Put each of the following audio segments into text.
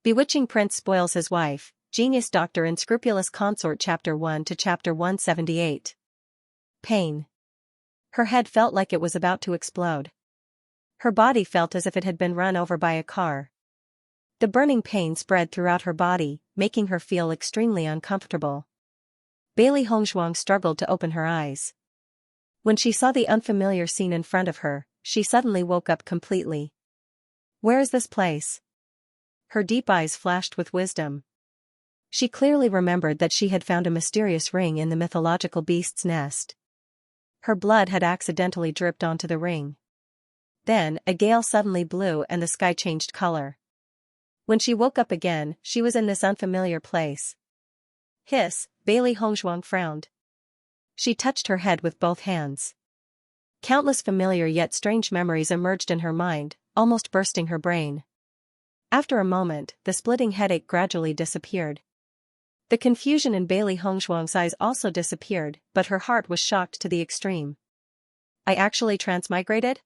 Bewitching Prince Spoils His Wife, Genius Doctor Unscrupulous Consort Chapter 1 to Chapter 178. Pain. Her head felt like it was about to explode. Her body felt as if it had been run over by a car. The burning pain spread throughout her body, making her feel extremely uncomfortable. Bailey Hongzhuang struggled to open her eyes. When she saw the unfamiliar scene in front of her, she suddenly woke up completely. Where is this place? Her deep eyes flashed with wisdom. She clearly remembered that she had found a mysterious ring in the mythological beast's nest. Her blood had accidentally dripped onto the ring. Then, a gale suddenly blew and the sky changed color. When she woke up again, she was in this unfamiliar place. Hiss, Bailey Hongzhuang frowned. She touched her head with both hands. Countless familiar yet strange memories emerged in her mind, almost bursting her brain. After a moment, the splitting headache gradually disappeared. The confusion in Bailey Hongzhuang's eyes also disappeared, but her heart was shocked to the extreme. I actually transmigrated?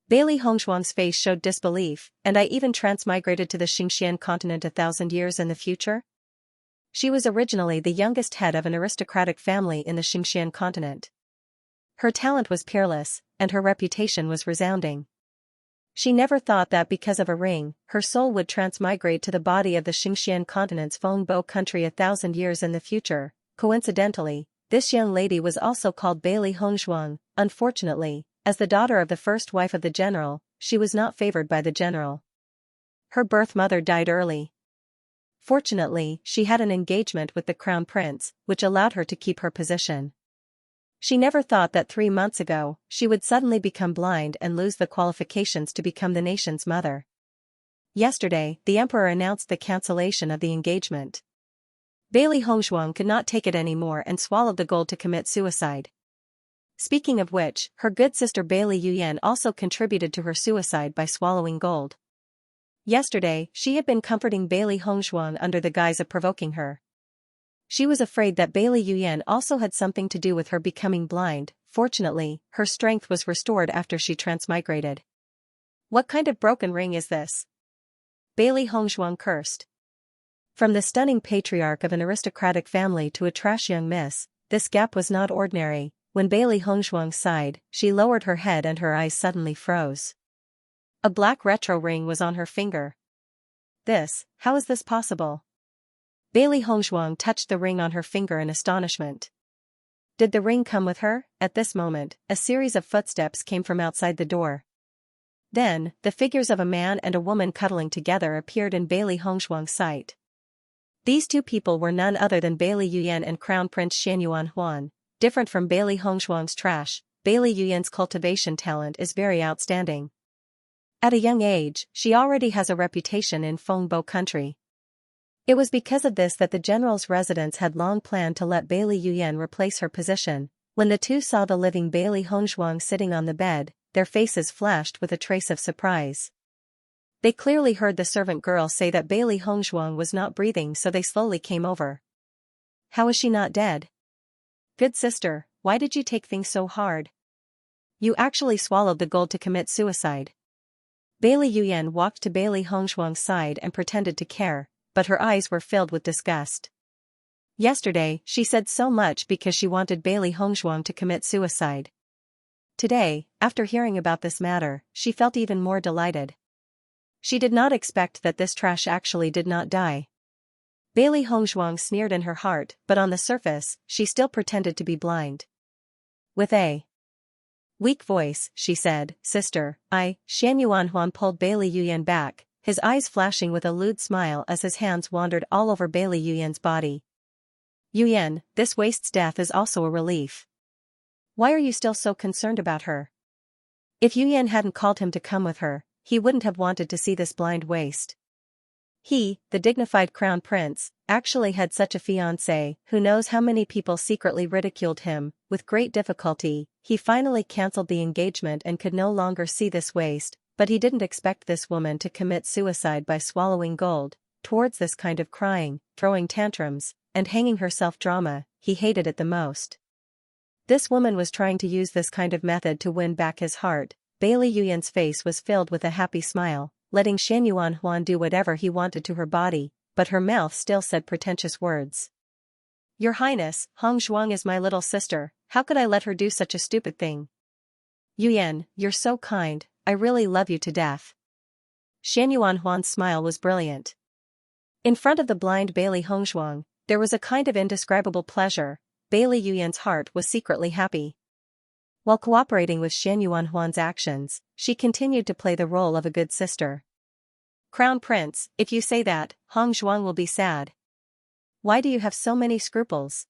Bailey Hongzhuang's face showed disbelief, and I even transmigrated to the Xianxia continent 1,000 years in the future? She was originally the youngest head of an aristocratic family in the Xianxia continent. Her talent was peerless, and her reputation was resounding. She never thought that because of a ring, her soul would transmigrate to the body of the Xianxia continent's Fengbo country 1,000 years in the future. Coincidentally, this young lady was also called Bailey Hongzhuang. Unfortunately, as the daughter of the first wife of the general, she was not favored by the general. Her birth mother died early. Fortunately, she had an engagement with the crown prince, which allowed her to keep her position. She never thought that 3 months ago, she would suddenly become blind and lose the qualifications to become the nation's mother. Yesterday, the emperor announced the cancellation of the engagement. Bailey Hongzhuang could not take it anymore and swallowed the gold to commit suicide. Speaking of which, her good sister Bailey Yuyan also contributed to her suicide by swallowing gold. Yesterday, she had been comforting Bailey Hongzhuang under the guise of provoking her. She was afraid that Bailey Yuyan also had something to do with her becoming blind. Fortunately, her strength was restored after she transmigrated. What kind of broken ring is this? Bailey Hongzhuang cursed. From the stunning patriarch of an aristocratic family to a trash young miss, this gap was not ordinary. When Bailey Hongzhuang sighed, she lowered her head and her eyes suddenly froze. A black retro ring was on her finger. How is this possible? Bailey Hongzhuang touched the ring on her finger in astonishment. Did the ring come with her? At this moment, a series of footsteps came from outside the door. Then, the figures of a man and a woman cuddling together appeared in Bailey Hongzhuang's sight. These two people were none other than Bailey Yuyan and Crown Prince Xianyuan Huan. Different from Bailey Hongzhuang's trash, Bailey Yuyan's cultivation talent is very outstanding. At a young age, she already has a reputation in Fengbo country. It was because of this that the general's residence had long planned to let Bailey Yuyan replace her position. When the two saw the living Bailey Hongzhuang sitting on the bed, their faces flashed with a trace of surprise. They clearly heard the servant girl say that Bailey Hongzhuang was not breathing, so they slowly came over. How is she not dead? Good sister, why did you take things so hard? You actually swallowed the gold to commit suicide. Bailey Yuyan walked to Bailey Hongzhuang's side and pretended to care, but her eyes were filled with disgust. Yesterday, she said so much because she wanted Bailey Hongzhuang to commit suicide. Today, after hearing about this matter, she felt even more delighted. She did not expect that this trash actually did not die. Bailey Hongzhuang sneered in her heart, but on the surface, she still pretended to be blind. With a weak voice, she said, Sister, Xianyuan Huan pulled Bailey Yuyan back, his eyes flashing with a lewd smile as his hands wandered all over Bailey Yuyan's body. Yuyan, this waste's death is also a relief. Why are you still so concerned about her? If Yuyan hadn't called him to come with her, he wouldn't have wanted to see this blind waste. He, the dignified crown prince, actually had such a fiancée. Who knows how many people secretly ridiculed him. With great difficulty, he finally cancelled the engagement and could no longer see this waste, but he didn't expect this woman to commit suicide by swallowing gold. Towards this kind of crying, throwing tantrums, and hanging herself drama, he hated it the most. This woman was trying to use this kind of method to win back his heart. Bailey Yuyan's face was filled with a happy smile. letting Shan Yuanhuan do whatever he wanted to her body, but her mouth still said pretentious words. Your Highness, Hong Zhuang is my little sister, how could I let her do such a stupid thing? Yuyan, you're so kind, I really love you to death. Shan Yuanhuan's smile was brilliant. In front of the blind Bailey Hongzhuang, there was a kind of indescribable pleasure. Bailey Yuyan's heart was secretly happy. While cooperating with Shan Yuanhuan's actions, she continued to play the role of a good sister. Crown Prince, if you say that, Hong Zhuang will be sad. Why do you have so many scruples?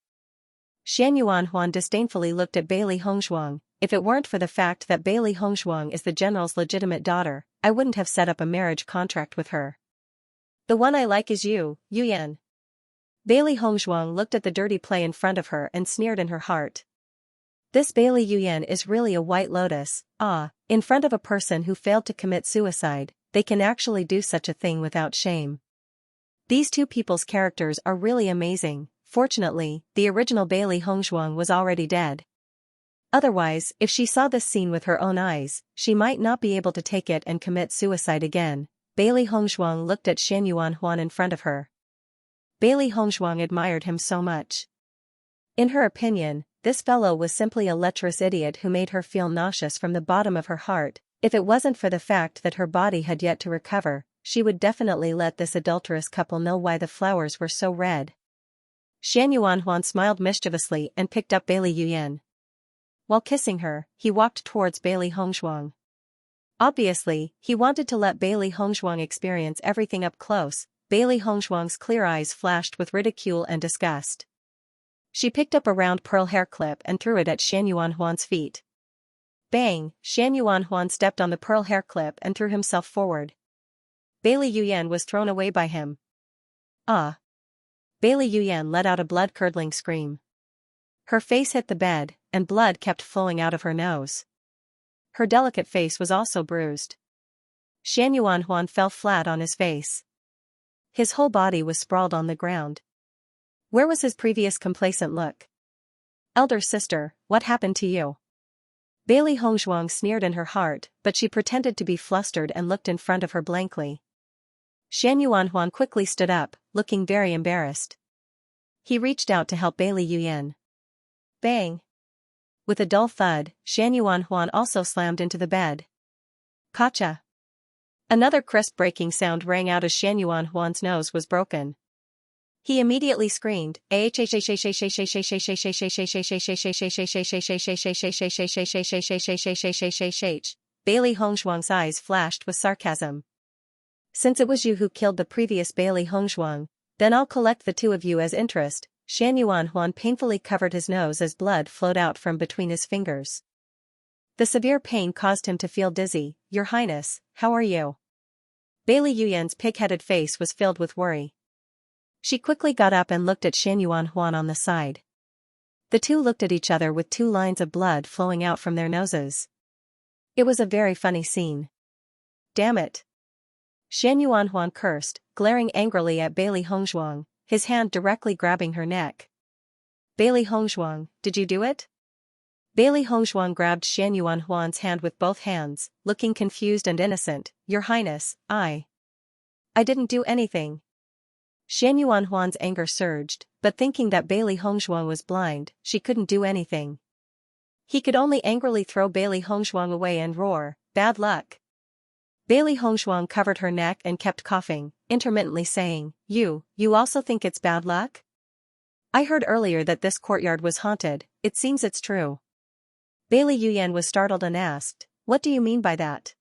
Shan Yuanhuan disdainfully looked at Bailey Hongzhuang. If it weren't for the fact that Bailey Hongzhuang is the general's legitimate daughter, I wouldn't have set up a marriage contract with her. The one I like is you, Yuyan. Bailey Hongzhuang looked at the dirty play in front of her and sneered in her heart. This Bailey Yuyan is really a white lotus. In front of a person who failed to commit suicide, they can actually do such a thing without shame. These two people's characters are really amazing. Fortunately, the original Bailey Hongzhuang was already dead. Otherwise, if she saw this scene with her own eyes, she might not be able to take it and commit suicide again. Bailey Hongzhuang looked at Shan Yuanhuan in front of her. Bailey Hongzhuang admired him so much. In her opinion, this fellow was simply a lecherous idiot who made her feel nauseous from the bottom of her heart. If it wasn't for the fact that her body had yet to recover, she would definitely let this adulterous couple know why the flowers were so red. Shan Yuanhuan smiled mischievously and picked up Bailey Yuyan. While kissing her, he walked towards Bailey Hongzhuang. Obviously, he wanted to let Bailey Hongzhuang experience everything up close. Bailey Hongzhuang's clear eyes flashed with ridicule and disgust. She picked up a round pearl hair clip and threw it at Shan Yuanhuan's feet. Bang! Shan Yuanhuan stepped on the pearl hair clip and threw himself forward. Bailey Yuyan was thrown away by him. Ah! Bailey Yuyan let out a blood-curdling scream. Her face hit the bed, and blood kept flowing out of her nose. Her delicate face was also bruised. Shan Yuanhuan fell flat on his face. His whole body was sprawled on the ground. Where was his previous complacent look? Elder sister, what happened to you? Bailey Hongzhuang sneered in her heart, but she pretended to be flustered and looked in front of her blankly. Shan Yuanhuan quickly stood up, looking very embarrassed. He reached out to help Bailey Yuyan. Bang! With a dull thud, Shan Yuanhuan also slammed into the bed. Kacha! Another crisp breaking sound rang out as Shan Yuanhuan's nose was broken. He immediately screamed, Bailey Hongzhuang's eyes flashed with sarcasm. Since it was you who killed the previous Bailey Hongzhuang, then I'll collect the two of you as interest. Shan Yuanhuan painfully covered his nose as blood flowed out from between his fingers. The severe pain caused him to feel dizzy. Your Highness, how are you? Bailey Yuyan's pig-headed face was filled with worry. She quickly got up and looked at Shan Yuanhuan on the side. The two looked at each other with 2 lines of blood flowing out from their noses. It was a very funny scene. Damn it! Shan Yuanhuan cursed, glaring angrily at Bailey Hongzhuang, his hand directly grabbing her neck. Bailey Hongzhuang, did you do it? Bailey Hongzhuang grabbed Shan Yuanhuan's hand with both hands, looking confused and innocent. Your Highness, I didn't do anything. Shan Yuanhuan's anger surged, but thinking that Bailey Hongzhuang was blind, she couldn't do anything. He could only angrily throw Bailey Hongzhuang away and roar, bad luck. Bailey Hongzhuang covered her neck and kept coughing, intermittently saying, You also think it's bad luck? I heard earlier that this courtyard was haunted, it seems it's true. Bailey Yuyan was startled and asked, What do you mean by that?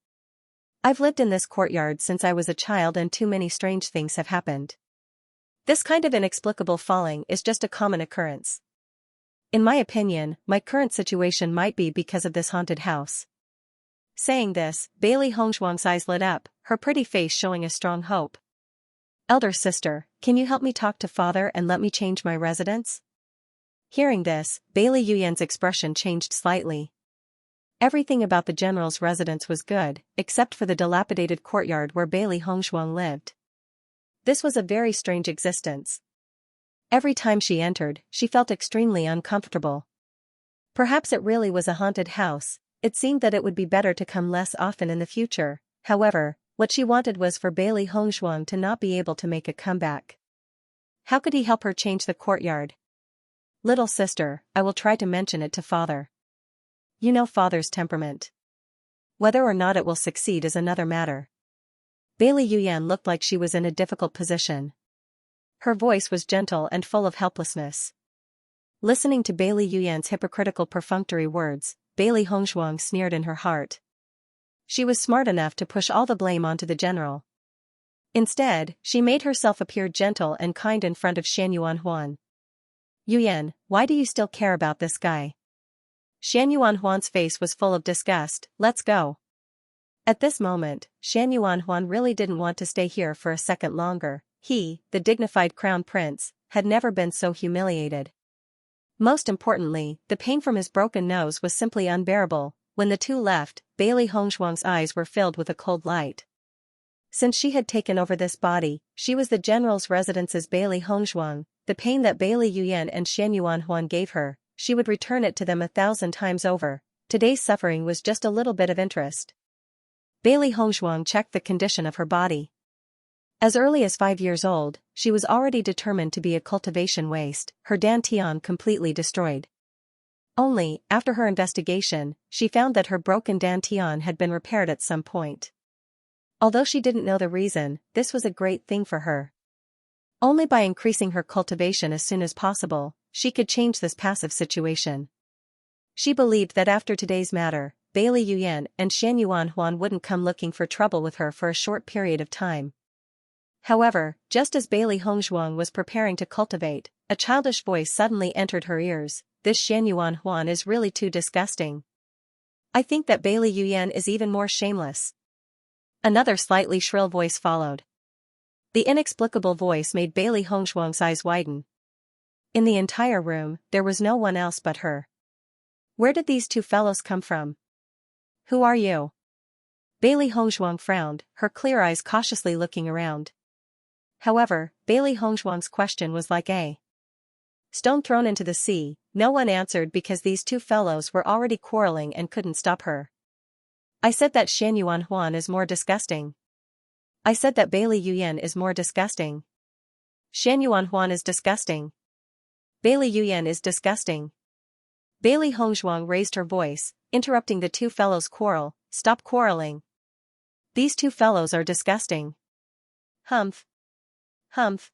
I've lived in this courtyard since I was a child and too many strange things have happened. This kind of inexplicable falling is just a common occurrence. In my opinion, my current situation might be because of this haunted house. Saying this, Bailey Hongzhuang's eyes lit up, her pretty face showing a strong hope. Elder sister, can you help me talk to father and let me change my residence? Hearing this, Bailey Yuyan's expression changed slightly. Everything about the general's residence was good, except for the dilapidated courtyard where Bailey Hongzhuang lived. This was a very strange existence. Every time she entered, she felt extremely uncomfortable. Perhaps it really was a haunted house. It seemed that it would be better to come less often in the future. However, What she wanted was for Bailey Hongzhuang to not be able to make a comeback. How could he help her change the courtyard? Little sister, I will try to mention it to father. You know father's temperament. Whether or not it will succeed is another matter. Bailey Yuyan looked like she was in a difficult position. Her voice was gentle and full of helplessness. Listening to Bailey Yuyan's hypocritical perfunctory words, Bailey Hongzhuang sneered in her heart. She was smart enough to push all the blame onto the general. Instead, she made herself appear gentle and kind in front of Shan Yuanhuan. Yuyan, why do you still care about this guy? Shan Yuanhuan's face was full of disgust. Let's go. At this moment, Shan Yuanhuan really didn't want to stay here for a second longer. He, the dignified crown prince, had never been so humiliated. Most importantly, the pain from his broken nose was simply unbearable. When the two left, Bailey Hongzhuang's eyes were filled with a cold light. Since she had taken over this body, she was the general's residence's Bailey Hongzhuang. The pain that Bailey Yuyan and Shan Yuanhuan gave her, she would return it to them 1,000 times over. Today's suffering was just a little bit of interest. Bailey Hongzhuang checked the condition of her body. As early as 5 years old, she was already determined to be a cultivation waste, her dantian completely destroyed. Only, after her investigation, she found that her broken dantian had been repaired at some point. Although she didn't know the reason, this was a great thing for her. Only by increasing her cultivation as soon as possible, she could change this passive situation. She believed that after today's matter, Bailey Yuyan and Shan Yuanhuan wouldn't come looking for trouble with her for a short period of time. However, just as Bailey Hongzhuang was preparing to cultivate, a childish voice suddenly entered her ears. This Shan Yuanhuan is really too disgusting. I think that Bailey Yuyan is even more shameless. Another slightly shrill voice followed. The inexplicable voice made Bailey Hongzhuang's eyes widen. In the entire room, there was no one else but her. Where did these two fellows come from? Who are you? Bailey Hongzhuang frowned, her clear eyes cautiously looking around. However, Bailey Hongzhuang's question was like a stone thrown into the sea. No one answered because these two fellows were already quarreling and couldn't stop her. I said that Shan Yuanhuan is more disgusting. I said that Bailey Yuyan is more disgusting. Shan Yuanhuan is disgusting. Bailey Yuyan is disgusting. Bailey Hongzhuang raised her voice, interrupting the two fellows' quarrel. Stop quarreling. These two fellows are disgusting. Humph. Humph.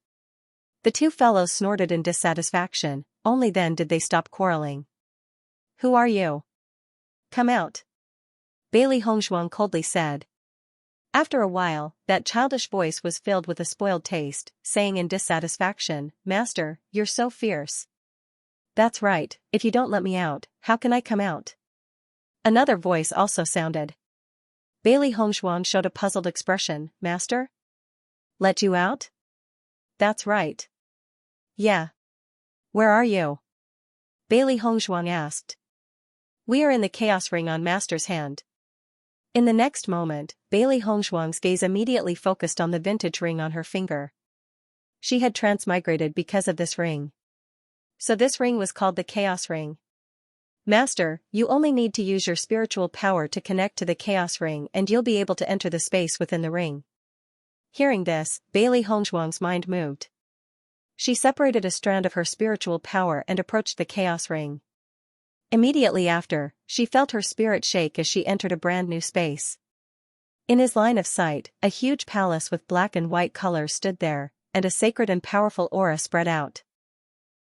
The two fellows snorted in dissatisfaction. Only then did they stop quarreling. Who are you? Come out. Bailey Hongzhuang coldly said. After a while, that childish voice was filled with a spoiled taste, saying in dissatisfaction, Master, you're so fierce. That's right, if you don't let me out, how can I come out? Another voice also sounded. Bailey Hongzhuang showed a puzzled expression. Master? Let you out? That's right. Yeah. Where are you? Bailey Hongzhuang asked. We are in the chaos ring on Master's hand. In the next moment, Bailey Hongzhuang's gaze immediately focused on the vintage ring on her finger. She had transmigrated because of this ring. So this ring was called the Chaos Ring. Master, you only need to use your spiritual power to connect to the Chaos Ring and you'll be able to enter the space within the ring. Hearing this, Bailey Hongzhuang's mind moved. She separated a strand of her spiritual power and approached the Chaos Ring. Immediately after, she felt her spirit shake as she entered a brand new space. In his line of sight, a huge palace with black and white colors stood there, and a sacred and powerful aura spread out.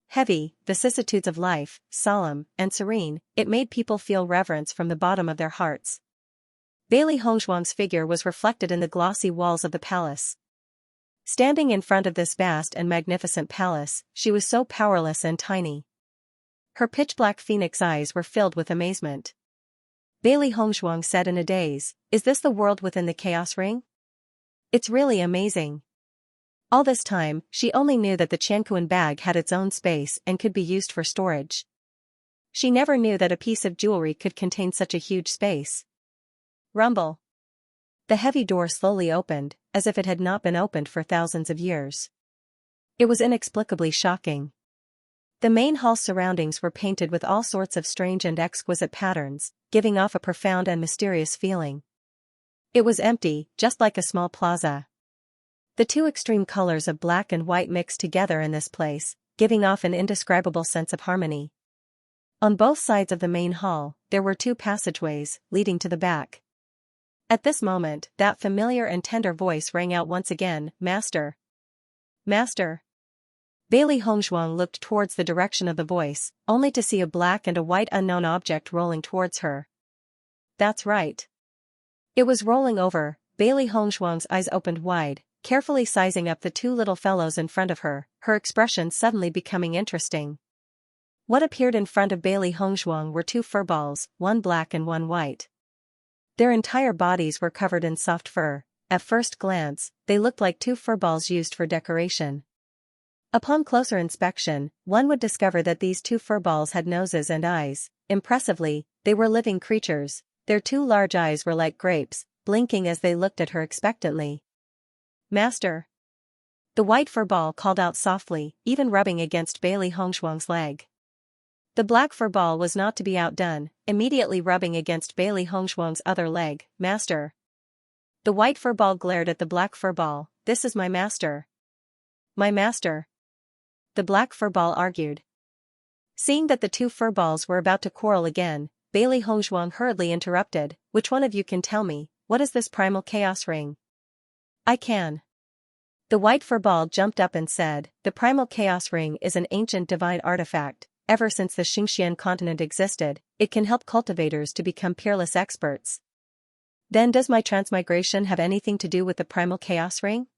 Heavy, vicissitudes of life, solemn, and serene, it made people feel reverence from the bottom of their hearts. Bailey Hongzhuang's figure was reflected in the glossy walls of the palace. Standing in front of this vast and magnificent palace, she was so powerless and tiny. Her pitch-black phoenix eyes were filled with amazement. Bailey Hongzhuang said in a daze, Is this the world within the Chaos Ring? It's really amazing. All this time, she only knew that the Qianquan bag had its own space and could be used for storage. She never knew that a piece of jewelry could contain such a huge space. Rumble. The heavy door slowly opened, as if it had not been opened for thousands of years. It was inexplicably shocking. The main hall's surroundings were painted with all sorts of strange and exquisite patterns, giving off a profound and mysterious feeling. It was empty, just like a small plaza. The two extreme colors of black and white mixed together in this place, giving off an indescribable sense of harmony. On both sides of the main hall, there were two passageways, leading to the back. At this moment, that familiar and tender voice rang out once again, "Master! Master!" Bailey Hongzhuang looked towards the direction of the voice, only to see a black and a white unknown object rolling towards her. That's right. It was rolling over. Bailey Hongzhuang's eyes opened wide, carefully sizing up the two little fellows in front of her, her expression suddenly becoming interesting. What appeared in front of Bailey Hongzhuang were two furballs, one black and one white. Their entire bodies were covered in soft fur. At first glance, they looked like two furballs used for decoration. Upon closer inspection, one would discover that these two furballs had noses and eyes. Impressively, they were living creatures. Their two large eyes were like grapes, blinking as they looked at her expectantly. "Master!" The white furball called out softly, even rubbing against Bailey Hongzhuang's leg. The black furball was not to be outdone, immediately rubbing against Bailey Hongzhuang's other leg. "Master!" The white furball glared at the black furball. "This is my master." "My master," the black furball argued. Seeing that the two furballs were about to quarrel again, Bailey Hongzhuang hurriedly interrupted. "Which one of you can tell me, what is this primal chaos ring?" "I can." The white furball jumped up and said, "The primal chaos ring is an ancient divine artifact. Ever since the Xianxia continent existed, it can help cultivators to become peerless experts." "Then does my transmigration have anything to do with the primal chaos ring?"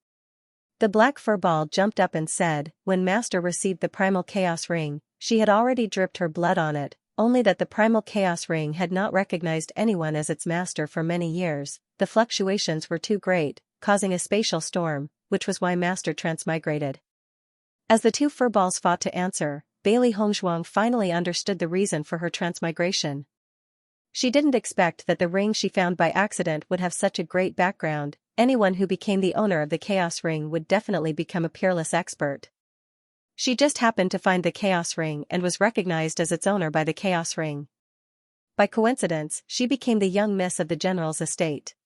The black furball jumped up and said, "When Master received the primal chaos ring, she had already dripped her blood on it, only that the primal chaos ring had not recognized anyone as its master for many years. The fluctuations were too great, causing a spatial storm, which was why Master transmigrated." As the two furballs fought to answer, Bailey Hongzhuang finally understood the reason for her transmigration. She didn't expect that the ring she found by accident would have such a great background. Anyone who became the owner of the chaos ring would definitely become a peerless expert. She just happened to find the chaos ring and was recognized as its owner by the chaos ring. By coincidence, she became the young miss of the general's estate.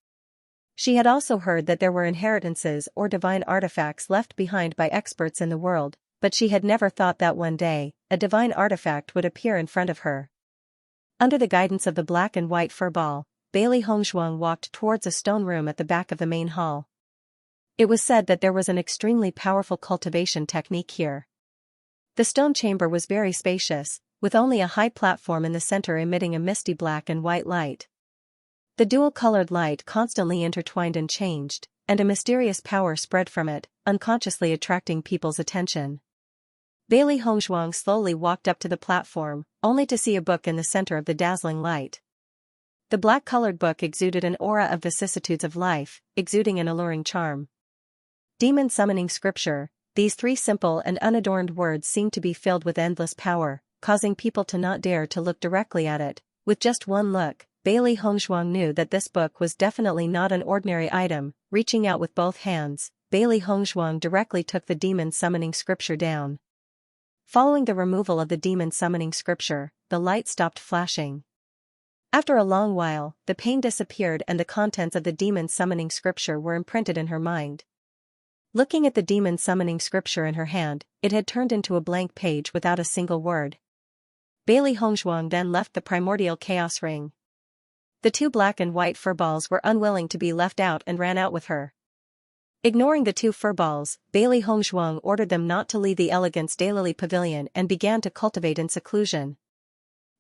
She had also heard that there were inheritances or divine artifacts left behind by experts in the world, but she had never thought that one day, a divine artifact would appear in front of her. Under the guidance of the black and white furball, Bailey Hongzhuang walked towards a stone room at the back of the main hall. It was said that there was an extremely powerful cultivation technique here. The stone chamber was very spacious, with only a high platform in the center emitting a misty black and white light. The dual-colored light constantly intertwined and changed, and a mysterious power spread from it, unconsciously attracting people's attention. Bailey Hongzhuang slowly walked up to the platform, only to see a book in the center of the dazzling light. The black-colored book exuded an aura of vicissitudes of life, exuding an alluring charm. Demon summoning scripture. These three simple and unadorned words seemed to be filled with endless power, causing people to not dare to look directly at it. With just one look, Bailey Hongzhuang knew that this book was definitely not an ordinary item. Reaching out with both hands, Bailey Hongzhuang directly took the demon summoning scripture down. Following the removal of the demon summoning scripture, the light stopped flashing. After a long while, the pain disappeared and the contents of the demon summoning scripture were imprinted in her mind. Looking at the demon summoning scripture in her hand, it had turned into a blank page without a single word. Bailey Hongzhuang then left the primordial chaos ring. The two black and white furballs were unwilling to be left out and ran out with her. Ignoring the two furballs, Bailey Hongzhuang ordered them not to leave the Elegance Daylily Pavilion and began to cultivate in seclusion.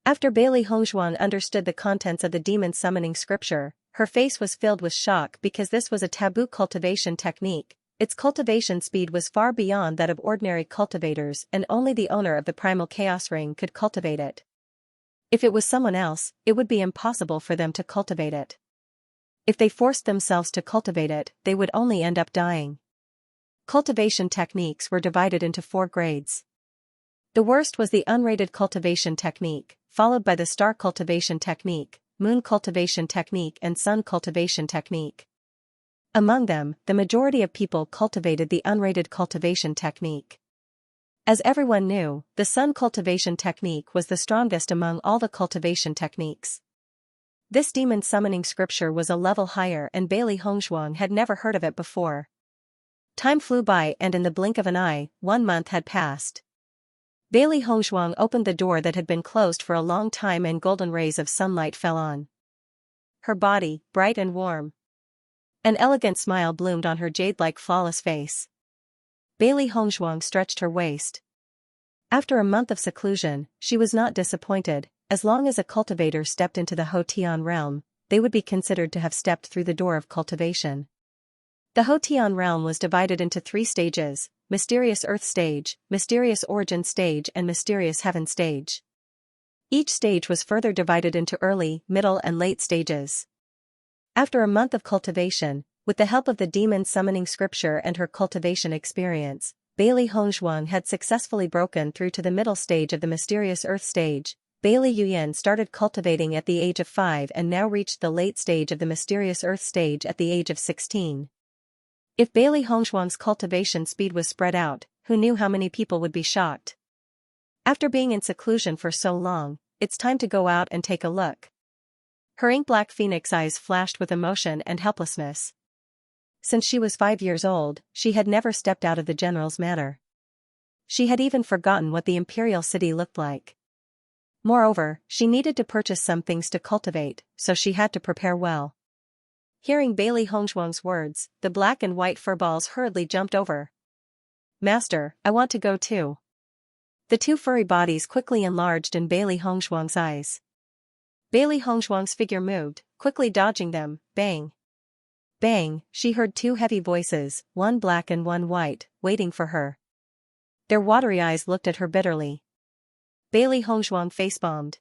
After Bailey Hongzhuang understood the contents of the demon summoning scripture, her face was filled with shock because this was a taboo cultivation technique. Its cultivation speed was far beyond that of ordinary cultivators and only the owner of the primal chaos ring could cultivate it. If it was someone else, it would be impossible for them to cultivate it. If they forced themselves to cultivate it, they would only end up dying. Cultivation techniques were divided into 4 grades. The worst was the unrated cultivation technique, followed by the star cultivation technique, moon cultivation technique and sun cultivation technique. Among them, the majority of people cultivated the unrated cultivation technique. As everyone knew, the sun cultivation technique was the strongest among all the cultivation techniques. This demon summoning scripture was a level higher and Bailey Hongzhuang had never heard of it before. Time flew by and in the blink of an eye, 1 month had passed. Bailey Hongzhuang opened the door that had been closed for a long time and golden rays of sunlight fell on her body, bright and warm. An elegant smile bloomed on her jade-like flawless face. Bailey Hongzhuang stretched her waist. After a month of seclusion, she was not disappointed. As long as a cultivator stepped into the Hotian realm, they would be considered to have stepped through the door of cultivation. The Hotian realm was divided into 3 stages: Mysterious Earth Stage, Mysterious Origin Stage and Mysterious Heaven Stage. Each stage was further divided into early, middle and late stages. After a month of cultivation, with the help of the demon summoning scripture and her cultivation experience, Bailey Hongzhuang had successfully broken through to the middle stage of the Mysterious Earth Stage. Bailey Yuyan started cultivating at the age of 5 and now reached the late stage of the Mysterious Earth Stage at the age of 16. If Bailey Hongzhuang's cultivation speed was spread out, who knew how many people would be shocked? After being in seclusion for so long, it's time to go out and take a look. Her ink-black phoenix eyes flashed with emotion and helplessness. Since she was 5 years old, she had never stepped out of the general's manor. She had even forgotten what the imperial city looked like. Moreover, she needed to purchase some things to cultivate, so she had to prepare well. Hearing Bailey Hongzhuang's words, the black and white furballs hurriedly jumped over. "Master, I want to go too." The 2 furry bodies quickly enlarged in Bailey Hongzhuang's eyes. Bailey Hongzhuang's figure moved, quickly dodging them. Bang! Bang! She heard 2 heavy voices, one black and one white, waiting for her. Their watery eyes looked at her bitterly. Bailey Hongzhuang face-bombed.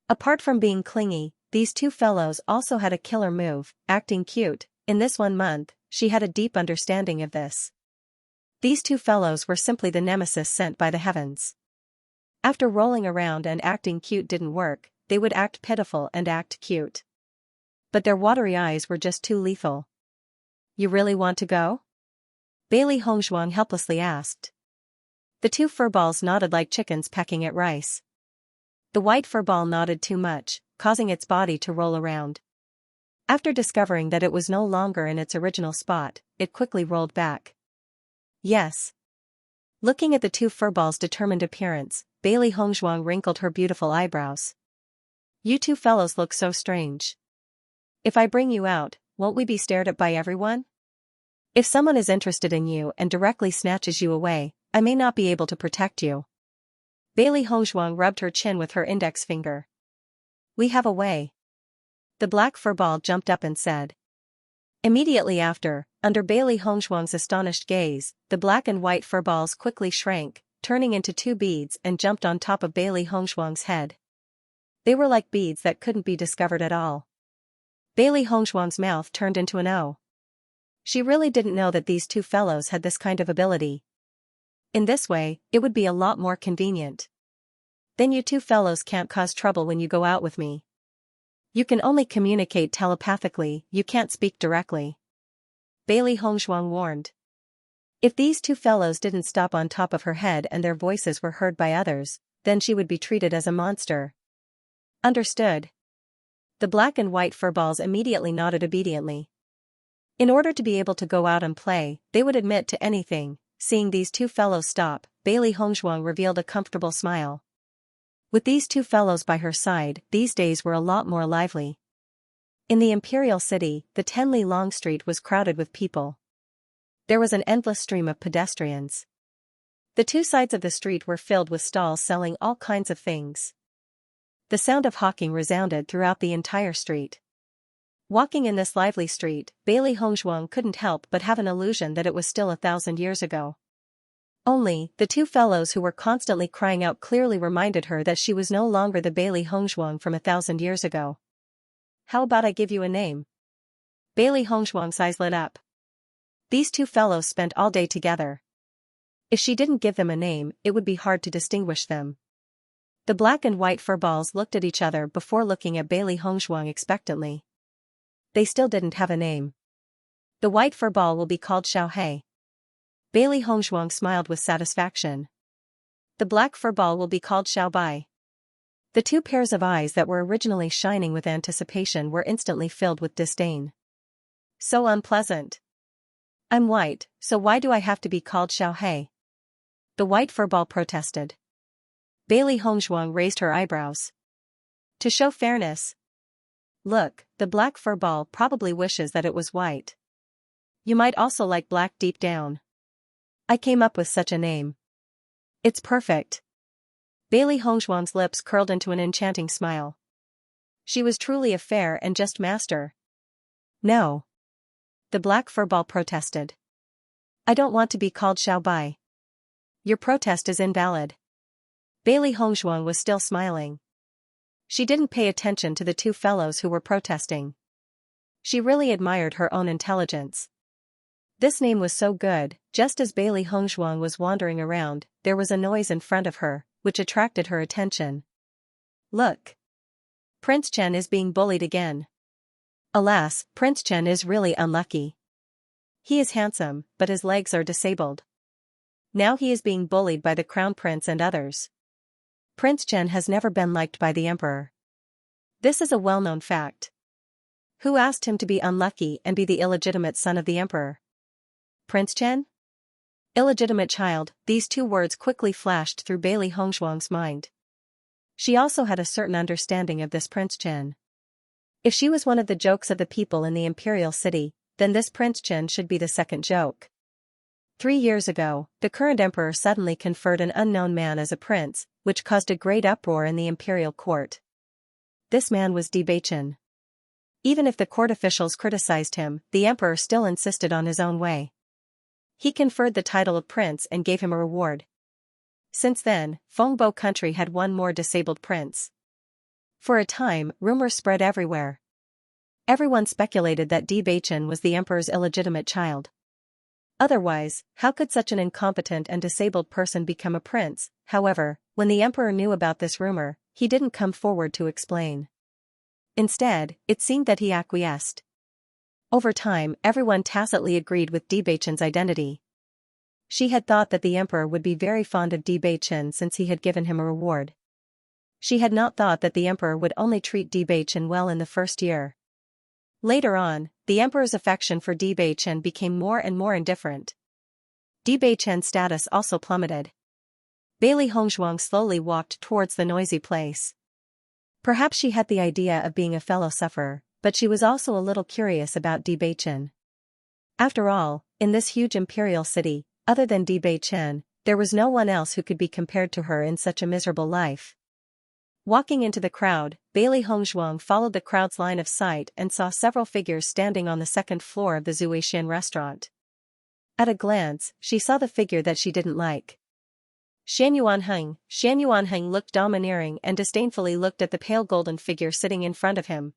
Apart from being clingy, these 2 fellows also had a killer move, acting cute. In this 1 month, she had a deep understanding of this. These 2 fellows were simply the nemesis sent by the heavens. After rolling around and acting cute didn't work, they would act pitiful and act cute. But their watery eyes were just too lethal. "You really want to go?" Bailey Hongzhuang helplessly asked. The 2 furballs nodded like chickens pecking at rice. The white furball nodded too much, causing its body to roll around. After discovering that it was no longer in its original spot, it quickly rolled back. "Yes." Looking at the 2 furballs' determined appearance, Bailey Hongzhuang wrinkled her beautiful eyebrows. "You 2 fellows look so strange. If I bring you out, won't we be stared at by everyone? If someone is interested in you and directly snatches you away, I may not be able to protect you." Bailey Hongzhuang rubbed her chin with her index finger. "We have a way." The black furball jumped up and said. Immediately after, under Bailey Hongzhuang's astonished gaze, the black and white furballs quickly shrank, turning into 2 beads and jumped on top of Bailey Hongzhuang's head. They were like beads that couldn't be discovered at all. Bailey Hongzhuang's mouth turned into an O. She really didn't know that these 2 fellows had this kind of ability. In this way, it would be a lot more convenient. "Then you 2 fellows can't cause trouble when you go out with me. You can only communicate telepathically, you can't speak directly," Bailey Hongzhuang warned. If these 2 fellows didn't stop on top of her head and their voices were heard by others, then she would be treated as a monster. "Understood." The black and white furballs immediately nodded obediently. In order to be able to go out and play, they would admit to anything. Seeing these 2 fellows stop, Bailey Hongzhuang revealed a comfortable smile. With these 2 fellows by her side, these days were a lot more lively. In the imperial city, the 10-li-long street was crowded with people. There was an endless stream of pedestrians. The 2 sides of the street were filled with stalls selling all kinds of things. The sound of hawking resounded throughout the entire street. Walking in this lively street, Bailey Hongzhuang couldn't help but have an illusion that it was still 1,000 years ago. Only, the 2 fellows who were constantly crying out clearly reminded her that she was no longer the Bailey Hongzhuang from 1,000 years ago. "How about I give you a name?" Bailey Hongzhuang's eyes lit up. These 2 fellows spent all day together. If she didn't give them a name, it would be hard to distinguish them. The black and white furballs looked at each other before looking at Bailey Hongzhuang expectantly. They still didn't have a name. "The white furball will be called Xiaohe." Bailey Hongzhuang smiled with satisfaction. "The black furball will be called Xiaobai." The two pairs of eyes that were originally shining with anticipation were instantly filled with disdain. So unpleasant. I'm white, so why do I have to be called Xiaohei? The white furball protested. Bailey Hongzhuang raised her eyebrows. To show fairness. Look, the black furball probably wishes that it was white. You might also like black deep down. I came up with such a name. It's perfect. Bailey Hongzhuang's lips curled into an enchanting smile. She was truly a fair and just master. No. The black furball protested. I don't want to be called Xiaobai. Your protest is invalid. Bailey Hongzhuang was still smiling. She didn't pay attention to the two fellows who were protesting. She really admired her own intelligence. This name was so good. Just as Bailey Hongzhuang was wandering around, there was a noise in front of her, which attracted her attention. Look. Prince Chen is being bullied again. Alas, Prince Chen is really unlucky. He is handsome, but his legs are disabled. Now he is being bullied by the crown prince and others. Prince Chen has never been liked by the emperor. This is a well-known fact. Who asked him to be unlucky and be the illegitimate son of the emperor? Prince Chen? Illegitimate child, these two words quickly flashed through Bailey Hongzhuang's mind. She also had a certain understanding of this Prince Chen. If she was one of the jokes of the people in the imperial city, then this Prince Chen should be the second joke. 3 years ago, the current emperor suddenly conferred an unknown man as a prince, which caused a great uproar in the imperial court. This man was Bewitching. Even if the court officials criticized him, the emperor still insisted on his own way. He conferred the title of prince and gave him a reward. Since then, Fengbo country had one more disabled prince. For a time, rumors spread everywhere. Everyone speculated that Bewitching was the emperor's illegitimate child. Otherwise, how could such an incompetent and disabled person become a prince? However, when the emperor knew about this rumor, he didn't come forward to explain. Instead, it seemed that he acquiesced. Over time, everyone tacitly agreed with Bewitching's identity. She had thought that the emperor would be very fond of Bewitching since he had given him a reward. She had not thought that the emperor would only treat Bewitching well in the first year. Later on, the emperor's affection for Bewitching became more and more indifferent. Bewitching's status also plummeted. Bailey Hongzhuang slowly walked towards the noisy place. Perhaps she had the idea of being a fellow sufferer, but she was also a little curious about Bewitching. After all, in this huge imperial city, other than Bewitching, there was no one else who could be compared to her in such a miserable life. Walking into the crowd, Bailey Hongzhuang followed the crowd's line of sight and saw several figures standing on the second floor of the Zuixian restaurant. At a glance, she saw the figure that she didn't like. Xianyuanheng looked domineering and disdainfully looked at the pale golden figure sitting in front of him.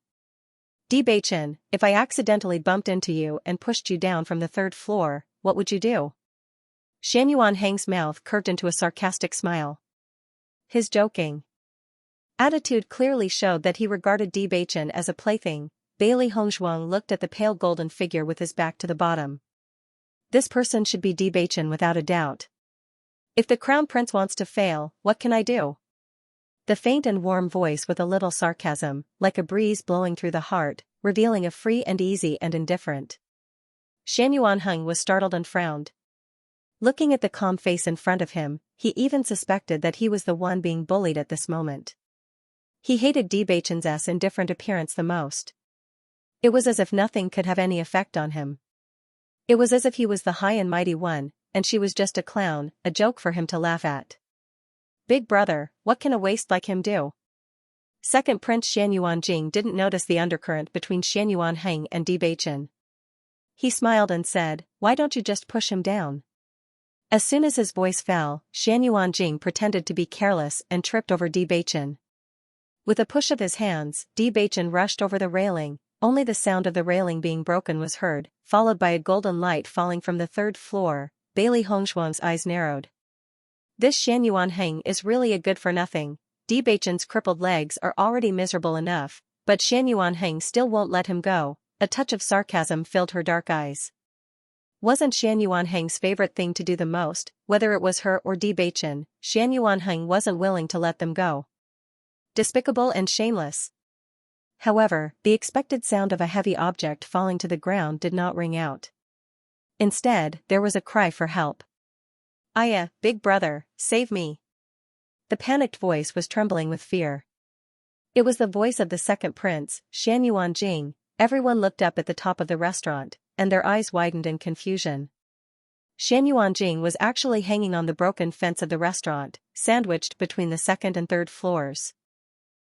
Bewitching, if I accidentally bumped into you and pushed you down from the 3rd floor, what would you do? Xianyuanheng's mouth curved into a sarcastic smile. His joking attitude clearly showed that he regarded Bewitching as a plaything. Bailey Hongzhuang looked at the pale golden figure with his back to the bottom. This person should be Bewitching without a doubt. If the crown prince wants to fail, what can I do? The faint and warm voice with a little sarcasm, like a breeze blowing through the heart, revealing a free and easy and indifferent. Xianyuanheng was startled and frowned. Looking at the calm face in front of him, he even suspected that he was the one being bullied at this moment. He hated Bewitching's indifferent appearance the most. It was as if nothing could have any effect on him. It was as if he was the high and mighty one, and she was just a clown, a joke for him to laugh at. Big brother, what can a waste like him do? Second Prince Xianyuanjing didn't notice the undercurrent between Xianyuanheng and Bewitching. He smiled and said, why don't you just push him down? As soon as his voice fell, Xianyuanjing pretended to be careless and tripped over Bewitching. With a push of his hands, Bewitching rushed over the railing. Only the sound of the railing being broken was heard, followed by a golden light falling from the 3rd floor. Bailey Hongzhuang's eyes narrowed. This Xianyuanheng is really a good-for-nothing. Bewitching's crippled legs are already miserable enough, but Xianyuanheng still won't let him go. A touch of sarcasm filled her dark eyes. Wasn't Xianyuanheng's favorite thing to do the most, whether it was her or Bewitching, Xianyuanheng wasn't willing to let them go. Despicable and shameless. However, the expected sound of a heavy object falling to the ground did not ring out. Instead, there was a cry for help. "Aya, big brother, save me." The panicked voice was trembling with fear. It was the voice of the second prince, Xianxia. Everyone looked up at the top of the restaurant, and their eyes widened in confusion. Xianxia was actually hanging on the broken fence of the restaurant, sandwiched between the second and third floors.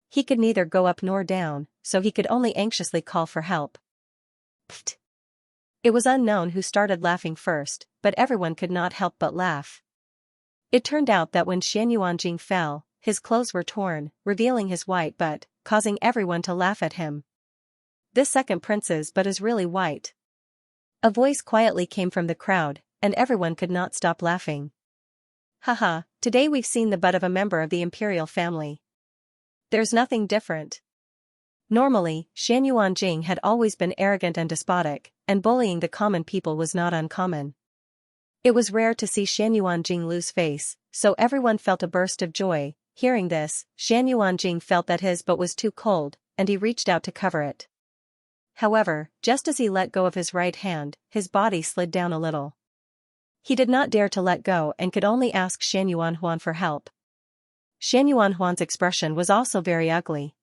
He could neither go up nor down, so he could only anxiously call for help. Pfft. It was unknown who started laughing first, but everyone could not help but laugh. It turned out that when Xianxia fell, his clothes were torn, revealing his white butt, causing everyone to laugh at him. "This second prince's butt is really white." A voice quietly came from the crowd, and everyone could not stop laughing. "Haha, today we've seen the butt of a member of the imperial family. There's nothing different." Normally, Xianxia had always been arrogant and despotic, and bullying the common people was not uncommon. It was rare to see Xianxia lose face, so everyone felt a burst of joy. Hearing this, Xianxia felt that his butt was too cold, and he reached out to cover it. However, just as he let go of his right hand, his body slid down a little. He did not dare to let go and could only ask Xianxia for help. Xianxuan's expression was also very ugly.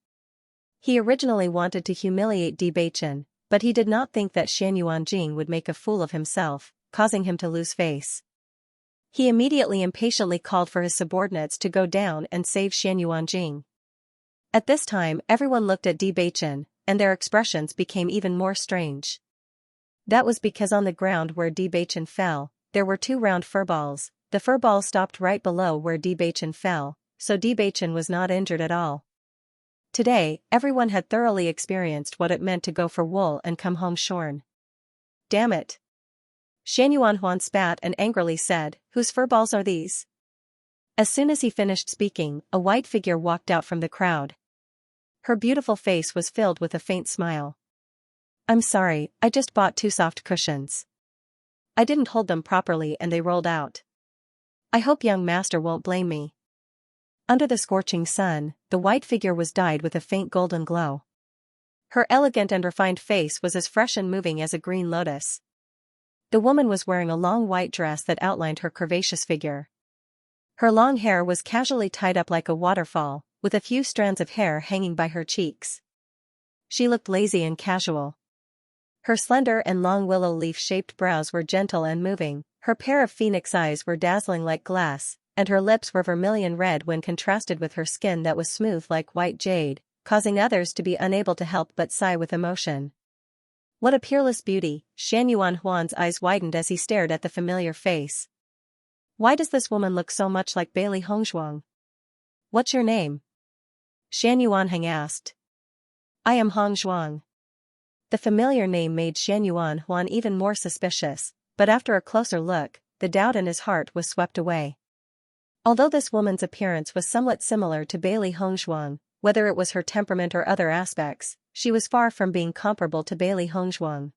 He originally wanted to humiliate Bewitching, but he did not think that Xianxia would make a fool of himself, causing him to lose face. He immediately impatiently called for his subordinates to go down and save Xianxia. At this time everyone looked at Bewitching, and their expressions became even more strange. That was because on the ground where Bewitching fell, there were two round furballs. The furball stopped right below where Bewitching fell, so Bewitching was not injured at all. Today, everyone had thoroughly experienced what it meant to go for wool and come home shorn. "Damn it." Xianxuan spat and angrily said, "Whose furballs are these?" As soon as he finished speaking, a white figure walked out from the crowd. Her beautiful face was filled with a faint smile. "I'm sorry, I just bought two soft cushions. I didn't hold them properly and they rolled out. I hope young master won't blame me." Under the scorching sun, the white figure was dyed with a faint golden glow. Her elegant and refined face was as fresh and moving as a green lotus. The woman was wearing a long white dress that outlined her curvaceous figure. Her long hair was casually tied up like a waterfall, with a few strands of hair hanging by her cheeks. She looked lazy and casual. Her slender and long willow leaf-shaped brows were gentle and moving, her pair of phoenix eyes were dazzling like glass, and her lips were vermilion red when contrasted with her skin that was smooth like white jade, causing others to be unable to help but sigh with emotion. What a peerless beauty! Xianxuan's eyes widened as he stared at the familiar face. "Why does this woman look so much like Bailey Hongshuang?" "What's your name?" Xianxuan asked. "I am Hongshuang." The familiar name made Xianxuan even more suspicious, but after a closer look, the doubt in his heart was swept away. Although this woman's appearance was somewhat similar to Bailey Hongshuang, whether it was her temperament or other aspects, she was far from being comparable to Bailey Hongshuang.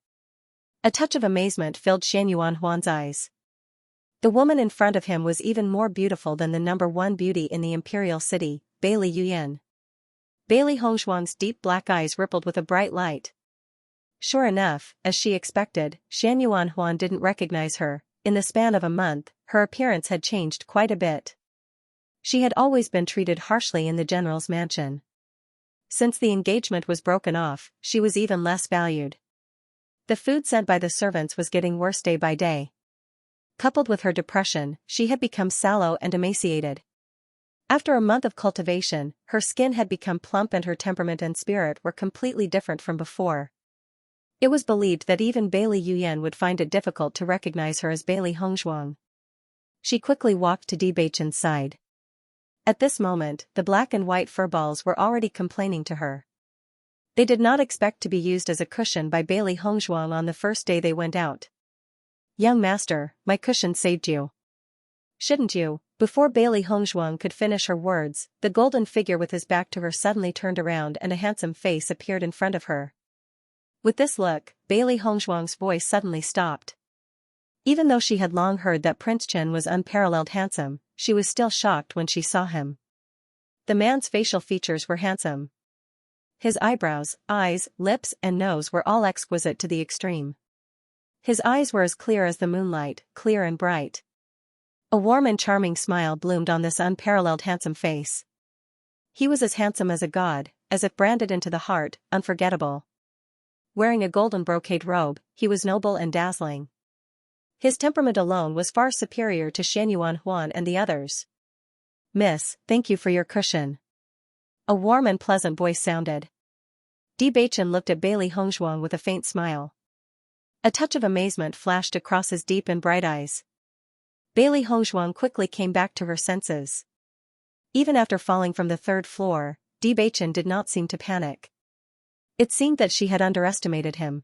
A touch of amazement filled Xianxuan's eyes. The woman in front of him was even more beautiful than the number one beauty in the imperial city, Bailey Yuyan. Bailey Hongshuang's deep black eyes rippled with a bright light. Sure enough, as she expected, Xianxuan didn't recognize her. In the span of a month, her appearance had changed quite a bit. She had always been treated harshly in the general's mansion. Since the engagement was broken off, she was even less valued. The food sent by the servants was getting worse day by day. Coupled with her depression, she had become sallow and emaciated. After a month of cultivation, her skin had become plump and her temperament and spirit were completely different from before. It was believed that even Bailey Yuyan would find it difficult to recognize her as Bailey Hongshuang. She quickly walked to Bewitching's side. At this moment, the black and white furballs were already complaining to her. They did not expect to be used as a cushion by Bailey Hongshuang on the first day they went out. "Young master, my cushion saved you. Shouldn't you?" Before Bailey Hongshuang could finish her words, the golden figure with his back to her suddenly turned around and a handsome face appeared in front of her. With this look, Bailey Hongshuang's voice suddenly stopped. Even though she had long heard that Prince Chen was unparalleled handsome, she was still shocked when she saw him. The man's facial features were handsome. His eyebrows, eyes, lips and nose were all exquisite to the extreme. His eyes were as clear as the moonlight, clear and bright. A warm and charming smile bloomed on this unparalleled handsome face. He was as handsome as a god, as if branded into the heart, unforgettable. Wearing a golden brocade robe, he was noble and dazzling. His temperament alone was far superior to Xianxia Huan and the others. "Miss, thank you for your cushion." A warm and pleasant voice sounded. Bewitching looked at Bailey Hongzhuang with a faint smile. A touch of amazement flashed across his deep and bright eyes. Bailey Hongzhuang quickly came back to her senses. Even after falling from the third floor, Bewitching did not seem to panic. It seemed that she had underestimated him.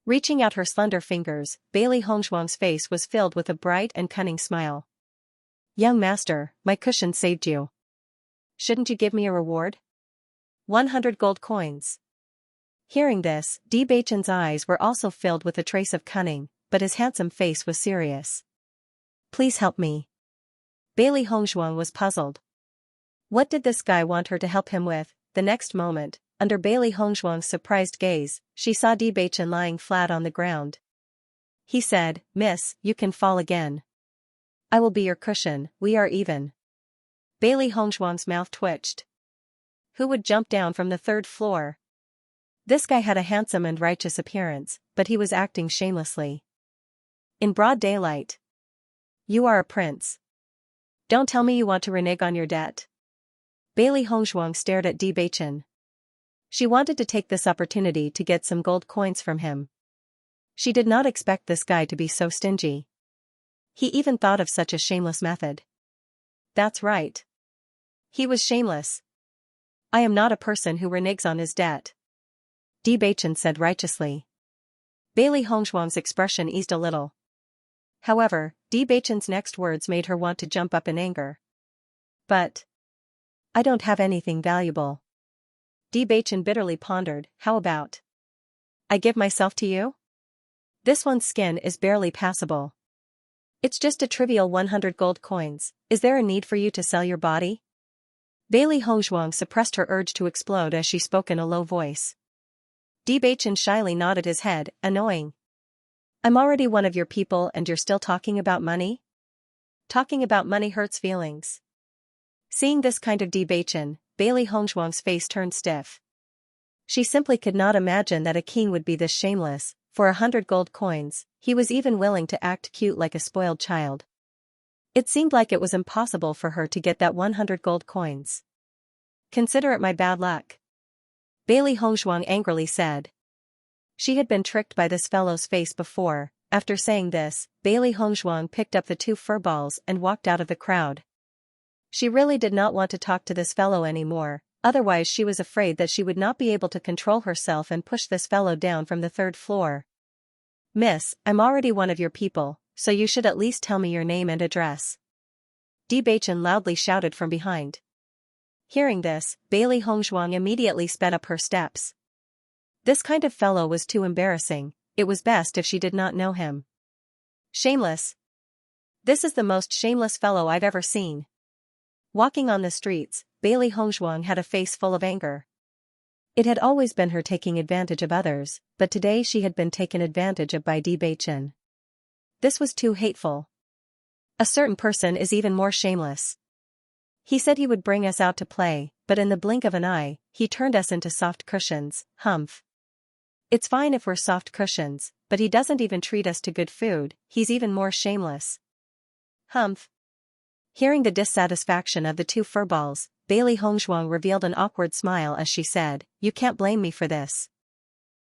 Reaching out her slender fingers, Bailey Hongzhuang's face was filled with a bright and cunning smile. "Young master, my cushion saved you. Shouldn't you give me a reward? 100 gold coins." Hearing this, Bewitching's eyes were also filled with a trace of cunning, but his handsome face was serious. "Please help me." Bailey Hongzhuang was puzzled. What did this guy want her to help him with? The next moment, under Bailey Hongzhuang's surprised gaze, she saw Bewitching lying flat on the ground. He said, "Miss, you can fall again. I will be your cushion, we are even." Bailey Hongzhuang's mouth twitched. Who would jump down from the third floor? This guy had a handsome and righteous appearance, but he was acting shamelessly. In broad daylight. "You are a prince. Don't tell me you want to renege on your debt." Bailey Hongzhuang stared at Bewitching. She wanted to take this opportunity to get some gold coins from him. She did not expect this guy to be so stingy. He even thought of such a shameless method. That's right. He was shameless. "I am not a person who reneges on his debt," Bewitching said righteously. Bailey Hongzhuang's expression eased a little. However, Bewitching's next words made her want to jump up in anger. "But I don't have anything valuable." Bewitching bitterly pondered, "How about I give myself to you? This one's skin is barely passable. It's just a trivial 100 gold coins, is there a need for you to sell your body?" Bailey Hongzhuang suppressed her urge to explode as she spoke in a low voice. Bewitching shyly nodded his head, annoying. "I'm already one of your people and you're still talking about money? Talking about money hurts feelings." Seeing this kind of Bewitching, Bailey Hongzhuang's face turned stiff. She simply could not imagine that a king would be this shameless. For 100 gold coins, he was even willing to act cute like a spoiled child. It seemed like it was impossible for her to get that 100 gold coins. "Consider it my bad luck," Bailey Hongzhuang angrily said. She had been tricked by this fellow's face before. After saying this, Bailey Hongzhuang picked up the 2 fur balls and walked out of the crowd. She really did not want to talk to this fellow anymore, otherwise she was afraid that she would not be able to control herself and push this fellow down from the third floor. "Miss, I'm already one of your people, so you should at least tell me your name and address," Bewitching loudly shouted from behind. Hearing this, Bailey Hongzhuang immediately sped up her steps. This kind of fellow was too embarrassing, it was best if she did not know him. "Shameless. This is the most shameless fellow I've ever seen." Walking on the streets, Bailey Hongzhuang had a face full of anger. It had always been her taking advantage of others, but today she had been taken advantage of by Bewitching. This was too hateful. A certain person is even more shameless. He said he would bring us out to play, but in the blink of an eye, he turned us into soft cushions. Humph. It's fine if we're soft cushions, but he doesn't even treat us to good food, he's even more shameless. Humph. Hearing the dissatisfaction of the 2 furballs, Bailey Hongzhuang revealed an awkward smile as she said, "You can't blame me for this.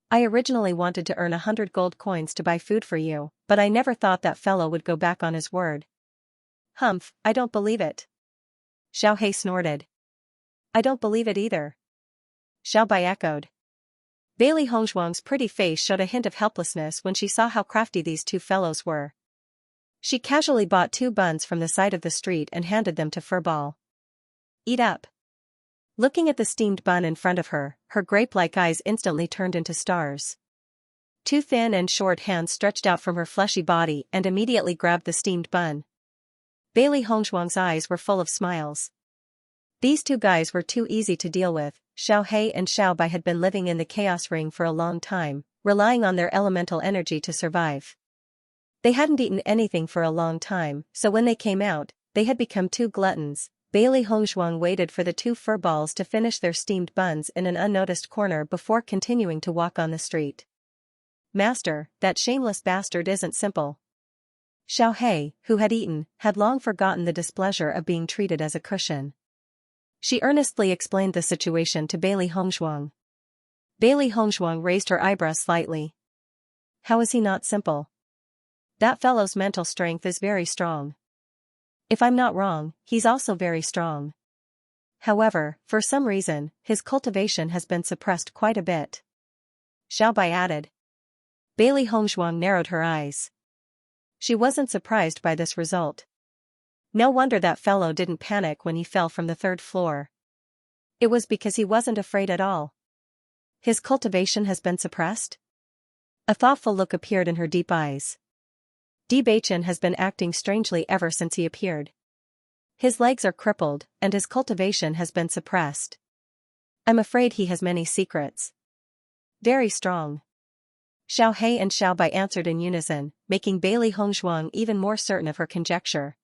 I originally wanted to earn 100 gold coins to buy food for you, but I never thought that fellow would go back on his word." "Humph, I don't believe it." Xiao He snorted. "I don't believe it either." Xiao Bai echoed. Bailey Hongzhuang's pretty face showed a hint of helplessness when she saw how crafty these 2 fellows were. She casually bought 2 buns from the side of the street and handed them to Furball. "Eat up." Looking at the steamed bun in front of her, her grape-like eyes instantly turned into stars. 2 thin and short hands stretched out from her fleshy body and immediately grabbed the steamed bun. Bailey Hongzhuang's eyes were full of smiles. These two guys were too easy to deal with. Xiao He and Xiao Bai had been living in the chaos ring for a long time, relying on their elemental energy to survive. They hadn't eaten anything for a long time, so when they came out, they had become two gluttons. Bailey Hongzhuang waited for the two furballs to finish their steamed buns in an unnoticed corner before continuing to walk on the street. Master, that shameless bastard isn't simple. Xiao He, who had eaten, had long forgotten the displeasure of being treated as a cushion. She earnestly explained the situation to Bailey Hongzhuang. Bailey Hongzhuang raised her eyebrows slightly. How is he not simple? That fellow's mental strength is very strong. If I'm not wrong, he's also very strong. However, for some reason, his cultivation has been suppressed quite a bit. Xiao Bai added. Bailey Hongzhuang narrowed her eyes. She wasn't surprised by this result. No wonder that fellow didn't panic when he fell from the third floor. It was because he wasn't afraid at all. His cultivation has been suppressed? A thoughtful look appeared in her deep eyes. Bewitching has been acting strangely ever since he appeared. His legs are crippled, and his cultivation has been suppressed. I'm afraid he has many secrets. Very strong. Xiao He and Xiao Bai answered in unison, making Bailey Hongzhuang even more certain of her conjecture.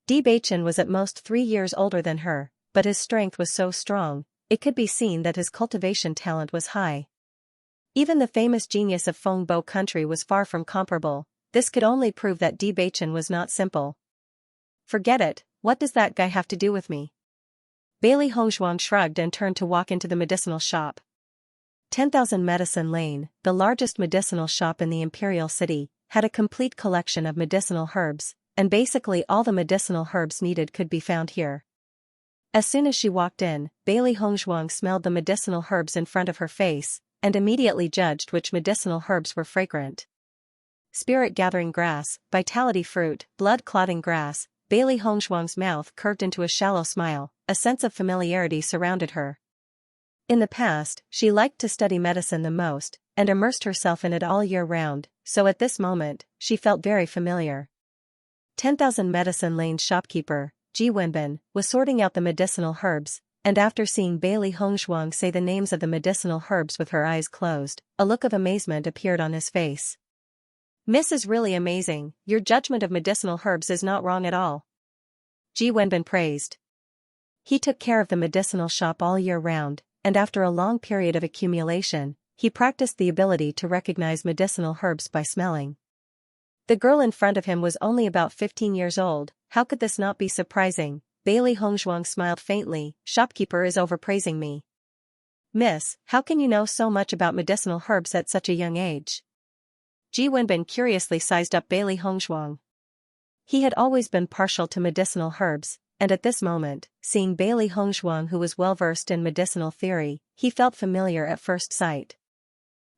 Bewitching was at most 3 years older than her, but his strength was so strong, it could be seen that his cultivation talent was high. Even the famous genius of Fengbo country was far from comparable. This could only prove that Bewitching was not simple. Forget it, what does that guy have to do with me? Bailey Hongzhuang shrugged and turned to walk into the medicinal shop. 10,000 Medicine Lane, the largest medicinal shop in the Imperial City, had a complete collection of medicinal herbs, and basically all the medicinal herbs needed could be found here. As soon as she walked in, Bailey Hongzhuang smelled the medicinal herbs in front of her face, and immediately judged which medicinal herbs were fragrant. Spirit-gathering grass, vitality fruit, blood-clotting grass. Bailey Hongzhuang's mouth curved into a shallow smile, a sense of familiarity surrounded her. In the past, she liked to study medicine the most, and immersed herself in it all year round, so at this moment, she felt very familiar. 10,000 Medicine Lane's shopkeeper, Ji Wenbin, was sorting out the medicinal herbs, and after seeing Bailey Hongzhuang say the names of the medicinal herbs with her eyes closed, a look of amazement appeared on his face. Miss is really amazing, your judgment of medicinal herbs is not wrong at all. Ji Wenbin praised. He took care of the medicinal shop all year round, and after a long period of accumulation, he practiced the ability to recognize medicinal herbs by smelling. The girl in front of him was only about 15 years old. How could this not be surprising? Bailey Hongzhuang smiled faintly. Shopkeeper is overpraising me. Miss, how can you know so much about medicinal herbs at such a young age? Ji Wenbin curiously sized up Bailey Hongzhuang. He had always been partial to medicinal herbs, and at this moment, seeing Bailey Hongzhuang who was well-versed in medicinal theory, he felt familiar at first sight.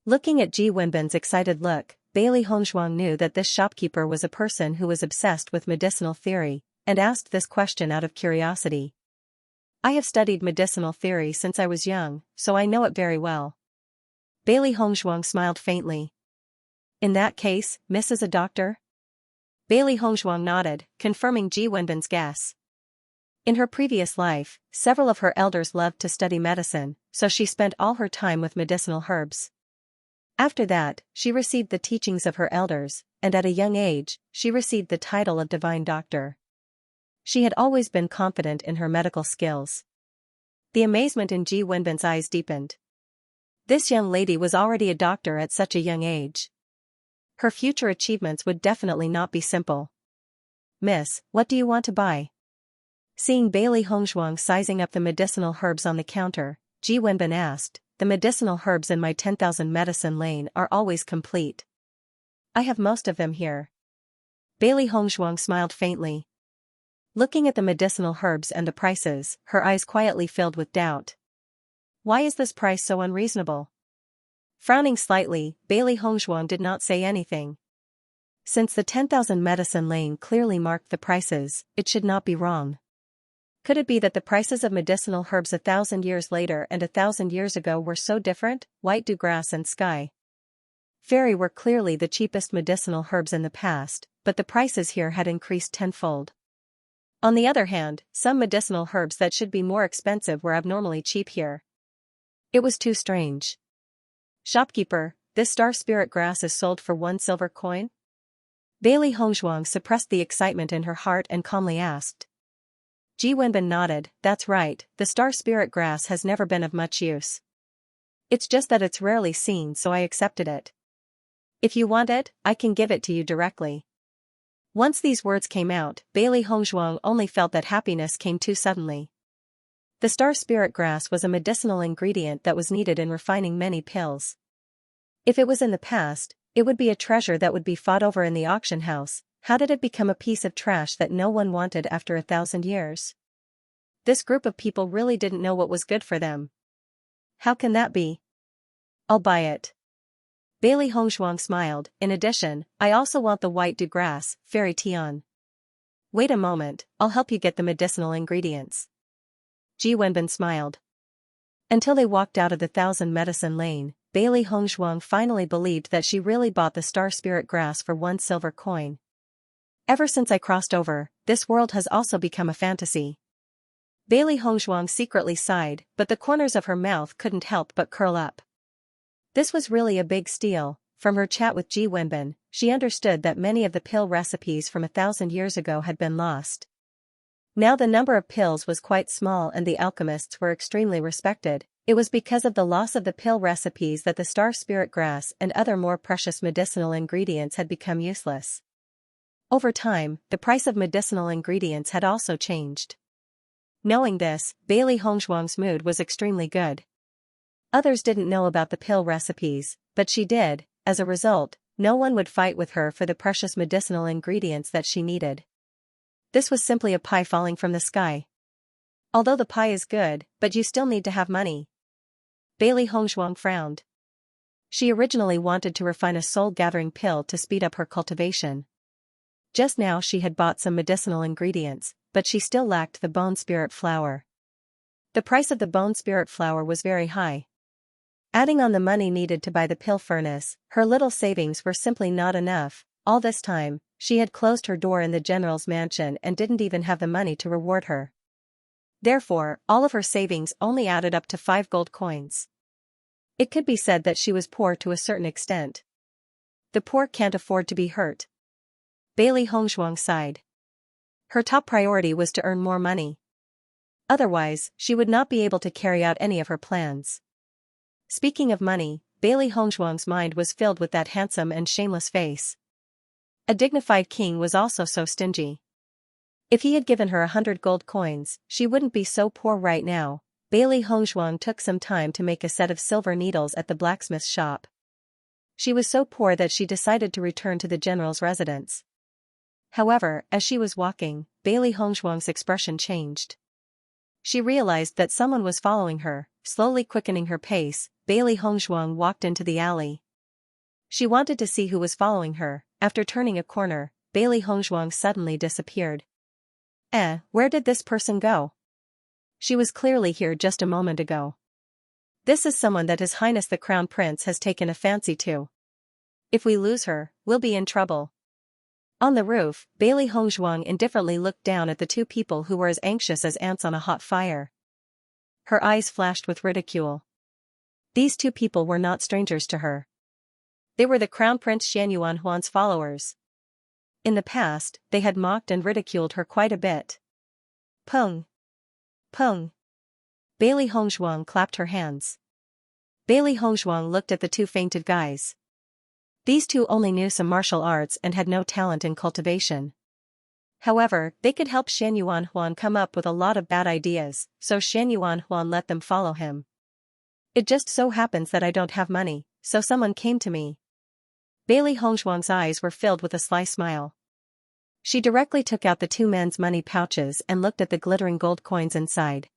Looking at Ji Wenbin's excited look, Bailey Hongzhuang knew that this shopkeeper was a person who was obsessed with medicinal theory, and asked this question out of curiosity. I have studied medicinal theory since I was young, so I know it very well. Bailey Hongzhuang smiled faintly. In that case, Miss is a doctor? Bailey Hongzhuang nodded, confirming Ji Wenbin's guess. In her previous life, several of her elders loved to study medicine, so she spent all her time with medicinal herbs. After that, she received the teachings of her elders, and at a young age, she received the title of divine doctor. She had always been confident in her medical skills. The amazement in Ji Wenbin's eyes deepened. This young lady was already a doctor at such a young age. Her future achievements would definitely not be simple. Miss, what do you want to buy? Seeing Bailey Hongzhuang sizing up the medicinal herbs on the counter, Ji Wenbin asked, the medicinal herbs in my 10,000 Medicine Lane are always complete. I have most of them here. Bailey Hongzhuang smiled faintly. Looking at the medicinal herbs and the prices, her eyes quietly filled with doubt. Why is this price so unreasonable? Frowning slightly, Bailey Hongzhuang did not say anything. Since the 10,000 Medicine Lane clearly marked the prices, it should not be wrong. Could it be that the prices of medicinal herbs 1,000 years later and 1,000 years ago were so different? White dewgrass and sky fairy were clearly the cheapest medicinal herbs in the past, but the prices here had increased tenfold. On the other hand, some medicinal herbs that should be more expensive were abnormally cheap here. It was too strange. Shopkeeper, this star spirit grass is sold for 1 silver coin? Bailey Hongzhuang suppressed the excitement in her heart and calmly asked. Ji Wenbin nodded, that's right, the star spirit grass has never been of much use. It's just that it's rarely seen, so I accepted it. If you want it, I can give it to you directly. Once these words came out, Bailey Hongzhuang only felt that happiness came too suddenly. The star spirit grass was a medicinal ingredient that was needed in refining many pills. If it was in the past, it would be a treasure that would be fought over in the auction house. How did it become a piece of trash that no one wanted after 1,000 years? This group of people really didn't know what was good for them. How can that be? I'll buy it. Bailey Hongzhuang smiled. In addition, I also want the white dew-grass, fairy tian. Wait a moment, I'll help you get the medicinal ingredients. Ji Wenbin smiled. Until they walked out of the 1,000 medicine lane, Bailey Hongzhuang finally believed that she really bought the star spirit grass for 1 silver coin. Ever since I crossed over, this world has also become a fantasy. Bailey Hongzhuang secretly sighed, but the corners of her mouth couldn't help but curl up. This was really a big steal. From her chat with Ji Wenbin, she understood that many of the pill recipes from 1,000 years ago had been lost. Now the number of pills was quite small and the alchemists were extremely respected. It was because of the loss of the pill recipes that the star spirit grass and other more precious medicinal ingredients had become useless. Over time, the price of medicinal ingredients had also changed. Knowing this, Bailey Hongzhuang's mood was extremely good. Others didn't know about the pill recipes, but she did. As a result, no one would fight with her for the precious medicinal ingredients that she needed. This was simply a pie falling from the sky. Although the pie is good, but you still need to have money. Bailey Hongzhuang frowned. She originally wanted to refine a soul-gathering pill to speed up her cultivation. Just now she had bought some medicinal ingredients, but she still lacked the bone spirit flower. The price of the bone spirit flower was very high. Adding on the money needed to buy the pill furnace, her little savings were simply not enough. All this time, she had closed her door in the general's mansion and didn't even have the money to reward her. Therefore, all of her savings only added up to 5 gold coins. It could be said that she was poor to a certain extent. The poor can't afford to be hurt. Bailey Hongzhuang sighed. Her top priority was to earn more money. Otherwise, she would not be able to carry out any of her plans. Speaking of money, Bailey Hongzhuang's mind was filled with that handsome and shameless face. A dignified king was also so stingy. If he had given her 100 gold coins, she wouldn't be so poor right now. Bailey Hongzhuang took some time to make a set of silver needles at the blacksmith's shop. She was so poor that she decided to return to the general's residence. However, as she was walking, Bailey Hongzhuang's expression changed. She realized that someone was following her. Slowly quickening her pace, Bailey Hongzhuang walked into the alley. She wanted to see who was following her. After turning a corner, Bailey Hongzhuang suddenly disappeared. Where did this person go? She was clearly here just a moment ago. This is someone that His Highness the Crown Prince has taken a fancy to. If we lose her, we'll be in trouble. On the roof, Bailey Hongzhuang indifferently looked down at the 2 people who were as anxious as ants on a hot fire. Her eyes flashed with ridicule. These 2 people were not strangers to her. They were the Crown Prince Xianxia Huan's followers. In the past, they had mocked and ridiculed her quite a bit. Pung! Pung! Bailey Hongzhuang clapped her hands. Bailey Hongzhuang looked at the 2 fainted guys. These 2 only knew some martial arts and had no talent in cultivation. However, they could help Xianxia Huan come up with a lot of bad ideas, so Xianxia Huan let them follow him. It just so happens that I don't have money, so someone came to me. Bailey Hongzhuang's eyes were filled with a sly smile. She directly took out the 2 men's money pouches and looked at the glittering gold coins inside.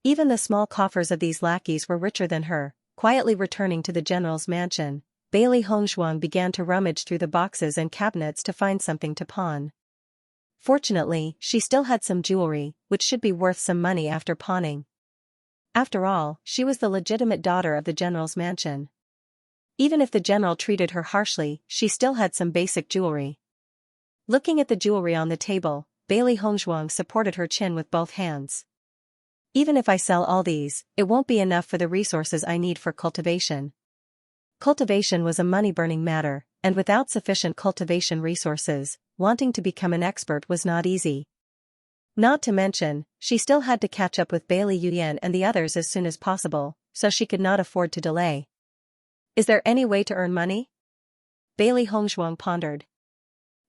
Even the small coffers of these lackeys were richer than her. Quietly returning to the general's mansion, Bailey Hongzhuang began to rummage through the boxes and cabinets to find something to pawn. Fortunately, she still had some jewelry, which should be worth some money after pawning. After all, she was the legitimate daughter of the general's mansion. Even if the general treated her harshly, she still had some basic jewelry. Looking at the jewelry on the table, Bailey Hongzhuang supported her chin with both hands. Even if I sell all these, it won't be enough for the resources I need for cultivation. Cultivation was a money-burning matter, and without sufficient cultivation resources, wanting to become an expert was not easy. Not to mention, she still had to catch up with Bailey Yuyan and the others as soon as possible, so she could not afford to delay. Is there any way to earn money? Bailey Hongzhuang pondered.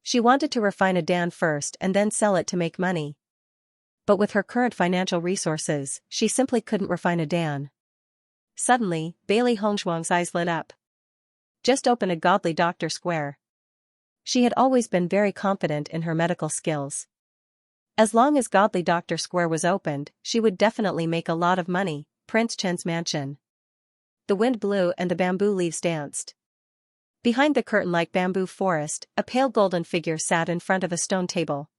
She wanted to refine a dan first and then sell it to make money. But with her current financial resources, she simply couldn't refine a dan. Suddenly, Bailey Hongzhuang's eyes lit up. Just open a godly doctor square. She had always been very confident in her medical skills. As long as godly doctor square was opened, she would definitely make a lot of money. Prince Chen's mansion. The wind blew and the bamboo leaves danced. Behind the curtain-like bamboo forest, a pale golden figure sat in front of a stone table.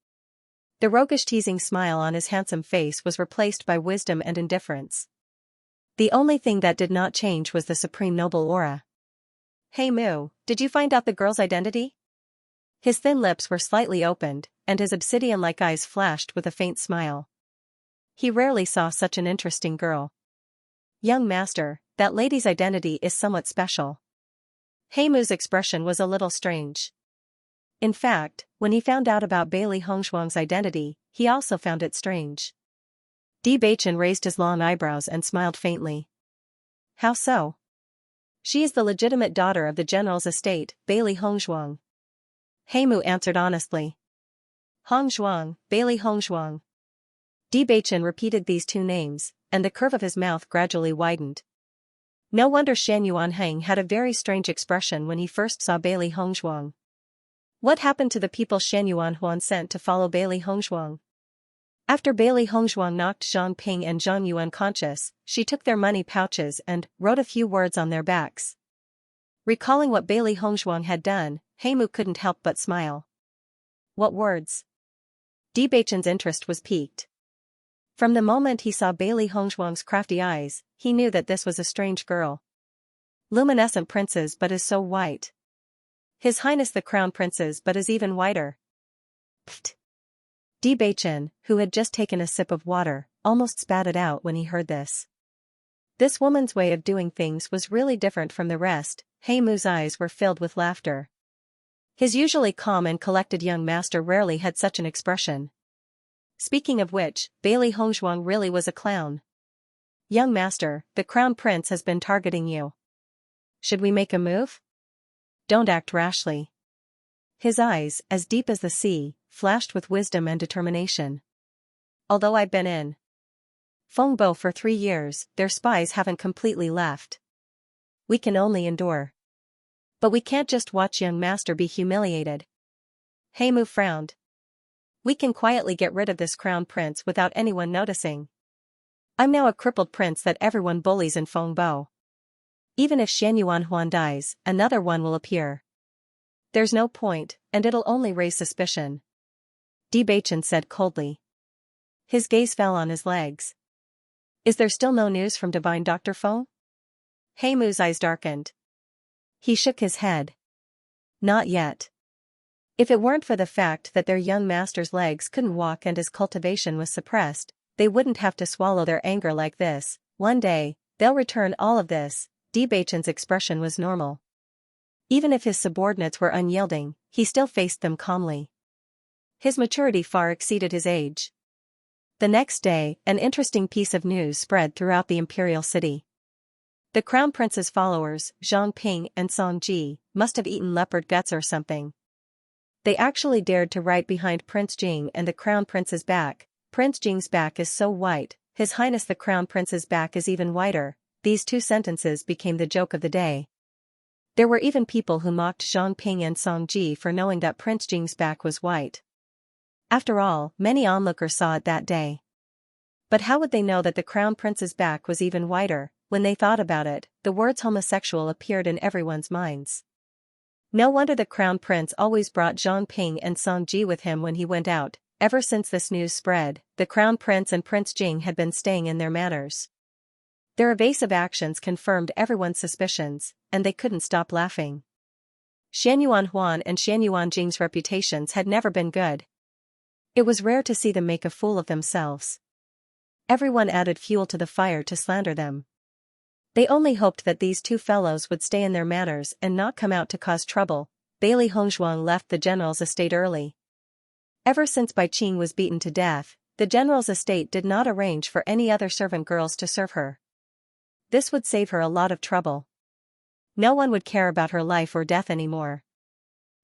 The roguish teasing smile on his handsome face was replaced by wisdom and indifference. The only thing that did not change was the supreme noble aura. Hey Mu, did you find out the girl's identity? His thin lips were slightly opened, and his obsidian-like eyes flashed with a faint smile. He rarely saw such an interesting girl. Young master, that lady's identity is somewhat special. Hey Mu's expression was a little strange. In fact, when he found out about Bailey Hongzhuang's identity, he also found it strange. Bewitching raised his long eyebrows and smiled faintly. How so? She is the legitimate daughter of the general's estate, Bailey Hongzhuang. Hey Mu answered honestly. Hongzhuang, Bailey Hongzhuang. Bewitching repeated these two names, and the curve of his mouth gradually widened. No wonder Shan Yuanheng had a very strange expression when he first saw Bailey Hongzhuang. What happened to the people Shan Yuanhuan sent to follow Bailey Hongzhuang? After Bailey Hongzhuang knocked Zhang Ping and Zhang Yu unconscious, she took their money pouches and wrote a few words on their backs. Recalling what Bailey Hongzhuang had done, Heimu couldn't help but smile. What words? Bewitching's interest was piqued. From the moment he saw Bailey Hongzhuang's crafty eyes, he knew that this was a strange girl. Luminescent princes but is so white. His Highness the Crown Prince's but is even whiter. Pfft. Bewitching, who had just taken a sip of water, almost spat it out when he heard this. This woman's way of doing things was really different from the rest. Heimu's eyes were filled with laughter. His usually calm and collected young master rarely had such an expression. Speaking of which, Bailey Hongzhuang really was a clown. Young master, the Crown Prince has been targeting you. Should we make a move? Don't act rashly. His eyes, as deep as the sea, flashed with wisdom and determination. Although I've been in Fengbo for 3 years, their spies haven't completely left. We can only endure. But we can't just watch young master be humiliated. Heimu frowned. We can quietly get rid of this crown prince without anyone noticing. I'm now a crippled prince that everyone bullies in Fengbo. Even if Shan Yuanhuan dies, another one will appear. There's no point, and it'll only raise suspicion. Bewitching said coldly. His gaze fell on his legs. Is there still no news from Divine Dr. Feng? Heimu's eyes darkened. He shook his head. Not yet. If it weren't for the fact that their young master's legs couldn't walk and his cultivation was suppressed, they wouldn't have to swallow their anger like this. One day, they'll return all of this. Bewitching's expression was normal. Even if his subordinates were unyielding, he still faced them calmly. His maturity far exceeded his age. The next day, an interesting piece of news spread throughout the imperial city. The crown prince's followers, Zhang Ping and Song Ji, must have eaten leopard guts or something. They actually dared to write behind Prince Jing and the crown prince's back. Prince Jing's back is so white, His Highness the crown prince's back is even whiter. These 2 sentences became the joke of the day. There were even people who mocked Zhang Ping and Song Ji for knowing that Prince Jing's back was white. After all, many onlookers saw it that day. But how would they know that the crown prince's back was even whiter? When they thought about it, the words homosexual appeared in everyone's minds. No wonder the crown prince always brought Zhang Ping and Song Ji with him when he went out. Ever since this news spread, the crown prince and Prince Jing had been staying in their manners. Their evasive actions confirmed everyone's suspicions, and they couldn't stop laughing. Shan Yuanhuan and Shan Yuanjing's reputations had never been good. It was rare to see them make a fool of themselves. Everyone added fuel to the fire to slander them. They only hoped that these two fellows would stay in their manners and not come out to cause trouble. Bailey Hongzhuang left the general's estate early. Ever since Bai Qing was beaten to death, the general's estate did not arrange for any other servant girls to serve her. This would save her a lot of trouble. No one would care about her life or death anymore.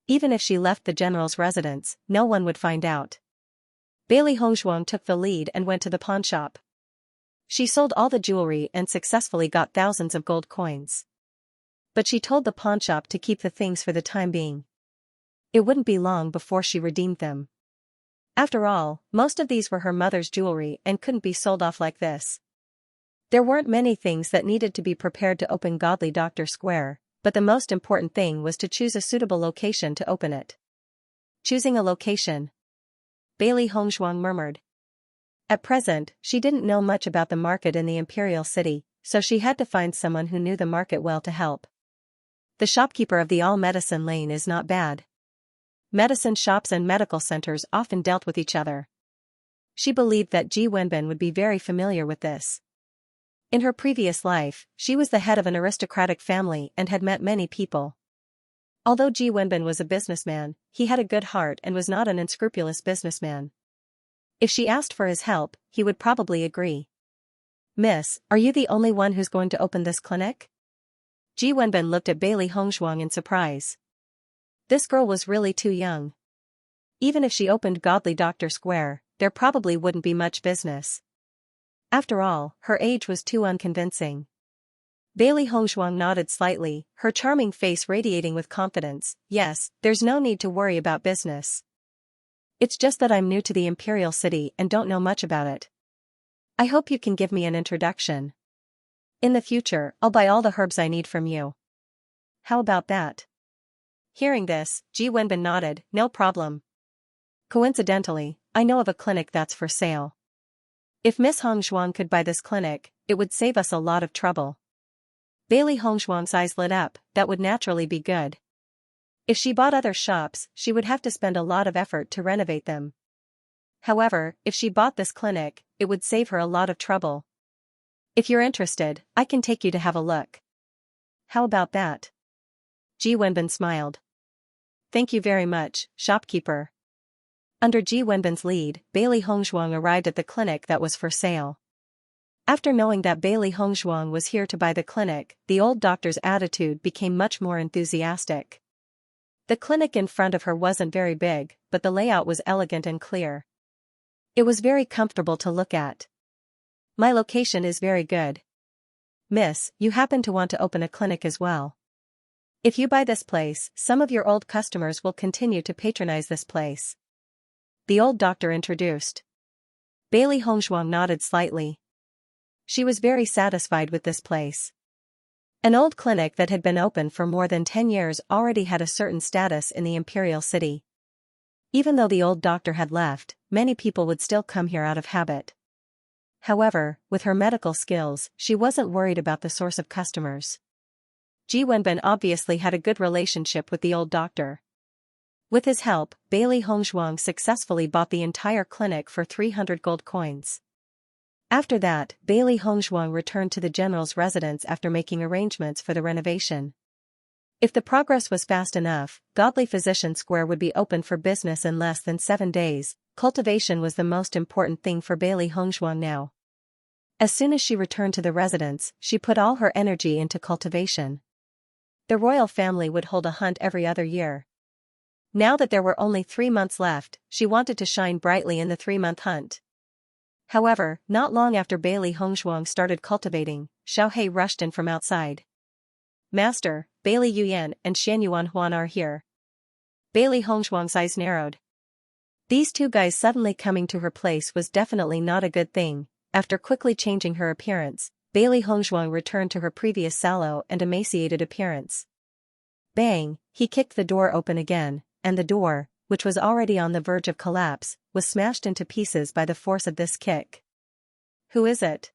Even if she left the general's residence, no one would find out. Bailey Hongzhuang took the lead and went to the pawnshop. She sold all the jewelry and successfully got thousands of gold coins. But she told the pawnshop to keep the things for the time being. It wouldn't be long before she redeemed them. After all, most of these were her mother's jewelry and couldn't be sold off like this. There weren't many things that needed to be prepared to open Godly Doctor Square, but the most important thing was to choose a suitable location to open it. Choosing a location. Bailey Hongzhuang murmured. At present, she didn't know much about the market in the Imperial City, so she had to find someone who knew the market well to help. The shopkeeper of the All Medicine Lane is not bad. Medicine shops and medical centers often dealt with each other. She believed that Ji Wenbin would be very familiar with this. In her previous life, she was the head of an aristocratic family and had met many people. Although Ji Wenbin was a businessman, he had a good heart and was not an unscrupulous businessman. If she asked for his help, he would probably agree. "Miss, are you the only one who's going to open this clinic?" Ji Wenbin looked at Bailey Hongzhuang in surprise. This girl was really too young. Even if she opened Godly Doctor Square, there probably wouldn't be much business. After all, her age was too unconvincing. Bailey Hongzhuang nodded slightly, her charming face radiating with confidence. "Yes, there's no need to worry about business. It's just that I'm new to the Imperial City and don't know much about it. I hope you can give me an introduction. In the future, I'll buy all the herbs I need from you. How about that?" Hearing this, Ji Wenbin nodded. "No problem. Coincidentally, I know of a clinic that's for sale. If Miss Hongzhuang could buy this clinic, it would save us a lot of trouble." Bailey Hongzhuang's eyes lit up. That would naturally be good. If she bought other shops, she would have to spend a lot of effort to renovate them. However, if she bought this clinic, it would save her a lot of trouble. "If you're interested, I can take you to have a look." "How about that?" Ji Wenbin smiled. "Thank you very much, shopkeeper." Under Ji Wenbin's lead, Bailey Hongzhuang arrived at the clinic that was for sale. After knowing that Bailey Hongzhuang was here to buy the clinic, the old doctor's attitude became much more enthusiastic. The clinic in front of her wasn't very big, but the layout was elegant and clear. It was very comfortable to look at. "My location is very good. Miss, you happen to want to open a clinic as well. If you buy this place, some of your old customers will continue to patronize this place," the old doctor introduced. Bailey Hongzhuang nodded slightly. She was very satisfied with this place. An old clinic that had been open for more than 10 years already had a certain status in the Imperial City. Even though the old doctor had left, many people would still come here out of habit. However, with her medical skills, she wasn't worried about the source of customers. Ji Wenbin obviously had a good relationship with the old doctor. With his help, Bailey Hongzhuang successfully bought the entire clinic for 300 gold coins. After that, Bailey Hongzhuang returned to the general's residence after making arrangements for the renovation. If the progress was fast enough, Godly Physician Square would be open for business in less than 7 days. Cultivation was the most important thing for Bailey Hongzhuang now. As soon as she returned to the residence, she put all her energy into cultivation. The royal family would hold a hunt every other year. Now that there were only 3 months left, she wanted to shine brightly in the 3-month hunt. However, not long after Bailey Hongzhuang started cultivating, Xiaohei rushed in from outside. "Master, Bailey Yuyan and Xianyuan Huan are here." Bailey Hongzhuang's eyes narrowed. These two guys suddenly coming to her place was definitely not a good thing. After quickly changing her appearance, Bailey Hongzhuang returned to her previous sallow and emaciated appearance. Bang, he kicked the door open again, and the door, which was already on the verge of collapse, was smashed into pieces by the force of this kick. "Who is it?"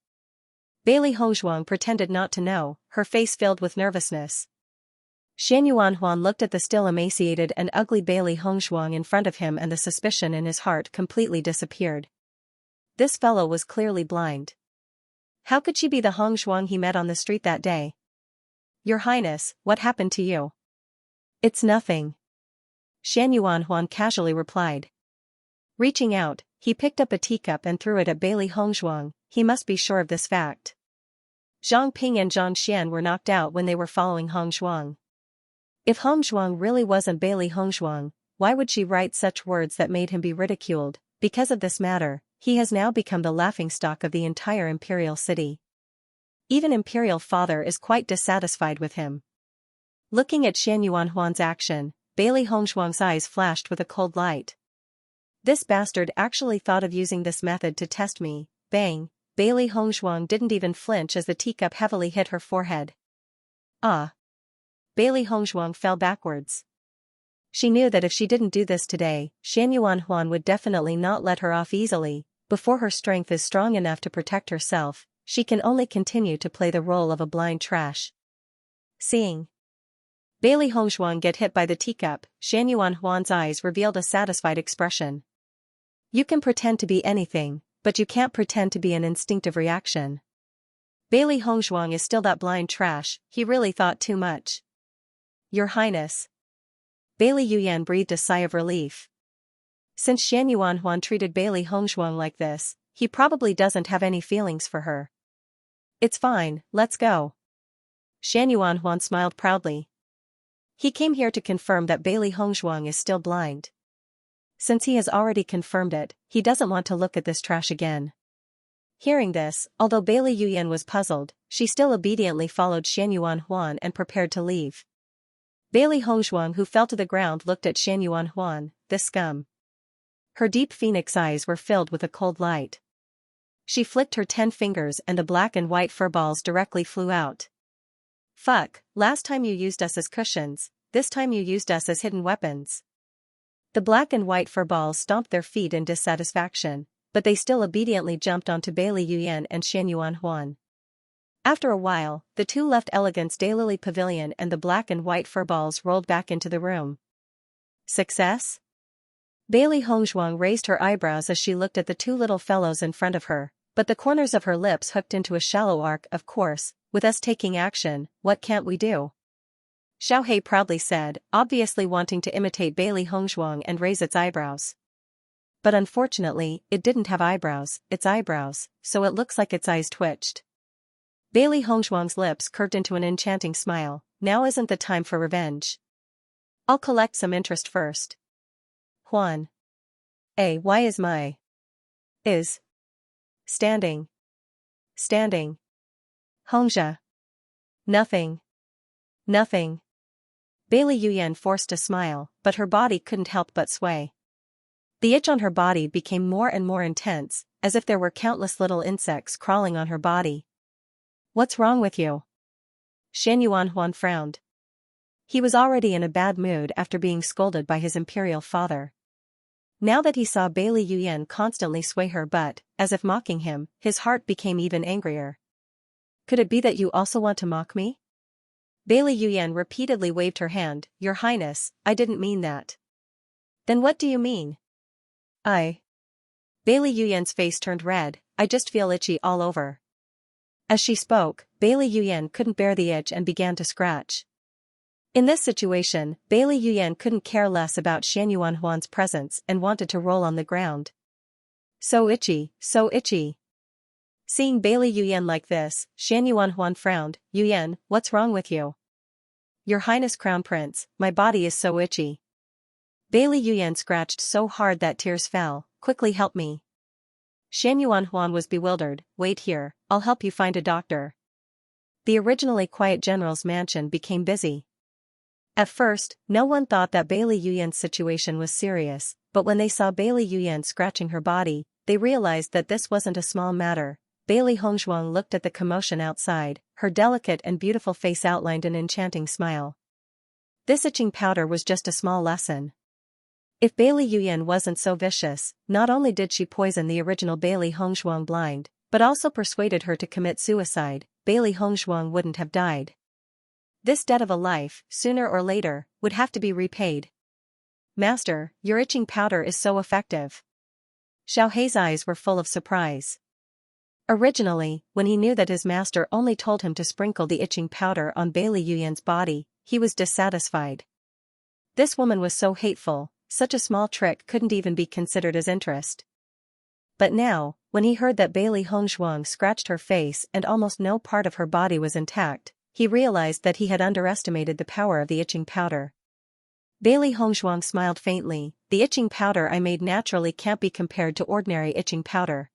Bailey Hongzhuang pretended not to know, her face filled with nervousness. Xian Yuanhuan looked at the still emaciated and ugly Bailey Hongshuang in front of him, and the suspicion in his heart completely disappeared. This fellow was clearly blind. How could she be the Hongshuang he met on the street that day? Your Highness, what happened to you? It's nothing. Xian Yuanhuan casually replied. Reaching out, he picked up a teacup and threw it at Bailey Hongshuang. He must be sure of this fact. Zhang Ping and Zhang Xian were knocked out when they were following Hongshuang. If Hongshuang really wasn't Bailey Hongshuang, why would she write such words that made him be ridiculed? Because of this matter, he has now become the laughingstock of the entire imperial city. Even imperial father is quite dissatisfied with him. Looking at Xian Yuanhuan's action, Bailey Hongshuang's eyes flashed with a cold light. This bastard actually thought of using this method to test me. Bang! Bailey Hongshuang didn't even flinch as the teacup heavily hit her forehead. Ah! Bailey Hongshuang fell backwards. She knew that if she didn't do this today, Xian Yuanhuan would definitely not let her off easily. Before her strength is strong enough to protect herself, she can only continue to play the role of a blind trash. Seeing Bailey Hongshuang get hit by the teacup, Xian Yuanhuan's eyes revealed a satisfied expression. You can pretend to be anything, but you can't pretend to be an instinctive reaction. Bailey Hongshuang is still that blind trash. He really thought too much. Your Highness. Bailey Yuyan breathed a sigh of relief. Since Xian Yuanhuan treated Bailey Hongshuang like this, he probably doesn't have any feelings for her. It's fine, let's go. Xian Yuanhuan smiled proudly. He came here to confirm that Bailey Hongshuang is still blind. Since he has already confirmed it, he doesn't want to look at this trash again. Hearing this, although Bailey Yuyan was puzzled, she still obediently followed Xian Yuanhuan and prepared to leave. Bailey Hongshuang, who fell to the ground, looked at Xian Yuanhuan, this scum. Her deep phoenix eyes were filled with a cold light. She flicked her 10 fingers and the black and white fur balls directly flew out. Fuck, last time you used us as cushions, this time you used us as hidden weapons. The black and white fur balls stomped their feet in dissatisfaction, but they still obediently jumped onto Bailey Yuyan and Xian Yuanhuan. After a while, the two left Elegance Daylily Pavilion and the black and white fur balls rolled back into the room. Success? Bailey Hongshuang raised her eyebrows as she looked at the two little fellows in front of her, but the corners of her lips hooked into a shallow arc. Of course, with us taking action, what can't we do? Xiao He proudly said, obviously wanting to imitate Bailey Hongshuang and raise its eyebrows. But unfortunately, it didn't have eyebrows, so it looks like its eyes twitched. Bailey Hongshuang's lips curved into an enchanting smile. Now isn't the time for revenge. I'll collect some interest first. Huan. Why is my is standing. Hongxia. Nothing. Bailey Yuyan forced a smile, but her body couldn't help but sway. The itch on her body became more and more intense, as if there were countless little insects crawling on her body. What's wrong with you? Xian Yuanhuan frowned. He was already in a bad mood after being scolded by his imperial father. Now that he saw Bailey Yuyan constantly sway her butt, as if mocking him, his heart became even angrier. Could it be that you also want to mock me? Bailey Yuyan repeatedly waved her hand. Your Highness, I didn't mean that. Then what do you mean? Bailey Yuyan's face turned red. I just feel itchy all over. As she spoke, Bailey Yuyan couldn't bear the itch and began to scratch. In this situation, Bailey Yuyan couldn't care less about Xian Yuanhuan's presence and wanted to roll on the ground. So itchy. Seeing Bailey Yuyan like this, Xian Yuanhuan frowned. Yuyan, what's wrong with you? Your Highness Crown Prince, my body is so itchy. Bailey Yuyan scratched so hard that tears fell. Quickly help me. Xian Yuanhuan was bewildered. Wait here, I'll help you find a doctor. The originally quiet general's mansion became busy. At first, no one thought that Bailey Yuyan's situation was serious, but when they saw Bailey Yuyan scratching her body, they realized that this wasn't a small matter. Bailey Hongshuang looked at the commotion outside, her delicate and beautiful face outlined an enchanting smile. This itching powder was just a small lesson. If Bailey Yuyan wasn't so vicious, not only did she poison the original Bailey Hongshuang blind, but also persuaded her to commit suicide, Bailey Hongshuang wouldn't have died. This debt of a life, sooner or later, would have to be repaid. Master, your itching powder is so effective. Xiaohei's eyes were full of surprise. Originally, when he knew that his master only told him to sprinkle the itching powder on Bailey Yuyan's body, he was dissatisfied. This woman was so hateful, such a small trick couldn't even be considered as interest. But now, when he heard that Bailey Hongzhuang scratched her face and almost no part of her body was intact, he realized that he had underestimated the power of the itching powder. Bailey Hongzhuang smiled faintly. The itching powder I made naturally can't be compared to ordinary itching powder.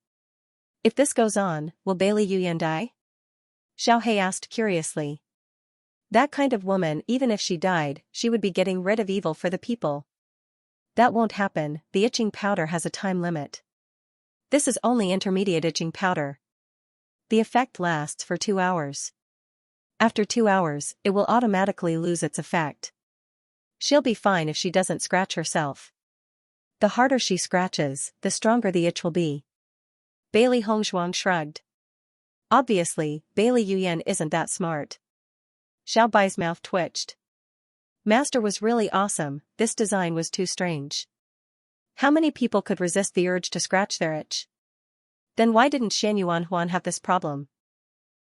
If this goes on, will Bailey Yuyan die? Xiaohei asked curiously. That kind of woman, even if she died, she would be getting rid of evil for the people. That won't happen, the itching powder has a time limit. This is only intermediate itching powder. The effect lasts for 2 hours. After 2 hours, it will automatically lose its effect. She'll be fine if she doesn't scratch herself. The harder she scratches, the stronger the itch will be. Bailey Hongzhuang shrugged. Obviously, Bailey Yuyan isn't that smart. Xiao Bai's mouth twitched. Master was really awesome, this design was too strange. How many people could resist the urge to scratch their itch? Then why didn't Shan Yuanhuan have this problem?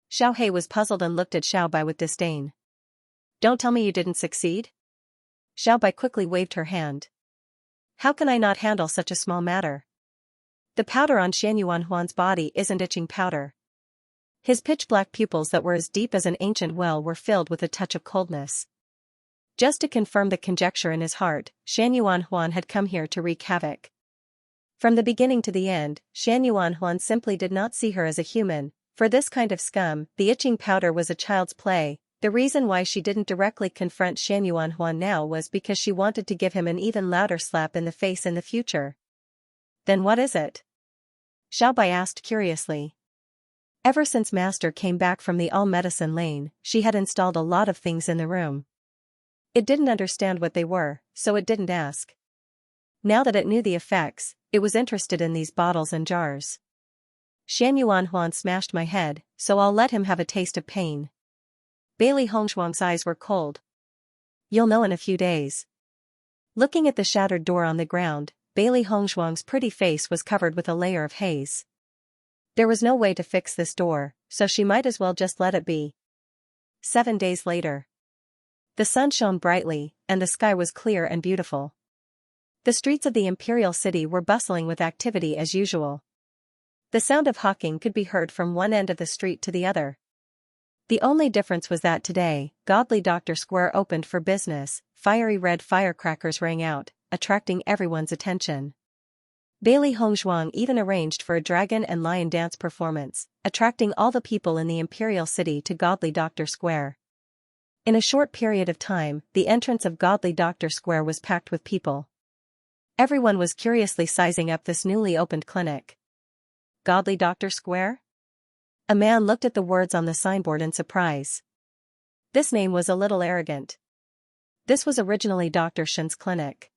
Xiaohei was puzzled and looked at Xiao Bai with disdain. Don't tell me you didn't succeed? Xiao Bai quickly waved her hand. How can I not handle such a small matter? The powder on Shan Yuanhuan's body isn't itching powder. His pitch-black pupils that were as deep as an ancient well were filled with a touch of coldness. Just to confirm the conjecture in his heart, Shan Yuanhuan had come here to wreak havoc. From the beginning to the end, Shan Yuanhuan simply did not see her as a human. For this kind of scum, the itching powder was a child's play. The reason why she didn't directly confront Shan Yuanhuan now was because she wanted to give him an even louder slap in the face in the future. Then what is it? Xiao Bai asked curiously. Ever since Master came back from the all-medicine lane, she had installed a lot of things in the room. It didn't understand what they were, so it didn't ask. Now that it knew the effects, it was interested in these bottles and jars. Shan Yuanhuan smashed my head, so I'll let him have a taste of pain. Bailey Hongzhuang's eyes were cold. You'll know in a few days. Looking at the shattered door on the ground, Bailey Hongzhuang's pretty face was covered with a layer of haze. There was no way to fix this door, so she might as well just let it be. 7 days later. The sun shone brightly, and the sky was clear and beautiful. The streets of the imperial city were bustling with activity as usual. The sound of hawking could be heard from one end of the street to the other. The only difference was that today, Godly Doctor Square opened for business. Fiery red firecrackers rang out, attracting everyone's attention. Bailey Hongzhuang even arranged for a dragon and lion dance performance, attracting all the people in the imperial city to Godly Doctor Square. In a short period of time, the entrance of Godly Doctor Square was packed with people. Everyone was curiously sizing up this newly opened clinic. Godly Doctor Square? A man looked at the words on the signboard in surprise. This name was a little arrogant. This was originally Dr. Shen's clinic.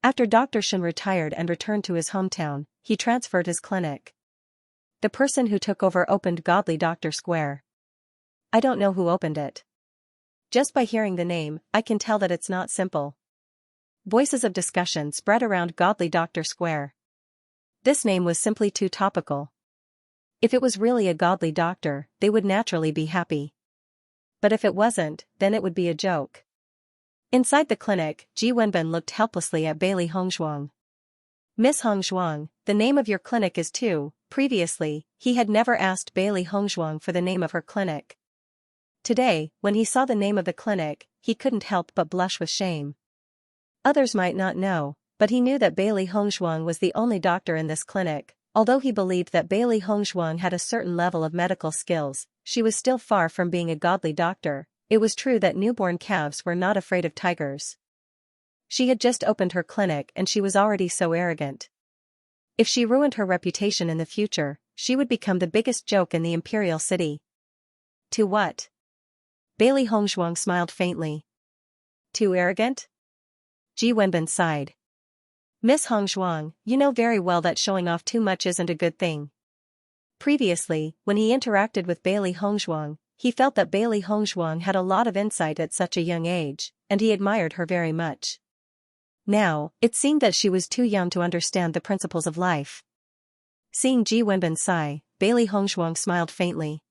After Dr. Shen retired and returned to his hometown, he transferred his clinic. The person who took over opened Godly Doctor Square. I don't know who opened it. Just by hearing the name, I can tell that it's not simple. Voices of discussion spread around Godly Doctor Square. This name was simply too topical. If it was really a godly doctor, they would naturally be happy. But if it wasn't, then it would be a joke. Inside the clinic, Ji Wenbin looked helplessly at Bailey Hongzhuang. Miss Hongzhuang, the name of your clinic is too. Previously, he had never asked Bailey Hongzhuang for the name of her clinic. Today, when he saw the name of the clinic, he couldn't help but blush with shame. Others might not know, but he knew that Bailey Hongzhuang was the only doctor in this clinic. Although he believed that Bailey Hongzhuang had a certain level of medical skills, she was still far from being a godly doctor. It was true that newborn calves were not afraid of tigers. She had just opened her clinic and she was already so arrogant. If she ruined her reputation in the future, she would become the biggest joke in the imperial city. To what? Bailey Hongzhuang smiled faintly. Too arrogant? Ji Wenbin sighed. Miss Hongzhuang, you know very well that showing off too much isn't a good thing. Previously, when he interacted with Bailey Hongzhuang, he felt that Bailey Hongzhuang had a lot of insight at such a young age, and he admired her very much. Now, it seemed that she was too young to understand the principles of life. Seeing Ji Wenbin sigh, Bailey Hongzhuang smiled faintly.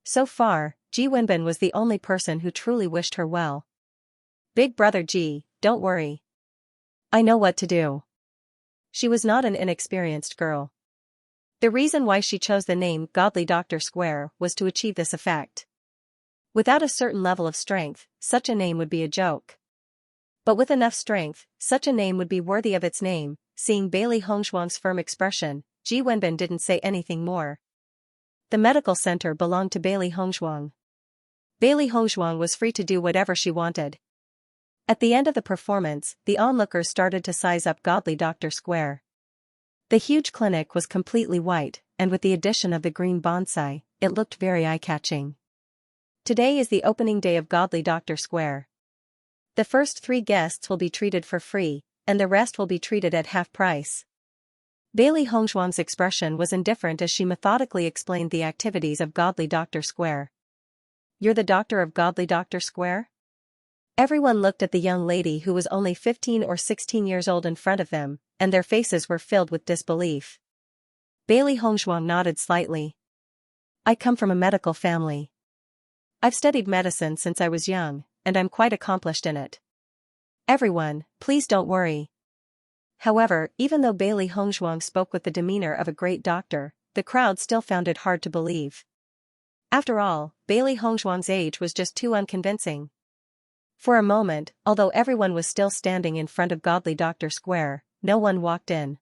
So far, Ji Wenbin was the only person who truly wished her well. Big brother Ji, don't worry. I know what to do. She was not an inexperienced girl. The reason why she chose the name Godly Doctor Square was to achieve this effect. Without a certain level of strength, such a name would be a joke. But with enough strength, such a name would be worthy of its name. Seeing Bailey Hongzhuang's firm expression, Ji Wenbin didn't say anything more. The medical center belonged to Bailey Hongzhuang. Bailey Hongzhuang was free to do whatever she wanted. At the end of the performance, the onlookers started to size up Godly Doctor Square. The huge clinic was completely white, and with the addition of the green bonsai, it looked very eye-catching. Today is the opening day of Godly Doctor Square. The first 3 guests will be treated for free, and the rest will be treated at half price. Bailey Hongzhuang's expression was indifferent as she methodically explained the activities of Godly Doctor Square. You're the doctor of Godly Doctor Square? Everyone looked at the young lady who was only 15 or 16 years old in front of them, and their faces were filled with disbelief. Bailey Hongzhuang nodded slightly. I come from a medical family. I've studied medicine since I was young, and I'm quite accomplished in it. Everyone, please don't worry. However, even though Bailey Hongzhuang spoke with the demeanor of a great doctor, the crowd still found it hard to believe. After all, Bailey Hongzhuang's age was just too unconvincing. For a moment, although everyone was still standing in front of Godly Doctor Square, no one walked in.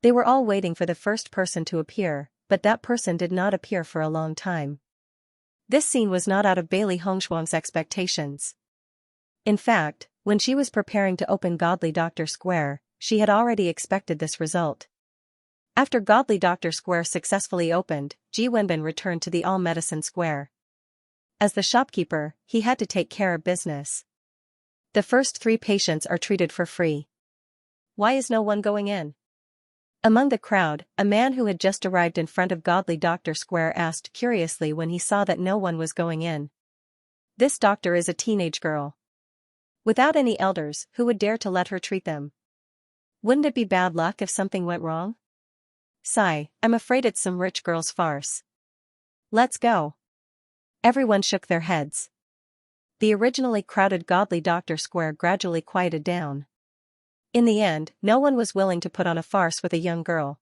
They were all waiting for the first person to appear, but that person did not appear for a long time. This scene was not out of Bailey Hongzhuang's expectations. In fact, when she was preparing to open Godly Doctor Square, she had already expected this result. After Godly Doctor Square successfully opened, Ji Wenbin returned to the All Medicine Square. As the shopkeeper, he had to take care of business. The first 3 patients are treated for free. Why is no one going in? Among the crowd, a man who had just arrived in front of Godly Doctor Square asked curiously when he saw that no one was going in. This doctor is a teenage girl. Without any elders, who would dare to let her treat them? Wouldn't it be bad luck if something went wrong? Sigh, I'm afraid it's some rich girl's farce. Let's go. Everyone shook their heads. The originally crowded Godly Doctor Square gradually quieted down. In the end, no one was willing to put on a farce with a young girl.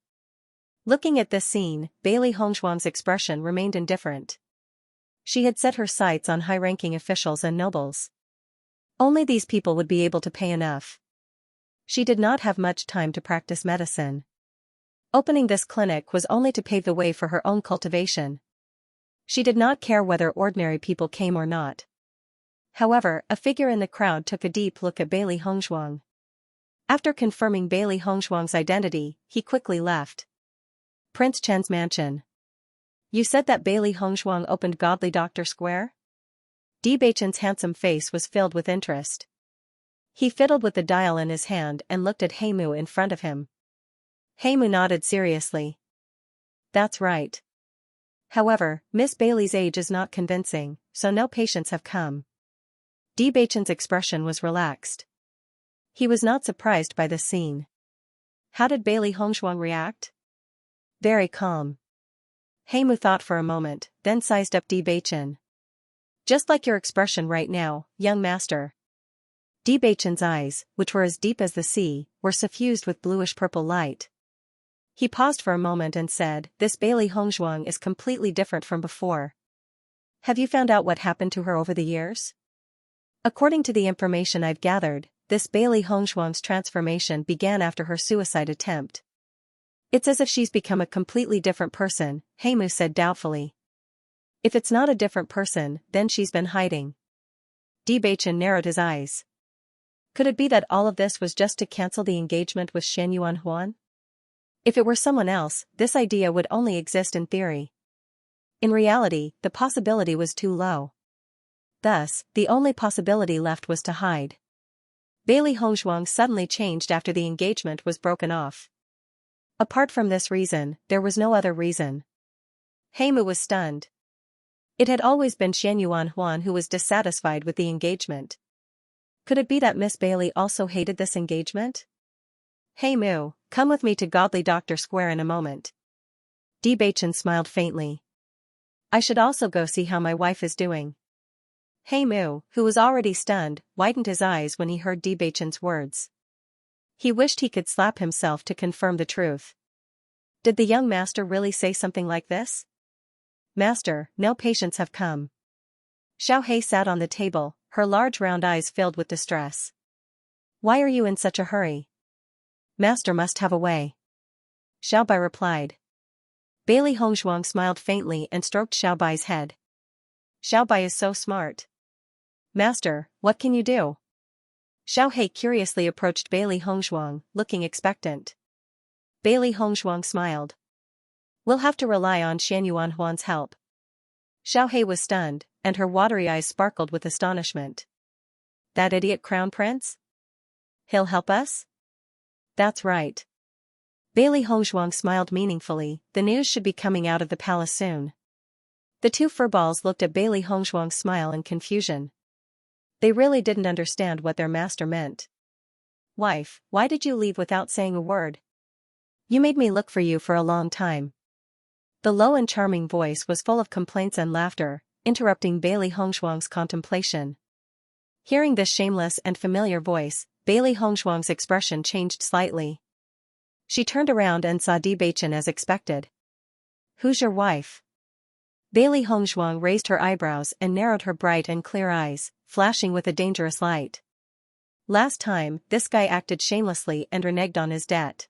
Looking at this scene, Bailey Hongzhuang's expression remained indifferent. She had set her sights on high-ranking officials and nobles. Only these people would be able to pay enough. She did not have much time to practice medicine. Opening this clinic was only to pave the way for her own cultivation. She did not care whether ordinary people came or not. However, a figure in the crowd took a deep look at Bailey Hongzhuang. After confirming Bailey Hongzhuang's identity, he quickly left. Prince Chen's mansion. You said that Bailey Hongzhuang opened Godly Doctor Square? Di Beichen's handsome face was filled with interest. He fiddled with the dial in his hand and looked at Heimu in front of him. Heimu nodded seriously. That's right. However, Miss Bailey's age is not convincing, so no patients have come. Di Beichen's expression was relaxed. He was not surprised by this scene. How did Bailey Hongzhuang react? Very calm. Heimu thought for a moment, then sized up Di Beichen. Just like your expression right now, young master. Di Beichen's eyes, which were as deep as the sea, were suffused with bluish-purple light. He paused for a moment and said, This Bailey Hongzhuang is completely different from before. Have you found out what happened to her over the years? According to the information I've gathered, this Bailey Hongzhuang's transformation began after her suicide attempt. It's as if she's become a completely different person, Heimu said doubtfully. If it's not a different person, then she's been hiding. Di Beichen narrowed his eyes. Could it be that all of this was just to cancel the engagement with Shen Yuanhuan? If it were someone else, this idea would only exist in theory. In reality, the possibility was too low. Thus, the only possibility left was to hide. Bailey Hongzhuang suddenly changed after the engagement was broken off. Apart from this reason, there was no other reason. Heimu was stunned. It had always been Xianxia Huan who was dissatisfied with the engagement. Could it be that Miss Bailey also hated this engagement? Hey Moo, come with me to Godly Doctor Square in a moment. Bewitching smiled faintly. I should also go see how my wife is doing. Hey Moo, who was already stunned, widened his eyes when he heard Bewitching's words. He wished he could slap himself to confirm the truth. Did the young master really say something like this? Master, no patients have come. Xiaohei sat on the table, her large round eyes filled with distress. Why are you in such a hurry? Master must have a way. Xiaobai replied. Bailey Hongzhuang smiled faintly and stroked Xiaobai's head. Xiaobai is so smart. Master, what can you do? Xiaohei curiously approached Bailey Hongzhuang, looking expectant. Bailey Hongzhuang smiled. We'll have to rely on Xianxia Huan's help. Xiaohei was stunned, and her watery eyes sparkled with astonishment. That idiot crown prince? He'll help us? That's right. Bailey Hongzhuang smiled meaningfully, the news should be coming out of the palace soon. The two furballs looked at Bailey Hongzhuang's smile in confusion. They really didn't understand what their master meant. Wife, why did you leave without saying a word? You made me look for you for a long time. The low and charming voice was full of complaints and laughter, interrupting Bailey Hongzhuang's contemplation. Hearing this shameless and familiar voice, Bailey Hongzhuang's expression changed slightly. She turned around and saw Bewitching as expected. Who's your wife? Bailey Hongzhuang raised her eyebrows and narrowed her bright and clear eyes, flashing with a dangerous light. Last time, this guy acted shamelessly and reneged on his debt.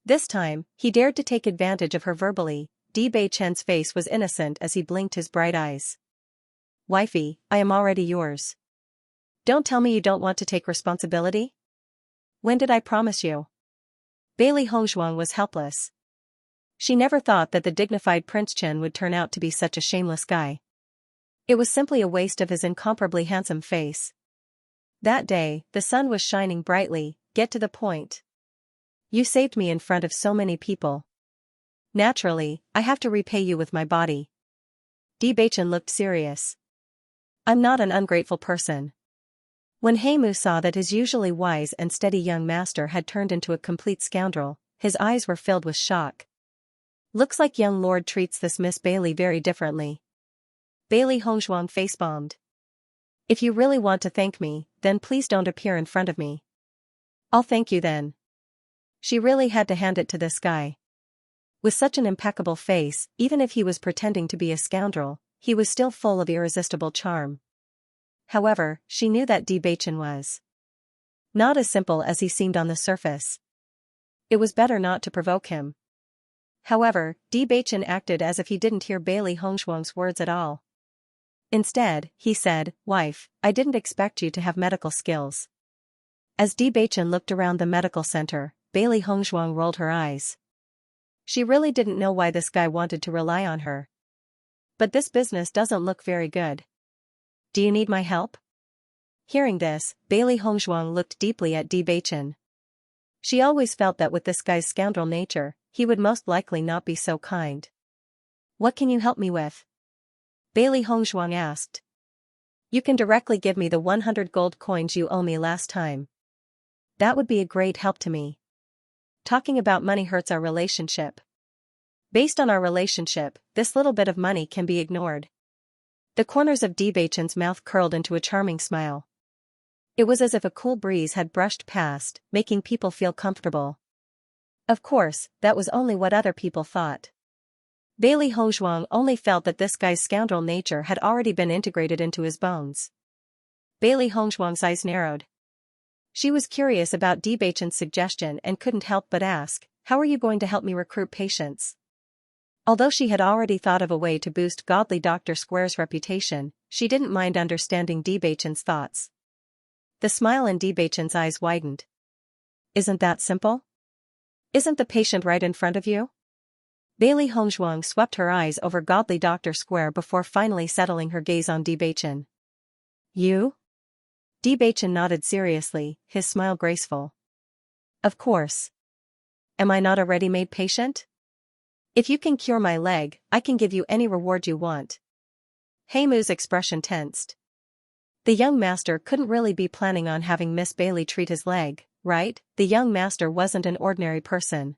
This time, he dared to take advantage of her verbally. Bewitching's face was innocent as he blinked his bright eyes. Wifey, I am already yours. Don't tell me you don't want to take responsibility? When did I promise you? Bailey Hongzhuang was helpless. She never thought that the dignified Prince Chen would turn out to be such a shameless guy. It was simply a waste of his incomparably handsome face. That day, the sun was shining brightly. Get to the point. You saved me in front of so many people. Naturally, I have to repay you with my body. Bewitching looked serious. I'm not an ungrateful person. When Heimu saw that his usually wise and steady young master had turned into a complete scoundrel, his eyes were filled with shock. Looks like young lord treats this Miss Bailey very differently. Bailey Hongzhuang face-bombed. If you really want to thank me, then please don't appear in front of me. I'll thank you then. She really had to hand it to this guy. With such an impeccable face, even if he was pretending to be a scoundrel, he was still full of irresistible charm. However, she knew that Bewitching was not as simple as he seemed on the surface. It was better not to provoke him. However, Bewitching acted as if he didn't hear Bailey Hongzhuang's words at all. Instead, he said, Wife, I didn't expect you to have medical skills. As Bewitching looked around the medical center, Bailey Hongzhuang rolled her eyes. She really didn't know why this guy wanted to rely on her. But this business doesn't look very good. Do you need my help? Hearing this, Bailey Hongzhuang looked deeply at Bewitching. She always felt that with this guy's scoundrel nature, he would most likely not be so kind. What can you help me with? Bailey Hongzhuang asked. You can directly give me the 100 gold coins you owe me last time. That would be a great help to me. Talking about money hurts our relationship. Based on our relationship, this little bit of money can be ignored. The corners of Bewitching's mouth curled into a charming smile. It was as if a cool breeze had brushed past, making people feel comfortable. Of course, that was only what other people thought. Bailey Hongzhuang only felt that this guy's scoundrel nature had already been integrated into his bones. Bailey Hongzhuang's eyes narrowed. She was curious about Bewitching's suggestion and couldn't help but ask, how are you going to help me recruit patients? Although she had already thought of a way to boost Godly Doctor Square's reputation, she didn't mind understanding Bewitching's thoughts. The smile in Bewitching's eyes widened. Isn't that simple? Isn't the patient right in front of you? Bailey Hongzhuang swept her eyes over Godly Doctor Square before finally settling her gaze on Bewitching. You? Bewitching nodded seriously, his smile graceful. Of course. Am I not a ready-made patient? If you can cure my leg, I can give you any reward you want. Heimu's expression tensed. The young master couldn't really be planning on having Miss Bailey treat his leg, right? The young master wasn't an ordinary person.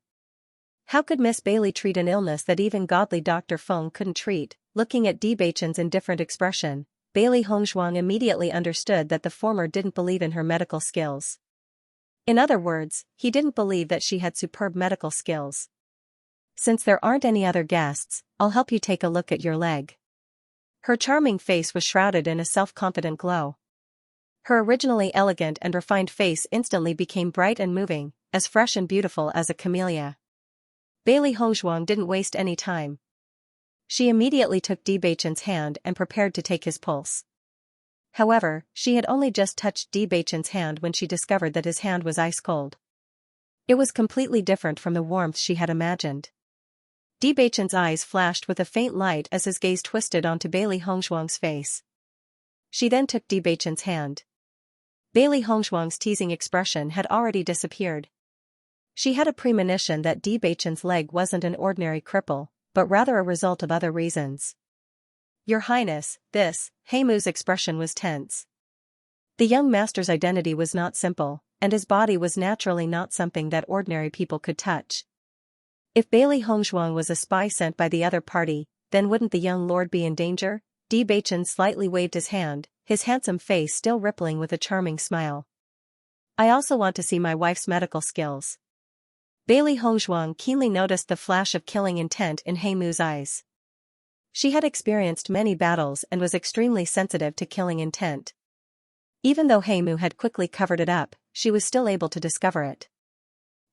How could Miss Bailey treat an illness that even godly Dr. Feng couldn't treat? Looking at Bewitching's indifferent expression, Bailey Hongzhuang immediately understood that the former didn't believe in her medical skills. In other words, he didn't believe that she had superb medical skills. Since there aren't any other guests, I'll help you take a look at your leg. Her charming face was shrouded in a self-confident glow. Her originally elegant and refined face instantly became bright and moving, as fresh and beautiful as a camellia. Bailey Hongzhuang didn't waste any time. She immediately took Bewitching's hand and prepared to take his pulse. However, she had only just touched Bewitching's hand when she discovered that his hand was ice cold. It was completely different from the warmth she had imagined. Bewitching's eyes flashed with a faint light as his gaze twisted onto Bailey Hongzhuang's face. She then took Bewitching's hand. Bailey Hongzhuang's teasing expression had already disappeared. She had a premonition that Bewitching's leg wasn't an ordinary cripple, but rather a result of other reasons. Your Highness, Heimu's expression was tense. The young master's identity was not simple, and his body was naturally not something that ordinary people could touch. If Bailey Hongzhuang was a spy sent by the other party, then wouldn't the young lord be in danger? Bewitching slightly waved his hand, his handsome face still rippling with a charming smile. I also want to see my wife's medical skills. Bailey Hongzhuang keenly noticed the flash of killing intent in Heimu's eyes. She had experienced many battles and was extremely sensitive to killing intent. Even though Heimu had quickly covered it up, she was still able to discover it.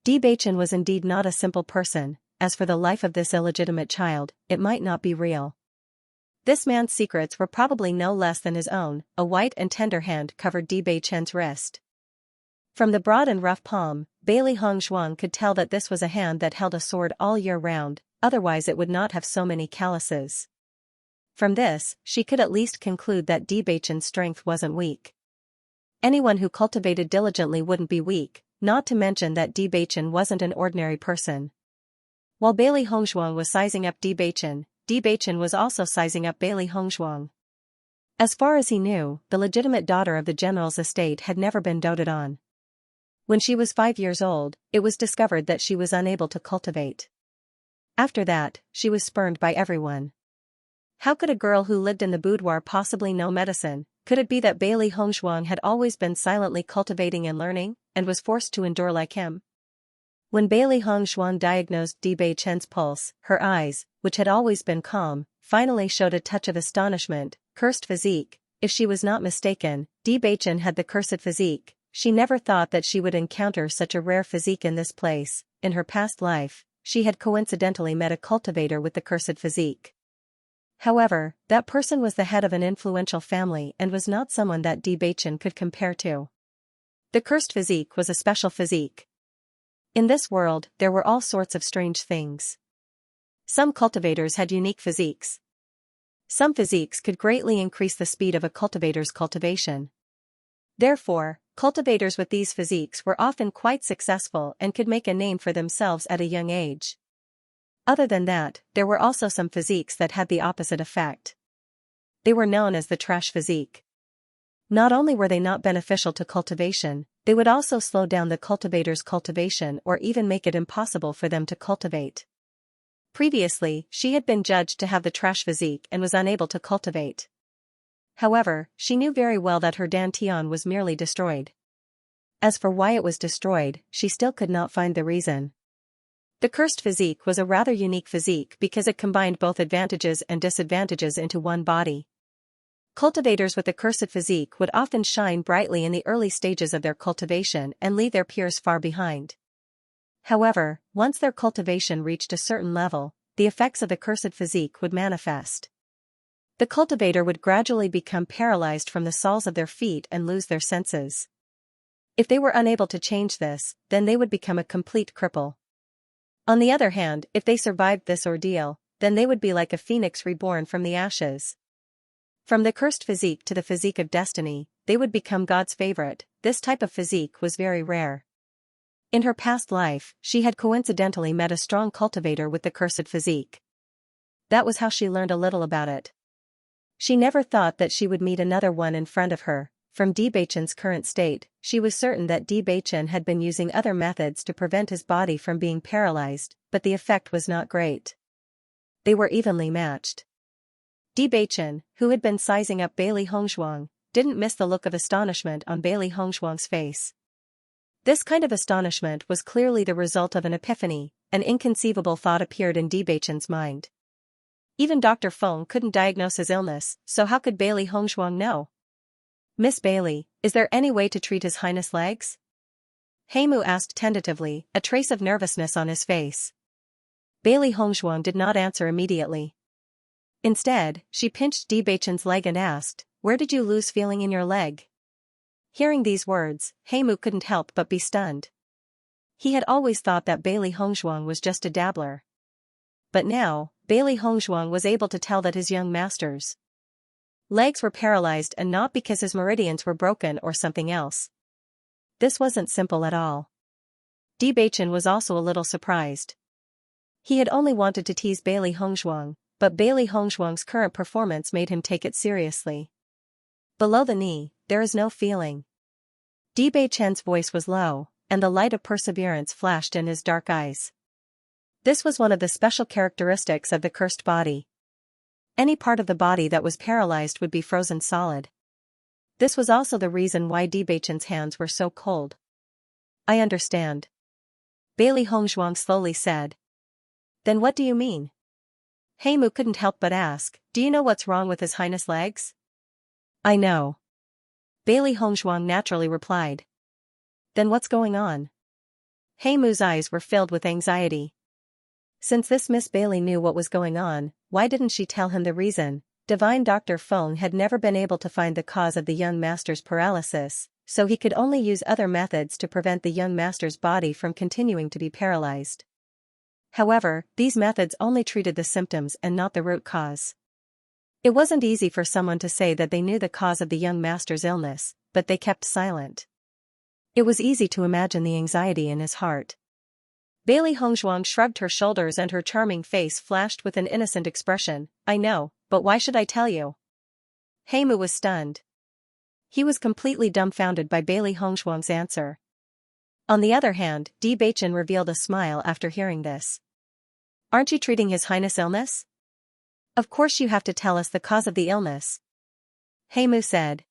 Bewitching was indeed not a simple person. As for the life of this illegitimate child, it might not be real. This man's secrets were probably no less than his own. A white and tender hand covered Bewitching's wrist. From the broad and rough palm, Bailey Hongzhuang could tell that this was a hand that held a sword all year round, otherwise it would not have so many calluses. From this, she could at least conclude that Bewitching's strength wasn't weak. Anyone who cultivated diligently wouldn't be weak, not to mention that Bewitching wasn't an ordinary person. While Bailey Hongzhuang was sizing up Bewitching was also sizing up Bailey Hongzhuang. As far as he knew, the legitimate daughter of the general's estate had never been doted on. When she was 5 years old, it was discovered that she was unable to cultivate. After that, she was spurned by everyone. How could a girl who lived in the boudoir possibly know medicine? Could it be that Bailey Hongzhuang had always been silently cultivating and learning, and was forced to endure like him? When Bailey Hongzhuang diagnosed Bewitching's pulse, her eyes, which had always been calm, finally showed a touch of astonishment. Cursed physique. If she was not mistaken, Bewitching had the cursed physique. She never thought that she would encounter such a rare physique in this place. In her past life, she had coincidentally met a cultivator with the cursed physique. However, that person was the head of an influential family and was not someone that Bewitching could compare to. The cursed physique was a special physique. In this world, there were all sorts of strange things. Some cultivators had unique physiques. Some physiques could greatly increase the speed of a cultivator's cultivation. Therefore, cultivators with these physiques were often quite successful and could make a name for themselves at a young age. Other than that, there were also some physiques that had the opposite effect. They were known as the trash physique. Not only were they not beneficial to cultivation, they would also slow down the cultivator's cultivation or even make it impossible for them to cultivate. Previously, she had been judged to have the trash physique and was unable to cultivate. However, she knew very well that her dantian was merely destroyed. As for why it was destroyed, she still could not find the reason. The cursed physique was a rather unique physique because it combined both advantages and disadvantages into one body. Cultivators with a cursed physique would often shine brightly in the early stages of their cultivation and leave their peers far behind. However, once their cultivation reached a certain level, the effects of the cursed physique would manifest. The cultivator would gradually become paralyzed from the soles of their feet and lose their senses. If they were unable to change this, then they would become a complete cripple. On the other hand, if they survived this ordeal, then they would be like a phoenix reborn from the ashes. From the cursed physique to the physique of destiny, they would become God's favorite. This type of physique was very rare. In her past life, she had coincidentally met a strong cultivator with the cursed physique. That was how she learned a little about it. She never thought that she would meet another one in front of her. From Bewitching's current state, she was certain that Bewitching had been using other methods to prevent his body from being paralyzed, but the effect was not great. They were evenly matched. Bewitching, who had been sizing up Bailey Hongzhuang, didn't miss the look of astonishment on Bailey Hongzhuang's face. This kind of astonishment was clearly the result of an epiphany. An inconceivable thought appeared in Bewitching's mind. Even Dr. Feng couldn't diagnose his illness, so how could Bailey Hongzhuang know? Miss Bailey, is there any way to treat His Highness' legs? Heimu asked tentatively, a trace of nervousness on his face. Bailey Hongzhuang did not answer immediately. Instead, she pinched Bewitching's leg and asked, "Where did you lose feeling in your leg?" Hearing these words, Heimu couldn't help but be stunned. He had always thought that Bailey Hongzhuang was just a dabbler. But now, Bailey Hongzhuang was able to tell that his young master's legs were paralyzed, and not because his meridians were broken or something else. This wasn't simple at all. Bewitching was also a little surprised. He had only wanted to tease Bailey Hongzhuang, but Bailey Hongzhuang's current performance made him take it seriously. Below the knee, there is no feeling. Bewitching's voice was low, and the light of perseverance flashed in his dark eyes. This was one of the special characteristics of the cursed body. Any part of the body that was paralyzed would be frozen solid. This was also the reason why Bewitching's hands were so cold. "I understand," Bailey Hongzhuang slowly said. "Then what do you mean?" Heimu couldn't help but ask, "Do you know what's wrong with His Highness' legs?" "I know," Bailey Hongzhuang naturally replied. "Then what's going on?" Heimu's eyes were filled with anxiety. Since this Miss Bailey knew what was going on, why didn't she tell him the reason? Divine Dr. Feng had never been able to find the cause of the young master's paralysis, so he could only use other methods to prevent the young master's body from continuing to be paralyzed. However, these methods only treated the symptoms and not the root cause. It wasn't easy for someone to say that they knew the cause of the young master's illness, but they kept silent. It was easy to imagine the anxiety in his heart. Bailey Hongzhuang shrugged her shoulders and her charming face flashed with an innocent expression. "I know, but why should I tell you?" Heimu was stunned. He was completely dumbfounded by Bailey Hongzhuang's answer. On the other hand, Bewitching revealed a smile after hearing this. "Aren't you treating His Highness' illness?" "Of course you have to tell us the cause of the illness," Heimu said.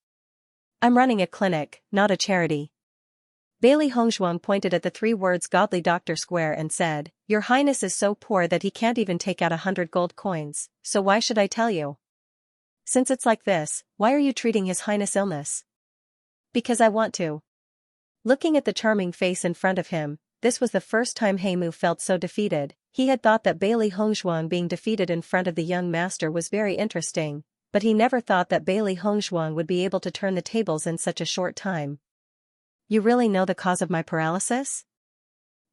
"I'm running a clinic, not a charity." Bailey Hongzhuang pointed at the three words "Godly Doctor Square" and said, "Your Highness is so poor that he can't even take out 100 gold coins, so why should I tell you? Since it's like this, why are you treating His Highness' illness?" "Because I want to." Looking at the charming face in front of him, this was the first time Heimu felt so defeated. He had thought that Bailey Hongzhuang being defeated in front of the young master was very interesting, but he never thought that Bailey Hongzhuang would be able to turn the tables in such a short time. "You really know the cause of my paralysis?"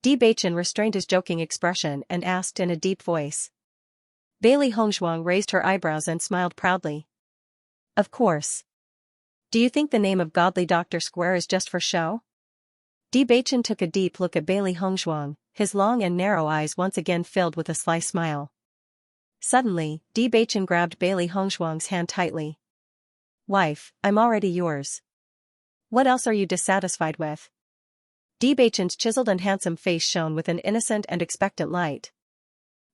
Bewitching restrained his joking expression and asked in a deep voice. Bailey Hongzhuang raised her eyebrows and smiled proudly. "Of course. Do you think the name of Godly Doctor Square is just for show?" Bewitching took a deep look at Bailey Hongzhuang, his long and narrow eyes once again filled with a sly smile. Suddenly, Bewitching grabbed Bailey Hongzhuang's hand tightly. "Wife, I'm already yours. What else are you dissatisfied with?" Bewitching's chiseled and handsome face shone with an innocent and expectant light.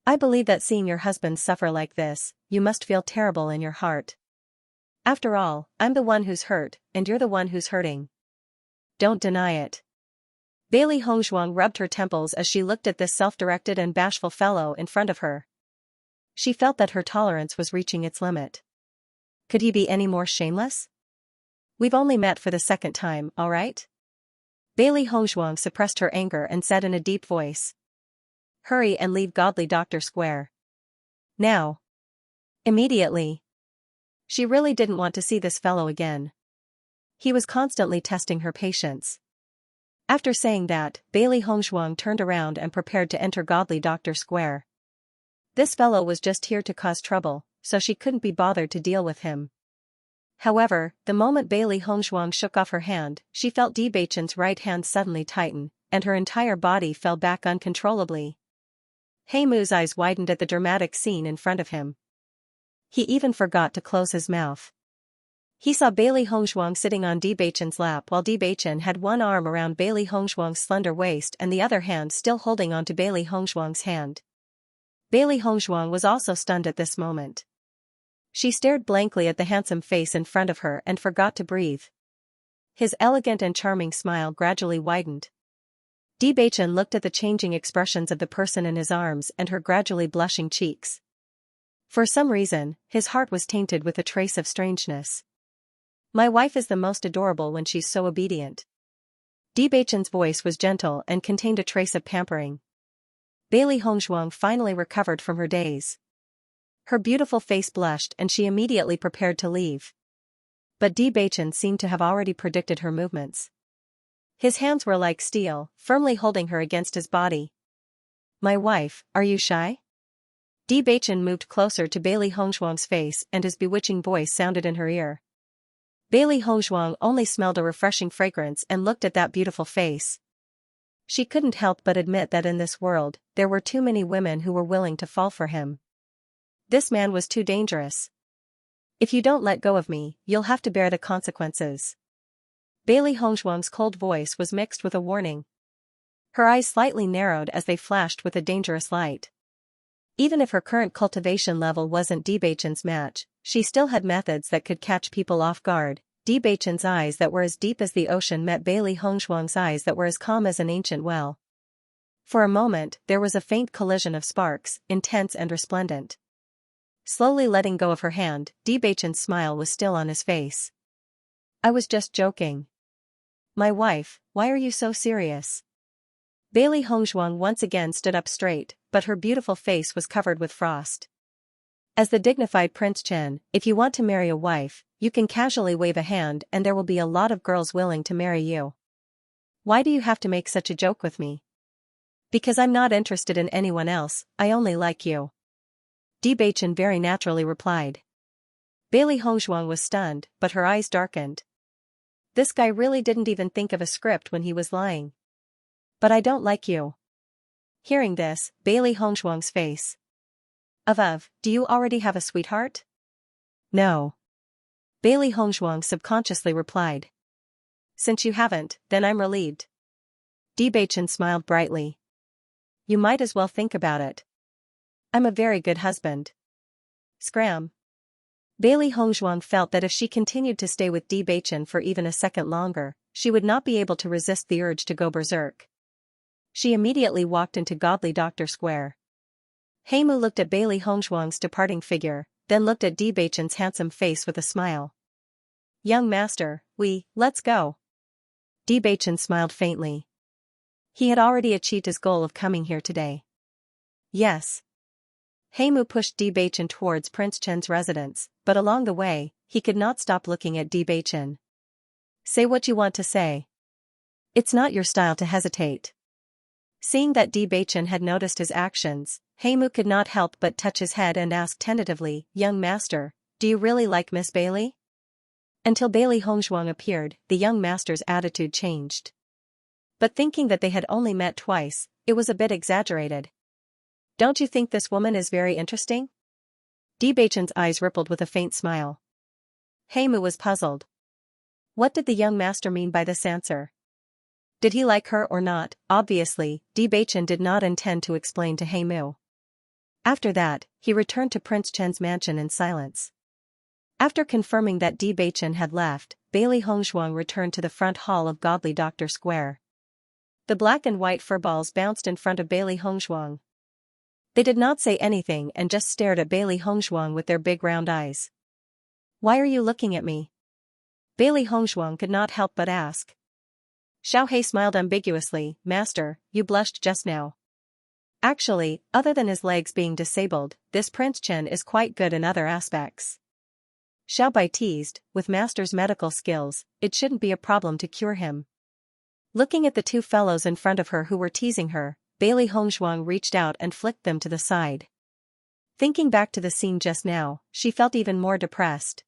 "I believe that seeing your husband suffer like this, you must feel terrible in your heart. After all, I'm the one who's hurt, and you're the one who's hurting. Don't deny it." Bailey Hongzhuang rubbed her temples as she looked at this self-directed and bashful fellow in front of her. She felt that her tolerance was reaching its limit. Could he be any more shameless? "We've only met for the second time, all right?" Bailey Hongzhuang suppressed her anger and said in a deep voice. "Hurry and leave Godly Doctor Square. Now." Immediately. She really didn't want to see this fellow again. He was constantly testing her patience. After saying that, Bailey Hongzhuang turned around and prepared to enter Godly Doctor Square. This fellow was just here to cause trouble, so she couldn't be bothered to deal with him. However, the moment Bailey Hongzhuang shook off her hand, she felt Bewitching's right hand suddenly tighten, and her entire body fell back uncontrollably. Heimu's eyes widened at the dramatic scene in front of him. He even forgot to close his mouth. He saw Bailey Hongzhuang sitting on Di Beichen's lap while Di Beichen had one arm around Bailey Hongzhuang's slender waist and the other hand still holding onto Bailey Hongzhuang's hand. Bailey Hongzhuang was also stunned at this moment. She stared blankly at the handsome face in front of her and forgot to breathe. His elegant and charming smile gradually widened. Di Beichen looked at the changing expressions of the person in his arms and her gradually blushing cheeks. For some reason, his heart was tainted with a trace of strangeness. My wife is the most adorable when she's so obedient. Di Beichen's voice was gentle and contained a trace of pampering. Bailey Hongzhuang finally recovered from her daze. Her beautiful face blushed and she immediately prepared to leave. But Di Beichen seemed to have already predicted her movements. His hands were like steel, firmly holding her against his body. My wife, are you shy? Di Beichen moved closer to Bailey Hongzhuang's face and his bewitching voice sounded in her ear. Bailey Hongzhuang only smelled a refreshing fragrance and looked at that beautiful face. She couldn't help but admit that in this world, there were too many women who were willing to fall for him. This man was too dangerous. If you don't let go of me, you'll have to bear the consequences. Bailey Hongzhuang's cold voice was mixed with a warning. Her eyes slightly narrowed as they flashed with a dangerous light. Even if her current cultivation level wasn't Di Beichen's match, she still had methods that could catch people off guard. Di Beichen's eyes that were as deep as the ocean met Bailey Hongzhuang's eyes that were as calm as an ancient well. For a moment, there was a faint collision of sparks, intense and resplendent. Slowly letting go of her hand, Di Beichen's smile was still on his face. I was just joking. My wife, why are you so serious? Bailey Hongzhuang once again stood up straight, but her beautiful face was covered with frost. As the dignified Prince Chen, if you want to marry a wife, you can casually wave a hand and there will be a lot of girls willing to marry you. Why do you have to make such a joke with me? Because I'm not interested in anyone else, I only like you. Di Beichen very naturally replied. Bailey Hongzhuang was stunned, but her eyes darkened. This guy really didn't even think of a script when he was lying. But I don't like you. Hearing this, Bailey Hongzhuang's face. Do you already have a sweetheart? No. Bailey Hongzhuang subconsciously replied. Since you haven't, then I'm relieved. Di Beichen smiled brightly. You might as well think about it. I'm a very good husband. Scram. Bailey Hongzhuang felt that if she continued to stay with Di Beichen for even a second longer, she would not be able to resist the urge to go berserk. She immediately walked into Godly Doctor Square. Heimu looked at Bailey Hongzhuang's departing figure, then looked at Di Beichen's handsome face with a smile. Young master, let's go. Di Beichen smiled faintly. He had already achieved his goal of coming here today. Yes. Heimu pushed Di Beichen towards Prince Chen's residence, but along the way, he could not stop looking at Di Beichen. Say what you want to say. It's not your style to hesitate. Seeing that Di Beichen had noticed his actions, Heimu could not help but touch his head and ask tentatively, Young master, do you really like Miss Bailey? Until Bailey Hongzhuang appeared, the young master's attitude changed. But thinking that they had only met twice, it was a bit exaggerated. Don't you think this woman is very interesting? Di Beichen's eyes rippled with a faint smile. Heimu was puzzled. What did the young master mean by this answer? Did he like her or not? Obviously, Di Beichen did not intend to explain to Heimu. After that, he returned to Prince Chen's mansion in silence. After confirming that Di Beichen had left, Bailey Hongzhuang returned to the front hall of Godly Doctor Square. The black and white furballs bounced in front of Bailey Hongzhuang. They did not say anything and just stared at Bailey Hongzhuang with their big round eyes. Why are you looking at me? Bailey Hongzhuang could not help but ask. Xiao He smiled ambiguously. Master, you blushed just now. Actually, other than his legs being disabled, this Prince Chen is quite good in other aspects. Xiao Bai teased, with Master's medical skills, it shouldn't be a problem to cure him. Looking at the two fellows in front of her who were teasing her, Bailey Hongzhuang reached out and flicked them to the side. Thinking back to the scene just now, she felt even more depressed.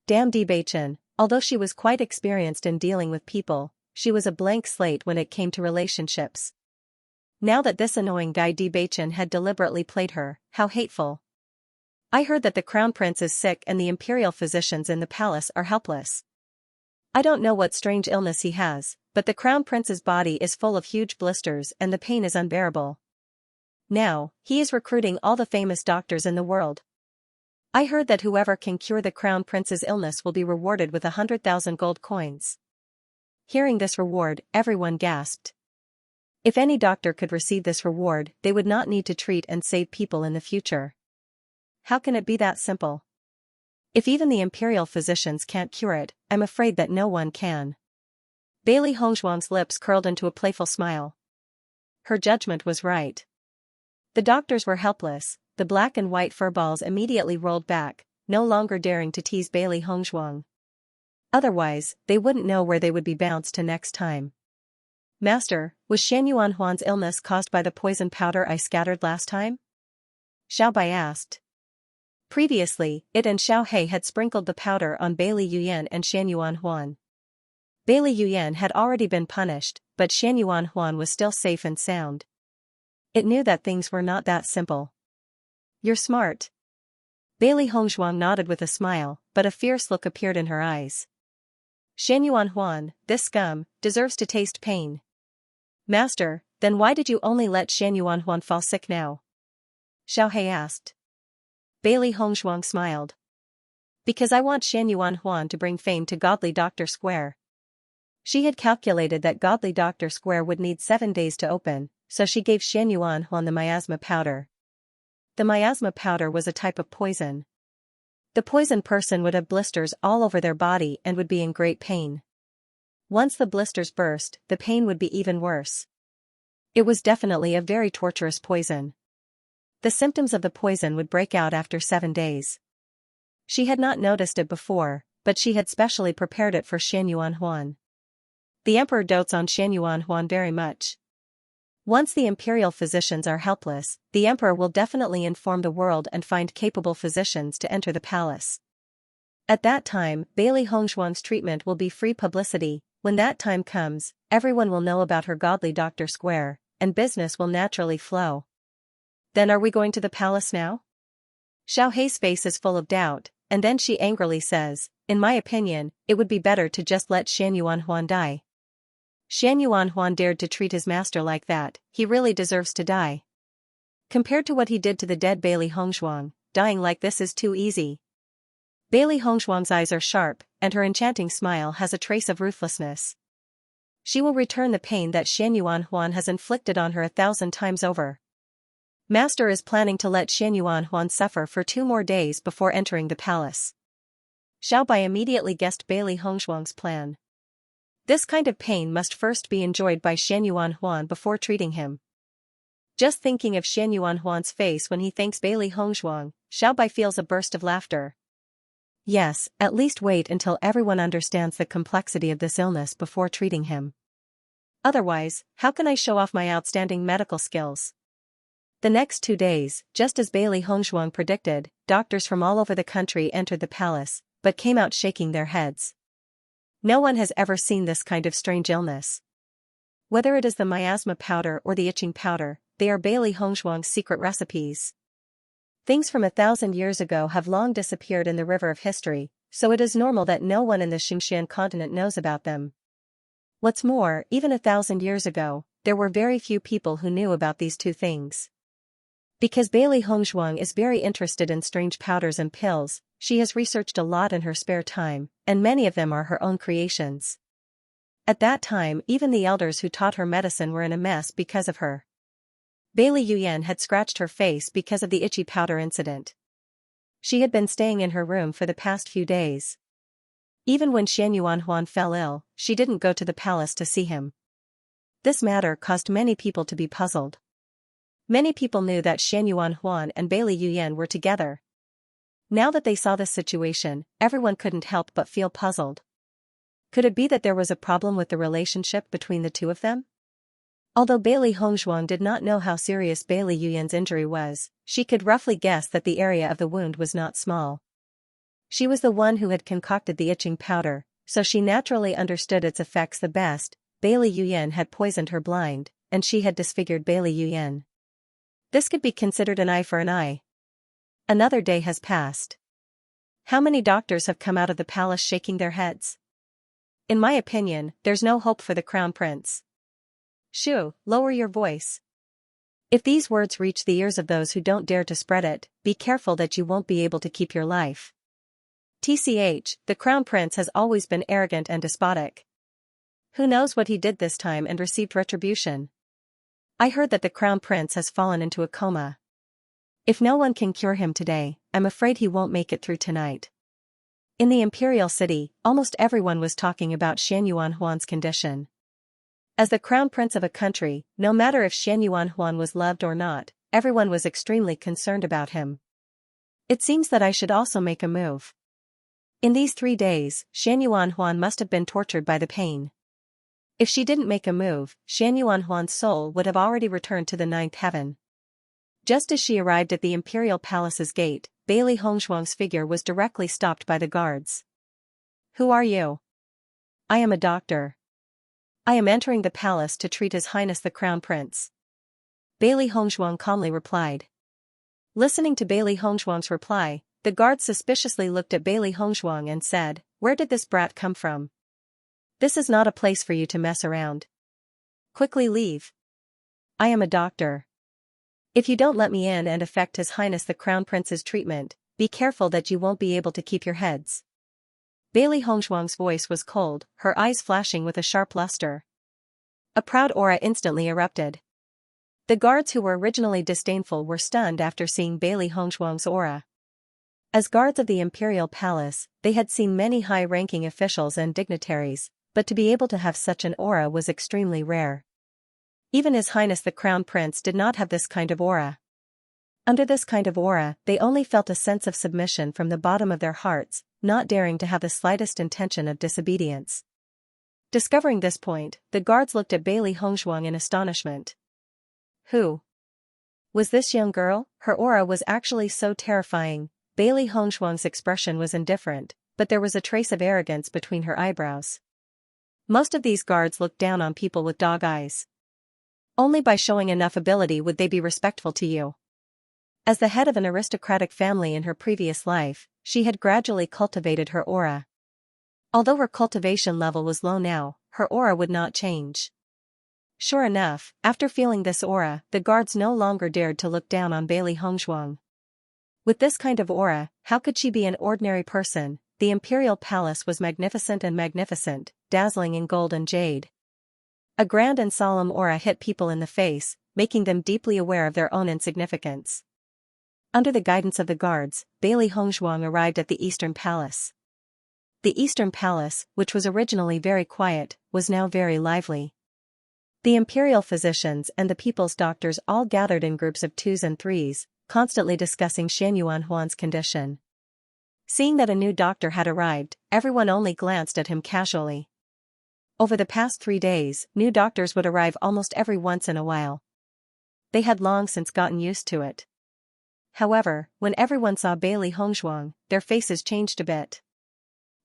Damn Di Beichen, although she was quite experienced in dealing with people, she was a blank slate when it came to relationships. Now that this annoying guy Di Beichen had deliberately played her, how hateful. I heard that the crown prince is sick and the imperial physicians in the palace are helpless. I don't know what strange illness he has, but the crown prince's body is full of huge blisters and the pain is unbearable. Now, he is recruiting all the famous doctors in the world. I heard that whoever can cure the crown prince's illness will be rewarded with 100,000 gold coins. Hearing this reward, everyone gasped. If any doctor could receive this reward, they would not need to treat and save people in the future. How can it be that simple? If even the imperial physicians can't cure it, I'm afraid that no one can. Bailey Hongzhuang's lips curled into a playful smile. Her judgment was right. The doctors were helpless, the black and white furballs immediately rolled back, no longer daring to tease Bailey Hongzhuang. Otherwise, they wouldn't know where they would be bounced to next time. Master, was Shan Yuanhuan's illness caused by the poison powder I scattered last time? Xiao Bai asked. Previously, it and Xiao He had sprinkled the powder on Bailey Yuyan and Shan Yuanhuan. Bailey Yuyan had already been punished, but Shan Yuanhuan was still safe and sound. It knew that things were not that simple. You're smart. Bailey Hongzhuang nodded with a smile, but a fierce look appeared in her eyes. Shan Yuanhuan, this scum, deserves to taste pain. Master, then why did you only let Shan Yuanhuan fall sick now? Xiao He asked. Bailey Hongzhuang smiled. Because I want Shan Yuanhuan to bring fame to Godly Doctor Square. She had calculated that Godly Doctor Square would need 7 days to open, so she gave Shan Yuanhuan the miasma powder. The miasma powder was a type of poison. The poisoned person would have blisters all over their body and would be in great pain. Once the blisters burst, the pain would be even worse. It was definitely a very torturous poison. The symptoms of the poison would break out after 7 days. She had not noticed it before, but she had specially prepared it for Shan Yuanhuan. The emperor dotes on Shan Yuanhuan very much. Once the imperial physicians are helpless, the emperor will definitely inform the world and find capable physicians to enter the palace. At that time, Bailey Hongzhuang's treatment will be free publicity. When that time comes, everyone will know about her Godly Doctor Square, and business will naturally flow. Then are we going to the palace now? Xiao Hei's face is full of doubt, and then she angrily says, in my opinion, it would be better to just let Shan Yuanhuan die. Shan Yuanhuan dared to treat his master like that, he really deserves to die. Compared to what he did to the dead Bailey Hongzhuang, dying like this is too easy. Bailey Hongzhuang's eyes are sharp, and her enchanting smile has a trace of ruthlessness. She will return the pain that Shan Yuanhuan has inflicted on her 1,000 times over. Master is planning to let Shan Yuanhuan suffer for 2 more days before entering the palace. Xiao Bai immediately guessed Bailey Hongzhuang's plan. This kind of pain must first be enjoyed by Shan Yuanhuan before treating him. Just thinking of Shan Yuanhuan's face when he thanks Bailey Hongzhuang, Xiao Bai feels a burst of laughter. Yes, at least wait until everyone understands the complexity of this illness before treating him. Otherwise, how can I show off my outstanding medical skills? The next 2 days, just as Bailey Hongzhuang predicted, doctors from all over the country entered the palace, but came out shaking their heads. No one has ever seen this kind of strange illness. Whether it is the miasma powder or the itching powder, they are Bailey Hongzhuang's secret recipes. Things from 1,000 years ago have long disappeared in the river of history, so it is normal that no one in the Xianxia continent knows about them. What's more, even 1,000 years ago, there were very few people who knew about these 2 things. Because Bailey Hongzhuang is very interested in strange powders and pills, she has researched a lot in her spare time, and many of them are her own creations. At that time, even the elders who taught her medicine were in a mess because of her. Bailey Yuyan had scratched her face because of the itchy powder incident. She had been staying in her room for the past few days. Even when Shan Yuanhuan fell ill, she didn't go to the palace to see him. This matter caused many people to be puzzled. Many people knew that Shan Yuanhuan and Bailey Yuyan were together. Now that they saw this situation, everyone couldn't help but feel puzzled. Could it be that there was a problem with the relationship between the 2 of them? Although Bailey Hongzhuang did not know how serious Bailey Yuyan's injury was, she could roughly guess that the area of the wound was not small. She was the one who had concocted the itching powder, so she naturally understood its effects the best. Bailey Yuyan had poisoned her blind, and she had disfigured Bailey Yuyan. This could be considered an eye for an eye. Another day has passed. How many doctors have come out of the palace shaking their heads? In my opinion, there's no hope for the crown prince. Shoo, lower your voice. If these words reach the ears of those who don't dare to spread it, be careful that you won't be able to keep your life. TCH, the crown prince has always been arrogant and despotic. Who knows what he did this time and received retribution? I heard that the crown prince has fallen into a coma. If no one can cure him today, I'm afraid he won't make it through tonight. In the imperial city, almost everyone was talking about Xianxua's condition. As the crown prince of a country, no matter if Xianxua was loved or not, everyone was extremely concerned about him. It seems that I should also make a move. In these 3 days, Xianxua must have been tortured by the pain. If she didn't make a move, Xianxua's soul would have already returned to the 9th heaven. Just as she arrived at the imperial palace's gate, Bailey Hongshuang's figure was directly stopped by the guards. Who are you? I am a doctor. I am entering the palace to treat His Highness the Crown Prince. Bailey Hongshuang calmly replied. Listening to Bailey Hongshuang's reply, the guards suspiciously looked at Bailey Hongshuang and said, "Where did this brat come from? This is not a place for you to mess around. Quickly leave. I am a doctor. If you don't let me in and affect His Highness the Crown Prince's treatment, be careful that you won't be able to keep your heads." Bailey Hongshuang's voice was cold, her eyes flashing with a sharp luster. A proud aura instantly erupted. The guards who were originally disdainful were stunned after seeing Bailey Hongshuang's aura. As guards of the imperial palace, they had seen many high-ranking officials and dignitaries, but to be able to have such an aura was extremely rare. Even His Highness the Crown Prince did not have this kind of aura. Under this kind of aura, they only felt a sense of submission from the bottom of their hearts, not daring to have the slightest intention of disobedience. Discovering this point, the guards looked at Bailey Hongshuang in astonishment. Who was this young girl? Her aura was actually so terrifying. Bailey Hongshuang's expression was indifferent, but there was a trace of arrogance between her eyebrows. Most of these guards looked down on people with dog eyes. Only by showing enough ability would they be respectful to you. As the head of an aristocratic family in her previous life, she had gradually cultivated her aura. Although her cultivation level was low now, her aura would not change. Sure enough, after feeling this aura, the guards no longer dared to look down on Bailey Hongshuang. With this kind of aura, how could she be an ordinary person? The imperial palace was magnificent, dazzling in gold and jade. A grand and solemn aura hit people in the face, making them deeply aware of their own insignificance. Under the guidance of the guards, Bailey Hongshuang arrived at the Eastern Palace. The Eastern Palace, which was originally very quiet, was now very lively. The imperial physicians and the people's doctors all gathered in groups of 2s and 3s, constantly discussing Xianxua's condition. Seeing that a new doctor had arrived, everyone only glanced at him casually. Over the past 3 days, new doctors would arrive almost every once in a while. They had long since gotten used to it. However, when everyone saw Bailey Hongshuang, their faces changed a bit.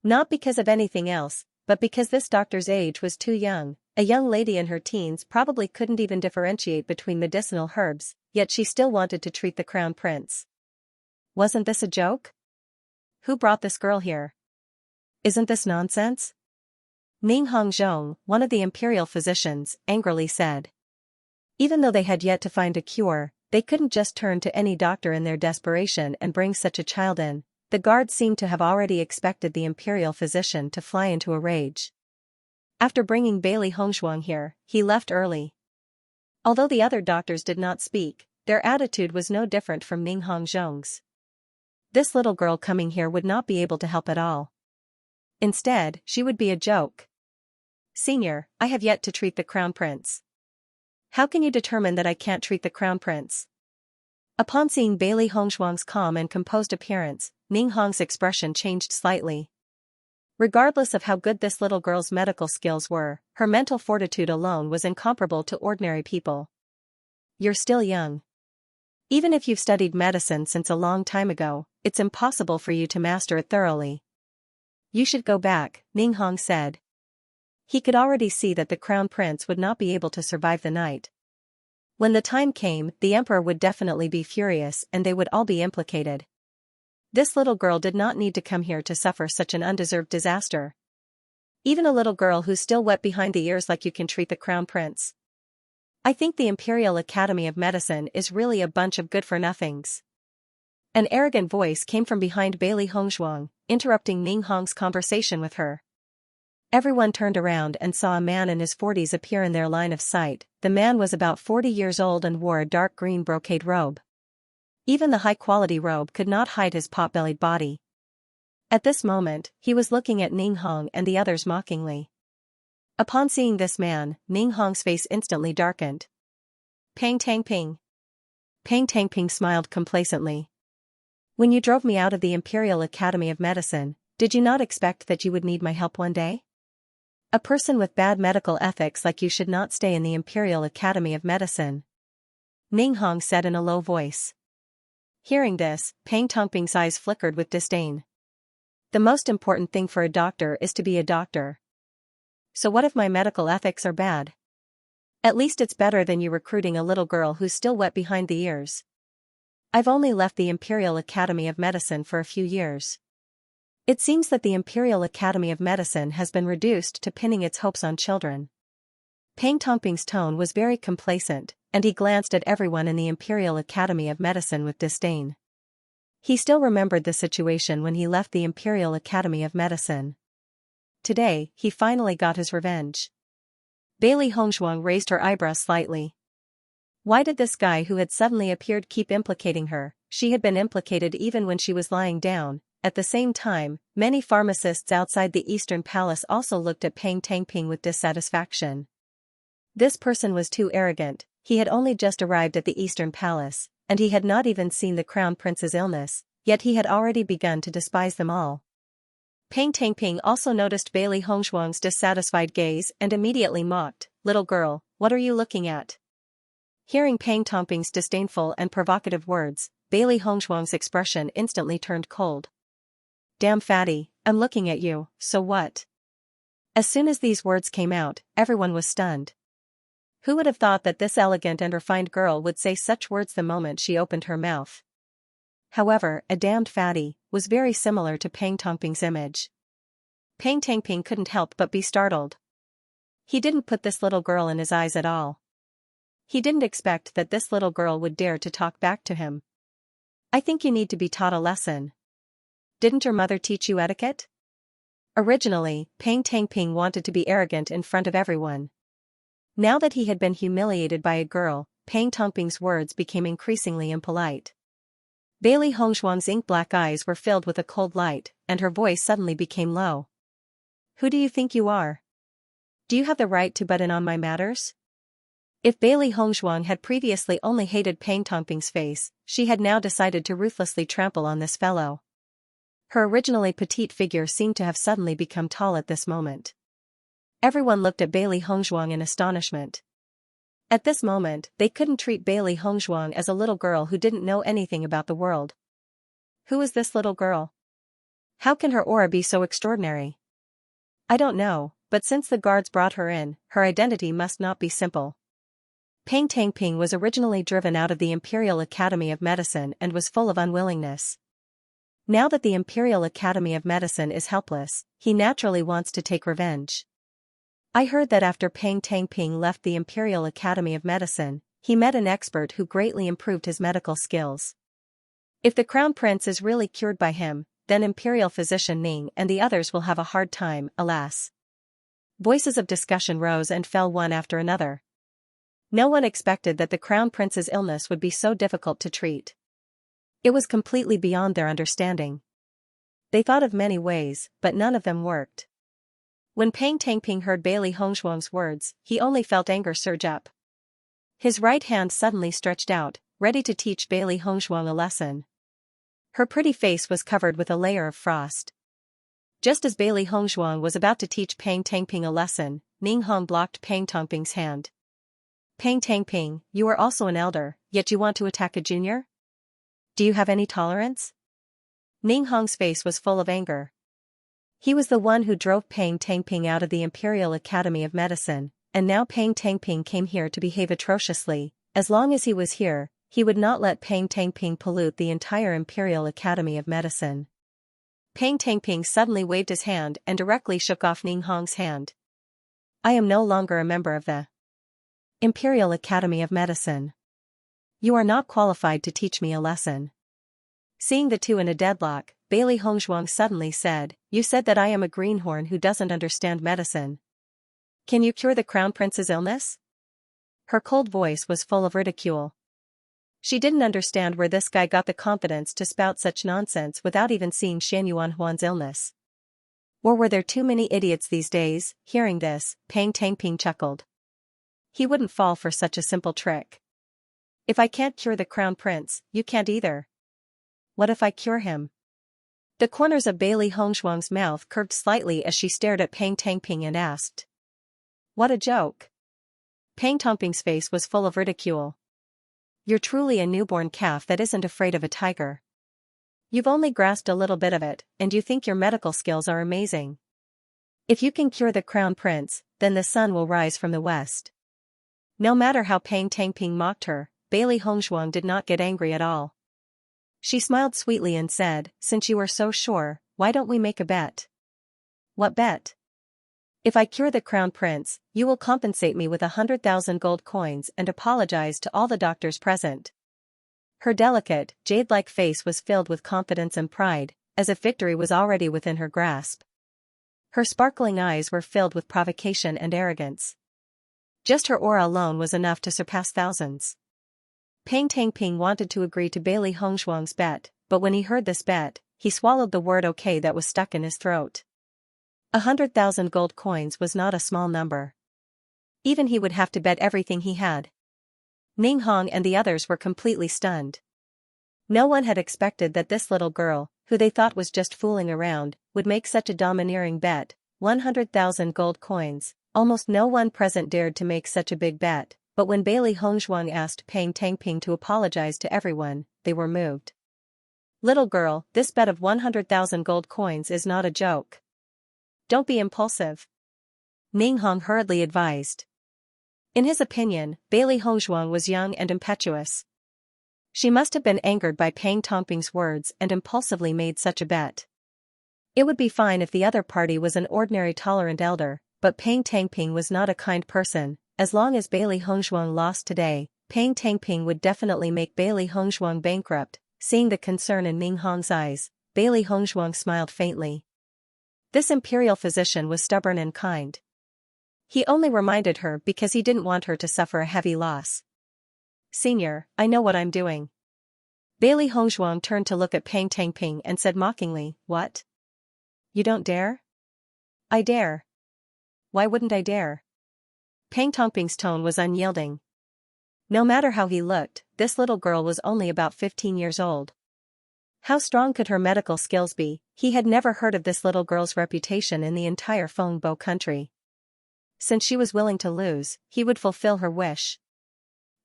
Not because of anything else, but because this doctor's age was too young. A young lady in her teens probably couldn't even differentiate between medicinal herbs, yet she still wanted to treat the crown prince. Wasn't this a joke? Who brought this girl here? Isn't this nonsense? Ning Hongzhong, one of the imperial physicians, angrily said. Even though they had yet to find a cure, they couldn't just turn to any doctor in their desperation and bring such a child in. The guards seemed to have already expected the imperial physician to fly into a rage. After bringing Bailey Hongshuang here, he left early. Although the other doctors did not speak, their attitude was no different from Ning Hongzhong's. This little girl coming here would not be able to help at all. Instead, she would be a joke. Senior, I have yet to treat the crown prince. How can you determine that I can't treat the crown prince? Upon seeing Bailey Hongshuang's calm and composed appearance, Ning Hong's expression changed slightly. Regardless of how good this little girl's medical skills were, her mental fortitude alone was incomparable to ordinary people. You're still young. Even if you've studied medicine since a long time ago, it's impossible for you to master it thoroughly. You should go back, Ning Hong said. He could already see that the crown prince would not be able to survive the night. When the time came, the emperor would definitely be furious and they would all be implicated. This little girl did not need to come here to suffer such an undeserved disaster. Even a little girl who's still wet behind the ears like you can treat the crown prince. I think the Imperial Academy of Medicine is really a bunch of good-for-nothings. An arrogant voice came from behind Bailey Hongzhuang, interrupting Ning Hong's conversation with her. Everyone turned around and saw a man in his 40s appear in their line of sight. The man was about 40 years old and wore a dark green brocade robe. Even the high-quality robe could not hide his pot-bellied body. At this moment, he was looking at Ning Hong and the others mockingly. Upon seeing this man, Ning Hong's face instantly darkened. Pang Tangping. Pang Tangping smiled complacently. When you drove me out of the Imperial Academy of Medicine, did you not expect that you would need my help one day? A person with bad medical ethics like you should not stay in the Imperial Academy of Medicine. Ning Hong said in a low voice. Hearing this, Pang Tangping's eyes flickered with disdain. The most important thing for a doctor is to be a doctor. So what if my medical ethics are bad? At least it's better than you recruiting a little girl who's still wet behind the ears. I've only left the Imperial Academy of Medicine for a few years. It seems that the Imperial Academy of Medicine has been reduced to pinning its hopes on children. Pang Tangping's tone was very complacent, and he glanced at everyone in the Imperial Academy of Medicine with disdain. He still remembered the situation when he left the Imperial Academy of Medicine. Today, he finally got his revenge. Bailey Hongzhuang raised her eyebrows slightly. Why did this guy who had suddenly appeared keep implicating her? She had been implicated even when she was lying down. At the same time, many pharmacists outside the Eastern Palace also looked at Pang Tangping with dissatisfaction. This person was too arrogant. He had only just arrived at the Eastern Palace, and he had not even seen the Crown Prince's illness, yet he had already begun to despise them all. Pang Tangping also noticed Bailey Hongzhuang's dissatisfied gaze and immediately mocked, "Little girl, what are you looking at?" Hearing Pang Tangping's disdainful and provocative words, Bailey Hongzhuang's expression instantly turned cold. Damn fatty, I'm looking at you, so what? As soon as these words came out, everyone was stunned. Who would have thought that this elegant and refined girl would say such words the moment she opened her mouth? However, a damned fatty was very similar to Pang Tangping's image. Pang Tangping couldn't help but be startled. He didn't put this little girl in his eyes at all. He didn't expect that this little girl would dare to talk back to him. I think you need to be taught a lesson. Didn't your mother teach you etiquette? Originally, Pang Tangping wanted to be arrogant in front of everyone. Now that he had been humiliated by a girl, Pang Tangping's words became increasingly impolite. Bailey Hongzhuang's ink-black eyes were filled with a cold light, and her voice suddenly became low. Who do you think you are? Do you have the right to butt in on my matters? If Bailey Hongzhuang had previously only hated Pang Tangping's face, she had now decided to ruthlessly trample on this fellow. Her originally petite figure seemed to have suddenly become tall at this moment. Everyone looked at Bailey Hongzhuang in astonishment. At this moment, they couldn't treat Bailey Hongzhuang as a little girl who didn't know anything about the world. Who is this little girl? How can her aura be so extraordinary? I don't know, but since the guards brought her in, her identity must not be simple. Pang Tangping was originally driven out of the Imperial Academy of Medicine and was full of unwillingness. Now that the Imperial Academy of Medicine is helpless, he naturally wants to take revenge. I heard that after Pang Tangping left the Imperial Academy of Medicine, he met an expert who greatly improved his medical skills. If the Crown Prince is really cured by him, then Imperial Physician Ning and the others will have a hard time, alas. Voices of discussion rose and fell one after another. No one expected that the Crown Prince's illness would be so difficult to treat. It was completely beyond their understanding. They thought of many ways, but none of them worked. When Pang Tangping heard Bailey Hongzhuang's words, he only felt anger surge up. His right hand suddenly stretched out, ready to teach Bailey Hongzhuang a lesson. Her pretty face was covered with a layer of frost. Just as Bailey Hongzhuang was about to teach Pang Tangping a lesson, Ning Hong blocked Pang Tangping's hand. Pang Tangping, you are also an elder, yet you want to attack a junior? Do you have any tolerance? Ning Hong's face was full of anger. He was the one who drove Pang Tangping out of the Imperial Academy of Medicine, and now Pang Tangping came here to behave atrociously. As long as he was here, he would not let Peng Tangping pollute the entire Imperial Academy of Medicine. Peng Tangping suddenly waved his hand and directly shook off Ning Hong's hand. I am no longer a member of the Imperial Academy of Medicine. You are not qualified to teach me a lesson. Seeing the two in a deadlock, Bailey Hongzhuang suddenly said, You said that I am a greenhorn who doesn't understand medicine. Can you cure the Crown Prince's illness? Her cold voice was full of ridicule. She didn't understand where this guy got the confidence to spout such nonsense without even seeing Shan Yuanhuan's illness. Or were there too many idiots these days? Hearing this, Peng Tangping chuckled. He wouldn't fall for such a simple trick. If I can't cure the Crown Prince, you can't either. What if I cure him? The corners of Bailey Hongzhuang's mouth curved slightly as she stared at Peng Tangping and asked. What a joke. Peng Tangping's face was full of ridicule. You're truly a newborn calf that isn't afraid of a tiger. You've only grasped a little bit of it, and you think your medical skills are amazing. If you can cure the Crown Prince, then the sun will rise from the west. No matter how Peng Tangping mocked her, Bailey Hongzhuang did not get angry at all. She smiled sweetly and said, Since you are so sure, why don't we make a bet? What bet? If I cure the Crown Prince, you will compensate me with 100,000 gold coins and apologize to all the doctors present. Her delicate, jade-like face was filled with confidence and pride, as if victory was already within her grasp. Her sparkling eyes were filled with provocation and arrogance. Just her aura alone was enough to surpass thousands. Peng Tangping wanted to agree to Bailey Hongzhuang's bet, but when he heard this bet, he swallowed the word okay that was stuck in his throat. 100,000 gold coins was not a small number. Even he would have to bet everything he had. Ning Hong and the others were completely stunned. No one had expected that this little girl, who they thought was just fooling around, would make such a domineering bet. 100,000 gold coins. Almost no one present dared to make such a big bet, but when Bailey Hongzhuang asked Peng Tangping to apologize to everyone, they were moved. Little girl, this bet of 100,000 gold coins is not a joke. Don't be impulsive. Ning Hong hurriedly advised. In his opinion, Bailey Hongzhuang was young and impetuous. She must have been angered by Peng Tangping's words and impulsively made such a bet. It would be fine if the other party was an ordinary tolerant elder, but Peng Tangping was not a kind person. As long as Bailey Hongzhuang lost today, Peng Tangping would definitely make Bailey Hongzhuang bankrupt. Seeing the concern in Ning Hong's eyes, Bailey Hongzhuang smiled faintly. This imperial physician was stubborn and kind. He only reminded her because he didn't want her to suffer a heavy loss. Senior, I know what I'm doing. Bailey Hongzhuang turned to look at Peng Tangping and said mockingly, What? You don't dare? I dare. Why wouldn't I dare? Peng Tangping's tone was unyielding. No matter how he looked, this little girl was only about 15 years old. How strong could her medical skills be? He had never heard of this little girl's reputation in the entire Fengbo country. Since she was willing to lose, he would fulfill her wish.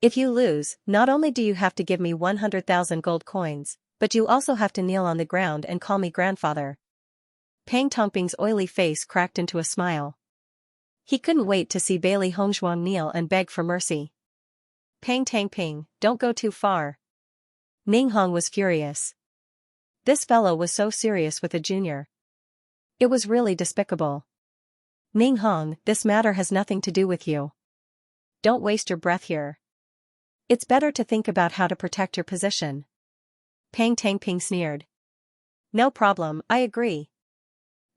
If you lose, not only do you have to give me 100,000 gold coins, but you also have to kneel on the ground and call me grandfather. Peng Tangping's oily face cracked into a smile. He couldn't wait to see Bailey Hongzhuang kneel and beg for mercy. Peng Tangping, don't go too far. Ning Hong was furious. This fellow was so serious with a junior. It was really despicable. Ning Hong, this matter has nothing to do with you. Don't waste your breath here. It's better to think about how to protect your position. Peng Tangping sneered. No problem, I agree.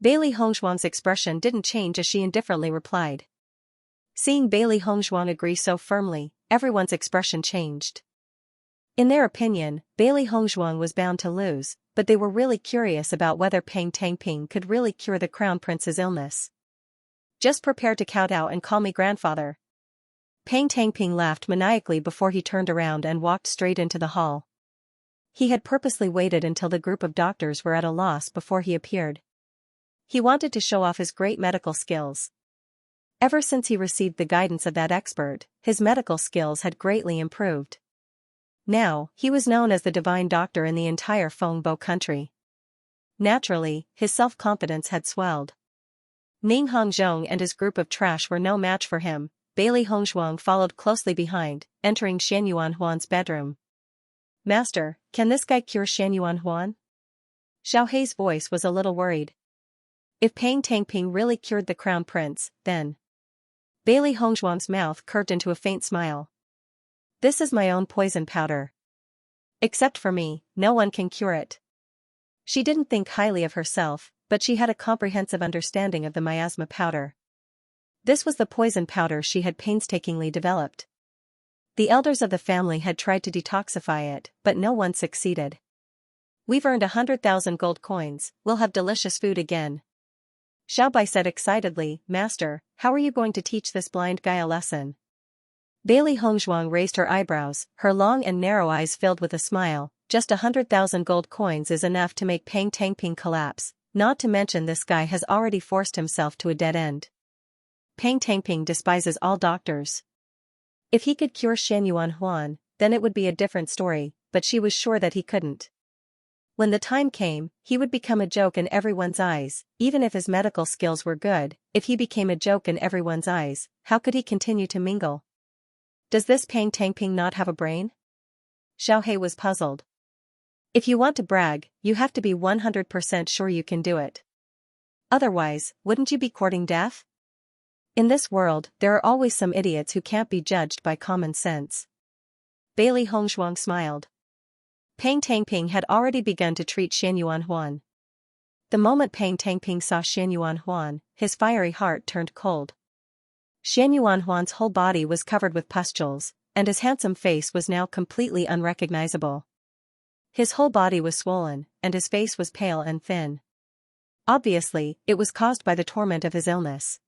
Bailey Hongzhuang's expression didn't change as she indifferently replied. Seeing Bailey Hongzhuang agree so firmly, everyone's expression changed. In their opinion, Bailey Hongzhuang was bound to lose, but they were really curious about whether Peng Tangping could really cure the Crown Prince's illness. Just prepare to kowtow and call me grandfather. Peng Tangping laughed maniacally before he turned around and walked straight into the hall. He had purposely waited until the group of doctors were at a loss before he appeared. He wanted to show off his great medical skills. Ever since he received the guidance of that expert, his medical skills had greatly improved. Now, he was known as the divine doctor in the entire Fengbo country. Naturally, his self-confidence had swelled. Ning Hongzhong and his group of trash were no match for him. Bailey Hongzhuang followed closely behind, entering Shan Yuanhuan's bedroom. Master, can this guy cure Xianyuan Huan? Xiao Hei's voice was a little worried. If Pang Tangping really cured the crown prince, then... Bailey Hongzhuang's mouth curved into a faint smile. This is my own poison powder. Except for me, no one can cure it. She didn't think highly of herself, but she had a comprehensive understanding of the miasma powder. This was the poison powder she had painstakingly developed. The elders of the family had tried to detoxify it, but no one succeeded. We've earned 100,000 gold coins, we'll have delicious food again. Xiao Bai said excitedly, Master, how are you going to teach this blind guy a lesson? Bailey Hongzhuang raised her eyebrows, her long and narrow eyes filled with a smile. Just 100,000 gold coins is enough to make Pang Tangping collapse, not to mention this guy has already forced himself to a dead end. Pang Tangping despises all doctors. If he could cure Xianyuan Huan, then it would be a different story, but she was sure that he couldn't. When the time came, he would become a joke in everyone's eyes, even if his medical skills were good. If he became a joke in everyone's eyes, how could he continue to mingle? Does this Pang Tangping not have a brain? Xiao Hei was puzzled. If you want to brag, you have to be 100% sure you can do it. Otherwise, wouldn't you be courting death? In this world, there are always some idiots who can't be judged by common sense. Bailey Hongzhuang smiled. Pang Tangping had already begun to treat Xianyuan Huan. The moment Pang Tangping saw Xianyuan Huan, his fiery heart turned cold. Xianyuan Huan's whole body was covered with pustules, and his handsome face was now completely unrecognizable. His whole body was swollen, and his face was pale and thin. Obviously, it was caused by the torment of his illness.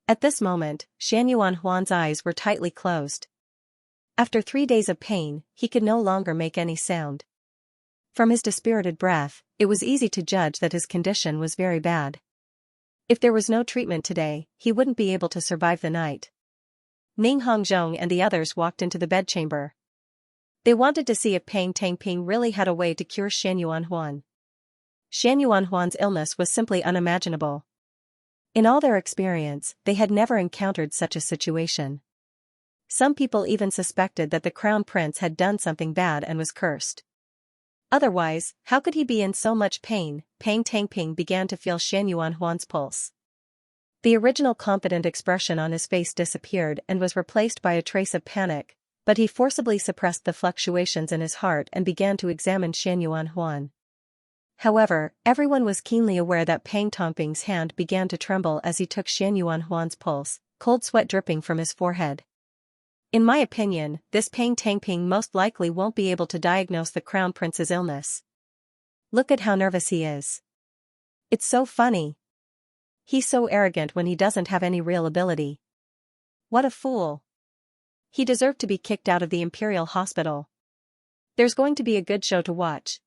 At this moment, Xianyuan Huan's eyes were tightly closed. After 3 days of pain, he could no longer make any sound. From his dispirited breath, it was easy to judge that his condition was very bad. If there was no treatment today, he wouldn't be able to survive the night. Ning Hongzhong and the others walked into the bedchamber. They wanted to see if Pang Tangping really had a way to cure Xianyuan Huan. Xianyuan Huan's illness was simply unimaginable. In all their experience, they had never encountered such a situation. Some people even suspected that the crown prince had done something bad and was cursed. Otherwise, how could he be in so much pain? Pang Tangping began to feel Xianyuan Huan's pulse. The original confident expression on his face disappeared and was replaced by a trace of panic, but he forcibly suppressed the fluctuations in his heart and began to examine Xianyuan Huan. However, everyone was keenly aware that Pang Tangping's hand began to tremble as he took Xianyuan Huan's pulse, cold sweat dripping from his forehead. In my opinion, this Pang Tangping most likely won't be able to diagnose the crown prince's illness. Look at how nervous he is. It's so funny. He's so arrogant when he doesn't have any real ability. What a fool. He deserved to be kicked out of the Imperial Hospital. There's going to be a good show to watch.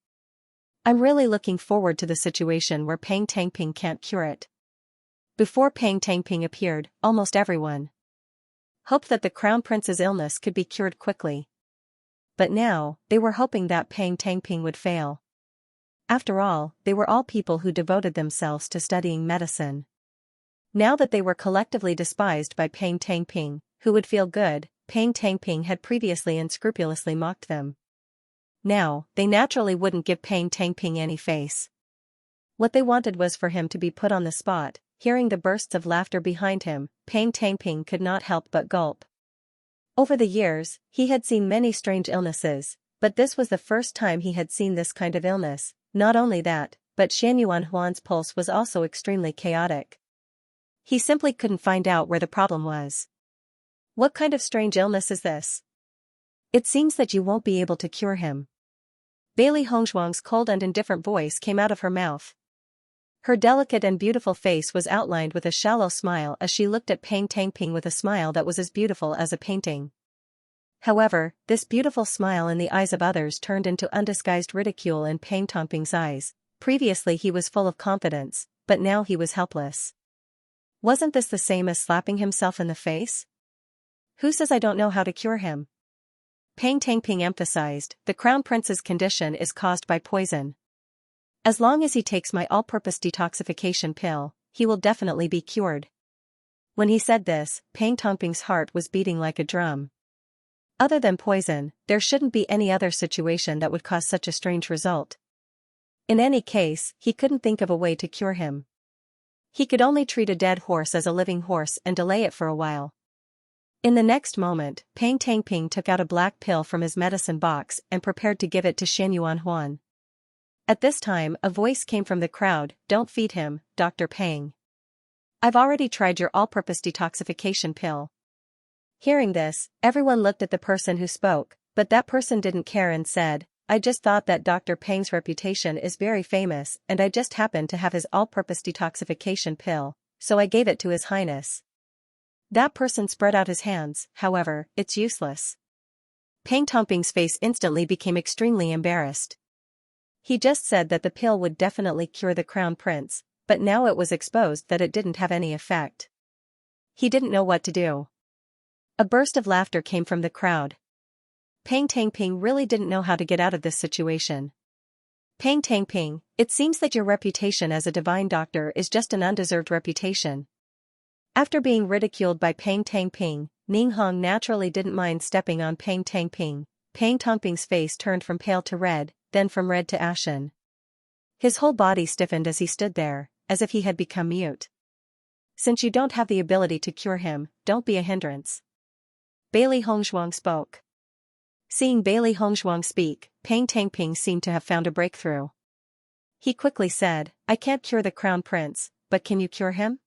I'm really looking forward to the situation where Pang Tangping can't cure it. Before Pang Tangping appeared, almost everyone hoped that the crown prince's illness could be cured quickly. But now, they were hoping that Pang Tangping would fail. After all, they were all people who devoted themselves to studying medicine. Now that they were collectively despised by Pang Tangping, who would feel good, Pang Tangping had previously unscrupulously mocked them. Now, they naturally wouldn't give Pang Tangping any face. What they wanted was for him to be put on the spot. Hearing the bursts of laughter behind him, Pang Tangping could not help but gulp. Over the years, he had seen many strange illnesses, but this was the first time he had seen this kind of illness. Not only that, but Xianyuan Huan's pulse was also extremely chaotic. He simply couldn't find out where the problem was. What kind of strange illness is this? It seems that you won't be able to cure him. Bailey Hongzhuang's cold and indifferent voice came out of her mouth. Her delicate and beautiful face was outlined with a shallow smile as she looked at Pang Tangping with a smile that was as beautiful as a painting. However, this beautiful smile in the eyes of others turned into undisguised ridicule in Pang Tangping's eyes. Previously he was full of confidence, but now he was helpless. Wasn't this the same as slapping himself in the face? Who says I don't know how to cure him? Pang Tangping emphasized, the crown prince's condition is caused by poison. As long as he takes my all-purpose detoxification pill, he will definitely be cured. When he said this, Pang Tangping's heart was beating like a drum. Other than poison, there shouldn't be any other situation that would cause such a strange result. In any case, he couldn't think of a way to cure him. He could only treat a dead horse as a living horse and delay it for a while. In the next moment, Peng Tangping took out a black pill from his medicine box and prepared to give it to Xianxia Huan. At this time, a voice came from the crowd, "Don't feed him, Dr. Peng. I've already tried your all-purpose detoxification pill." Hearing this, everyone looked at the person who spoke, but that person didn't care and said, "I just thought that Dr. Peng's reputation is very famous and I just happened to have his all-purpose detoxification pill, so I gave it to His Highness." That person spread out his hands, however, it's useless. Peng Tangping's face instantly became extremely embarrassed. He just said that the pill would definitely cure the crown prince, but now it was exposed that it didn't have any effect. He didn't know what to do. A burst of laughter came from the crowd. Peng Tangping really didn't know how to get out of this situation. "Peng Tangping, it seems that your reputation as a divine doctor is just an undeserved reputation." After being ridiculed by Peng Tangping, Ning Hong naturally didn't mind stepping on Peng Tangping. Peng Tangping's face turned from pale to red, then from red to ashen. His whole body stiffened as he stood there, as if he had become mute. "Since you don't have the ability to cure him, don't be a hindrance." Bailey Hongzhuang spoke. Seeing Bailey Hongzhuang speak, Peng Tangping seemed to have found a breakthrough. He quickly said, "I can't cure the crown prince, but can you cure him?"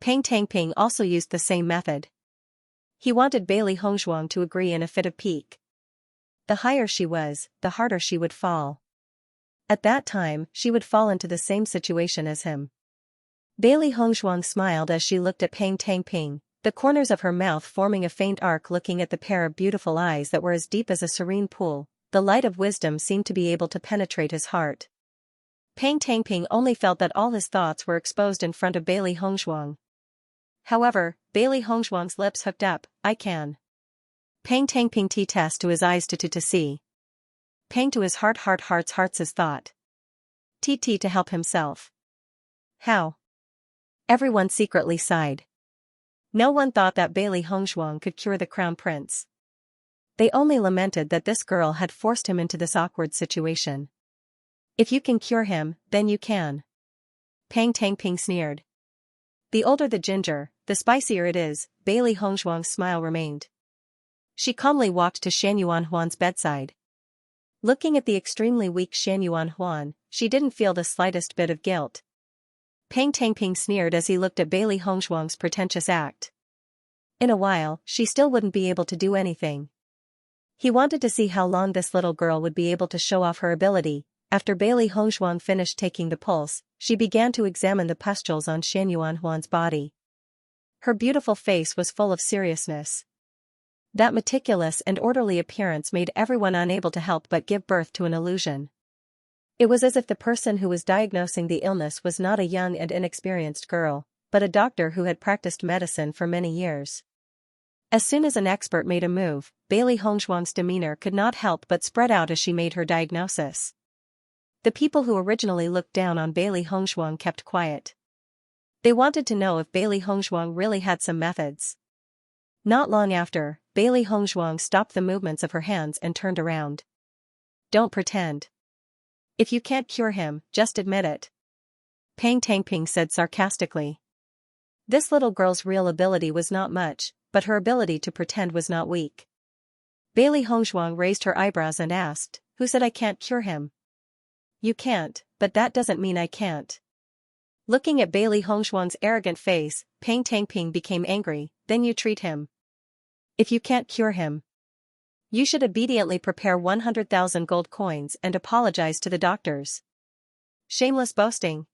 Peng Tangping also used the same method. He wanted Bailey Hongzhuang to agree in a fit of pique. The higher she was, the harder she would fall. At that time, she would fall into the same situation as him. Bailey Hongzhuang smiled as she looked at Peng Tangping, the corners of her mouth forming a faint arc looking at the pair of beautiful eyes that were as deep as a serene pool. The light of wisdom seemed to be able to penetrate his heart. Peng Tangping only felt that all his thoughts were exposed in front of Bailey Hongzhuang. However, Bailey Hongzhuang's lips hooked up, "I can." Peng Tangping T-test to his eyes to see. Peng to his heart's his thought. TT to help himself. How? Everyone secretly sighed. No one thought that Bailey Hongzhuang could cure the crown prince. They only lamented that this girl had forced him into this awkward situation. "If you can cure him, then you can." Peng Tangping sneered. "The older the ginger, the spicier it is," Bailey Hongzhuang's smile remained. She calmly walked to Xianxia Huan's bedside. Looking at the extremely weak Xianxia Huan, she didn't feel the slightest bit of guilt. Peng Tangping sneered as he looked at Bailey Hongzhuang's pretentious act. In a while, she still wouldn't be able to do anything. He wanted to see how long this little girl would be able to show off her ability. After Bailey Hongzhuang finished taking the pulse, she began to examine the pustules on Xianxia Huan's body. Her beautiful face was full of seriousness. That meticulous and orderly appearance made everyone unable to help but give birth to an illusion. It was as if the person who was diagnosing the illness was not a young and inexperienced girl, but a doctor who had practiced medicine for many years. As soon as an expert made a move, Bailey Hongzhuang's demeanor could not help but spread out as she made her diagnosis. The people who originally looked down on Bailey Hongzhuang kept quiet. They wanted to know if Bailey Hongzhuang really had some methods. Not long after, Bailey Hongzhuang stopped the movements of her hands and turned around. "Don't pretend. If you can't cure him, just admit it," Peng Tangping said sarcastically. This little girl's real ability was not much, but her ability to pretend was not weak. Bailey Hongzhuang raised her eyebrows and asked, "Who said I can't cure him?" "You can't, but that doesn't mean I can't." Looking at Bailey Hongzhuang's arrogant face, Peng Tangping became angry. "Then you treat him. If you can't cure him, you should obediently prepare 100,000 gold coins and apologize to the doctors." Shameless boasting.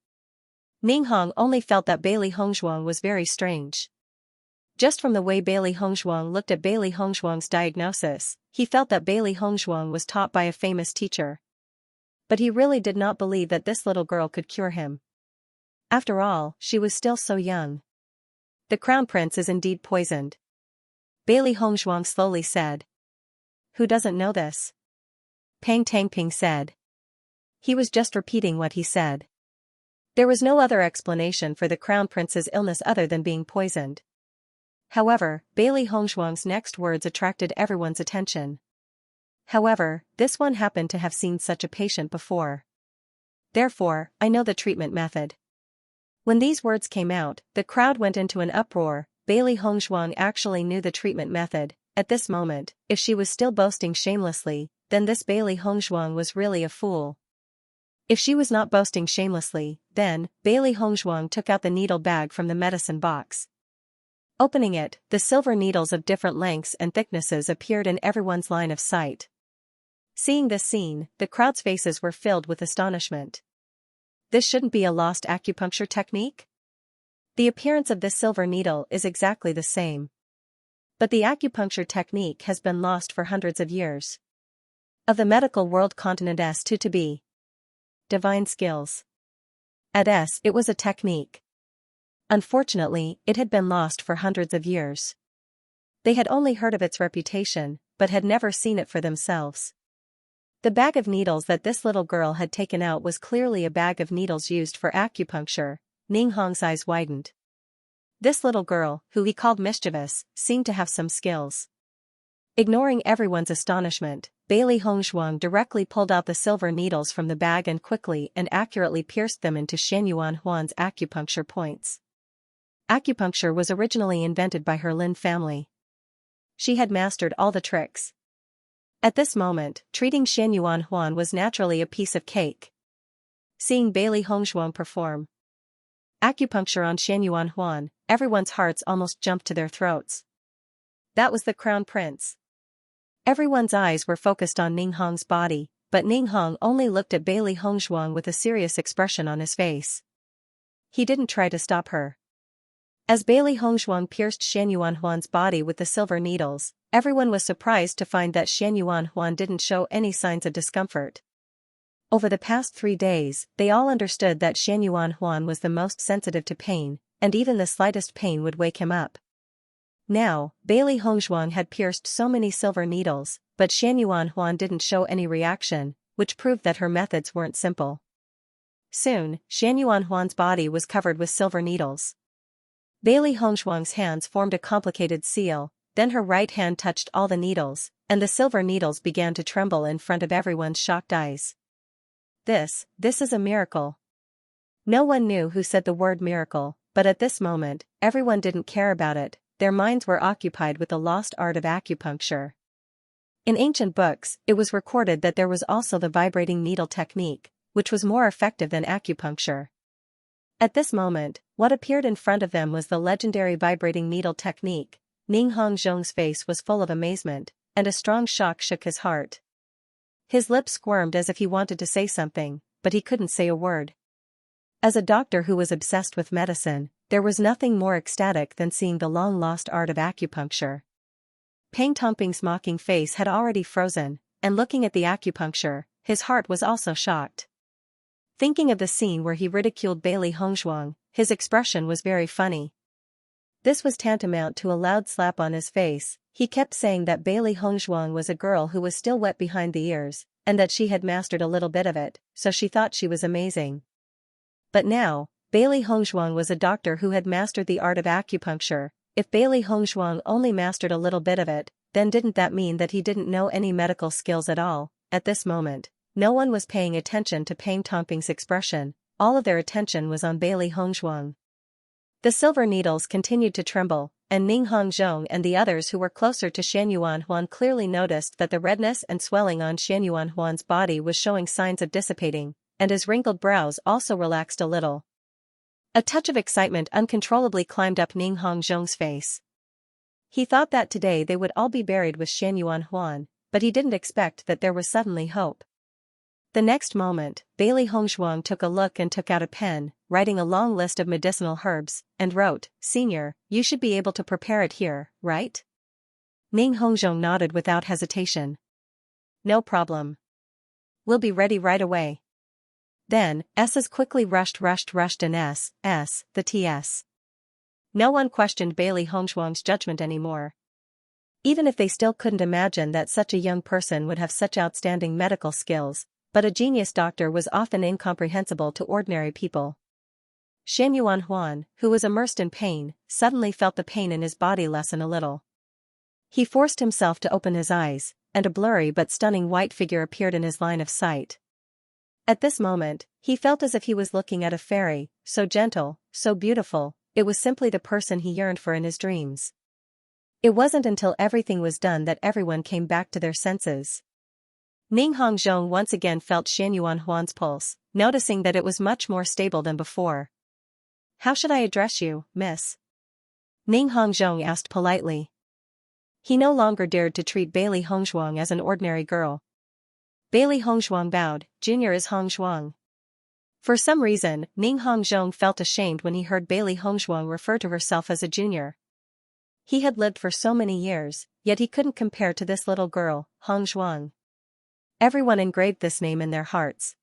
Ning Hong only felt that Bailey Hongzhuang was very strange. Just from the way Bailey Hongzhuang looked at Bailey Hongzhuang's diagnosis, he felt that Bailey Hongzhuang was taught by a famous teacher. But he really did not believe that this little girl could cure him. After all, she was still so young. "The crown prince is indeed poisoned," Bailey Hongzhuang slowly said. "Who doesn't know this?" Peng Tangping said. He was just repeating what he said. There was no other explanation for the crown prince's illness other than being poisoned. However, Bailey Hongzhuang's next words attracted everyone's attention. However, this one happened to have seen such a patient before. Therefore, I know the treatment method. When these words came out, the crowd went into an uproar. Bailey Hongzhuang actually knew the treatment method. At this moment, if she was still boasting shamelessly, then this Bailey Hongzhuang was really a fool. If she was not boasting shamelessly, then, Bailey Hongzhuang took out the needle bag from the medicine box. Opening it, the silver needles of different lengths and thicknesses appeared in everyone's line of sight. Seeing this scene, the crowd's faces were filled with astonishment. This shouldn't be a lost acupuncture technique? The appearance of this silver needle is exactly the same. But the acupuncture technique has been lost for hundreds of years. Of the medical world continent S to be divine skills. At S it was a technique. Unfortunately, it had been lost for hundreds of years. They had only heard of its reputation, but had never seen it for themselves. The bag of needles that this little girl had taken out was clearly a bag of needles used for acupuncture. Ning Hong's eyes widened. This little girl, who he called mischievous, seemed to have some skills. Ignoring everyone's astonishment, Bailey Hongzhuang directly pulled out the silver needles from the bag and quickly and accurately pierced them into Xianyuan Huan's acupuncture points. Acupuncture was originally invented by her Lin family. She had mastered all the tricks. At this moment, treating Xianyuan Huan was naturally a piece of cake. Seeing Bailey Hongzhuang perform acupuncture on Xianyuan Huan, everyone's hearts almost jumped to their throats. That was the crown prince. Everyone's eyes were focused on Ning Hong's body, but Ning Hong only looked at Bailey Hongzhuang with a serious expression on his face. He didn't try to stop her. As Bailey Hongzhuang pierced Xianyuan Huan's body with the silver needles, everyone was surprised to find that Xianyuan Huan didn't show any signs of discomfort. Over the past 3 days, they all understood that Xianyuan Huan was the most sensitive to pain, and even the slightest pain would wake him up. Now, Bailey Hongzhuang had pierced so many silver needles, but Xianyuan Huan didn't show any reaction, which proved that her methods weren't simple. Soon, Xianyuan Huan's body was covered with silver needles. Bailey Hongzhuang's hands formed a complicated seal, then her right hand touched all the needles, and the silver needles began to tremble in front of everyone's shocked eyes. This is a miracle. No one knew who said the word miracle, but at this moment, everyone didn't care about it. Their minds were occupied with the lost art of acupuncture. In ancient books, it was recorded that there was also the vibrating needle technique, which was more effective than acupuncture. At this moment, what appeared in front of them was the legendary vibrating needle technique. Ning Hongzhuang's face was full of amazement, and a strong shock shook his heart. His lips squirmed as if he wanted to say something, but he couldn't say a word. As a doctor who was obsessed with medicine, there was nothing more ecstatic than seeing the long-lost art of acupuncture. Peng Tongping's mocking face had already frozen, and looking at the acupuncture, his heart was also shocked. Thinking of the scene where he ridiculed Bailey Hongzhuang, his expression was very funny. This was tantamount to a loud slap on his face. He kept saying that Bailey Hongzhuang was a girl who was still wet behind the ears, and that she had mastered a little bit of it, so she thought she was amazing. But now, Bailey Hongzhuang was a doctor who had mastered the art of acupuncture. If Bailey Hongzhuang only mastered a little bit of it, then didn't that mean that he didn't know any medical skills at all? At this moment, no one was paying attention to Peng Tongping's expression, all of their attention was on Bailey Hongzhuang. The silver needles continued to tremble, and Ning Hongzhuang and the others who were closer to Xianyuan Huan clearly noticed that the redness and swelling on Xianyuan Huan's body was showing signs of dissipating, and his wrinkled brows also relaxed a little. A touch of excitement uncontrollably climbed up Ning Hongzhuang's face. He thought that today they would all be buried with Xianyuan Huan, but he didn't expect that there was suddenly hope. The next moment, Bailey Hongzhuang took a look and took out a pen, writing a long list of medicinal herbs, and wrote, "Senior, you should be able to prepare it here, right?" Ning Hongzhuang nodded without hesitation. "No problem. We'll be ready right away." Then, S's quickly rushed in the TS. No one questioned Bailey Hongzhuang's judgment anymore. Even if they still couldn't imagine that such a young person would have such outstanding medical skills, but a genius doctor was often incomprehensible to ordinary people. Xianxia Huan, who was immersed in pain, suddenly felt the pain in his body lessen a little. He forced himself to open his eyes, and a blurry but stunning white figure appeared in his line of sight. At this moment, he felt as if he was looking at a fairy, so gentle, so beautiful, it was simply the person he yearned for in his dreams. It wasn't until everything was done that everyone came back to their senses. Ning Hongzhong once again felt Xianxia Huan's pulse, noticing that it was much more stable than before. "How should I address you, miss?" Ning Hongzhong asked politely. He no longer dared to treat Bailey Hongzhuang as an ordinary girl. Bailey Hongzhuang bowed, "Junior is Hongzhuang." For some reason, Ning Hongzhong felt ashamed when he heard Bailey Hongzhuang refer to herself as a junior. He had lived for so many years, yet he couldn't compare to this little girl, Hongzhuang. Everyone engraved this name in their hearts.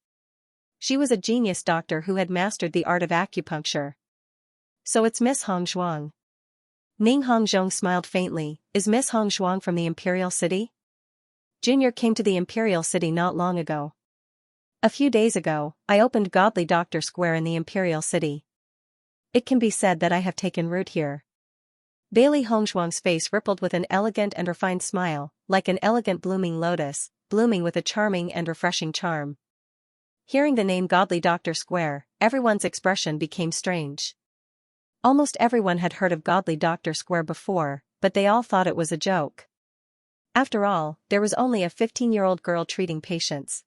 She was a genius doctor who had mastered the art of acupuncture. "So it's Miss Hongzhuang." Ning Hongzhong smiled faintly. "Is Miss Hongzhuang from the Imperial City?" "Junior came to the Imperial City not long ago. A few days ago, I opened Godly Doctor Square in the Imperial City. It can be said that I have taken root here." Bailey Hongzhuang's face rippled with an elegant and refined smile, like an elegant blooming lotus, blooming with a charming and refreshing charm. Hearing the name Godly Doctor Square, everyone's expression became strange. Almost everyone had heard of Godly Doctor Square before, but they all thought it was a joke. After all, there was only a 15-year-old girl treating patients.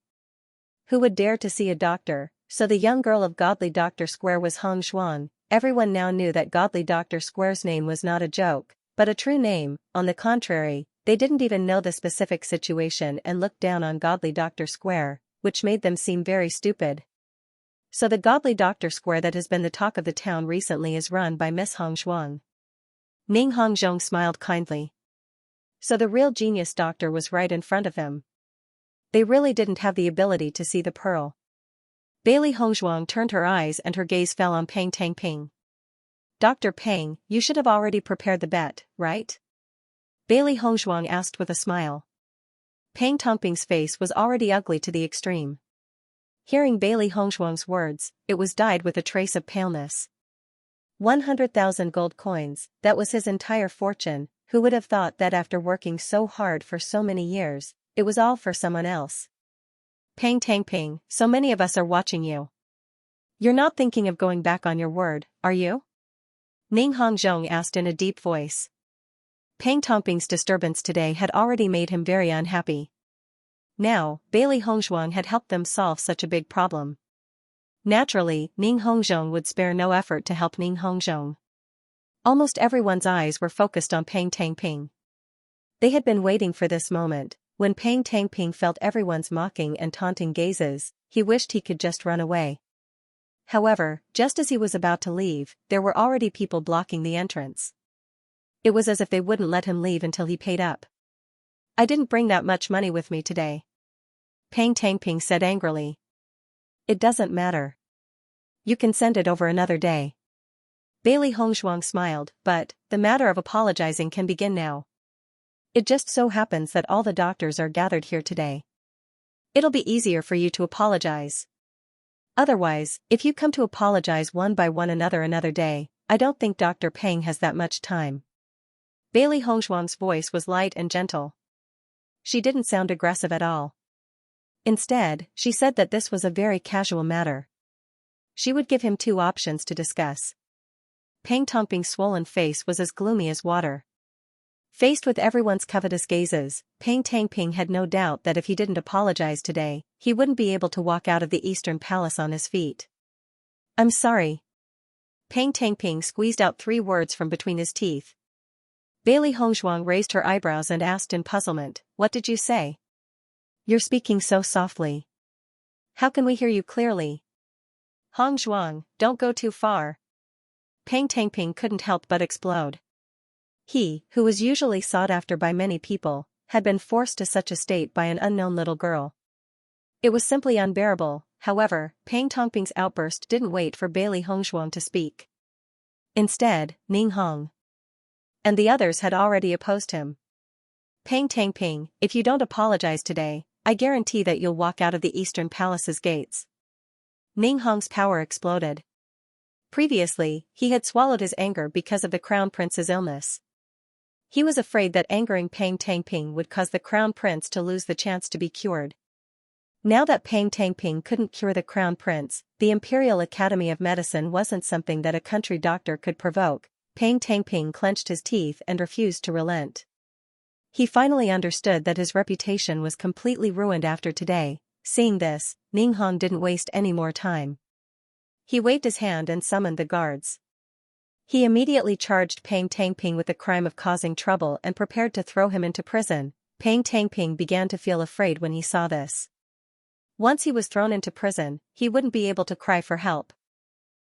Who would dare to see a doctor? So the young girl of Godly Doctor Square was Hongzhuang. Everyone now knew that Godly Doctor Square's name was not a joke, but a true name. On the contrary, they didn't even know the specific situation and looked down on Godly Doctor Square, which made them seem very stupid. So the Godly Doctor Square that has been the talk of the town recently is run by Miss Hongzhuang. Ning Hongzhong smiled kindly. So the real genius doctor was right in front of him. They really didn't have the ability to see the pearl. Bailey Hongzhuang turned her eyes and her gaze fell on Peng Tangping. "Dr. Peng, you should have already prepared the bet, right?" Bailey Hongzhuang asked with a smile. Peng Tangping's face was already ugly to the extreme. Hearing Bailey Hongzhuang's words, it was dyed with a trace of paleness. 100,000 gold coins, that was his entire fortune. Who would have thought that after working so hard for so many years, it was all for someone else? "Peng Tangping, so many of us are watching you. You're not thinking of going back on your word, are you?" Ning Hongzhong asked in a deep voice. Peng Tangping's disturbance today had already made him very unhappy. Now, Bailey Hongzhuang had helped them solve such a big problem. Naturally, Ning Hongzhong would spare no effort to help Ning Hongzhong. Almost everyone's eyes were focused on Peng Tangping. They had been waiting for this moment. When Peng Tangping felt everyone's mocking and taunting gazes, he wished he could just run away. However, just as he was about to leave, there were already people blocking the entrance. It was as if they wouldn't let him leave until he paid up. "I didn't bring that much money with me today," Peng Tangping said angrily. "It doesn't matter. You can send it over another day." Bailey Hongzhuang smiled, "But, the matter of apologizing can begin now. It just so happens that all the doctors are gathered here today. It'll be easier for you to apologize. Otherwise, if you come to apologize one by one another day, I don't think Dr. Peng has that much time." Bailey Hongzhuang's voice was light and gentle. She didn't sound aggressive at all. Instead, she said that this was a very casual matter. She would give him two options to discuss. Peng Tangping's swollen face was as gloomy as water. Faced with everyone's covetous gazes, Peng Tangping had no doubt that if he didn't apologize today, he wouldn't be able to walk out of the Eastern Palace on his feet. "I'm sorry." Peng Tangping squeezed out 3 words from between his teeth. Bailey Hongzhuang raised her eyebrows and asked in puzzlement, "What did you say? You're speaking so softly. How can we hear you clearly?" "Hongzhuang, don't go too far." Peng Tangping couldn't help but explode. He, who was usually sought after by many people, had been forced to such a state by an unknown little girl. It was simply unbearable. However, Peng Tangping's outburst didn't wait for Bailey Hongzhuang to speak. Instead, Ning Hong and the others had already opposed him. "Peng Tangping, if you don't apologize today, I guarantee that you'll walk out of the Eastern Palace's gates." Ning Hong's power exploded. Previously, he had swallowed his anger because of the crown prince's illness. He was afraid that angering Peng Tangping would cause the crown prince to lose the chance to be cured. Now that Peng Tangping couldn't cure the crown prince, the Imperial Academy of Medicine wasn't something that a country doctor could provoke. Peng Tangping clenched his teeth and refused to relent. He finally understood that his reputation was completely ruined after today. Seeing this, Ninghong didn't waste any more time. He waved his hand and summoned the guards. He immediately charged Peng Tangping with the crime of causing trouble and prepared to throw him into prison. Peng Tangping began to feel afraid when he saw this. Once he was thrown into prison, he wouldn't be able to cry for help.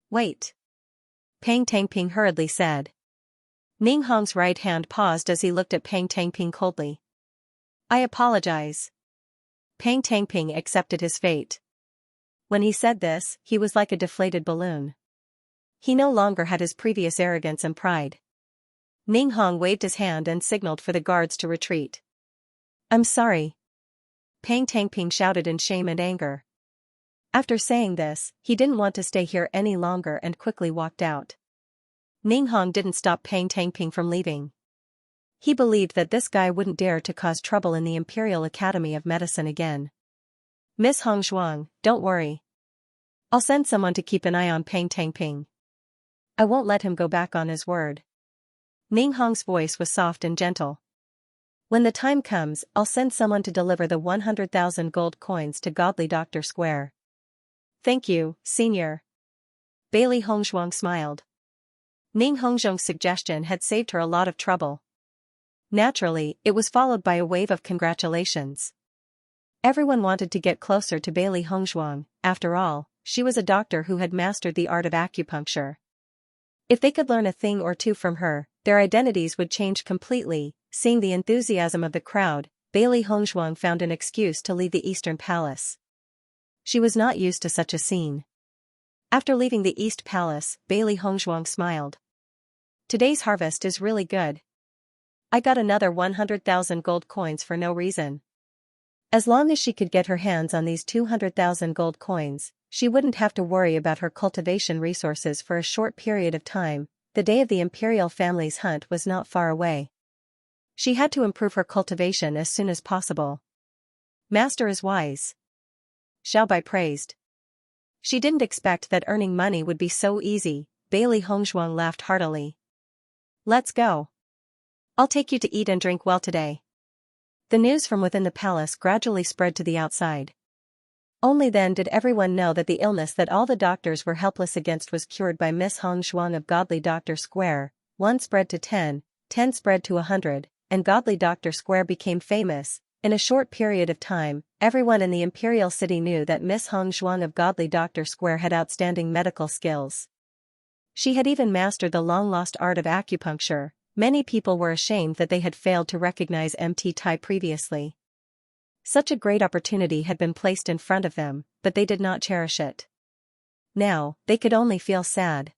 Wait. Peng Tangping hurriedly said. Ninghong's right hand paused as he looked at Peng Tangping coldly. I apologize. Peng Tangping accepted his fate. When he said this, he was like a deflated balloon. He no longer had his previous arrogance and pride. Ninghong waved his hand and signaled for the guards to retreat. I'm sorry. Peng Tangping shouted in shame and anger. After saying this, he didn't want to stay here any longer and quickly walked out. Ninghong didn't stop Peng Tangping from leaving. He believed that this guy wouldn't dare to cause trouble in the Imperial Academy of Medicine again. Miss Hong Zhuang, don't worry. I'll send someone to keep an eye on Peng Tangping. I won't let him go back on his word. Ninghong's voice was soft and gentle. When the time comes, I'll send someone to deliver the 100,000 gold coins to Godly Doctor Square. Thank you, Senior. Bailey Hongzhuang smiled. Ning Hongzhuang's suggestion had saved her a lot of trouble. Naturally, it was followed by a wave of congratulations. Everyone wanted to get closer to Bailey Hongzhuang. After all, she was a doctor who had mastered the art of acupuncture. If they could learn a thing or two from her, their identities would change completely. Seeing the enthusiasm of the crowd, Bailey Hongzhuang found an excuse to leave the Eastern Palace. She was not used to such a scene. After leaving the East Palace, Bailey Hongzhuang smiled. Today's harvest is really good. I got another 100,000 gold coins for no reason. As long as she could get her hands on these 200,000 gold coins, she wouldn't have to worry about her cultivation resources for a short period of time. The day of the imperial family's hunt was not far away. She had to improve her cultivation as soon as possible. Master is wise. Xiaobai praised. She didn't expect that earning money would be so easy. Bailey Hongzhuang laughed heartily. Let's go. I'll take you to eat and drink well today. The news from within the palace gradually spread to the outside. Only then did everyone know that the illness that all the doctors were helpless against was cured by Miss Hong Zhuang of Godly Doctor Square. 1 spread to 10, 10 spread to 100, and Godly Doctor Square became famous. In a short period of time, everyone in the imperial city knew that Miss Hong Zhuang of Godly Doctor Square had outstanding medical skills. She had even mastered the long-lost art of acupuncture. Many people were ashamed that they had failed to recognize MT Tai previously. Such a great opportunity had been placed in front of them, but they did not cherish it. Now, they could only feel sad.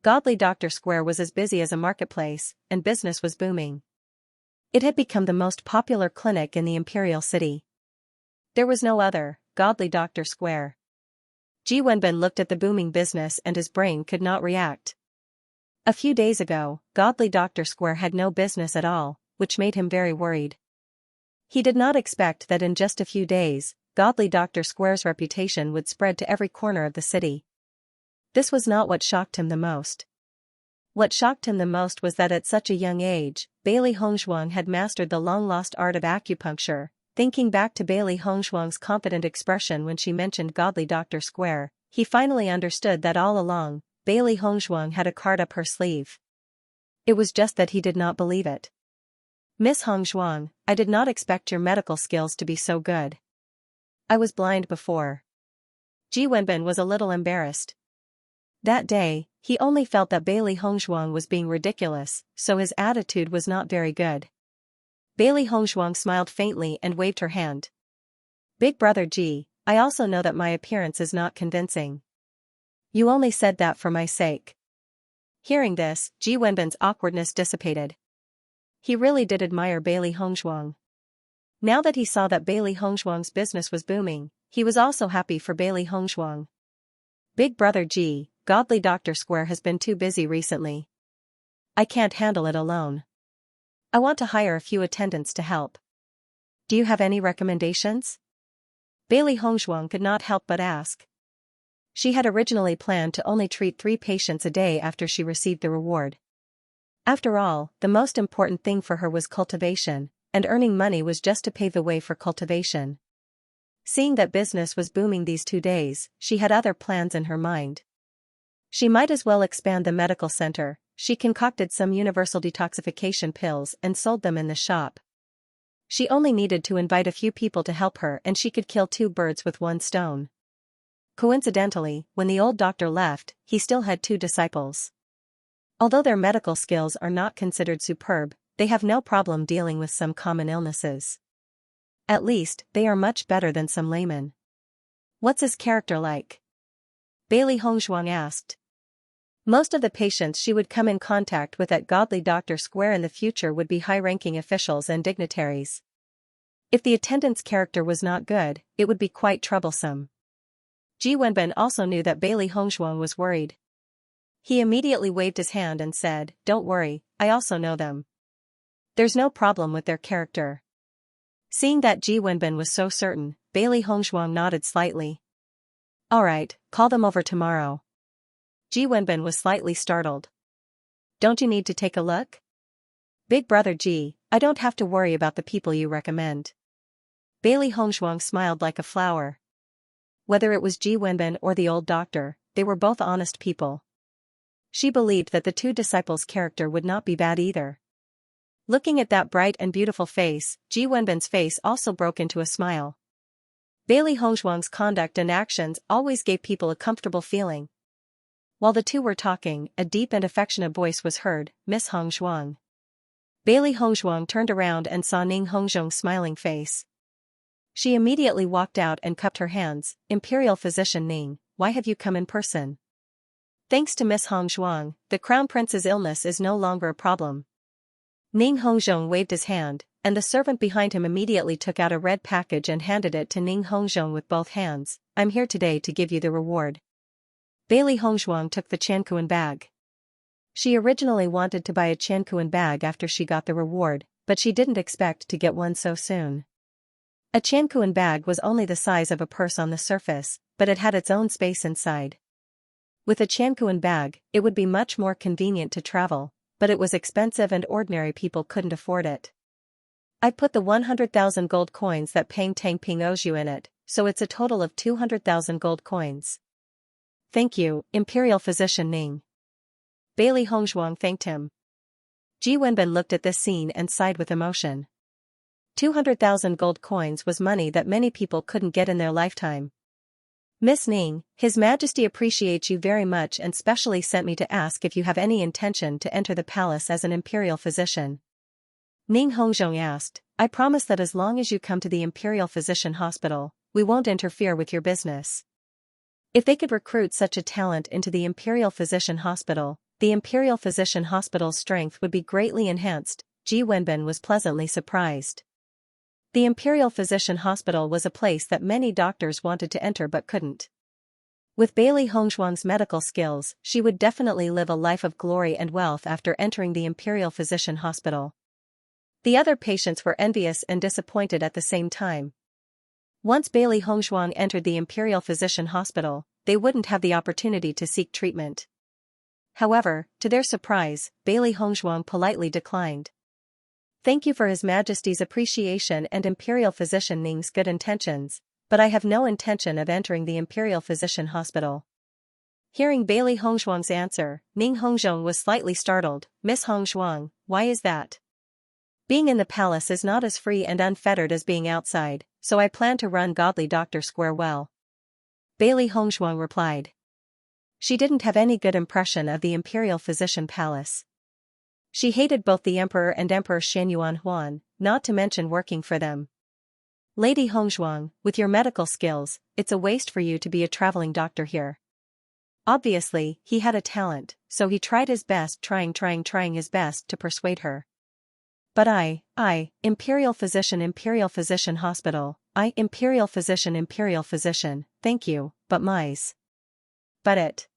Godly Doctor Square was as busy as a marketplace, and business was booming. It had become the most popular clinic in the imperial city. There was no other, Godly Doctor Square. Ji Wenbin looked at the booming business and his brain could not react. A few days ago, Godly Doctor Square had no business at all, which made him very worried. He did not expect that in just a few days, Godly Doctor Square's reputation would spread to every corner of the city. This was not what shocked him the most. What shocked him the most was that at such a young age, Bailey Hongzhuang had mastered the long-lost art of acupuncture. Thinking back to Bailey Hongzhuang's confident expression when she mentioned Godly Doctor Square, he finally understood that all along, Bailey Hongzhuang had a card up her sleeve. It was just that he did not believe it. Miss Hongzhuang, I did not expect your medical skills to be so good. I was blind before. Ji Wenbin was a little embarrassed. That day, he only felt that Bailey Hongzhuang was being ridiculous, so his attitude was not very good. Bailey Hongzhuang smiled faintly and waved her hand. Big brother Ji, I also know that my appearance is not convincing. You only said that for my sake. Hearing this, Ji Wenbin's awkwardness dissipated. He really did admire Bailey Hongzhuang. Now that he saw that Bailey Hongzhuang's business was booming, he was also happy for Bailey Hongzhuang. Big brother Ji, Godly Doctor Square has been too busy recently. I can't handle it alone. I want to hire a few attendants to help. Do you have any recommendations? Bailey Hongzhuang could not help but ask. She had originally planned to only treat 3 patients a day after she received the reward. After all, the most important thing for her was cultivation, and earning money was just to pave the way for cultivation. Seeing that business was booming these 2 days, she had other plans in her mind. She might as well expand the medical center. She concocted some universal detoxification pills and sold them in the shop. She only needed to invite a few people to help her and she could kill 2 birds with 1 stone. Coincidentally, when the old doctor left, he still had 2 disciples. Although their medical skills are not considered superb, they have no problem dealing with some common illnesses. At least, they are much better than some laymen. What's his character like? Bailey Hongzhuang asked. Most of the patients she would come in contact with at Godly Doctor Square in the future would be high-ranking officials and dignitaries. If the attendant's character was not good, it would be quite troublesome. Ji Wenbin also knew that Bailey Hongzhuang was worried. He immediately waved his hand and said, "Don't worry, I also know them. There's no problem with their character." Seeing that Ji Wenbin was so certain, Bailey Hongzhuang nodded slightly. "All right, call them over tomorrow." Ji Wenbin was slightly startled. "Don't you need to take a look?" "Big brother Ji, I don't have to worry about the people you recommend." Bailey Hongzhuang smiled like a flower. Whether it was Ji Wenbin or the old doctor, they were both honest people. She believed that the 2 disciples' character would not be bad either. Looking at that bright and beautiful face, Ji Wenbin's face also broke into a smile. Bailey Hongzhuang's conduct and actions always gave people a comfortable feeling. While the 2 were talking, a deep and affectionate voice was heard, "Miss Hongzhuang." Bailey Hongzhuang turned around and saw Ning Hongzhuang's smiling face. She immediately walked out and cupped her hands. "Imperial Physician Ning, why have you come in person?" "Thanks to Miss Hongzhuang, the Crown Prince's illness is no longer a problem." Ning Hongzhuang waved his hand, and the servant behind him immediately took out a red package and handed it to Ning Hongzhuang with both hands. "I'm here today to give you the reward." Bailey Hongzhuang took the Qianquan bag. She originally wanted to buy a Qianquan bag after she got the reward, but she didn't expect to get one so soon. A Qianquan bag was only the size of a purse on the surface, but it had its own space inside. With a Qianquan bag, it would be much more convenient to travel, but it was expensive and ordinary people couldn't afford it. "I put the 100,000 gold coins that Peng Tang Ping owes you in it, so it's a total of 200,000 gold coins." "Thank you, Imperial Physician Ning." Bailey Hongzhuang thanked him. Ji Wenbin looked at this scene and sighed with emotion. 200,000 gold coins was money that many people couldn't get in their lifetime. "Miss Ning, His Majesty appreciates you very much and specially sent me to ask if you have any intention to enter the palace as an imperial physician." Ning Hongzhuang asked, "I promise that as long as you come to the Imperial Physician Hospital, we won't interfere with your business." If they could recruit such a talent into the Imperial Physician Hospital, the Imperial Physician Hospital's strength would be greatly enhanced. Ji Wenbin was pleasantly surprised. The Imperial Physician Hospital was a place that many doctors wanted to enter but couldn't. With Bailey Hongzhuang's medical skills, she would definitely live a life of glory and wealth after entering the Imperial Physician Hospital. The other patients were envious and disappointed at the same time. Once Bailey Hongzhuang entered the Imperial Physician Hospital, they wouldn't have the opportunity to seek treatment. However, to their surprise, Bailey Hongzhuang politely declined. "Thank you for His Majesty's appreciation and Imperial Physician Ning's good intentions, but I have no intention of entering the Imperial Physician Hospital." Hearing Bailey Hongzhuang's answer, Ning Hongzhuang was slightly startled. "Miss Hongzhuang, why is that?" "Being in the palace is not as free and unfettered as being outside, so I plan to run Godly Doctor Square well," Bailey Hongzhuang replied. She didn't have any good impression of the Imperial Physician Palace. She hated both the Emperor and Emperor Shenyuan Huan, not to mention working for them. "Lady Hongzhuang, with your medical skills, it's a waste for you to be a traveling doctor here." Obviously, he had a talent, so he tried his best trying his best to persuade her. "But Imperial Physician Hospital, Imperial Physician, thank you, but it."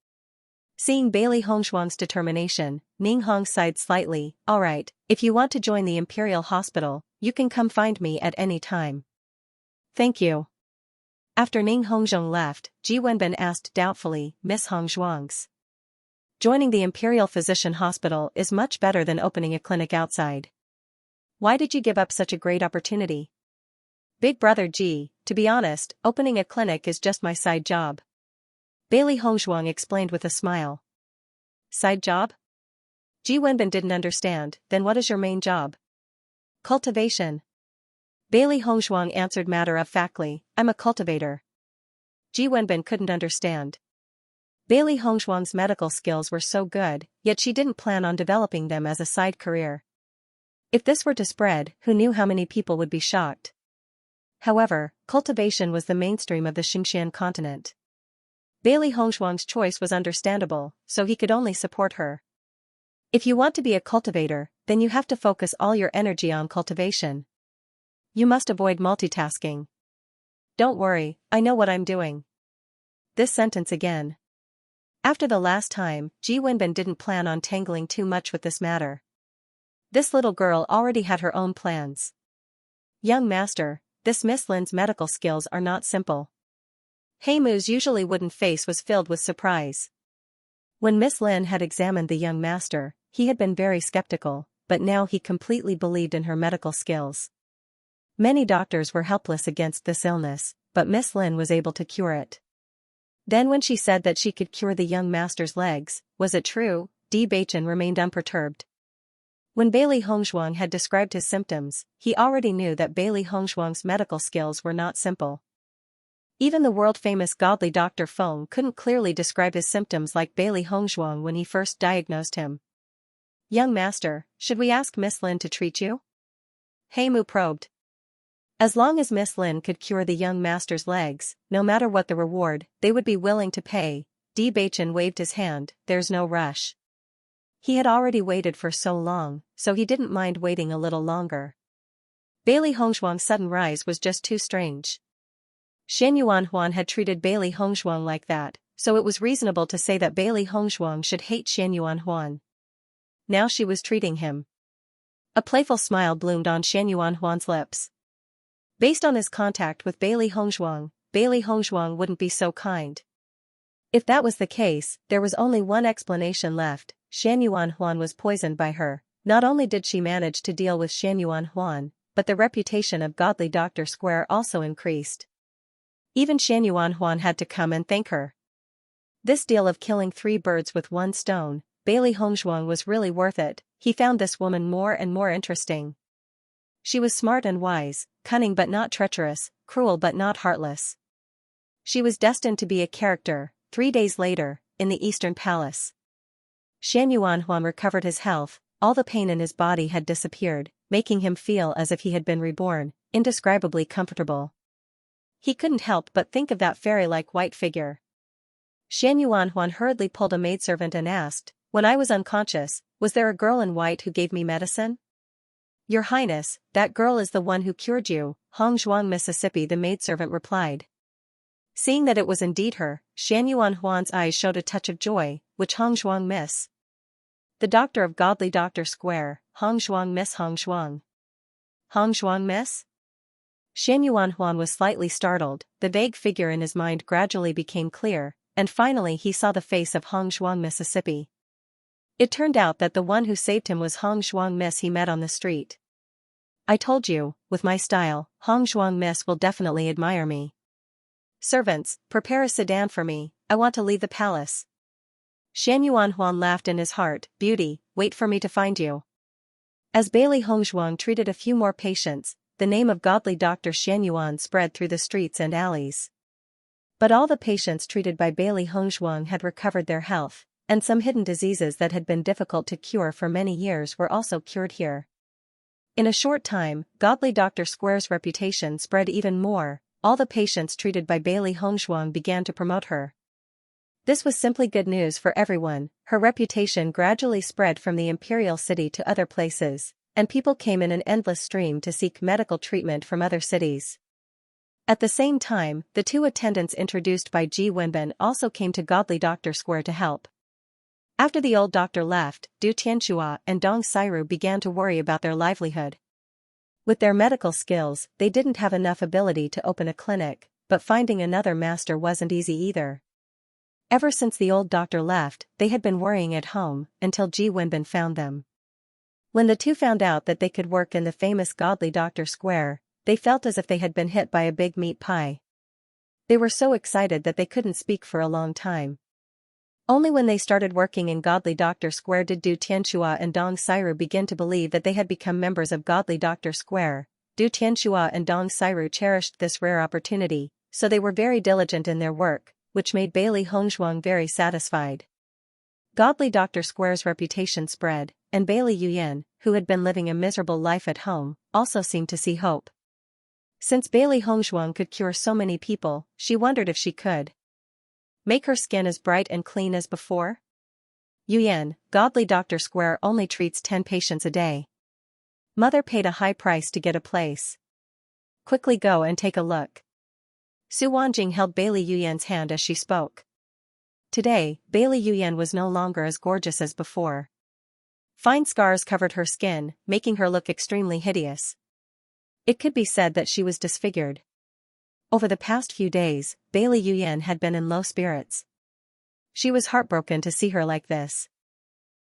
Seeing Bailey Hongshuang's determination, Ning Hong sighed slightly. Alright, if you want to join the Imperial Hospital, you can come find me at any time. Thank you. After Ning Hongzhong left, Ji Wenbin asked doubtfully, Miss Hongzhuang's. Joining the Imperial Physician Hospital is much better than opening a clinic outside. Why did you give up such a great opportunity? Big brother Ji, to be honest, opening a clinic is just my side job. Bailey Hongzhuang explained with a smile. Side job? Ji Wenbin didn't understand. Then what is your main job? Cultivation. Bailey Hongzhuang answered matter-of-factly, I'm a cultivator. Ji Wenbin couldn't understand. Bailey Hongzhuang's medical skills were so good, yet she didn't plan on developing them as a side career. If this were to spread, who knew how many people would be shocked? However, cultivation was the mainstream of the Xianxia continent. Bailey Hongzhuang's choice was understandable, so he could only support her. If you want to be a cultivator, then you have to focus all your energy on cultivation. You must avoid multitasking. Don't worry, I know what I'm doing. This sentence again. After the last time, Ji Wenbin didn't plan on tangling too much with this matter. This little girl already had her own plans. Young master, this Miss Lin's medical skills are not simple. He Mu's usually wooden face was filled with surprise. When Miss Lin had examined the young master, he had been very skeptical, but now he completely believed in her medical skills. Many doctors were helpless against this illness, but Miss Lin was able to cure it. Then when she said that she could cure the young master's legs, was it true? Bewitching remained unperturbed. When Bailey Hongzhuang had described his symptoms, he already knew that Bailey Hongzhuang's medical skills were not simple. Even the world-famous godly Dr. Feng couldn't clearly describe his symptoms like Bailey Hongzhuang when he first diagnosed him. Young master, should we ask Miss Lin to treat you? He Mu probed. As long as Miss Lin could cure the young master's legs, no matter what the reward, they would be willing to pay. Bewitching waved his hand, there's no rush. He had already waited for so long, so he didn't mind waiting a little longer. Bailey Hongzhuang's sudden rise was just too strange. Xianxia Huan had treated Bailey Hongzhuang like that, so it was reasonable to say that Bailey Hongzhuang should hate Xianxia Huan. Now she was treating him. A playful smile bloomed on Xianxia Huan's lips. Based on his contact with Bailey Hongzhuang wouldn't be so kind. If that was the case, there was only one explanation left. Xianxia Huan was poisoned by her. Not only did she manage to deal with Xianxia Huan, but the reputation of godly Dr. Square also increased. Even Xianxia Huan had to come and thank her. This deal of killing 3 birds with 1 stone, Bailey Hongzhuang was really worth it. He found this woman more and more interesting. She was smart and wise, cunning but not treacherous, cruel but not heartless. She was destined to be a character. 3 days later, in the Eastern Palace. Xianxia Huan recovered his health, all the pain in his body had disappeared, making him feel as if he had been reborn, indescribably comfortable. He couldn't help but think of that fairy-like white figure. Xianxia Huan hurriedly pulled a maidservant and asked, when I was unconscious, was there a girl in white who gave me medicine? Your Highness, that girl is the one who cured you, Hongzhuang, Mississippi, the maidservant replied. Seeing that it was indeed her, Xianxia Huan's eyes showed a touch of joy, which Hongzhuang miss. The doctor of godly Dr. Square, Hongzhuang miss Hongzhuang. Hongzhuang miss? Xianxia Huan was slightly startled, the vague figure in his mind gradually became clear, and finally he saw the face of Hongzhuang, Mississippi. It turned out that the one who saved him was Hongzhuang miss he met on the street. I told you, with my style, Hongzhuang miss will definitely admire me. Servants, prepare a sedan for me, I want to leave the palace. Xianxia Huan laughed in his heart, beauty, wait for me to find you. As Bailey Hongzhuang treated a few more patients, the name of godly Dr. Xianxia spread through the streets and alleys. But all the patients treated by Bailey Hongzhuang had recovered their health, and some hidden diseases that had been difficult to cure for many years were also cured here. In a short time, godly Dr. Square's reputation spread even more. All the patients treated by Bailey Hongzhuang began to promote her. This was simply good news for everyone. Her reputation gradually spread from the imperial city to other places, and people came in an endless stream to seek medical treatment from other cities. At the same time, the 2 attendants introduced by Ji Wenbin also came to godly Dr. Square to help. After the old doctor left, Du Tianxia and Dong Sairu began to worry about their livelihood. With their medical skills, they didn't have enough ability to open a clinic, but finding another master wasn't easy either. Ever since the old doctor left, they had been worrying at home, until Ji Wenbin found them. When the two found out that they could work in the famous Godly Doctor Square, they felt as if they had been hit by a big meat pie. They were so excited that they couldn't speak for a long time. Only when they started working in Godly Doctor Square did Du Tianxia and Dong Sairu begin to believe that they had become members of Godly Doctor Square. Du Tianxia and Dong Sairu cherished this rare opportunity, so they were very diligent in their work, which made Bailey Hongzhuang very satisfied. Godly Doctor Square's reputation spread, and Bailey Yuyan, who had been living a miserable life at home, also seemed to see hope. Since Bailey Hongzhuang could cure so many people, she wondered if she could make her skin as bright and clean as before. Yuyan, Godly Doctor Square only treats 10 patients a day. Mother paid a high price to get a place. Quickly go and take a look. Su Wanjing held Bailey Yuyan's hand as she spoke. Today, Bailey Yuyan was no longer as gorgeous as before. Fine scars covered her skin, making her look extremely hideous. It could be said that she was disfigured. Over the past few days, Bailey Yuyan had been in low spirits. She was heartbroken to see her like this.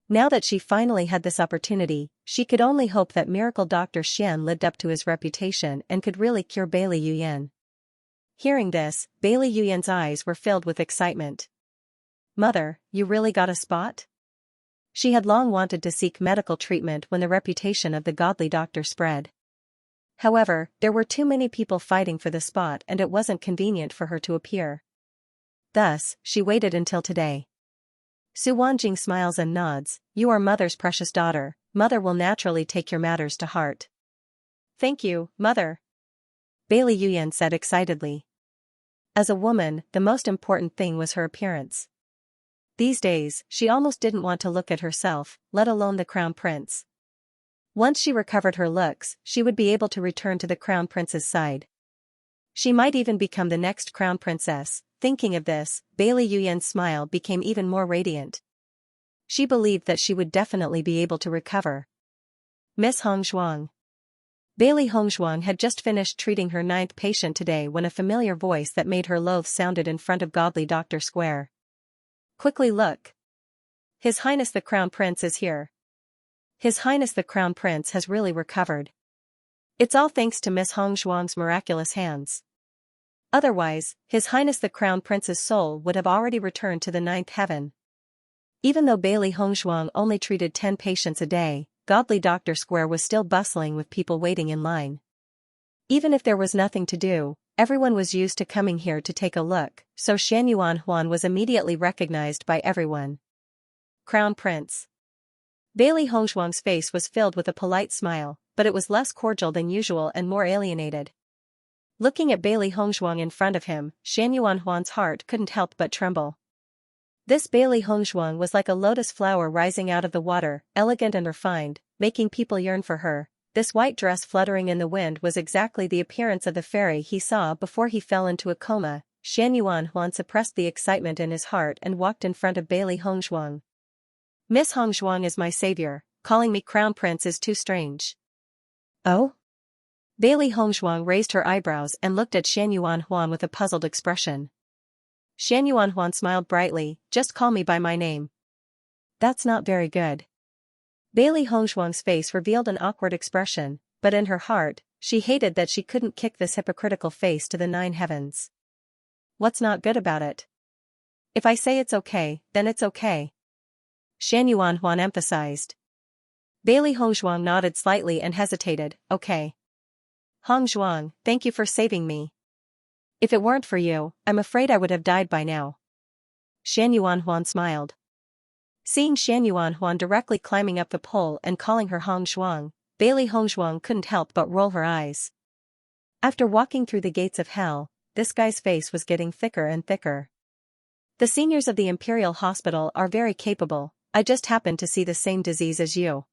Now that she finally had this opportunity, she could only hope that miracle Dr. Xian lived up to his reputation and could really cure Bailey Yuyan. Hearing this, Bailey Yuyan's eyes were filled with excitement. Mother, you really got a spot? She had long wanted to seek medical treatment when the reputation of the Godly Doctor spread. However, there were too many people fighting for the spot and it wasn't convenient for her to appear. Thus, she waited until today. Su Wanjing smiles and nods. You are Mother's precious daughter. Mother will naturally take your matters to heart. Thank you, Mother. Bailey Yuyan said excitedly. As a woman, the most important thing was her appearance. These days, she almost didn't want to look at herself, let alone the Crown Prince. Once she recovered her looks, she would be able to return to the Crown Prince's side. She might even become the next Crown Princess. Thinking of this, Bailey Yuyan's smile became even more radiant. She believed that she would definitely be able to recover. Miss Hongzhuang. Bailey Hongzhuang had just finished treating her 9th patient today when a familiar voice that made her loath sounded in front of Godly Doctor Square. Quickly look. His Highness the Crown Prince is here. His Highness the Crown Prince has really recovered. It's all thanks to Miss Hongzhuang's miraculous hands. Otherwise, His Highness the Crown Prince's soul would have already returned to the 9th heaven. Even though Bailey Hongzhuang only treated 10 patients a day, Godly Doctor Square was still bustling with people waiting in line. Even if there was nothing to do, everyone was used to coming here to take a look, so Xianyuan Huan was immediately recognized by everyone. Crown Prince. Bailey Hongzhuang's face was filled with a polite smile, but it was less cordial than usual and more alienated. Looking at Bailey Hongzhuang in front of him, Xianyuan Huan's heart couldn't help but tremble. This Bailey Hongzhuang was like a lotus flower rising out of the water, elegant and refined, making people yearn for her. This white dress fluttering in the wind was exactly the appearance of the fairy he saw before he fell into a coma. Xianyuan Huan suppressed the excitement in his heart and walked in front of Bailey Hongzhuang. Miss Hongzhuang is my savior, calling me Crown Prince is too strange. Oh? Bailey Hongzhuang raised her eyebrows and looked at Xianyuan Huan with a puzzled expression. Xianyuan Huan smiled brightly, just call me by my name. That's not very good. Bailey Hongzhuang's face revealed an awkward expression, but in her heart, she hated that she couldn't kick this hypocritical face to the 9 heavens. What's not good about it? If I say it's okay, then it's okay. Xianyuan Huan emphasized. Bailey Hongzhuang nodded slightly and hesitated, okay. Hongzhuang, thank you for saving me. If it weren't for you, I'm afraid I would have died by now. Xianyuan Huan smiled. Seeing Xianyuan Huan directly climbing up the pole and calling her Hongzhuang, Bailey Hongzhuang couldn't help but roll her eyes. After walking through the gates of hell, this guy's face was getting thicker and thicker. The seniors of the Imperial Hospital are very capable. I just happened to see the same disease as you.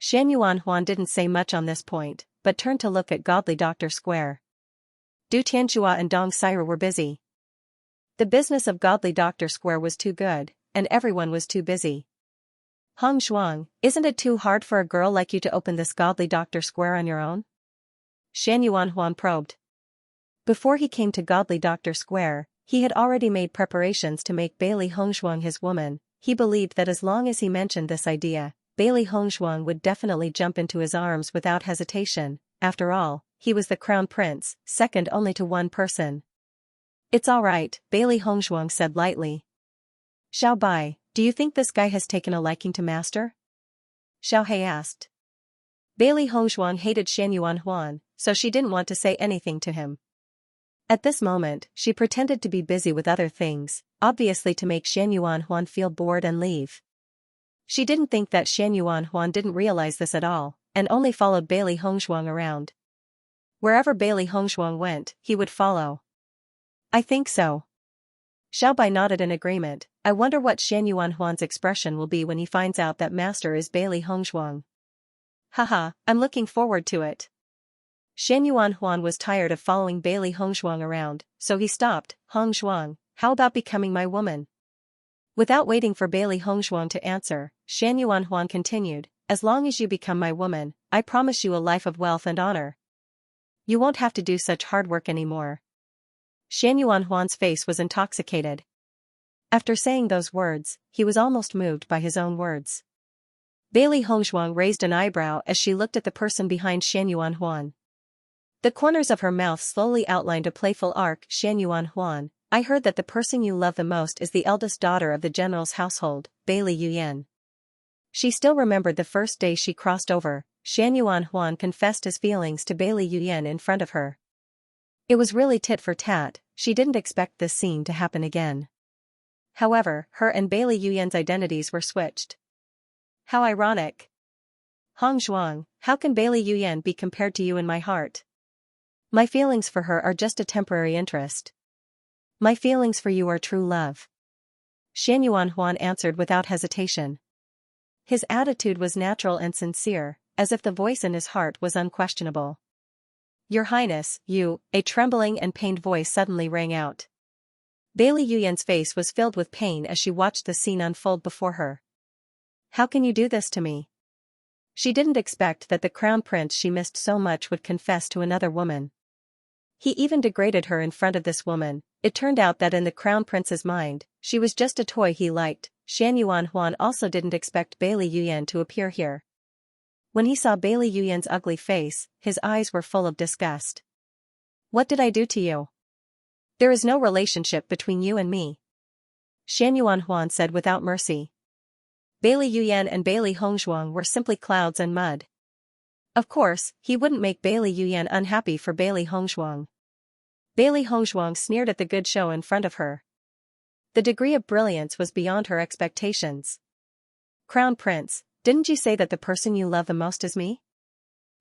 Xianyuan Huan didn't say much on this point, but turned to look at Godly Doctor Square. Du Tianxia and Dong Sairu were busy. The business of Godly Doctor Square was too good, and everyone was too busy. Hong Zhuang, isn't it too hard for a girl like you to open this godly doctor square on your own? Shan Yuanhuan probed. Before he came to godly doctor square, he had already made preparations to make Bailey Hongzhuang his woman. He believed that as long as he mentioned this idea, Bailey Hongzhuang would definitely jump into his arms without hesitation. After all, he was the crown prince, second only to one person. It's all right, Bailey Hongzhuang said lightly. Xiao Bai, do you think this guy has taken a liking to master? Xiao He asked. Bailey Hongzhuang hated Shan Yuanhuan, so she didn't want to say anything to him. At this moment, she pretended to be busy with other things, obviously to make Shan Yuanhuan feel bored and leave. She didn't think that Shan Yuanhuan didn't realize this at all, and only followed Bailey Hongzhuang around. Wherever Bailey Hongzhuang went, he would follow. I think so. Xiao Bai nodded in agreement. I wonder what Shan Yuanhuan's expression will be when he finds out that master is Bailey Hongzhuang. Haha, I'm looking forward to it. Shan Yuanhuan was tired of following Bailey Hongzhuang around, so he stopped. Hongzhuang, how about becoming my woman? Without waiting for Bailey Hongzhuang to answer, Shan Yuanhuan continued, as long as you become my woman, I promise you a life of wealth and honor. You won't have to do such hard work anymore. Shan Yuanhuan's face was intoxicated. After saying those words, he was almost moved by his own words. Bailey Hongzhuang raised an eyebrow as she looked at the person behind Shan Yuanhuan. The corners of her mouth slowly outlined a playful arc. Shan Yuanhuan, I heard that the person you love the most is the eldest daughter of the general's household, Bailey Yuyan. She still remembered the first day she crossed over. Shan Yuanhuan confessed his feelings to Bailey Yuyan in front of her. It was really tit for tat. She didn't expect this scene to happen again. However, her and Bailey Yuyan's identities were switched. How ironic. Hongzhuang, how can Bailey Yuyan be compared to you in my heart? My feelings for her are just a temporary interest. My feelings for you are true love. Shan Yuanhuan answered without hesitation. His attitude was natural and sincere, as if the voice in his heart was unquestionable. Your Highness, a trembling and pained voice suddenly rang out. Bailey Yuyan's face was filled with pain as she watched the scene unfold before her. How can you do this to me? She didn't expect that the crown prince she missed so much would confess to another woman. He even degraded her in front of this woman. It turned out that in the crown prince's mind, she was just a toy he liked. Shan Yuanhuan also didn't expect Bailey Yuyan to appear here. When he saw Bailey Yuyan's ugly face, his eyes were full of disgust. What did I do to you? There is no relationship between you and me. Shan Yuanhuan said without mercy. Bailey Yuyan and Bailey Hongzhuang were simply clouds and mud. Of course, he wouldn't make Bailey Yuyan unhappy for Bailey Hongzhuang. Bailey Hongzhuang sneered at the good show in front of her. The degree of brilliance was beyond her expectations. Crown Prince, didn't you say that the person you love the most is me?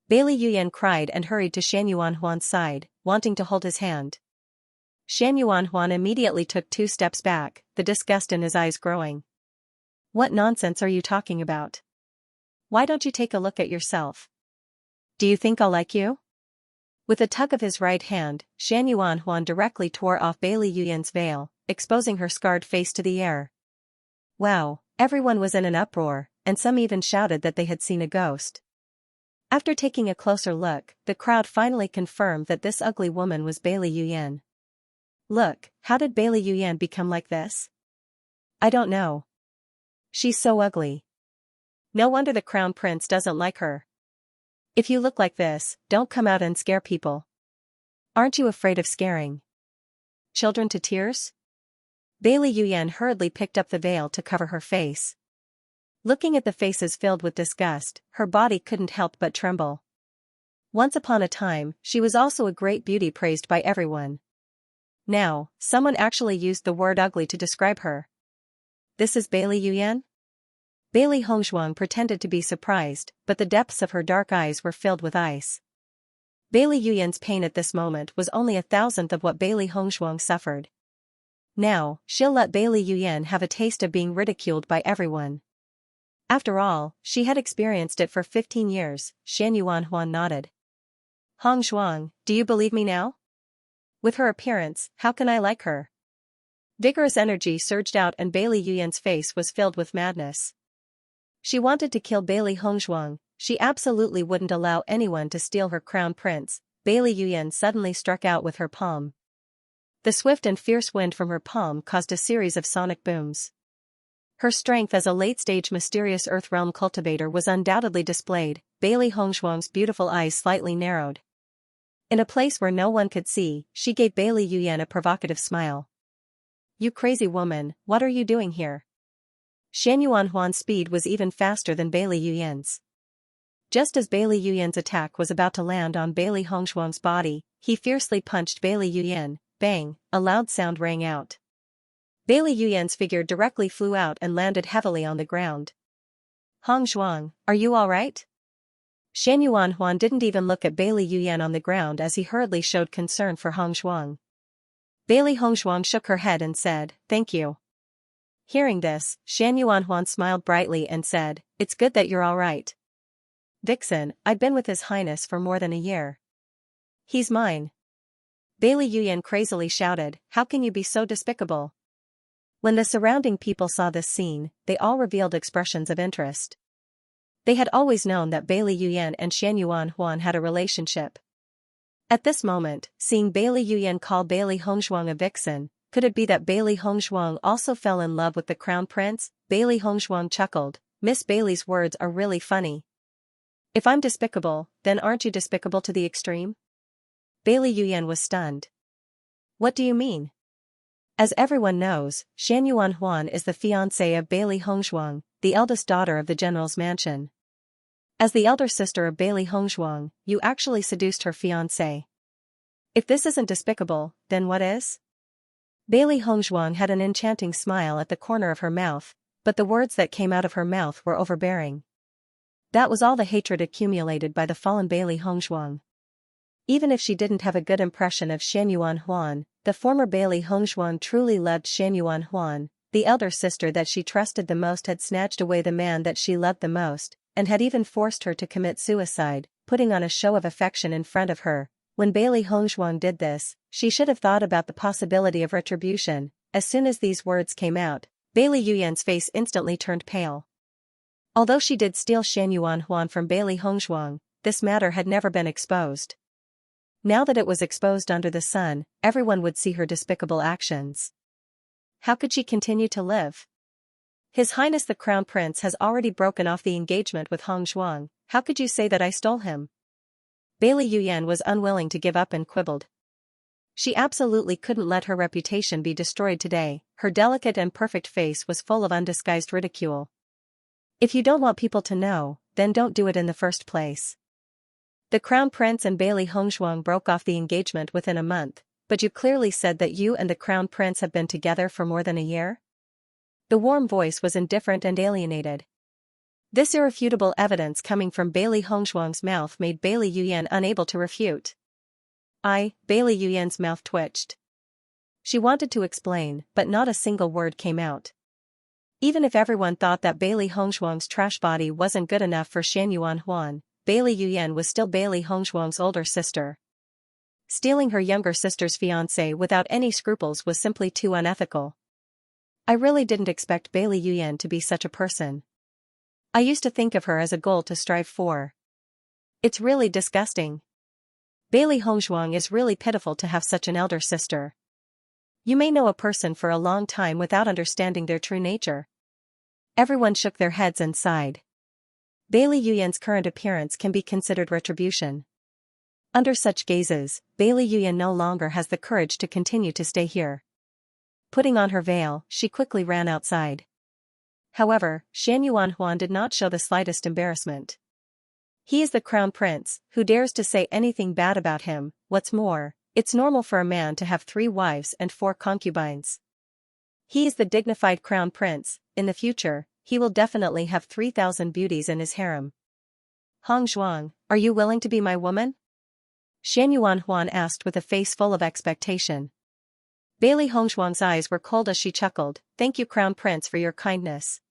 Bailey Yuyan cried and hurried to Shan Yuanhuan's side, wanting to hold his hand. Shan Yuanhuan immediately took 2 steps back, the disgust in his eyes growing. What nonsense are you talking about? Why don't you take a look at yourself? Do you think I'll like you? With a tug of his right hand, Shan Yuanhuan directly tore off Bailey Yuyan's veil, exposing her scarred face to the air. Wow, everyone was in an uproar, and some even shouted that they had seen a ghost. After taking a closer look, the crowd finally confirmed that this ugly woman was Bailey Yuyan. Look, how did Bailey Yuyan become like this? I don't know. She's so ugly. No wonder the crown prince doesn't like her. If you look like this, don't come out and scare people. Aren't you afraid of scaring children to tears? Bailey Yuyan hurriedly picked up the veil to cover her face. Looking at the faces filled with disgust, her body couldn't help but tremble. Once upon a time, she was also a great beauty praised by everyone. Now, someone actually used the word ugly to describe her. This is Bailey Yuyan? Bailey Hongzhuang pretended to be surprised, but the depths of her dark eyes were filled with ice. Bailey Yuyan's pain at this moment was only 1,000th of what Bailey Hongzhuang suffered. Now, she'll let Bailey Yuyan have a taste of being ridiculed by everyone. After all, she had experienced it for 15 years, Shan Yuanhuan nodded. Hongzhuang, do you believe me now? With her appearance, how can I like her? Vigorous energy surged out and Bailey Yuyan's face was filled with madness. She wanted to kill Bailey Hongzhuang. She absolutely wouldn't allow anyone to steal her crown prince. Bailey Yuyan suddenly struck out with her palm. The swift and fierce wind from her palm caused a series of sonic booms. Her strength as a late-stage mysterious Earth Realm cultivator was undoubtedly displayed. Bailey Hongzhuang's beautiful eyes slightly narrowed. In a place where no one could see, she gave Bailey Yuyan a provocative smile. "You crazy woman, what are you doing here?" Xianxia Huan's speed was even faster than Bailey Yuyan's. Just as Bailey Yuyan's attack was about to land on Bailey Hongzhuang's body, he fiercely punched Bailey Yuyan. Bang, a loud sound rang out. Bailey Yuyan's figure directly flew out and landed heavily on the ground. "Hongzhuang, are you alright?" Xianxia Huan didn't even look at Bailey Yuyan on the ground as he hurriedly showed concern for Hongzhuang. Bailey Hongzhuang shook her head and said, "Thank you." Hearing this, Xianxia Huan smiled brightly and said, "It's good that you're alright. Vixen, I've been with His Highness for more than a year. He's mine." Bailey Yuyan crazily shouted, "How can you be so despicable?" When the surrounding people saw this scene, they all revealed expressions of interest. They had always known that Bailey Yuyan and Xianxia Huan had a relationship. At this moment, seeing Bailey Yuyan call Bailey Hongzhuang a vixen, could it be that Bailey Hongzhuang also fell in love with the crown prince? Bailey Hongzhuang chuckled, "Miss Bailey's words are really funny. If I'm despicable, then aren't you despicable to the extreme?" Bailey Yuyan was stunned. "What do you mean?" As everyone knows, Xianxia Huan is the fiancée of Bailey Hongzhuang, the eldest daughter of the general's mansion. As the elder sister of Bailey Hongzhuang, you actually seduced her fiancé. If this isn't despicable, then what is? Bailey Hongzhuang had an enchanting smile at the corner of her mouth, but the words that came out of her mouth were overbearing. That was all the hatred accumulated by the fallen Bailey Hongzhuang. Even if she didn't have a good impression of Xianxia Huan, the former Bailey Hongzhuang truly loved Xianxia Huan. The elder sister that she trusted the most had snatched away the man that she loved the most, and had even forced her to commit suicide, putting on a show of affection in front of her. When Bailey Hongzhuang did this, she should have thought about the possibility of retribution. As soon as these words came out, Bailey Yuyan's face instantly turned pale. Although she did steal Xianxia Huan from Bailey Hongzhuang, this matter had never been exposed. Now that it was exposed under the sun, everyone would see her despicable actions. How could she continue to live? His Highness the Crown Prince has already broken off the engagement with Hongzhuang. How could you say that I stole him? Bailey Yuyan was unwilling to give up and quibbled. She absolutely couldn't let her reputation be destroyed today. Her delicate and perfect face was full of undisguised ridicule. If you don't want people to know, then don't do it in the first place. The Crown Prince and Bailey Hongzhuang broke off the engagement within a month, but you clearly said that you and the Crown Prince have been together for more than a year? The warm voice was indifferent and alienated. This irrefutable evidence coming from Bailey Hongzhuang's mouth made Bailey Yuyan unable to refute. Bailey Yuyan's mouth twitched. She wanted to explain, but not a single word came out. Even if everyone thought that Bailey Hongzhuang's trash body wasn't good enough for Xianxia Huan, Bailey Yuyan was still Bailey Hongzhuang's older sister. Stealing her younger sister's fiancé without any scruples was simply too unethical. I really didn't expect Bailey Yuyan to be such a person. I used to think of her as a goal to strive for. It's really disgusting. Bailey Hongzhuang is really pitiful to have such an elder sister. You may know a person for a long time without understanding their true nature. Everyone shook their heads and sighed. Bailey Yuyan's current appearance can be considered retribution. Under such gazes, Bailey Yuyan no longer has the courage to continue to stay here. Putting on her veil, she quickly ran outside. However, Xianxia Huan did not show the slightest embarrassment. He is the Crown Prince, who dares to say anything bad about him? What's more, it's normal for a man to have 3 wives and 4 concubines. He is the dignified Crown Prince. In the future, he will definitely have 3,000 beauties in his harem. Hongzhuang, are you willing to be my woman? Xianxia Huan asked with a face full of expectation. Bailey Hongzhuang's eyes were cold as she chuckled, "Thank you, Crown Prince, for your kindness.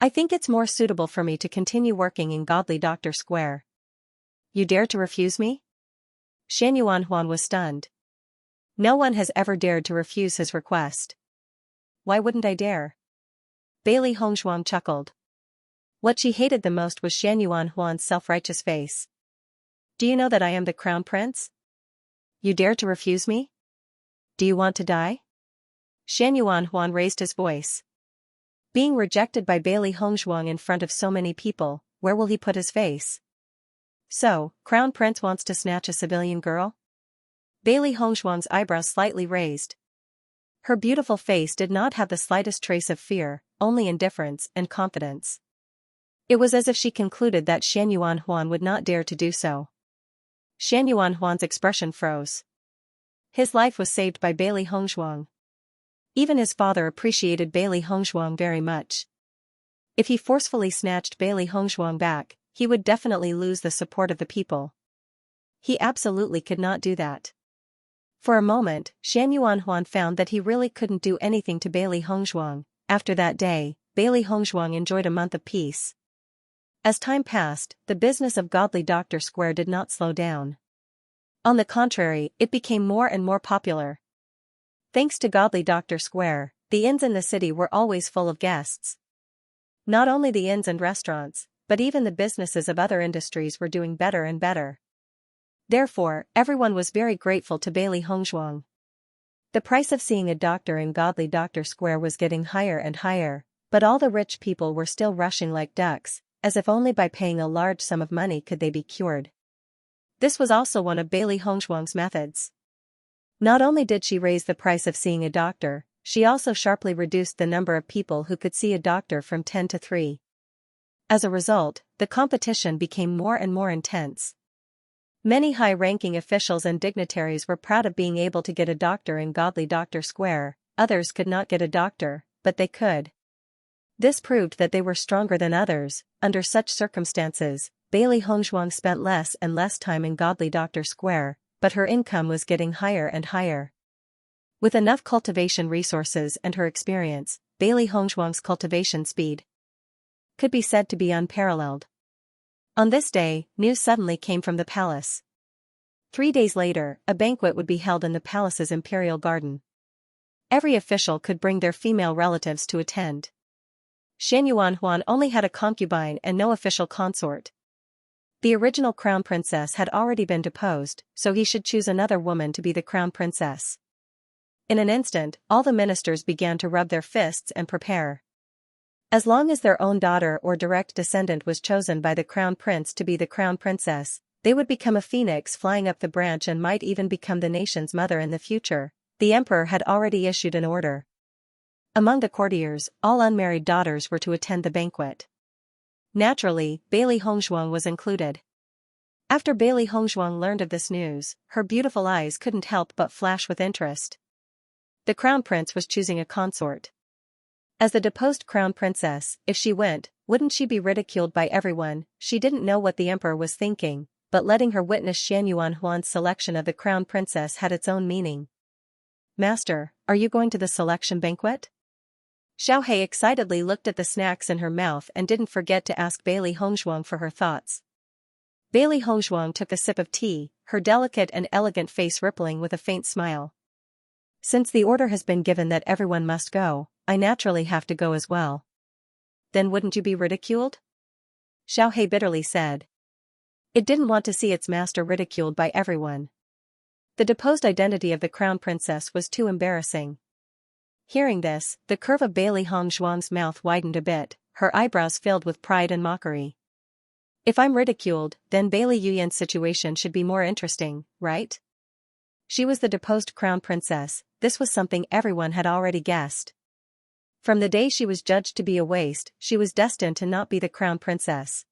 I think it's more suitable for me to continue working in Godly Doctor Square." You dare to refuse me? Xianxia Huan was stunned. No one has ever dared to refuse his request. why wouldn't I dare? Bailey Hongzhuang chuckled. What she hated the most was Shan Yuanhuan's self-righteous face. Do you know that I am the crown prince? You dare to refuse me? Do you want to die? Shan Yuanhuan raised his voice. Being rejected by Bailey Hongzhuang in front of so many people, where will he put his face? So, Crown Prince wants to snatch a civilian girl? Bailey Hongzhuang's eyebrows slightly raised. Her beautiful face did not have the slightest trace of fear, only indifference and confidence. It was as if she concluded that Shan Yuanhuan would not dare to do so. Shan Yuanhuan's expression froze. His life was saved by Bailey Hongzhuang. Even his father appreciated Bailey Hongzhuang very much. If he forcefully snatched Bailey Hongzhuang back, he would definitely lose the support of the people. He absolutely could not do that. For a moment, Shan Yuanhuan found that he really couldn't do anything to Bailey Hongzhuang. After that day, Bailey Hongzhuang enjoyed a month of peace. As time passed, the business of Godly Doctor Square did not slow down. On the contrary, it became more and more popular. Thanks to Godly Doctor Square, the inns in the city were always full of guests. Not only the inns and restaurants, but even the businesses of other industries were doing better and better. Therefore, everyone was very grateful to Bailey Hongzhuang. The price of seeing a doctor in Godly Doctor Square was getting higher and higher, but all the rich people were still rushing like ducks, as if only by paying a large sum of money could they be cured. This was also one of Bailey Hongzhuang's methods. Not only did she raise the price of seeing a doctor, she also sharply reduced the number of people who could see a doctor from 10 to 3. As a result, the competition became more and more intense. Many high-ranking officials and dignitaries were proud of being able to get a doctor in Godly Doctor Square. Others could not get a doctor, but they could. This proved that they were stronger than others. Under such circumstances, Bailey Hongzhuang spent less and less time in Godly Doctor Square, but her income was getting higher and higher. With enough cultivation resources and her experience, Bailey Hongzhuang's cultivation speed could be said to be unparalleled. On this day, news suddenly came from the palace. 3 days later, a banquet would be held in the palace's imperial garden. Every official could bring their female relatives to attend. Shan Yuanhuan only had a concubine and no official consort. The original crown princess had already been deposed, so he should choose another woman to be the crown princess. In an instant, all the ministers began to rub their fists and prepare. As long as their own daughter or direct descendant was chosen by the crown prince to be the crown princess, they would become a phoenix flying up the branch and might even become the nation's mother in the future. The emperor had already issued an order. Among the courtiers, all unmarried daughters were to attend the banquet. Naturally, Bailey Hongzhuang was included. After Bailey Hongzhuang learned of this news, her beautiful eyes couldn't help but flash with interest. The crown prince was choosing a consort. As the deposed crown princess, if she went, wouldn't she be ridiculed by everyone? She didn't know what the emperor was thinking, but letting her witness Shan Yuanhuan's selection of the crown princess had its own meaning. Master, are you going to the selection banquet? Xiaohei excitedly looked at the snacks in her mouth and didn't forget to ask Bailey Hongzhuang for her thoughts. Bailey Hongzhuang took a sip of tea, her delicate and elegant face rippling with a faint smile. Since the order has been given that everyone must go, I naturally have to go as well. Then wouldn't you be ridiculed? Xiaohei bitterly said. It didn't want to see its master ridiculed by everyone. The deposed identity of the crown princess was too embarrassing. Hearing this, the curve of Bailey Hongzhuang's mouth widened a bit, her eyebrows filled with pride and mockery. If I'm ridiculed, then Bailey Yuyan's situation should be more interesting, right? She was the deposed crown princess. This was something everyone had already guessed. From the day she was judged to be a waste, she was destined to not be the crown princess.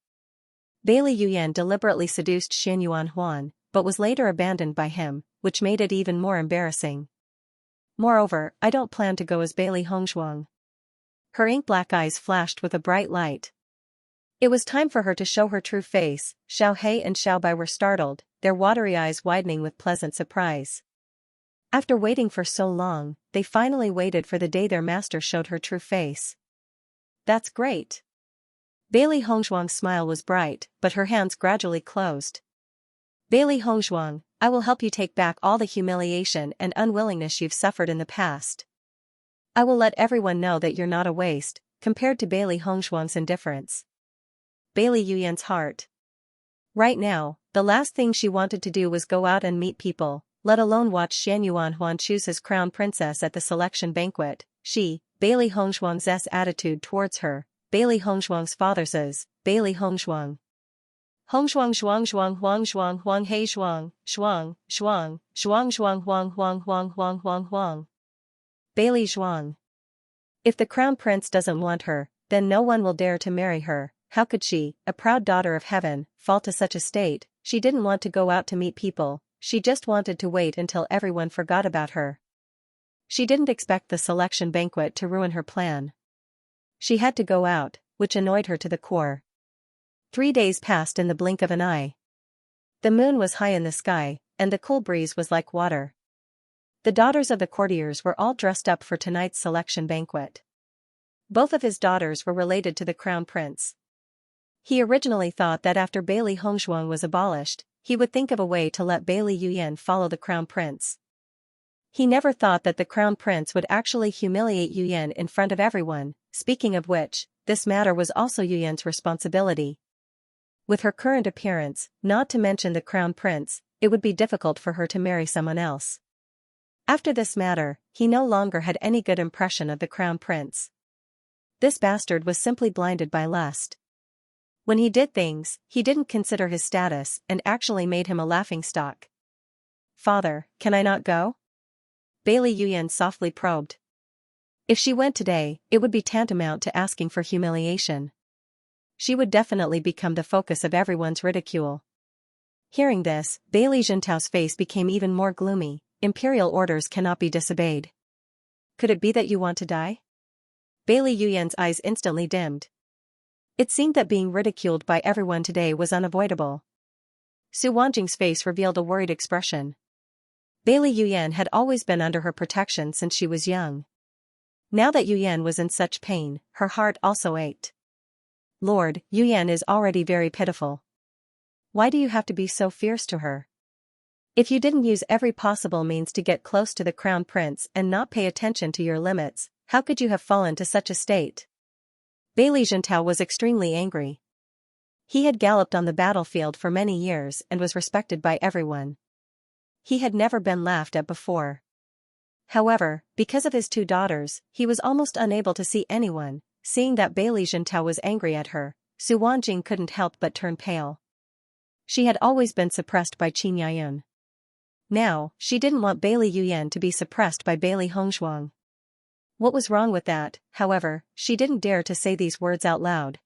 Bailey Yuyan deliberately seduced Shan Yuanhuan, but was later abandoned by him, which made it even more embarrassing. Moreover, I don't plan to go as Bailey Hongzhuang. Her ink-black eyes flashed with a bright light. It was time for her to show her true face. Xiaohei and Xiaobai were startled, their watery eyes widening with pleasant surprise. After waiting for so long, they finally waited for the day their master showed her true face. That's great. Bailey Hongzhuang's smile was bright, but her hands gradually closed. Bailey Hongzhuang, I will help you take back all the humiliation and unwillingness you've suffered in the past. I will let everyone know that you're not a waste, compared to Bailey Hongshuang's indifference. Bailey Yuyan's heart. Right now, the last thing she wanted to do was go out and meet people, let alone watch Xianxia Huan choose his crown princess at the selection banquet. Bailey Hongshuang's attitude towards her, Bailey Hongshuang's father's, Bailey Hongshuang. Hongshuang Shuang Shuang Huang Shuang Huang He Shuang, Shuang, Shuang, Shuang Shuang Huang Huang Huang Huang Huang Huang. Bailey Shuang. If the crown prince doesn't want her, then no one will dare to marry her. How could she, a proud daughter of heaven, fall to such a state? She didn't want to go out to meet people, she just wanted to wait until everyone forgot about her. She didn't expect the selection banquet to ruin her plan. She had to go out, which annoyed her to the core. 3 days passed in the blink of an eye. The moon was high in the sky, and the cool breeze was like water. The daughters of the courtiers were all dressed up for tonight's selection banquet. Both of his daughters were related to the crown prince. He originally thought that after Bailey Hongshuang was abolished, he would think of a way to let Bailey Yuyan follow the crown prince. He never thought that the crown prince would actually humiliate Yuyan in front of everyone. Speaking of which, this matter was also Yuyan's responsibility. With her current appearance, not to mention the crown prince, it would be difficult for her to marry someone else. After this matter, he no longer had any good impression of the crown prince. This bastard was simply blinded by lust. When he did things, he didn't consider his status and actually made him a laughingstock. Father, can I not go? Bailey Yuyan softly probed. If she went today, it would be tantamount to asking for humiliation. She would definitely become the focus of everyone's ridicule. Hearing this, Bailey Jintao's face became even more gloomy. Imperial orders cannot be disobeyed. Could it be that you want to die? Bailey Yuyan's eyes instantly dimmed. It seemed that being ridiculed by everyone today was unavoidable. Su Wanjing's face revealed a worried expression. Bailey Yuyan had always been under her protection since she was young. Now that Yuyan was in such pain, her heart also ached. Lord, Yuyan is already very pitiful. Why do you have to be so fierce to her? If you didn't use every possible means to get close to the crown prince and not pay attention to your limits, how could you have fallen to such a state? Bailey Jintao was extremely angry. He had galloped on the battlefield for many years and was respected by everyone. He had never been laughed at before. However, because of his 2 daughters, he was almost unable to see anyone. Seeing that Bailey Jintao was angry at her, Su Wanjing couldn't help but turn pale. She had always been suppressed by Qin Yayun. Now, she didn't want Bailey Yuyan to be suppressed by Bailey Hongshuang. What was wrong with that? However, she didn't dare to say these words out loud.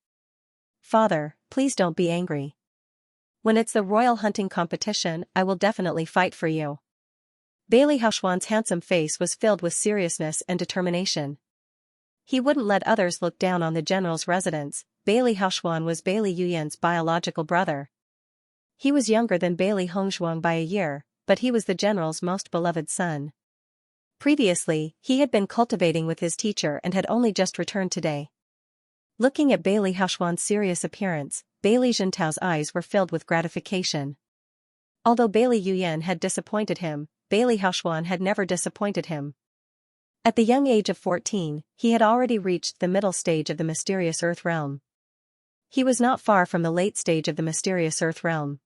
Father, please don't be angry. When it's the royal hunting competition, I will definitely fight for you. Bailey Hongshuang's handsome face was filled with seriousness and determination. He wouldn't let others look down on the general's residence. Bailey Hongshuang was Bailey Yuyan's biological brother. He was younger than Bailey Hongshuang by a year, but he was the general's most beloved son. Previously, he had been cultivating with his teacher and had only just returned today. Looking at Bailey Hongshuang's serious appearance, Bailey Jintao's eyes were filled with gratification. Although Bailey Yuyan had disappointed him, Bailey Hongshuang had never disappointed him. At the young age of 14, he had already reached the middle stage of the mysterious Earth realm. He was not far from the late stage of the mysterious Earth realm.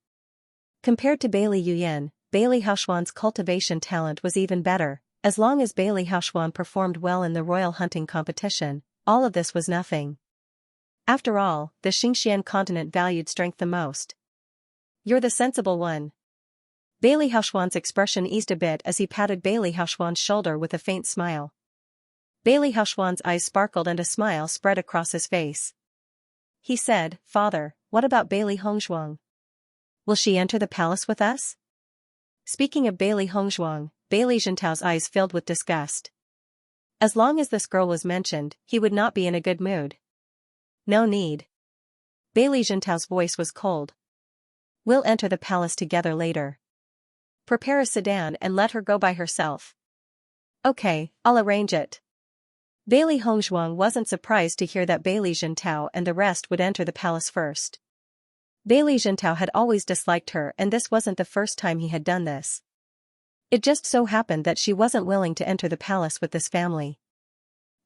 Compared to Bailey Yuyan, Bailey Hongshuang's cultivation talent was even better. As long as Bailey Hongshuang performed well in the royal hunting competition, all of this was nothing. After all, the Xianxia continent valued strength the most. You're the sensible one. Bailey Hongshuang's expression eased a bit as he patted Bailey Hongshuang's shoulder with a faint smile. Bailey Hongshuang's eyes sparkled and a smile spread across his face. He said, Father, what about Bailey Hongshuang? Will she enter the palace with us? Speaking of Bailey Hongshuang, Bailey Jintao's eyes filled with disgust. As long as this girl was mentioned, he would not be in a good mood. No need. Bailey Jintao's voice was cold. We'll enter the palace together later. Prepare a sedan and let her go by herself. Okay, I'll arrange it. Bailey Hongshuang wasn't surprised to hear that Bailey Jintao and the rest would enter the palace first. Bailey Jintao had always disliked her and this wasn't the first time he had done this. It just so happened that she wasn't willing to enter the palace with this family.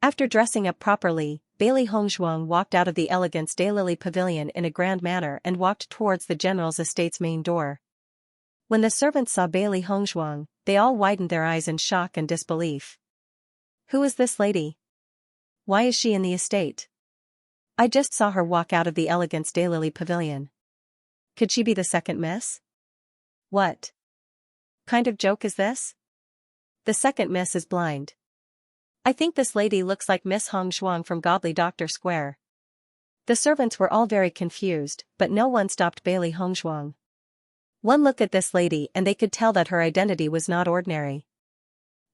After dressing up properly, Bailey Hongzhuang walked out of the Elegance Daylily Pavilion in a grand manner and walked towards the general's estate's main door. When the servants saw Bailey Hongzhuang, they all widened their eyes in shock and disbelief. Who is this lady? Why is she in the estate? I just saw her walk out of the Elegance Daylily Pavilion. Could she be the second miss? What kind of joke is this? The second miss is blind. I think this lady looks like Miss Hongzhuang from Godly Doctor Square. The servants were all very confused, but no one stopped Bailey Hongzhuang. One look at this lady and they could tell that her identity was not ordinary.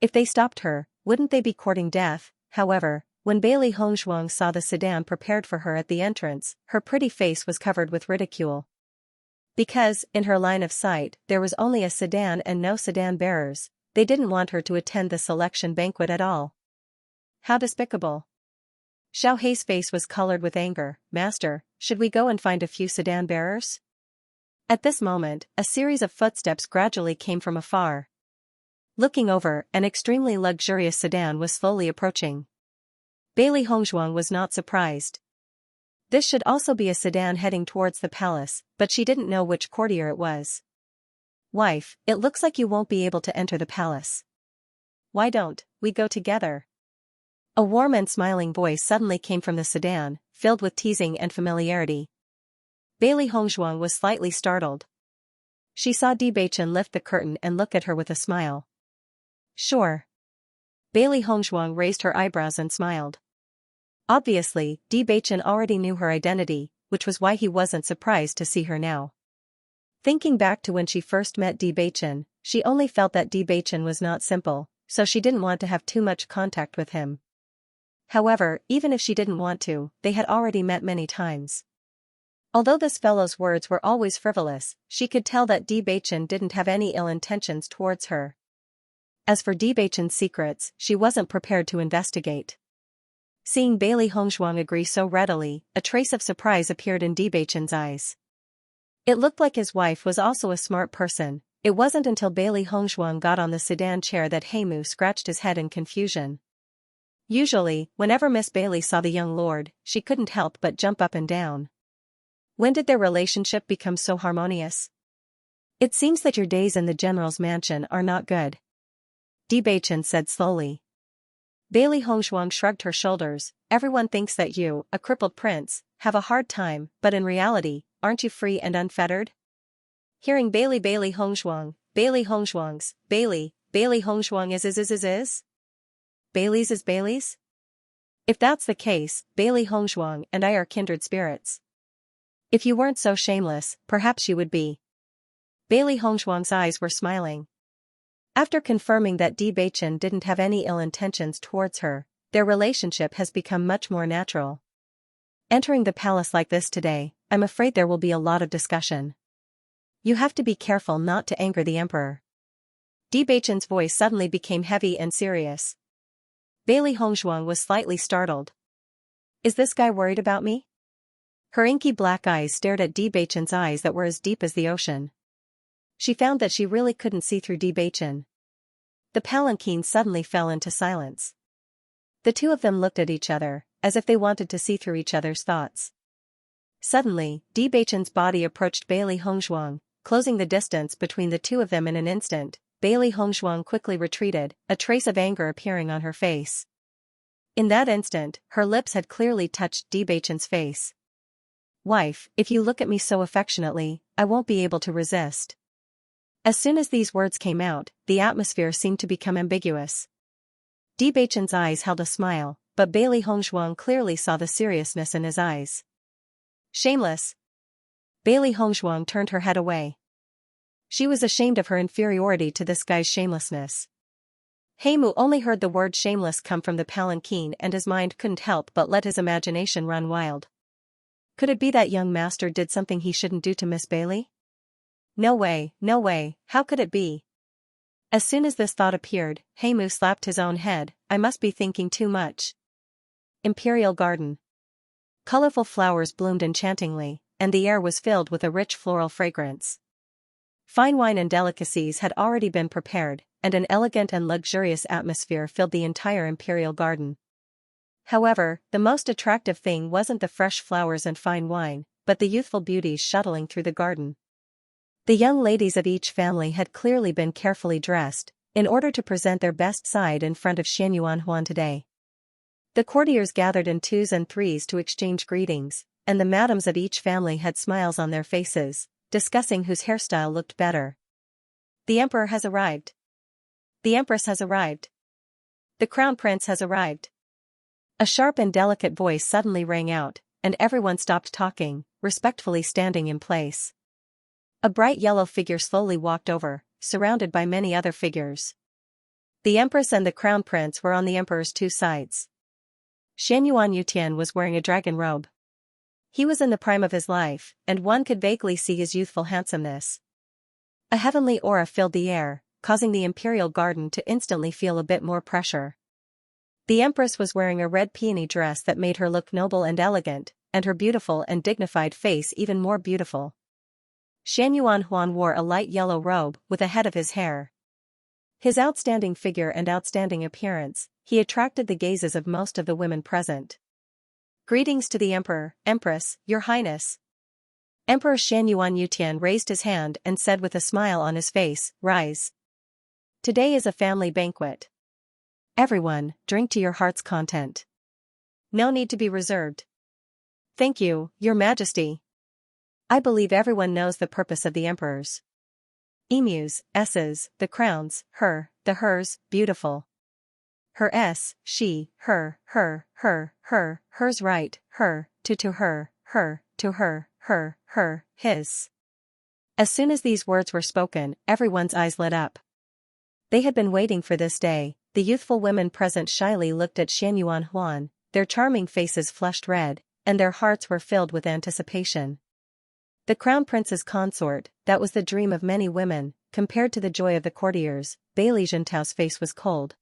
If they stopped her, wouldn't they be courting death? However, when Bailey Hongzhuang saw the sedan prepared for her at the entrance, her pretty face was covered with ridicule. Because, in her line of sight, there was only a sedan and no sedan bearers, they didn't want her to attend the selection banquet at all. How despicable. Xiao Hei's face was colored with anger. Master, should we go and find a few sedan bearers? At this moment, a series of footsteps gradually came from afar. Looking over, an extremely luxurious sedan was slowly approaching. Bailey Hongzhuang was not surprised. This should also be a sedan heading towards the palace, but she didn't know which courtier it was. Wife, it looks like you won't be able to enter the palace. Why don't we go together? A warm and smiling voice suddenly came from the sedan, filled with teasing and familiarity. Bailey Hongzhuang was slightly startled. She saw Bewitching lift the curtain and look at her with a smile. Sure. Bailey Hongzhuang raised her eyebrows and smiled. Obviously, Bewitching already knew her identity, which was why he wasn't surprised to see her now. Thinking back to when she first met Bewitching, she only felt that Bewitching was not simple, so she didn't want to have too much contact with him. However, even if she didn't want to, they had already met many times. Although this fellow's words were always frivolous, she could tell that Bewitching didn't have any ill intentions towards her. As for Bewitching's secrets, she wasn't prepared to investigate. Seeing Bailey Hongzhuang agree so readily, a trace of surprise appeared in Bewitching's eyes. It looked like his wife was also a smart person. It wasn't until Bailey Hongzhuang got on the sedan chair that Heimu scratched his head in confusion. Usually, whenever Miss Bailey saw the young lord, she couldn't help but jump up and down. When did their relationship become so harmonious? It seems that your days in the general's mansion are not good. Bewitching said slowly. Bailey Hongzhuang shrugged her shoulders. Everyone thinks that you, a crippled prince, have a hard time, but in reality, aren't you free and unfettered? Hearing Bailey Hongzhuang, Bailey Hongzhuang's, Bailey Hongzhuang is? Bailey's is Bailey's? If that's the case, Bailey Hongzhuang and I are kindred spirits. If you weren't so shameless, perhaps you would be. Bailey Hongzhuang's eyes were smiling. After confirming that Bewitching didn't have any ill intentions towards her, their relationship has become much more natural. Entering the palace like this today, I'm afraid there will be a lot of discussion. You have to be careful not to anger the emperor. Bewitching's voice suddenly became heavy and serious. Bailey Hongzhuang was slightly startled. Is this guy worried about me? Her inky black eyes stared at Bewitching's eyes that were as deep as the ocean. She found that she really couldn't see through Bewitching. The palanquin suddenly fell into silence. The two of them looked at each other, as if they wanted to see through each other's thoughts. Suddenly, Bewitching's body approached Bailey Hongzhuang, closing the distance between the two of them in an instant. Bailey Hongzhuang quickly retreated, a trace of anger appearing on her face. In that instant, her lips had clearly touched Bewitching's face. Wife, if you look at me so affectionately, I won't be able to resist. As soon as these words came out, the atmosphere seemed to become ambiguous. Bewitching's eyes held a smile, but Bailey Hongzhuang clearly saw the seriousness in his eyes. Shameless. Bailey Hongzhuang turned her head away. She was ashamed of her inferiority to this guy's shamelessness. Heimu only heard the word shameless come from the palanquin and his mind couldn't help but let his imagination run wild. Could it be that young master did something he shouldn't do to Miss Bailey? No way, how could it be? As soon as this thought appeared, Heimu slapped his own head. I must be thinking too much. Imperial Garden. Colorful flowers bloomed enchantingly, and the air was filled with a rich floral fragrance. Fine wine and delicacies had already been prepared, and an elegant and luxurious atmosphere filled the entire imperial garden. However, the most attractive thing wasn't the fresh flowers and fine wine, but the youthful beauties shuttling through the garden. The young ladies of each family had clearly been carefully dressed, in order to present their best side in front of Xianxia today. The courtiers gathered in twos and threes to exchange greetings, and the madams of each family had smiles on their faces, discussing whose hairstyle looked better. The emperor has arrived. The empress has arrived. The crown prince has arrived. A sharp and delicate voice suddenly rang out, and everyone stopped talking, respectfully standing in place. A bright yellow figure slowly walked over, surrounded by many other figures. The empress and the crown prince were on the emperor's two sides. Xianxia was wearing a dragon robe. He was in the prime of his life, and one could vaguely see his youthful handsomeness. A heavenly aura filled the air, causing the imperial garden to instantly feel a bit more pressure. The empress was wearing a red peony dress that made her look noble and elegant, and her beautiful and dignified face even more beautiful. Xianxia wore a light yellow robe with a head of his hair. His outstanding figure and outstanding appearance, he attracted the gazes of most of the women present. Greetings to the emperor, empress, your highness. Emperor Xianxia raised his hand and said with a smile on his face, rise. Today is a family banquet. Everyone, drink to your heart's content. No need to be reserved. Thank you, your majesty. I believe everyone knows the purpose of the emperors. Emus, S's, the crowns, her, the hers, beautiful. Her S, she, her, hers right, her, to her, his. As soon as these words were spoken, everyone's eyes lit up. They had been waiting for this day. The youthful women present shyly looked at Xianxia, their charming faces flushed red, and their hearts were filled with anticipation. The crown prince's consort, that was the dream of many women, compared to the joy of the courtiers. Xianxia's face was cold.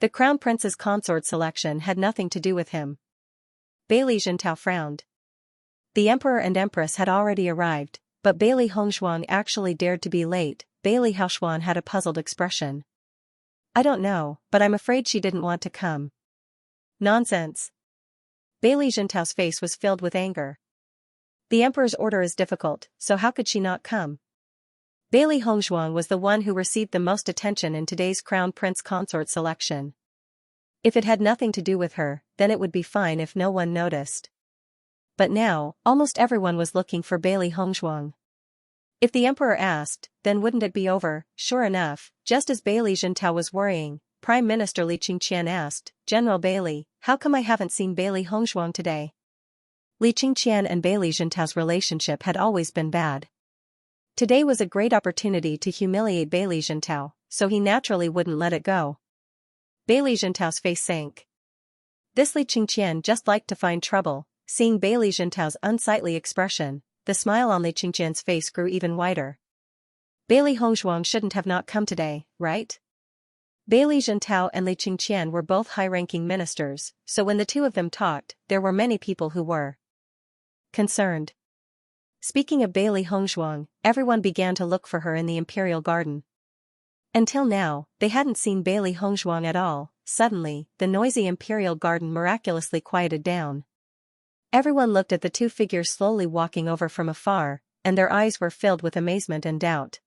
The crown prince's consort selection had nothing to do with him. Xianxia frowned. The emperor and empress had already arrived, but Xianxia actually dared to be late. Xianxia had a puzzled expression. I don't know, but I'm afraid she didn't want to come. Nonsense. Xianxia's face was filled with anger. The emperor's order is difficult, so how could she not come? Xianxia was the one who received the most attention in today's crown prince consort selection. If it had nothing to do with her, then it would be fine if no one noticed. But now, almost everyone was looking for Xianxia. If the emperor asked, then wouldn't it be over? Sure enough, just as Xianxia was worrying, Prime Minister Li Qingqian asked, General Bailey, how come I haven't seen Xianxia today? Li Qingqian and Xianxia's relationship had always been bad. Today was a great opportunity to humiliate Xianxia, so he naturally wouldn't let it go. Xianxia's face sank. This Li Qingqian just liked to find trouble. Seeing Xianxia's unsightly expression, the smile on Li Qingqian's face grew even wider. Xianxia shouldn't have not come today, right? Xianxia and Li Qingqian were both high-ranking ministers, so when the two of them talked, there were many people who were concerned. Speaking of Xianxia, everyone began to look for her in the imperial garden. Until now, they hadn't seen Xianxia at all. Suddenly, the noisy imperial garden miraculously quieted down. Everyone looked at the two figures slowly walking over from afar, and their eyes were filled with amazement and doubt.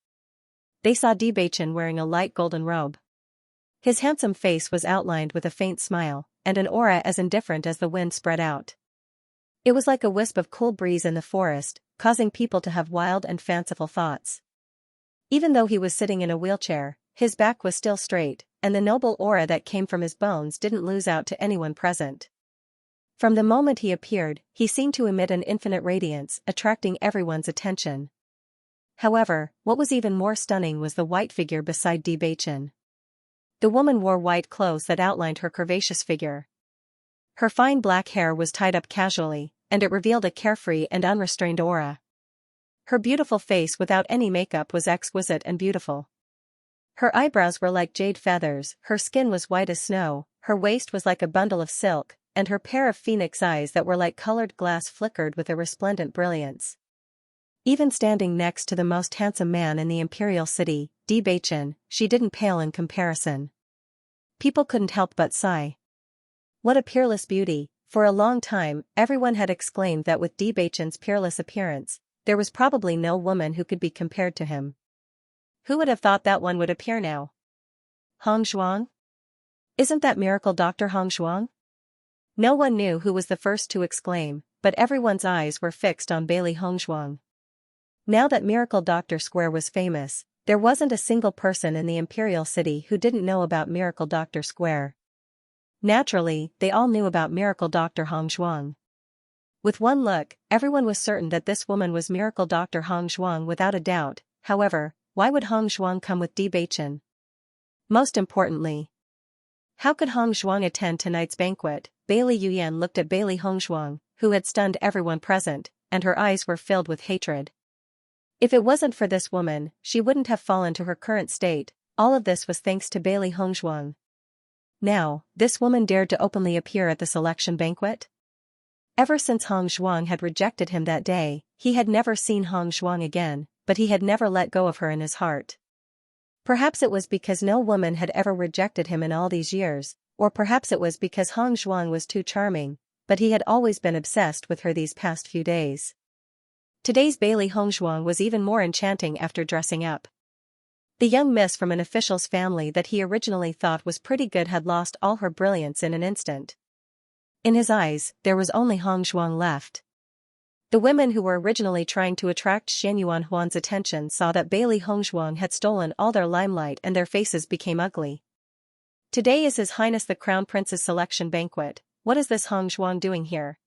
They saw Bewitching wearing a light golden robe. His handsome face was outlined with a faint smile, and an aura as indifferent as the wind spread out. It was like a wisp of cool breeze in the forest, causing people to have wild and fanciful thoughts. Even though he was sitting in a wheelchair, his back was still straight, and the noble aura that came from his bones didn't lose out to anyone present. From the moment he appeared, he seemed to emit an infinite radiance, attracting everyone's attention. However, what was even more stunning was the white figure beside Bewitching. The woman wore white clothes that outlined her curvaceous figure. Her fine black hair was tied up casually, and it revealed a carefree and unrestrained aura. Her beautiful face without any makeup was exquisite and beautiful. Her eyebrows were like jade feathers, her skin was white as snow, her waist was like a bundle of silk, and her pair of phoenix eyes that were like colored glass flickered with a resplendent brilliance. Even standing next to the most handsome man in the imperial city, Bewitching, she didn't pale in comparison. People couldn't help but sigh. What a peerless beauty! For a long time, everyone had exclaimed that with Bewitching's peerless appearance, there was probably no woman who could be compared to him. Who would have thought that one would appear now? Hong Zhuang? Isn't that miracle Dr. Hong Zhuang? No one knew who was the first to exclaim, but everyone's eyes were fixed on Bailey Hong Zhuang. Now that Miracle Doctor Square was famous, there wasn't a single person in the Imperial City who didn't know about Miracle Doctor Square. Naturally, they all knew about Miracle Doctor Hong Zhuang. With one look, everyone was certain that this woman was Miracle Doctor Hong Zhuang without a doubt. However, why would Hong Zhuang come with Bewitching? Most importantly, how could Hong Zhuang attend tonight's banquet? Bailey Yuyan looked at Bailey Hong Zhuang, who had stunned everyone present, and her eyes were filled with hatred. If it wasn't for this woman, she wouldn't have fallen to her current state. All of this was thanks to Bailey Hong Zhuang. Now, this woman dared to openly appear at the selection banquet? Ever since Hong Zhuang had rejected him that day, he had never seen Hong Zhuang again, but he had never let go of her in his heart. Perhaps it was because no woman had ever rejected him in all these years, or perhaps it was because Hong Zhuang was too charming, but he had always been obsessed with her these past few days. Today's Bailey Hong Zhuang was even more enchanting after dressing up. The young miss from an official's family that he originally thought was pretty good had lost all her brilliance in an instant. In his eyes, there was only Hong Zhuang left. The women who were originally trying to attract Xianxia Huan's attention saw that Bailey Hong Zhuang had stolen all their limelight and their faces became ugly. Today is His Highness the Crown Prince's selection banquet. What is this Hong Zhuang doing here?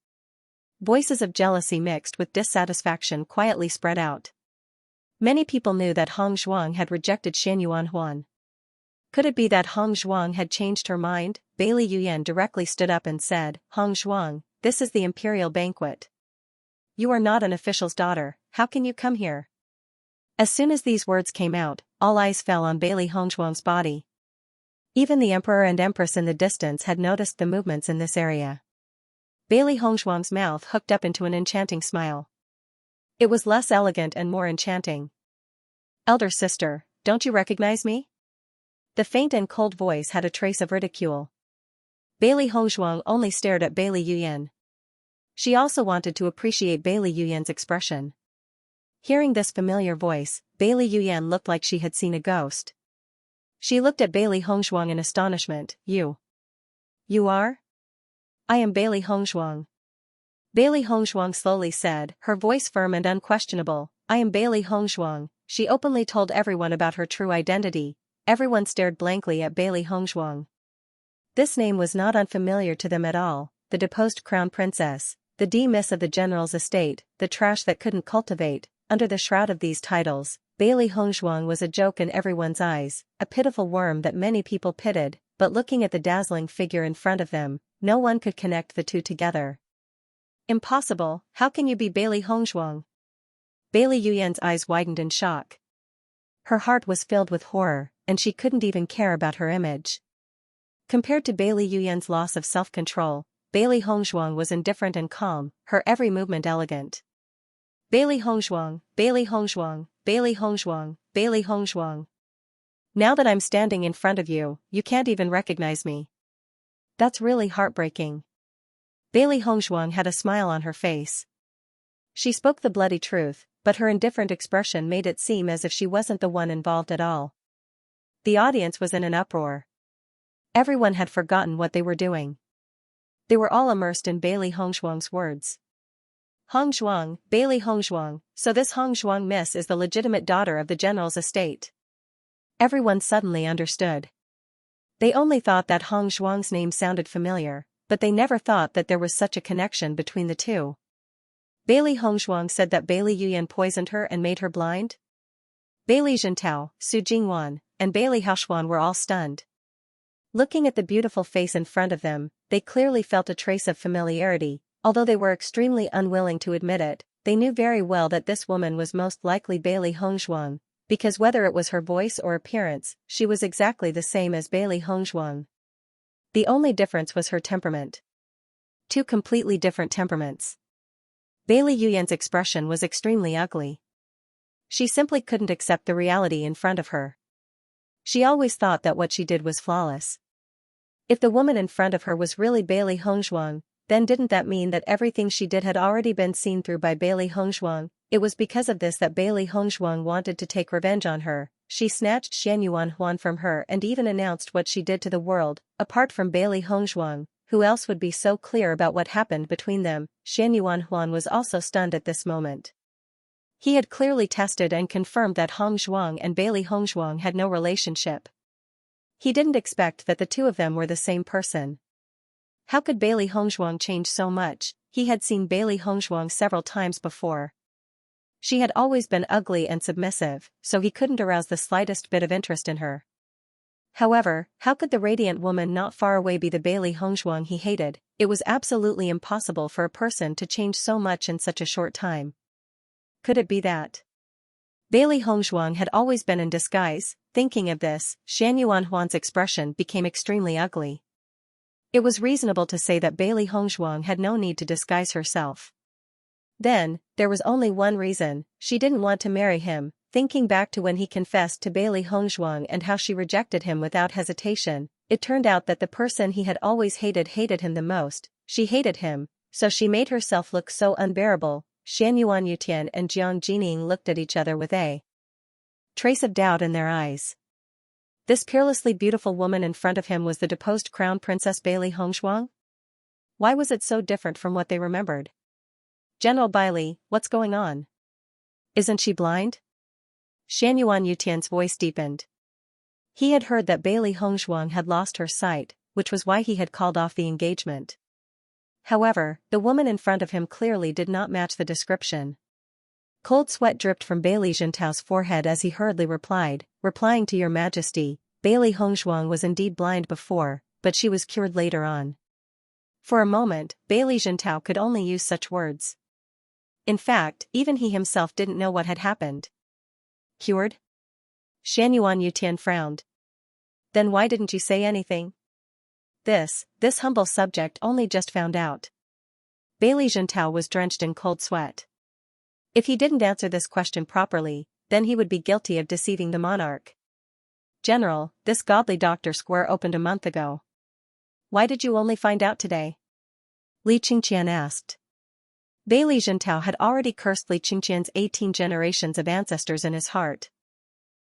Voices of jealousy mixed with dissatisfaction quietly spread out. Many people knew that Hong Zhuang had rejected Xianxia Huan. Could it be that Hong Zhuang had changed her mind? Bailey Yuyan directly stood up and said, Hong Zhuang, this is the imperial banquet. You are not an official's daughter, how can you come here? As soon as these words came out, all eyes fell on Bailey Hong Zhuang's body. Even the emperor and empress in the distance had noticed the movements in this area. Bailey Hong Zhuang's mouth hooked up into an enchanting smile. It was less elegant and more enchanting. Elder sister, don't you recognize me? The faint and cold voice had a trace of ridicule. Bailey Hong Zhuang only stared at Bailey Yuyan. She also wanted to appreciate Bailey Yuyan's expression. Hearing this familiar voice, Bailey Yuyan looked like she had seen a ghost. She looked at Bailey Hong Zhuang in astonishment. You are? I am Bailey Hong Zhuang. Bailey Hong Zhuang slowly said, her voice firm and unquestionable, I am Bailey Hong Zhuang. She openly told everyone about her true identity. Everyone stared blankly at Bailey Hong Zhuang. This name was not unfamiliar to them at all, the deposed crown princess, the D-miss of the general's estate, the trash that couldn't cultivate. Under the shroud of these titles, Bailey Hong Zhuang was a joke in everyone's eyes, a pitiful worm that many people pitied, but looking at the dazzling figure in front of them, no one could connect the two together. Impossible, how can you be Bailey Hong Zhuang? Bailey Yuyan's eyes widened in shock. Her heart was filled with horror, and she couldn't even care about her image. Compared to Bailey Yuyan's loss of self-control, Bailey Hong Zhuang was indifferent and calm, her every movement elegant. Bailey Hong Zhuang, Bailey Hong Zhuang, Bailey Hong Zhuang, Bailey Hong Zhuang. Now that I'm standing in front of you, you can't even recognize me. That's really heartbreaking. Bailey Hong Zhuang had a smile on her face. She spoke the bloody truth, but her indifferent expression made it seem as if she wasn't the one involved at all. The audience was in an uproar. Everyone had forgotten what they were doing. They were all immersed in Bailey Hong Zhuang's words. Hong Zhuang, Bailey Hong Zhuang, so this Hong Zhuang miss is the legitimate daughter of the general's estate. Everyone suddenly understood. They only thought that Hong Zhuang's name sounded familiar, but they never thought that there was such a connection between the two. Bailey Hong Zhuang said that Bailey Yuyan poisoned her and made her blind? Bailey Zhentao, Su Jingwan, and Bailey Haoxuan were all stunned. Looking at the beautiful face in front of them, they clearly felt a trace of familiarity. Although they were extremely unwilling to admit it, they knew very well that this woman was most likely Bailey Hong Zhuang, because whether it was her voice or appearance, she was exactly the same as Bailey Hong Zhuang. The only difference was her temperament. Two completely different temperaments. Bailey Yuyan's expression was extremely ugly. She simply couldn't accept the reality in front of her. She always thought that what she did was flawless. If the woman in front of her was really Bailey Hongzhuang, then didn't that mean that everything she did had already been seen through by Bailey Hongzhuang? It was because of this that Bailey Hongzhuang wanted to take revenge on her. She snatched Xianyuan Huan from her and even announced what she did to the world. Apart from Bailey Hongzhuang, who else would be so clear about what happened between them? Xianyuan Huan was also stunned at this moment. He had clearly tested and confirmed that Hongzhuang and Bailey Hongzhuang had no relationship. He didn't expect that the two of them were the same person. How could Bailey Hongzhuang change so much? He had seen Bailey Hongzhuang several times before. She had always been ugly and submissive, so he couldn't arouse the slightest bit of interest in her. However, how could the radiant woman not far away be the Bailey Hongzhuang he hated? It was absolutely impossible for a person to change so much in such a short time. Could it be that Bailey Hongzhuang had always been in disguise? Thinking of this, Xianyuan Huan's expression became extremely ugly. It was reasonable to say that Bailey Hongzhuang had no need to disguise herself. Then, there was only one reason: she didn't want to marry him. Thinking back to when he confessed to Bailey Hongzhuang and how she rejected him without hesitation, it turned out that the person he had always hated him the most. She hated him, so she made herself look so unbearable. Xianyuan Yutian and Jiang Jining looked at each other with a trace of doubt in their eyes. This peerlessly beautiful woman in front of him was the deposed crown princess Bailey Hongzhuang? Why was it so different from what they remembered? General Bailey, what's going on? Isn't she blind? Xianyuan Yutian's voice deepened. He had heard that Bailey Hongzhuang had lost her sight, which was why he had called off the engagement. However, the woman in front of him clearly did not match the description. Cold sweat dripped from Bailey Jintao's forehead as he hurriedly replied, "Replying to your majesty, Bailey Hongzhuang was indeed blind before, but she was cured later on." For a moment, Bailey Jintao could only use such words. In fact, even he himself didn't know what had happened. Cured? Xianyuan Yutian frowned. Then why didn't you say anything? This humble subject only just found out. Bailey Jintao was drenched in cold sweat. If he didn't answer this question properly, then he would be guilty of deceiving the monarch. General, this godly doctor square opened a month ago. Why did you only find out today? Li Qingqian asked. Bailey Jintao had already cursed Li Qingqian's 18 generations of ancestors in his heart.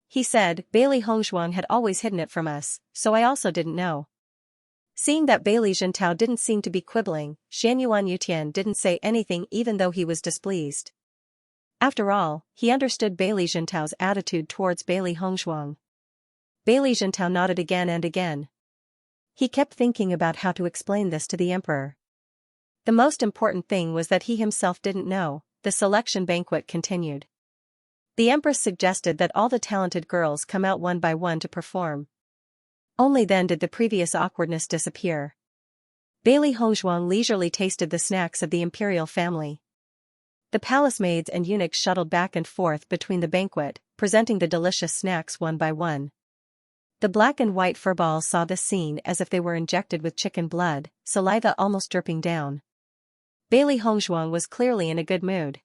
He said, Bailey Hongzhuang had always hidden it from us, so I also didn't know. Seeing that Bailey Jintao didn't seem to be quibbling, Xianyuan Yutian didn't say anything even though he was displeased. After all, he understood Bailey Jintao's attitude towards Bailey Hongzhuang. Bailey Jintao nodded again and again. He kept thinking about how to explain this to the emperor. The most important thing was that he himself didn't know. The selection banquet continued. The empress suggested that all the talented girls come out one by one to perform. Only then did the previous awkwardness disappear. Bailey Hongzhuang leisurely tasted the snacks of the imperial family. The palace maids and eunuchs shuttled back and forth between the banquet, presenting the delicious snacks one by one. The black and white furballs saw this scene as if they were injected with chicken blood, saliva almost dripping down. Bailey Hongzhuang was clearly in a good mood.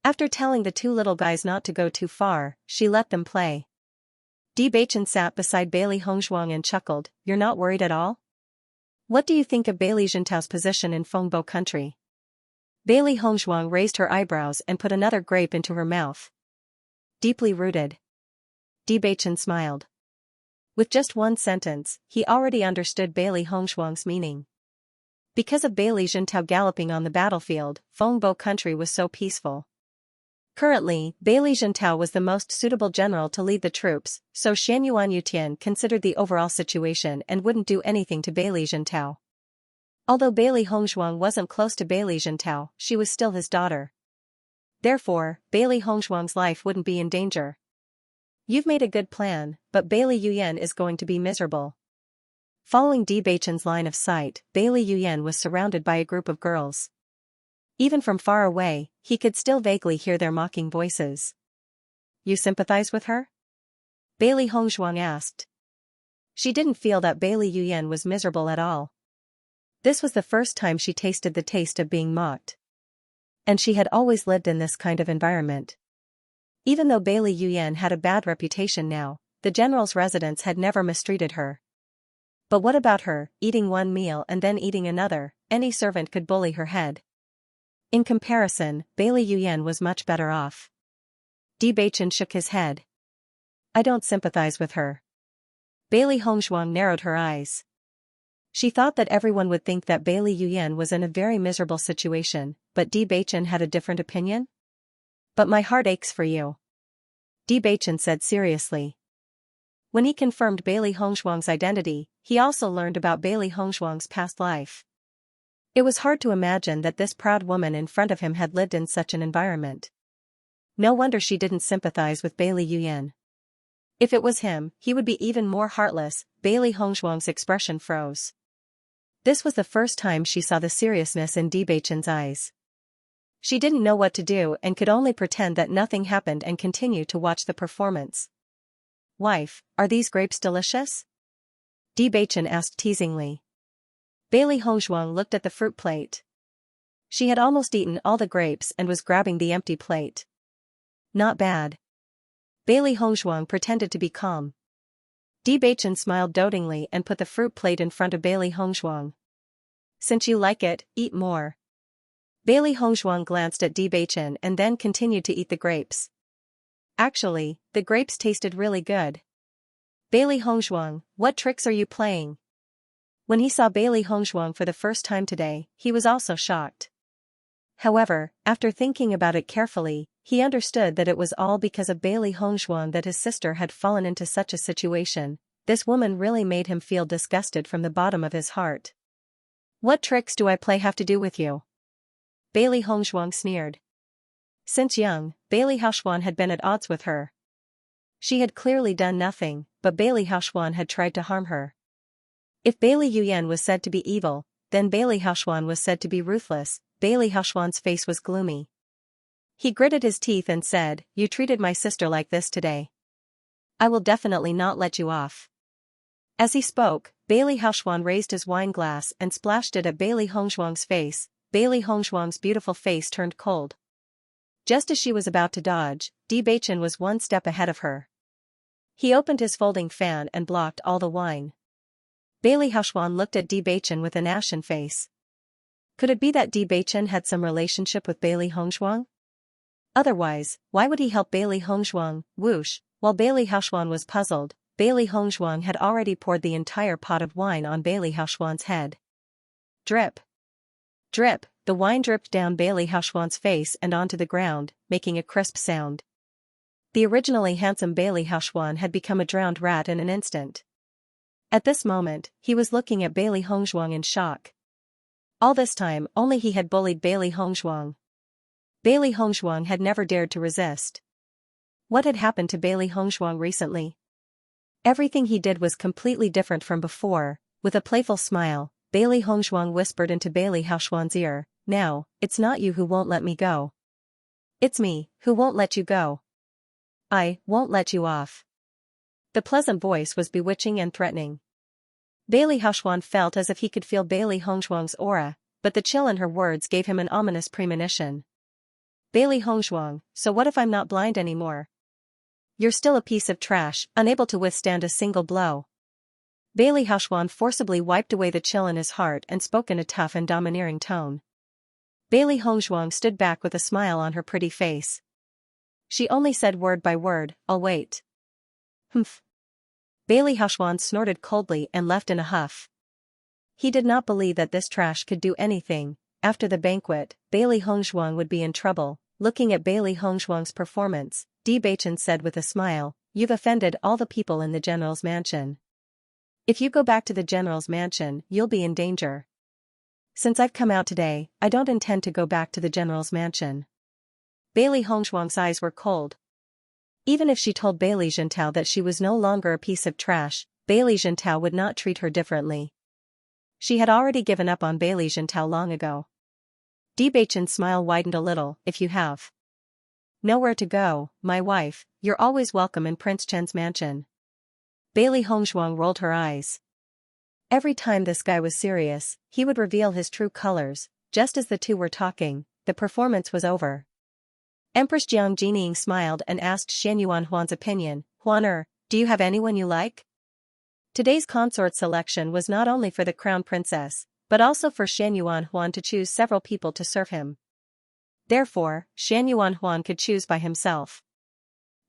After telling the two little guys not to go too far, she let them play. Bewitching sat beside Bailey Hongzhuang and chuckled, "You're not worried at all? What do you think of Bailey Jintao's position in Fengbo country?" Bailey Hongzhuang raised her eyebrows and put another grape into her mouth. Deeply rooted. Bewitching smiled. With just one sentence, he already understood Bailey Hongzhuang's meaning. Because of Bailey Jintao galloping on the battlefield, Fengbo country was so peaceful. Currently, Bailey Jintao was the most suitable general to lead the troops, so Xianyuan Yutian considered the overall situation and wouldn't do anything to Bailey Jintao. Although Bailey Hongzhuang wasn't close to Bailey Jintao, she was still his daughter. Therefore, Bailey Hongzhuang's life wouldn't be in danger. You've made a good plan, but Bailey Yuyan is going to be miserable. Following Bewitching's line of sight, Bailey Yuyan was surrounded by a group of girls. Even from far away, he could still vaguely hear their mocking voices. You sympathize with her? Bailey Hongzhuang asked. She didn't feel that Bailey Yuyan was miserable at all. This was the first time she tasted the taste of being mocked. And she had always lived in this kind of environment. Even though Bailey Yuyan had a bad reputation now, the general's residence had never mistreated her. But what about her, eating one meal and then eating another? Any servant could bully her head. In comparison, Bailey Yuyan was much better off. Bewitching shook his head. I don't sympathize with her. Bailey Hongshuang narrowed her eyes. She thought that everyone would think that Bailey Yuyan was in a very miserable situation, but Bewitching had a different opinion? But my heart aches for you. Bewitching said seriously. When he confirmed Bailey Hongshuang's identity, he also learned about Bailey Hongshuang's past life. It was hard to imagine that this proud woman in front of him had lived in such an environment. No wonder she didn't sympathize with Bailey Yuyan. If it was him, he would be even more heartless. Bailey Hongshuang's expression froze. This was the first time she saw the seriousness in Bewitching's eyes. She didn't know what to do and could only pretend that nothing happened and continue to watch the performance. Wife, are these grapes delicious? Bewitching asked teasingly. Bailey Hongshuang looked at the fruit plate. She had almost eaten all the grapes and was grabbing the empty plate. Not bad. Bailey Hongshuang pretended to be calm. Bewitching smiled dotingly and put the fruit plate in front of Bailey Hongshuang. Since you like it, eat more. Bailey Hongshuang glanced at Bewitching and then continued to eat the grapes. Actually, the grapes tasted really good. Bailey Hongshuang, what tricks are you playing? When he saw Bailey Hongshuang for the first time today, he was also shocked. However, after thinking about it carefully, he understood that it was all because of Bailey Hongshuang that his sister had fallen into such a situation. This woman really made him feel disgusted from the bottom of his heart. What tricks do I play have to do with you? Bailey Hongshuang sneered. Since young, Bailey Hongshuang had been at odds with her. She had clearly done nothing, but Bailey Hongshuang had tried to harm her. If Bailey Yuyan was said to be evil, then Bailey Hongshuang was said to be ruthless. Bailey Hongshuang's face was gloomy. He gritted his teeth and said, "You treated my sister like this today. I will definitely not let you off." As he spoke, Bailey Hongshuang raised his wine glass and splashed it at Bailey Hongshuang's face. Bailey Hongshuang's beautiful face turned cold. Just as she was about to dodge, Bewitching was one step ahead of her. He opened his folding fan and blocked all the wine. Bailey Hongshuang looked at Bewitching with an ashen face. Could it be that Bewitching had some relationship with Bailey Hongshuang? Otherwise, why would he help Bailey Hongshuang? Whoosh, while Bailey Hongshuang was puzzled, Bailey Hongshuang had already poured the entire pot of wine on Bailey Hongshuang's head. Drip. Drip, the wine dripped down Bailey Hongshuang's face and onto the ground, making a crisp sound. The originally handsome Bailey Hongshuang had become a drowned rat in an instant. At this moment, he was looking at Bailey Hongshuang in shock. All this time, only he had bullied Bailey Hongshuang. Bailey Hongshuang had never dared to resist. What had happened to Bailey Hongshuang recently? Everything he did was completely different from before. With a playful smile, Bailey Hongshuang whispered into Bailey Hongshuang's ear, "Now, it's not you who won't let me go. It's me, who won't let you go. I won't let you off." The pleasant voice was bewitching and threatening. Bailey Hongshuang felt as if he could feel Bailey Hongshuang's aura, but the chill in her words gave him an ominous premonition. Bailey Hongshuang, so what if I'm not blind anymore? You're still a piece of trash, unable to withstand a single blow. Bailey Hongshuang forcibly wiped away the chill in his heart and spoke in a tough and domineering tone. Bailey Hongshuang stood back with a smile on her pretty face. She only said word by word, "I'll wait." Humph. Bailey Hongshuang snorted coldly and left in a huff. He did not believe that this trash could do anything. After the banquet, Bailey Hongshuang would be in trouble. Looking at Bailey Hongshuang's performance, Bewitching said with a smile, "You've offended all the people in the general's mansion. If you go back to the general's mansion, you'll be in danger. Since I've come out today, I don't intend to go back to the general's mansion." Bailey Hongshuang's eyes were cold. Even if she told Bailey Xianxia that she was no longer a piece of trash, Bailey Xianxia would not treat her differently. She had already given up on Bailey Xianxia long ago. Bewitching's smile widened a little. "If you have nowhere to go, my wife, you're always welcome in Prince Chen's mansion." Bailey Hongshuang rolled her eyes. Every time this guy was serious, he would reveal his true colors. Just as the two were talking, the performance was over. Empress Jiang Jining smiled and asked Shen Yuan Huan's opinion. "Huan do you have anyone you like?" Today's consort selection was not only for the crown princess, but also for Shan Yuanhuan to choose several people to serve him. Therefore, Shan Yuanhuan could choose by himself.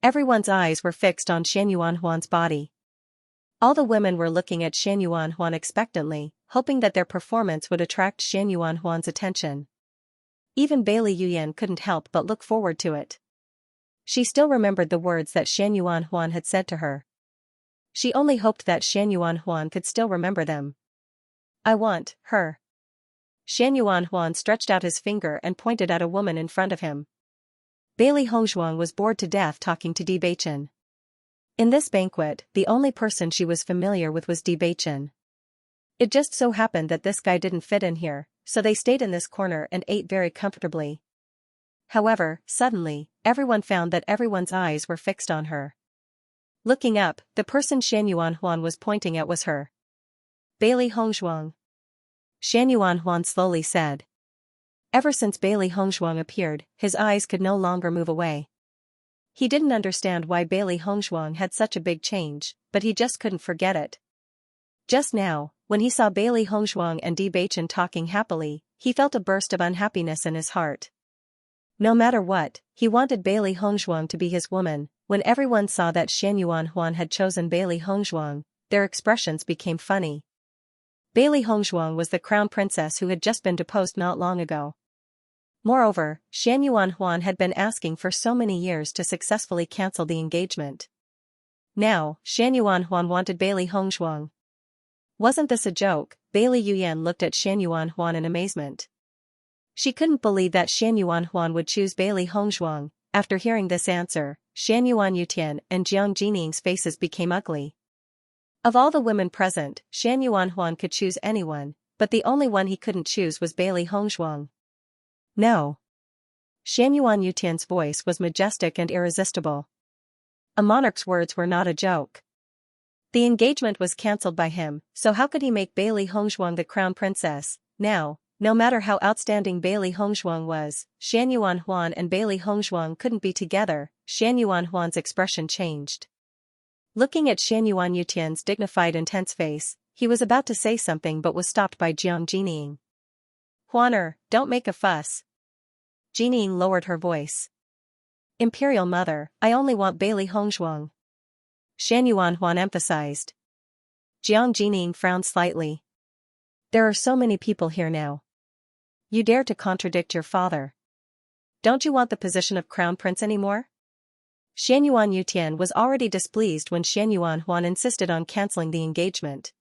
Everyone's eyes were fixed on Shan Yuanhuan's body. All the women were looking at Shan Yuanhuan expectantly, hoping that their performance would attract Shan Yuanhuan's attention. Even Bailey Yuyan couldn't help but look forward to it. She still remembered the words that Shan Yuanhuan had said to her. She only hoped that Shan Yuanhuan could still remember them. I want her. Shan Yuanhuan stretched out his finger and pointed at a woman in front of him. Bailey Hongzhuang was bored to death talking to Bewitching. In this banquet, the only person she was familiar with was Bewitching. It just so happened that this guy didn't fit in here, so they stayed in this corner and ate very comfortably. However, suddenly, everyone found that everyone's eyes were fixed on her. Looking up, the person Shan Yuanhuan was pointing at was her. Bailey Hongzhuang. Shan Yuanhuan slowly said. Ever since Bailey Hongzhuang appeared, his eyes could no longer move away. He didn't understand why Bailey Hongzhuang had such a big change, but he just couldn't forget it. Just now, when he saw Bailey Hongzhuang and Bewitching talking happily, he felt a burst of unhappiness in his heart. No matter what, he wanted Bailey Hongzhuang to be his woman. When everyone saw that Shan Yuanhuan had chosen Bailey Hongzhuang, their expressions became funny. Bailey Hongzhuang was the crown princess who had just been deposed not long ago. Moreover, Shan Yuanhuan had been asking for so many years to successfully cancel the engagement. Now, Shan Yuanhuan wanted Bailey Hongzhuang. Wasn't this a joke? Bailey Yuyan looked at Shan Yuanhuan in amazement. She couldn't believe that Shan Yuanhuan would choose Bailey Hongzhuang. After hearing this answer, Shan Yuan Yutian and Jiang Jining's faces became ugly. Of all the women present, Shan Yuanhuan could choose anyone, but the only one he couldn't choose was Bailey Hongzhuang. No. Shan Yuan Yutian's voice was majestic and irresistible. A monarch's words were not a joke. The engagement was cancelled by him, so how could he make Bailey Hongzhuang the crown princess? Now, no matter how outstanding Bailey Hongzhuang was, Shan Yuanhuan and Bailey Hongzhuang couldn't be together. Shan Yuanhuan's expression changed. Looking at Shan Yuan Yutian's dignified intense face, he was about to say something but was stopped by Jiang Jining. Huaner, don't make a fuss. Jining lowered her voice. Imperial Mother, I only want Bailey Hongzhuang. Shan Yuanhuan emphasized. Jiang Jining frowned slightly. There are so many people here now. You dare to contradict your father. Don't you want the position of crown prince anymore? Shan Yuan Yutian was already displeased when Shan Yuanhuan insisted on canceling the engagement.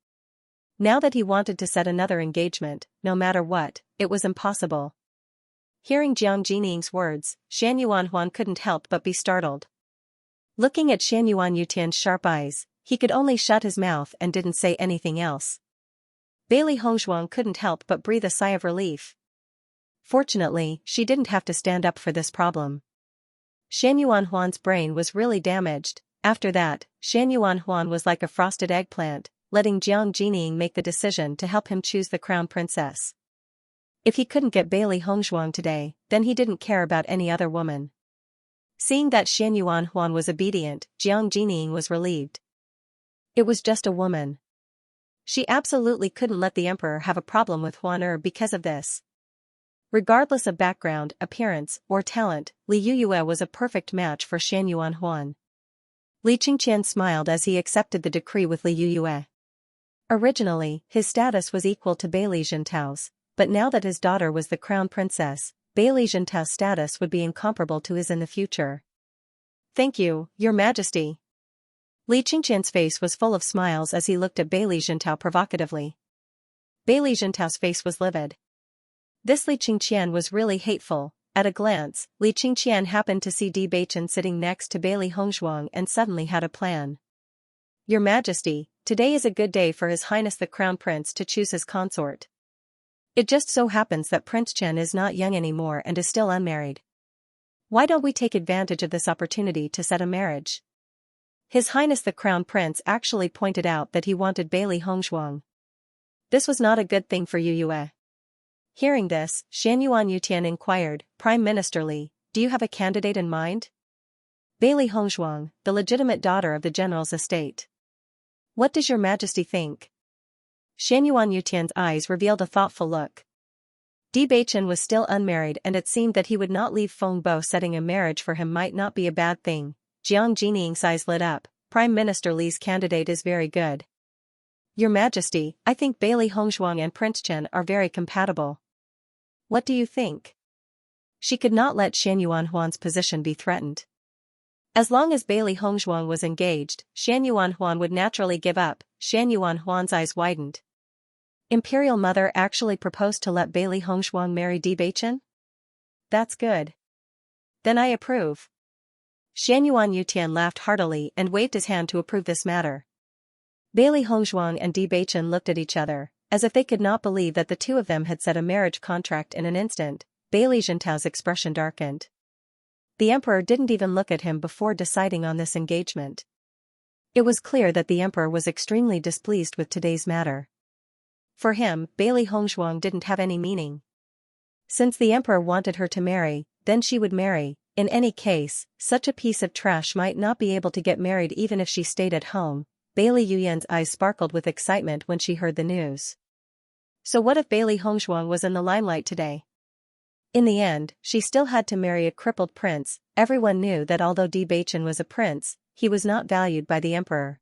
Now that he wanted to set another engagement, no matter what, it was impossible. Hearing Jiang Jining's words, Shan Yuanhuan couldn't help but be startled. Looking at Shan Yuan Yutian's sharp eyes, he could only shut his mouth and didn't say anything else. Bailey Hongzhuang couldn't help but breathe a sigh of relief. Fortunately, she didn't have to stand up for this problem. Shan Yuanhuan's brain was really damaged. After that, Shan Yuanhuan was like a frosted eggplant, letting Jiang Jining make the decision to help him choose the crown princess. If he couldn't get Bailey Hongzhuang today, then he didn't care about any other woman. Seeing that Shan Yuanhuan was obedient, Jiang Jining was relieved. It was just a woman. She absolutely couldn't let the emperor have a problem with Huaner because of this. Regardless of background, appearance, or talent, Li Yuyue was a perfect match for Shan Yuanhuan. Li Qingqian smiled as he accepted the decree with Li Yuyue. Originally, his status was equal to Bailey Zhentao's, but now that his daughter was the crown princess, Bailey Zhentao's status would be incomparable to his in the future. Thank you, Your Majesty. Li Qingqian's face was full of smiles as he looked at Bailey Zhentao provocatively. Bailey Zhentao's face was livid. This Li Qingqian was really hateful. At a glance, Li Qingqian happened to see Bewitching sitting next to Bailey Hongzhuang and suddenly had a plan. Your Majesty, today is a good day for His Highness the Crown Prince to choose his consort. It just so happens that Prince Chen is not young anymore and is still unmarried. Why don't we take advantage of this opportunity to set a marriage? His Highness the Crown Prince actually pointed out that he wanted Bailey Hongzhuang. This was not a good thing for Yuyue. Hearing this, Shan Yuan Yutian inquired, Prime Minister Li, do you have a candidate in mind? Bailey Hongzhuang, the legitimate daughter of the general's estate. What does your majesty think? Xianyuan Yutian's eyes revealed a thoughtful look. Bewitching was still unmarried and it seemed that he would not leave Feng Bo. Setting a marriage for him might not be a bad thing. Jiang Jining's eyes lit up. Prime Minister Li's candidate is very good. Your Majesty, I think Bailey Hongzhuang and Prince Chen are very compatible. What do you think? She could not let Xianyuan Huan's position be threatened. As long as Bailey Hongzhuang was engaged, Xianyuan Huan would naturally give up. Xianyuan Huan's eyes widened. Imperial Mother actually proposed to let Bailey Hongzhuang marry Bewitching? That's good. Then I approve. Xianyuan Yutian laughed heartily and waved his hand to approve this matter. Bailey Hongzhuang and Bewitching looked at each other, as if they could not believe that the two of them had set a marriage contract in an instant. Bailey Jintao's expression darkened. The emperor didn't even look at him before deciding on this engagement. It was clear that the emperor was extremely displeased with today's matter. For him, Bailey Hongzhuang didn't have any meaning. Since the emperor wanted her to marry, then she would marry. In any case, such a piece of trash might not be able to get married even if she stayed at home. Bailey Yuyan's eyes sparkled with excitement when she heard the news. So what if Bailey Hongzhuang was in the limelight today? In the end, she still had to marry a crippled prince. Everyone knew that although Bewitching was a prince, he was not valued by the emperor.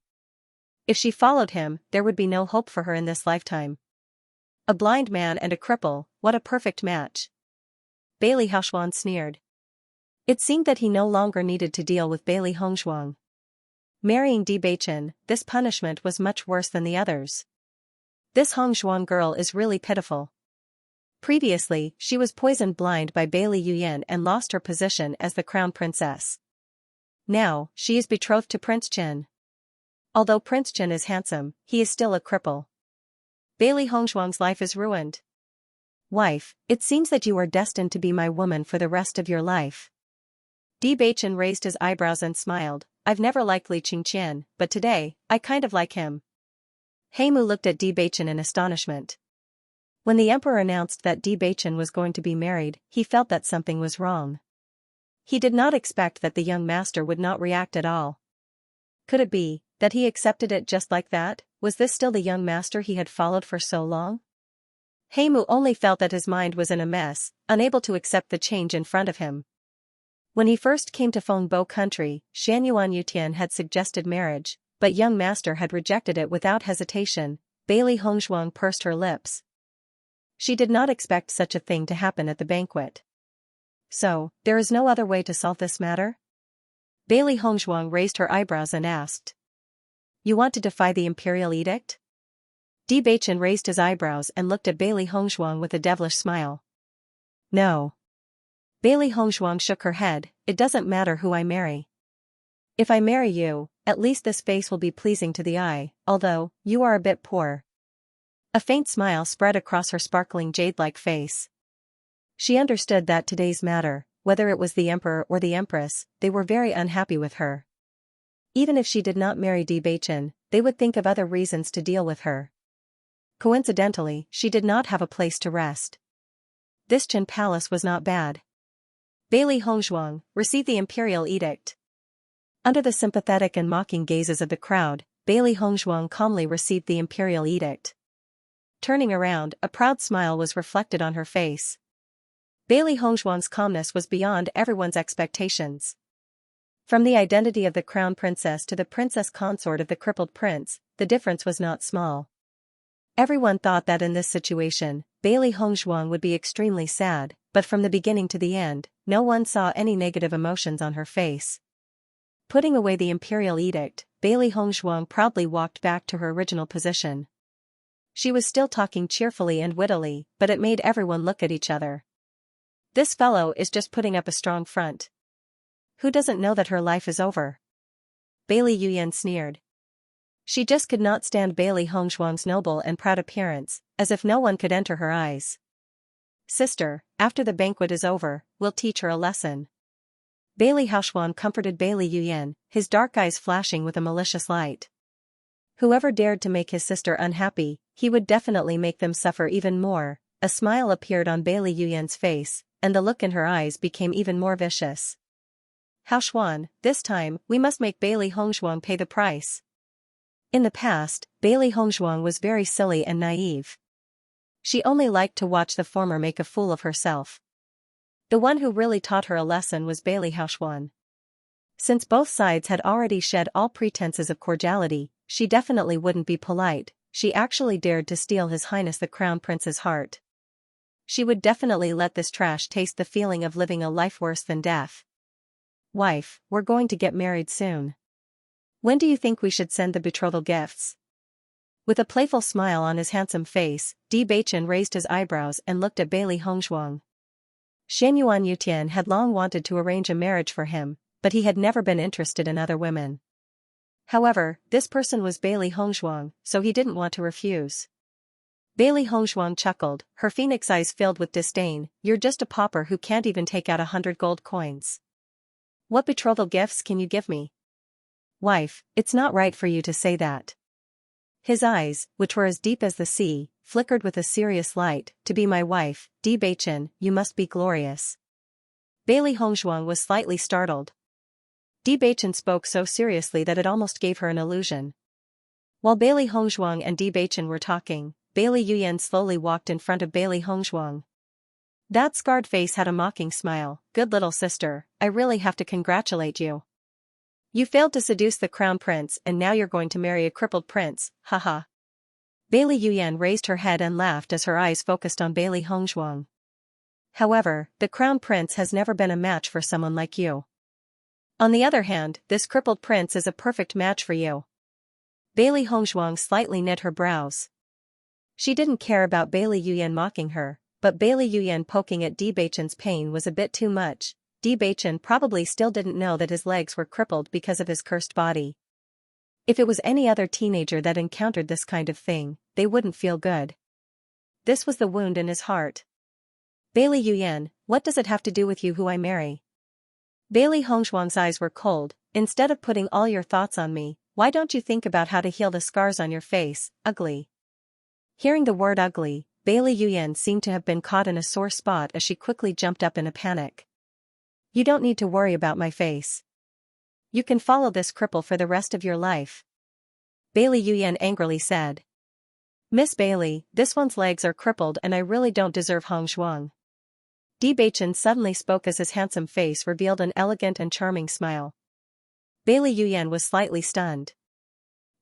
If she followed him, there would be no hope for her in this lifetime. A blind man and a cripple, what a perfect match. Bailey Hongzhuang sneered. It seemed that he no longer needed to deal with Bailey Hongzhuang. Marrying Bewitching, this punishment was much worse than the others. This Hongzhuang girl is really pitiful. Previously, she was poisoned blind by Bailey Yuyan and lost her position as the crown princess. Now, she is betrothed to Prince Chen. Although Prince Chen is handsome, he is still a cripple. Bailey Hongzhuang's life is ruined. Wife, it seems that you are destined to be my woman for the rest of your life. Bewitching raised his eyebrows and smiled. I've never liked Li Qingqian, but today, I kind of like him. Heimu looked at Bewitching in astonishment. When the emperor announced that Bewitching was going to be married, he felt that something was wrong. He did not expect that the young master would not react at all. Could it be that he accepted it just like that? Was this still the young master he had followed for so long? Heimu only felt that his mind was in a mess, unable to accept the change in front of him. When he first came to Fengbo country, Xianyuan Yutian had suggested marriage, but young master had rejected it without hesitation. Bailey Hongzhuang pursed her lips. She did not expect such a thing to happen at the banquet. So, there is no other way to solve this matter? Bailey Hongzhuang raised her eyebrows and asked. You want to defy the imperial edict? Bewitching raised his eyebrows and looked at Bailey Hongzhuang with a devilish smile. No. Bailey Hongzhuang shook her head. It doesn't matter who I marry. If I marry you, at least this face will be pleasing to the eye, although, you are a bit poor. A faint smile spread across her sparkling jade-like face. She understood that today's matter, whether it was the emperor or the empress, they were very unhappy with her. Even if she did not marry Bewitching, they would think of other reasons to deal with her. Coincidentally, she did not have a place to rest. This Chen palace was not bad. Bailey Hongzhuang, receive the imperial edict. Under the sympathetic and mocking gazes of the crowd, Bailey Hongzhuang calmly received the imperial edict. Turning around, a proud smile was reflected on her face. Bailey Hongzhuang's calmness was beyond everyone's expectations. From the identity of the crown princess to the princess consort of the crippled prince, the difference was not small. Everyone thought that in this situation, Bailey Hongzhuang would be extremely sad, but from the beginning to the end, no one saw any negative emotions on her face. Putting away the imperial edict, Bailey Hongzhuang proudly walked back to her original position. She was still talking cheerfully and wittily, but it made everyone look at each other. This fellow is just putting up a strong front. Who doesn't know that her life is over? Bailey Yuyan sneered. She just could not stand Bailey Hongzhuang's noble and proud appearance, as if no one could enter her eyes. Sister, after the banquet is over, we'll teach her a lesson. Bailey Hongzhuang comforted Bailey Yuyan, his dark eyes flashing with a malicious light. Whoever dared to make his sister unhappy, he would definitely make them suffer even more. A smile appeared on Bailey Yuyan's face, and the look in her eyes became even more vicious. Hongzhuang, this time, we must make Bailey Hongzhuang pay the price. In the past, Bailey Hongzhuang was very silly and naive. She only liked to watch the former make a fool of herself. The one who really taught her a lesson was Bailey Haoxuan. Since both sides had already shed all pretenses of cordiality, she definitely wouldn't be polite. She actually dared to steal His Highness the Crown Prince's heart. She would definitely let this trash taste the feeling of living a life worse than death. Wife, we're going to get married soon. When do you think we should send the betrothal gifts? With a playful smile on his handsome face, Bewitching raised his eyebrows and looked at Bailey Hongzhuang. Xianyuan Yutian had long wanted to arrange a marriage for him, but he had never been interested in other women. However, this person was Bailey Hongzhuang, so he didn't want to refuse. Bailey Hongzhuang chuckled, her phoenix eyes filled with disdain. You're just a pauper who can't even take out 100 gold coins. What betrothal gifts can you give me? Wife, it's not right for you to say that. His eyes, which were as deep as the sea, flickered with a serious light. To be my wife, Bewitching, you must be glorious. Bailey Hongzhuang was slightly startled. Bewitching spoke so seriously that it almost gave her an illusion. While Bailey Hongzhuang and Bewitching were talking, Bailey Yuyan slowly walked in front of Bailey Hongzhuang. That scarred face had a mocking smile. Good little sister, I really have to congratulate you. You failed to seduce the crown prince and now you're going to marry a crippled prince, haha. Bailey Yuyan raised her head and laughed as her eyes focused on Bailey Hongzhuang. However, the crown prince has never been a match for someone like you. On the other hand, this crippled prince is a perfect match for you. Bailey Hongzhuang slightly knit her brows. She didn't care about Bailey Yuyan mocking her, but Bailey Yuyan poking at Bewitching's pain was a bit too much. Bewitching probably still didn't know that his legs were crippled because of his cursed body. If it was any other teenager that encountered this kind of thing, they wouldn't feel good. This was the wound in his heart. Bailey Yuyan, what does it have to do with you who I marry? Bailey Hongzhuang's eyes were cold. Instead of putting all your thoughts on me, why don't you think about how to heal the scars on your face, ugly? Hearing the word ugly, Bailey Yuyan seemed to have been caught in a sore spot as she quickly jumped up in a panic. You don't need to worry about my face. You can follow this cripple for the rest of your life. Bailey Yuyan angrily said. Miss Bailey, this one's legs are crippled and I really don't deserve Hongzhuang. Bewitching suddenly spoke as his handsome face revealed an elegant and charming smile. Bailey Yuyan was slightly stunned.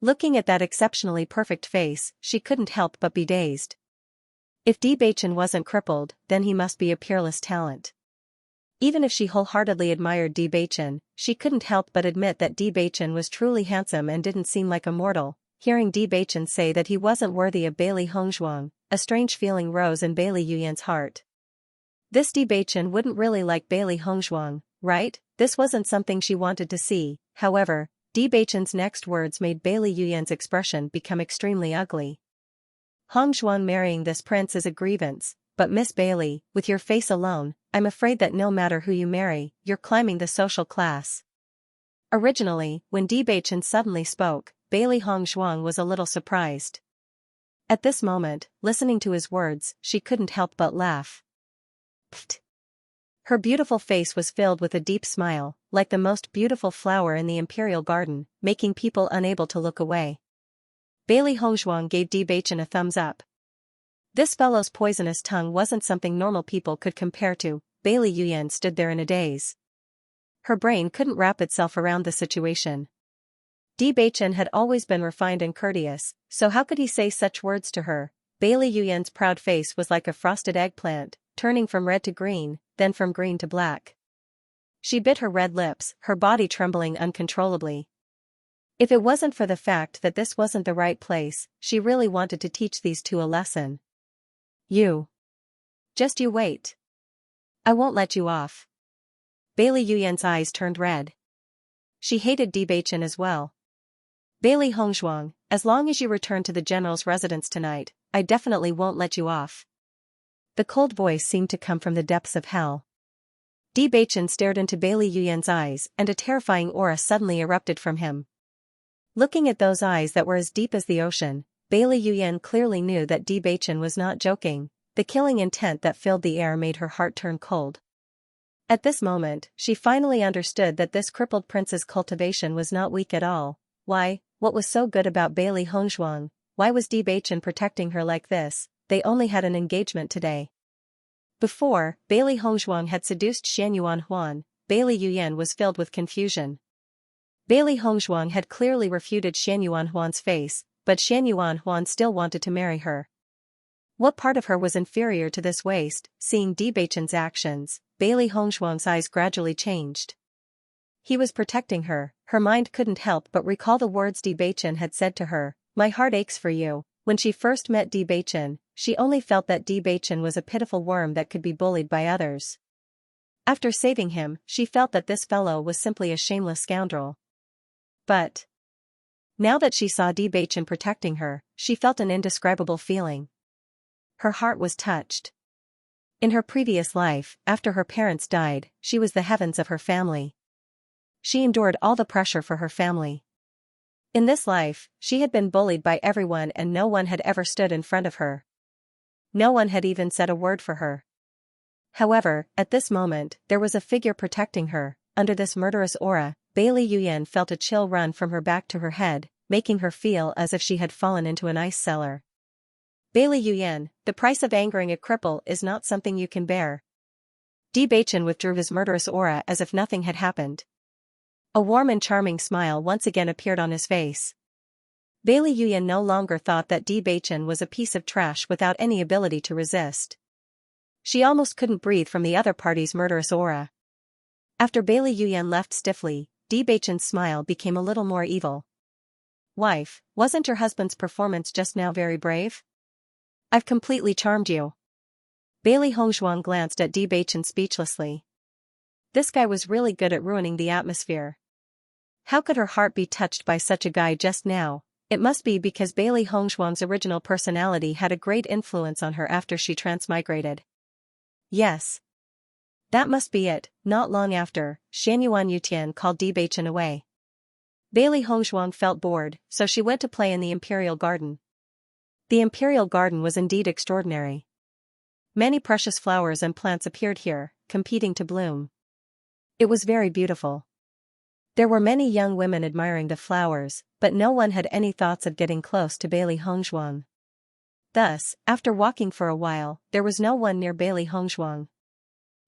Looking at that exceptionally perfect face, she couldn't help but be dazed. If Bewitching wasn't crippled, then he must be a peerless talent. Even if she wholeheartedly admired Bewitching, she couldn't help but admit that Bewitching was truly handsome and didn't seem like a mortal. Hearing Bewitching say that he wasn't worthy of Bailey Hongzhuang, a strange feeling rose in Bailey Yuyan's heart. This Bewitching wouldn't really like Bailey Hongzhuang, right? This wasn't something she wanted to see. However, Bewitching's next words made Bailey Yuyan's expression become extremely ugly. Hongzhuang marrying this prince is a grievance, but Miss Bailey, with your face alone, I'm afraid that no matter who you marry, you're climbing the social class. Originally, when Bewitching suddenly spoke, Bailey Hongzhuang was a little surprised. At this moment, listening to his words, she couldn't help but laugh. Pfft. Her beautiful face was filled with a deep smile, like the most beautiful flower in the imperial garden, making people unable to look away. Bailey Hongzhuang gave Bewitching a thumbs up. This fellow's poisonous tongue wasn't something normal people could compare to. Bailey Yuyan stood there in a daze. Her brain couldn't wrap itself around the situation. Bewitching had always been refined and courteous, so how could he say such words to her? Bailey Yuyan's proud face was like a frosted eggplant, turning from red to green, then from green to black. She bit her red lips, her body trembling uncontrollably. If it wasn't for the fact that this wasn't the right place, she really wanted to teach these two a lesson. You. Just you wait. I won't let you off. Bailey Yuyan's eyes turned red. She hated Bewitching as well. Bailey Hongzhuang, as long as you return to the general's residence tonight, I definitely won't let you off. The cold voice seemed to come from the depths of hell. Bewitching stared into Bailey Yuyan's eyes and a terrifying aura suddenly erupted from him. Looking at those eyes that were as deep as the ocean, Bailey Yuyan clearly knew that Bewitching was not joking. The killing intent that filled the air made her heart turn cold. At this moment, she finally understood that this crippled prince's cultivation was not weak at all. Why, What was so good about Bailey Hongzhuang? Why was Bewitching protecting her like this? They only had an engagement today. Before, Bailey Hongzhuang had seduced Xianyuan Huan, Bailey Yuyan was filled with confusion. Bailey Hongzhuang had clearly refuted Xianyuan Huan's face, but Xianyuan Huan still wanted to marry her. What part of her was inferior to this waste? Seeing Bewitching's actions, Bailey Hongzhuang's eyes gradually changed. He was protecting her. Her mind couldn't help but recall the words Bewitching had said to her, "My heart aches for you." When she first met Bewitching, she only felt that Bewitching was a pitiful worm that could be bullied by others. After saving him, she felt that this fellow was simply a shameless scoundrel. But now that she saw Bewitching protecting her, she felt an indescribable feeling. Her heart was touched. In her previous life, after her parents died, she was the heavens of her family. She endured all the pressure for her family. In this life, she had been bullied by everyone and no one had ever stood in front of her. No one had even said a word for her. However, at this moment, there was a figure protecting her. Under this murderous aura, Bailey Yuyan felt a chill run from her back to her head, making her feel as if she had fallen into an ice cellar. Bailey Yuyan, the price of angering a cripple is not something you can bear. Bewitching withdrew his murderous aura as if nothing had happened. A warm and charming smile once again appeared on his face. Bailey Yuyan no longer thought that Bewitching was a piece of trash without any ability to resist. She almost couldn't breathe from the other party's murderous aura. After Bailey Yuyan left stiffly, Bewitching's smile became a little more evil. "Wife, wasn't your husband's performance just now very brave? I've completely charmed you." Bailey Hongzhuang glanced at Bewitching speechlessly. This guy was really good at ruining the atmosphere. How could her heart be touched by such a guy just now? It must be because Bailey Hongzhuang's original personality had a great influence on her after she transmigrated. Yes. That must be it. Not long after, Xianyuan Yutian called Bewitching away. Bailey Hongzhuang felt bored, so she went to play in the Imperial Garden. The Imperial Garden was indeed extraordinary. Many precious flowers and plants appeared here, competing to bloom. It was very beautiful. There were many young women admiring the flowers, but no one had any thoughts of getting close to Bailey Hongzhuang. Thus, after walking for a while, there was no one near Bailey Hongzhuang.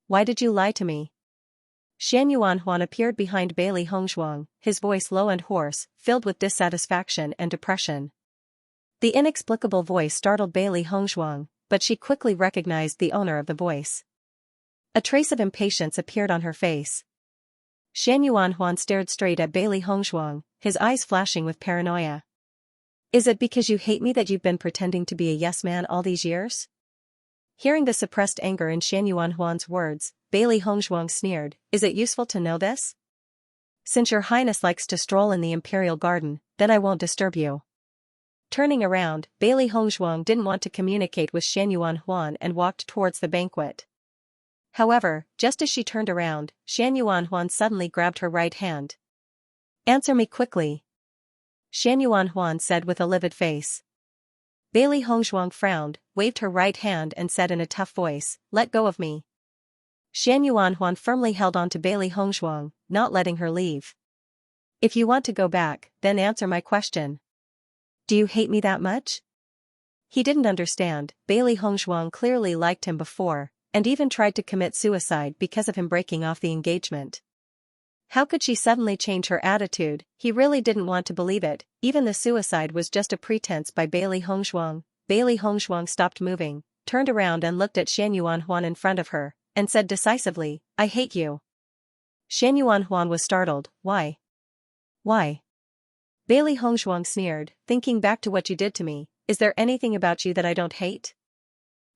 "Why did you lie to me?" Xianyuan Huan appeared behind Bailey Hongzhuang, his voice low and hoarse, filled with dissatisfaction and depression. The inexplicable voice startled Bailey Hongzhuang, but she quickly recognized the owner of the voice. A trace of impatience appeared on her face. Xianyuan Huan stared straight at Bailey Hongzhuang, his eyes flashing with paranoia. "Is it because you hate me that you've been pretending to be a yes man all these years?" Hearing the suppressed anger in Xianyuan Huan's words, Bailey Hongzhuang sneered, "Is it useful to know this? Since your highness likes to stroll in the Imperial Garden, then I won't disturb you." Turning around, Bailey Hongzhuang didn't want to communicate with Xianyuan Huan and walked towards the banquet. However, just as she turned around, Xianyuan Huan suddenly grabbed her right hand. "Answer me quickly," Xianyuan Huan said with a livid face. Bailey Hongzhuang frowned, waved her right hand and said in a tough voice, "Let go of me." Xianyuan Huan firmly held on to Bailey Hongzhuang, not letting her leave. "If you want to go back, then answer my question. Do you hate me that much?" He didn't understand. Bailey Hongzhuang clearly liked him before, and even tried to commit suicide because of him breaking off the engagement. How could she suddenly change her attitude? He really didn't want to believe it. Even the suicide was just a pretense by Bailey Hongzhuang. Bailey Hongzhuang stopped moving, turned around and looked at Xianyuan Huan in front of her, and said decisively, "I hate you." Xianyuan Huan was startled. "Why? Why?" Bailey Hongzhuang sneered, "Thinking back to what you did to me, is there anything about you that I don't hate?"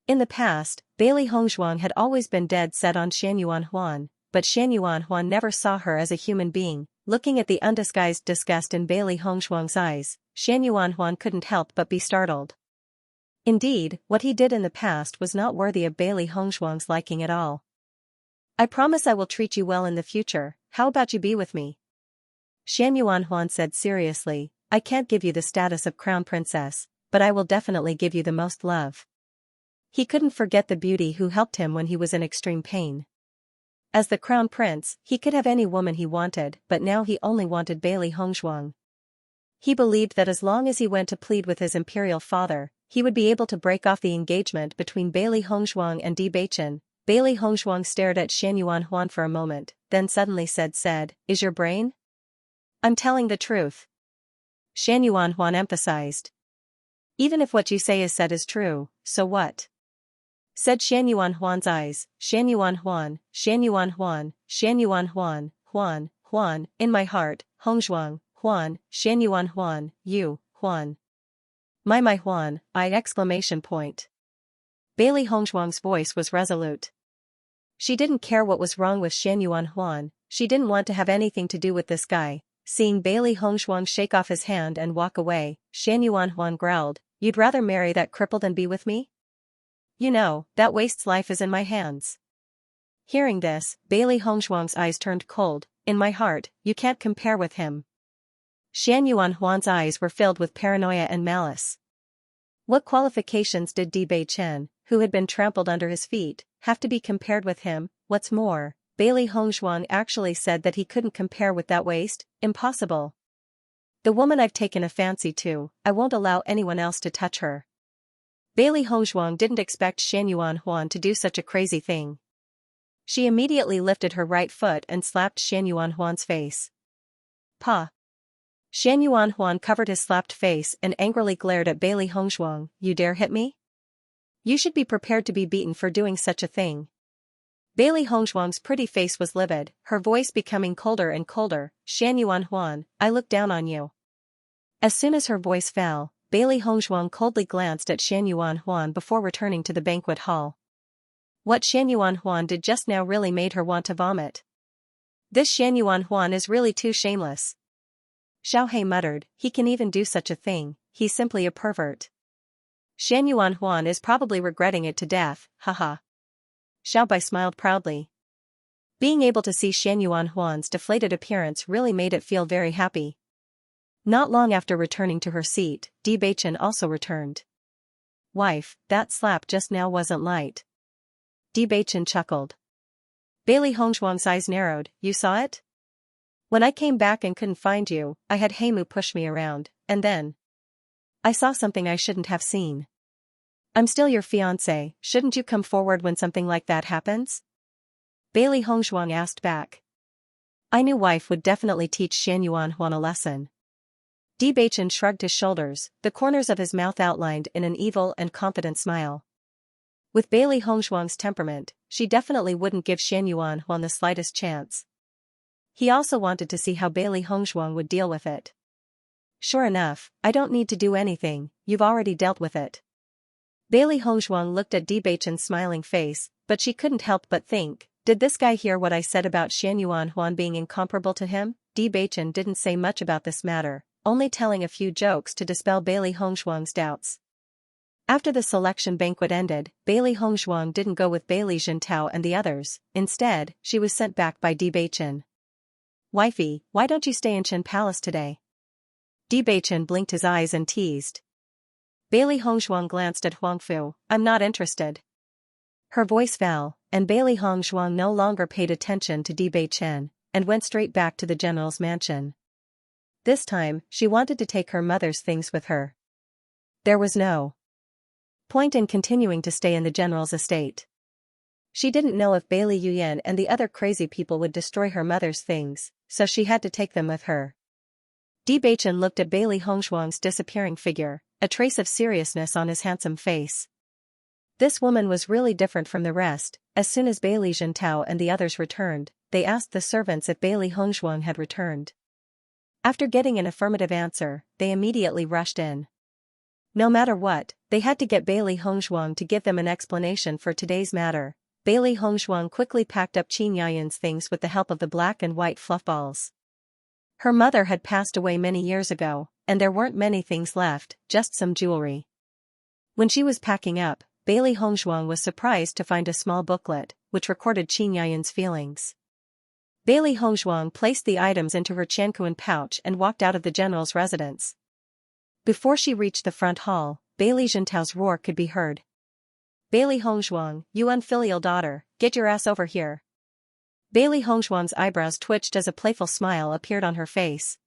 In the past, Bailey Hongzhuang had always been dead set on Xianyuan Huan, but Xianyuan Huan never saw her as a human being. Looking at the undisguised disgust in Bailey Hongzhuang's eyes, Xianyuan Huan couldn't help but be startled. Indeed, what he did in the past was not worthy of Bailey Hongzhuang's liking at all. "I promise I will treat you well in the future. How about you be with me?" Xianyuan Huan said seriously, "I can't give you the status of crown princess, but I will definitely give you the most love." He couldn't forget the beauty who helped him when he was in extreme pain. As the crown prince, he could have any woman he wanted, but now he only wanted Bailey Hongzhuang. He believed that as long as he went to plead with his imperial father, he would be able to break off the engagement between Bailey Hongzhuang and Bewitching. Bailey Hongzhuang stared at Xianyuan Huan for a moment, then suddenly said, "Is your brain?" "I'm telling the truth," Xianyuan Huan emphasized. "Even if what you say is said is true, so what?" said Xianyuan Huan's eyes. Xianyuan Huan, Xianyuan Huan, Xianyuan Huan, Huan, in my heart, Hongzhuang, Huan, Xianyuan Huan, you, Huan. My Huan, exclamation point. Bailey Hongzhuang's voice was resolute. She didn't care what was wrong with Xianyuan Huan, she didn't want to have anything to do with this guy. Seeing Bailey Hongzhuang shake off his hand and walk away, Xianyuan Huan growled, "You'd rather marry that cripple than be with me? You know, that waste's life is in my hands." Hearing this, Bailey Hongzhuang's eyes turned cold. "In my heart, you can't compare with him." Xianyuan Huan's eyes were filled with paranoia and malice. What qualifications did Bewitching, who had been trampled under his feet, have to be compared with him? What's more, Bailey Hongzhuang actually said that he couldn't compare with that waste. Impossible. "The woman I've taken a fancy to, I won't allow anyone else to touch her." Bailey Hongzhuang didn't expect Xianyuan Huan to do such a crazy thing. She immediately lifted her right foot and slapped Xianyuan Huan's face. "Pa!" Xianyuan Huan covered his slapped face and angrily glared at Bailey Hongzhuang. "You dare hit me? You should be prepared to be beaten for doing such a thing." Bailey Hongzhuang's pretty face was livid, her voice becoming colder and colder. "Xianyuan Huan, I look down on you." As soon as her voice fell, Bailey Hongzhuang coldly glanced at Xianyuan Huan before returning to the banquet hall. What Xianyuan Huan did just now really made her want to vomit. This Xianyuan Huan is really too shameless. Xiao He muttered, "He can even do such a thing, he's simply a pervert." Xianyuan Huan is probably regretting it to death, haha. Xiao Bai smiled proudly. Being able to see Xianyuan Huan's deflated appearance really made it feel very happy. Not long after returning to her seat, Bewitching also returned. "Wife, that slap just now wasn't light." Bewitching chuckled. Bailey Hongzhuang's eyes narrowed. "You saw it? When I came back and couldn't find you, I had Heimu push me around, and then I saw something I shouldn't have seen." "I'm still your fiancé, shouldn't you come forward when something like that happens?" Bailey Hongzhuang asked back. "I knew wife would definitely teach Xianyuan Huan a lesson." Bewitching shrugged his shoulders, the corners of his mouth outlined in an evil and confident smile. With Bailey Hongzhuang's temperament, she definitely wouldn't give Xianyuan Huan the slightest chance. He also wanted to see how Bailey Hongzhuang would deal with it. "Sure enough, I don't need to do anything, you've already dealt with it." Bailey Hongzhuang looked at Bewitching's smiling face, but she couldn't help but think, did this guy hear what I said about Xianyuan Huan being incomparable to him? Bewitching didn't say much about this matter, only telling a few jokes to dispel Bailey Hongzhuang's doubts. After the selection banquet ended, Bailey Hongzhuang didn't go with Bailey Zhentao and the others, instead, she was sent back by Bewitching. "Wifey, why don't you stay in Qin Palace today?" Bewitching blinked his eyes and teased. Bailey Hongzhuang glanced at Huangfu. "I'm not interested." Her voice fell, and Bailey Hongzhuang no longer paid attention to Bewitching, and went straight back to the general's mansion. This time, she wanted to take her mother's things with her. There was no point in continuing to stay in the general's estate. She didn't know if Bailey Yuyan and the other crazy people would destroy her mother's things, so she had to take them with her. Bewitching looked at Bailey Hongzhuang's disappearing figure, a trace of seriousness on his handsome face. This woman was really different from the rest. As soon as Bailey Zhentao and the others returned, they asked the servants if Bailey Hongzhuang had returned. After getting an affirmative answer, they immediately rushed in. No matter what, they had to get Bailey Hongzhuang to give them an explanation for today's matter. Bailey Hongzhuang quickly packed up Qin Yayan's things with the help of the black and white fluffballs. Her mother had passed away many years ago, and there weren't many things left, just some jewelry. When she was packing up, Bailey Hongzhuang was surprised to find a small booklet, which recorded Qin Yayan's feelings. Bailey Hongzhuang placed the items into her Qianquan pouch and walked out of the general's residence. Before she reached the front hall, Bailey Zhentao's roar could be heard. "Bailey Hongzhuang, you unfilial daughter, get your ass over here." Bailey Hongzhuang's eyebrows twitched as a playful smile appeared on her face.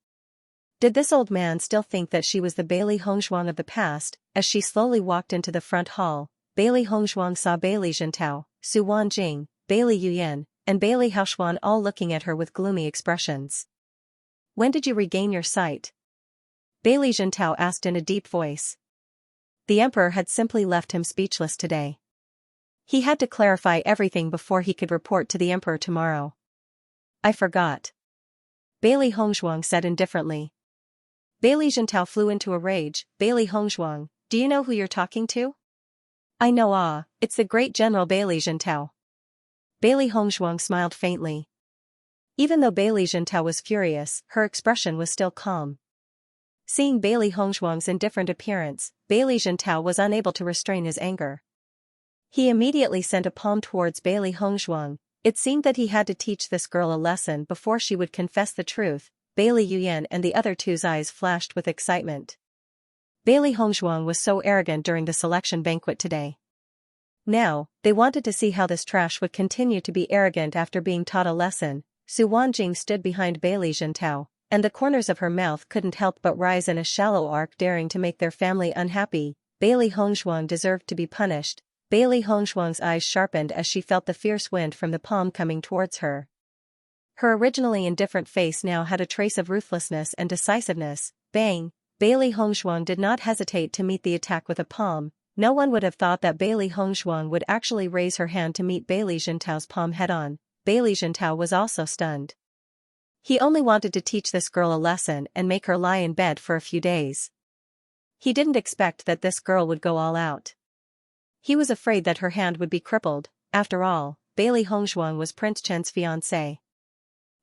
Did this old man still think that she was the Bailey Hongzhuang of the past? As she slowly walked into the front hall, Bailey Hongzhuang saw Bailey Zhentao, Su Wanjing, Bailey Yuyan, and Bailey Haoxuan all looking at her with gloomy expressions. When did you regain your sight? Bailey Zhentao asked in a deep voice. The emperor had simply left him speechless today. He had to clarify everything before he could report to the emperor tomorrow. I forgot. Bailey Hongzhuang said indifferently. Bailey Zhentao flew into a rage. Bailey Hongzhuang, do you know who you're talking to? I know, it's the great General Bailey Zhentao. Bailey Hongzhuang smiled faintly. Even though Bailey Zhentao was furious, her expression was still calm. Seeing Bailey Hongzhuang's indifferent appearance, Bailey Zhentao was unable to restrain his anger. He immediately sent a palm towards Bailey Hongzhuang. It seemed that he had to teach this girl a lesson before she would confess the truth. Bailey Yuyan and the other two's eyes flashed with excitement. Bailey Hongzhuang was so arrogant during the selection banquet today. Now, they wanted to see how this trash would continue to be arrogant after being taught a lesson. Su Wanjing stood behind Bailey Zhentao, and the corners of her mouth couldn't help but rise in a shallow arc, daring to make their family unhappy. Bailey Hongzhuang deserved to be punished. Bailey Hongzhuang's eyes sharpened as she felt the fierce wind from the palm coming towards her. Her originally indifferent face now had a trace of ruthlessness and decisiveness. Bang! Bailey Hongzhuang did not hesitate to meet the attack with a palm. No one would have thought that Bailey Hongzhuang would actually raise her hand to meet Bailey Zhentao's palm head-on. Bailey Zhentao was also stunned. He only wanted to teach this girl a lesson and make her lie in bed for a few days. He didn't expect that this girl would go all out. He was afraid that her hand would be crippled. After all, Bailey Hongzhuang was Prince Chen's fiancée.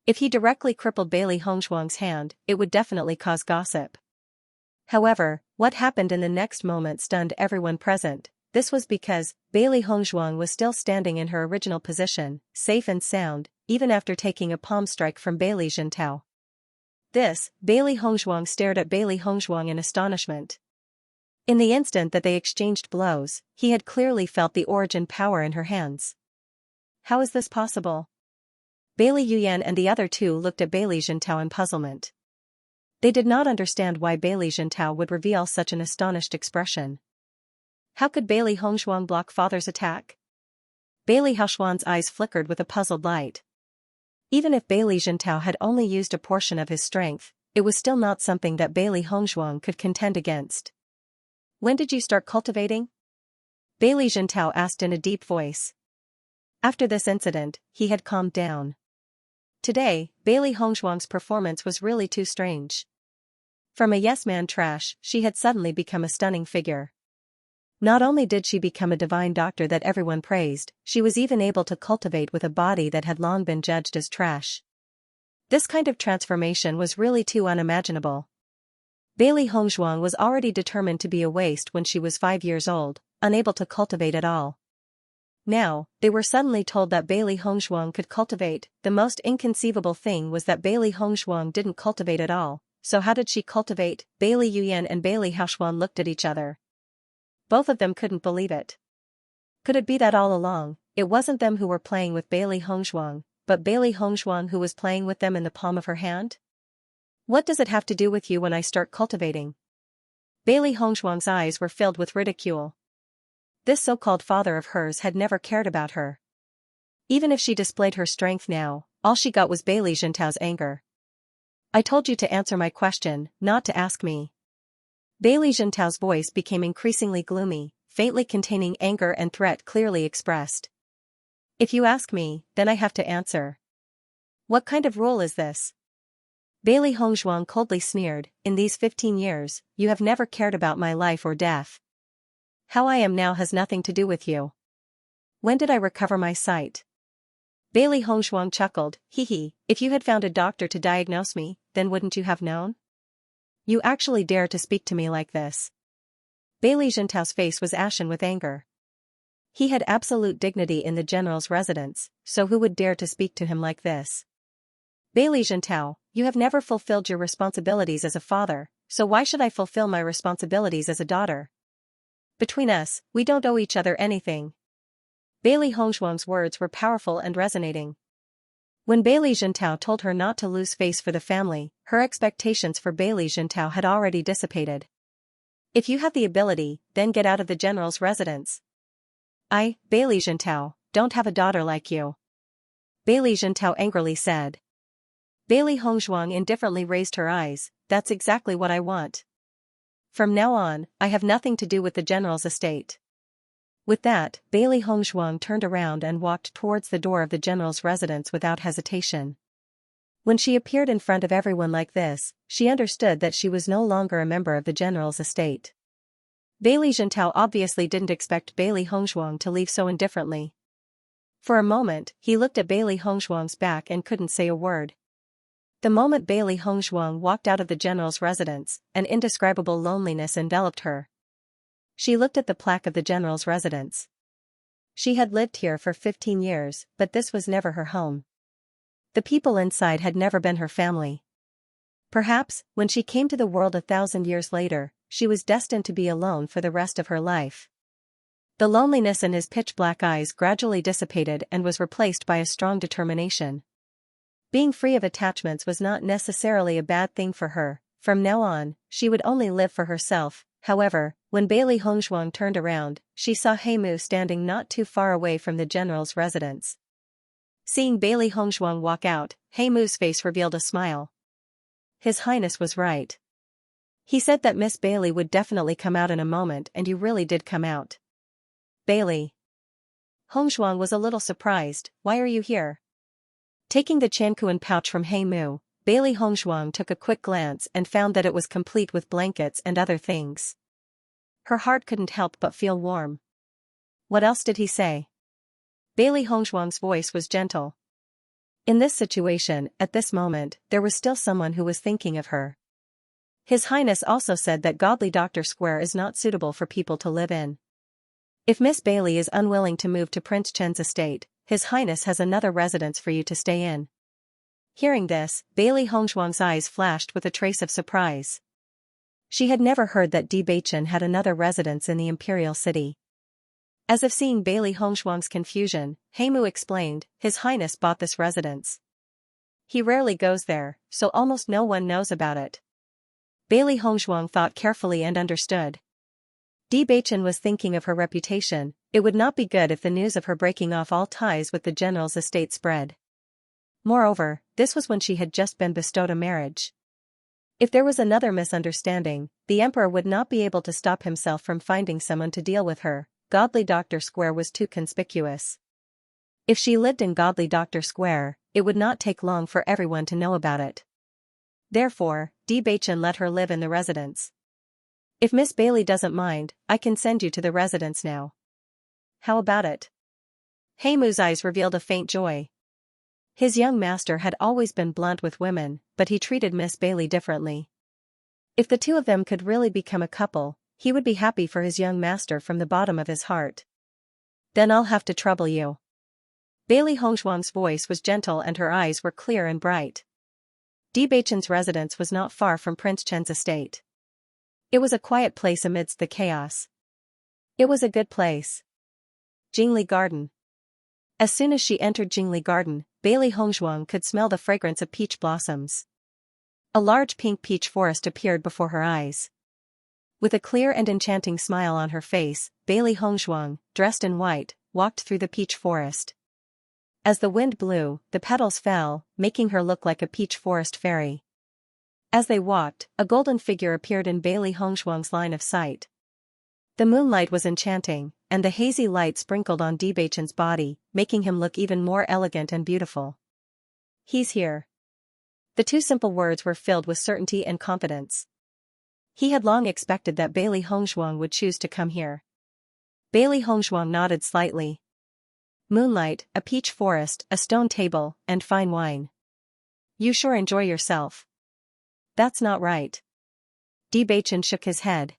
If he directly crippled Bailey Hongzhuang's hand, it would definitely cause gossip. However, what happened in the next moment stunned everyone present. This was because Bailey Hongzhuang was still standing in her original position, safe and sound, even after taking a palm strike from Bailey Zhentao. Bailey Hongzhuang stared at Bailey Hongzhuang in astonishment. In the instant that they exchanged blows, he had clearly felt the origin power in her hands. How is this possible? Bailey Yuyan and the other two looked at Bailey Zhentao in puzzlement. They did not understand why Bailey Zhentao would reveal such an astonished expression. How could Bailey Hongzhuang block father's attack? Bailey Haoxuan's eyes flickered with a puzzled light. Even if Bailey Zhentao had only used a portion of his strength, it was still not something that Bailey Hongzhuang could contend against. When did you start cultivating? Bailey Zhentao asked in a deep voice. After this incident, he had calmed down. Today, Bailey Hongzhuang's performance was really too strange. From a yes-man trash, she had suddenly become a stunning figure. Not only did she become a divine doctor that everyone praised, she was even able to cultivate with a body that had long been judged as trash. This kind of transformation was really too unimaginable. Bailey Hongzhuang was already determined to be a waste when she was 5 years old, unable to cultivate at all. Now, they were suddenly told that Bailey Hongzhuang could cultivate. The most inconceivable thing was that Bailey Hongzhuang didn't cultivate at all. So how did she cultivate? Bailey Yuyan and Bailey Haoxuan looked at each other. Both of them couldn't believe it. Could it be that all along, it wasn't them who were playing with Bailey Hongzhuang, but Bailey Hongzhuang who was playing with them in the palm of her hand? What does it have to do with you when I start cultivating? Bailey Hongzhuang's eyes were filled with ridicule. This so-called father of hers had never cared about her. Even if she displayed her strength now, all she got was Bailey Zhentao's anger. I told you to answer my question, not to ask me. Bailey Zhentao's voice became increasingly gloomy, faintly containing anger and threat clearly expressed. If you ask me, then I have to answer. What kind of rule is this? Bailey Hongzhuang coldly sneered, in these 15 years, you have never cared about my life or death. How I am now has nothing to do with you. When did I recover my sight? Bailey Hongzhuang chuckled, hee, if you had found a doctor to diagnose me, then wouldn't you have known? You actually dare to speak to me like this. Bailey Zhentao's face was ashen with anger. He had absolute dignity in the general's residence, so who would dare to speak to him like this? Bailey Zhentao, you have never fulfilled your responsibilities as a father, so why should I fulfill my responsibilities as a daughter? Between us, we don't owe each other anything. Bailey Hongzhuang's words were powerful and resonating. When Bailey Jintao told her not to lose face for the family, her expectations for Bailey Jintao had already dissipated. If you have the ability, then get out of the general's residence. I, Bailey Jintao, don't have a daughter like you. Bailey Jintao angrily said. Bailey Hongzhuang indifferently raised her eyes. That's exactly what I want. From now on, I have nothing to do with the general's estate. With that, Bailey Hongzhuang turned around and walked towards the door of the general's residence without hesitation. When she appeared in front of everyone like this, she understood that she was no longer a member of the general's estate. Bailey Jintao obviously didn't expect Bailey Hongzhuang to leave so indifferently. For a moment, he looked at Bailey Hongzhuang's back and couldn't say a word. The moment Bailey Hongzhuang walked out of the general's residence, an indescribable loneliness enveloped her. She looked at the plaque of the general's residence. She had lived here for 15 years, but this was never her home. The people inside had never been her family. Perhaps, when she came to the world 1,000 years later, she was destined to be alone for the rest of her life. The loneliness in his pitch-black eyes gradually dissipated and was replaced by a strong determination. Being free of attachments was not necessarily a bad thing for her. From now on, she would only live for herself. However, when Bailey Hongzhuang turned around, she saw Heimu standing not too far away from the general's residence. Seeing Bailey Hongzhuang walk out, Heimu's face revealed a smile. His Highness was right. He said that Miss Bailey would definitely come out in a moment, and you really did come out. Bailey. Hongzhuang was a little surprised. Why are you here? Taking the Chankuan pouch from Heimu, Bailey Hongzhuang took a quick glance and found that it was complete with blankets and other things. Her heart couldn't help but feel warm. What else did he say? Bailey Hongzhuang's voice was gentle. In this situation, at this moment, there was still someone who was thinking of her. His Highness also said that Godly Doctor Square is not suitable for people to live in. If Miss Bailey is unwilling to move to Prince Chen's estate, His Highness has another residence for you to stay in. Hearing this, Bailey Hongzhuang's eyes flashed with a trace of surprise. She had never heard that Bewitching had another residence in the imperial city. As if seeing Bailey Hongzhuang's confusion, Heimu explained, His Highness bought this residence. He rarely goes there, so almost no one knows about it. Bailey Hongzhuang thought carefully and understood. Bewitching was thinking of her reputation. It would not be good if the news of her breaking off all ties with the general's estate spread. Moreover, this was when she had just been bestowed a marriage. If there was another misunderstanding, the emperor would not be able to stop himself from finding someone to deal with her. Godly Doctor Square was too conspicuous. If she lived in Godly Doctor Square, it would not take long for everyone to know about it. Therefore, Bewitching let her live in the residence. If Miss Bailey doesn't mind, I can send you to the residence now. How about it? Heimu's eyes revealed a faint joy. His young master had always been blunt with women, but he treated Miss Bailey differently. If the two of them could really become a couple, he would be happy for his young master from the bottom of his heart. Then I'll have to trouble you. Bailey Hongzhuang's voice was gentle and her eyes were clear and bright. Bewitching's residence was not far from Prince Chen's estate. It was a quiet place amidst the chaos. It was a good place. Jingli Garden. As soon as she entered Jingli Garden, Bailey Hongzhuang could smell the fragrance of peach blossoms. A large pink peach forest appeared before her eyes. With a clear and enchanting smile on her face, Bailey Hongzhuang, dressed in white, walked through the peach forest. As the wind blew, the petals fell, making her look like a peach forest fairy. As they walked, a golden figure appeared in Bailey Hongzhuang's line of sight. The moonlight was enchanting, and the hazy light sprinkled on Bewitching's body, making him look even more elegant and beautiful. He's here. The two simple words were filled with certainty and confidence. He had long expected that Bailey Hongzhuang would choose to come here. Bailey Hongzhuang nodded slightly. Moonlight, a peach forest, a stone table, and fine wine. You sure enjoy yourself. That's not right. Bewitching shook his head.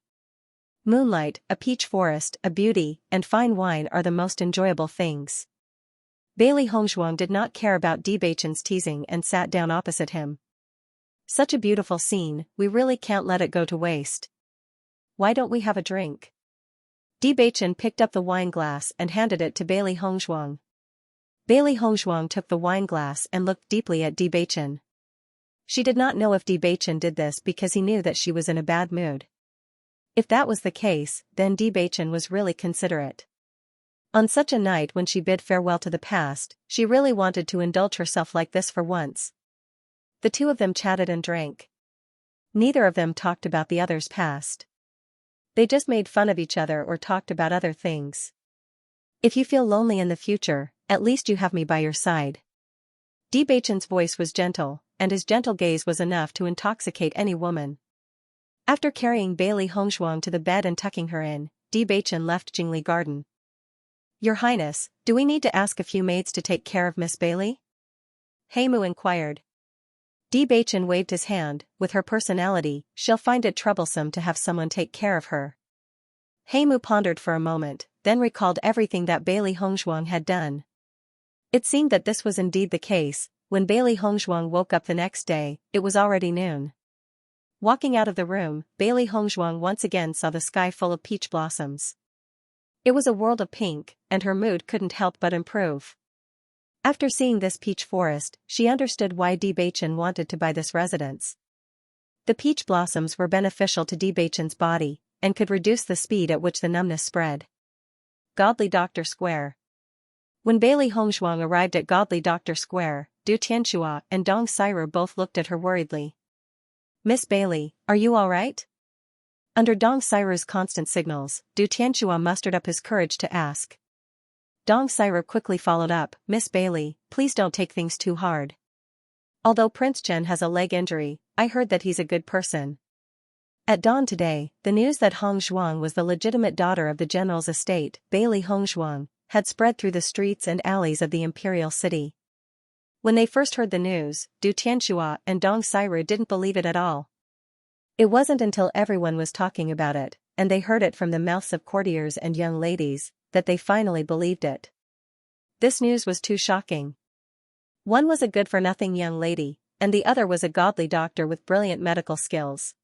Moonlight, a peach forest, a beauty, and fine wine are the most enjoyable things. Bailey Hongzhuang did not care about Bewitching's teasing and sat down opposite him. Such a beautiful scene, we really can't let it go to waste. Why don't we have a drink? Bewitching picked up the wine glass and handed it to Bailey Hongzhuang. Bailey Hongzhuang took the wine glass and looked deeply at Bewitching. She did not know if Bewitching did this because he knew that she was in a bad mood. If that was the case, then Bewitching was really considerate. On such a night when she bid farewell to the past, she really wanted to indulge herself like this for once. The two of them chatted and drank. Neither of them talked about the other's past. They just made fun of each other or talked about other things. If you feel lonely in the future, at least you have me by your side. Bewitching's voice was gentle, and his gentle gaze was enough to intoxicate any woman. After carrying Bailey Hongzhuang to the bed and tucking her in, Bewitching left Jingli Garden. Your Highness, do we need to ask a few maids to take care of Miss Bailey? Heimu inquired. Bewitching waved his hand. With her personality, she'll find it troublesome to have someone take care of her. Heimu pondered for a moment, then recalled everything that Bailey Hongzhuang had done. It seemed that this was indeed the case. When Bailey Hongzhuang woke up the next day, it was already noon. Walking out of the room, Bailey Hongzhuang once again saw the sky full of peach blossoms. It was a world of pink, and her mood couldn't help but improve. After seeing this peach forest, she understood why Bewitching wanted to buy this residence. The peach blossoms were beneficial to Bewitching's body, and could reduce the speed at which the numbness spread. Godly Doctor Square. When Bailey Hongzhuang arrived at Godly Doctor Square, Du Tianxia and Dong Sairu both looked at her worriedly. Miss Bailey, are you all right? Under Dong Sairu's constant signals, Du Tianxia mustered up his courage to ask. Dong Sairu quickly followed up, Miss Bailey, please don't take things too hard. Although Prince Chen has a leg injury, I heard that he's a good person. At dawn today, the news that Hongzhuang was the legitimate daughter of the general's estate, Bailey Hongzhuang, had spread through the streets and alleys of the imperial city. When they first heard the news, Du Tianxia and Dong Sairu didn't believe it at all. It wasn't until everyone was talking about it, and they heard it from the mouths of courtiers and young ladies, that they finally believed it. This news was too shocking. One was a good-for-nothing young lady, and the other was a godly doctor with brilliant medical skills.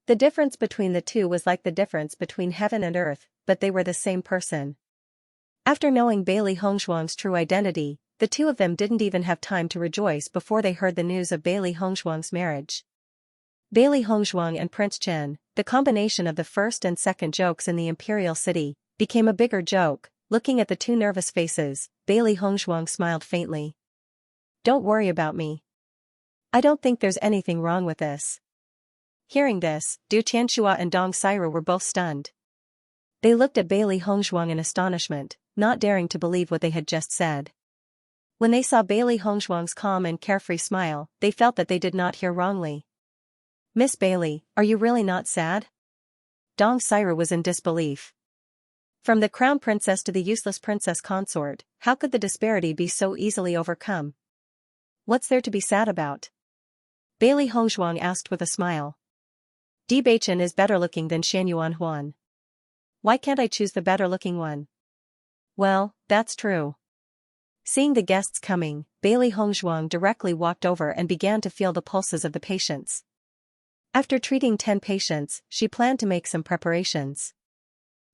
The difference between the two was like the difference between heaven and earth, but they were the same person. After knowing Bailey Hongzhuang's true identity, the two of them didn't even have time to rejoice before they heard the news of Bailey Hongzhuang's marriage. Bailey Hongzhuang and Prince Chen, the combination of the first and second jokes in the imperial city, became a bigger joke. Looking at the two nervous faces, Bailey Hongzhuang smiled faintly. Don't worry about me. I don't think there's anything wrong with this. Hearing this, Du Tianxia and Dong Sairu were both stunned. They looked at Bailey Hongzhuang in astonishment, not daring to believe what they had just said. When they saw Bailey Hongzhuang's calm and carefree smile, they felt that they did not hear wrongly. Miss Bailey, are you really not sad? Dong Sairu was in disbelief. From the crown princess to the useless princess consort, how could the disparity be so easily overcome? What's there to be sad about? Bailey Hongzhuang asked with a smile. Bewitching is better looking than Xianxia Huan. Why can't I choose the better looking one? Well, that's true. Seeing the guests coming, Bailey Hongzhuang directly walked over and began to feel the pulses of the patients. After treating 10 patients, she planned to make some preparations.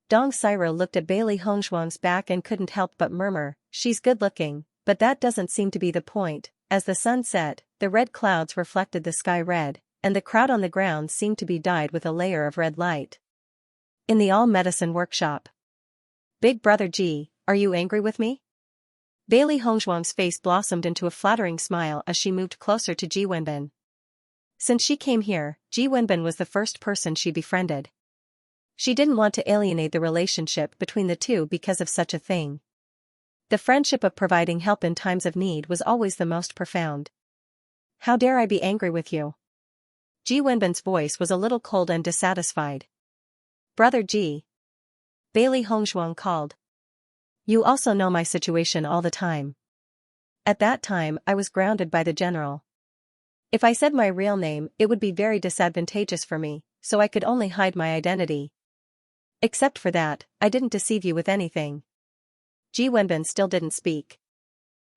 Dong Sairu looked at Bailey Hongzhuang's back and couldn't help but murmur, she's good-looking, but that doesn't seem to be the point. As the sun set, the red clouds reflected the sky red, and the crowd on the ground seemed to be dyed with a layer of red light. In the all-medicine workshop. Big Brother Ji, are you angry with me? Bailey Hongzhuang's face blossomed into a flattering smile as she moved closer to Ji Wenbin. Since she came here, Ji Wenbin was the first person she befriended. She didn't want to alienate the relationship between the two because of such a thing. The friendship of providing help in times of need was always the most profound. How dare I be angry with you? Ji Wenbin's voice was a little cold and dissatisfied. Brother Ji. Bailey Hongzhuang called. You also know my situation all the time. At that time I was grounded by the general. If I said my real name it would be very disadvantageous for me, so I could only hide my identity. Except for that, I didn't deceive you with anything. Ji Wenbin still didn't speak.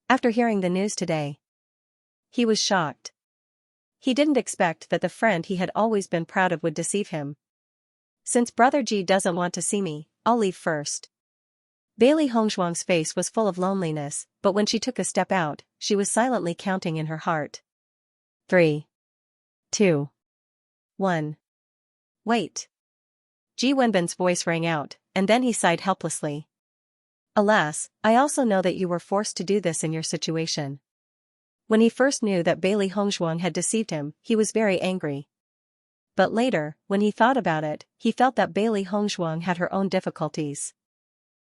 After hearing the news today, he was shocked. He didn't expect that the friend he had always been proud of would deceive him. Since Brother Ji doesn't want to see me, I'll leave first. Bailey Hongzhuang's face was full of loneliness, but when she took a step out, she was silently counting in her heart. 3, 2, 1. Wait. Ji Wenbin's voice rang out, and then he sighed helplessly. Alas, I also know that you were forced to do this in your situation. When he first knew that Bailey Hongzhuang had deceived him, he was very angry. But later, when he thought about it, he felt that Bailey Hongzhuang had her own difficulties.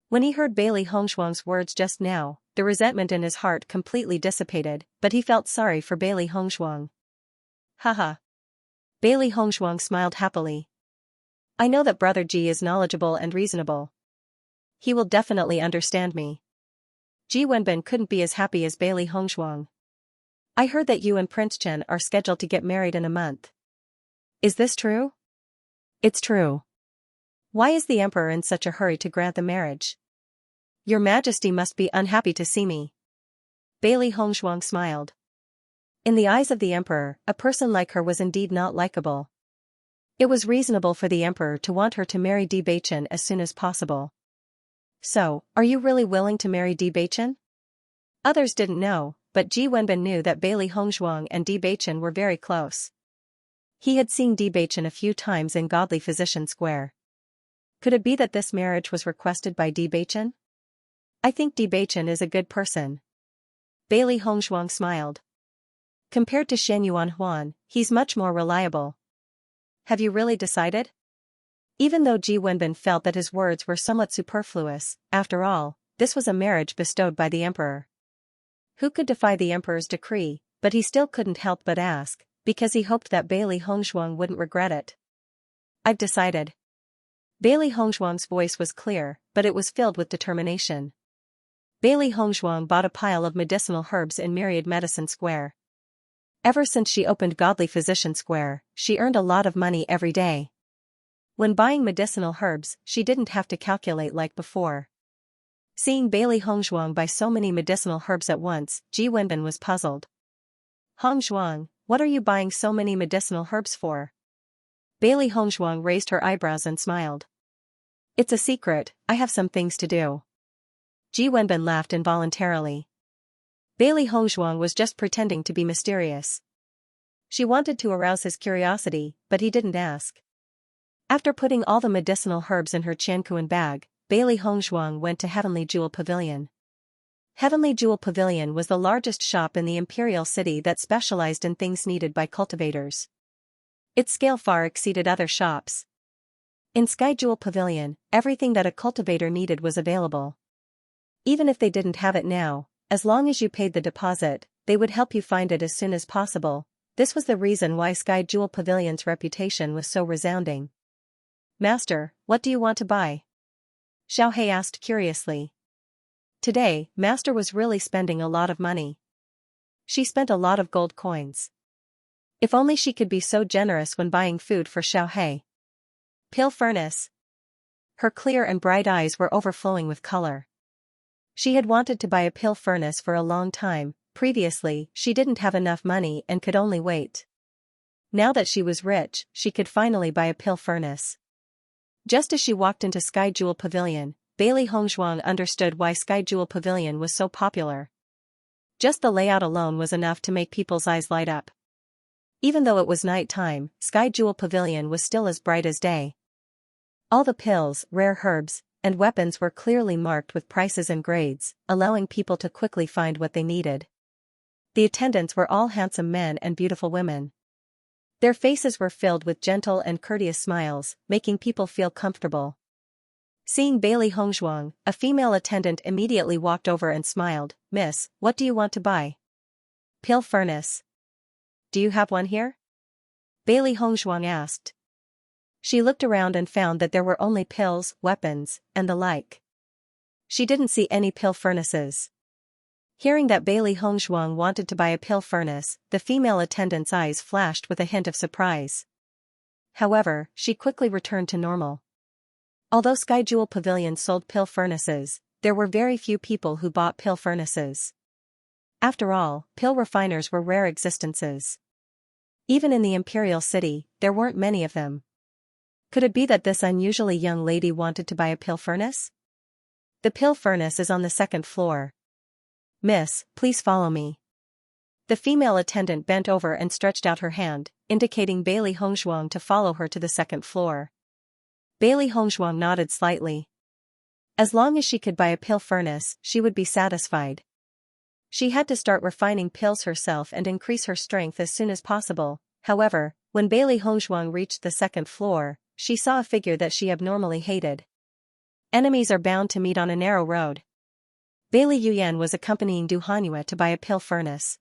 When he heard Bailey Hongzhuang's words just now, the resentment in his heart completely dissipated, but he felt sorry for Bailey Hongzhuang. Haha. Bailey Hongzhuang smiled happily. I know that Brother Ji is knowledgeable and reasonable. He will definitely understand me. Ji Wenbin couldn't be as happy as Bailey Hongzhuang. I heard that you and Prince Chen are scheduled to get married in a month. Is this true? It's true. Why is the emperor in such a hurry to grant the marriage? Your Majesty must be unhappy to see me. Bailey Hongzhuang smiled. In the eyes of the emperor, a person like her was indeed not likable. It was reasonable for the emperor to want her to marry Bewitching as soon as possible. So, are you really willing to marry Bewitching? Others didn't know, but Ji Wenbin knew that Bailey Hongzhuang and Bewitching were very close. He had seen Bewitching a few times in Godly Physician Square. Could it be that this marriage was requested by Bewitching? I think Bewitching is a good person. Bailey Hongzhuang smiled. Compared to Shen Yuanhuan, he's much more reliable. Have you really decided? Even though Ji Wenbin felt that his words were somewhat superfluous, after all, this was a marriage bestowed by the emperor. Who could defy the emperor's decree, but he still couldn't help but ask, because he hoped that Bailey Hongzhuang wouldn't regret it. I've decided. Bailey Hongzhuang's voice was clear, but it was filled with determination. Bailey Hongzhuang bought a pile of medicinal herbs in Myriad Medicine Square. Ever since she opened Godly Physician Square, she earned a lot of money every day. When buying medicinal herbs, she didn't have to calculate like before. Seeing Bailey Hongzhuang buy so many medicinal herbs at once, Ji Wenbin was puzzled. Hongzhuang, what are you buying so many medicinal herbs for? Bailey Hongzhuang raised her eyebrows and smiled. It's a secret, I have some things to do. Ji Wenbin laughed involuntarily. Bailey Hongzhuang was just pretending to be mysterious. She wanted to arouse his curiosity, but he didn't ask. After putting all the medicinal herbs in her Qiankuan bag, Bailey Hongzhuang went to Heavenly Jewel Pavilion. Heavenly Jewel Pavilion was the largest shop in the imperial city that specialized in things needed by cultivators. Its scale far exceeded other shops. In Sky Jewel Pavilion, everything that a cultivator needed was available. Even if they didn't have it now, as long as you paid the deposit, they would help you find it as soon as possible. This was the reason why Sky Jewel Pavilion's reputation was so resounding. Master, what do you want to buy? Xiaohei asked curiously. Today, Master was really spending a lot of money. She spent a lot of gold coins. If only she could be so generous when buying food for Xiaohei. Pill furnace. Her clear and bright eyes were overflowing with color. She had wanted to buy a pill furnace for a long time. Previously, she didn't have enough money and could only wait. Now that she was rich, she could finally buy a pill furnace. Just as she walked into Sky Jewel Pavilion, Bailey Hongzhuang understood why Sky Jewel Pavilion was so popular. Just the layout alone was enough to make people's eyes light up. Even though it was night time, Sky Jewel Pavilion was still as bright as day. All the pills, rare herbs, and weapons were clearly marked with prices and grades, allowing people to quickly find what they needed. The attendants were all handsome men and beautiful women. Their faces were filled with gentle and courteous smiles, making people feel comfortable. Seeing Bailey Hongzhuang, a female attendant immediately walked over and smiled. Miss, what do you want to buy? Pill furnace. Do you have one here? Bailey Hongzhuang asked. She looked around and found that there were only pills, weapons, and the like. She didn't see any pill furnaces. Hearing that Bailey Hongzhuang wanted to buy a pill furnace, the female attendant's eyes flashed with a hint of surprise. However, she quickly returned to normal. Although Sky Jewel Pavilion sold pill furnaces, there were very few people who bought pill furnaces. After all, pill refiners were rare existences. Even in the imperial city, there weren't many of them. Could it be that this unusually young lady wanted to buy a pill furnace? The pill furnace is on the second floor. Miss, please follow me. The female attendant bent over and stretched out her hand, indicating Bailey Hongzhuang to follow her to the second floor. Bailey Hongzhuang nodded slightly. As long as she could buy a pill furnace, she would be satisfied. She had to start refining pills herself and increase her strength as soon as possible. However, when Bailey Hongzhuang reached the second floor, she saw a figure that she abnormally hated. Enemies are bound to meet on a narrow road. Bailey Yuyan was accompanying Du Hanyue to buy a pill furnace.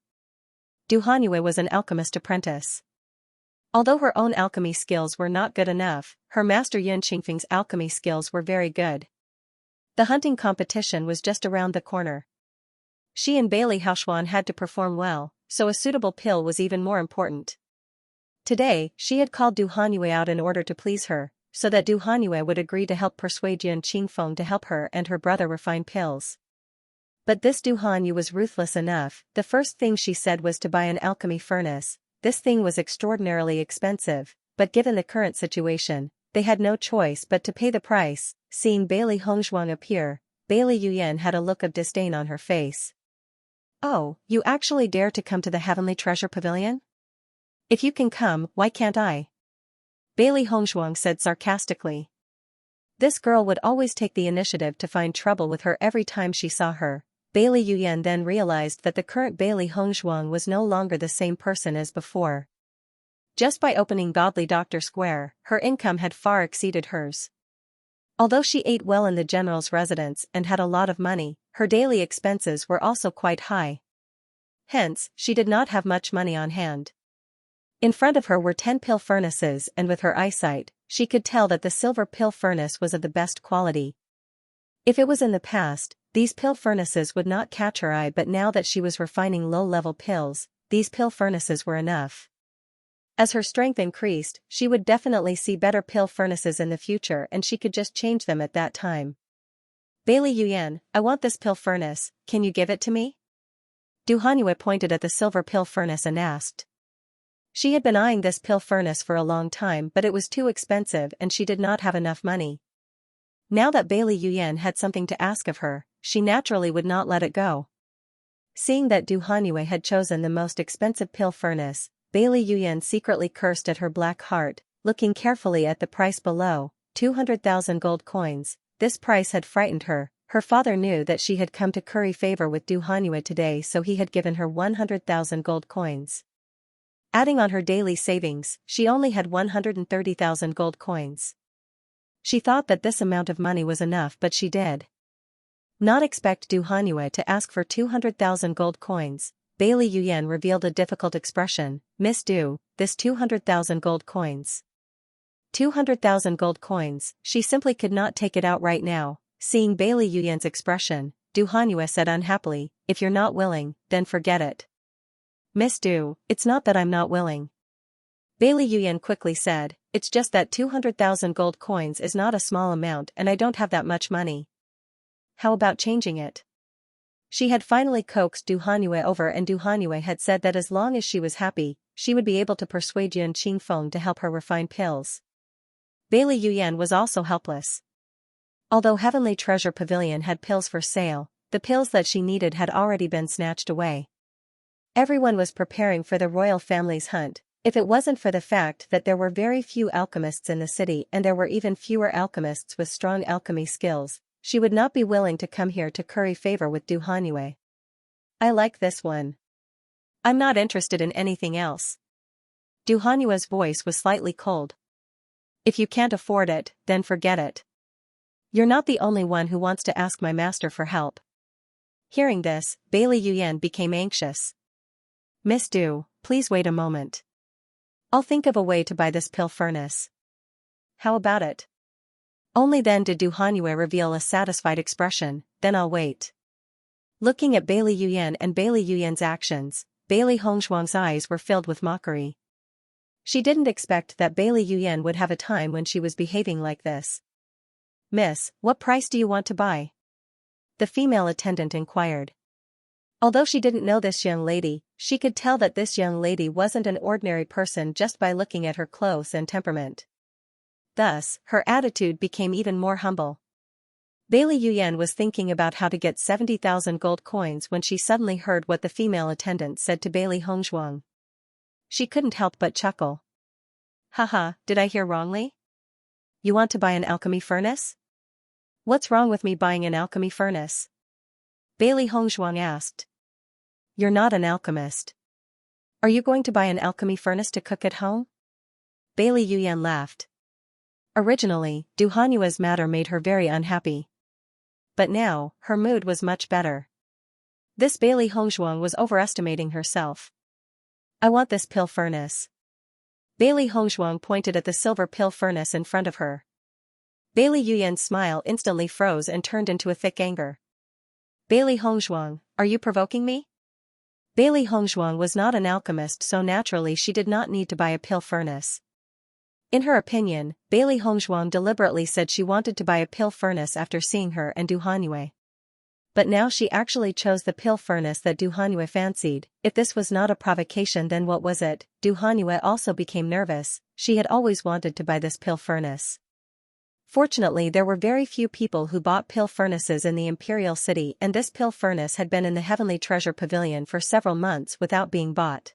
Du Hanyue was an alchemist apprentice. Although her own alchemy skills were not good enough, her master Yun Qingfeng's alchemy skills were very good. The hunting competition was just around the corner. She and Bailey Haoshuan had to perform well, so a suitable pill was even more important. Today, she had called Du Hanyue out in order to please her, so that Du Hanyue would agree to help persuade Yun Qingfeng to help her and her brother refine pills. But this Du Hanyue was ruthless enough. The first thing she said was to buy an alchemy furnace. This thing was extraordinarily expensive, but given the current situation, they had no choice but to pay the price. Seeing Bailey Hongzhuang appear, Bailey Yuyan had a look of disdain on her face. Oh, you actually dare to come to the Heavenly Treasure Pavilion? If you can come, why can't I? Bailey Hongzhuang said sarcastically. This girl would always take the initiative to find trouble with her every time she saw her. Bailey Yuyan then realized that the current Bailey Hongzhuang was no longer the same person as before. Just by opening Godly Doctor Square, her income had far exceeded hers. Although she ate well in the general's residence and had a lot of money, her daily expenses were also quite high. Hence, she did not have much money on hand. In front of her were 10 pill furnaces, and with her eyesight, she could tell that the silver pill furnace was of the best quality. If it was in the past, these pill furnaces would not catch her eye, but now that she was refining low-level pills, these pill furnaces were enough. As her strength increased, she would definitely see better pill furnaces in the future, and she could just change them at that time. Bailey Yuyan, I want this pill furnace, can you give it to me? Du Hanyue pointed at the silver pill furnace and asked. She had been eyeing this pill furnace for a long time, but it was too expensive and she did not have enough money. Now that Bailey Yuyan had something to ask of her, she naturally would not let it go. Seeing that Du Hanyue had chosen the most expensive pill furnace, Bailey Yuyan secretly cursed at her black heart. Looking carefully at the price below, 200,000 gold coins, this price had frightened her. Her father knew that she had come to curry favor with Du Hanyue today, so he had given her 100,000 gold coins. Adding on her daily savings, she only had 130,000 gold coins. She thought that this amount of money was enough, but she did not expect Du Hanyue to ask for 200,000 gold coins. Bailey Yuyan revealed a difficult expression. Miss Du, this 200,000 gold coins. 200,000 gold coins, she simply could not take it out right now. Seeing Bailey Yuyan's expression, Du Hanyue said unhappily, if you're not willing, then forget it. Miss Du, it's not that I'm not willing. Bailey Yuyan quickly said, it's just that 200,000 gold coins is not a small amount and I don't have that much money. How about changing it? She had finally coaxed Du Hanyue over, and Du Hanyue had said that as long as she was happy, she would be able to persuade Yun Qingfeng to help her refine pills. Bailey Yuyan was also helpless. Although Heavenly Treasure Pavilion had pills for sale, the pills that she needed had already been snatched away. Everyone was preparing for the royal family's hunt. If it wasn't for the fact that there were very few alchemists in the city and there were even fewer alchemists with strong alchemy skills, she would not be willing to come here to curry favor with Du Hanyue. I like this one. I'm not interested in anything else. Du Hanyue's voice was slightly cold. If you can't afford it, then forget it. You're not the only one who wants to ask my master for help. Hearing this, Bailey Yuyan became anxious. Miss Du, please wait a moment. I'll think of a way to buy this pill furnace. How about it? Only then did Du Hanyue reveal a satisfied expression, then I'll wait. Looking at Bailey Yuyan and Bailey Yuyan's actions, Bailey Hongzhuang's eyes were filled with mockery. She didn't expect that Bailey Yuyan would have a time when she was behaving like this. Miss, what price do you want to buy? The female attendant inquired. Although she didn't know this young lady, she could tell that this young lady wasn't an ordinary person just by looking at her clothes and temperament. Thus, her attitude became even more humble. Bailey Yuyan was thinking about how to get 70,000 gold coins when she suddenly heard what the female attendant said to Bailey Hongzhuang. She couldn't help but chuckle. Haha, did I hear wrongly? You want to buy an alchemy furnace? What's wrong with me buying an alchemy furnace? Bailey Hongzhuang asked. You're not an alchemist. Are you going to buy an alchemy furnace to cook at home? Bailey Yuyan laughed. Originally, Du Hanyue's matter made her very unhappy. But now, her mood was much better. This Bailey Hongzhuang was overestimating herself. I want this pill furnace. Bailey Hongzhuang pointed at the silver pill furnace in front of her. Bailey Yuyan's smile instantly froze and turned into a thick anger. Bailey Hongzhuang, are you provoking me? Bailey Hongzhuang was not an alchemist, so naturally she did not need to buy a pill furnace. In her opinion, Bailey Hongzhuang deliberately said she wanted to buy a pill furnace after seeing her and Du Hanyue. But now she actually chose the pill furnace that Du Hanyue fancied. If this was not a provocation, then what was it? Du Hanyue also became nervous. She had always wanted to buy this pill furnace. Fortunately, there were very few people who bought pill furnaces in the Imperial City, and this pill furnace had been in the Heavenly Treasure Pavilion for several months without being bought.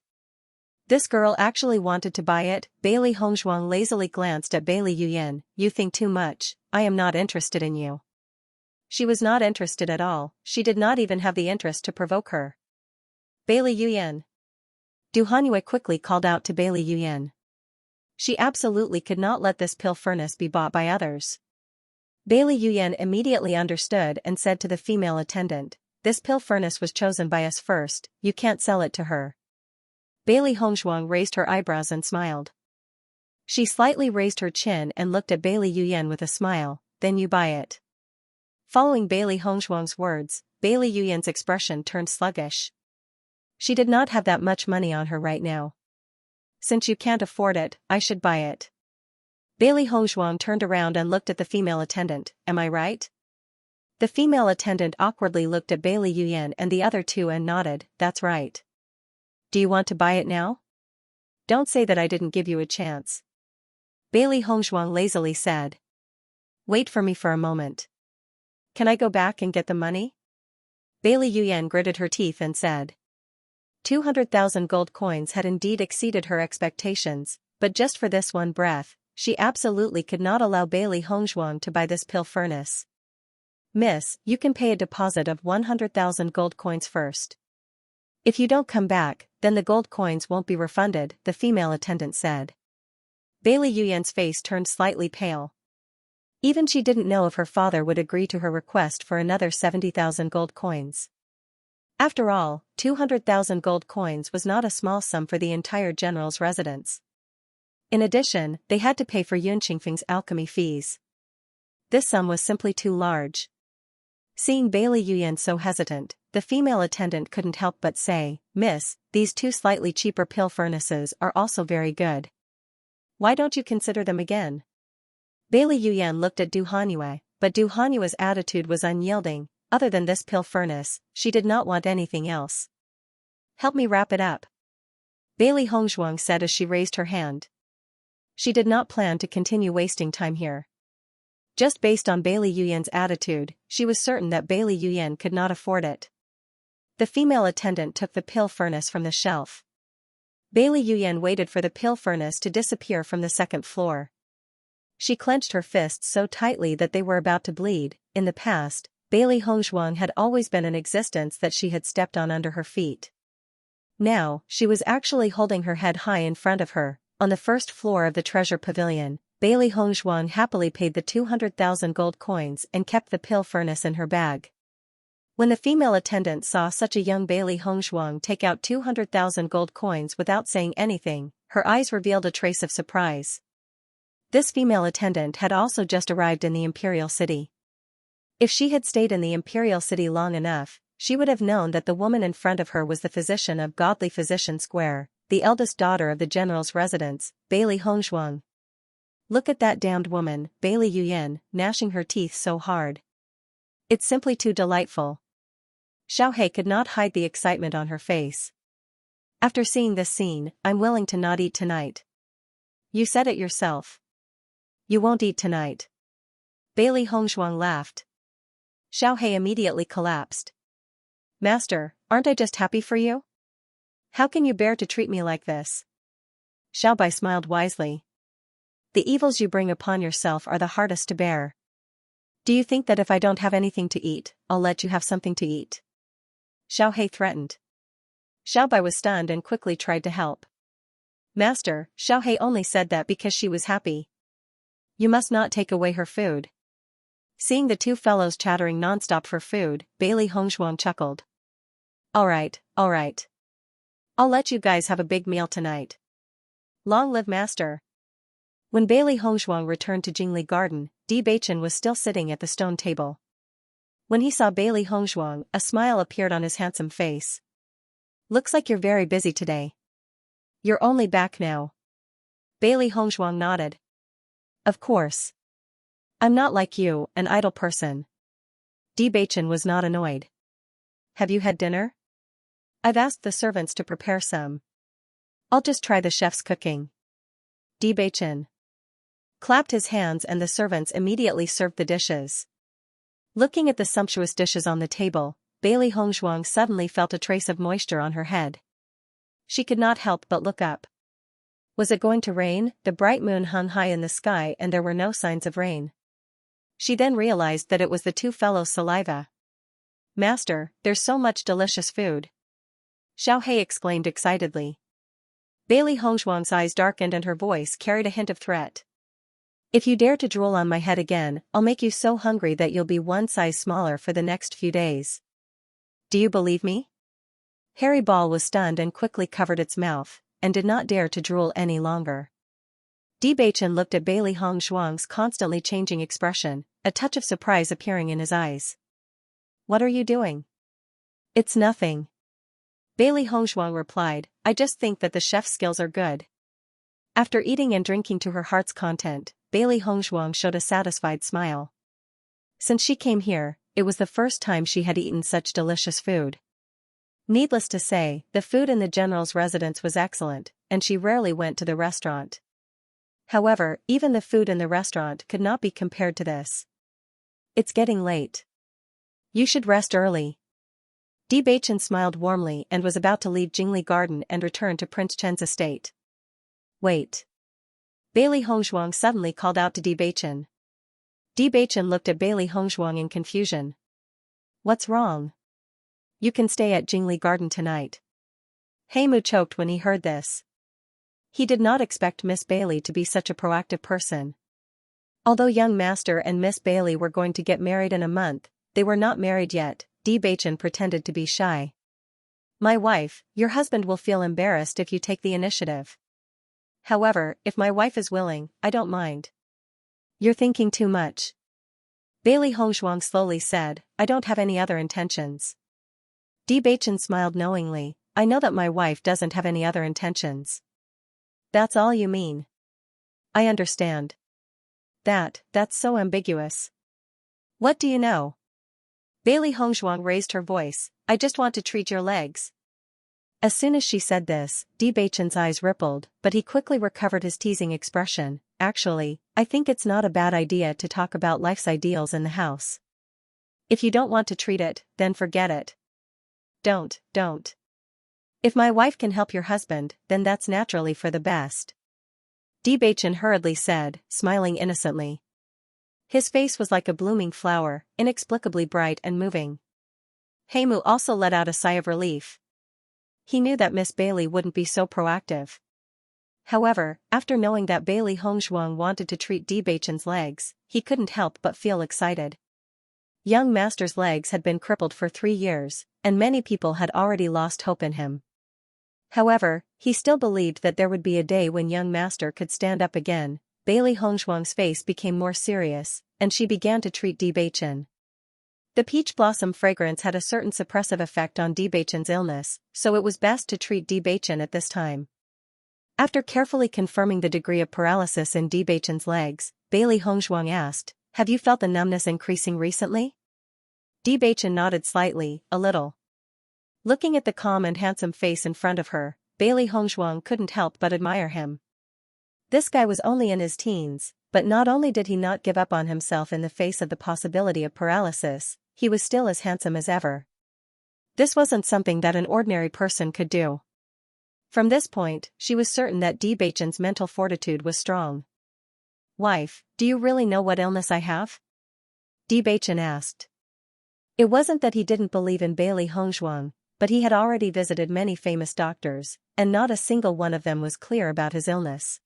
This girl actually wanted to buy it. Bailey Hongzhuang lazily glanced at Bailey Yuyan. You think too much. I am not interested in you. She was not interested at all. She did not even have the interest to provoke her. Bailey Yuyan. Du Hanyue quickly called out to Bailey Yuyan. She absolutely could not let this pill furnace be bought by others. Bailey Yuyan immediately understood and said to the female attendant, this pill furnace was chosen by us first, you can't sell it to her. Bailey Hongzhuang raised her eyebrows and smiled. She slightly raised her chin and looked at Bailey Yuyan with a smile, then you buy it. Following Bailey Hongzhuang's words, Bailey Yuyan's expression turned sluggish. She did not have that much money on her right now. Since you can't afford it, I should buy it. Bailey Hongzhuang turned around and looked at the female attendant, am I right? The female attendant awkwardly looked at Bailey Yuyan and the other two and nodded, that's right. Do you want to buy it now? Don't say that I didn't give you a chance. Bailey Hongzhuang lazily said. Wait for me for a moment. Can I go back and get the money? Bailey Yuyan gritted her teeth and said. 200,000 gold coins had indeed exceeded her expectations, but just for this one breath, she absolutely could not allow Bailey Hongzhuang to buy this pill furnace. Miss, you can pay a deposit of 100,000 gold coins first. If you don't come back, then the gold coins won't be refunded, the female attendant said. Bailey Yuyan's face turned slightly pale. Even she didn't know if her father would agree to her request for another 70,000 gold coins. After all, 200,000 gold coins was not a small sum for the entire general's residence. In addition, they had to pay for Yun Qingfeng's alchemy fees. This sum was simply too large. Seeing Bailey Yuyan so hesitant, the female attendant couldn't help but say, Miss, these two slightly cheaper pill furnaces are also very good. Why don't you consider them again? Bailey Yuyan looked at Du Hanyue, but Du Hanyue's attitude was unyielding. Other than this pill furnace, she did not want anything else. Help me wrap it up. Bailey Hongzhuang said as she raised her hand. She did not plan to continue wasting time here. Just based on Bailey Yuyan's attitude, she was certain that Bailey Yuyan could not afford it. The female attendant took the pill furnace from the shelf. Bailey Yuyan waited for the pill furnace to disappear from the second floor. She clenched her fists so tightly that they were about to bleed. In the past, Bailey Hongzhuang had always been an existence that she had stepped on under her feet. Now, she was actually holding her head high in front of her. On the first floor of the treasure pavilion, Bailey Hongzhuang happily paid the 200,000 gold coins and kept the pill furnace in her bag. When the female attendant saw such a young Bailey Hongzhuang take out 200,000 gold coins without saying anything, her eyes revealed a trace of surprise. This female attendant had also just arrived in the Imperial City. If she had stayed in the Imperial City long enough, she would have known that the woman in front of her was the physician of Godly Physician Square, the eldest daughter of the general's residence, Bailey Hongzhuang. Look at that damned woman, Bailey Yuyan, gnashing her teeth so hard. It's simply too delightful. Xiaohei could not hide the excitement on her face. After seeing this scene, I'm willing to not eat tonight. You said it yourself. You won't eat tonight. Bailey Hongzhuang laughed. Xiaohei immediately collapsed. Master, aren't I just happy for you? How can you bear to treat me like this? Xiaobai smiled wisely. The evils you bring upon yourself are the hardest to bear. Do you think that if I don't have anything to eat, I'll let you have something to eat? Xiaohei threatened. Xiaobai was stunned and quickly tried to help. Master, Xiaohei only said that because she was happy. You must not take away her food. Seeing the two fellows chattering nonstop for food, Bailey Hongshuang chuckled. Alright. I'll let you guys have a big meal tonight. Long live Master. When Bailey Hongshuang returned to Jingli Garden, Bewitching was still sitting at the stone table. When he saw Bailey Hongshuang, a smile appeared on his handsome face. Looks like you're very busy today. You're only back now. Bailey Hongshuang nodded. Of course. I'm not like you, an idle person. Bewitching was not annoyed. Have you had dinner? I've asked the servants to prepare some. I'll just try the chef's cooking. Bewitching clapped his hands and the servants immediately served the dishes. Looking at the sumptuous dishes on the table, Bailey Hongshuang suddenly felt a trace of moisture on her head. She could not help but look up. Was it going to rain? The bright moon hung high in the sky and there were no signs of rain. She then realized that it was the two fellows' saliva. Master, there's so much delicious food. Xiaohei exclaimed excitedly. Bailey Hongshuang's eyes darkened and her voice carried a hint of threat. If you dare to drool on my head again, I'll make you so hungry that you'll be one size smaller for the next few days. Do you believe me? Harry Ball was stunned and quickly covered its mouth, and did not dare to drool any longer. Bewitching looked at Bailey Hongshuang's constantly changing expression, a touch of surprise appearing in his eyes. What are you doing? It's nothing. Bailey Hongshuang replied, I just think that the chef's skills are good. After eating and drinking to her heart's content, Bailey Hongshuang showed a satisfied smile. Since she came here, it was the first time she had eaten such delicious food. Needless to say, the food in the general's residence was excellent, and she rarely went to the restaurant. However, even the food in the restaurant could not be compared to this. It's getting late. You should rest early. Bewitching smiled warmly and was about to leave Jingli Garden and return to Prince Chen's estate. Wait. Bailey Hongshuang suddenly called out to Bewitching. Bewitching looked at Bailey Hongshuang in confusion. What's wrong? You can stay at Jingli Garden tonight. Heimu choked when he heard this. He did not expect Miss Bailey to be such a proactive person. Although young Master and Miss Bailey were going to get married in a month, they were not married yet. Bewitching pretended to be shy. My wife, your husband will feel embarrassed if you take the initiative. However, if my wife is willing, I don't mind. You're thinking too much. Bailey Hongshuang slowly said, I don't have any other intentions. Bewitching smiled knowingly, I know that my wife doesn't have any other intentions. That's all you mean. I understand. That's so ambiguous. What do you know? Bailey Hongshuang raised her voice, I just want to treat your legs. As soon as she said this, Bewitching's eyes rippled, but he quickly recovered his teasing expression. Actually, I think it's not a bad idea to talk about life's ideals in the house. If you don't want to treat it, then forget it. Don't. If my wife can help your husband, then that's naturally for the best. Bewitching hurriedly said, smiling innocently. His face was like a blooming flower, inexplicably bright and moving. Heimu also let out a sigh of relief. He knew that Miss Bailey wouldn't be so proactive. However, after knowing that Bailey Hongshuang wanted to treat Bewitching's legs, he couldn't help but feel excited. Young Master's legs had been crippled for 3 years, and many people had already lost hope in him. However, he still believed that there would be a day when young Master could stand up again. Bailey Hongshuang's face became more serious, and she began to treat Bewitching. The peach blossom fragrance had a certain suppressive effect on Bewitching's illness, so it was best to treat Bewitching at this time. After carefully confirming the degree of paralysis in Bewitching's legs, Bailey Hongshuang asked, Have you felt the numbness increasing recently? Bewitching nodded slightly, a little. Looking at the calm and handsome face in front of her, Bailey Hongshuang couldn't help but admire him. This guy was only in his teens, but not only did he not give up on himself in the face of the possibility of paralysis, he was still as handsome as ever. This wasn't something that an ordinary person could do. From this point, she was certain that Bewitching's mental fortitude was strong. "Wife, do you really know what illness I have?" Bewitching asked. It wasn't that he didn't believe in Bailey Hongzhuang, but he had already visited many famous doctors, and not a single one of them was clear about his illness.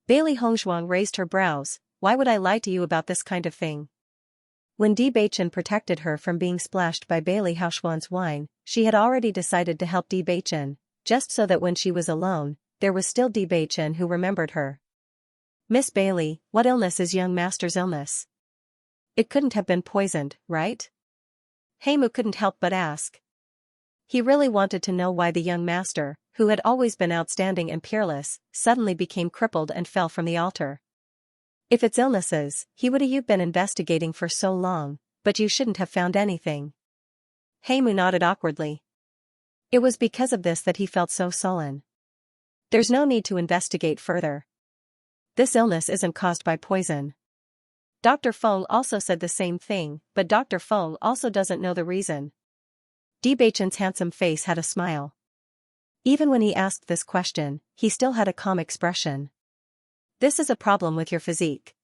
Bailey Hongzhuang raised her brows. "Why would I lie to you about this kind of thing?" When Bewitching protected her from being splashed by Bailey Hongzhuang's wine, she had already decided to help Bewitching, just so that when she was alone, there was still Bewitching who remembered her. "Miss Bailey, what illness is young master's illness? It couldn't have been poisoned, right?" Heimu couldn't help but ask. He really wanted to know why the young master, who had always been outstanding and peerless, suddenly became crippled and fell from the altar. "If it's illnesses, he would have been investigating for so long, but you shouldn't have found anything." Heimu nodded awkwardly. It was because of this that he felt so sullen. "There's no need to investigate further. This illness isn't caused by poison." Dr. Feng also said the same thing, but Dr. Feng also doesn't know the reason. Bewitching's handsome face had a smile. Even when he asked this question, he still had a calm expression. "This is a problem with your physique."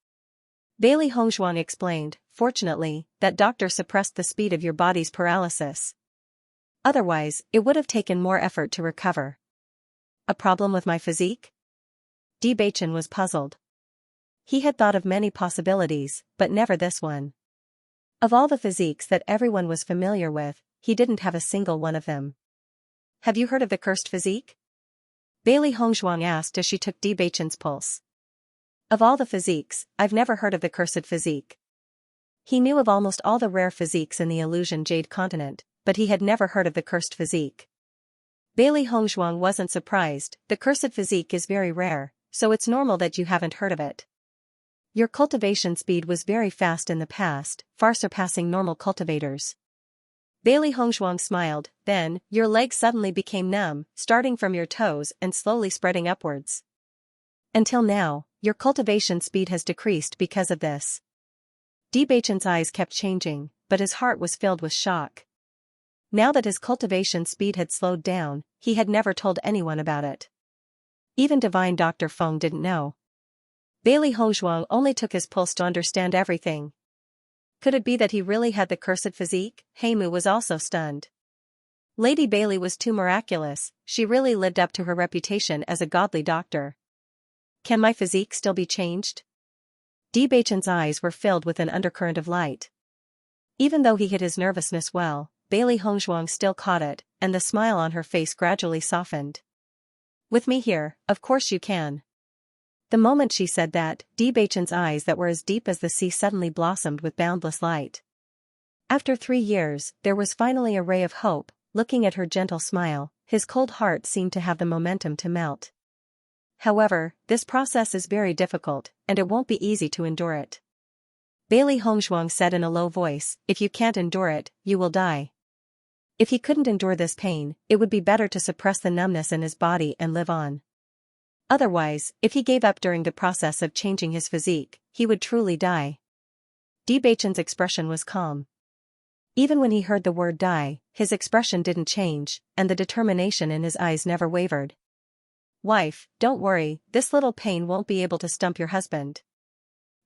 Bailey Hongzhuang explained. "Fortunately, that doctor suppressed the speed of your body's paralysis. Otherwise, it would have taken more effort to recover." "A problem with my physique?" Bewitching was puzzled. He had thought of many possibilities, but never this one. Of all the physiques that everyone was familiar with, he didn't have a single one of them. "Have you heard of the cursed physique?" Bailey Hongzhuang asked as she took Bewitching's pulse. "Of all the physiques, I've never heard of the cursed physique." He knew of almost all the rare physiques in the Illusion Jade continent, but he had never heard of the cursed physique. Bailey Hongzhuang wasn't surprised. "The cursed physique is very rare, so it's normal that you haven't heard of it. Your cultivation speed was very fast in the past, far surpassing normal cultivators." Bailey Hongzhuang smiled. "Then, your legs suddenly became numb, starting from your toes and slowly spreading upwards. Until now, your cultivation speed has decreased because of this." Bewitching's eyes kept changing, but his heart was filled with shock. Now that his cultivation speed had slowed down, he had never told anyone about it. Even divine Dr. Feng didn't know. Bailey Hongzhuang only took his pulse to understand everything. Could it be that he really had the cursed physique? Heimu was also stunned. Lady Bailey was too miraculous. She really lived up to her reputation as a godly doctor. "Can my physique still be changed?" Bewitching's eyes were filled with an undercurrent of light. Even though he hid his nervousness well, Bailey Hongzhuang still caught it, and the smile on her face gradually softened. "With me here, of course you can." The moment she said that, Bewitching's eyes that were as deep as the sea suddenly blossomed with boundless light. After 3 years, there was finally a ray of hope. Looking at her gentle smile, his cold heart seemed to have the momentum to melt. "However, this process is very difficult, and it won't be easy to endure it." Bailey Hongzhuang said in a low voice, "If you can't endure it, you will die." If he couldn't endure this pain, it would be better to suppress the numbness in his body and live on. Otherwise, if he gave up during the process of changing his physique, he would truly die. Bewitching's expression was calm. Even when he heard the word die, his expression didn't change, and the determination in his eyes never wavered. "Wife, don't worry, this little pain won't be able to stump your husband."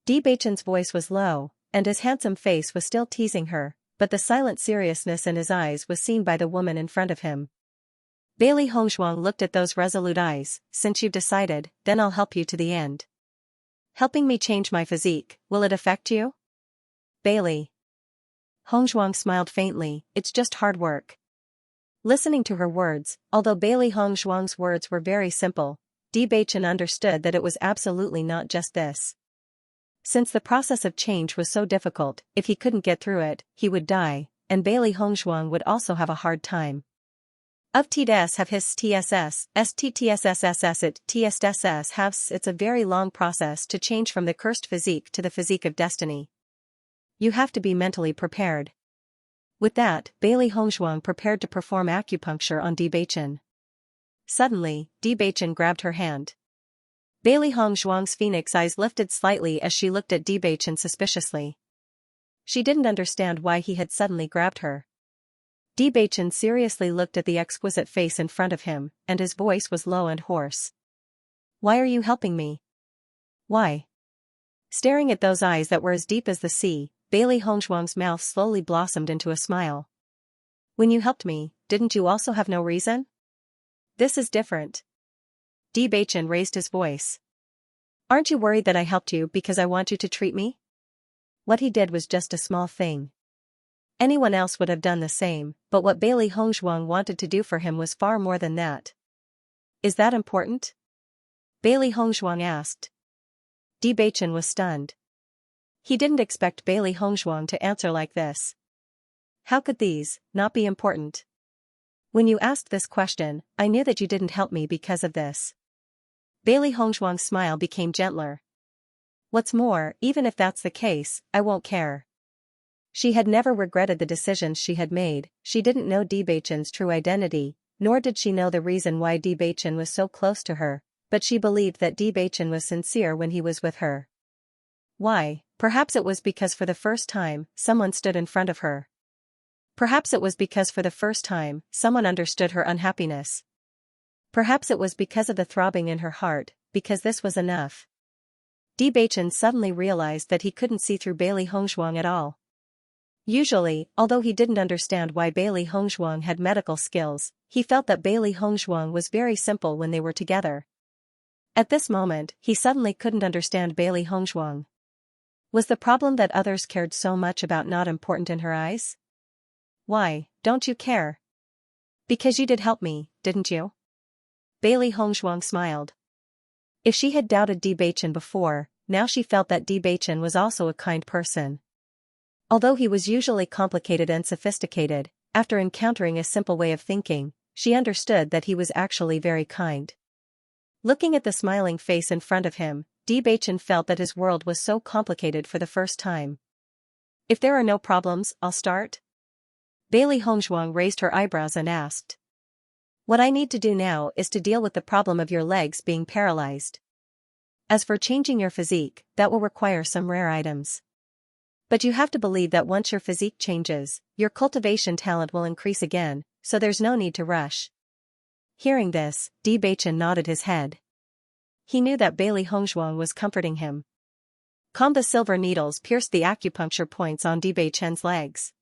Bewitching's voice was low, and his handsome face was still teasing her, but the silent seriousness in his eyes was seen by the woman in front of him. Bailey Hongzhuang looked at those resolute eyes. "Since you've decided, then I'll help you to the end." "Helping me change my physique, will it affect you?" Bailey Hongzhuang smiled faintly. "It's just hard work." Listening to her words, although Bailey Hongzhuang's words were very simple, Bewitching understood that it was absolutely not just this. Since the process of change was so difficult, if he couldn't get through it, he would die, and Bailey Hongzhuang would also have a hard time. Of TDS have his TSS, STTSSSS it TSSS has it's a very long process to change from the cursed physique to the physique of destiny. You have to be mentally prepared. With that, Bailey Hongzhuang prepared to perform acupuncture on Bewitching. Suddenly, Bewitching grabbed her hand. Bailey Hongzhuang's phoenix eyes lifted slightly as she looked at Bewitching suspiciously. She didn't understand why he had suddenly grabbed her. Bewitching seriously looked at the exquisite face in front of him, and his voice was low and hoarse. Why are you helping me? Why? Staring at those eyes that were as deep as the sea, Bailey Hongzhuang's mouth slowly blossomed into a smile. When you helped me, didn't you also have no reason? This is different. Bewitching raised his voice. Aren't you worried that I helped you because I want you to treat me? What he did was just a small thing. Anyone else would have done the same, but what Bailey Hongzhuang wanted to do for him was far more than that. Is that important? Bailey Hongzhuang asked. Bewitching was stunned. He didn't expect Bailey Hongzhuang to answer like this. How could these not be important? When you asked this question, I knew that you didn't help me because of this. Bailey Hongzhuang's smile became gentler. What's more, even if that's the case, I won't care. She had never regretted the decisions she had made. She didn't know Bewitching's true identity, nor did she know the reason why Bewitching was so close to her, but she believed that Bewitching was sincere when he was with her. Why? Perhaps it was because for the first time, someone stood in front of her. Perhaps it was because for the first time, someone understood her unhappiness. Perhaps it was because of the throbbing in her heart, because this was enough. Bewitching suddenly realized that he couldn't see through Bailey Hongzhuang at all. Usually, although he didn't understand why Bailey Hongzhuang had medical skills, he felt that Bailey Hongzhuang was very simple when they were together. At this moment, he suddenly couldn't understand Bailey Hongzhuang. Was the problem that others cared so much about not important in her eyes? Why, don't you care? Because you did help me, didn't you? Bailey Hongzhuang smiled. If she had doubted Bewitching before, now she felt that Bewitching was also a kind person. Although he was usually complicated and sophisticated, after encountering a simple way of thinking, she understood that he was actually very kind. Looking at the smiling face in front of him, Bewitching felt that his world was so complicated for the first time. If there are no problems, I'll start? Bailey Hongzhuang raised her eyebrows and asked. What I need to do now is to deal with the problem of your legs being paralyzed. As for changing your physique, that will require some rare items. But you have to believe that once your physique changes, your cultivation talent will increase again, so there's no need to rush. Hearing this, Bewitching nodded his head. He knew that Bailey Hongzhuang was comforting him. The silver needles pierced the acupuncture points on Bewitching's legs.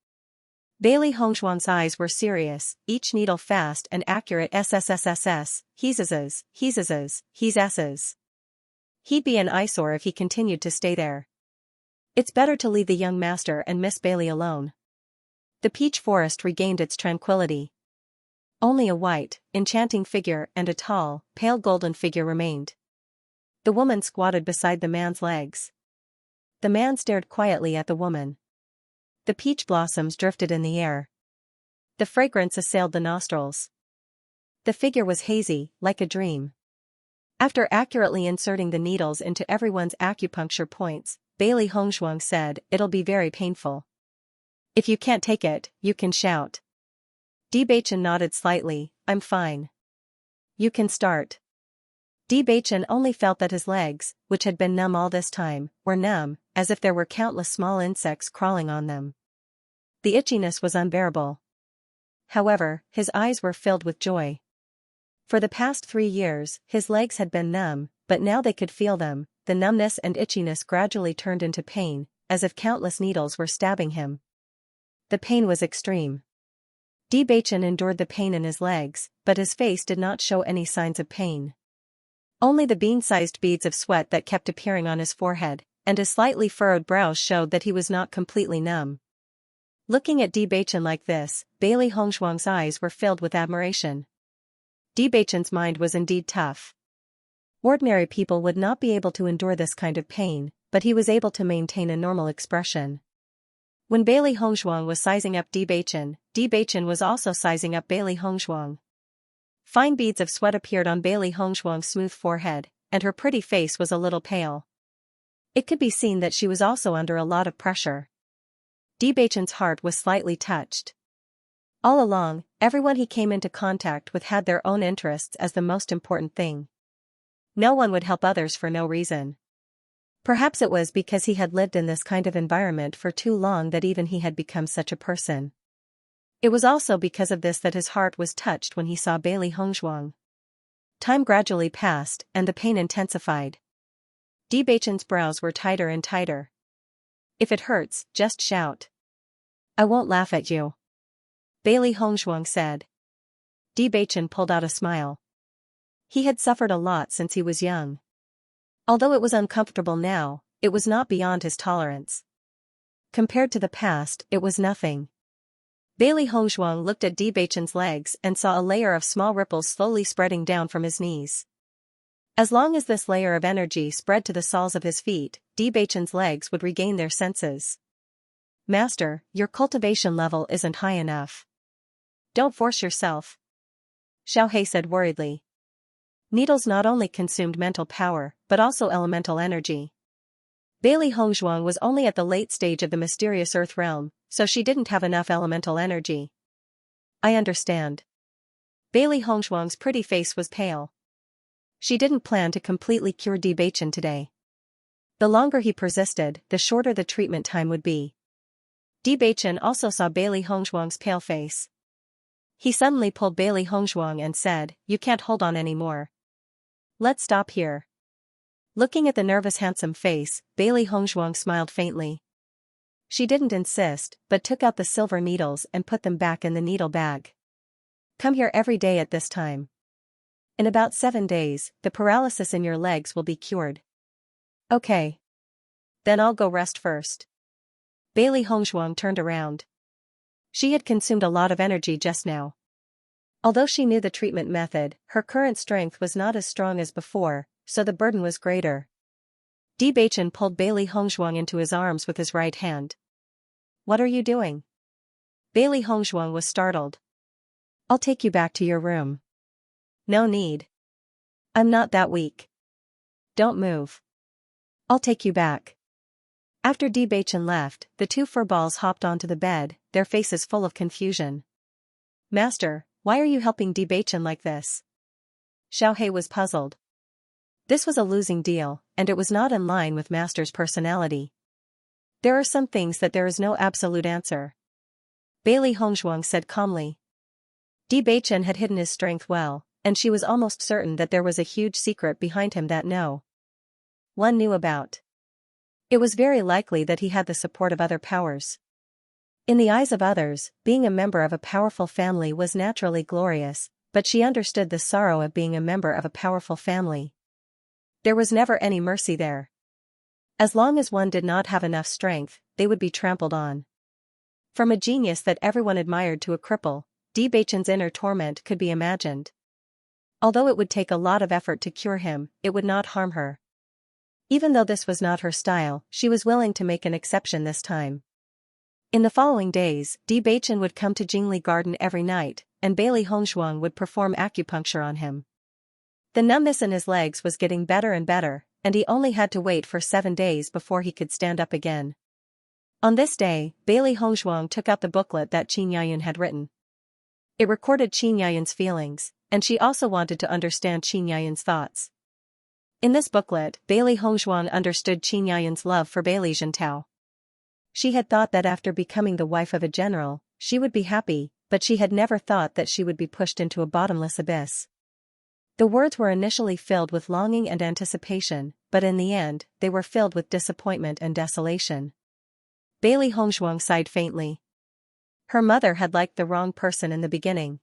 Bailey Hongzhuang's eyes were serious, each needle fast and accurate. SSSSS, he's S's. He'd be an eyesore if he continued to stay there. It's better to leave the young master and Miss Bailey alone. The peach forest regained its tranquility. Only a white, enchanting figure and a tall, pale golden figure remained. The woman squatted beside the man's legs. The man stared quietly at the woman. The peach blossoms drifted in the air. The fragrance assailed the nostrils. The figure was hazy, like a dream. After accurately inserting the needles into everyone's acupuncture points, Bailey Hongzhuang said, "It'll be very painful. If you can't take it, you can shout." Bewitching nodded slightly, "I'm fine. You can start." Bewitching only felt that his legs, which had been numb all this time, were numb, as if there were countless small insects crawling on them. The itchiness was unbearable. However, his eyes were filled with joy. For the past 3 years, his legs had been numb, but now they could feel them. The numbness and itchiness gradually turned into pain, as if countless needles were stabbing him. The pain was extreme. Bewitching endured the pain in his legs, but his face did not show any signs of pain. Only the bean-sized beads of sweat that kept appearing on his forehead, and his slightly furrowed brows showed that he was not completely numb. Looking at Bewitching like this, Bailey Hongzhuang's eyes were filled with admiration. Bewitching's mind was indeed tough. Ordinary people would not be able to endure this kind of pain, but he was able to maintain a normal expression. When Bailey Hongzhuang was sizing up Bewitching was also sizing up Bailey Hongzhuang. Fine beads of sweat appeared on Bailey Hongzhuang's smooth forehead, and her pretty face was a little pale. It could be seen that she was also under a lot of pressure. Bewitching's heart was slightly touched. All along, everyone he came into contact with had their own interests as the most important thing. No one would help others for no reason. Perhaps it was because he had lived in this kind of environment for too long that even he had become such a person. It was also because of this that his heart was touched when he saw Bailey Hongshuang. Time gradually passed, and the pain intensified. Bewitching's brows were tighter and tighter. If it hurts, just shout. I won't laugh at you. Bailey Hongshuang said. Bewitching pulled out a smile. He had suffered a lot since he was young. Although it was uncomfortable now, it was not beyond his tolerance. Compared to the past, it was nothing. Bailey Hongshuang looked at Bewitching's legs and saw a layer of small ripples slowly spreading down from his knees. As long as this layer of energy spread to the soles of his feet, Bewitching's legs would regain their senses. Master, your cultivation level isn't high enough. Don't force yourself. Xiaohe said worriedly. Needles not only consumed mental power, but also elemental energy. Bailey Hongshuang was only at the late stage of the mysterious earth realm, so she didn't have enough elemental energy. I understand. Bailey Hongshuang's pretty face was pale. She didn't plan to completely cure Bewitching today. The longer he persisted, the shorter the treatment time would be. Bewitching also saw Bailey Hongshuang's pale face. He suddenly pulled Bailey Hongshuang and said, "You can't hold on anymore. Let's stop here." Looking at the nervous handsome face, Bailey Hongshuang smiled faintly. She didn't insist, but took out the silver needles and put them back in the needle bag. Come here every day at this time. In about 7 days, the paralysis in your legs will be cured. Okay. Then I'll go rest first. Bailey Hongshuang turned around. She had consumed a lot of energy just now. Although she knew the treatment method, her current strength was not as strong as before, so the burden was greater. Bewitching pulled Bailey Hongshuang into his arms with his right hand. What are you doing? Bailey Hongshuang was startled. I'll take you back to your room. No need. I'm not that weak. Don't move. I'll take you back. After Bewitching left, the two furballs hopped onto the bed, their faces full of confusion. Master, why are you helping Bewitching like this? Xiaohe was puzzled. This was a losing deal, and it was not in line with Master's personality. There are some things that there is no absolute answer. Bailey Hongshuang said calmly. Bewitching had hidden his strength well, and she was almost certain that there was a huge secret behind him that no one knew about. It was very likely that he had the support of other powers. In the eyes of others, being a member of a powerful family was naturally glorious, but she understood the sorrow of being a member of a powerful family. There was never any mercy there. As long as one did not have enough strength, they would be trampled on. From a genius that everyone admired to a cripple, Bewitching's inner torment could be imagined. Although it would take a lot of effort to cure him, it would not harm her. Even though this was not her style, she was willing to make an exception this time. In the following days, Bewitching would come to Jingli Garden every night, and Bailey Hongshuang would perform acupuncture on him. The numbness in his legs was getting better and better, and he only had to wait for 7 days before he could stand up again. On this day, Bailey Hongshuang took out the booklet that Xianxia had written. It recorded Xianxia's feelings, and she also wanted to understand Xianxia's thoughts. In this booklet, Bailey Hongshuang understood Xianxia's love for Bailey Zhentao. She had thought that after becoming the wife of a general, she would be happy, but she had never thought that she would be pushed into a bottomless abyss. The words were initially filled with longing and anticipation, but in the end, they were filled with disappointment and desolation. Bailey Hongshuang sighed faintly. Her mother had liked the wrong person in the beginning.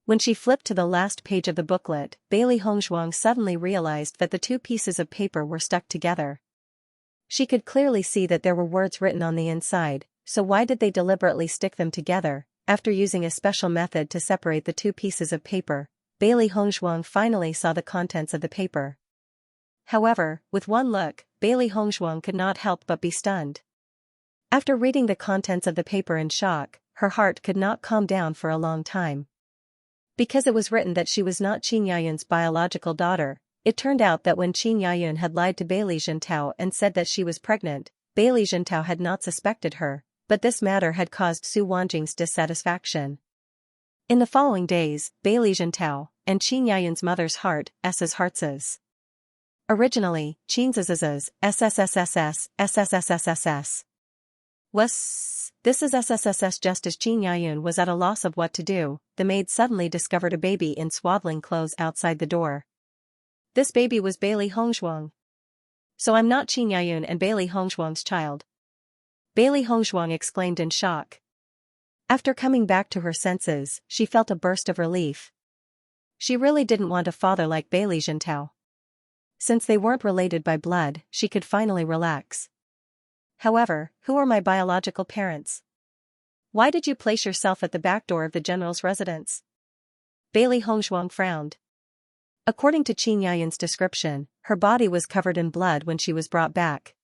When she flipped to the last page of the booklet, Bailey Hongshuang suddenly realized that the two pieces of paper were stuck together. She could clearly see that there were words written on the inside, so why did they deliberately stick them together? After using a special method to separate the two pieces of paper, Bailey Hongshuang finally saw the contents of the paper. However, with one look, Bailey Hongshuang could not help but be stunned. After reading the contents of the paper in shock, her heart could not calm down for a long time. Because it was written that she was not Qin Yayun's biological daughter, it turned out that when Qin Yayun had lied to Bailey Zhentao and said that she was pregnant, Bailey Zhentao had not suspected her, but this matter had caused Su Wanjing's dissatisfaction. In the following days, Bailey Zhentao, and Qin Yayun's mother's heart, S's heart's. Originally, Xianxia's SSSSS. This is SSSS. Just as Qin Yayun was at a loss of what to do, the maid suddenly discovered a baby in swaddling clothes outside the door. This baby was Bailey Hongshuang. So I'm not Qin Yayun and Bailey Hongshuang's child. Bailey Hongshuang exclaimed in shock. After coming back to her senses, she felt a burst of relief. She really didn't want a father like Bailey Zhentao. Since they weren't related by blood, she could finally relax. However, who are my biological parents? Why did you place yourself at the back door of the general's residence? Bailey Hongshuang frowned. According to Qin Yayun's description, her body was covered in blood when she was brought back.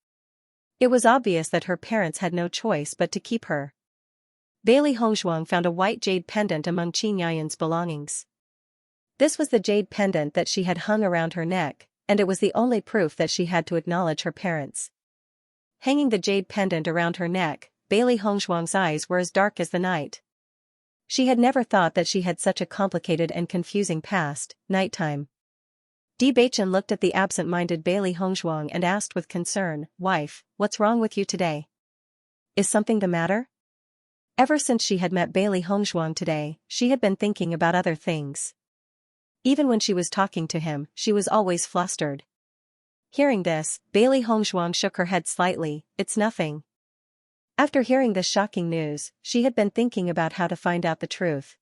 It was obvious that her parents had no choice but to keep her. Bailey Hongshuang found a white jade pendant among Qin Yayun's belongings. This was the jade pendant that she had hung around her neck, and it was the only proof that she had to acknowledge her parents. Hanging the jade pendant around her neck, Bailey Hongshuang's eyes were as dark as the night. She had never thought that she had such a complicated and confusing past. Nighttime. Bewitching looked at the absent-minded Bailey Hongshuang and asked with concern, "Wife, what's wrong with you today? Is something the matter?" Ever since she had met Bailey Hongshuang today, she had been thinking about other things. Even when she was talking to him, she was always flustered. Hearing this, Bailey Hongshuang shook her head slightly. "It's nothing." After hearing this shocking news, she had been thinking about how to find out the truth.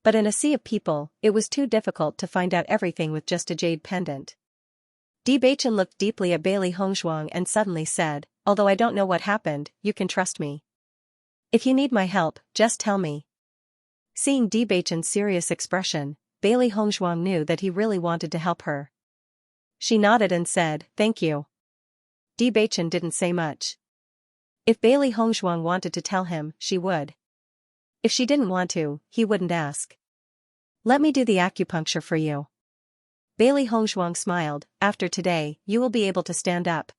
But in a sea of people, it was too difficult to find out everything with just a jade pendant. Bewitching looked deeply at Bailey Hongshuang and suddenly said, "Although I don't know what happened, you can trust me. If you need my help, just tell me." Seeing Bewitching's serious expression, Bailey Hongshuang knew that he really wanted to help her. She nodded and said, "Thank you." Bewitching didn't say much. If Bailey Hongshuang wanted to tell him, she would. If she didn't want to, he wouldn't ask. "Let me do the acupuncture for you." Bailey Hongshuang smiled. "After today, you will be able to stand up."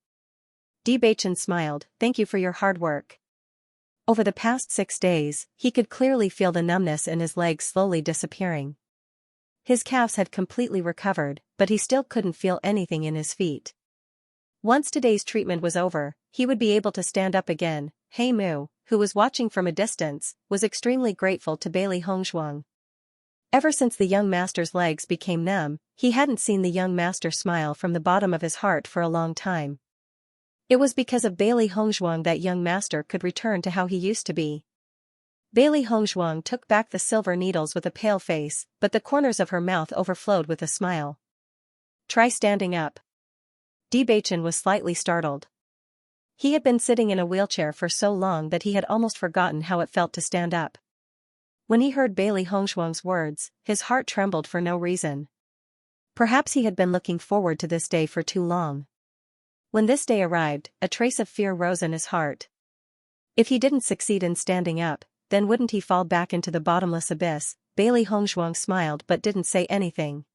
Bewitching smiled. "Thank you for your hard work." Over the past 6 days, he could clearly feel the numbness in his legs slowly disappearing. His calves had completely recovered, but he still couldn't feel anything in his feet. Once today's treatment was over, he would be able to stand up again. Hei Mu, who was watching from a distance, was extremely grateful to Bailey Hongshuang. Ever since the young master's legs became numb, he hadn't seen the young master smile from the bottom of his heart for a long time. It was because of Bailey Hongshuang that young master could return to how he used to be. Bailey Hongshuang took back the silver needles with a pale face, but the corners of her mouth overflowed with a smile. "Try standing up." Bewitching was slightly startled. He had been sitting in a wheelchair for so long that he had almost forgotten how it felt to stand up. When he heard Bailey Hongshuang's words, his heart trembled for no reason. Perhaps he had been looking forward to this day for too long. When this day arrived, a trace of fear rose in his heart. If he didn't succeed in standing up, then wouldn't he fall back into the bottomless abyss? Bailey Hongshuang smiled but didn't say anything.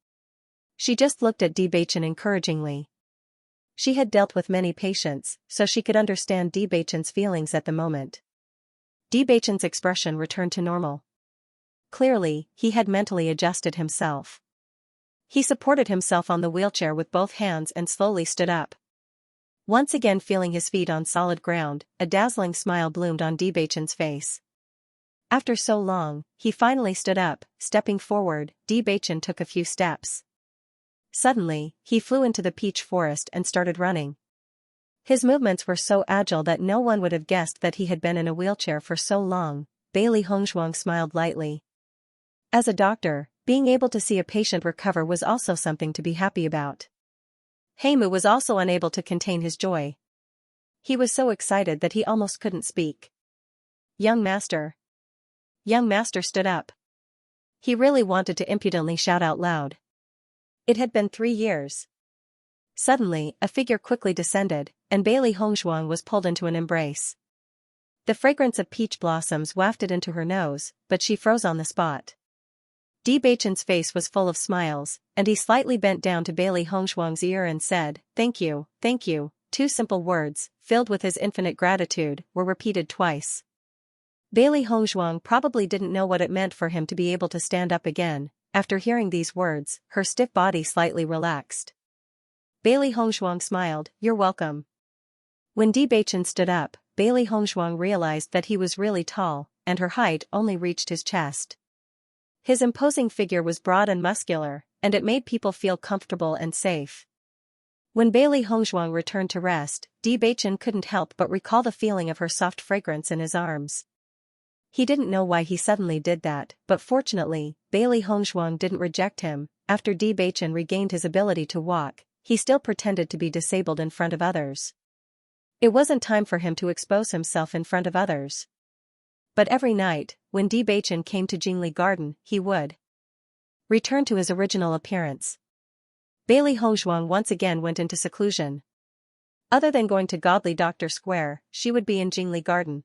She just looked at Bewitching encouragingly. She had dealt with many patients, so she could understand Bewitching's feelings at the moment. Bewitching's expression returned to normal. Clearly, he had mentally adjusted himself. He supported himself on the wheelchair with both hands and slowly stood up. Once again feeling his feet on solid ground, a dazzling smile bloomed on Bewitching's face. After so long, he finally stood up. Stepping forward, Bewitching took a few steps. Suddenly, he flew into the peach forest and started running. His movements were so agile that no one would have guessed that he had been in a wheelchair for so long. Bailey Hongshuang smiled lightly. As a doctor, being able to see a patient recover was also something to be happy about. Hei Mu was also unable to contain his joy. He was so excited that he almost couldn't speak. "Young master." Young master stood up. He really wanted to impudently shout out loud. It had been 3 years. Suddenly, a figure quickly descended, and Bailey Hongshuang was pulled into an embrace. The fragrance of peach blossoms wafted into her nose, but she froze on the spot. Bewitching's face was full of smiles, and he slightly bent down to Bailey Hongshuang's ear and said, thank you, thank you." 2 simple words, filled with his infinite gratitude, were repeated twice. Bailey Hongshuang probably didn't know what it meant for him to be able to stand up again. After hearing these words, her stiff body slightly relaxed. Bailey Hongshuang smiled, "You're welcome." When Bewitching stood up, Bailey Hongshuang realized that he was really tall, and her height only reached his chest. His imposing figure was broad and muscular, and it made people feel comfortable and safe. When Bailey Hongshuang returned to rest, Bewitching couldn't help but recall the feeling of her soft fragrance in his arms. He didn't know why he suddenly did that, but fortunately, Bailey Hongshuang didn't reject him. After Bewitching regained his ability to walk, he still pretended to be disabled in front of others. It wasn't time for him to expose himself in front of others. But every night, when Bewitching came to Jingli Garden, he would return to his original appearance. Bailey Hongshuang once again went into seclusion. Other than going to Godly Doctor Square, she would be in Jingli Garden.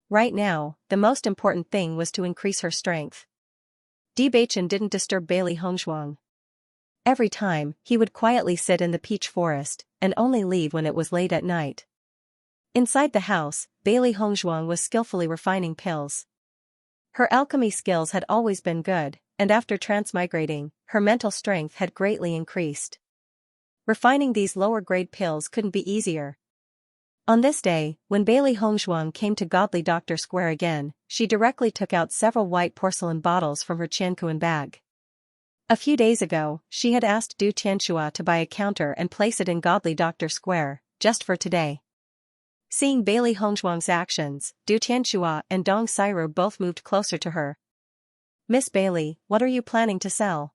Right now, the most important thing was to increase her strength. Bewitching didn't disturb Bailey Hongshuang. Every time, he would quietly sit in the peach forest, and only leave when it was late at night. Inside the house, Bailey Hongshuang was skillfully refining pills. Her alchemy skills had always been good, and after transmigrating, her mental strength had greatly increased. Refining these lower-grade pills couldn't be easier. On this day, when Bailey Hongshuang came to Godly Doctor Square again, she directly took out several white porcelain bottles from her Qianquan bag. A few days ago, she had asked Xianxia to buy a counter and place it in Godly Doctor Square, just for today. Seeing Bailey Hongshuang's actions, Xianxia and Dong Sairu both moved closer to her. "Miss Bailey, what are you planning to sell?"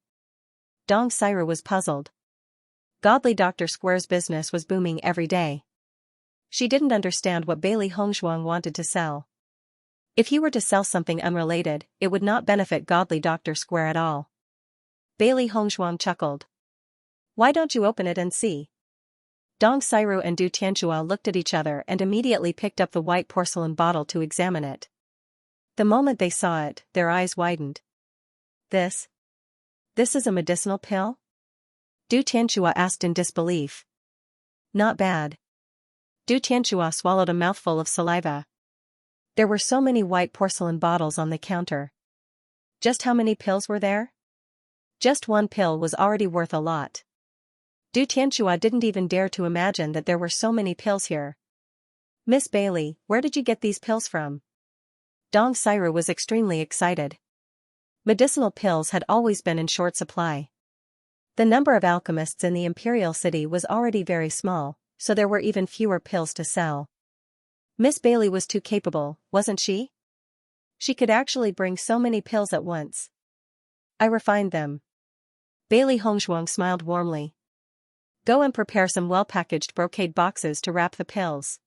Dong Sairu was puzzled. Godly Doctor Square's business was booming every day. She didn't understand what Bailey Hongshuang wanted to sell. If he were to sell something unrelated, it would not benefit Godly Doctor Square at all. Bailey Hongshuang chuckled. "Why don't you open it and see?" Dong Sairu and Xianxia looked at each other and immediately picked up the white porcelain bottle to examine it. The moment they saw it, their eyes widened. This is a medicinal pill?" Xianxia asked in disbelief. "Not bad." Xianxia swallowed a mouthful of saliva. There were so many white porcelain bottles on the counter. Just how many pills were there? Just one pill was already worth a lot. Xianxia didn't even dare to imagine that there were so many pills here. "Miss Bailey, where did you get these pills from?" Dong Sairu was extremely excited. Medicinal pills had always been in short supply. The number of alchemists in the Imperial City was already very small, so there were even fewer pills to sell. Miss Bailey was too capable, wasn't she? She could actually bring so many pills at once. "I refined them." Bailey Hongshuang smiled warmly. "Go and prepare some well-packaged brocade boxes to wrap the pills.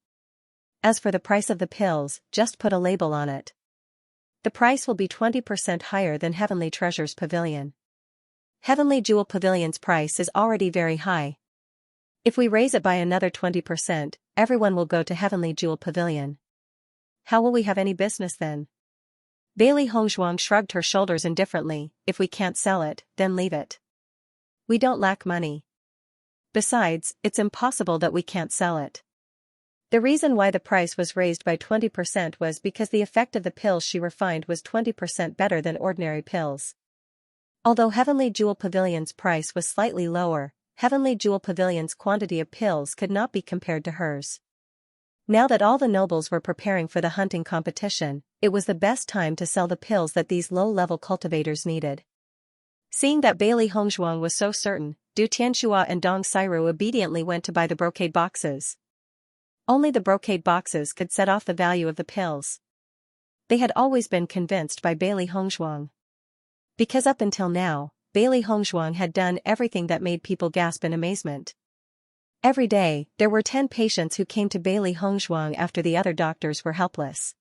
As for the price of the pills, just put a label on it. The price will be 20% higher than Heavenly Treasures Pavilion. Heavenly Jewel Pavilion's price is already very high. If we raise it by another 20%, everyone will go to Heavenly Jewel Pavilion. How will we have any business then?" Bailey Hongshuang shrugged her shoulders indifferently. "If we can't sell it, then leave it. We don't lack money. Besides, it's impossible that we can't sell it." The reason why the price was raised by 20% was because the effect of the pills she refined was 20% better than ordinary pills. Although Heavenly Jewel Pavilion's price was slightly lower, Heavenly Jewel Pavilion's quantity of pills could not be compared to hers. Now that all the nobles were preparing for the hunting competition, it was the best time to sell the pills that these low-level cultivators needed. Seeing that Bailey Hongshuang was so certain, Xianxia and Dong Sairu obediently went to buy the brocade boxes. Only the brocade boxes could set off the value of the pills. They had always been convinced by Bailey Hongshuang. Because up until now, Bailey Hongshuang had done everything that made people gasp in amazement. Every day, there were 10 patients who came to Bailey Hongshuang after the other doctors were helpless.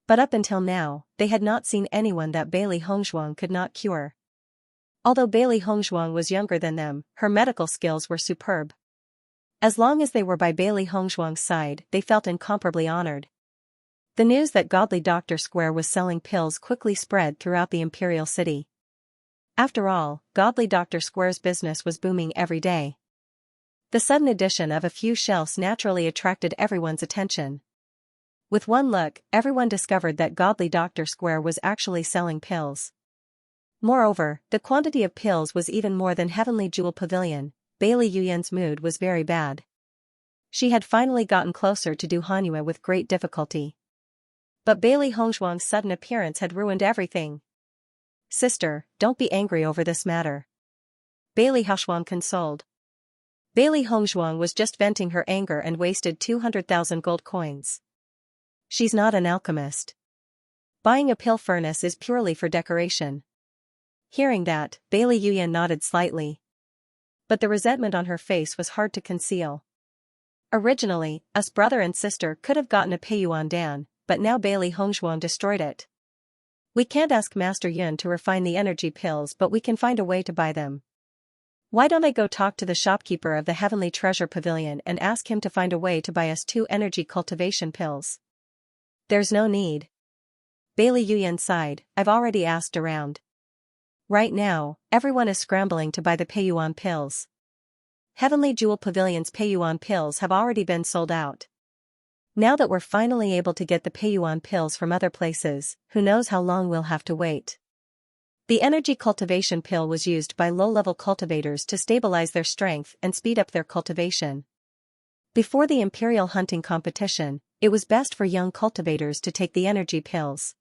But up until now, they had not seen anyone that Bailey Hongshuang could not cure. Although Bailey Hongshuang was younger than them, her medical skills were superb. As long as they were by Bailey Hongshuang's side, they felt incomparably honored. The news that Godly Doctor Square was selling pills quickly spread throughout the Imperial City. After all, Godly Doctor Square's business was booming every day. The sudden addition of a few shelves naturally attracted everyone's attention. With one look, everyone discovered that Godly Doctor Square was actually selling pills. Moreover, the quantity of pills was even more than Heavenly Jewel Pavilion. Bailey Yuyan's mood was very bad. She had finally gotten closer to Du Hanyue with great difficulty. But Bailey Hongzhuang's sudden appearance had ruined everything. "Sister, don't be angry over this matter," Bailey Haoshuang consoled. Bailey Hongzhuang was just venting her anger and wasted 200,000 gold coins. She's not an alchemist. Buying a pill furnace is purely for decoration. Hearing that, Bailey Yuyan nodded slightly. But the resentment on her face was hard to conceal. Originally, us brother and sister could have gotten a Peiyuan Dan, but now Bailey Hongzhuang destroyed it. We can't ask Master Yun to refine the energy pills, but we can find a way to buy them. Why don't I go talk to the shopkeeper of the Heavenly Treasure Pavilion and ask him to find a way to buy us 2 energy cultivation pills? There's no need. Bailey Yuyan sighed, I've already asked around. Right now, everyone is scrambling to buy the Peiyuan pills. Heavenly Jewel Pavilion's Peiyuan pills have already been sold out. Now that we're finally able to get the Peiyuan pills from other places, who knows how long we'll have to wait. The energy cultivation pill was used by low-level cultivators to stabilize their strength and speed up their cultivation. Before the Imperial hunting competition, it was best for young cultivators to take the energy pills.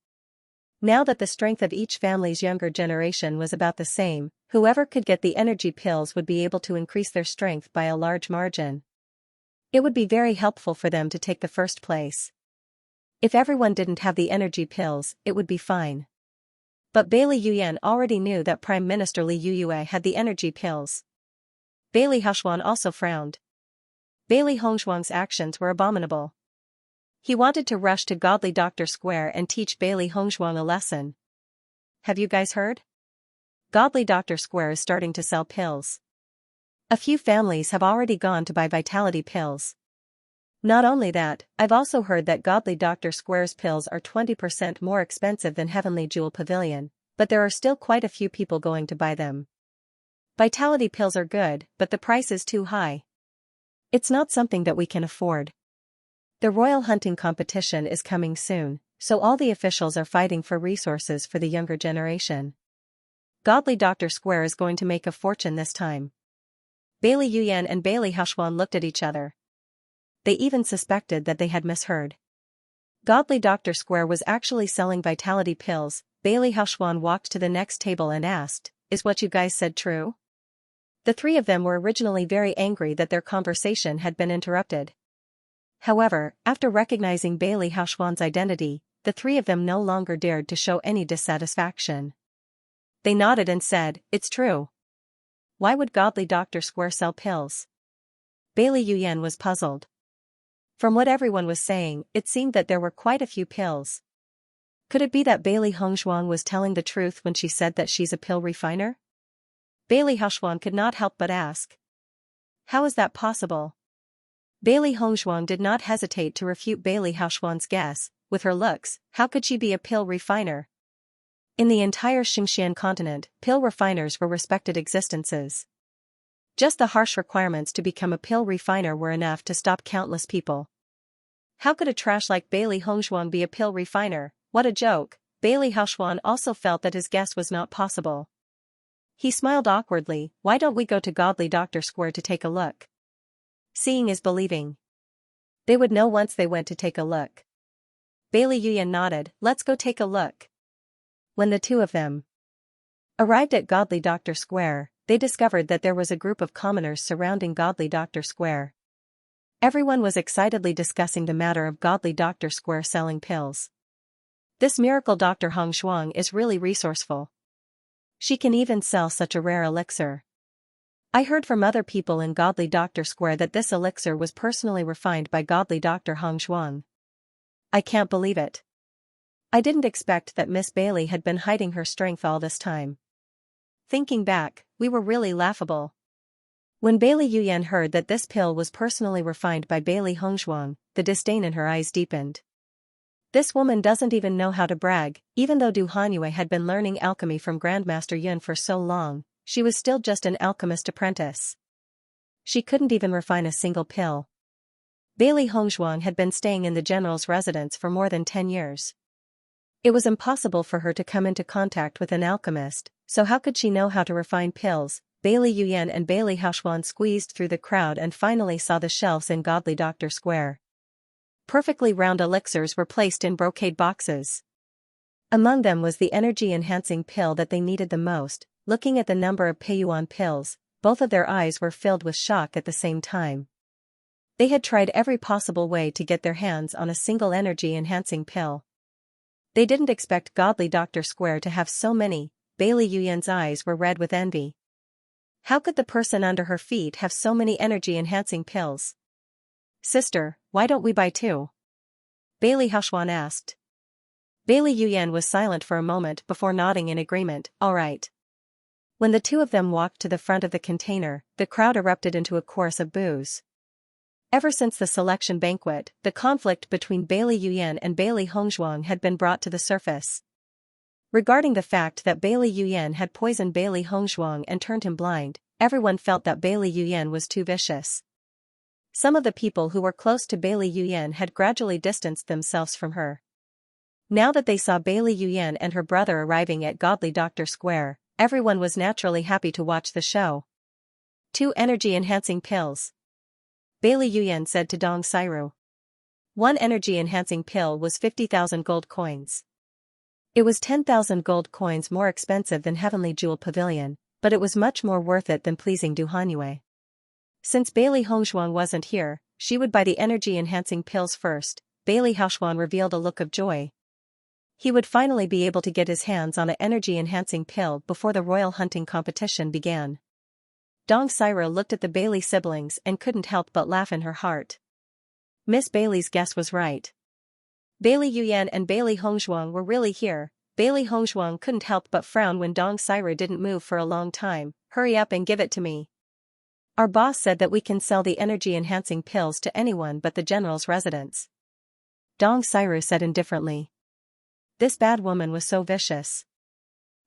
Now that the strength of each family's younger generation was about the same, whoever could get the energy pills would be able to increase their strength by a large margin. It would be very helpful for them to take the first place. If everyone didn't have the energy pills, it would be fine. But Bailey Yuyan already knew that Prime Minister Li Yuyue had the energy pills. Bailey Haoshuang also frowned. Bailey Hongzhuang's actions were abominable. He wanted to rush to Godly Doctor Square and teach Bailey Hongzhuang a lesson. Have you guys heard? Godly Doctor Square is starting to sell pills. A few families have already gone to buy vitality pills. Not only that, I've also heard that Godly Doctor Square's pills are 20% more expensive than Heavenly Jewel Pavilion, but there are still quite a few people going to buy them. Vitality pills are good, but the price is too high. It's not something that we can afford. The royal hunting competition is coming soon, so all the officials are fighting for resources for the younger generation. Godly Doctor Square is going to make a fortune this time. Bailey Yuyan and Bailey Haoshuang looked at each other. They even suspected that they had misheard. Godly Doctor Square was actually selling vitality pills. Bailey Haoshuang walked to the next table and asked, "Is what you guys said true?" The three of them were originally very angry that their conversation had been interrupted. However, after recognizing Bailey Haoshuang's identity, the three of them no longer dared to show any dissatisfaction. They nodded and said, "It's true." Why would Godly Doctor Square sell pills? Bailey Yuyan was puzzled. From what everyone was saying, it seemed that there were quite a few pills. Could it be that Bailey Hongzhuang was telling the truth when she said that she's a pill refiner? Bailey Haoshuang could not help but ask. How is that possible? Bailey Hongzhuang did not hesitate to refute Bailey Haoshuang's guess. With her looks, how could she be a pill refiner? In the entire Xianxia continent, pill refiners were respected existences. Just the harsh requirements to become a pill refiner were enough to stop countless people. How could a trash like Bailey Hongzhuang be a pill refiner? What a joke! Bailey Haoshuang also felt that his guess was not possible. He smiled awkwardly. Why don't we go to Godly Doctor Square to take a look? Seeing is believing. They would know once they went to take a look. Bailey Yuyan nodded. Let's go take a look. When the two of them arrived at Godly Doctor Square, they discovered that there was a group of commoners surrounding Godly Doctor Square. Everyone was excitedly discussing the matter of Godly Doctor Square selling pills. This miracle Dr. Hongzhuang is really resourceful. She can even sell such a rare elixir. I heard from other people in Godly Doctor Square that this elixir was personally refined by Godly Dr. Hongzhuang. I can't believe it. I didn't expect that Miss Bailey had been hiding her strength all this time. Thinking back, we were really laughable. When Bailey Yuyan heard that this pill was personally refined by Bailey Hongzhuang, the disdain in her eyes deepened. This woman doesn't even know how to brag. Even though Du Hanyue had been learning alchemy from Grandmaster Yun for so long, she was still just an alchemist apprentice. She couldn't even refine a single pill. Bailey Hongzhuang had been staying in the general's residence for more than 10 years. It was impossible for her to come into contact with an alchemist, so how could she know how to refine pills? Bailey Yuyan and Bailey Haoxuan squeezed through the crowd and finally saw the shelves in Godly Doctor Square. Perfectly round elixirs were placed in brocade boxes. Among them was the energy-enhancing pill that they needed the most. Looking at the number of Peiyuan pills, both of their eyes were filled with shock at the same time. They had tried every possible way to get their hands on a single energy-enhancing pill. They didn't expect Godly Doctor Square to have so many. Bailey Yuyan's eyes were red with envy. How could the person under her feet have so many energy-enhancing pills? Sister, why don't we buy two? Bailey Haoxuan asked. Bailey Yuyan was silent for a moment before nodding in agreement. All right. When the two of them walked to the front of the container, the crowd erupted into a chorus of boos. Ever since the selection banquet, the conflict between Bailey Yuyan and Bailey Hongzhuang had been brought to the surface. Regarding the fact that Bailey Yuyan had poisoned Bailey Hongzhuang and turned him blind, everyone felt that Bailey Yuyan was too vicious. Some of the people who were close to Bailey Yuyan had gradually distanced themselves from her. Now that they saw Bailey Yuyan and her brother arriving at Godly Doctor Square, everyone was naturally happy to watch the show. 2 energy-enhancing pills. Bailey Yuyan said to Dong Sairu. 1 energy-enhancing pill was 50,000 gold coins. It was 10,000 gold coins more expensive than Heavenly Jewel Pavilion, but it was much more worth it than pleasing Du Hanyue. Since Bailey Hongzhuang wasn't here, she would buy the energy-enhancing pills first. Bailey Haoxuan revealed a look of joy. He would finally be able to get his hands on an energy-enhancing pill before the royal hunting competition began. Dong Sairu looked at the Bailey siblings and couldn't help but laugh in her heart. Miss Bailey's guess was right. Bailey Yuyan and Bailey Hongzhuang were really here. Bailey Hongzhuang couldn't help but frown when Dong Sairu didn't move for a long time. Hurry up and give it to me. Our boss said that we can sell the energy-enhancing pills to anyone but the general's residence. Dong Sairu said indifferently. This bad woman was so vicious.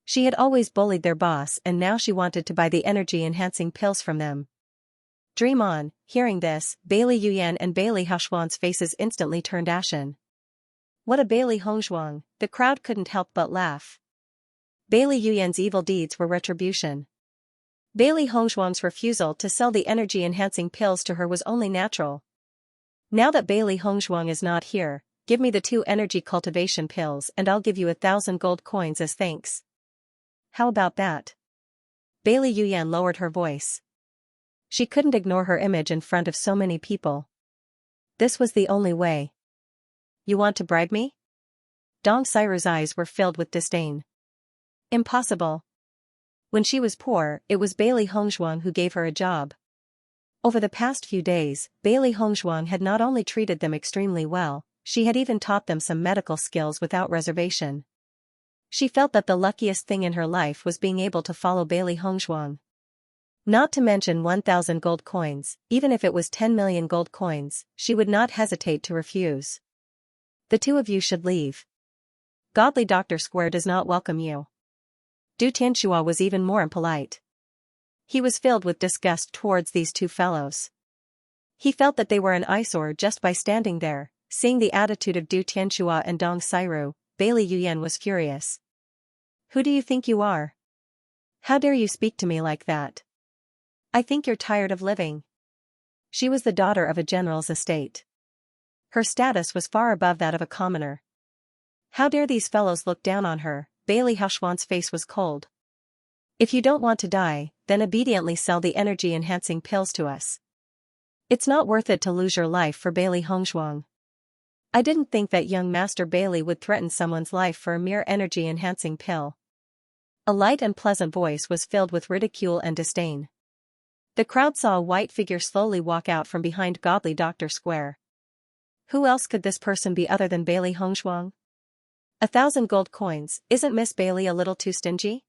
She had always bullied their boss and now she wanted to buy the energy-enhancing pills from them. Dream on. Hearing this, Bailey Yuyan and Bailey Haoxuan's faces instantly turned ashen. What a Bailey Hongzhuang, the crowd couldn't help but laugh. Bailey Yuyan's evil deeds were retribution. Bailey Hongzhuang's refusal to sell the energy-enhancing pills to her was only natural. Now that Bailey Hongzhuang is not here, give me the 2 energy cultivation pills and I'll give you 1,000 gold coins as thanks. How about that? Bailey Yuyan lowered her voice. She couldn't ignore her image in front of so many people. This was the only way. You want to bribe me? Dong Sairu's eyes were filled with disdain. Impossible. When she was poor, it was Bailey Hongzhuang who gave her a job. Over the past few days, Bailey Hongzhuang had not only treated them extremely well, she had even taught them some medical skills without reservation. She felt that the luckiest thing in her life was being able to follow Bailey Hongzhuang. Not to mention 1,000 gold coins, even if it was 10 million gold coins, she would not hesitate to refuse. The 2 of you should leave. Godly Doctor Square does not welcome you. Du Tianxua was even more impolite. He was filled with disgust towards these 2 fellows. He felt that they were an eyesore just by standing there. Seeing the attitude of Du Tianxua and Dong Sairu, Bailey Yuyan was furious. Who do you think you are? How dare you speak to me like that? I think you're tired of living. She was the daughter of a general's estate. Her status was far above that of a commoner. How dare these fellows look down on her? Bailey Haoxuan's face was cold. If you don't want to die, then obediently sell the energy-enhancing pills to us. It's not worth it to lose your life for Bailey Hongzhuang. I didn't think that young Master Bailey would threaten someone's life for a mere energy-enhancing pill. A light and pleasant voice was filled with ridicule and disdain. The crowd saw a white figure slowly walk out from behind Godly Doctor Square. Who else could this person be other than Bailey Hongzhuang? 1,000 gold coins, isn't Miss Bailey a little too stingy?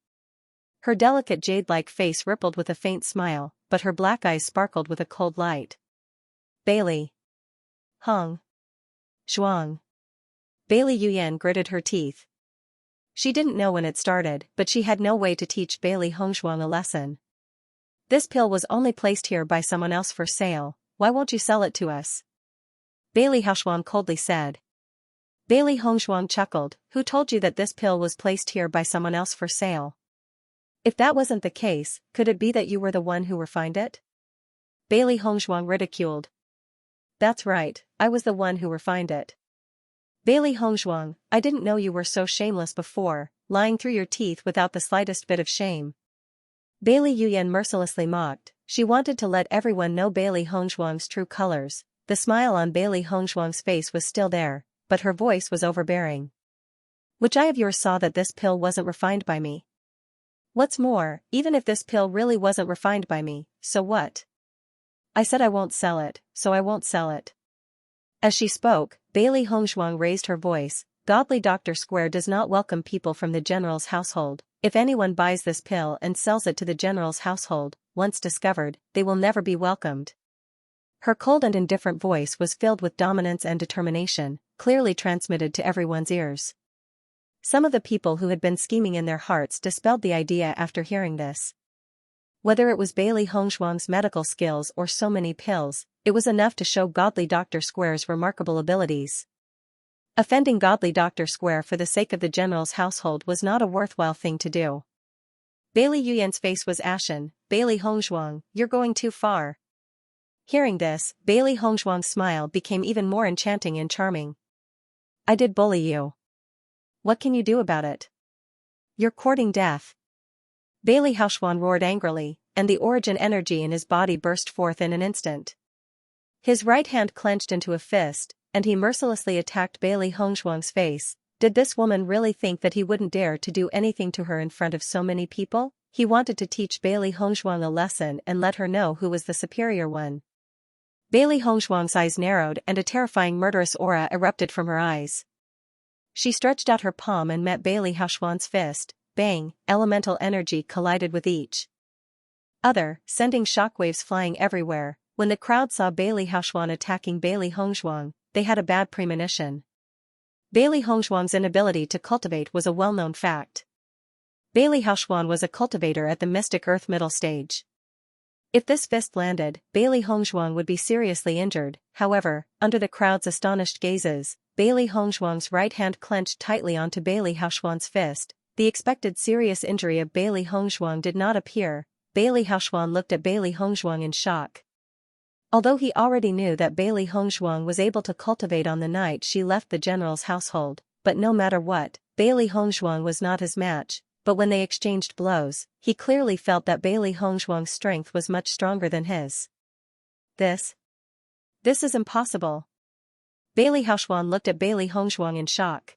Her delicate jade-like face rippled with a faint smile, but her black eyes sparkled with a cold light. Bailey Hongzhuang. Bailey Yuyan gritted her teeth. She didn't know when it started, but she had no way to teach Bailey Hongzhuang a lesson. This pill was only placed here by someone else for sale, why won't you sell it to us? Bailey Haoxuan coldly said. Bailey Hongzhuang chuckled, who told you that this pill was placed here by someone else for sale? If that wasn't the case, could it be that you were the one who refined it? Bailey Hongzhuang ridiculed. That's right, I was the one who refined it. Bailey Hongzhuang, I didn't know you were so shameless before, lying through your teeth without the slightest bit of shame. Bailey Yuyan mercilessly mocked. She wanted to let everyone know Bailey Hongzhuang's true colors. The smile on Bailey Hongzhuang's face was still there, but her voice was overbearing. Which eye of yours saw that this pill wasn't refined by me? What's more, even if this pill really wasn't refined by me, so what? I said I won't sell it, so I won't sell it. As she spoke, Bailey Hongzhuang raised her voice. Godly Dr. Square does not welcome people from the general's household. If anyone buys this pill and sells it to the general's household, once discovered, they will never be welcomed. Her cold and indifferent voice was filled with dominance and determination, clearly transmitted to everyone's ears. Some of the people who had been scheming in their hearts dispelled the idea after hearing this. Whether it was Bailey Hongzhuang's medical skills or so many pills, it was enough to show Godly Dr. Square's remarkable abilities. Offending Godly Dr. Square for the sake of the general's household was not a worthwhile thing to do. Bailey Yuyan's face was ashen. Bailey Hongzhuang, you're going too far. Hearing this, Bailey Hongzhuang's smile became even more enchanting and charming. I did bully you. What can you do about it? You're courting death. Bailey Hongzhuang roared angrily, and the origin energy in his body burst forth in an instant. His right hand clenched into a fist, and he mercilessly attacked Bailey Hongzhuang's face. Did this woman really think that he wouldn't dare to do anything to her in front of so many people? He wanted to teach Bailey Hongzhuang a lesson and let her know who was the superior one. Bailey Hongzhuang's eyes narrowed and a terrifying murderous aura erupted from her eyes. She stretched out her palm and met Bailey Hongzhuang's fist. Bang, elemental energy collided with each other, sending shockwaves flying everywhere. When the crowd saw Bailey Hongzhuang attacking Bailey Hongzhuang, they had a bad premonition. Bailey Hongzhuang's inability to cultivate was a well-known fact. Bailey Hongzhuang was a cultivator at the Mystic Earth middle stage. If this fist landed, Bailey Hongzhuang would be seriously injured. However, under the crowd's astonished gazes, Bailey Hongzhuang's right hand clenched tightly onto Bailey Hongzhuang's fist. The expected serious injury of Bailey Hongzhuang did not appear. Bailey Hongzhuang looked at Bailey Hongzhuang in shock. Although he already knew that Bailey Hongzhuang was able to cultivate on the night she left the general's household, but no matter what, Bailey Hongzhuang was not his match. But when they exchanged blows, he clearly felt that Bailey Hongzhuang's strength was much stronger than his. This is impossible. Bailey Hongzhuang looked at Bailey Hongzhuang in shock.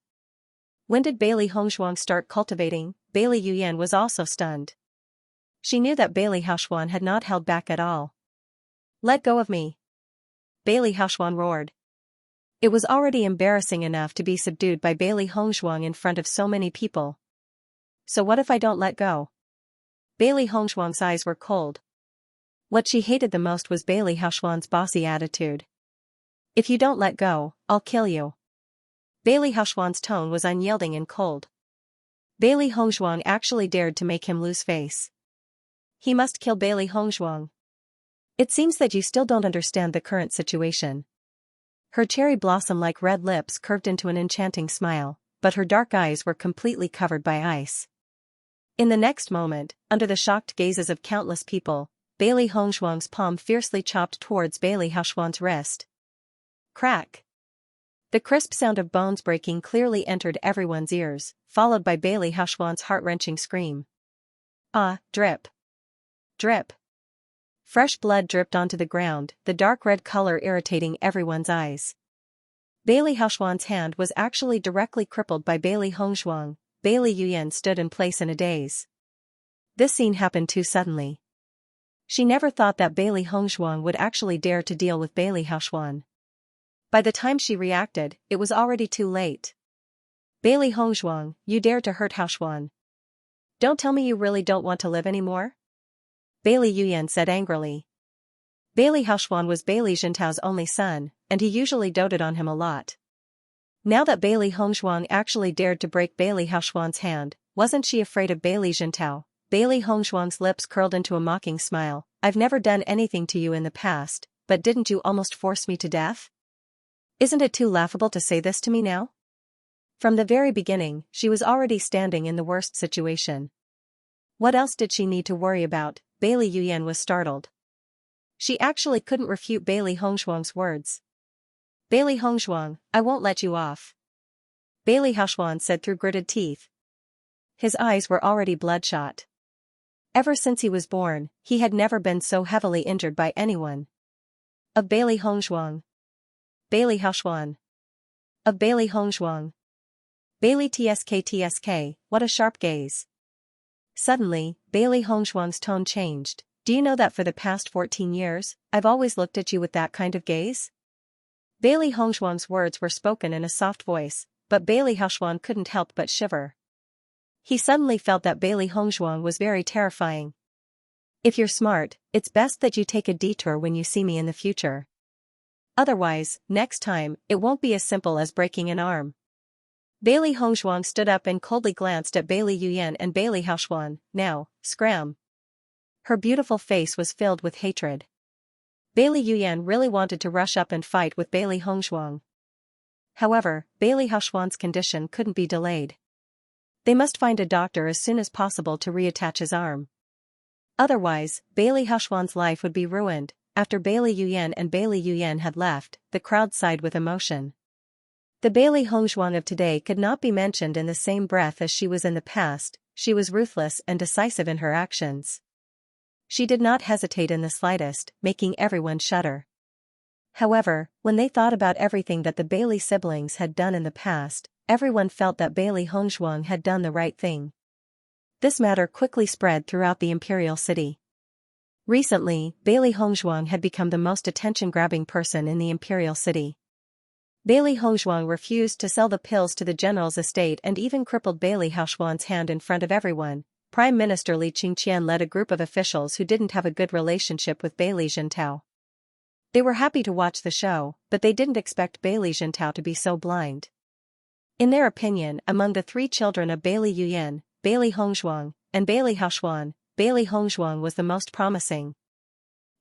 When did Bailey Hongzhuang start cultivating? Bailey Yuyan was also stunned. She knew that Bailey Hongzhuang had not held back at all. Let go of me. Bailey Hongzhuang roared. It was already embarrassing enough to be subdued by Bailey Hongzhuang in front of so many people. So what if I don't let go? Bailey Hongzhuang's eyes were cold. What she hated the most was Bailey Hongzhuang's bossy attitude. If you don't let go, I'll kill you. Bailey Hongzhuang's tone was unyielding and cold. Bailey Hongzhuang actually dared to make him lose face. He must kill Bailey Hongzhuang. It seems that you still don't understand the current situation. Her cherry blossom-like red lips curved into an enchanting smile, but her dark eyes were completely covered by ice. In the next moment, under the shocked gazes of countless people, Bailey Hongzhuang's palm fiercely chopped towards Bailey Hongzhuang's wrist. Crack! The crisp sound of bones breaking clearly entered everyone's ears, followed by Bailey Hongzhuang's heart-wrenching scream. Ah, drip! Drip! Fresh blood dripped onto the ground, the dark red color irritating everyone's eyes. Bailey Hongzhuang's hand was actually directly crippled by Bailey Hongzhuang. Bailey Yuyan stood in place in a daze. This scene happened too suddenly. She never thought that Bailey Hongzhuang would actually dare to deal with Bailey Hongzhuang. By the time she reacted, it was already too late. Bailey Hongzhuang, you dared to hurt Hongzhuang. Don't tell me you really don't want to live anymore? Bailey Yuyan said angrily. Bailey Hongzhuang was Bailey Jintao's only son, and he usually doted on him a lot. Now that Bailey Hongzhuang actually dared to break Bailey Hongzhuang's hand, wasn't she afraid of Bailey Jintao? Bailey Hongzhuang's lips curled into a mocking smile. I've never done anything to you in the past, but didn't you almost force me to death? Isn't it too laughable to say this to me now? From the very beginning, she was already standing in the worst situation. What else did she need to worry about? Bailey Yuyan was startled. She actually couldn't refute Bailey Hongshuang's words. Bailey Hongshuang, I won't let you off. Bailey Haoshuan said through gritted teeth. His eyes were already bloodshot. Ever since he was born, he had never been so heavily injured by anyone. Of Bailey Hongshuang. Bailey Haoshuan. Of Bailey Hongshuang. Bailey TSK, what a sharp gaze. Suddenly, Bailey Hongshuang's tone changed. Do you know that for the past 14 years, I've always looked at you with that kind of gaze? Bailey Hongshuang's words were spoken in a soft voice, but Bailey Haoshuan couldn't help but shiver. He suddenly felt that Bailey Hongshuang was very terrifying. If you're smart, it's best that you take a detour when you see me in the future. Otherwise, next time, it won't be as simple as breaking an arm. Bailey Hongshuang stood up and coldly glanced at Bailey Yuyan and Bailey Haoshuan. Now, scram. Her beautiful face was filled with hatred. Bailey Yuyan really wanted to rush up and fight with Bailey Hongshuang. However, Bailey Haoshuan's condition couldn't be delayed. They must find a doctor as soon as possible to reattach his arm. Otherwise, Bailey Haoshuan's life would be ruined. After Bailey Yuyan and Bailey Yuyan had left, the crowd sighed with emotion. The Bailey Hongshuang of today could not be mentioned in the same breath as she was in the past. She was ruthless and decisive in her actions. She did not hesitate in the slightest, making everyone shudder. However, when they thought about everything that the Bailey siblings had done in the past, everyone felt that Bailey Hongshuang had done the right thing. This matter quickly spread throughout the imperial city. Recently, Bailey Hongshuang had become the most attention-grabbing person in the imperial city. Bailey Hongshuang refused to sell the pills to the general's estate and even crippled Bailey Haoshuan's hand in front of everyone. Prime Minister Li Qingqian led a group of officials who didn't have a good relationship with Bailey Zhentao. They were happy to watch the show, but they didn't expect Bailey Zhentao to be so blind. In their opinion, among the three children of Bailey Yuyan, Bailey Hongshuang, and Bailey Haoshuan, Bailey Hongshuang was the most promising.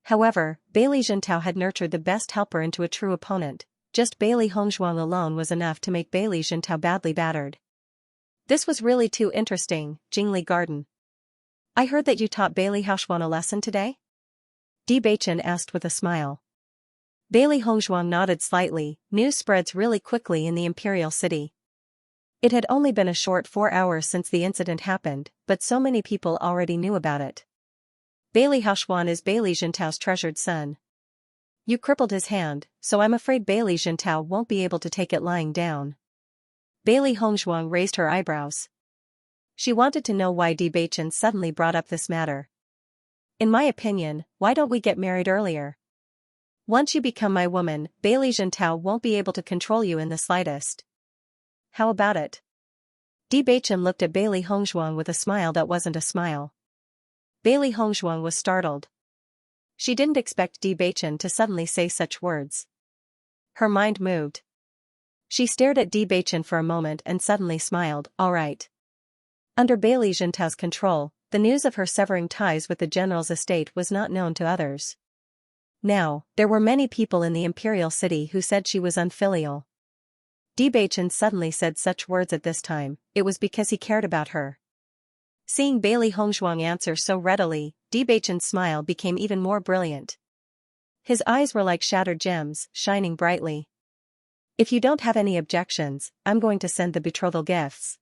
However, Bailey Zhentao had nurtured the best helper into a true opponent. Just Bailey Hongshuang alone was enough to make Bailey Zhentao badly battered. This was really too interesting, Jingli Garden. I heard that you taught Bailey Haoshuan a lesson today? Bewitching asked with a smile. Bailey Hongshuang nodded slightly. News spreads really quickly in the imperial city. It had only been a short 4 hours since the incident happened, but so many people already knew about it. Bailey Haoshuan is Bailey Zhentao's treasured son. You crippled his hand, so I'm afraid Bailey Zhentao won't be able to take it lying down. Bailey Hongshuang raised her eyebrows. She wanted to know why Bewitching suddenly brought up this matter. In my opinion, why don't we get married earlier? Once you become my woman, Bailey Zhentao won't be able to control you in the slightest. How about it? Bewitching looked at Bailey Hongshuang with a smile that wasn't a smile. Bailey Hongshuang was startled. She didn't expect Bewitching to suddenly say such words. Her mind moved. She stared at Bewitching for a moment and suddenly smiled. All right. Under Bailey Zhentao's control, the news of her severing ties with the general's estate was not known to others. Now, there were many people in the imperial city who said she was unfilial. Bewitching suddenly said such words at this time. It was because he cared about her. Seeing Bailey Hongshuang answer so readily, Bewitching's smile became even more brilliant. His eyes were like shattered gems, shining brightly. If you don't have any objections, I'm going to send the betrothal gifts.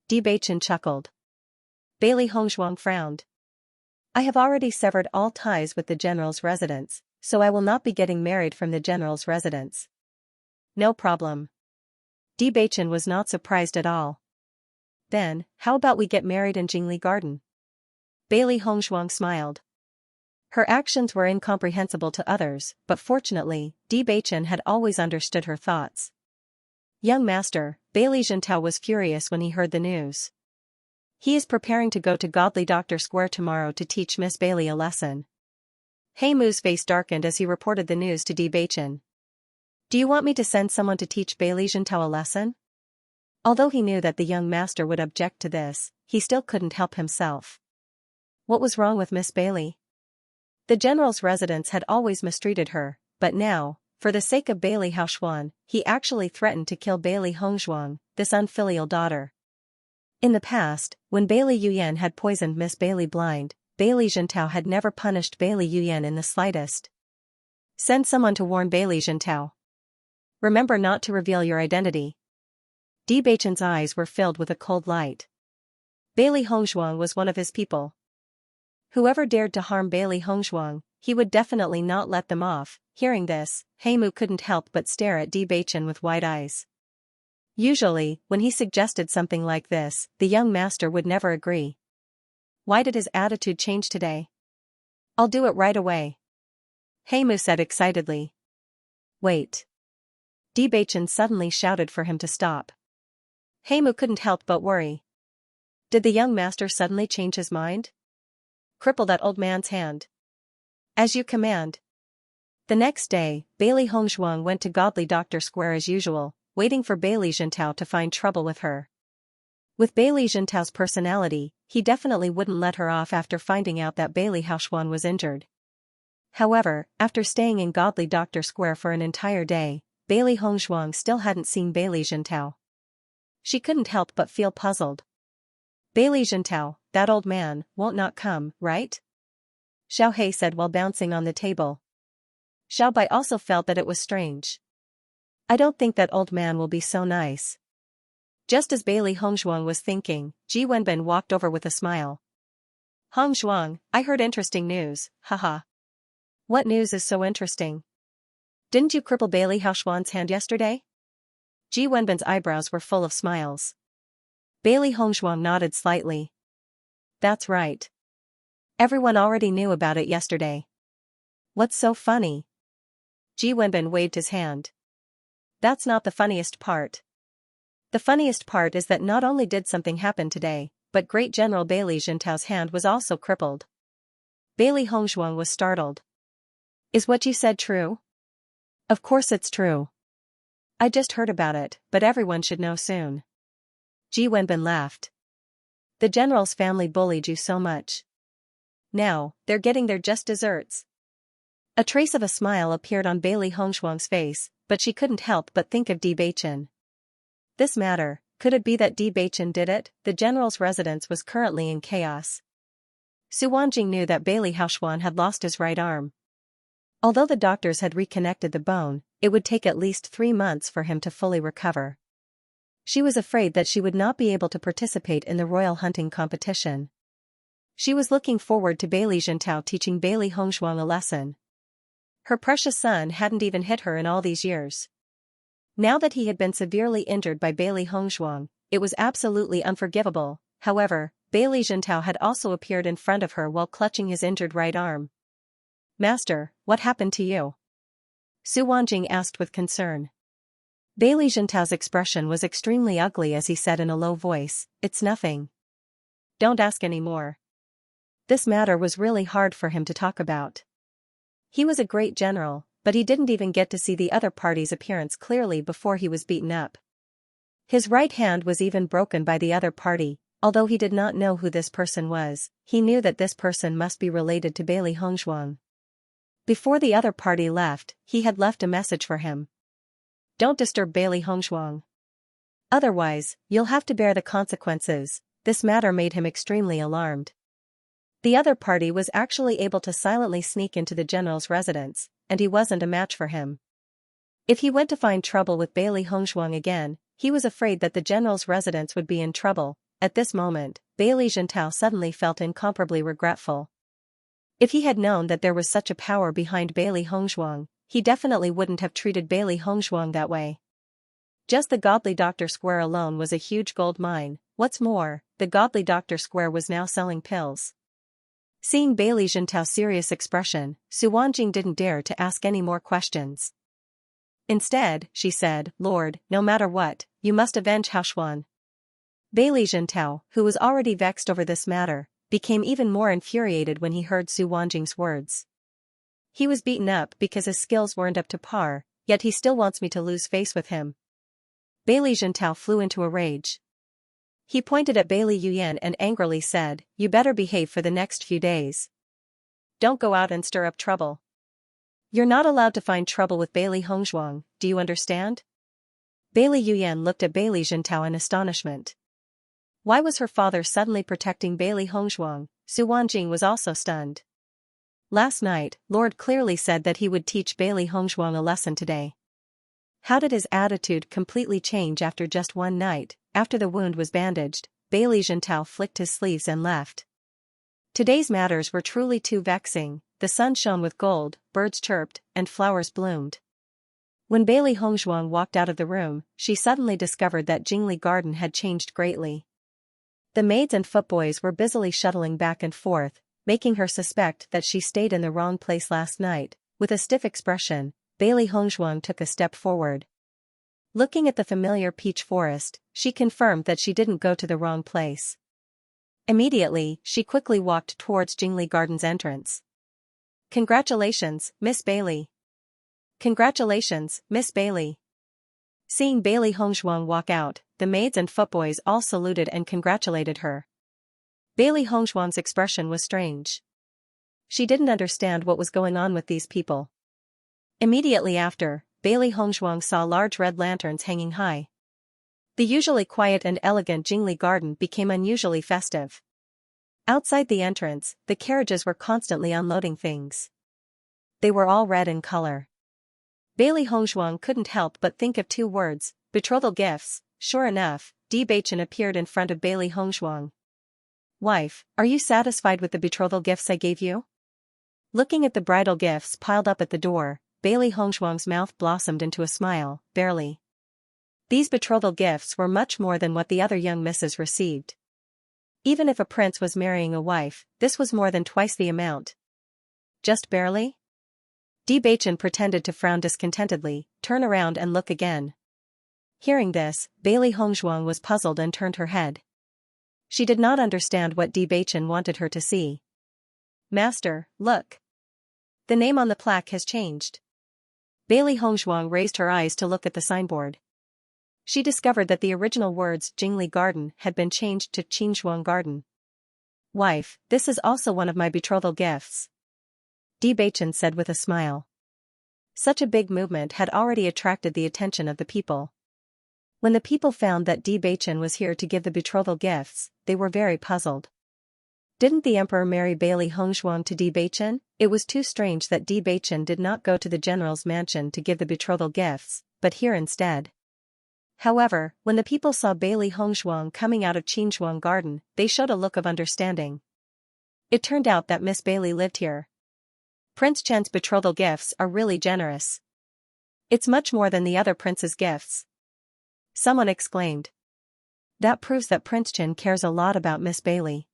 Bewitching chuckled. Bailey Hongshuang frowned. I have already severed all ties with the general's residence, so I will not be getting married from the general's residence. No problem. Bewitching was not surprised at all. Then, how about we get married in Jingli Garden? Bailey Hongshuang smiled. Her actions were incomprehensible to others, but fortunately, Bewitching had always understood her thoughts. Young master, Bailey Zhentao was furious when he heard the news. He is preparing to go to Godly Doctor Square tomorrow to teach Miss Bailey a lesson. Hei Mu's face darkened as he reported the news to Bewitching. Do you want me to send someone to teach Bailey Zhentao a lesson? Although he knew that the young master would object to this, he still couldn't help himself. What was wrong with Miss Bailey? The general's residence had always mistreated her, but now, for the sake of Bailey Haoshuan, he actually threatened to kill Bailey Hongshuang, this unfilial daughter. In the past, when Bailey Yuyan had poisoned Miss Bailey blind, Bailey Xianxia had never punished Bailey Yuyan in the slightest. Send someone to warn Bailey Xianxia. Remember not to reveal your identity. Bewitching's eyes were filled with a cold light. Bailey Hongshuang was one of his people. Whoever dared to harm Bailey Hongshuang, he would definitely not let them off. Hearing this, Heimu couldn't help but stare at Bewitching with wide eyes. Usually, when he suggested something like this, the young master would never agree. Why did his attitude change today? I'll do it right away. Heimu said excitedly. Wait. Bewitching suddenly shouted for him to stop. Heimu couldn't help but worry. Did the young master suddenly change his mind? Cripple that old man's hand. As you command. The next day, Bailey Hongshuang went to Godly Doctor Square as usual, waiting for Bailey Xianxia to find trouble with her. With Bailey Xianxia's personality, he definitely wouldn't let her off after finding out that Bailey Hongshuang was injured. However, after staying in Godly Doctor Square for an entire day, Bailey Hongshuang still hadn't seen Bailey Xianxia. She couldn't help but feel puzzled. Bailey Xianxia, that old man, won't not come, right? Xiao Hei said while bouncing on the table. Xiao Bai also felt that it was strange. I don't think that old man will be so nice. Just as Bailey Hongshuang was thinking, Ji Wenbin walked over with a smile. Hongshuang, I heard interesting news, haha. What news is so interesting? Didn't you cripple Bailey Hongshuang's hand yesterday? Ji Wenbin's eyebrows were full of smiles. Bailey Hongshuang nodded slightly. That's right. Everyone already knew about it yesterday. What's so funny? Ji Wenbin waved his hand. That's not the funniest part. The funniest part is that not only did something happen today, but Great General Bailey Xianxia's hand was also crippled. Bailey Hongshuang was startled. Is what you said true? Of course it's true. I just heard about it, but everyone should know soon. Ji Wenbin laughed. The general's family bullied you so much. Now, they're getting their just desserts. A trace of a smile appeared on Bailey Hongshuang's face, but she couldn't help but think of Bewitching. This matter, could it be that Bewitching did it? The general's residence was currently in chaos. Su Wanjing knew that Bailey Hongshuang had lost his right arm. Although the doctors had reconnected the bone, it would take at least 3 months for him to fully recover. She was afraid that she would not be able to participate in the royal hunting competition. She was looking forward to Bailey Xianxia teaching Bailey Hongshuang a lesson. Her precious son hadn't even hit her in all these years. Now that he had been severely injured by Bailey Hongshuang, it was absolutely unforgivable. However, Bailey Xianxia had also appeared in front of her while clutching his injured right arm. Master, what happened to you? Su Wanjing asked with concern. Bailey Xianxia's expression was extremely ugly as he said in a low voice, It's nothing. Don't ask any more. This matter was really hard for him to talk about. He was a great general, but he didn't even get to see the other party's appearance clearly before he was beaten up. His right hand was even broken by the other party. Although he did not know who this person was, he knew that this person must be related to Bailey Hongshuang. Before the other party left, he had left a message for him. Don't disturb Bailey Hongshuang. Otherwise, you'll have to bear the consequences. This matter made him extremely alarmed. The other party was actually able to silently sneak into the general's residence, and he wasn't a match for him. If he went to find trouble with Bailey Hongshuang again, he was afraid that the general's residence would be in trouble. At this moment, Bailey Xianxia suddenly felt incomparably regretful. If he had known that there was such a power behind Bailey Hongshuang, he definitely wouldn't have treated Bailey Hongshuang that way. Just the Godly Doctor Square alone was a huge gold mine. What's more, the Godly Doctor Square was now selling pills. Seeing Bailey Xianxia's serious expression, Su Wanjing didn't dare to ask any more questions. Instead, she said, Lord, no matter what, you must avenge Hongshuang. Bailey Xianxia, who was already vexed over this matter, became even more infuriated when he heard Su Wanjing's words. He was beaten up because his skills weren't up to par, yet he still wants me to lose face with him. Bailey Xianxia flew into a rage. He pointed at Bailey Yuyan and angrily said, You better behave for the next few days. Don't go out and stir up trouble. You're not allowed to find trouble with Bailey Hongshuang, do you understand? Bailey Yuyan looked at Bailey Xianxia in astonishment. Why was her father suddenly protecting Bailey Hongzhuang? Su Wanjing was also stunned. Last night, Lord clearly said that he would teach Bailey Hongzhuang a lesson today. How did his attitude completely change after just one night? After the wound was bandaged, Bailey Zhentao flicked his sleeves and left. Today's matters were truly too vexing. The sun shone with gold, birds chirped, and flowers bloomed. When Bailey Hongzhuang walked out of the room, she suddenly discovered that Jingli Garden had changed greatly. The maids and footboys were busily shuttling back and forth, making her suspect that she stayed in the wrong place last night. With a stiff expression, Bailey Hongzhuang took a step forward. Looking at the familiar peach forest, she confirmed that she didn't go to the wrong place. Immediately, she quickly walked towards Jingli Garden's entrance. "Congratulations, Miss Bailey." "Congratulations, Miss Bailey." Seeing Bailey Hongzhuang walk out, the maids and footboys all saluted and congratulated her. Bailey Hongzhuang's expression was strange. She didn't understand what was going on with these people. Immediately after, Bailey Hongzhuang saw large red lanterns hanging high. The usually quiet and elegant Jingli Garden became unusually festive. Outside the entrance, the carriages were constantly unloading things. They were all red in color. Bailey Hongzhuang couldn't help but think of two words: betrothal gifts. Sure enough, Bewitching appeared in front of Bailey Hongzhuang. "Wife, are you satisfied with the betrothal gifts I gave you?" Looking at the bridal gifts piled up at the door, Bailey Hongzhuang's mouth blossomed into a smile. Barely. These betrothal gifts were much more than what the other young misses received. Even if a prince was marrying a wife, this was more than twice the amount. Just barely? Bewitching pretended to frown discontentedly, turn around and look again. Hearing this, Bailey Hongzhuang was puzzled and turned her head. She did not understand what Bewitching wanted her to see. "Master, look. The name on the plaque has changed." Bailey Hongzhuang raised her eyes to look at the signboard. She discovered that the original words Jingli Garden had been changed to Qingzhuang Garden. "Wife, this is also one of my betrothal gifts," Bewitching said with a smile. Such a big movement had already attracted the attention of the people. When the people found that Bewitching was here to give the betrothal gifts, they were very puzzled. Didn't the emperor marry Bailey Hongzhuang to Bewitching? It was too strange that Bewitching did not go to the general's mansion to give the betrothal gifts, but here instead. However, when the people saw Bailey Hongzhuang coming out of Qingzhuang Garden, they showed a look of understanding. It turned out that Miss Bailey lived here. Prince Chen's betrothal gifts are really generous. It's much more than the other prince's gifts, someone exclaimed. That proves that Prince Chen cares a lot about Miss Bailey.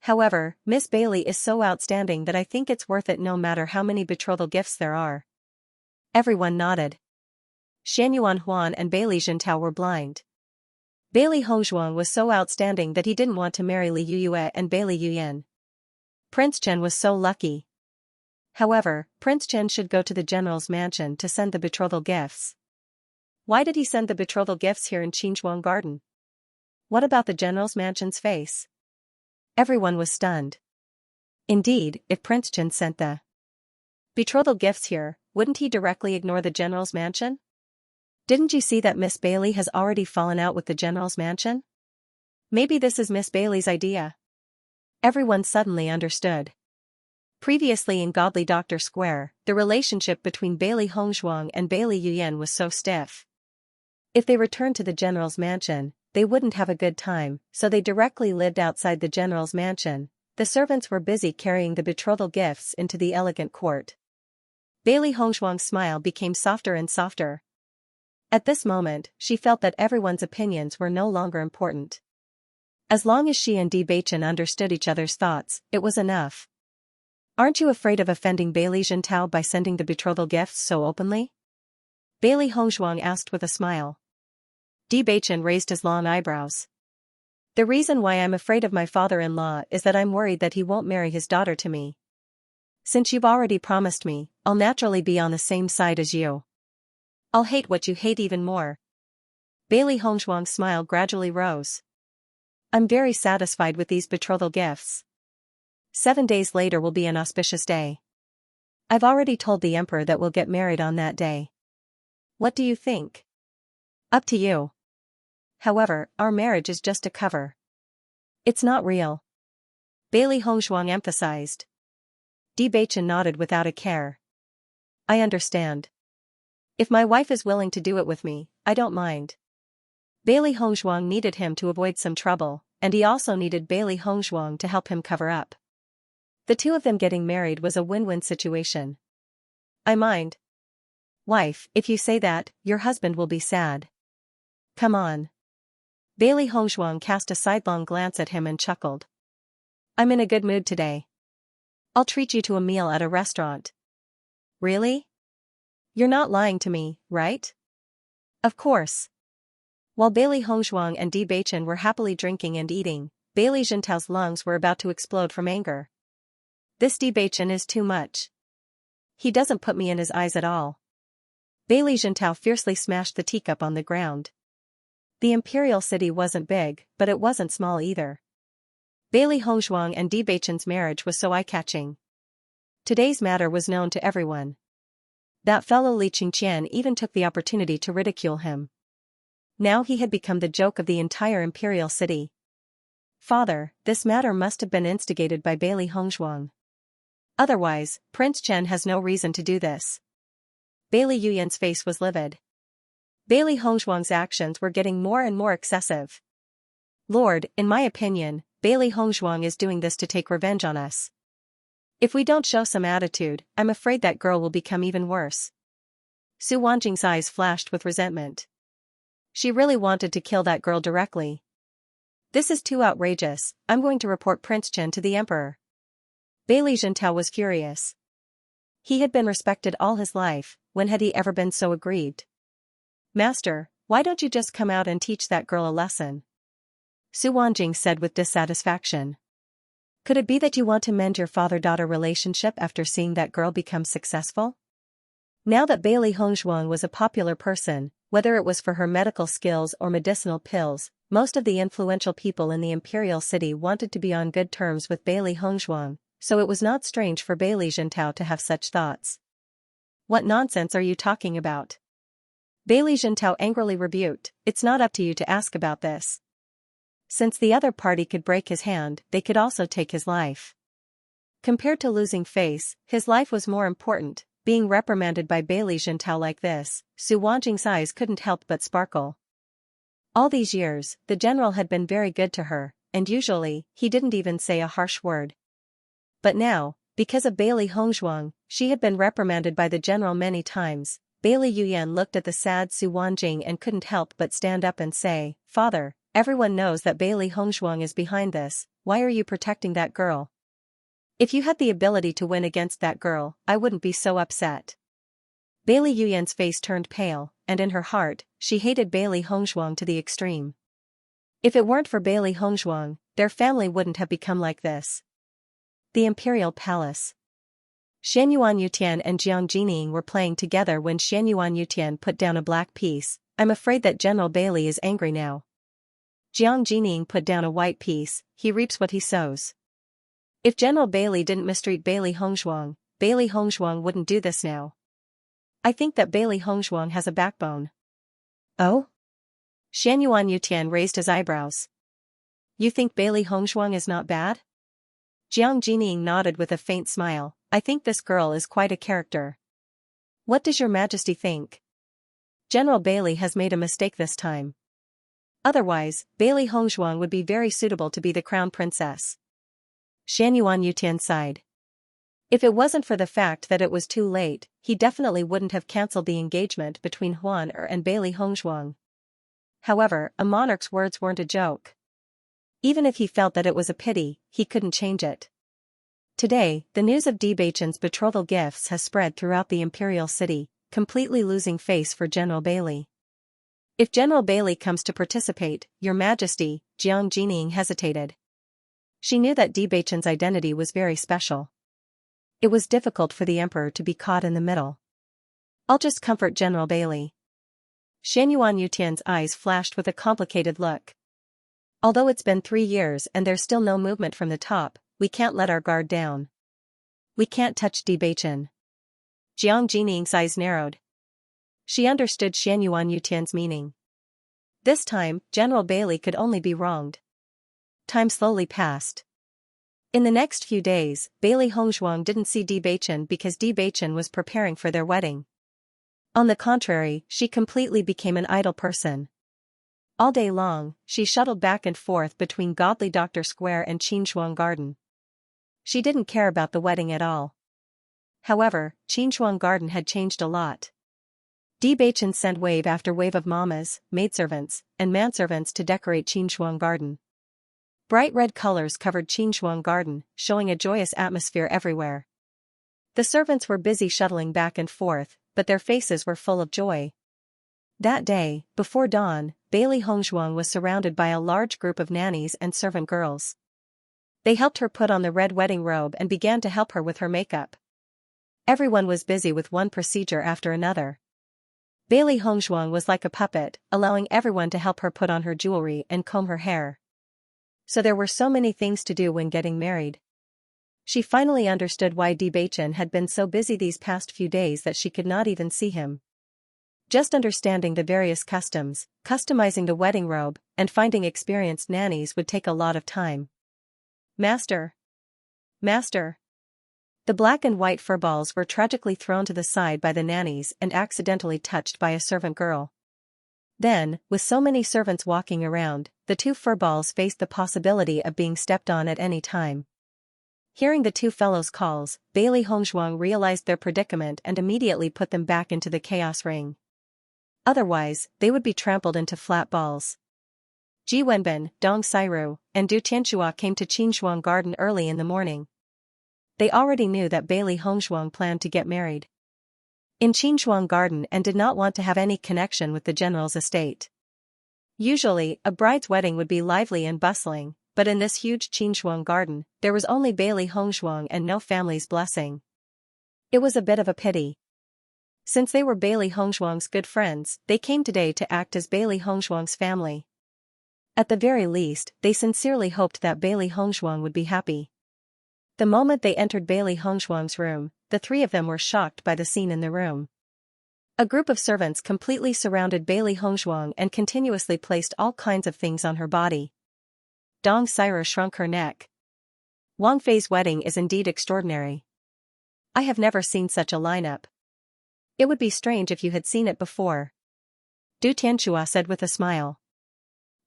However, Miss Bailey is so outstanding that I think it's worth it no matter how many betrothal gifts there are. Everyone nodded. Xianyuan Huan and Bailey Zhentao were blind. Bailey Hongzhuang was so outstanding that he didn't want to marry Li Yuyue and Bailey Yuyan. Prince Chen was so lucky. However, Prince Chen should go to the general's mansion to send the betrothal gifts. Why did he send the betrothal gifts here in Qingzhuang Garden? What about the general's mansion's face? Everyone was stunned. Indeed, if Prince Chen sent the betrothal gifts here, wouldn't he directly ignore the general's mansion? Didn't you see that Miss Bailey has already fallen out with the general's mansion? Maybe this is Miss Bailey's idea. Everyone suddenly understood. Previously in Godly Doctor Square, the relationship between Bailey Hongzhuang and Bailey Yuyan was so stiff. If they returned to the general's mansion, they wouldn't have a good time, so they directly lived outside the general's mansion. The servants were busy carrying the betrothal gifts into the elegant court. Bailey Hongzhuang's smile became softer and softer. At this moment, she felt that everyone's opinions were no longer important. As long as she and Bewitching understood each other's thoughts, it was enough. Aren't you afraid of offending Bailey Zhentao by sending the betrothal gifts so openly? Bailey Hongzhuang asked with a smile. Bewitching raised his long eyebrows. The reason why I'm afraid of my father-in-law is that I'm worried that he won't marry his daughter to me. Since you've already promised me, I'll naturally be on the same side as you. I'll hate what you hate even more. Bailey Hongzhuang's smile gradually rose. I'm very satisfied with these betrothal gifts. 7 days later will be an auspicious day. I've already told the emperor that we'll get married on that day. What do you think? Up to you. However, our marriage is just a cover. It's not real. Bailey Hongzhuang emphasized. Bewitching nodded without a care. I understand. If my wife is willing to do it with me, I don't mind. Bailey Hongzhuang needed him to avoid some trouble, and he also needed Bailey Hongzhuang to help him cover up. The two of them getting married was a win-win situation. I mind. Wife, if you say that, your husband will be sad. Come on. Bailey Hongzhuang cast a sidelong glance at him and chuckled. I'm in a good mood today. I'll treat you to a meal at a restaurant. Really? You're not lying to me, right? Of course. While Bailey Hongzhuang and Bewitching were happily drinking and eating, Bailey Xianxia's lungs were about to explode from anger. This Bewitching is too much. He doesn't put me in his eyes at all. Bailey Xianxia fiercely smashed the teacup on the ground. The imperial city wasn't big, but it wasn't small either. Bailey Hongzhuang and Bewitching's marriage was so eye-catching. Today's matter was known to everyone. That fellow Li Qingqian even took the opportunity to ridicule him. Now he had become the joke of the entire imperial city. Father, this matter must have been instigated by Bailey Hongzhuang. Otherwise, Prince Chen has no reason to do this. Bailey Yuyan's face was livid. Bailey Hongzhuang's actions were getting more and more excessive. Lord, in my opinion, Bailey Hongzhuang is doing this to take revenge on us. If we don't show some attitude, I'm afraid that girl will become even worse. Su Wanjing's eyes flashed with resentment. She really wanted to kill that girl directly. This is too outrageous, I'm going to report Prince Chen to the emperor. Bailey Xianxiao was furious. He had been respected all his life, when had he ever been so aggrieved? Master, why don't you just come out and teach that girl a lesson? Su Wanjing said with dissatisfaction. Could it be that you want to mend your father-daughter relationship after seeing that girl become successful? Now that Bailey Hongzhuang was a popular person, whether it was for her medical skills or medicinal pills, most of the influential people in the imperial city wanted to be on good terms with Bailey Hongzhuang, so it was not strange for Bailey Xianxiao to have such thoughts. What nonsense are you talking about? Bailey Xianxiao angrily rebuked, it's not up to you to ask about this. Since the other party could break his hand, they could also take his life. Compared to losing face, his life was more important. Being reprimanded by Bailey Xianxiao like this, Su Wanjing's eyes couldn't help but sparkle. All these years, the general had been very good to her, and usually, he didn't even say a harsh word. But now, because of Bailey Hongzhuang, she had been reprimanded by the general many times. Bailey Yuyan looked at the sad Su Wanjing and couldn't help but stand up and say, Father, everyone knows that Bailey Hongzhuang is behind this, why are you protecting that girl? If you had the ability to win against that girl, I wouldn't be so upset. Bailey Yuyan's face turned pale, and in her heart, she hated Bailey Hongzhuang to the extreme. If it weren't for Bailey Hongzhuang, their family wouldn't have become like this. The Imperial Palace. Xianyuan Yutian and Jiang Jining were playing together when Xianyuan Yutian put down a black piece. I'm afraid that General Bailey is angry now. Jiang Jining put down a white piece, he reaps what he sows. If General Bailey didn't mistreat Bailey Hongzhuang wouldn't do this now. I think that Bailey Hongzhuang has a backbone. Oh? Xianyuan Yutian raised his eyebrows. You think Bailey Hongzhuang is not bad? Jiang Jining nodded with a faint smile. I think this girl is quite a character. What does your majesty think? General Bailey has made a mistake this time. Otherwise, Bailey Hongzhuang would be very suitable to be the crown princess. Xianyuan Yutian sighed. If it wasn't for the fact that it was too late, he definitely wouldn't have cancelled the engagement between Huan and Bailey Hongzhuang. However, a monarch's words weren't a joke. Even if he felt that it was a pity, he couldn't change it. Today, the news of Bewitching's betrothal gifts has spread throughout the imperial city, completely losing face for General Bailey. If General Bailey comes to participate, Your Majesty, Jiang Jining hesitated. She knew that Bewitching's identity was very special. It was difficult for the emperor to be caught in the middle. I'll just comfort General Bailey. Xianyuan Yutian's eyes flashed with a complicated look. Although it's been 3 years and there's still no movement from the top, we can't let our guard down. We can't touch Bewitching. Jiang Jining's eyes narrowed. She understood Xianyuan Yutian's meaning. This time, General Bailey could only be wronged. Time slowly passed. In the next few days, Bailey Hongzhuang didn't see Bewitching because Bewitching was preparing for their wedding. On the contrary, she completely became an idle person. All day long, she shuttled back and forth between Godly Doctor Square and Qinshuang Garden. She didn't care about the wedding at all. However, Qinshuang Garden had changed a lot. Bewitching sent wave after wave of mamas, maidservants, and manservants to decorate Qinshuang Garden. Bright red colors covered Qinshuang Garden, showing a joyous atmosphere everywhere. The servants were busy shuttling back and forth, but their faces were full of joy. That day, before dawn, Bailey Hongzhuang was surrounded by a large group of nannies and servant girls. They helped her put on the red wedding robe and began to help her with her makeup. Everyone was busy with one procedure after another. Bailey Hongzhuang was like a puppet, allowing everyone to help her put on her jewelry and comb her hair. So there were so many things to do when getting married. She finally understood why Bewitching had been so busy these past few days that she could not even see him. Just understanding the various customs, customizing the wedding robe, and finding experienced nannies would take a lot of time. Master! Master! The black and white furballs were tragically thrown to the side by the nannies and accidentally touched by a servant girl. Then, with so many servants walking around, the two furballs faced the possibility of being stepped on at any time. Hearing the two fellows' calls, Bailey Hongzhuang realized their predicament and immediately put them back into the chaos ring. Otherwise, they would be trampled into flat balls. Ji Wenbin, Dong Sairu, and Du Tianxia came to Qinshuang Garden early in the morning. They already knew that Bailey Hongzhuang planned to get married in Qinshuang Garden and did not want to have any connection with the general's estate. Usually, a bride's wedding would be lively and bustling, but in this huge Qinshuang Garden, there was only Bailey Hongzhuang and no family's blessing. It was a bit of a pity. Since they were Bailey Hongzhuang's good friends, they came today to act as Bailey Hongzhuang's family. At the very least, they sincerely hoped that Bailey Hongzhuang would be happy. The moment they entered Bailey Hongzhuang's room, the three of them were shocked by the scene in the room. A group of servants completely surrounded Bailey Hongzhuang and continuously placed all kinds of things on her body. Dong Sairu shrunk her neck. Wang Fei's wedding is indeed extraordinary. I have never seen such a lineup. It would be strange if you had seen it before. Du Tianxia said with a smile.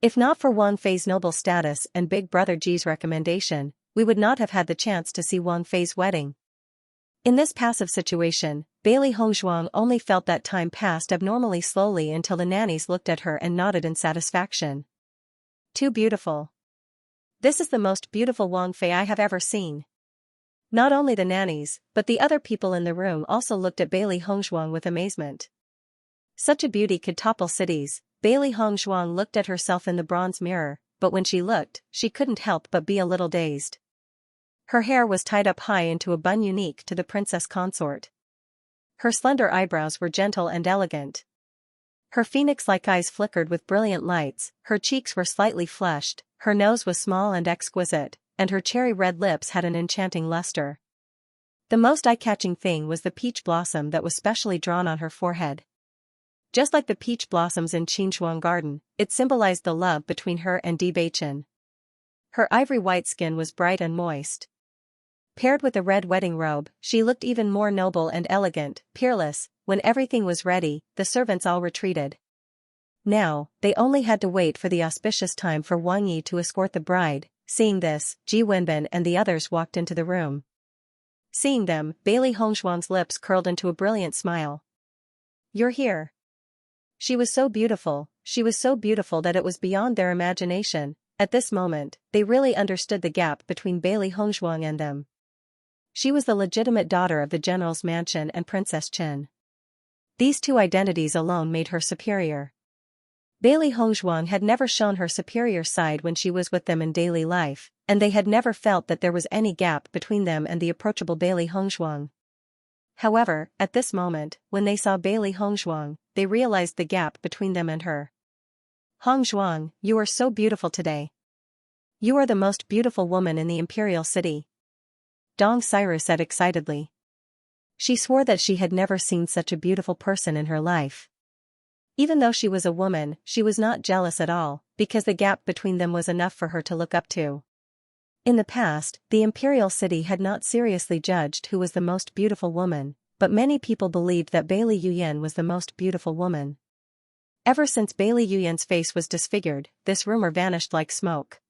If not for Wang Fei's noble status and Big Brother Ji's recommendation, we would not have had the chance to see Wang Fei's wedding. In this passive situation, Bailey Hongzhuang only felt that time passed abnormally slowly until the nannies looked at her and nodded in satisfaction. Too beautiful. This is the most beautiful Wang Fei I have ever seen. Not only the nannies, but the other people in the room also looked at Bailey Hongzhuang with amazement. Such a beauty could topple cities. Bailey Hongzhuang looked at herself in the bronze mirror, but when she looked, she couldn't help but be a little dazed. Her hair was tied up high into a bun unique to the princess consort. Her slender eyebrows were gentle and elegant. Her phoenix-like eyes flickered with brilliant lights, her cheeks were slightly flushed, her nose was small and exquisite, and her cherry-red lips had an enchanting luster. The most eye-catching thing was the peach blossom that was specially drawn on her forehead. Just like the peach blossoms in Qinshuang Garden, it symbolized the love between her and Bewitching. Her ivory-white skin was bright and moist. Paired with a red wedding robe, she looked even more noble and elegant, peerless. When everything was ready, the servants all retreated. Now, they only had to wait for the auspicious time for Wang Yi to escort the bride. Seeing this, Ji Wenbin and the others walked into the room. Seeing them, Bailey Hongzhuang's lips curled into a brilliant smile. You're here. She was so beautiful that it was beyond their imagination. At this moment, they really understood the gap between Bailey Hongzhuang and them. She was the legitimate daughter of the general's mansion and Princess Chen. These two identities alone made her superior. Bailey Hongzhuang had never shown her superior side when she was with them in daily life, and they had never felt that there was any gap between them and the approachable Bailey Hongzhuang. However, at this moment, when they saw Bailey Hongzhuang, they realized the gap between them and her. Hongzhuang, you are so beautiful today. You are the most beautiful woman in the imperial city. Dong Sairu said excitedly. She swore that she had never seen such a beautiful person in her life. Even though she was a woman, she was not jealous at all, because the gap between them was enough for her to look up to. In the past, the imperial city had not seriously judged who was the most beautiful woman, but many people believed that Bailey Yuyan was the most beautiful woman. Ever since Bailey Yuyan's face was disfigured, this rumor vanished like smoke.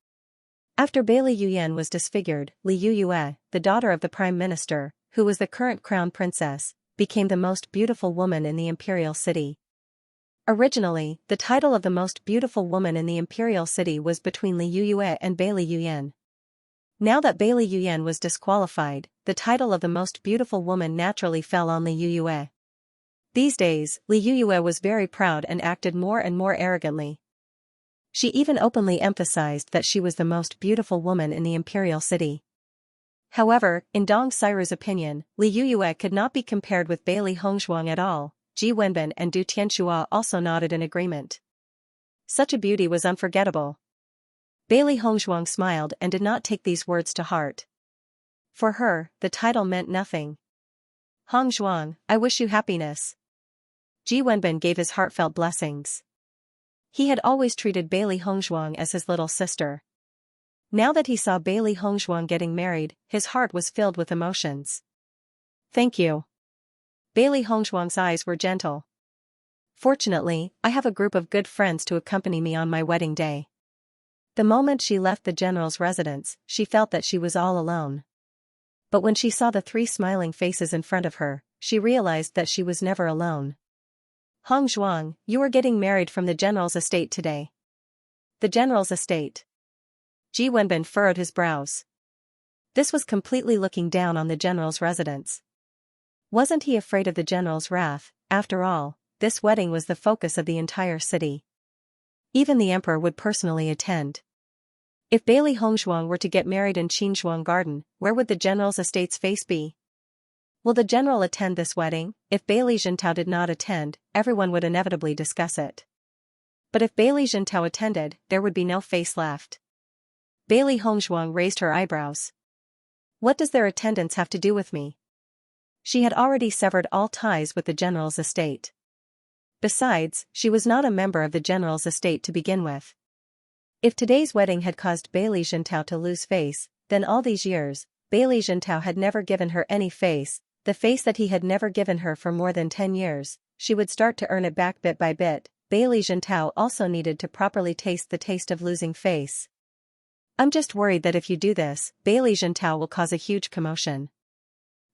After Bailey Yuyan was disfigured, Li Yuyue, the daughter of the prime minister, who was the current crown princess, became the most beautiful woman in the imperial city. Originally, the title of the most beautiful woman in the imperial city was between Li Yuyue and Bailey Yuyan. Now that Bailey Yuyan was disqualified, the title of the most beautiful woman naturally fell on Li Yuyue. These days, Li Yuyue was very proud and acted more and more arrogantly. She even openly emphasized that she was the most beautiful woman in the imperial city. However, in Dong Xiru's opinion, Li Yuyue could not be compared with Bailey Hongzhuang at all. Ji Wenbin and Du Tianxua also nodded in agreement. Such a beauty was unforgettable. Bailey Hongzhuang smiled and did not take these words to heart. For her, the title meant nothing. Hongzhuang, I wish you happiness. Ji Wenbin gave his heartfelt blessings. He had always treated Bailey Hongzhuang as his little sister. Now that he saw Bailey Hongzhuang getting married, his heart was filled with emotions. Thank you. Bailey Hongzhuang's eyes were gentle. Fortunately, I have a group of good friends to accompany me on my wedding day. The moment she left the general's residence, she felt that she was all alone. But when she saw the 3 smiling faces in front of her, she realized that she was never alone. Hongzhuang, you are getting married from the general's estate today. The general's estate. Ji Wenbin furrowed his brows. This was completely looking down on the general's residence. Wasn't he afraid of the general's wrath? After all, this wedding was the focus of the entire city. Even the emperor would personally attend. If Bailey Hongzhuang were to get married in Xianxia Garden, where would the general's estate's face be? Will the general attend this wedding? If Bailey Zhentao did not attend, everyone would inevitably discuss it. But if Bailey Zhentao attended, there would be no face left. Bailey Hongzhuang raised her eyebrows. What does their attendance have to do with me? She had already severed all ties with the general's estate. Besides, she was not a member of the general's estate to begin with. If today's wedding had caused Bailey Zhentao to lose face, then all these years, Bailey Zhentao had never given her any face, the face that he had never given her for more than 10 years, she would start to earn it back bit by bit. Bailey Zhentao also needed to properly taste the taste of losing face. I'm just worried that if you do this, Bailey Zhentao will cause a huge commotion.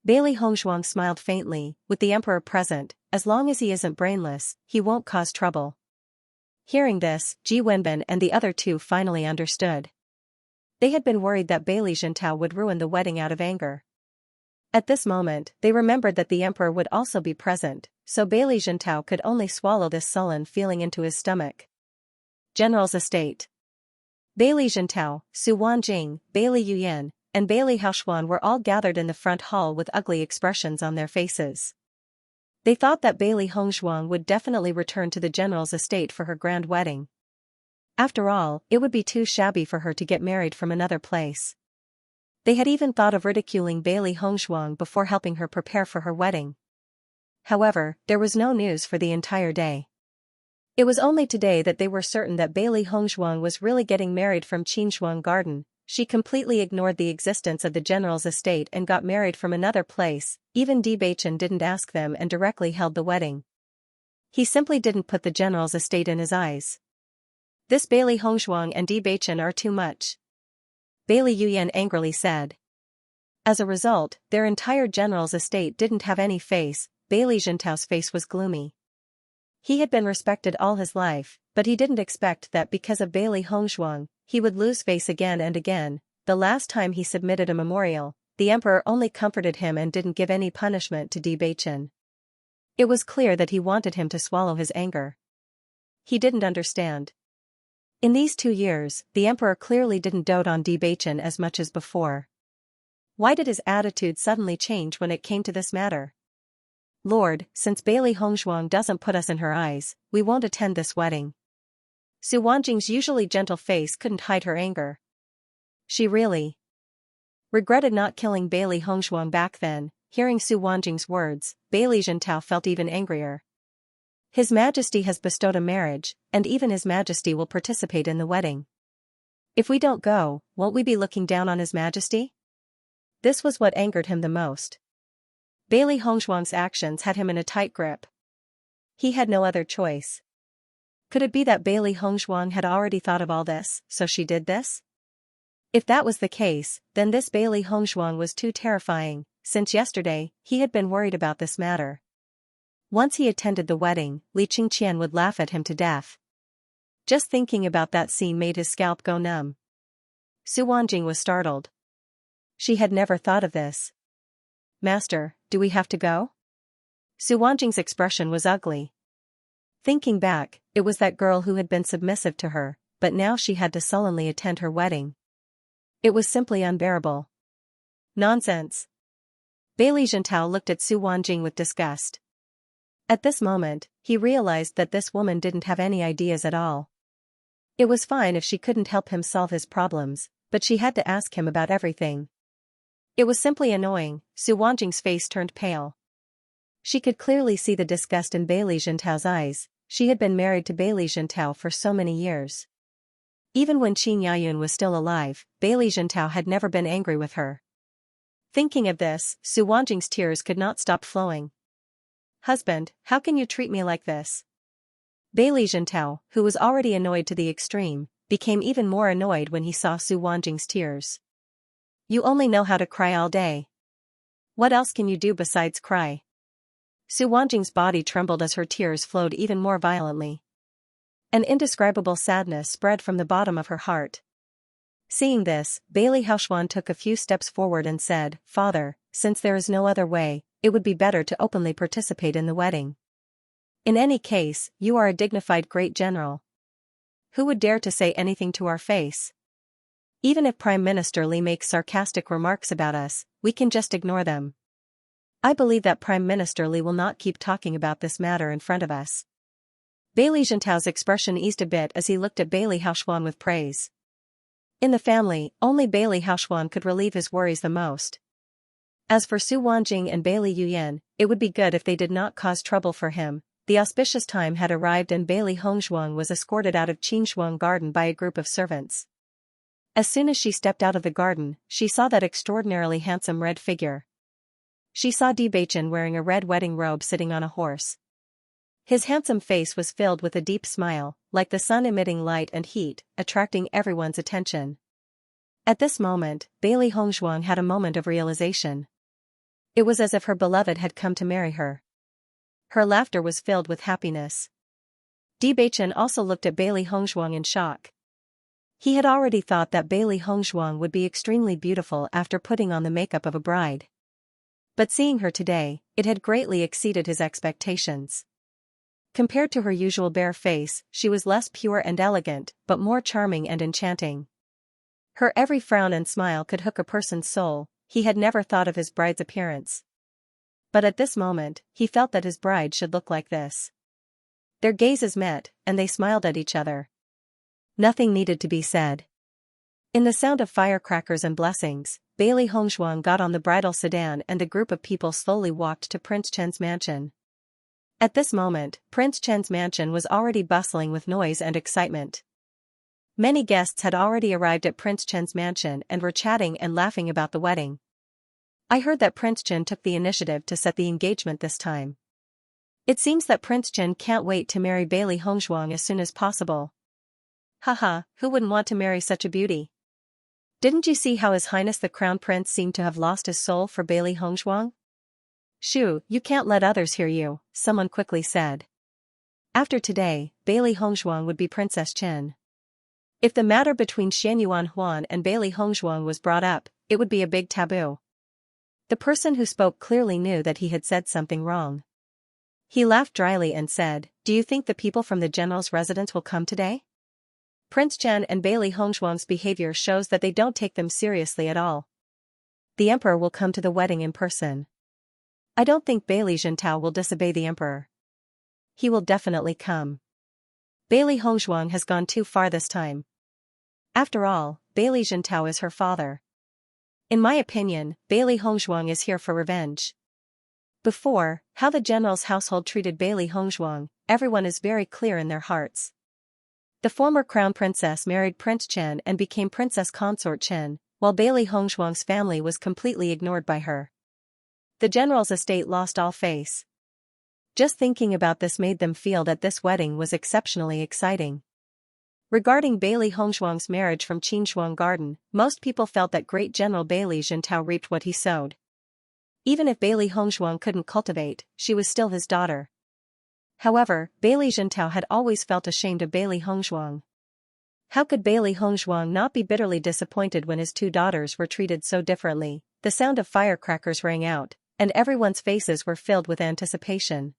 Bailey Hongzhuang smiled faintly, with the emperor present, as long as he isn't brainless, he won't cause trouble. Hearing this, Ji Wenbin and the other 2 finally understood. They had been worried that Bailey Zhentao would ruin the wedding out of anger. At this moment, they remembered that the emperor would also be present, so Bailey Zhentao could only swallow this sullen feeling into his stomach. General's estate. Bailey Zhentao, Su Wanjing, Bailey Yuyan, and Bailey Haoshuan were all gathered in the front hall with ugly expressions on their faces. They thought that Bailey Hongzhuang would definitely return to the general's estate for her grand wedding. After all, it would be too shabby for her to get married from another place. They had even thought of ridiculing Bailey Hongzhuang before helping her prepare for her wedding. However, there was no news for the entire day. It was only today that they were certain that Bailey Hongzhuang was really getting married from Xianxia Garden. She completely ignored the existence of the general's estate and got married from another place. Even Bewitching didn't ask them and directly held the wedding. He simply didn't put the general's estate in his eyes. This Bailey Hongzhuang and Bewitching are too much. Bailey Yuyan angrily said. As a result, their entire general's estate didn't have any face. Bailey Zhentao's face was gloomy. He had been respected all his life, but he didn't expect that because of Bailey Hongzhuang, he would lose face again and again. The last time he submitted a memorial, the emperor only comforted him and didn't give any punishment to Bewitching. It was clear that he wanted him to swallow his anger. He didn't understand. In these 2 years, the emperor clearly didn't dote on Bewitching as much as before. Why did his attitude suddenly change when it came to this matter? Lord, since Bailey Hongzhuang doesn't put us in her eyes, we won't attend this wedding. Su Wanjing's usually gentle face couldn't hide her anger. She really regretted not killing Bailey Hongzhuang back then. Hearing Su Wanjing's words, Bailey Zhentao felt even angrier. His Majesty has bestowed a marriage, and even His Majesty will participate in the wedding. If we don't go, won't we be looking down on His Majesty? This was what angered him the most. Bailey Hongzhuang's actions had him in a tight grip. He had no other choice. Could it be that Bailey Hongzhuang had already thought of all this, so she did this? If that was the case, then this Bailey Hongzhuang was too terrifying. Since yesterday, he had been worried about this matter. Once he attended the wedding, Li Qingqian would laugh at him to death. Just thinking about that scene made his scalp go numb. Su Wanjing was startled. She had never thought of this. Master, do we have to go? Su Wanjing's expression was ugly. Thinking back, it was that girl who had been submissive to her, but now she had to sullenly attend her wedding. It was simply unbearable. Nonsense. Bailey Zhentao looked at Su Wanjing with disgust. At this moment, he realized that this woman didn't have any ideas at all. It was fine if she couldn't help him solve his problems, but she had to ask him about everything. It was simply annoying. Su Wanjing's face turned pale. She could clearly see the disgust in Bailey Zhentao's eyes. She had been married to Bailey Zhentao for so many years. Even when Qin Yayun was still alive, Bailey Zhentao had never been angry with her. Thinking of this, Su Wanjing's tears could not stop flowing. Husband, how can you treat me like this? Bailey Zhentao, who was already annoyed to the extreme, became even more annoyed when he saw Su Wanjing's tears. You only know how to cry all day. What else can you do besides cry? Su Wanjing's body trembled as her tears flowed even more violently. An indescribable sadness spread from the bottom of her heart. Seeing this, Bailey Haoxuan took a few steps forward and said, Father, since there is no other way, it would be better to openly participate in the wedding. In any case, you are a dignified great general. Who would dare to say anything to our face? Even if Prime Minister Li makes sarcastic remarks about us, we can just ignore them. I believe that Prime Minister Li will not keep talking about this matter in front of us. Bailey Zhentao's expression eased a bit as he looked at Bailey Haoxuan with praise. In the family, only Bailey Haoxuan could relieve his worries the most. As for Su Wanjing and Bailey Yuyan, it would be good if they did not cause trouble for him. The auspicious time had arrived and Bailey Hongzhuang was escorted out of Qingshuang Garden by a group of servants. As soon as she stepped out of the garden, she saw that extraordinarily handsome red figure. She saw Bewitching wearing a red wedding robe sitting on a horse. His handsome face was filled with a deep smile, like the sun emitting light and heat, attracting everyone's attention. At this moment, Bailey Hongzhuang had a moment of realization. It was as if her beloved had come to marry her. Her laughter was filled with happiness. Bewitching also looked at Bailey Hongzhuang in shock. He had already thought that Bailey Hongzhuang would be extremely beautiful after putting on the makeup of a bride. But seeing her today, it had greatly exceeded his expectations. Compared to her usual bare face, she was less pure and elegant, but more charming and enchanting. Her every frown and smile could hook a person's soul. He had never thought of his bride's appearance. But at this moment, he felt that his bride should look like this. Their gazes met, and they smiled at each other. Nothing needed to be said. In the sound of firecrackers and blessings, Bailey Hongzhuang got on the bridal sedan and the group of people slowly walked to Prince Chen's mansion. At this moment, Prince Chen's mansion was already bustling with noise and excitement. Many guests had already arrived at Prince Chen's mansion and were chatting and laughing about the wedding. I heard that Prince Chen took the initiative to set the engagement this time. It seems that Prince Chen can't wait to marry Bailey Hongzhuang as soon as possible. Haha, who wouldn't want to marry such a beauty? Didn't you see how His Highness the Crown Prince seemed to have lost his soul for Bailey Hongzhuang? Shoo, you can't let others hear you, someone quickly said. After today, Bailey Hongzhuang would be Princess Chen. If the matter between Xianyuan Huan and Bailey Hongzhuang was brought up, it would be a big taboo. The person who spoke clearly knew that he had said something wrong. He laughed dryly and said, Do you think the people from the general's residence will come today? Prince Chen and Bailey Hongzhuang's behavior shows that they don't take them seriously at all. The emperor will come to the wedding in person. I don't think Bailey Zhentao will disobey the emperor. He will definitely come. Bailey Hongzhuang has gone too far this time. After all, Bailey Zhentao is her father. In my opinion, Bailey Hongzhuang is here for revenge. Before, how the general's household treated Bailey Hongzhuang, everyone is very clear in their hearts. The former crown princess married Prince Chen and became Princess Consort Chen, while Bailey Hongzhuang's family was completely ignored by her. The general's estate lost all face. Just thinking about this made them feel that this wedding was exceptionally exciting. Regarding Bailey Hongzhuang's marriage from Qinshuang Garden, most people felt that great General Bailey Zhentao reaped what he sowed. Even if Bailey Hongzhuang couldn't cultivate, she was still his daughter. However, Bailey Zhentao had always felt ashamed of Bailey Hongzhuang. How could Bailey Hongzhuang not be bitterly disappointed when his two daughters were treated so differently? The sound of firecrackers rang out, and everyone's faces were filled with anticipation.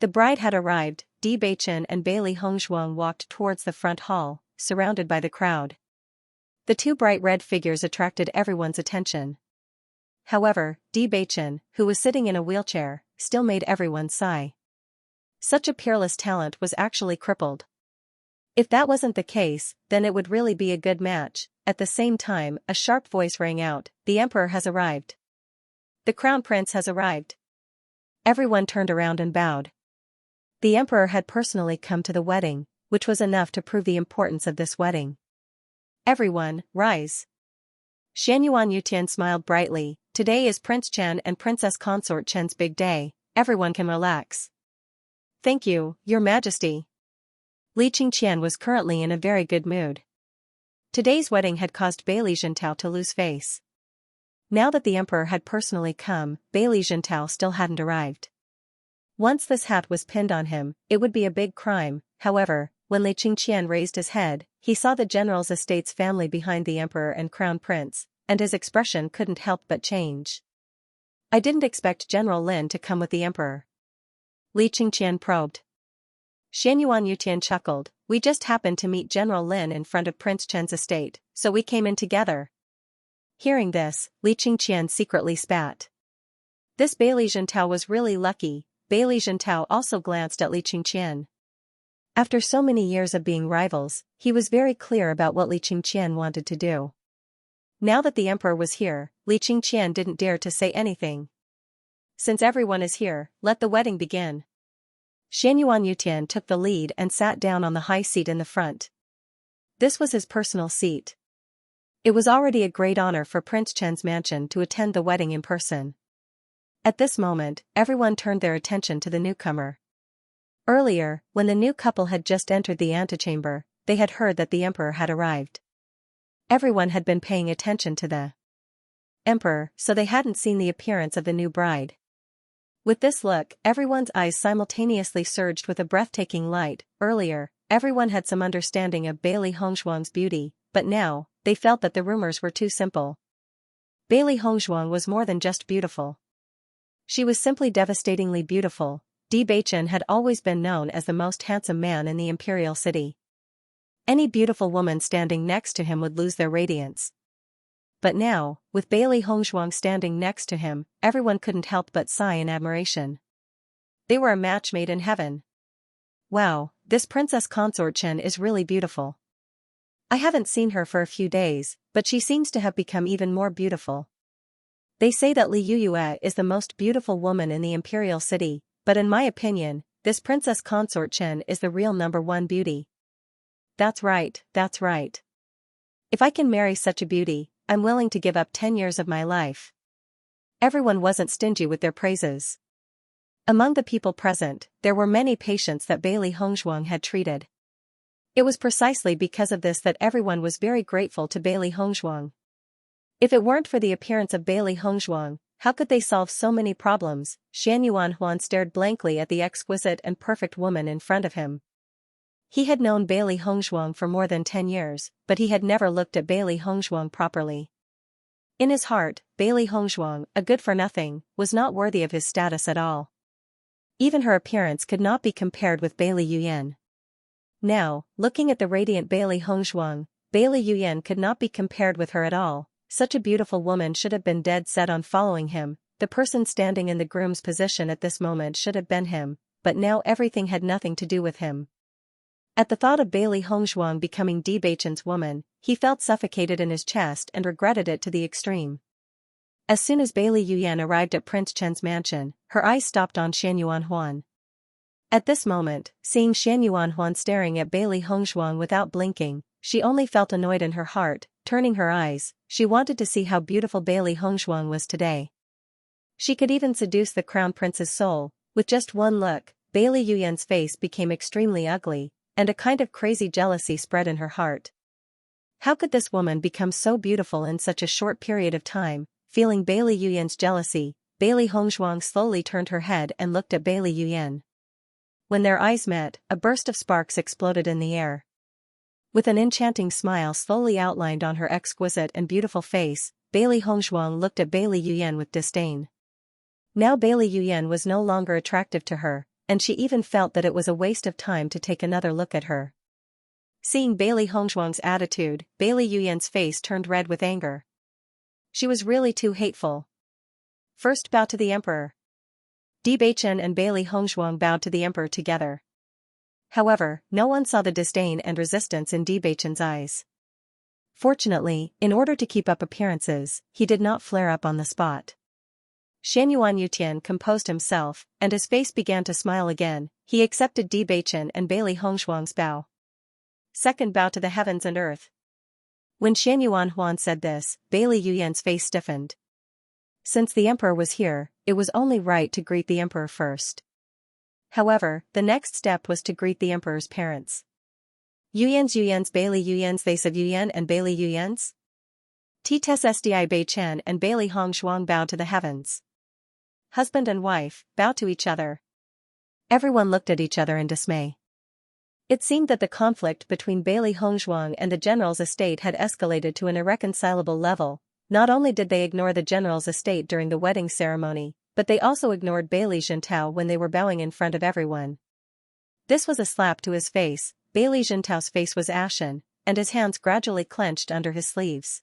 The bride had arrived. Bewitching and Bailey Hongzhuang walked towards the front hall, surrounded by the crowd. The two bright red figures attracted everyone's attention. However, Bewitching, who was sitting in a wheelchair, still made everyone sigh. Such a peerless talent was actually crippled. If that wasn't the case, then it would really be a good match. At the same time, a sharp voice rang out, "The emperor has arrived. The crown prince has arrived." Everyone turned around and bowed. The emperor had personally come to the wedding, which was enough to prove the importance of this wedding. "Everyone, rise." Xianxia smiled brightly. "Today is Prince Chen and Princess Consort Chen's big day. Everyone can relax." "Thank you, Your Majesty." Xianxia was currently in a very good mood. Today's wedding had caused Bailey Zhentao to lose face. Now that the emperor had personally come, Bailey Zhentao still hadn't arrived. Once this hat was pinned on him, it would be a big crime. However, when Xianxia raised his head, he saw the general's estate's family behind the emperor and crown prince, and his expression couldn't help but change. "I didn't expect General Lin to come with the emperor." Xianxia probed. Xianxia chuckled. "We just happened to meet General Lin in front of Prince Chen's estate, so we came in together." Hearing this, Xianxia secretly spat. This Bailey Zhentao was really lucky. Bailey Zhentao also glanced at Xianxia. After so many years of being rivals, he was very clear about what Xianxia wanted to do. Now that the emperor was here, Xianxia didn't dare to say anything. "Since everyone is here, let the wedding begin." Xianxia took the lead and sat down on the high seat in the front. This was his personal seat. It was already a great honor for Prince Chen's mansion to attend the wedding in person. At this moment, everyone turned their attention to the newcomer. Earlier, when the new couple had just entered the antechamber, they had heard that the emperor had arrived. Everyone had been paying attention to the emperor, so they hadn't seen the appearance of the new bride. With this look, everyone's eyes simultaneously surged with a breathtaking light. Earlier, everyone had some understanding of Bailey Hongzhuang's beauty, but now, they felt that the rumors were too simple. Bailey Hongzhuang was more than just beautiful. She was simply devastatingly beautiful. Bewitching had always been known as the most handsome man in the imperial city. Any beautiful woman standing next to him would lose their radiance. But now, with Bailey Hongzhuang standing next to him, everyone couldn't help but sigh in admiration. They were a match made in heaven. "Wow, this Princess Consort Chen is really beautiful. I haven't seen her for a few days, but she seems to have become even more beautiful. They say that Li Yuyue is the most beautiful woman in the imperial city, but in my opinion, this Princess Consort Chen is the real #1 beauty." That's right, that's right. "If I can marry such a beauty, I'm willing to give up 10 years of my life." Everyone wasn't stingy with their praises. Among the people present, there were many patients that Bailey Hongzhuang had treated. It was precisely because of this that everyone was very grateful to Bailey Hongzhuang. If it weren't for the appearance of Bailey Hongzhuang, how could they solve so many problems? Xianxia stared blankly at the exquisite and perfect woman in front of him. He had known Bailey Hongzhuang for more than 10 years, but he had never looked at Bailey Hongzhuang properly. In his heart, Bailey Hongzhuang, a good-for-nothing, was not worthy of his status at all. Even her appearance could not be compared with Bailey Yuyan. Now, looking at the radiant Bailey Hongzhuang, Bailey Yuyan could not be compared with her at all. Such a beautiful woman should have been dead set on following him. The person standing in the groom's position at this moment should have been him, but now everything had nothing to do with him. At the thought of Bailey Hongzhuang becoming Bewitching's woman, he felt suffocated in his chest and regretted it to the extreme. As soon as Bailey Yuyan arrived at Prince Chen's mansion, her eyes stopped on Shan Yuanhuan. At this moment, seeing Shan Yuanhuan staring at Bailey Hongzhuang without blinking, she only felt annoyed in her heart. Turning her eyes, she wanted to see how beautiful Bailey Hongzhuang was today. She could even seduce the crown prince's soul. With just one look, Bailey Yuyan's face became extremely ugly, and a kind of crazy jealousy spread in her heart. How could this woman become so beautiful in such a short period of time? Feeling Bailey Yuyan's jealousy, Bailey Hongzhuang slowly turned her head and looked at Bailey Yuyan. When their eyes met, a burst of sparks exploded in the air. With an enchanting smile slowly outlined on her exquisite and beautiful face, Bailey Hongzhuang looked at Bailey Yuyan with disdain. Now Bailey Yuyan was no longer attractive to her, and she even felt that it was a waste of time to take another look at her. Seeing Bailey Hongzhuang's attitude, Bailey Yuyan's face turned red with anger. She was really too hateful. First bow to the emperor. Bewitching and Bailey Hongzhuang bowed to the emperor together. However, no one saw the disdain and resistance in Bewitching's eyes. Fortunately, in order to keep up appearances, he did not flare up on the spot. Shan Yuantian composed himself, and his face began to smile again. He accepted Bewitching and Bailey Hongzhuang's bow. Second bow to the heavens and earth. When Shan Yuanhuan said this, Bailey Yuyan's face stiffened. Since the emperor was here, it was only right to greet the emperor first. However, the next step was to greet the emperor's parents. Yuyan's Bailey Yuyan's face of Yuyan and Bailey Yuyan's. Ts Sdi Bei Chen and Bailey Hongzhuang bowed to the heavens. Husband and wife, bow to each other. Everyone looked at each other in dismay. It seemed that the conflict between Bailey Hongzhuang and the general's estate had escalated to an irreconcilable level. Not only did they ignore the general's estate during the wedding ceremony, but they also ignored Bailey Zhentao when they were bowing in front of everyone. This was a slap to his face. Bailey Zhentao's face was ashen, and his hands gradually clenched under his sleeves.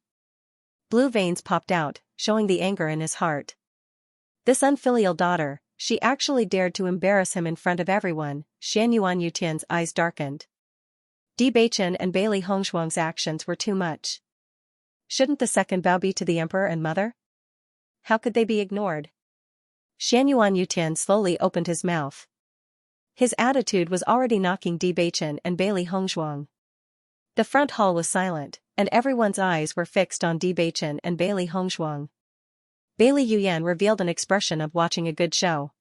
Blue veins popped out, showing the anger in his heart. This unfilial daughter, she actually dared to embarrass him in front of everyone. Shan Yuantian's eyes darkened. Bewitching and Bailey Hongzhuang's actions were too much. Shouldn't the second bow be to the emperor and mother? How could they be ignored? Shan Yuantian slowly opened his mouth. His attitude was already knocking Bewitching and Bailey Hongzhuang. The front hall was silent, and everyone's eyes were fixed on Bewitching and Bailey Hongzhuang. Bailey Yuyan revealed an expression of watching a good show.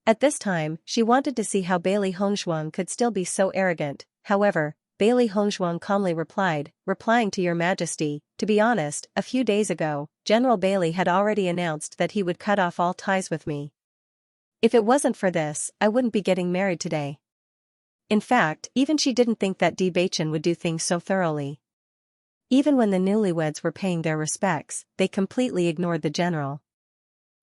At this time, she wanted to see how Bailey Hongzhuang could still be so arrogant. However, Bailey Hongzhuang calmly replying to Your Majesty, to be honest, a few days ago, General Bailey had already announced that he would cut off all ties with me. If it wasn't for this, I wouldn't be getting married today. In fact, even she didn't think that Bewitching would do things so thoroughly. Even when the newlyweds were paying their respects, they completely ignored the general.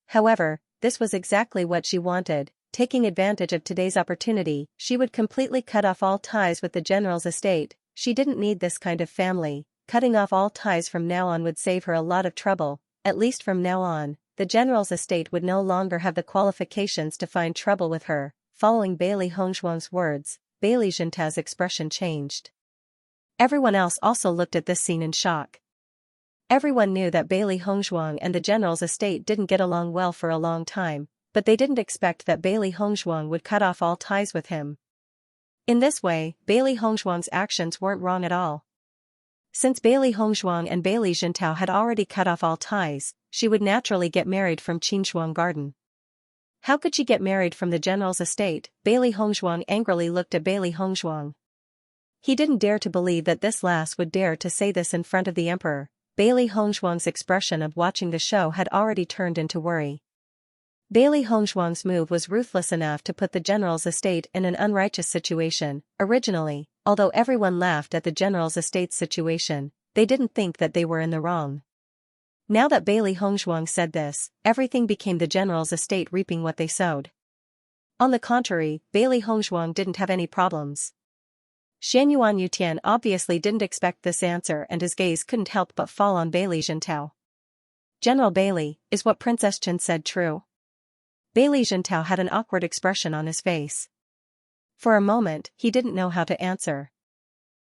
However, this was exactly what she wanted. Taking advantage of today's opportunity, she would completely cut off all ties with the general's estate. She didn't need this kind of family. Cutting off all ties from now on would save her a lot of trouble. At least from now on, the general's estate would no longer have the qualifications to find trouble with her. Following Bailey Hongzhuang's words, Bailey Zhentao's expression changed. Everyone else also looked at this scene in shock. Everyone knew that Bailey Hongzhuang and the general's estate didn't get along well for a long time, but they didn't expect that Bailey Hongzhuang would cut off all ties with him. In this way, Bailey Hongzhuang's actions weren't wrong at all. Since Bailey Hongzhuang and Bailey Zhentao had already cut off all ties, she would naturally get married from Qinshuang Garden. How could she get married from the general's estate? Bailey Hongzhuang angrily looked at Bailey Hongzhuang. He didn't dare to believe that this lass would dare to say this in front of the emperor. Bailey Hongzhuang's expression of watching the show had already turned into worry. Bailey Hongzhuang's move was ruthless enough to put the general's estate in an unrighteous situation. Originally, although everyone laughed at the general's estate's situation, they didn't think that they were in the wrong. Now that Bailey Hongzhuang said this, everything became the general's estate reaping what they sowed. On the contrary, Bailey Hongzhuang didn't have any problems. Shan Yuantian obviously didn't expect this answer, and his gaze couldn't help but fall on Bailey Zhentao. General Bailey, is what Princess Chen said true? Bailey Zhentao had an awkward expression on his face. For a moment, he didn't know how to answer.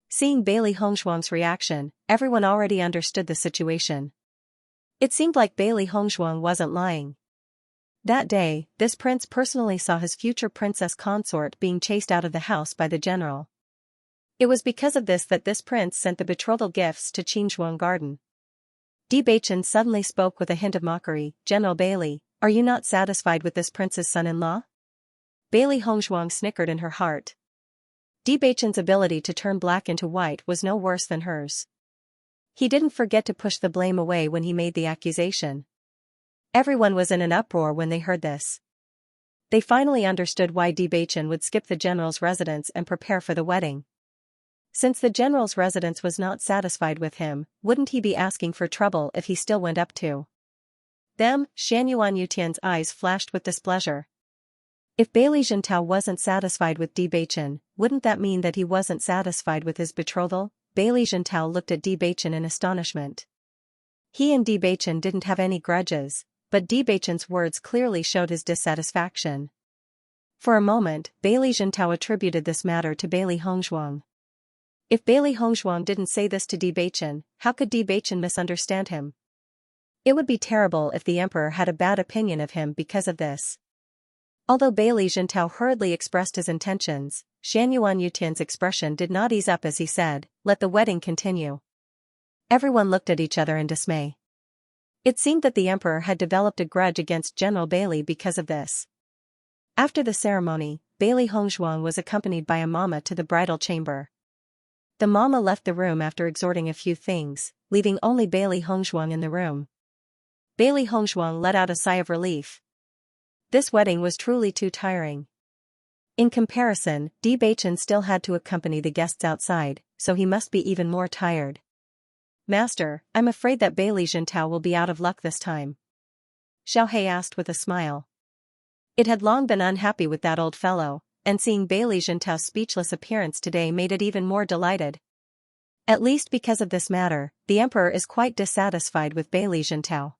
Seeing Bailey Hongzhuang's reaction, everyone already understood the situation. It seemed like Bailey Hongzhuang wasn't lying. That day, this prince personally saw his future princess consort being chased out of the house by the general. It was because of this that this prince sent the betrothal gifts to Qinzhuang Garden. Bewitching suddenly spoke with a hint of mockery. General Bailey, are you not satisfied with this prince's son-in-law? Bailey Hongzhuang snickered in her heart. Bewitching's ability to turn black into white was no worse than hers. He didn't forget to push the blame away when he made the accusation. Everyone was in an uproar when they heard this. They finally understood why Bewitching would skip the general's residence and prepare for the wedding. Since the general's residence was not satisfied with him, wouldn't he be asking for trouble if he still went up to them? Xianxia eyes flashed with displeasure. If Bailey Zhentao wasn't satisfied with Bewitching, wouldn't that mean that he wasn't satisfied with his betrothal? Bailey Zhentao looked at Bewitching in astonishment. He and Bewitching didn't have any grudges, but Bewitching's words clearly showed his dissatisfaction. For a moment, Bailey Zhentao attributed this matter to Bailey Hongzhuang. If Bailey Hongzhuang didn't say this to Bewitching, how could Bewitching misunderstand him? It would be terrible if the emperor had a bad opinion of him because of this. Although Bailey Zhentao hurriedly expressed his intentions, Xianxuan's expression did not ease up as he said, "Let the wedding continue." Everyone looked at each other in dismay. It seemed that the emperor had developed a grudge against General Bailey because of this. After the ceremony, Bailey Hongzhuang was accompanied by a mama to the bridal chamber. The mama left the room after exhorting a few things, leaving only Bailey Hongzhuang in the room. Bailey Hongzhuang let out a sigh of relief. This wedding was truly too tiring. In comparison, Bewitching still had to accompany the guests outside, so he must be even more tired. Master, I'm afraid that Bailey Zhentao will be out of luck this time. Xiaohe asked with a smile. It had long been unhappy with that old fellow, and seeing Bailey Zhentao's speechless appearance today made it even more delighted. At least because of this matter, the emperor is quite dissatisfied with Bailey Zhentao.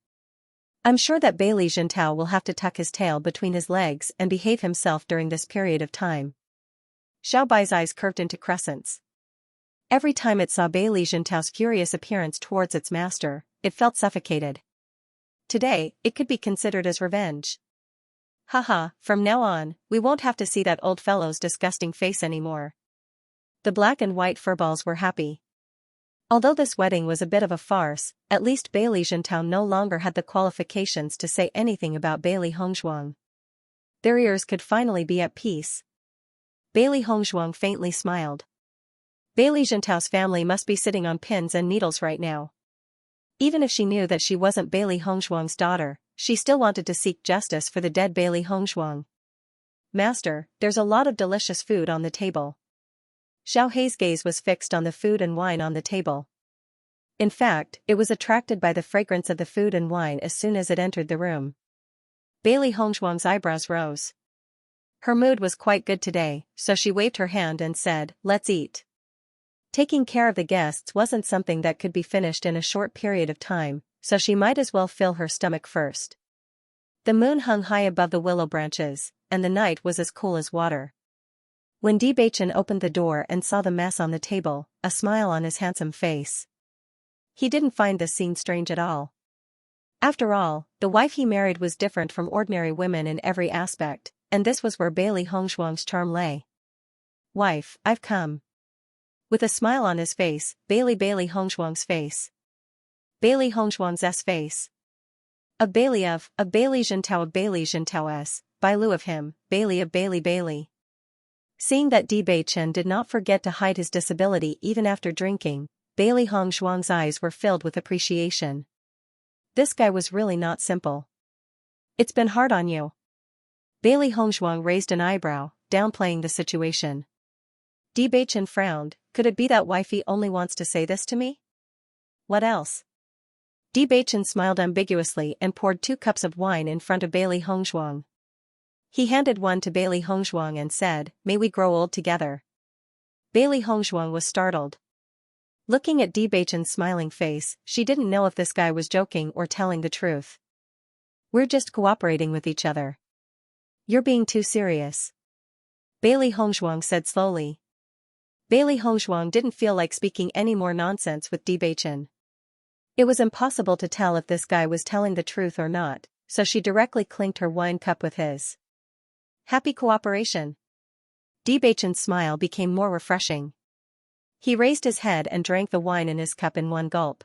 I'm sure that Bailey Zhentao will have to tuck his tail between his legs and behave himself during this period of time. Xiao Bai's eyes curved into crescents. Every time it saw Bailey Zhentao's furious appearance towards its master, it felt suffocated. Today, it could be considered as revenge. Haha, from now on, we won't have to see that old fellow's disgusting face anymore. The black and white furballs were happy. Although this wedding was a bit of a farce, at least Bailey Zhentao no longer had the qualifications to say anything about Bailey Hongzhuang. Their ears could finally be at peace. Bailey Hongzhuang faintly smiled. Bailey Zhentao's family must be sitting on pins and needles right now. Even if she knew that she wasn't Bailey Hongzhuang's daughter, she still wanted to seek justice for the dead Bailey Hongzhuang. Master, there's a lot of delicious food on the table. Xiaohe's gaze was fixed on the food and wine on the table. In fact, it was attracted by the fragrance of the food and wine as soon as it entered the room. Bailey Hongzhuang's eyebrows rose. Her mood was quite good today, so she waved her hand and said, "Let's eat." Taking care of the guests wasn't something that could be finished in a short period of time, so she might as well fill her stomach first. The moon hung high above the willow branches, and the night was as cool as water. When Bewitching opened the door and saw the mess on the table, a smile on his handsome face. He didn't find this scene strange at all. After all, the wife he married was different from ordinary women in every aspect, and this was where Bailey Hongzhuang's charm lay. "Wife, I've come." With a smile on his face, Bailey Hongzhuang's face. Bailey Hongzhuang's face. A Bailey Zhentao's, by lieu of him, Bailey of Bailey. Seeing that Bewitching did not forget to hide his disability even after drinking, Bailey Hongzhuang's eyes were filled with appreciation. This guy was really not simple. "It's been hard on you." Bailey Hongzhuang raised an eyebrow, downplaying the situation. Bewitching frowned. Could it be that wifey only wants to say this to me? What else? Bewitching smiled ambiguously and poured 2 cups of wine in front of Bailey Hongzhuang. He handed one to Bailey Hongzhuang and said, "May we grow old together." Bailey Hongzhuang was startled. Looking at Bewitching's smiling face, she didn't know if this guy was joking or telling the truth. "We're just cooperating with each other." "You're being too serious," Bailey Hongzhuang said slowly. Bailey Hongzhuang didn't feel like speaking any more nonsense with Bewitching. It was impossible to tell if this guy was telling the truth or not, so she directly clinked her wine cup with his. Happy cooperation. Bewitching's smile became more refreshing. He raised his head and drank the wine in his cup in one gulp.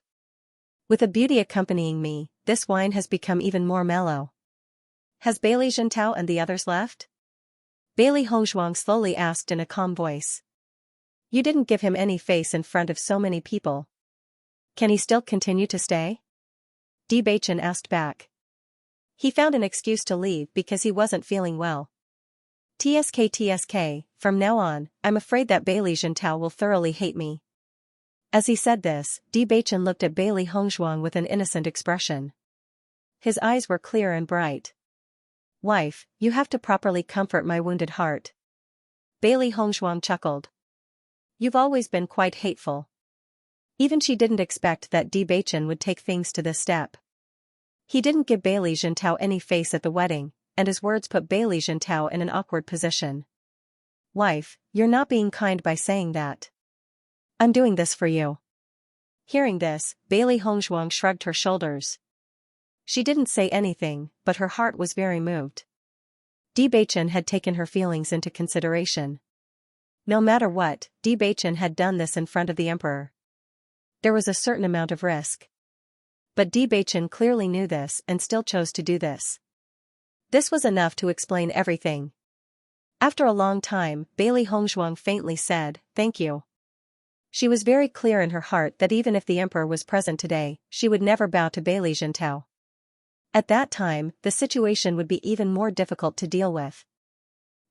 With a beauty accompanying me, this wine has become even more mellow. Has Bailey Jintao and the others left? Bailey Hongzhuang slowly asked in a calm voice. You didn't give him any face in front of so many people. Can he still continue to stay? Bewitching asked back. He found an excuse to leave because he wasn't feeling well. TSK, from now on, I'm afraid that Bailey Jintao will thoroughly hate me. As he said this, Bewitching looked at Bailey Hongzhuang with an innocent expression. His eyes were clear and bright. Wife, you have to properly comfort my wounded heart. Bailey Hongzhuang chuckled. You've always been quite hateful. Even she didn't expect that Bewitching would take things to this step. He didn't give Bailey Jintao any face at the wedding, and his words put Bailey Jintao in an awkward position. Wife, you're not being kind by saying that. I'm doing this for you. Hearing this, Bailey Hongzhuang shrugged her shoulders. She didn't say anything, but her heart was very moved. Bewitching had taken her feelings into consideration. No matter what, Bewitching had done this in front of the emperor. There was a certain amount of risk. But Bewitching clearly knew this and still chose to do this. This was enough to explain everything. After a long time, Bailey Hongzhuang faintly said, "Thank you." She was very clear in her heart that even if the emperor was present today, she would never bow to Bailey Jintao. At that time, the situation would be even more difficult to deal with.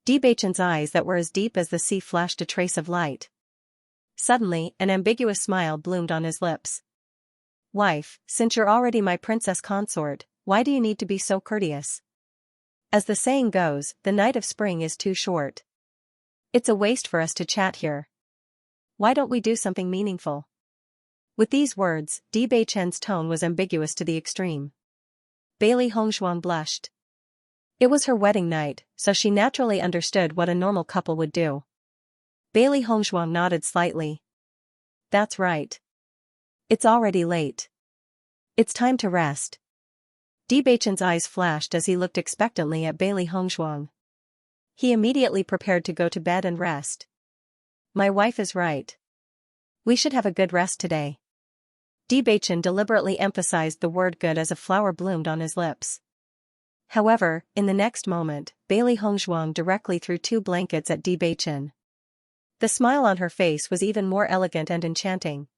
Bewitching's eyes that were as deep as the sea flashed a trace of light. Suddenly, an ambiguous smile bloomed on his lips. Wife, since you're already my princess consort, why do you need to be so courteous? As the saying goes, the night of spring is too short. It's a waste for us to chat here. Why don't we do something meaningful? With these words, Bewitching's tone was ambiguous to the extreme. Bailey Hongzhuang blushed. It was her wedding night, so she naturally understood what a normal couple would do. Bailey Hongzhuang nodded slightly. That's right. It's already late. It's time to rest. Bewitching's eyes flashed as he looked expectantly at Bailey Hongzhuang. He immediately prepared to go to bed and rest. My wife is right. We should have a good rest today. Bewitching deliberately emphasized the word good as a flower bloomed on his lips. However, in the next moment, Bailey Hongzhuang directly threw 2 blankets at Bewitching. The smile on her face was even more elegant and enchanting.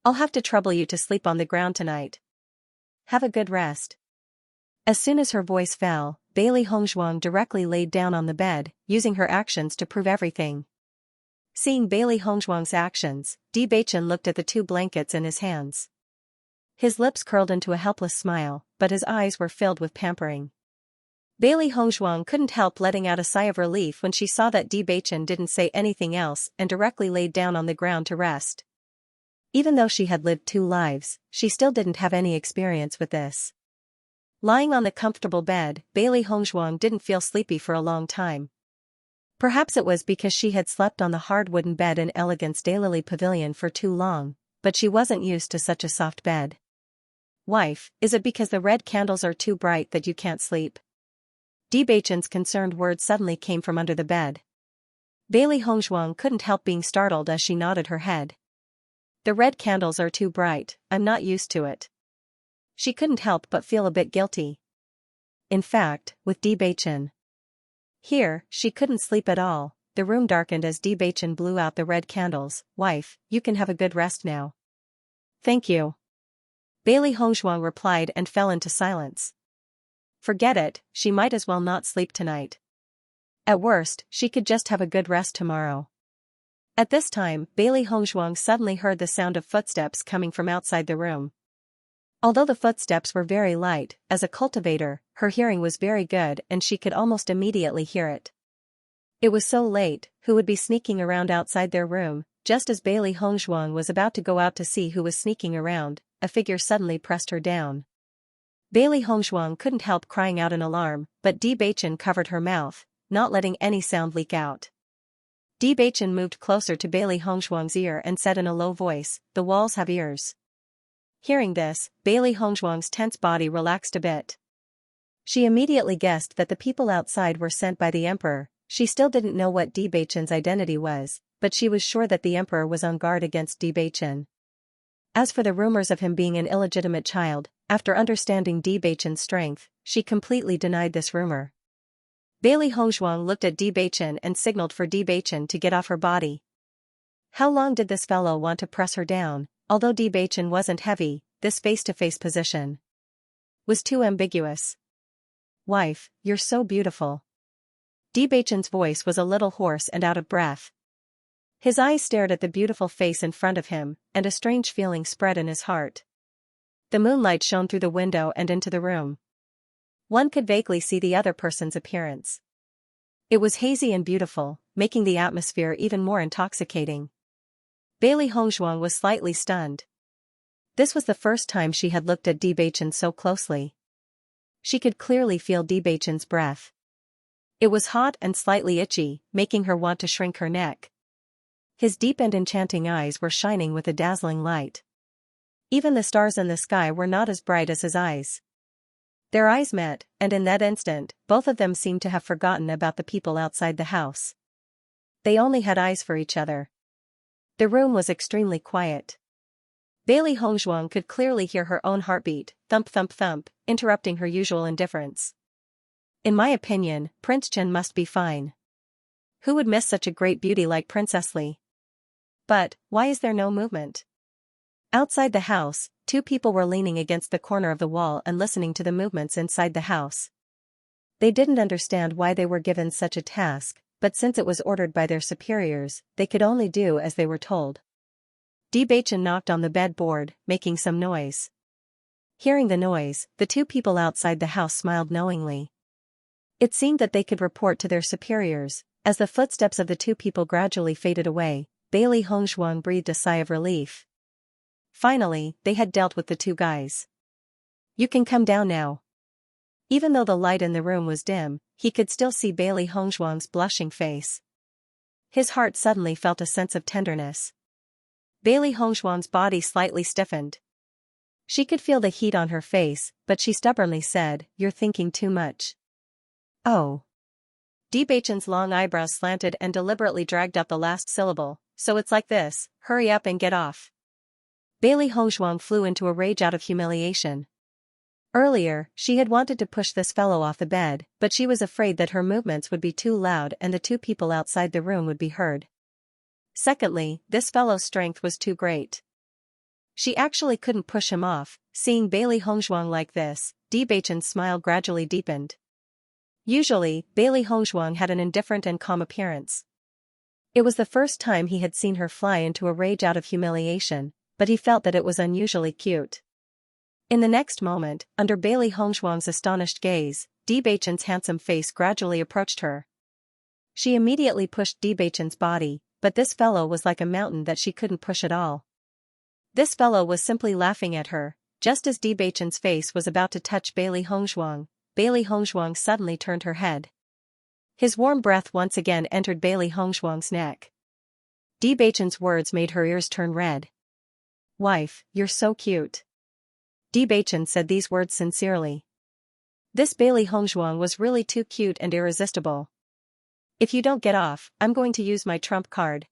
I'll have to trouble you to sleep on the ground tonight. Have a good rest. As soon as her voice fell, Bailey Hongzhuang directly laid down on the bed, using her actions to prove everything. Seeing Bailey Hongzhuang's actions, Bewitching looked at the 2 blankets in his hands. His lips curled into a helpless smile, but his eyes were filled with pampering. Bailey Hongzhuang couldn't help letting out a sigh of relief when she saw that Bewitching didn't say anything else and directly laid down on the ground to rest. Even though she had lived 2 lives, she still didn't have any experience with this. Lying on the comfortable bed, Bailey Hongzhuang didn't feel sleepy for a long time. Perhaps it was because she had slept on the hard wooden bed in Elegance Daylily Pavilion for too long, but she wasn't used to such a soft bed. Wife, is it because the red candles are too bright that you can't sleep? Bewitching's concerned words suddenly came from under the bed. Bailey Hongzhuang couldn't help being startled as she nodded her head. The red candles are too bright, I'm not used to it. She couldn't help but feel a bit guilty. In fact, with Bewitching here, she couldn't sleep at all. The room darkened as Bewitching blew out the red candles. Wife, you can have a good rest now. Thank you. Bailey Hongzhuang replied and fell into silence. Forget it, she might as well not sleep tonight. At worst, she could just have a good rest tomorrow. At this time, Bailey Hongzhuang suddenly heard the sound of footsteps coming from outside the room. Although the footsteps were very light, as a cultivator, her hearing was very good and she could almost immediately hear it. It was so late, who would be sneaking around outside their room? Just as Bailey Hongzhuang was about to go out to see who was sneaking around, a figure suddenly pressed her down. Bailey Hongzhuang couldn't help crying out in alarm, but Bewitching covered her mouth, not letting any sound leak out. Bewitching moved closer to Bailey Hongzhuang's ear and said in a low voice, "The walls have ears. Hearing this, Bailey Hongzhuang's tense body relaxed a bit. She immediately guessed that the people outside were sent by the emperor. She still didn't know what Bewitching's identity was, but she was sure that the emperor was on guard against Bewitching. As for the rumors of him being an illegitimate child, after understanding Bewitching's strength, she completely denied this rumor. Bailey Hongzhuang looked at Bewitching and signaled for Bewitching to get off her body. How long did this fellow want to press her down? Although Bewitching wasn't heavy, this face-to-face position was too ambiguous. Wife, you're so beautiful. Bewitching's voice was a little hoarse and out of breath. His eyes stared at the beautiful face in front of him, and a strange feeling spread in his heart. The moonlight shone through the window and into the room. One could vaguely see the other person's appearance. It was hazy and beautiful, making the atmosphere even more intoxicating. Bailey Hongzhuang was slightly stunned. This was the first time she had looked at Bewitching so closely. She could clearly feel Bewitching's breath. It was hot and slightly itchy, making her want to shrink her neck. His deep and enchanting eyes were shining with a dazzling light. Even the stars in the sky were not as bright as his eyes. Their eyes met, and in that instant, both of them seemed to have forgotten about the people outside the house. They only had eyes for each other. The room was extremely quiet. Bailey Hongzhuang could clearly hear her own heartbeat, thump thump thump, interrupting her usual indifference. In my opinion, Prince Chen must be fine. Who would miss such a great beauty like Princess Li? But, why is there no movement? Outside the house, two people were leaning against the corner of the wall and listening to the movements inside the house. They didn't understand why they were given such a task, but since it was ordered by their superiors, they could only do as they were told. Bewitching knocked on the bed board, making some noise. Hearing the noise, the two people outside the house smiled knowingly. It seemed that they could report to their superiors. As the footsteps of the two people gradually faded away, Bailey Hongzhuang breathed a sigh of relief. Finally, they had dealt with the two guys. You can come down now. Even though the light in the room was dim, he could still see Bailey Hongzhuang's blushing face. His heart suddenly felt a sense of tenderness. Bailey Hongzhuang's body slightly stiffened. She could feel the heat on her face, but she stubbornly said, "You're thinking too much." Oh. Bewitching's long eyebrows slanted and deliberately dragged up the last syllable. So it's like this, hurry up and get off. Bailey Hongzhuang flew into a rage out of humiliation. Earlier, she had wanted to push this fellow off the bed, but she was afraid that her movements would be too loud and the two people outside the room would be heard. Secondly, this fellow's strength was too great. She actually couldn't push him off. Seeing Bailey Hongzhuang like this, Bewitching's smile gradually deepened. Usually, Bailey Hongzhuang had an indifferent and calm appearance. It was the first time he had seen her fly into a rage out of humiliation, but he felt that it was unusually cute. In the next moment, under Bailey Hongzhuang's astonished gaze, Bewitching's handsome face gradually approached her. She immediately pushed Bewitching's body, but this fellow was like a mountain that she couldn't push at all. This fellow was simply laughing at her. Just as Bewitching's face was about to touch Bailey Hongzhuang suddenly turned her head. His warm breath once again entered Bailey Hongzhuang's neck. Bewitching's words made her ears turn red. Wife, you're so cute. Bewitching said these words sincerely. This Bailey Hongzhuang was really too cute and irresistible. If you don't get off, I'm going to use my trump card.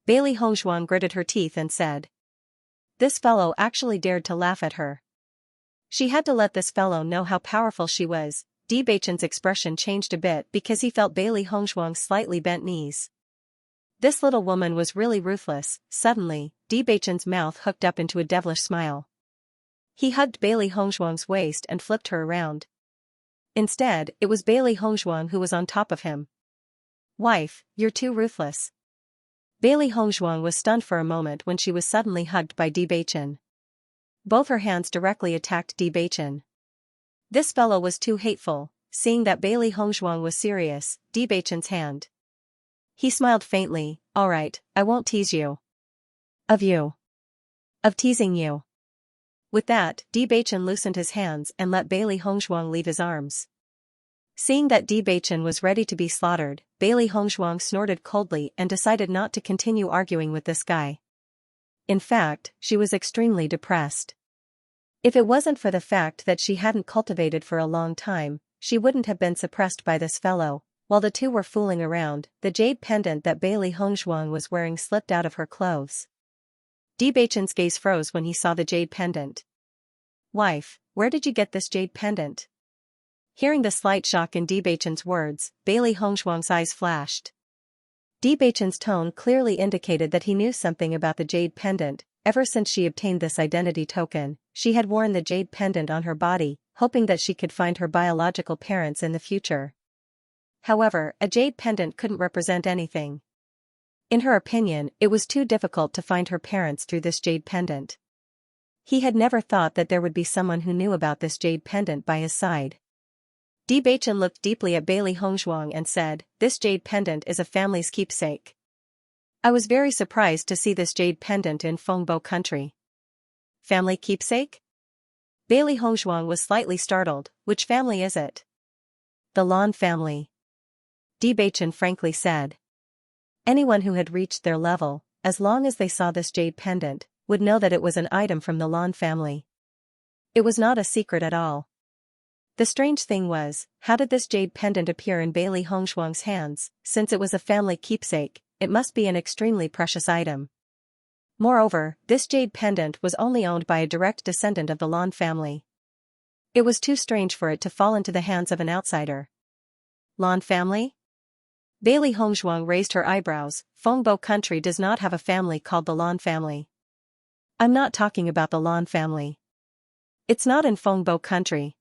Bailey Hongzhuang gritted her teeth and said. This fellow actually dared to laugh at her. She had to let this fellow know how powerful she was. Bewitching's expression changed a bit because he felt Bailey Hongzhuang's slightly bent knees. This little woman was really ruthless. Suddenly, Bewitching's mouth hooked up into a devilish smile. He hugged Bailey Hongzhuang's waist and flipped her around. Instead, it was Bailey Hongzhuang who was on top of him. Wife, you're too ruthless. Bailey Hongzhuang was stunned for a moment when she was suddenly hugged by Bewitching. Both her hands directly attacked Bewitching. This fellow was too hateful. Seeing that Bailey Hongzhuang was serious, Bewitching's hand. He smiled faintly. All right, I won't tease you. Of you. Of teasing you. With that, Bewitching loosened his hands and let Bailey Hongzhuang leave his arms. Seeing that Bewitching was ready to be slaughtered, Bailey Hongzhuang snorted coldly and decided not to continue arguing with this guy. In fact, she was extremely depressed. If it wasn't for the fact that she hadn't cultivated for a long time, she wouldn't have been suppressed by this fellow. While the two were fooling around, the jade pendant that Bailey Hongzhuang was wearing slipped out of her clothes. Debachen's gaze froze when he saw the jade pendant. "Wife, where did you get this jade pendant?" Hearing the slight shock in Debachen's words, Bailey Hongzhuang's eyes flashed. Debachen's tone clearly indicated that he knew something about the jade pendant. Ever since she obtained this identity token, she had worn the jade pendant on her body, hoping that she could find her biological parents in the future. However, a jade pendant couldn't represent anything. In her opinion, it was too difficult to find her parents through this jade pendant. He had never thought that there would be someone who knew about this jade pendant by his side. Debachen looked deeply at Bailey Hongzhuang and said, "This jade pendant is a family's keepsake. I was very surprised to see this jade pendant in Fengbo country." "Family keepsake?" Bailey Hongzhuang was slightly startled. "Which family is it?" "The Lan family," Debachen frankly said. Anyone who had reached their level, as long as they saw this jade pendant, would know that it was an item from the Lan family. It was not a secret at all. The strange thing was, how did this jade pendant appear in Bailey Hongzhuang's hands? Since it was a family keepsake, it must be an extremely precious item. Moreover, this jade pendant was only owned by a direct descendant of the Lan family. It was too strange for it to fall into the hands of an outsider. Lan family? Bailey Hongzhuang raised her eyebrows. Fengbo country does not have a family called the Lan family. "I'm not talking about the Lan family. It's not in Fengbo country.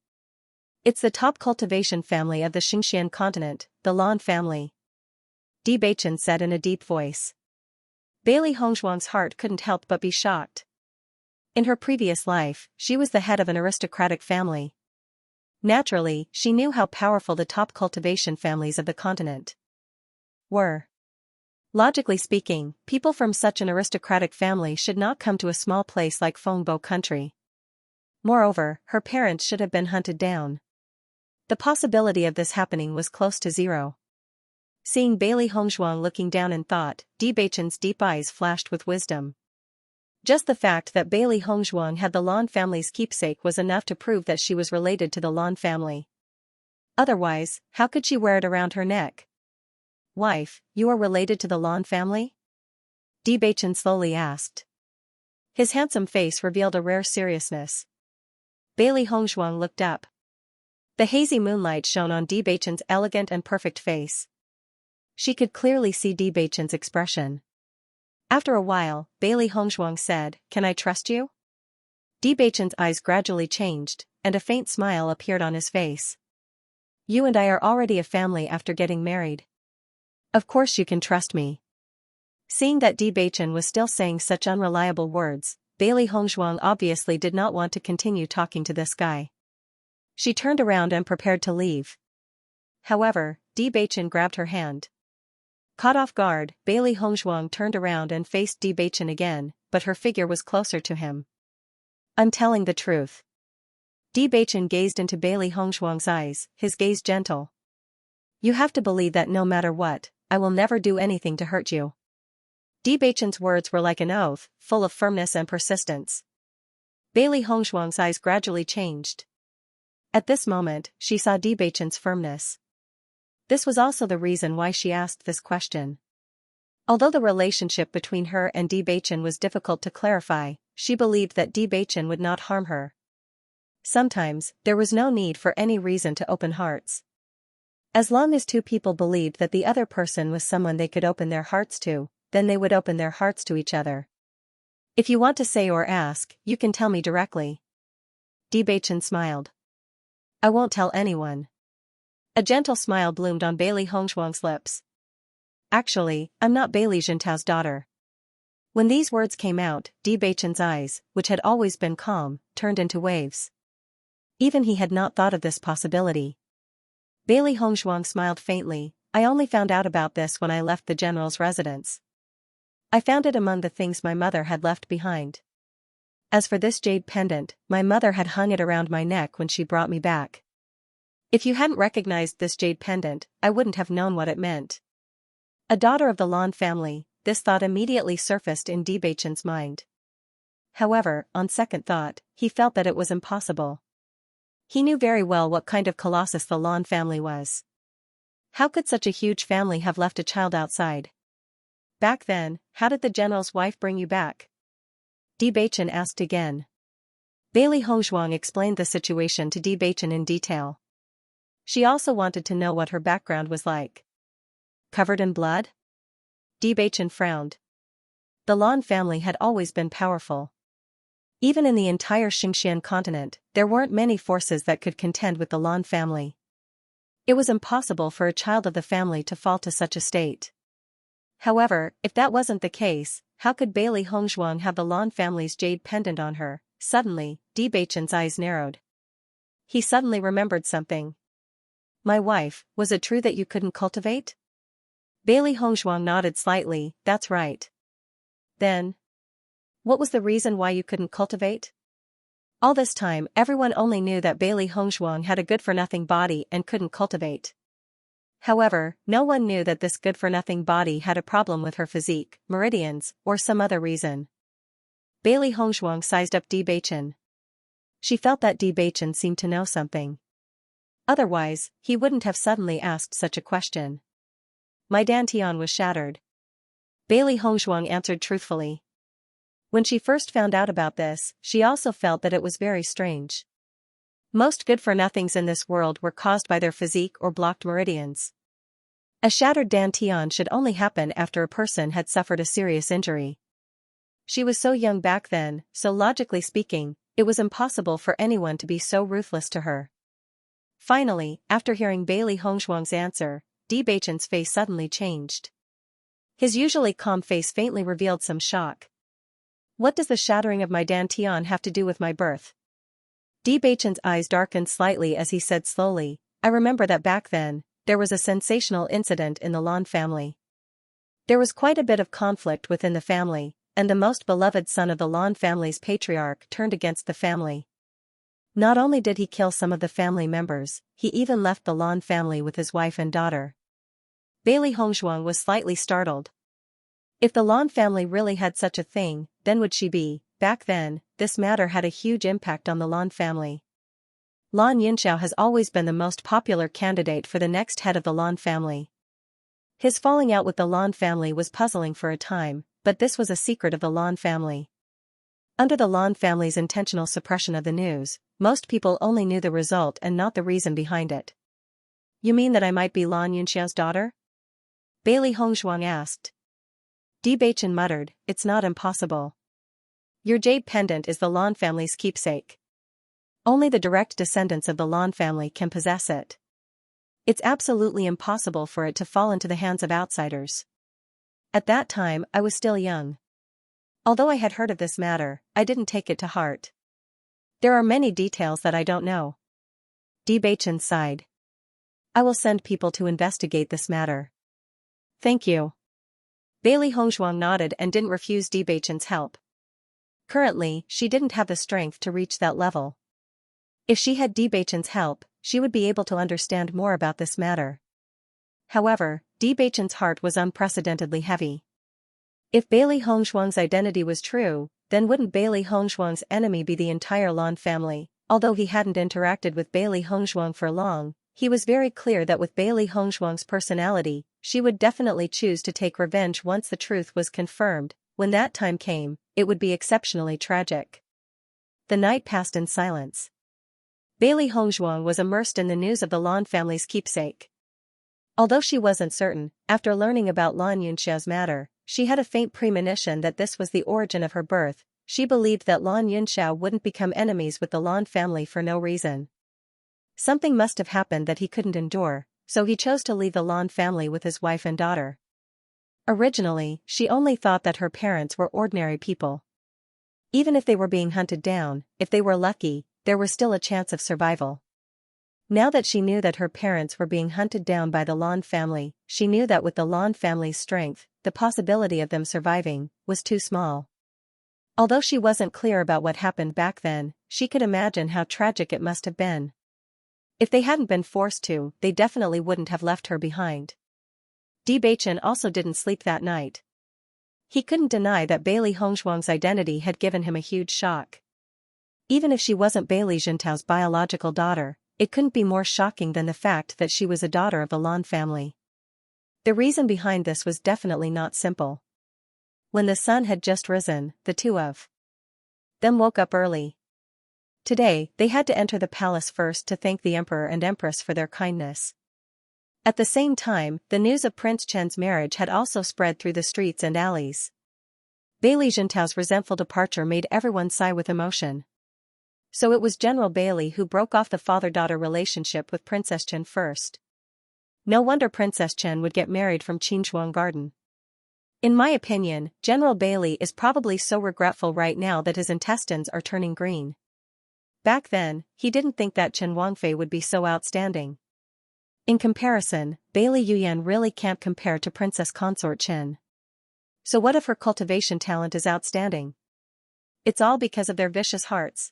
It's the top cultivation family of the Xianxia continent, the Lan family," Debachen said in a deep voice. Bailey Hongzhuang's heart couldn't help but be shocked. In her previous life, she was the head of an aristocratic family. Naturally, she knew how powerful the top cultivation families of the continent were. Logically speaking, people from such an aristocratic family should not come to a small place like Fengbo country. Moreover, her parents should have been hunted down. The possibility of this happening was close to zero. Seeing Bailey Hongzhuang looking down in thought, Debachen's deep eyes flashed with wisdom. Just the fact that Bailey Hongzhuang had the Lan family's keepsake was enough to prove that she was related to the Lan family. Otherwise, how could she wear it around her neck? "Wife, you are related to the Lan family?" Debachen slowly asked. His handsome face revealed a rare seriousness. Bailey Hongzhuang looked up. The hazy moonlight shone on Debachen's elegant and perfect face. She could clearly see Debachen's expression. After a while, Bailey Hongzhuang said, "Can I trust you?" Debachen's eyes gradually changed, and a faint smile appeared on his face. "You and I are already a family after getting married. Of course you can trust me." Seeing that Debachen was still saying such unreliable words, Bailey Hongzhuang obviously did not want to continue talking to this guy. She turned around and prepared to leave. However, Debachen grabbed her hand. Caught off guard, Bailey Hongzhuang turned around and faced Debachen again, but her figure was closer to him. "I'm telling the truth." Debachen gazed into Bailey Hongzhuang's eyes, his gaze gentle. "You have to believe that no matter what, I will never do anything to hurt you." Debachen's words were like an oath, full of firmness and persistence. Bailey Hongzhuang's eyes gradually changed. At this moment, she saw Debachen's firmness. This was also the reason why she asked this question. Although the relationship between her and Debachen was difficult to clarify, she believed that Debachen would not harm her. Sometimes, there was no need for any reason to open hearts. As long as two people believed that the other person was someone they could open their hearts to, then they would open their hearts to each other. "If you want to say or ask, you can tell me directly." Debachen smiled. "I won't tell anyone." A gentle smile bloomed on Bailey Hongzhuang's lips. "Actually, I'm not Bailey Jintao's daughter." When these words came out, Debachen's eyes, which had always been calm, turned into waves. Even he had not thought of this possibility. Bailey Hongzhuang smiled faintly. "I only found out about this when I left the general's residence. I found it among the things my mother had left behind. As for this jade pendant, my mother had hung it around my neck when she brought me back. If you hadn't recognized this jade pendant, I wouldn't have known what it meant." A daughter of the Lan family, this thought immediately surfaced in Debachen's mind. However, on second thought, he felt that it was impossible. He knew very well what kind of colossus the Lan family was. How could such a huge family have left a child outside? Back then, how did the general's wife bring you back? Bewitching asked again. Bailey Hongzhuang explained the situation to Bewitching in detail. She also wanted to know what her background was like. Covered in blood? Bewitching frowned. The Lan family had always been powerful. Even in the entire Xianxia continent, there weren't many forces that could contend with the Lan family. It was impossible for a child of the family to fall to such a state. However, if that wasn't the case, how could Bailey Hongzhuang have the Lan family's jade pendant on her? Suddenly, Bewitching's eyes narrowed. He suddenly remembered something. My wife, was it true that you couldn't cultivate? Bailey Hongzhuang nodded slightly, that's right. Then, what was the reason why you couldn't cultivate? All this time, everyone only knew that Bailey Hongzhuang had a good-for-nothing body and couldn't cultivate. However, no one knew that this good-for-nothing body had a problem with her physique, meridians, or some other reason. Bailey Hongzhuang sized up Bewitching. She felt that Bewitching seemed to know something. Otherwise, he wouldn't have suddenly asked such a question. My dantian was shattered. Bailey Hongzhuang answered truthfully. When she first found out about this, she also felt that it was very strange. Most good-for-nothings in this world were caused by their physique or blocked meridians. A shattered dantian should only happen after a person had suffered a serious injury. She was so young back then, so logically speaking, it was impossible for anyone to be so ruthless to her. Finally, after hearing Bailey Hongzhuang's answer, Bewitching's face suddenly changed. His usually calm face faintly revealed some shock. What does the shattering of my dantian have to do with my birth? Bewitching's eyes darkened slightly as he said slowly, I remember that back then, there was a sensational incident in the Lan family. There was quite a bit of conflict within the family, and the most beloved son of the Lan family's patriarch turned against the family. Not only did he kill some of the family members, he even left the Lan family with his wife and daughter. Bailey Hongzhuang was slightly startled. If the Lan family really had such a thing, then would she be? Back then, this matter had a huge impact on the Lan family. Lan Yunxiao has always been the most popular candidate for the next head of the Lan family. His falling out with the Lan family was puzzling for a time, but this was a secret of the Lan family. Under the Lan family's intentional suppression of the news, most people only knew the result and not the reason behind it. You mean that I might be Lan Yunxiao's daughter? Bailey Hongzhuang asked. Bewitching muttered, it's not impossible. Your jade pendant is the Lan family's keepsake. Only the direct descendants of the Lan family can possess it. It's absolutely impossible for it to fall into the hands of outsiders. At that time, I was still young. Although I had heard of this matter, I didn't take it to heart. There are many details that I don't know. Bewitching sighed. I will send people to investigate this matter. Thank you. Bailey Hongzhuang nodded and didn't refuse Bewitching's help. Currently, she didn't have the strength to reach that level. If she had Bewitching's help, she would be able to understand more about this matter. However, Bewitching's heart was unprecedentedly heavy. If Bailey Hongzhuang's identity was true, then wouldn't Bailey Hongzhuang's enemy be the entire Lan family? Although he hadn't interacted with Bailey Hongzhuang for long, he was very clear that with Bailey Hongzhuang's personality, she would definitely choose to take revenge once the truth was confirmed. When that time came, it would be exceptionally tragic. The night passed in silence. Bailey Hongzhuang was immersed in the news of the Lan family's keepsake. Although she wasn't certain, after learning about Lan Yunxiao's matter, she had a faint premonition that this was the origin of her birth. She believed that Lan Yunxiao wouldn't become enemies with the Lan family for no reason. Something must have happened that he couldn't endure, so he chose to leave the Lan family with his wife and daughter. Originally, she only thought that her parents were ordinary people. Even if they were being hunted down, if they were lucky, there was still a chance of survival. Now that she knew that her parents were being hunted down by the Lan family, she knew that with the Lan family's strength, the possibility of them surviving was too small. Although she wasn't clear about what happened back then, she could imagine how tragic it must have been. If they hadn't been forced to, they definitely wouldn't have left her behind. Bewitching also didn't sleep that night. He couldn't deny that Bailey Hongzhuang's identity had given him a huge shock. Even if she wasn't Bailey Jintao's biological daughter, it couldn't be more shocking than the fact that she was a daughter of the Lan family. The reason behind this was definitely not simple. When the sun had just risen, the two of them woke up early. Today, they had to enter the palace first to thank the emperor and empress for their kindness. At the same time, the news of Prince Chen's marriage had also spread through the streets and alleys. Bailey Jintao's resentful departure made everyone sigh with emotion. So it was General Bailey who broke off the father-daughter relationship with Princess Chen first. No wonder Princess Chen would get married from Qinzhuang Garden. In my opinion, General Bailey is probably so regretful right now that his intestines are turning green. Back then, he didn't think that Chen Wangfei would be so outstanding. In comparison, Bailey Yuyan really can't compare to Princess Consort Chen. So what if her cultivation talent is outstanding? It's all because of their vicious hearts.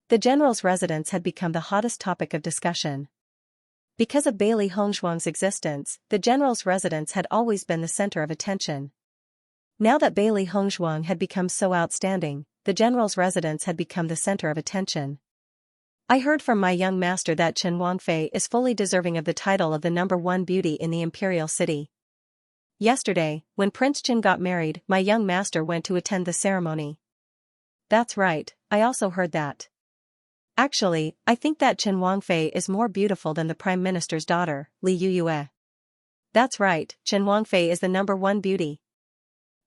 The general's residence had become the hottest topic of discussion. Because of Bailey Hongzhuang's existence, the general's residence had always been the center of attention. Now that Bailey Hongzhuang had become so outstanding, the general's residence had become the center of attention. I heard from my young master that Chen Wangfei is fully deserving of the title of the #1 beauty in the imperial city. Yesterday, when Prince Chen got married, my young master went to attend the ceremony. That's right, I also heard that. Actually, I think that Chen Wangfei is more beautiful than the Prime Minister's daughter, Li Yuyue. That's right, Chen Wangfei is the #1 beauty.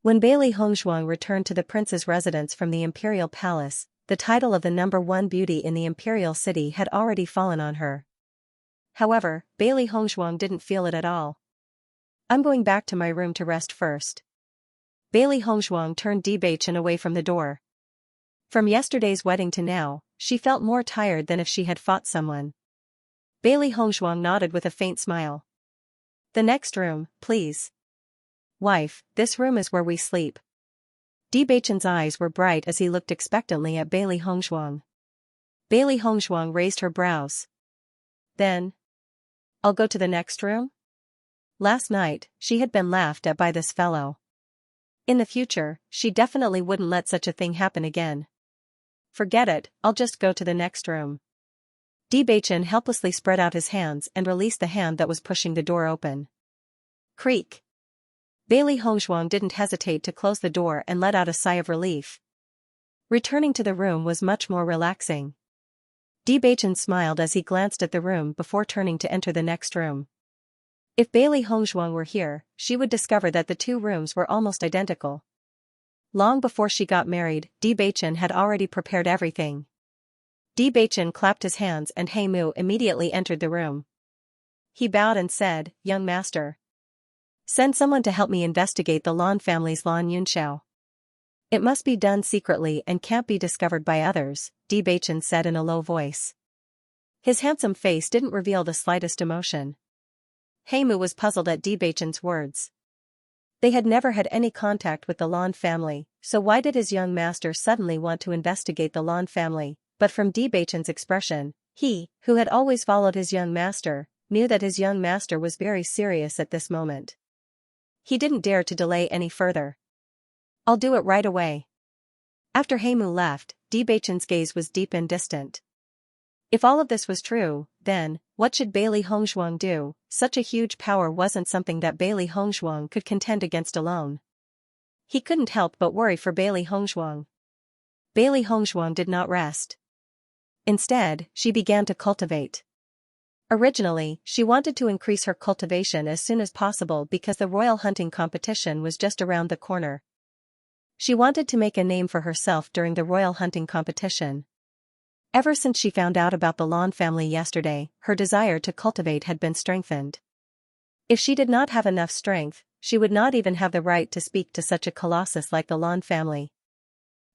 When Bailey Hongzhuang returned to the prince's residence from the imperial palace, the title of the #1 beauty in the imperial city had already fallen on her. However, Bailey Hongzhuang didn't feel it at all. I'm going back to my room to rest first. Bailey Hongzhuang turned Bewitching away from the door. From yesterday's wedding to now, she felt more tired than if she had fought someone. Bailey Hongzhuang nodded with a faint smile. The next room, please. Wife, this room is where we sleep. Bewitching's eyes were bright as he looked expectantly at Bailey Hongzhuang. Bailey Hongzhuang raised her brows. Then, I'll go to the next room? Last night, she had been laughed at by this fellow. In the future, she definitely wouldn't let such a thing happen again. Forget it, I'll just go to the next room. Bewitching helplessly spread out his hands and released the hand that was pushing the door open. Creak. Bailey Hongzhuang didn't hesitate to close the door and let out a sigh of relief. Returning to the room was much more relaxing. Bewitching smiled as he glanced at the room before turning to enter the next room. If Bailey Hongzhuang were here, she would discover that the two rooms were almost identical. Long before she got married, Bewitching had already prepared everything. Bewitching clapped his hands and He Mu immediately entered the room. He bowed and said, "Young master. Send someone to help me investigate the Lan family's Lan Yunxiao. It must be done secretly and can't be discovered by others," Bewitching said in a low voice. His handsome face didn't reveal the slightest emotion. He Mu was puzzled at Bewitching's words. They had never had any contact with the Lan family, so why did his young master suddenly want to investigate the Lan family? But from Bewitching's expression, he, who had always followed his young master, knew that his young master was very serious at this moment. He didn't dare to delay any further. "I'll do it right away." After He Mu left, Bewitching's gaze was deep and distant. If all of this was true, then, what should Bailey Hongzhuang do? Such a huge power wasn't something that Bailey Hongzhuang could contend against alone. He couldn't help but worry for Bailey Hongzhuang. Bailey Hongzhuang did not rest. Instead, she began to cultivate. Originally, she wanted to increase her cultivation as soon as possible because the royal hunting competition was just around the corner. She wanted to make a name for herself during the royal hunting competition. Ever since she found out about the Lan family yesterday, her desire to cultivate had been strengthened. If she did not have enough strength, she would not even have the right to speak to such a colossus like the Lan family.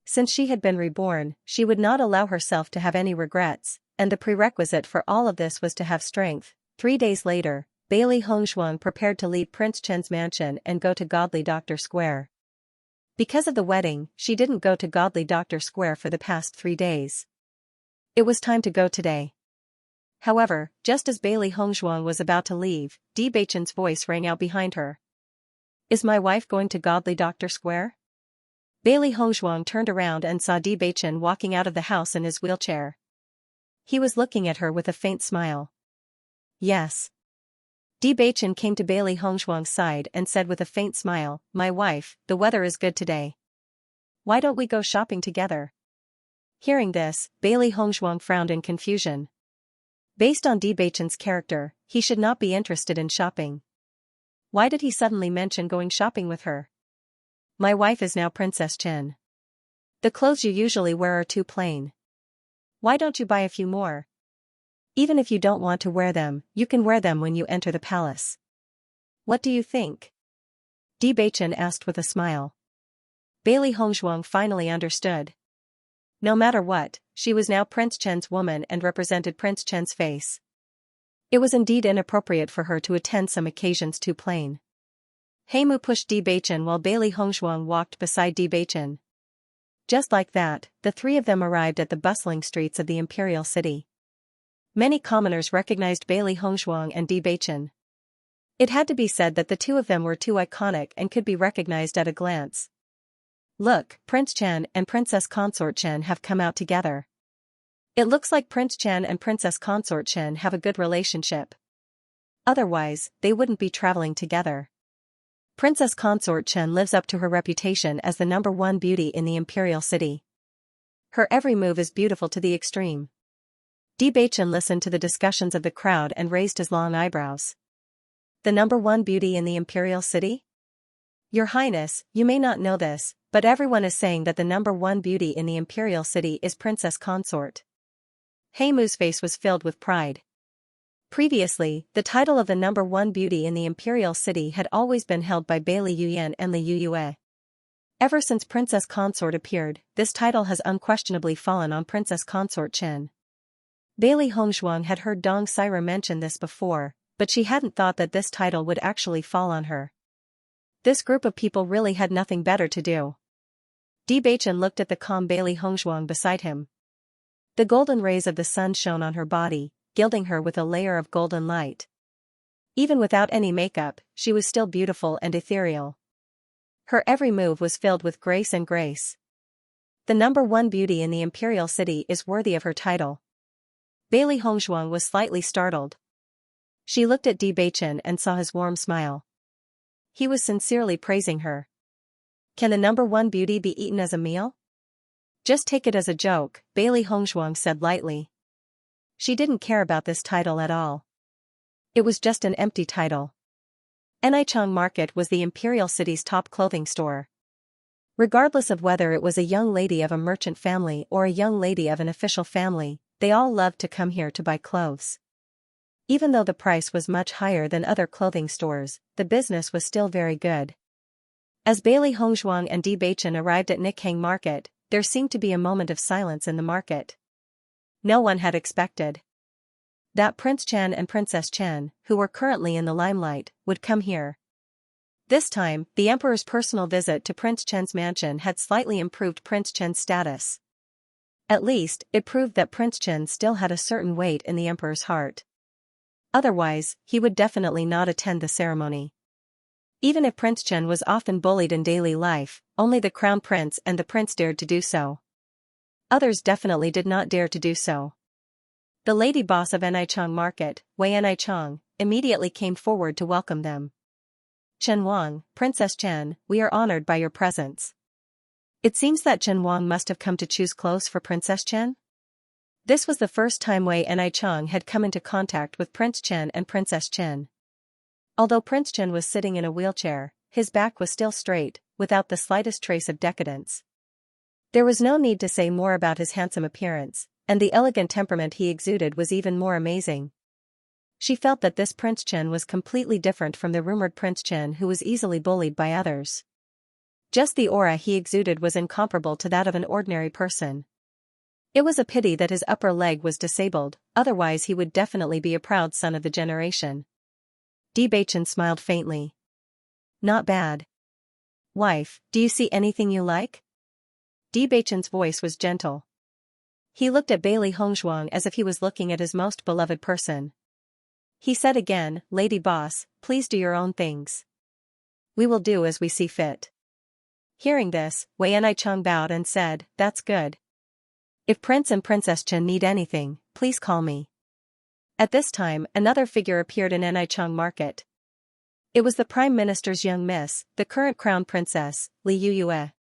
Since she had been reborn, she would not allow herself to have any regrets, and the prerequisite for all of this was to have strength. 3 days later, Bailey Hongzhuang prepared to leave Prince Chen's mansion and go to Godly Doctor Square. Because of the wedding, she didn't go to Godly Doctor Square for the past 3 days. It was time to go today. However, just as Bailey Hongzhuang was about to leave, Bewitching's voice rang out behind her. Is my wife going to godly Dr. Square? Bailey Hongzhuang turned around and saw Bewitching walking out of the house in his wheelchair. He was looking at her with a faint smile. Yes. Bewitching came to Bailey Hongzhuang's side and said with a faint smile, my wife, the weather is good today. Why don't we go shopping together? Hearing this, Bailey Hongzhuang frowned in confusion. Based on Bewitching's character, he should not be interested in shopping. Why did he suddenly mention going shopping with her? My wife is now Princess Chen. The clothes you usually wear are too plain. Why don't you buy a few more? Even if you don't want to wear them, you can wear them when you enter the palace. What do you think? Bewitching asked with a smile. Bailey Hongzhuang finally understood. No matter what, she was now Prince Chen's woman and represented Prince Chen's face. It was indeed inappropriate for her to attend some occasions too plain. Heimu pushed Bewitching while Bailey Hongzhuang walked beside Bewitching. Just like that, the three of them arrived at the bustling streets of the imperial city. Many commoners recognized Bailey Hongzhuang and Bewitching. It had to be said that the two of them were too iconic and could be recognized at a glance. Look, Prince Chen and Princess Consort Chen have come out together. It looks like Prince Chen and Princess Consort Chen have a good relationship. Otherwise, they wouldn't be traveling together. Princess Consort Chen lives up to her reputation as the #1 beauty in the imperial city. Her every move is beautiful to the extreme. Bewitching listened to the discussions of the crowd and raised his long eyebrows. The #1 beauty in the imperial city? Your Highness, you may not know this, but everyone is saying that the #1 beauty in the imperial city is Princess Consort. Heimu's face was filled with pride. Previously, the title of the #1 beauty in the imperial city had always been held by Bailey Yuyan and Li Yuyue. Ever since Princess Consort appeared, this title has unquestionably fallen on Princess Consort Chen. Bailey Hongzhuang had heard Dong Sira mention this before, but she hadn't thought that this title would actually fall on her. This group of people really had nothing better to do. Bewitching looked at the calm Bailey Hongzhuang beside him. The golden rays of the sun shone on her body, gilding her with a layer of golden light. Even without any makeup, she was still beautiful and ethereal. Her every move was filled with grace and grace. The #1 beauty in the imperial city is worthy of her title. Bailey Hongzhuang was slightly startled. She looked at Bewitching and saw his warm smile. He was sincerely praising her. Can the #1 beauty be eaten as a meal? Just take it as a joke, Bailey Hongzhuang said lightly. She didn't care about this title at all. It was just an empty title. Enichang Market was the imperial city's top clothing store. Regardless of whether it was a young lady of a merchant family or a young lady of an official family, they all loved to come here to buy clothes. Even though the price was much higher than other clothing stores, the business was still very good. As Bailey Hongzhuang and Bewitching arrived at Nikhang Market, there seemed to be a moment of silence in the market. No one had expected that Prince Chen and Princess Chen, who were currently in the limelight, would come here. This time, the emperor's personal visit to Prince Chen's mansion had slightly improved Prince Chen's status. At least, it proved that Prince Chen still had a certain weight in the emperor's heart. Otherwise, he would definitely not attend the ceremony. Even if Prince Chen was often bullied in daily life, only the crown prince and the prince dared to do so. Others definitely did not dare to do so. The lady boss of Enichang Market, Wei Enichang, immediately came forward to welcome them. Chen Wang, Princess Chen, we are honored by your presence. It seems that Chen Wang must have come to choose clothes for Princess Chen? This was the first time Wei Enichang had come into contact with Prince Chen and Princess Chen. Although Prince Chen was sitting in a wheelchair, his back was still straight, without the slightest trace of decadence. There was no need to say more about his handsome appearance, and the elegant temperament he exuded was even more amazing. She felt that this Prince Chen was completely different from the rumored Prince Chen who was easily bullied by others. Just the aura he exuded was incomparable to that of an ordinary person. It was a pity that his upper leg was disabled, otherwise he would definitely be a proud son of the generation. Bewitching smiled faintly. Not bad. Wife, do you see anything you like? Bewitching's voice was gentle. He looked at Bailey Hongzhuang as if he was looking at his most beloved person. He said again, Lady Boss, please do your own things. We will do as we see fit. Hearing this, Wei Enicheng bowed and said, "That's good. If Prince and Princess Chen need anything, please call me." At this time, another figure appeared in Enicheng Market. It was the Prime Minister's young miss, the current Crown Princess, Li Yuyue.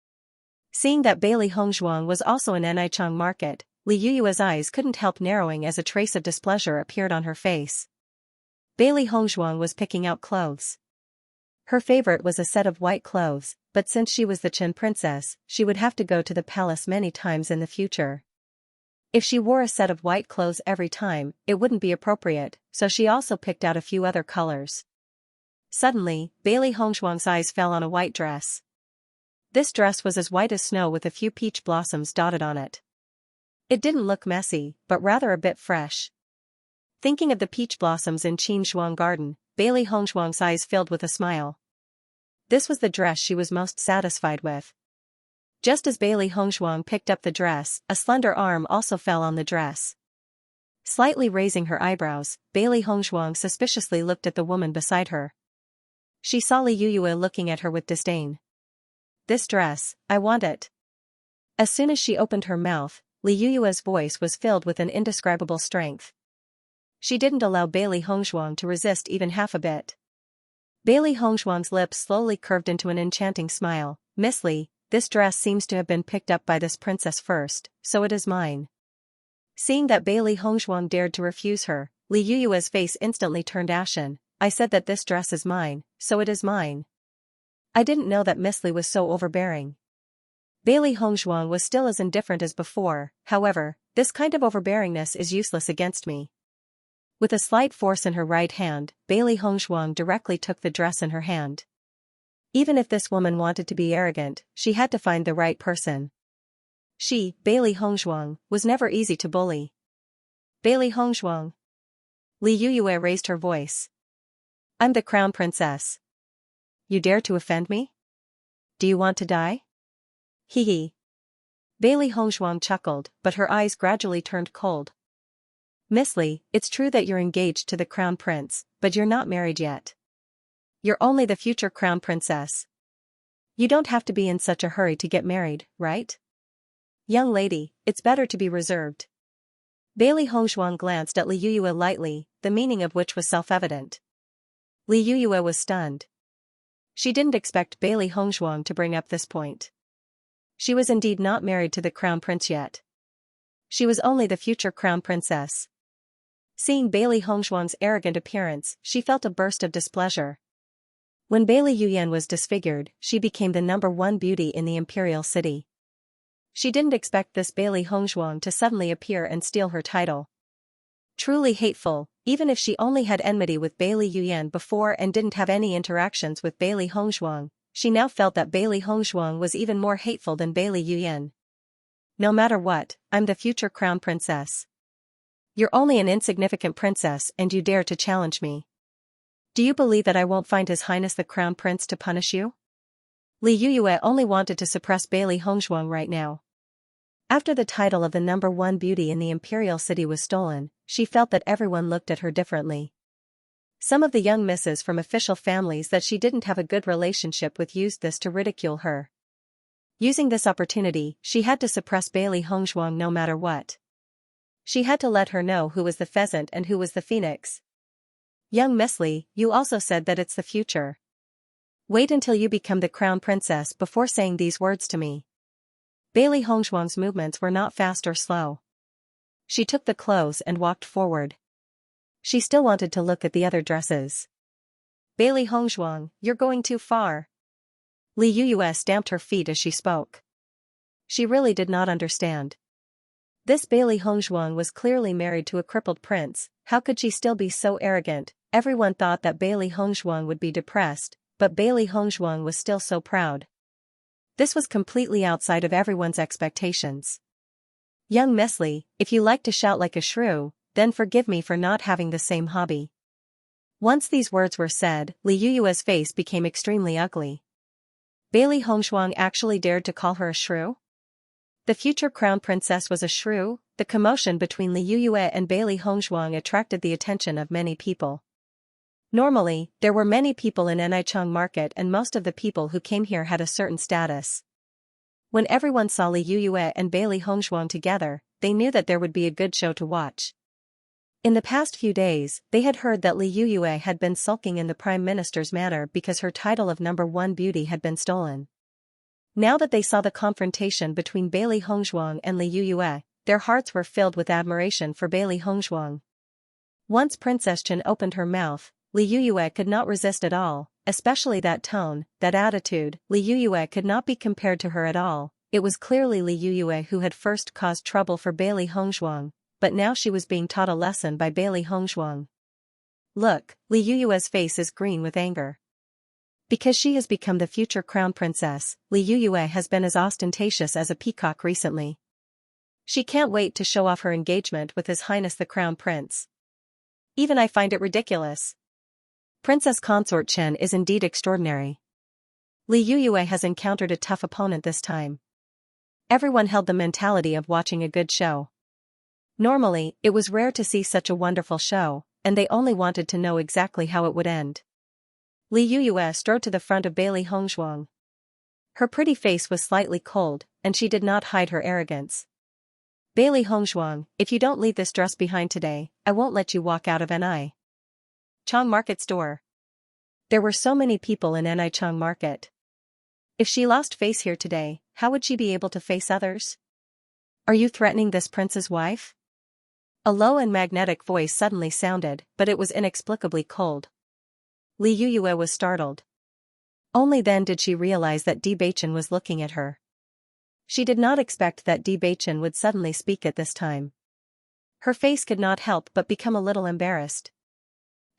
Seeing that Bailey Hongzhuang was also in Enicheng Market, Li Yuyue's eyes couldn't help narrowing as a trace of displeasure appeared on her face. Bailey Hongzhuang was picking out clothes. Her favorite was a set of white clothes, but since she was the Chen princess, she would have to go to the palace many times in the future. If she wore a set of white clothes every time, it wouldn't be appropriate, so she also picked out a few other colors. Suddenly, Bailey Hongzhuang's eyes fell on a white dress. This dress was as white as snow with a few peach blossoms dotted on it. It didn't look messy, but rather a bit fresh. Thinking of the peach blossoms in Qinshuang Garden, Bailey Hongzhuang's eyes filled with a smile. This was the dress she was most satisfied with. Just as Bailey Hongzhuang picked up the dress, a slender arm also fell on the dress. Slightly raising her eyebrows, Bailey Hongzhuang suspiciously looked at the woman beside her. She saw Li Yuyue looking at her with disdain. "This dress, I want it." As soon as she opened her mouth, Li Yuyue's voice was filled with an indescribable strength. She didn't allow Bailey Hongzhuang to resist even half a bit. Bailey Hongzhuang's lips slowly curved into an enchanting smile. "Miss Li, this dress seems to have been picked up by this princess first, so it is mine." Seeing that Bailey Hongzhuang dared to refuse her, Li Yuyue's face instantly turned ashen. "I said that this dress is mine, so it is mine. I didn't know that Miss Li was so overbearing." Bailey Hongzhuang was still as indifferent as before. "However, this kind of overbearingness is useless against me." With a slight force in her right hand, Bailey Hongzhuang directly took the dress in her hand. Even if this woman wanted to be arrogant, she had to find the right person. She, Bailey Hongzhuang, was never easy to bully. "Bailey Hongzhuang." Li Yuyue raised her voice. "I'm the crown princess. You dare to offend me? Do you want to die?" "Hee hee." Bailey Hongzhuang chuckled, but her eyes gradually turned cold. "Miss Li, it's true that you're engaged to the crown prince, but you're not married yet. You're only the future crown princess. You don't have to be in such a hurry to get married, right? Young lady, it's better to be reserved." Bailey Hongzhuang glanced at Li Yuyue lightly, the meaning of which was self-evident. Li Yuyue was stunned. She didn't expect Bailey Hongzhuang to bring up this point. She was indeed not married to the crown prince yet. She was only the future crown princess. Seeing Bailey Hongzhuang's arrogant appearance, she felt a burst of displeasure. When Bailey Yuyan was disfigured, she became the #1 beauty in the imperial city. She didn't expect this Bailey Hongzhuang to suddenly appear and steal her title. Truly hateful, even if she only had enmity with Bailey Yuyan before and didn't have any interactions with Bailey Hongzhuang, she now felt that Bailey Hongzhuang was even more hateful than Bailey Yuyan. "No matter what, I'm the future crown princess. You're only an insignificant princess and you dare to challenge me. Do you believe that I won't find His Highness the Crown Prince to punish you?" Li Yuyue only wanted to suppress Bailey Hongzhuang right now. After the title of the #1 beauty in the imperial city was stolen, she felt that everyone looked at her differently. Some of the young misses from official families that she didn't have a good relationship with used this to ridicule her. Using this opportunity, she had to suppress Bailey Hongzhuang no matter what. She had to let her know who was the pheasant and who was the phoenix. "Young Miss Li, you also said that it's the future. Wait until you become the crown princess before saying these words to me." Bailey Hongzhuang's movements were not fast or slow. She took the clothes and walked forward. She still wanted to look at the other dresses. "Bailey Hongzhuang, you're going too far." Li Yuyue stamped her feet as she spoke. She really did not understand. This Bailey Hongzhuang was clearly married to a crippled prince. How could she still be so arrogant? Everyone thought that Bailey Hongzhuang would be depressed, but Bailey Hongzhuang was still so proud. This was completely outside of everyone's expectations. "Young Miss Li, if you like to shout like a shrew, then forgive me for not having the same hobby." Once these words were said, Li Yuyue's face became extremely ugly. Bailey Hongzhuang actually dared to call her a shrew? The future crown princess was a shrew? The commotion between Li Yuyue and Bailey Hongzhuang attracted the attention of many people. Normally, there were many people in Enichang Market and most of the people who came here had a certain status. When everyone saw Li Yuyue and Bailey Hongzhuang together, they knew that there would be a good show to watch. In the past few days, they had heard that Li Yuyue had been sulking in the Prime Minister's manor because her title of #1 beauty had been stolen. Now that they saw the confrontation between Bailey Hongzhuang and Li Yuyue, their hearts were filled with admiration for Bailey Hongzhuang. Once Princess Chen opened her mouth, Li Yuyue could not resist at all, especially that tone, that attitude. Li Yuyue could not be compared to her at all. It was clearly Li Yuyue who had first caused trouble for Bailey Hongzhuang, but now she was being taught a lesson by Bailey Hongzhuang. Look, Li Yuyue's face is green with anger. Because she has become the future crown princess, Li Yuyue has been as ostentatious as a peacock recently. She can't wait to show off her engagement with His Highness the Crown Prince. Even I find it ridiculous. Princess Consort Chen is indeed extraordinary. Li Yuyue has encountered a tough opponent this time. Everyone held the mentality of watching a good show. Normally, it was rare to see such a wonderful show, and they only wanted to know exactly how it would end. Li Yuyue strode to the front of Bailey Hongzhuang. Her pretty face was slightly cold, and she did not hide her arrogance. Bailey Hongzhuang, if you don't leave this dress behind today, I won't let you walk out of Chang Market store. There were so many people in Chang Market. If she lost face here today, how would she be able to face others? Are you threatening this prince's wife? A low and magnetic voice suddenly sounded, but it was inexplicably cold. Li Yuyue was startled. Only then did she realize that Bewitching was looking at her. She did not expect that Bewitching would suddenly speak at this time. Her face could not help but become a little embarrassed.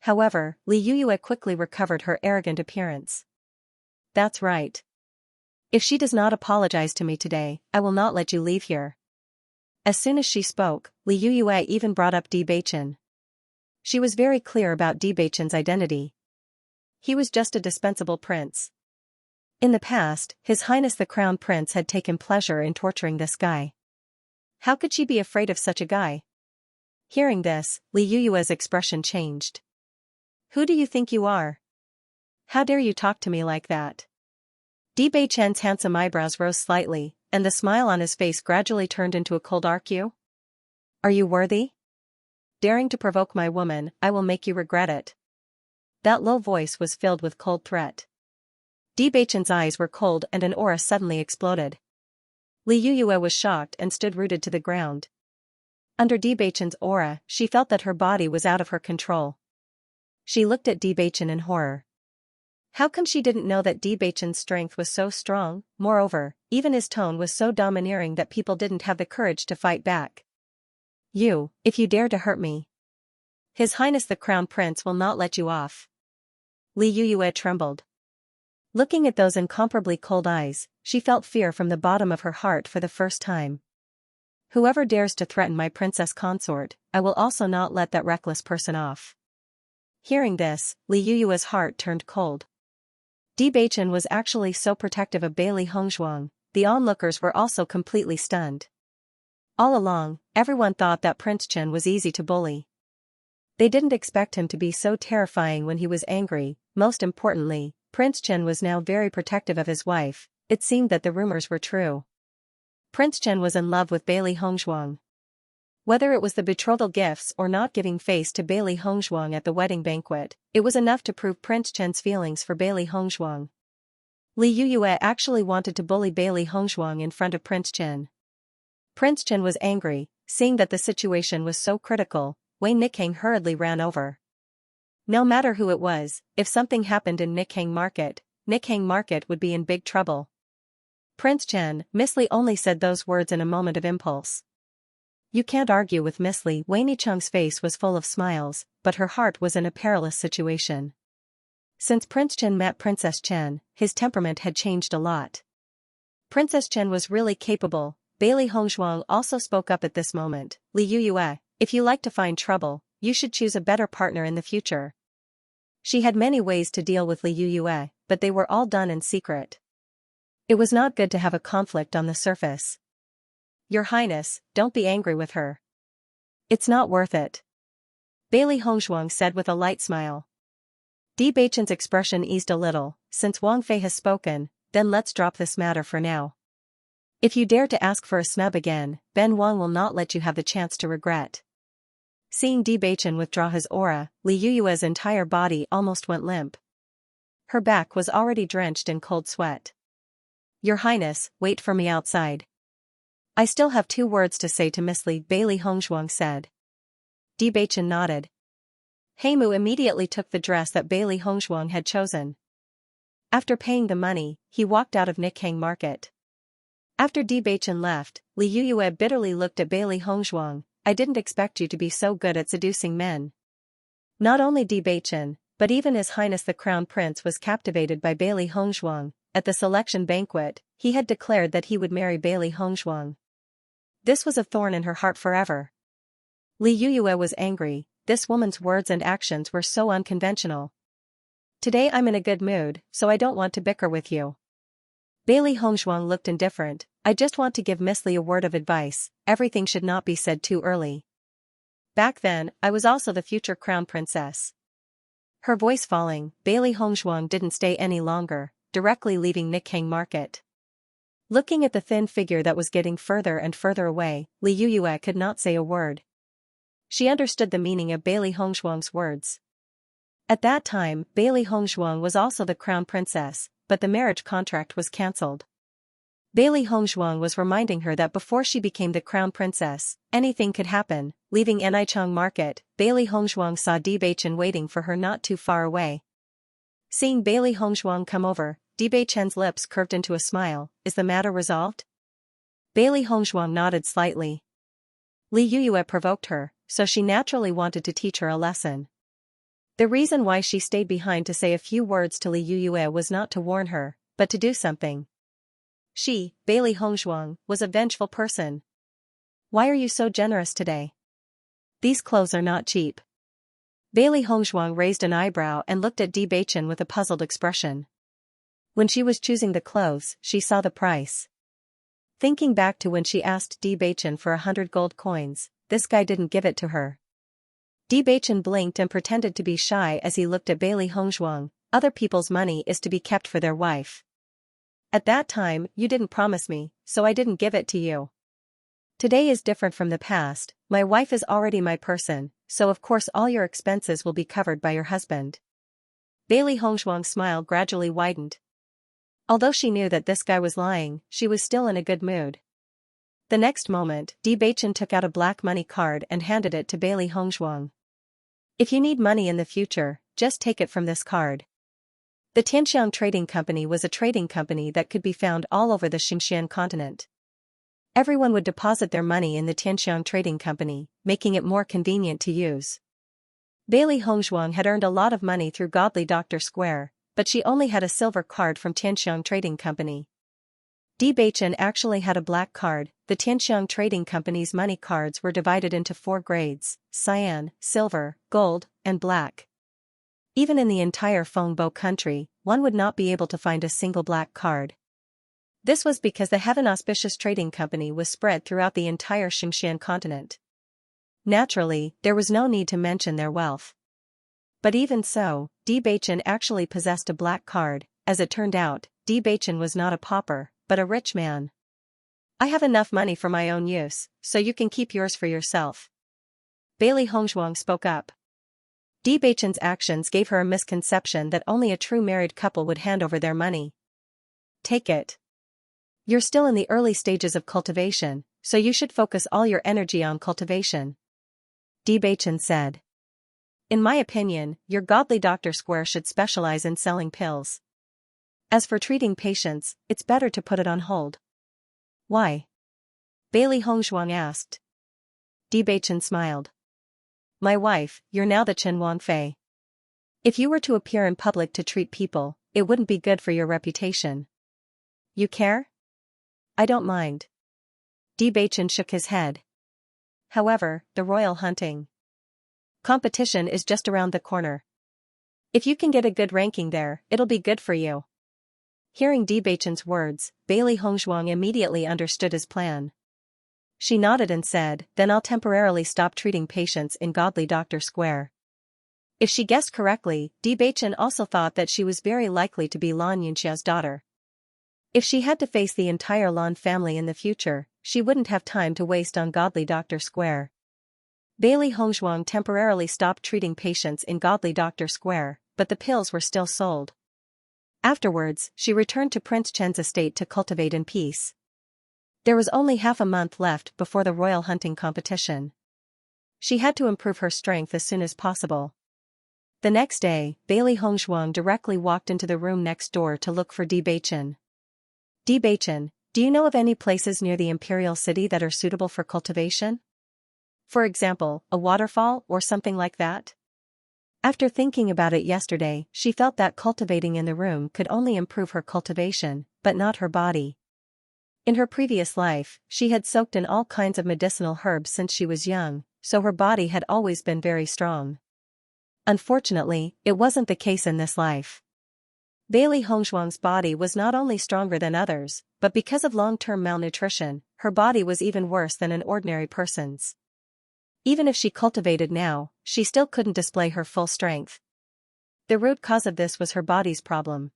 However, Li Yuyue quickly recovered her arrogant appearance. That's right. If she does not apologize to me today, I will not let you leave here. As soon as she spoke, Li Yuyue even brought up Bewitching. She was very clear about Bewitching's identity. He was just a dispensable prince. In the past, His Highness the Crown Prince had taken pleasure in torturing this guy. How could she be afraid of such a guy? Hearing this, Li Yuyue's expression changed. Who do you think you are? How dare you talk to me like that? Bewitching's handsome eyebrows rose slightly, and the smile on his face gradually turned into a cold argue. Are you worthy? Daring to provoke my woman, I will make you regret it. That low voice was filled with cold threat. Bewitching's eyes were cold and an aura suddenly exploded. Li Yuyue was shocked and stood rooted to the ground. Under Bewitching's aura, she felt that her body was out of her control. She looked at Bewitching in horror. How come she didn't know that Bewitching's strength was so strong? Moreover, even his tone was so domineering that people didn't have the courage to fight back. You, if you dare to hurt me. His Highness the Crown Prince will not let you off. Li Yuyue trembled. Looking at those incomparably cold eyes, she felt fear from the bottom of her heart for the first time. Whoever dares to threaten my princess consort, I will also not let that reckless person off. Hearing this, Li Yuyue's heart turned cold. Bewitching was actually so protective of Bailey Hongzhuang, the onlookers were also completely stunned. All along, everyone thought that Prince Chen was easy to bully. They didn't expect him to be so terrifying when he was angry. Most importantly, Prince Chen was now very protective of his wife. It seemed that the rumors were true. Prince Chen was in love with Bailey Hongzhuang. Whether it was the betrothal gifts or not giving face to Bailey Hongzhuang at the wedding banquet, it was enough to prove Prince Chen's feelings for Bailey Hongzhuang. Li Yuyue actually wanted to bully Bailey Hongzhuang in front of Prince Chen. Prince Chen was angry, seeing that the situation was so critical. Wei Nikhang hurriedly ran over. No matter who it was, if something happened in Nikhang Market would be in big trouble. Prince Chen, Miss Li only said those words in a moment of impulse. You can't argue with Miss Li. Wei Nicheng's face was full of smiles, but her heart was in a perilous situation. Since Prince Chen met Princess Chen, his temperament had changed a lot. Princess Chen was really capable. Bailey Hongzhuang also spoke up at this moment. Li Yuyue, if you like to find trouble, you should choose a better partner in the future. She had many ways to deal with Li Yuyue, but they were all done in secret. It was not good to have a conflict on the surface. Your Highness, don't be angry with her. It's not worth it. Bailey Hongzhuang said with a light smile. Di Beichen's expression eased a little. Since Wang Fei has spoken, then let's drop this matter for now. If you dare to ask for a snub again, Ben Wang will not let you have the chance to regret. Seeing Di Beichen withdraw his aura, Li Yuyue's entire body almost went limp. Her back was already drenched in cold sweat. Your Highness, wait for me outside. I still have 2 words to say to Miss Li, Bailey Hongzhuang said. Di Beichen nodded. Heimu immediately took the dress that Bailey Hongzhuang had chosen. After paying the money, he walked out of Nikhang Market. After Di Beichen left, Li Yuyue bitterly looked at Bailey Hongzhuang. I didn't expect you to be so good at seducing men. Not only Di Beichen, but even His Highness the Crown Prince was captivated by Bailey Hongzhuang. At the selection banquet, he had declared that he would marry Bailey Hongzhuang. This was a thorn in her heart forever. Li Yuyue was angry. This woman's words and actions were so unconventional. Today I'm in a good mood, so I don't want to bicker with you. Bailey Hongzhuang looked indifferent. I just want to give Miss Li a word of advice. Everything should not be said too early. Back then, I was also the future crown princess. Her voice falling, Bailey Hongzhuang didn't stay any longer, directly leaving Nikhang Market. Looking at the thin figure that was getting further and further away, Li Yuyue could not say a word. She understood the meaning of Bailey Hongzhuang's words. At that time, Bailey Hongzhuang was also the crown princess, but the marriage contract was cancelled. Bailey Hongzhuang was reminding her that before she became the crown princess, anything could happen. Leaving Nikhang Market, Bailey Hongzhuang saw Di Beichen waiting for her not too far away. Seeing Bailey Hongzhuang come over, Di Beichen's lips curved into a smile. Is the matter resolved? Bailey Hongzhuang nodded slightly. Li Yuyue provoked her, so she naturally wanted to teach her a lesson. The reason why she stayed behind to say a few words to Li Yuyue was not to warn her, but to do something. She, Bailey Hongzhuang, was a vengeful person. Why are you so generous today? These clothes are not cheap. Bailey Hongzhuang raised an eyebrow and looked at Di Beichen with a puzzled expression. When she was choosing the clothes, she saw the price. Thinking back to when she asked Di Beichen for 100 gold coins, this guy didn't give it to her. Di Beichen blinked and pretended to be shy as he looked at Bailey Hongzhuang. Other people's money is to be kept for their wife. At that time, you didn't promise me, so I didn't give it to you. Today is different from the past. My wife is already my person, so of course all your expenses will be covered by your husband. Bailey Hongzhuang's smile gradually widened. Although she knew that this guy was lying, she was still in a good mood. The next moment, Di Beichen took out a black money card and handed it to Bailey Hongzhuang. If you need money in the future, just take it from this card. The Tianxiang Trading Company was a trading company that could be found all over the Xianxia continent. Everyone would deposit their money in the Tianxiang Trading Company, making it more convenient to use. Bailey Hongzhuang had earned a lot of money through Godly Doctor Square, but she only had a silver card from Tianxiang Trading Company. Di Beichen actually had a black card. The Tianxiang Trading Company's money cards were divided into 4 grades: cyan, silver, gold, and black. Even in the entire Fengbo country, one would not be able to find a single black card. This was because the Heaven Auspicious Trading Company was spread throughout the entire Xianxian continent. Naturally, there was no need to mention their wealth. But even so, Di Beichen actually possessed a black card. As it turned out, Di Beichen was not a pauper, but a rich man. I have enough money for my own use, so you can keep yours for yourself. Bailey Hongzhuang spoke up. Di Beichen's actions gave her a misconception that only a true married couple would hand over their money. Take it. You're still in the early stages of cultivation, so you should focus all your energy on cultivation. Di Beichen said. In my opinion, your Godly Doctor Square should specialize in selling pills. As for treating patients, it's better to put it on hold. Why? Bailey Hongzhuang asked. Di Beichen smiled. My wife, you're now the Chen Wangfei. If you were to appear in public to treat people, it wouldn't be good for your reputation. You care? I don't mind. Di Beichen shook his head. However, the royal hunting competition is just around the corner. If you can get a good ranking there, it'll be good for you. Hearing Di Beichen's words, Bailey Hongzhuang immediately understood his plan. She nodded and said, then I'll temporarily stop treating patients in Godly Doctor Square. If she guessed correctly, Bewitching also thought that she was very likely to be Lan Yunxia's daughter. If she had to face the entire Lan family in the future, she wouldn't have time to waste on Godly Doctor Square. Bailey Hongzhuang temporarily stopped treating patients in Godly Doctor Square, but the pills were still sold. Afterwards, she returned to Prince Chen's estate to cultivate in peace. There was only half a month left before the royal hunting competition. She had to improve her strength as soon as possible. The next day, Bailey Hongzhuang directly walked into the room next door to look for Bewitching. Bewitching, do you know of any places near the imperial city that are suitable for cultivation? For example, a waterfall or something like that? After thinking about it yesterday, she felt that cultivating in the room could only improve her cultivation, but not her body. In her previous life, she had soaked in all kinds of medicinal herbs since she was young, so her body had always been very strong. Unfortunately, it wasn't the case in this life. Bailey Hongzhuang's body was not only stronger than others, but because of long-term malnutrition, her body was even worse than an ordinary person's. Even if she cultivated now, she still couldn't display her full strength. The root cause of this was her body's problem.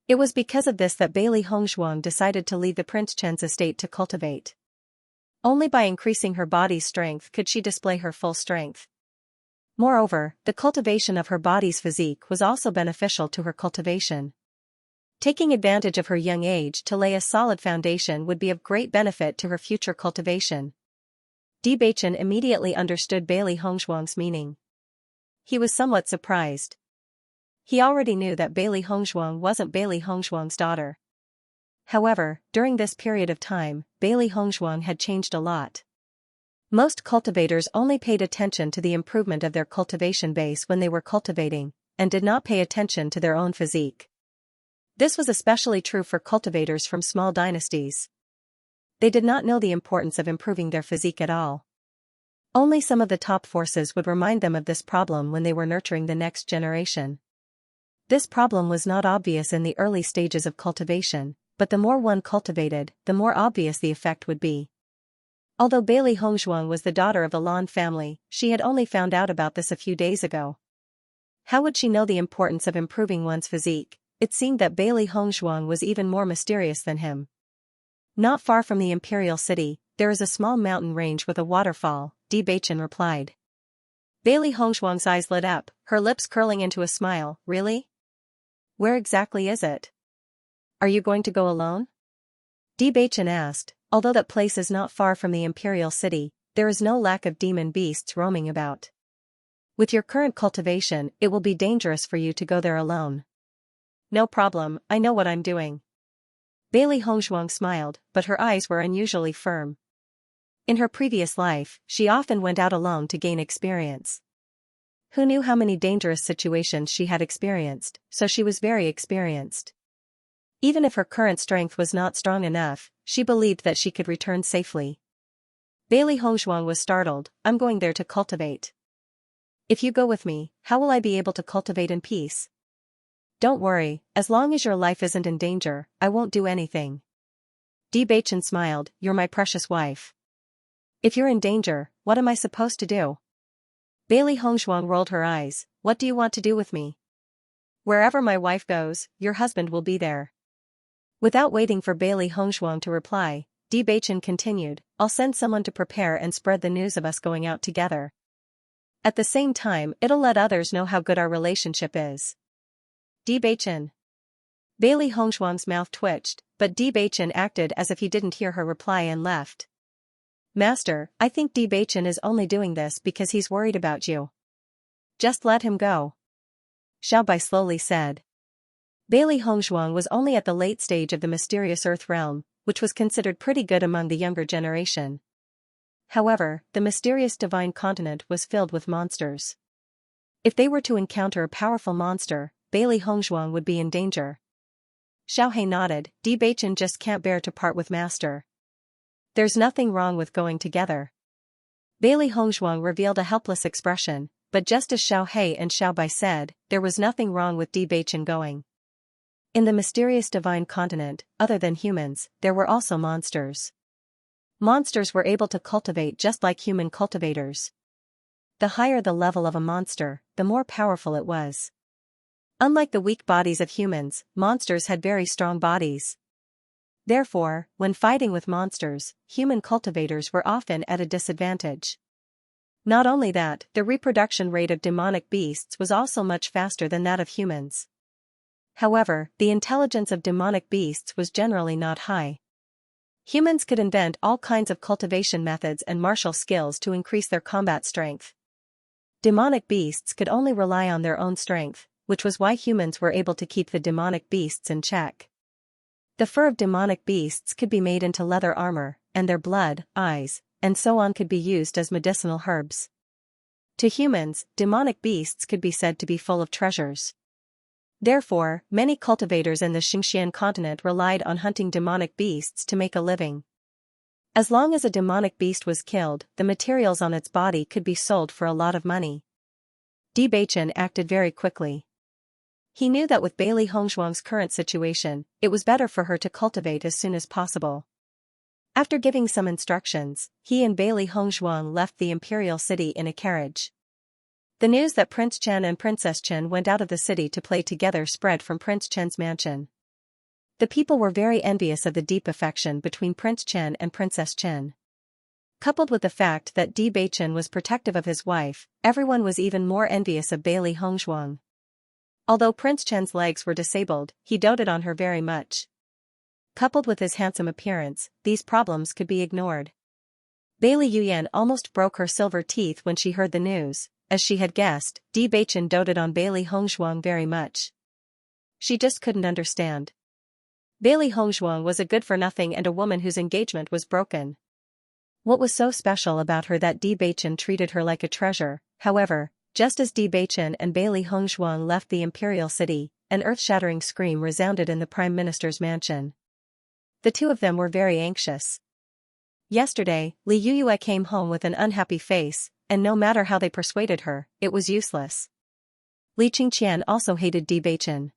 It was because of this that Bailey Hongzhuang decided to leave the Prince Chen's estate to cultivate. Only by increasing her body's strength could she display her full strength. Moreover, the cultivation of her body's physique was also beneficial to her cultivation. Taking advantage of her young age to lay a solid foundation would be of great benefit to her future cultivation. Bewitching immediately understood Bailey Hongzhuang's meaning. He was somewhat surprised. He already knew that Bailey Hongzhuang wasn't Bailey Hongzhuang's daughter. However, during this period of time, Bailey Hongzhuang had changed a lot. Most cultivators only paid attention to the improvement of their cultivation base when they were cultivating, and did not pay attention to their own physique. This was especially true for cultivators from small dynasties. They did not know the importance of improving their physique at all. Only some of the top forces would remind them of this problem when they were nurturing the next generation. This problem was not obvious in the early stages of cultivation, but the more one cultivated, the more obvious the effect would be. Although Bailey Hongzhuang was the daughter of the Lan family, she had only found out about this a few days ago. How would she know the importance of improving one's physique? It seemed that Bailey Hongzhuang was even more mysterious than him. Not far from the imperial city, there is a small mountain range with a waterfall, Bewitching replied. Bailey Hongzhuang's eyes lit up, her lips curling into a smile. Really? Where exactly is it? Are you going to go alone? Bewitching asked. Although that place is not far from the imperial city, there is no lack of demon beasts roaming about. With your current cultivation, it will be dangerous for you to go there alone. No problem, I know what I'm doing. Bailey Hongzhuang smiled, but her eyes were unusually firm. In her previous life, she often went out alone to gain experience. Who knew how many dangerous situations she had experienced, so she was very experienced. Even if her current strength was not strong enough, she believed that she could return safely. Bailey Hongzhuang was startled. I'm going there to cultivate. If you go with me, how will I be able to cultivate in peace? Don't worry, as long as your life isn't in danger, I won't do anything. Bewitching smiled. You're my precious wife. If you're in danger, what am I supposed to do? Bailey Hongzhuang rolled her eyes. What do you want to do with me? Wherever my wife goes, your husband will be there. Without waiting for Bailey Hongzhuang to reply, Bewitching continued, I'll send someone to prepare and spread the news of us going out together. At the same time, it'll let others know how good our relationship is. Bewitching. Bailey Hongzhuang's mouth twitched, but Bewitching acted as if he didn't hear her reply and left. Master, I think Bewitching is only doing this because he's worried about you. Just let him go. Xiao Bai slowly said. Bailey Hongzhuang was only at the late stage of the mysterious Earth realm, which was considered pretty good among the younger generation. However, the mysterious divine continent was filled with monsters. If they were to encounter a powerful monster, Bailey Hongzhuang would be in danger. Xiao He nodded. Bewitching just can't bear to part with Master. There's nothing wrong with going together. Bailey Hongzhuang revealed a helpless expression, but just as Xiao He and Xiao Bai said, there was nothing wrong with Bewitching going. In the mysterious divine continent, other than humans, there were also monsters. Monsters were able to cultivate just like human cultivators. The higher the level of a monster, the more powerful it was. Unlike the weak bodies of humans, monsters had very strong bodies. Therefore, when fighting with monsters, human cultivators were often at a disadvantage. Not only that, the reproduction rate of demonic beasts was also much faster than that of humans. However, the intelligence of demonic beasts was generally not high. Humans could invent all kinds of cultivation methods and martial skills to increase their combat strength. Demonic beasts could only rely on their own strength, which was why humans were able to keep the demonic beasts in check. The fur of demonic beasts could be made into leather armor, and their blood, eyes, and so on could be used as medicinal herbs. To humans, demonic beasts could be said to be full of treasures. Therefore, many cultivators in the Xianxia continent relied on hunting demonic beasts to make a living. As long as a demonic beast was killed, the materials on its body could be sold for a lot of money. Bewitching acted very quickly. He knew that with Bailey Hongzhuang's current situation, it was better for her to cultivate as soon as possible. After giving some instructions, he and Bailey Hongzhuang left the imperial city in a carriage. The news that Prince Chen and Princess Chen went out of the city to play together spread from Prince Chen's mansion. The people were very envious of the deep affection between Prince Chen and Princess Chen. Coupled with the fact that Bewitching was protective of his wife, everyone was even more envious of Bailey Hongzhuang. Although Prince Chen's legs were disabled, he doted on her very much. Coupled with his handsome appearance, these problems could be ignored. Bailey Yuyan almost broke her silver teeth when she heard the news. As she had guessed, Bewitching doted on Bailey Hongzhuang very much. She just couldn't understand. Bailey Hongzhuang was a good-for-nothing and a woman whose engagement was broken. What was so special about her that Bewitching treated her like a treasure? However, just as Bewitching and Bailey Hongzhuang left the imperial city, an earth-shattering scream resounded in the prime minister's mansion. The two of them were very anxious. Yesterday, Li Yuyue came home with an unhappy face, and no matter how they persuaded her, it was useless. Li Qingqian also hated Bewitching.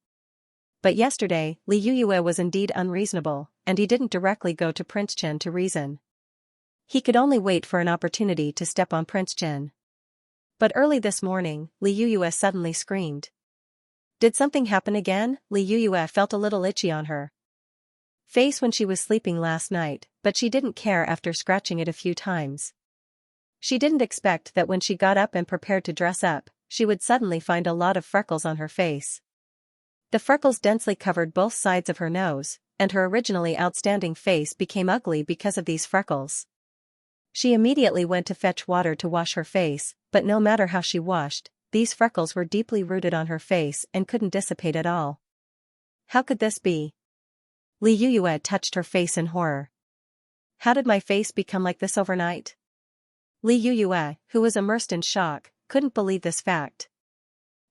But yesterday, Li Yuyue was indeed unreasonable, and he didn't directly go to Prince Chen to reason. He could only wait for an opportunity to step on Prince Chen. But early this morning, Li Yuyue suddenly screamed. Did something happen again? Li Yuyue felt a little itchy on her face when she was sleeping last night, but she didn't care after scratching it a few times. She didn't expect that when she got up and prepared to dress up, she would suddenly find a lot of freckles on her face. The freckles densely covered both sides of her nose, and her originally outstanding face became ugly because of these freckles. She immediately went to fetch water to wash her face, but no matter how she washed, these freckles were deeply rooted on her face and couldn't dissipate at all. How could this be? Li Yuyue touched her face in horror. How did my face become like this overnight? Li Yuyue, who was immersed in shock, couldn't believe this fact.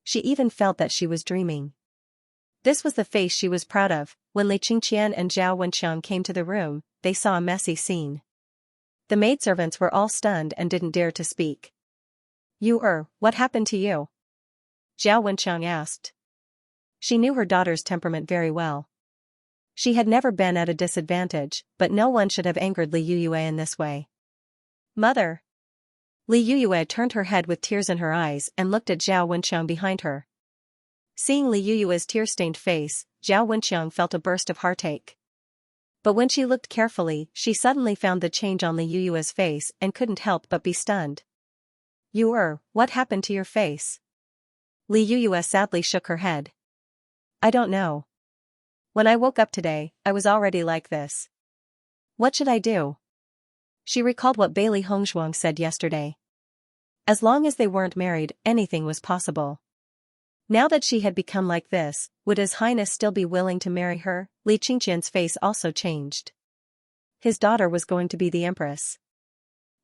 She even felt that she was dreaming. This was the face she was proud of. When Li Qingqian and Zhao Wenqiang came to the room, they saw a messy scene. The maidservants were all stunned and didn't dare to speak. What happened to you? Zhao Wenqiang asked. She knew her daughter's temperament very well. She had never been at a disadvantage, but no one should have angered Li Yuyue in this way. Mother! Li Yuyue turned her head with tears in her eyes and looked at Zhao Wenqiang behind her. Seeing Li Yuyue's tear-stained face, Zhao Wenqiang felt a burst of heartache. But when she looked carefully, she suddenly found the change on Li Yuyue's face and couldn't help but be stunned. What happened to your face? Li Yuyue sadly shook her head. I don't know. When I woke up today, I was already like this. What should I do? She recalled what Bailey Hongzhuang said yesterday. As long as they weren't married, anything was possible. Now that she had become like this, would His Highness still be willing to marry her? Li Qingqian's face also changed. His daughter was going to be the empress.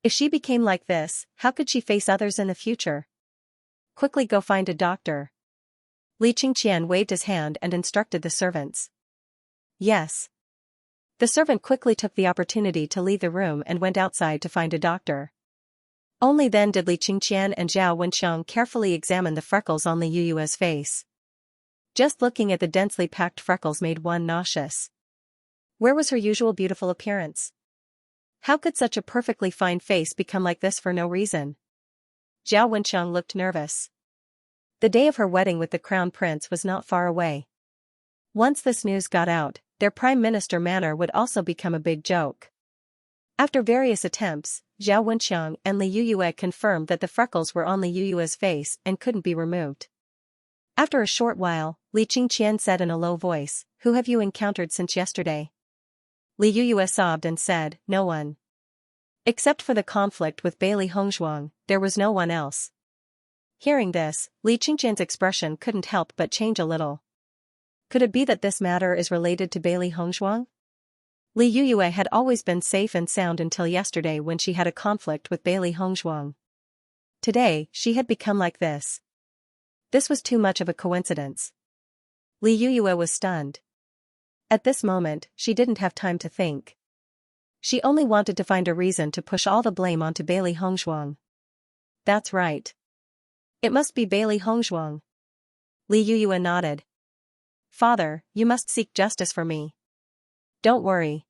If she became like this, how could she face others in the future? Quickly go find a doctor. Li Qingqian waved his hand and instructed the servants. Yes. The servant quickly took the opportunity to leave the room and went outside to find a doctor. Only then did Li Qingqian and Zhao Wenqiang carefully examine the freckles on Li Yuyue's face. Just looking at the densely packed freckles made one nauseous. Where was her usual beautiful appearance? How could such a perfectly fine face become like this for no reason? Zhao Wenxiang looked nervous. The day of her wedding with the crown prince was not far away. Once this news got out, their prime minister manner would also become a big joke. After various attempts, Zhao Wenxiang and Li Yuyue confirmed that the freckles were on Li Yuyue's face and couldn't be removed. After a short while, Li Qingqian said in a low voice, "Who have you encountered since yesterday?" Li Yuyue sobbed and said, "No one. Except for the conflict with Bailey Hongzhuang, there was no one else." Hearing this, Li Qingqian's expression couldn't help but change a little. Could it be that this matter is related to Bailey Hongzhuang? Li Yuyue had always been safe and sound until yesterday when she had a conflict with Bailey Hongzhuang. Today, she had become like this. This was too much of a coincidence. Li Yuyue was stunned. At this moment, she didn't have time to think. She only wanted to find a reason to push all the blame onto Bailey Hongzhuang. That's right. It must be Bailey Hongzhuang. Li Yuyue nodded. "Father, you must seek justice for me. Don't worry.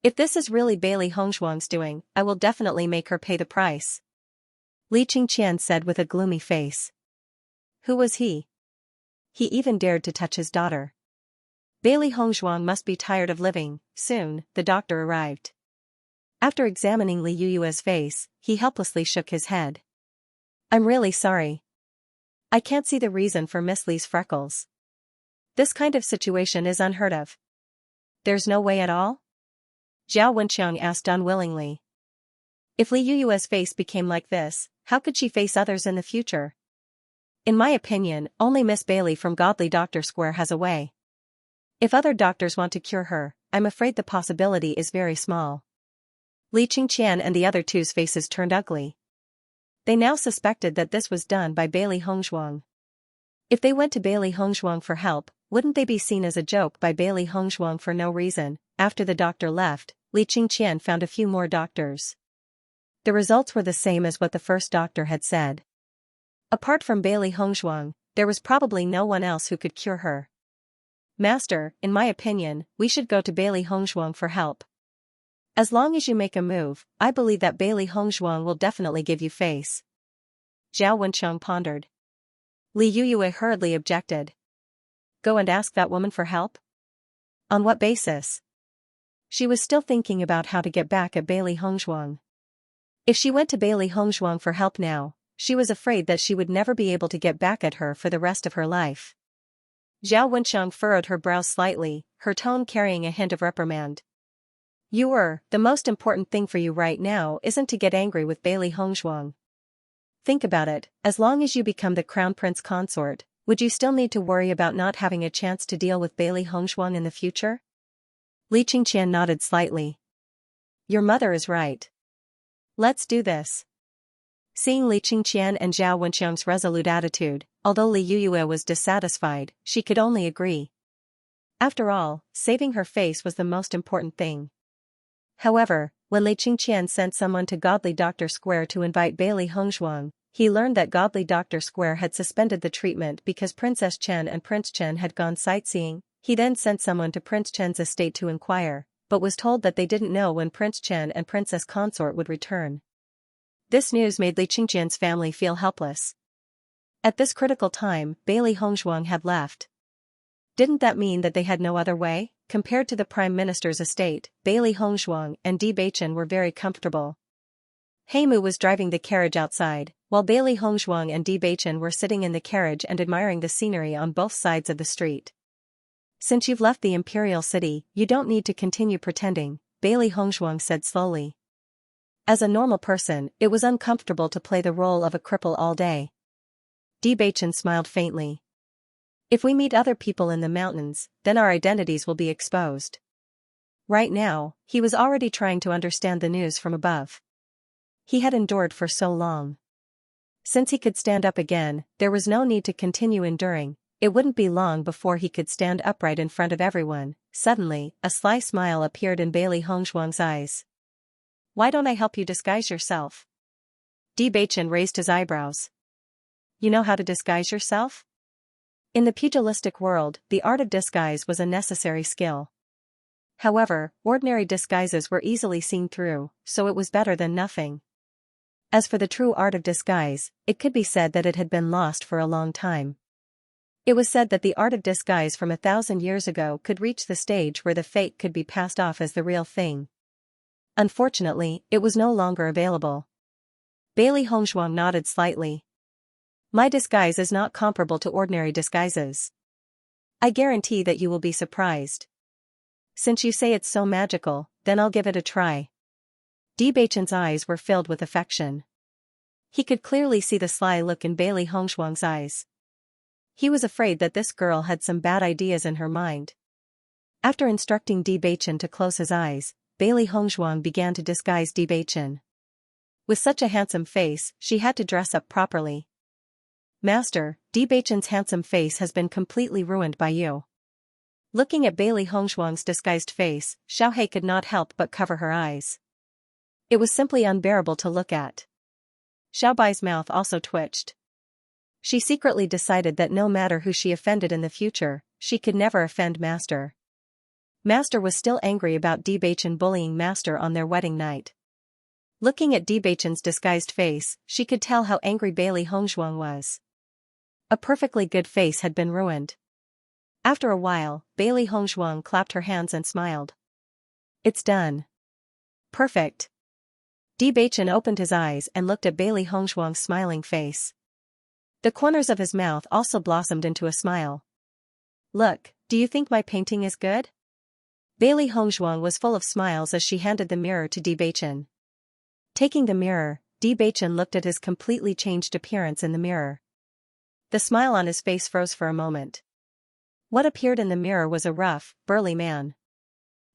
If this is really Bailey Hongzhuang's doing, I will definitely make her pay the price." Li Qingqian said with a gloomy face. Who was he? He even dared to touch his daughter. Bailey Hongzhuang must be tired of living. Soon, the doctor arrived. After examining Li Yuyue's face, he helplessly shook his head. "I'm really sorry. I can't see the reason for Miss Li's freckles. This kind of situation is unheard of." "There's no way at all?" Zhao Wenxiang asked unwillingly. If Li Yuyue's face became like this, how could she face others in the future? "In my opinion, only Miss Bailey from Godly Doctor Square has a way. If other doctors want to cure her, I'm afraid the possibility is very small." Li Qingqian and the other two's faces turned ugly. They now suspected that this was done by Bailey Hongzhuang. If they went to Bailey Hongzhuang for help, wouldn't they be seen as a joke by Bailey Hongzhuang for no reason? After the doctor left, Li Qingqian found a few more doctors. The results were the same as what the first doctor had said. Apart from Bailey Hongzhuang, there was probably no one else who could cure her. "Master, in my opinion, we should go to Bailey Hongzhuang for help. As long as you make a move, I believe that Bailey Hongzhuang will definitely give you face." Zhao Wenxiang pondered. Li Yuyue hurriedly objected. "Go and ask that woman for help? On what basis?" She was still thinking about how to get back at Bailey Hongzhuang. If she went to Bailey Hongzhuang for help now, she was afraid that she would never be able to get back at her for the rest of her life. Zhao Wenxiang furrowed her brows slightly, her tone carrying a hint of reprimand. The most important thing for you right now isn't to get angry with Bailey Hongzhuang. Think about it, as long as you become the Crown Prince Consort, would you still need to worry about not having a chance to deal with Bailey Hongzhuang in the future?" Li Qingqian nodded slightly. "Your mother is right. Let's do this." Seeing Li Qingqian and Zhao Wenxiang's resolute attitude, although Li Yuyue was dissatisfied, she could only agree. After all, saving her face was the most important thing. However, when Li Qingqian sent someone to Godly Doctor Square to invite Bailey Hongzhuang, he learned that Godly Doctor Square had suspended the treatment because Princess Chen and Prince Chen had gone sightseeing. He then sent someone to Prince Chen's estate to inquire, but was told that they didn't know when Prince Chen and Princess Consort would return. This news made Li Qingqian's family feel helpless. At this critical time, Bailey Hongzhuang had left. Didn't that mean that they had no other way? Compared to the Prime Minister's estate, Bailey Hongzhuang and Bewitching were very comfortable. Heimu was driving the carriage outside, while Bailey Hongzhuang and Bewitching were sitting in the carriage and admiring the scenery on both sides of the street. "Since you've left the Imperial City, you don't need to continue pretending," Bailey Hongzhuang said slowly. As a normal person, it was uncomfortable to play the role of a cripple all day. Bewitching smiled faintly. "If we meet other people in the mountains, then our identities will be exposed." Right now, he was already trying to understand the news from above. He had endured for so long. Since he could stand up again, there was no need to continue enduring. It wouldn't be long before he could stand upright in front of everyone. Suddenly, a sly smile appeared in Bailey Hongzhuang's eyes. "Why don't I help you disguise yourself?" Bewitching raised his eyebrows. "You know how to disguise yourself?" In the pugilistic world, the art of disguise was a necessary skill. However, ordinary disguises were easily seen through, so it was better than nothing. As for the true art of disguise, it could be said that it had been lost for a long time. It was said that the art of disguise from 1,000 years ago could reach the stage where the fake could be passed off as the real thing. Unfortunately, it was no longer available. Bailey Hongzhuang nodded slightly. My disguise is not comparable to ordinary disguises. I guarantee that you will be surprised. Since you say it's so magical, then I'll give it a try. Beichen's eyes were filled with affection. He could clearly see the sly look in Bailey Hongzhuang's eyes. He was afraid that this girl had some bad ideas in her mind. After instructing Beichen to close his eyes, Bailey Hongzhuang began to disguise Beichen. With such a handsome face, she had to dress up properly. Master, Beichen's handsome face has been completely ruined by you. Looking at Bailey Hongzhuang's disguised face, Xiaohe could not help but cover her eyes. It was simply unbearable to look at. Xiaobai's mouth also twitched. She secretly decided that no matter who she offended in the future, she could never offend Master. Master was still angry about Beichen bullying Master on their wedding night. Looking at Beichen's disguised face, she could tell how angry Bailey Hongzhuang was. A perfectly good face had been ruined. After a while, Bailey Hongzhuang clapped her hands and smiled. It's done. Perfect. Beichen opened his eyes and looked at Bailey Hongzhuang's smiling face. The corners of his mouth also blossomed into a smile. Look, do you think my painting is good? Bailey Hongzhuang was full of smiles as she handed the mirror to Beichen. Taking the mirror, Beichen looked at his completely changed appearance in the mirror. The smile on his face froze for a moment. What appeared in the mirror was a rough, burly man.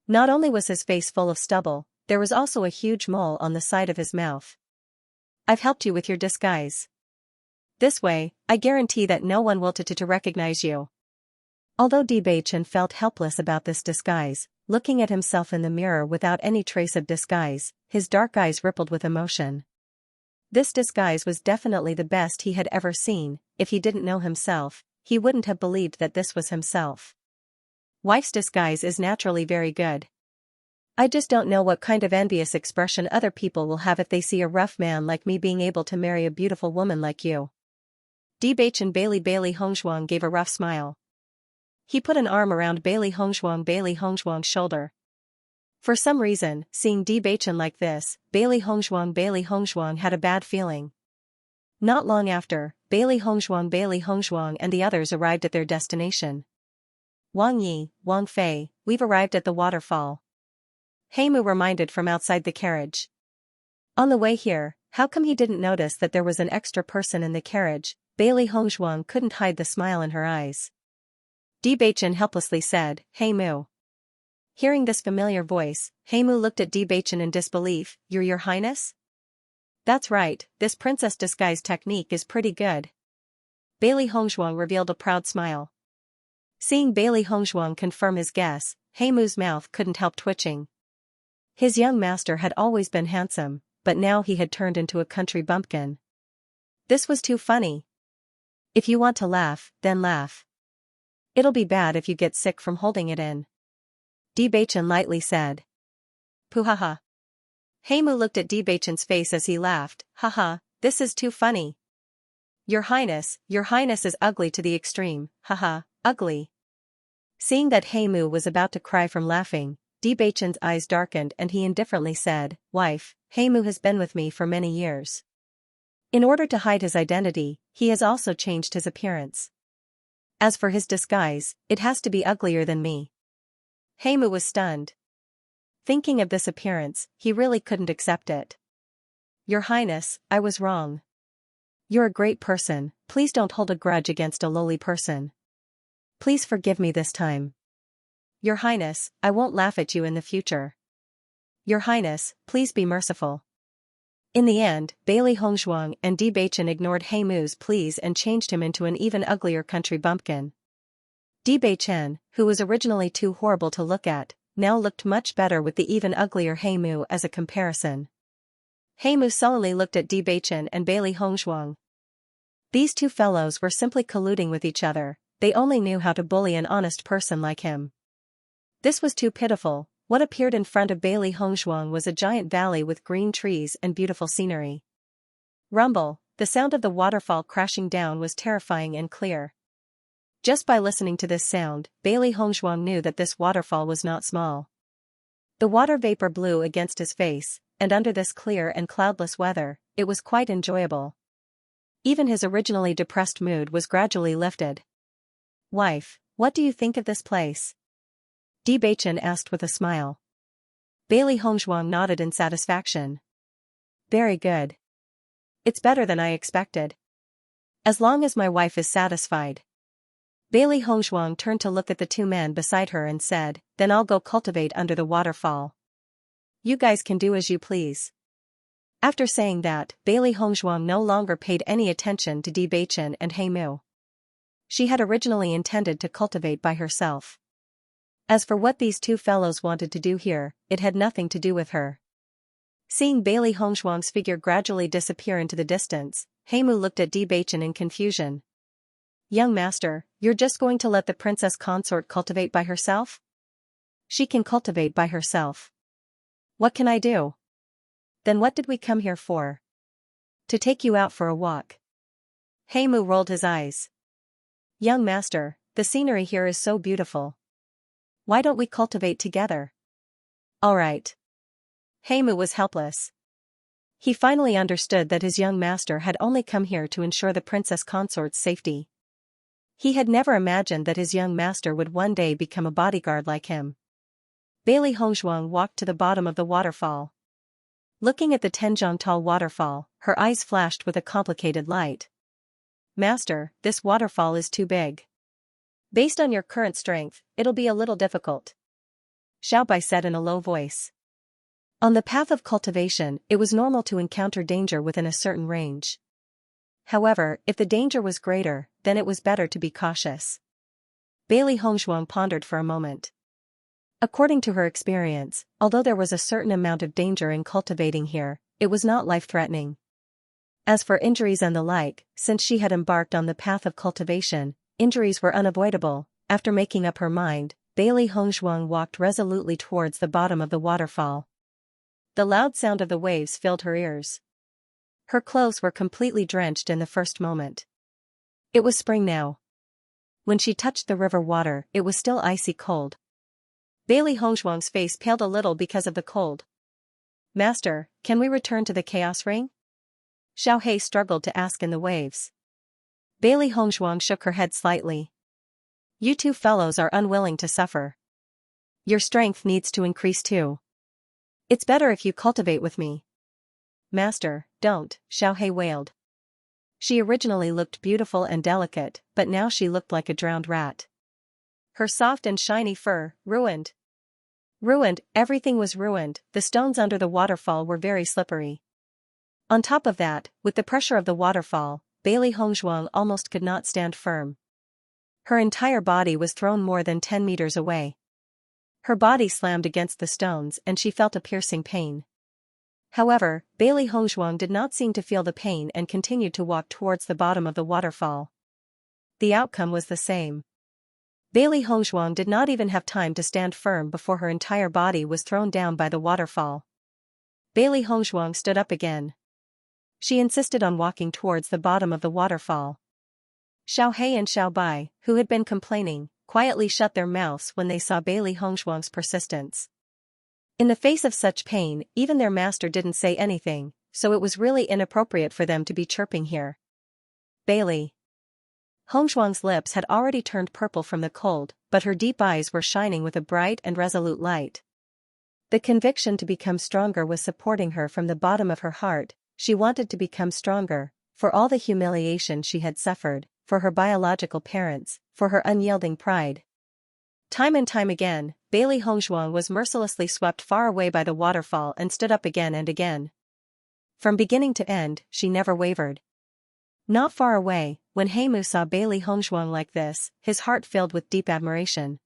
Not only was his face full of stubble, there was also a huge mole on the side of his mouth. I've helped you with your disguise. This way, I guarantee that no one will to recognize you. Although Beichen felt helpless about this disguise, looking at himself in the mirror without any trace of disguise, his dark eyes rippled with emotion. This disguise was definitely the best he had ever seen. If he didn't know himself, he wouldn't have believed that this was himself. Wife's disguise is naturally very good. I just don't know what kind of envious expression other people will have if they see a rough man like me being able to marry a beautiful woman like you. Beichen Bailey Hongzhuang gave a rough smile. He put an arm around Bailey Hongzhuang's shoulder. For some reason, seeing Beichen like this, Bailey Hongzhuang had a bad feeling. Not long after, Bailey Hongzhuang and the others arrived at their destination. Wang Yi, Wang Fei, we've arrived at the waterfall. Heimu reminded from outside the carriage. On the way here, how come he didn't notice that there was an extra person in the carriage? Bailey Hongzhuang couldn't hide the smile in her eyes. Beichen helplessly said, Heimu. Hearing this familiar voice, Heimu looked at Beichen in disbelief. Your Highness? That's right, this princess disguise technique is pretty good. Bailey Hongzhuang revealed a proud smile. Seeing Bailey Hongzhuang confirm his guess, Heimu's mouth couldn't help twitching. His young master had always been handsome, but now he had turned into a country bumpkin. This was too funny. If you want to laugh, then laugh. It'll be bad if you get sick from holding it in. Beichen lightly said. Puhaha. Heimu looked at Beichen's face as he laughed. Haha, this is too funny. Your Highness is ugly to the extreme. Haha, ugly. Seeing that Heimu was about to cry from laughing, Beichen's eyes darkened and he indifferently said, Wife, Heimu has been with me for many years. In order to hide his identity, he has also changed his appearance. As for his disguise, it has to be uglier than me. Heimu was stunned. Thinking of this appearance, he really couldn't accept it. Your Highness, I was wrong. You're a great person, please don't hold a grudge against a lowly person. Please forgive me this time. Your Highness, I won't laugh at you in the future. Your Highness, please be merciful. In the end, Bailey Hongzhuang and Beichen ignored Heimu's pleas and changed him into an even uglier country bumpkin. Beichen, who was originally too horrible to look at, now looked much better with the even uglier Heimu as a comparison. Heimu sullenly looked at Beichen and Bailey Hongzhuang. These two fellows were simply colluding with each other, they only knew how to bully an honest person like him. This was too pitiful. What appeared in front of Bailey Hongzhuang was a giant valley with green trees and beautiful scenery. Rumble, the sound of the waterfall crashing down was terrifying and clear. Just by listening to this sound, Bailey Hongzhuang knew that this waterfall was not small. The water vapor blew against his face, and under this clear and cloudless weather, it was quite enjoyable. Even his originally depressed mood was gradually lifted. "Wife, what do you think of this place?" Bewitching asked with a smile. Bailey Hongzhuang nodded in satisfaction. "Very good. It's better than I expected. As long as my wife is satisfied." Bailey Hongzhuang turned to look at the two men beside her and said, "Then I'll go cultivate under the waterfall. You guys can do as you please." After saying that, Bailey Hongzhuang no longer paid any attention to Bewitching and Heimu. She had originally intended to cultivate by herself. As for what these two fellows wanted to do here, it had nothing to do with her. Seeing Bailey Hongzhuang's figure gradually disappear into the distance, Heimu looked at Bewitching in confusion. "Young master, you're just going to let the princess consort cultivate by herself?" "She can cultivate by herself. What can I do?" "Then what did we come here for?" "To take you out for a walk." Heimu rolled his eyes. "Young master, the scenery here is so beautiful. Why don't we cultivate together?" "All right." Heimu was helpless. He finally understood that his young master had only come here to ensure the princess consort's safety. He had never imagined that his young master would one day become a bodyguard like him. Bailey Hongzhuang walked to the bottom of the waterfall. Looking at the 10-zhang-tall waterfall, her eyes flashed with a complicated light. "Master, this waterfall is too big. Based on your current strength, it'll be a little difficult," Xiaobai said in a low voice. On the path of cultivation, it was normal to encounter danger within a certain range. However, if the danger was greater, then it was better to be cautious. Bailey Hongzhuang pondered for a moment. According to her experience, although there was a certain amount of danger in cultivating here, it was not life-threatening. As for injuries and the like, since she had embarked on the path of cultivation, injuries were unavoidable. After making up her mind, Bailey Hongzhuang walked resolutely towards the bottom of the waterfall. The loud sound of the waves filled her ears. Her clothes were completely drenched in the first moment. It was spring now. When she touched the river water, it was still icy cold. Bailey Hongzhuang's face paled a little because of the cold. "Master, can we return to the chaos ring?" Xiao He struggled to ask in the waves. Bailey Hongzhuang shook her head slightly. "You two fellows are unwilling to suffer. Your strength needs to increase too. It's better if you cultivate with me." "Master, don't," Xiao He wailed. She originally looked beautiful and delicate, but now she looked like a drowned rat. Her soft and shiny fur, ruined. Ruined, everything was ruined. The stones under the waterfall were very slippery. On top of that, with the pressure of the waterfall, Bailey Hongzhuang almost could not stand firm. Her entire body was thrown more than 10 meters away. Her body slammed against the stones and she felt a piercing pain. However, Bailey Hongzhuang did not seem to feel the pain and continued to walk towards the bottom of the waterfall. The outcome was the same. Bailey Hongzhuang did not even have time to stand firm before her entire body was thrown down by the waterfall. Bailey Hongzhuang stood up again. She insisted on walking towards the bottom of the waterfall. Xiao He and Xiao Bai, who had been complaining, quietly shut their mouths when they saw Bailey Hongzhuang's persistence. In the face of such pain, even their master didn't say anything, so it was really inappropriate for them to be chirping here. Bailey Hongzhuang's lips had already turned purple from the cold, but her deep eyes were shining with a bright and resolute light. The conviction to become stronger was supporting her from the bottom of her heart. She wanted to become stronger, for all the humiliation she had suffered, for her biological parents, for her unyielding pride. Time and time again, Bailey Hongzhuang was mercilessly swept far away by the waterfall and stood up again and again. From beginning to end, she never wavered. Not far away, when Heimu saw Bailey Hongzhuang like this, his heart filled with deep admiration.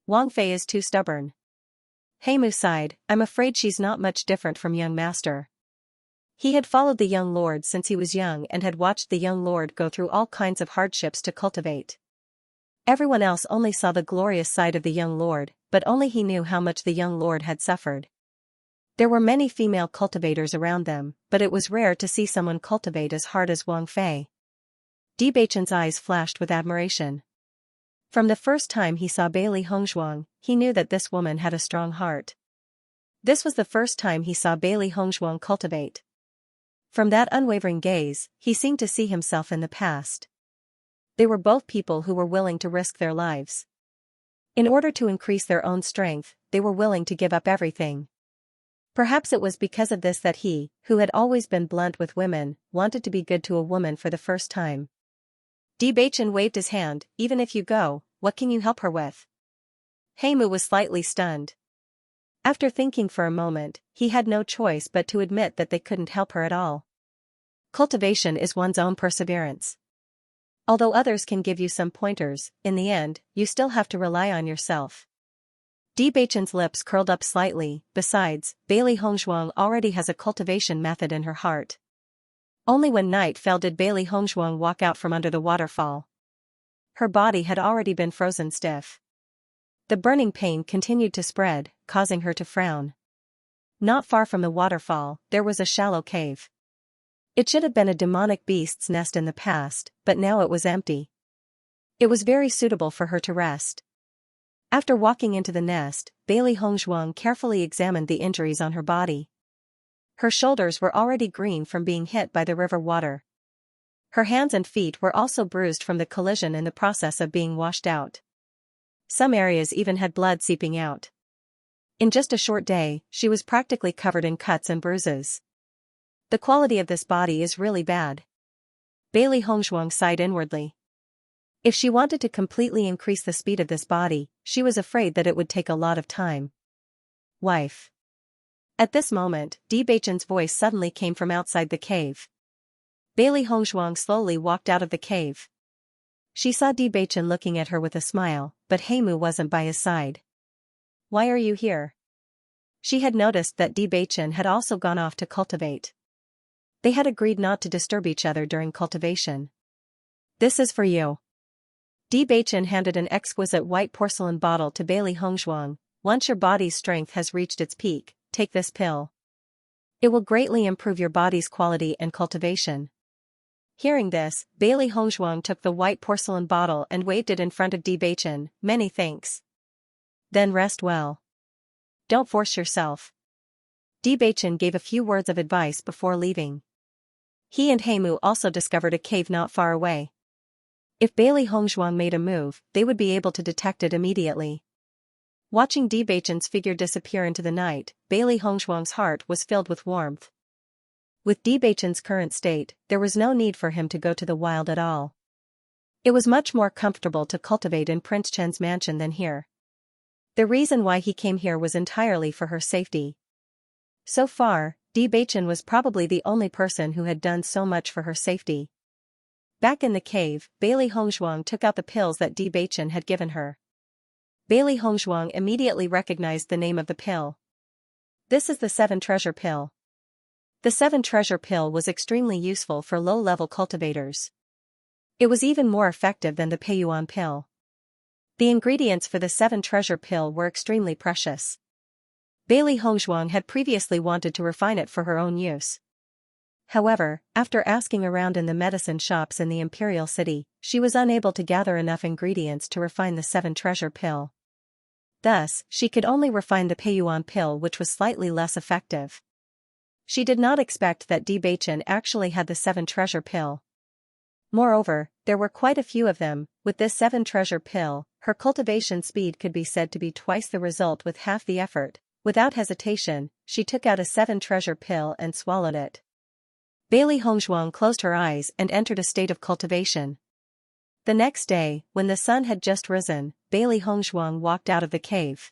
"Wang Fei is too stubborn." Heimu sighed, "I'm afraid she's not much different from young master." He had followed the young lord since he was young and had watched the young lord go through all kinds of hardships to cultivate. Everyone else only saw the glorious side of the young lord, but only he knew how much the young lord had suffered. There were many female cultivators around them, but it was rare to see someone cultivate as hard as Wang Fei. Bewitching's eyes flashed with admiration. From the first time he saw Bailey Hongzhuang, he knew that this woman had a strong heart. This was the first time he saw Bailey Hongzhuang cultivate. From that unwavering gaze, he seemed to see himself in the past. They were both people who were willing to risk their lives. In order to increase their own strength, they were willing to give up everything. Perhaps it was because of this that he, who had always been blunt with women, wanted to be good to a woman for the first time. Bewitching waved his hand. Even if you go, what can you help her with? Heimu was slightly stunned. After thinking for a moment, he had no choice but to admit that they couldn't help her at all. Cultivation is one's own perseverance. Although others can give you some pointers, in the end, you still have to rely on yourself. Bewitching's lips curled up slightly. Besides, Bailey Hongzhuang already has a cultivation method in her heart. Only when night fell did Bailey Hongzhuang walk out from under the waterfall. Her body had already been frozen stiff. The burning pain continued to spread, causing her to frown. Not far from the waterfall, there was a shallow cave. It should have been a demonic beast's nest in the past, but now it was empty. It was very suitable for her to rest. After walking into the nest, Bailey Hongzhuang carefully examined the injuries on her body. Her shoulders were already green from being hit by the river water. Her hands and feet were also bruised from the collision in the process of being washed out. Some areas even had blood seeping out. In just a short day, she was practically covered in cuts and bruises. The quality of this body is really bad. Bailey Hongzhuang sighed inwardly. If she wanted to completely increase the speed of this body, she was afraid that it would take a lot of time. Wife. At this moment, Bewitching's voice suddenly came from outside the cave. Bailey Hongzhuang slowly walked out of the cave. She saw Bewitching looking at her with a smile, but Heimu wasn't by his side. Why are you here? She had noticed that Bewitching had also gone off to cultivate. They had agreed not to disturb each other during cultivation. This is for you. Bewitching handed an exquisite white porcelain bottle to Bailey Hongzhuang. Once your body's strength has reached its peak, take this pill. It will greatly improve your body's quality and cultivation. Hearing this, Bailey Hongzhuang took the white porcelain bottle and waved it in front of Bewitching. Many thanks. Then rest well. Don't force yourself. Bewitching gave a few words of advice before leaving. He and Heimu also discovered a cave not far away. If Bailey Hongzhuang made a move, they would be able to detect it immediately. Watching Bewitching's figure disappear into the night, Bailey Hongzhuang's heart was filled with warmth. With Bewitching's current state, there was no need for him to go to the wild at all. It was much more comfortable to cultivate in Prince Chen's mansion than here. The reason why he came here was entirely for her safety. So far, Bewitching was probably the only person who had done so much for her safety. Back in the cave, Bailey Hongzhuang took out the pills that Bewitching had given her. Bailey Hongzhuang immediately recognized the name of the pill. This is the 7 treasure pill. The 7 treasure pill was extremely useful for low-level cultivators. It was even more effective than the Peiyuan pill. The ingredients for the 7 treasure pill were extremely precious. Bailey Hongzhuang had previously wanted to refine it for her own use. However, after asking around in the medicine shops in the Imperial City, she was unable to gather enough ingredients to refine the 7 treasure pill. Thus, she could only refine the Peiyuan pill, which was slightly less effective. She did not expect that Bewitching actually had the 7 treasure pill. Moreover, there were quite a few of them. With this 7 treasure pill, her cultivation speed could be said to be twice the result with half the effort. Without hesitation, she took out a 7 treasure pill and swallowed it. Bailey Hongzhuang closed her eyes and entered a state of cultivation. The next day, when the sun had just risen, Bailey Hongzhuang walked out of the cave.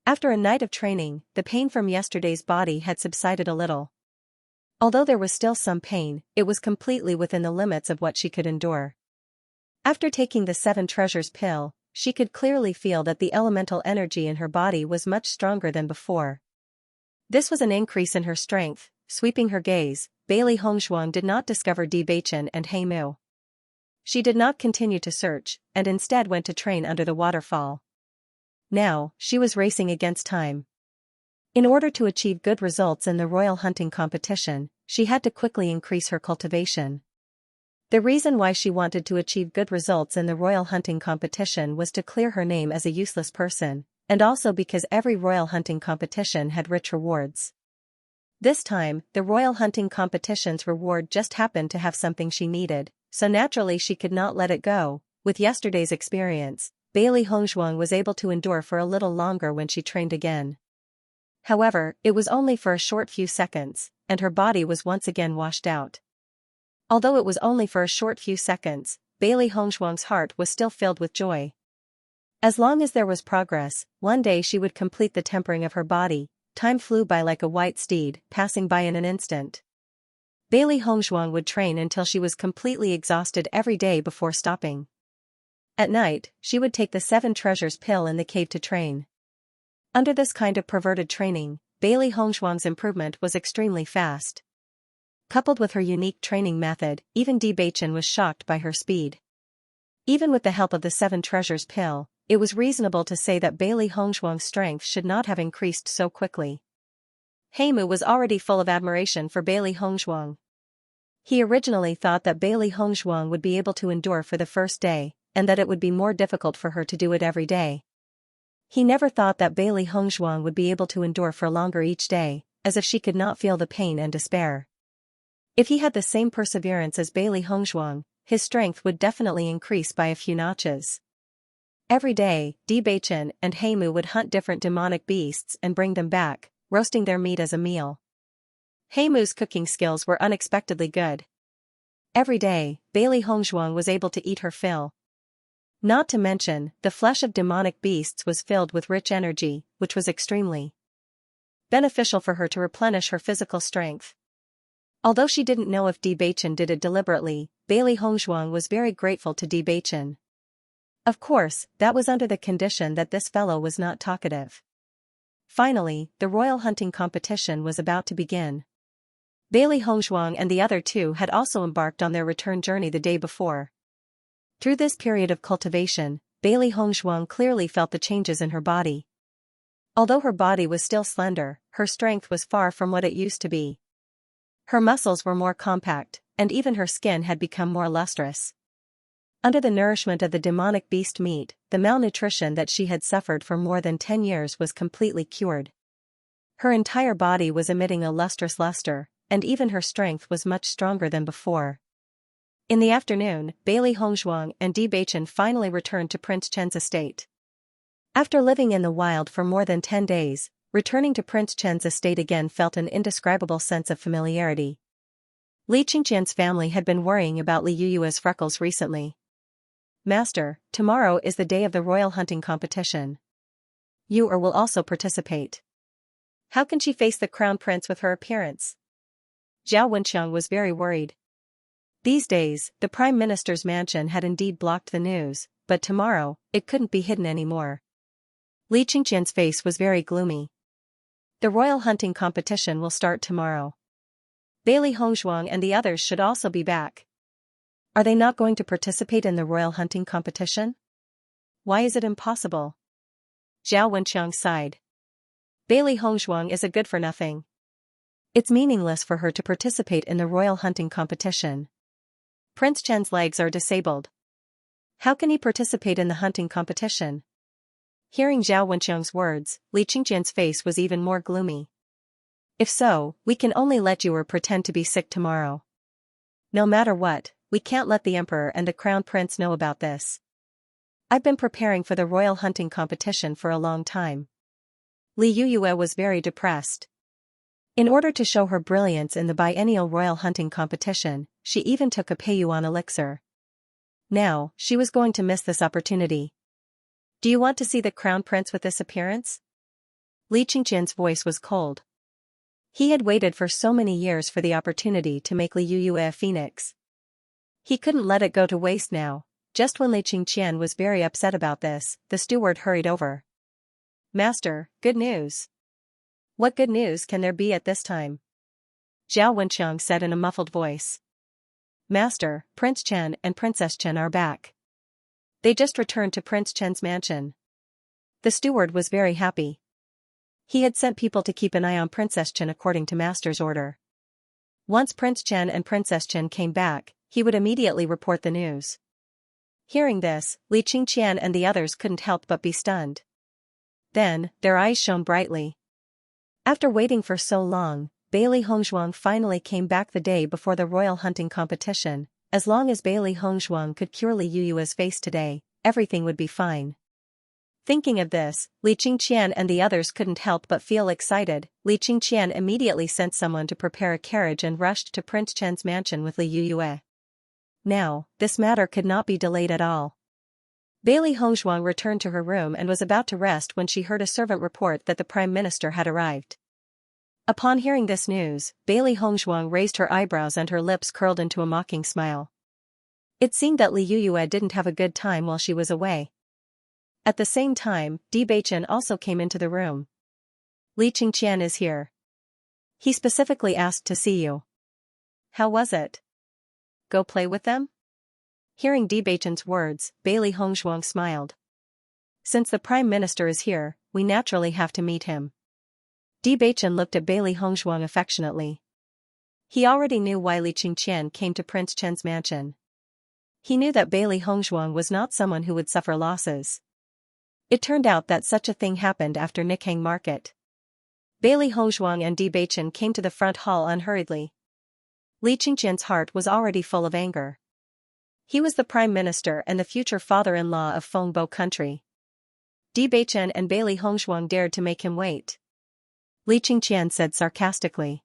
After a night of training, the pain from yesterday's body had subsided a little. Although there was still some pain, it was completely within the limits of what she could endure. After taking the 7 treasures pill, she could clearly feel that the elemental energy in her body was much stronger than before. This was an increase in her strength. Sweeping her gaze, Bailey Hongzhuang did not discover Bewitching and Heimu. She did not continue to search, and instead went to train under the waterfall. Now, she was racing against time. In order to achieve good results in the royal hunting competition, she had to quickly increase her cultivation. The reason why she wanted to achieve good results in the royal hunting competition was to clear her name as a useless person, and also because every royal hunting competition had rich rewards. This time, the royal hunting competition's reward just happened to have something she needed, so naturally she could not let it go. With yesterday's experience, Bailey Hongzhuang was able to endure for a little longer when she trained again. However, it was only for a short few seconds, and her body was once again washed out. Although it was only for a short few seconds, Bailey Hongzhuang's heart was still filled with joy. As long as there was progress, one day she would complete the tempering of her body. Time flew by like a white steed, passing by in an instant. Bailey Hongzhuang would train until she was completely exhausted every day before stopping. At night, she would take the 7 treasures pill in the cave to train. Under this kind of perverted training, Bailey Hongzhuang's improvement was extremely fast. Coupled with her unique training method, even Bewitching was shocked by her speed. Even with the help of the 7 treasures pill, it was reasonable to say that Bailey Hongzhuang's strength should not have increased so quickly. Heimu was already full of admiration for Bailey Hongzhuang. He originally thought that Bailey Hongzhuang would be able to endure for the first day, and that it would be more difficult for her to do it every day. He never thought that Bailey Hongzhuang would be able to endure for longer each day, as if she could not feel the pain and despair. If he had the same perseverance as Bailey Hongzhuang, his strength would definitely increase by a few notches. Every day, Bewitching and Heimu would hunt different demonic beasts and bring them back, roasting their meat as a meal. Heimu's cooking skills were unexpectedly good. Every day, Bailey Hongzhuang was able to eat her fill. Not to mention, the flesh of demonic beasts was filled with rich energy, which was extremely beneficial for her to replenish her physical strength. Although she didn't know if Bewitching did it deliberately, Bailey Hongzhuang was very grateful to Bewitching. Of course, that was under the condition that this fellow was not talkative. Finally, the royal hunting competition was about to begin. Bailey Hongzhuang and the other 2 had also embarked on their return journey the day before. Through this period of cultivation, Bailey Hongzhuang clearly felt the changes in her body. Although her body was still slender, her strength was far from what it used to be. Her muscles were more compact, and even her skin had become more lustrous. Under the nourishment of the demonic beast meat, the malnutrition that she had suffered for more than 10 years was completely cured. Her entire body was emitting a lustrous luster, and even her strength was much stronger than before. In the afternoon, Bailey Hongzhuang and Bewitching finally returned to Prince Chen's estate. After living in the wild for more than 10 days, returning to Prince Chen's estate again felt an indescribable sense of familiarity. Li Qingqian's family had been worrying about Li Yuyue's freckles recently. Master, tomorrow is the day of the royal hunting competition. Yue will also participate. How can she face the crown prince with her appearance? Zhao Wenqiang was very worried. These days, the Prime Minister's mansion had indeed blocked the news, but tomorrow, it couldn't be hidden anymore. Li Qingqian's face was very gloomy. The royal hunting competition will start tomorrow. Bailey Hongzhuang and the others should also be back. Are they not going to participate in the royal hunting competition? Why is it impossible? Zhao Wenqiang sighed. Bailey Hongzhuang is a good-for-nothing. It's meaningless for her to participate in the royal hunting competition. Prince Chen's legs are disabled. How can he participate in the hunting competition? Hearing Zhao Wenqiang's words, Li Qingqian's face was even more gloomy. If so, we can only let Yue pretend to be sick tomorrow. No matter what, we can't let the emperor and the crown prince know about this. I've been preparing for the royal hunting competition for a long time. Li Yuyue was very depressed. In order to show her brilliance in the biennial royal hunting competition, she even took a Peiyuan elixir. Now, she was going to miss this opportunity. Do you want to see the crown prince with this appearance? Li Qingqian's voice was cold. He had waited for so many years for the opportunity to make Li Yuyue a phoenix. He couldn't let it go to waste now. Just when Li Qingqian was very upset about this, the steward hurried over. Master, good news. What good news can there be at this time? Zhao Wenqiang said in a muffled voice. Master, Prince Chen and Princess Chen are back. They just returned to Prince Chen's mansion. The steward was very happy. He had sent people to keep an eye on Princess Chen according to Master's order. Once Prince Chen and Princess Chen came back, he would immediately report the news. Hearing this, Li Qingqian and the others couldn't help but be stunned. Then, their eyes shone brightly. After waiting for so long, Bailey Hongzhuang finally came back the day before the royal hunting competition. As long as Bailey Hongzhuang could cure Li Yueyue's face today, everything would be fine. Thinking of this, Li Qingqian and the others couldn't help but feel excited. Li Qingqian immediately sent someone to prepare a carriage and rushed to Prince Chen's mansion with Li Yueyue. Now, this matter could not be delayed at all. Bailey Hongzhuang returned to her room and was about to rest when she heard a servant report that the Prime Minister had arrived. Upon hearing this news, Bailey Hongzhuang raised her eyebrows and her lips curled into a mocking smile. It seemed that Li Yueyue didn't have a good time while she was away. At the same time, Bewitching also came into the room. Li Qingqian is here. He specifically asked to see you. How was it? Go play with them? Hearing Bewitching's words, Bailey Hongzhuang smiled. Since the Prime Minister is here, we naturally have to meet him. Bewitching looked at Bailey Hongzhuang affectionately. He already knew why Li Qingqian came to Prince Chen's mansion. He knew that Bailey Hongzhuang was not someone who would suffer losses. It turned out that such a thing happened after Nikhang Market. Bailey Hongzhuang and Bewitching came to the front hall unhurriedly. Li Qingqian's heart was already full of anger. He was the Prime Minister and the future father-in-law of Fengbo country. Bewitching and Bailey Hongzhuang dared to make him wait. Li Qingqian said sarcastically.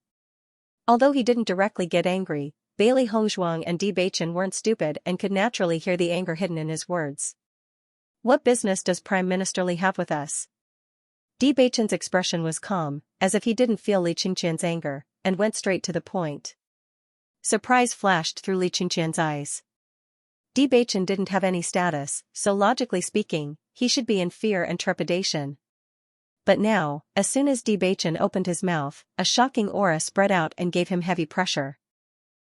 Although he didn't directly get angry, Bailey Hongzhuang and Bewitching weren't stupid and could naturally hear the anger hidden in his words. What business does Prime Minister Li have with us? Bewitching's expression was calm, as if he didn't feel Li Qingqian's anger, and went straight to the point. Surprise flashed through Li Qingqian's eyes. Bewitching didn't have any status, so logically speaking, he should be in fear and trepidation. But now, as soon as Bewitching opened his mouth, a shocking aura spread out and gave him heavy pressure.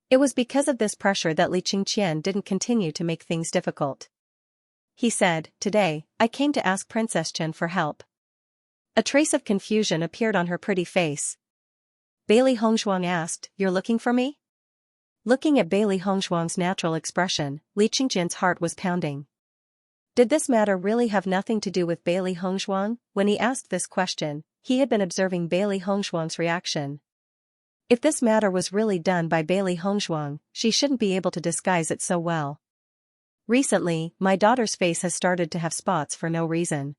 It was because of this pressure that Li Qingqian didn't continue to make things difficult. He said, "Today, I came to ask Princess Chen for help." A trace of confusion appeared on her pretty face. Bailey Hongzhuang asked, "You're looking for me?" Looking at Bailey Hongzhuang's natural expression, Li Qingqian's heart was pounding. Did this matter really have nothing to do with Bailey Hongzhuang? When he asked this question, he had been observing Bailey Hongzhuang's reaction. If this matter was really done by Bailey Hongzhuang, she shouldn't be able to disguise it so well. Recently, my daughter's face has started to have spots for no reason.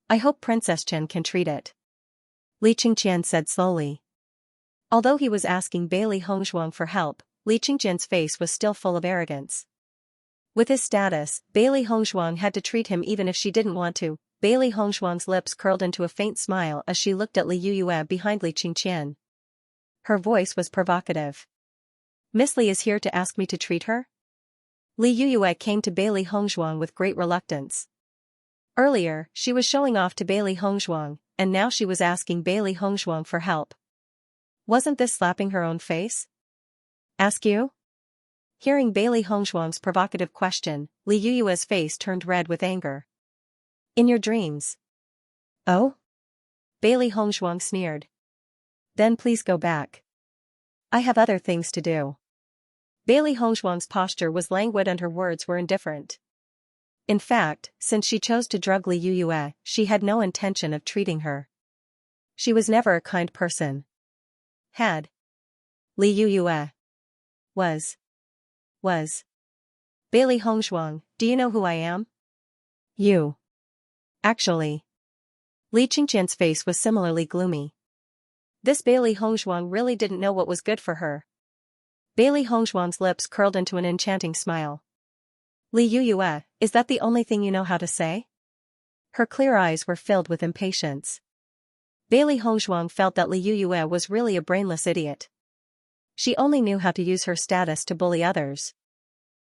I hope Princess Chen can treat it. Li Qingqian said slowly. Although he was asking Bailey Hongzhuang for help, Li Qingqian's face was still full of arrogance. With his status, Bailey Hongzhuang had to treat him even if she didn't want to. Bailey Hongzhuang's lips curled into a faint smile as she looked at Li Yueyue behind Li Qingqian. Her voice was provocative. Miss Li is here to ask me to treat her? Li Yueyue came to Bailey Hongzhuang with great reluctance. Earlier, she was showing off to Bailey Hongzhuang, and now she was asking Bailey Hongzhuang for help. Wasn't this slapping her own face? Ask you? Hearing Bailey Hongzhuang's provocative question, Li Yueyue's face turned red with anger. In your dreams. Oh? Bailey Hongzhuang sneered. Then please go back. I have other things to do. Bailey Hongzhuang's posture was languid and her words were indifferent. In fact, since she chose to drug Li Yueyue, she had no intention of treating her. She was never a kind person. Had. Li Yueyue. Was. Bailey Hongzhuang, do you know who I am? You. Actually. Li Qingqian's face was similarly gloomy. This Bailey Hongzhuang really didn't know what was good for her. Bailey Hongzhuang's lips curled into an enchanting smile. Li Yueyue, is that the only thing you know how to say? Her clear eyes were filled with impatience. Bailey Hongzhuang felt that Li Yueyue was really a brainless idiot. She only knew how to use her status to bully others.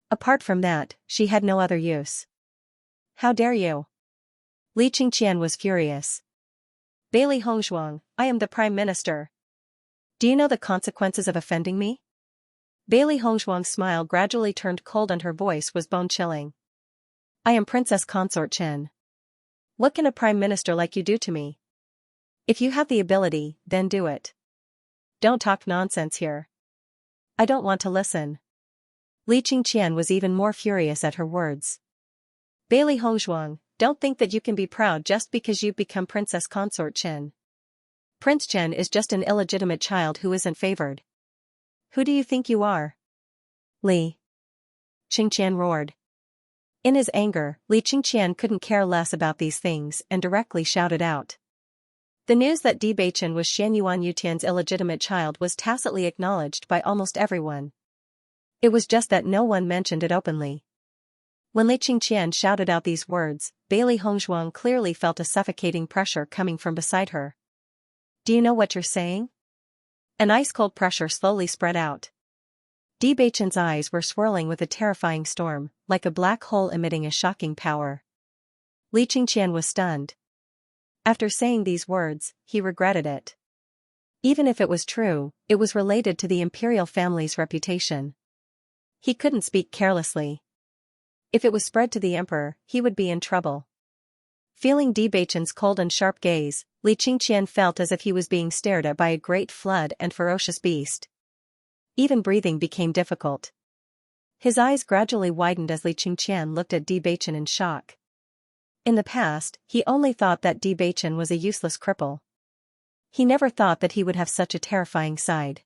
Apart from that, she had no other use. How dare you? Li Qingqian was furious. Bailey Hongzhuang, I am the Prime Minister. Do you know the consequences of offending me? Bailey Hongzhuang's smile gradually turned cold and her voice was bone-chilling. I am Princess Consort Chen. What can a Prime Minister like you do to me? If you have the ability, then do it. Don't talk nonsense here. I don't want to listen. Li Qingqian was even more furious at her words. Bailey Hongzhuang, don't think that you can be proud just because you've become Princess Consort Chen. Prince Chen is just an illegitimate child who isn't favored. Who do you think you are? Li Qingqian roared. In his anger, Li Qingqian couldn't care less about these things and directly shouted out. The news that Di Beichen was Shan Yuan Yutian's illegitimate child was tacitly acknowledged by almost everyone. It was just that no one mentioned it openly. When Li Qingqian shouted out these words, Bailey Hongzhuang clearly felt a suffocating pressure coming from beside her. Do you know what you're saying? An ice-cold pressure slowly spread out. Di Beichen's eyes were swirling with a terrifying storm, like a black hole emitting a shocking power. Li Qingqian was stunned. After saying these words, he regretted it. Even if it was true, it was related to the imperial family's reputation. He couldn't speak carelessly. If it was spread to the emperor, he would be in trouble. Feeling Di Beichen's cold and sharp gaze, Li Qingqian felt as if he was being stared at by a great flood and ferocious beast. Even breathing became difficult. His eyes gradually widened as Li Qingqian looked at Di Beichen in shock. In the past, he only thought that Di Beichen was a useless cripple. He never thought that he would have such a terrifying side.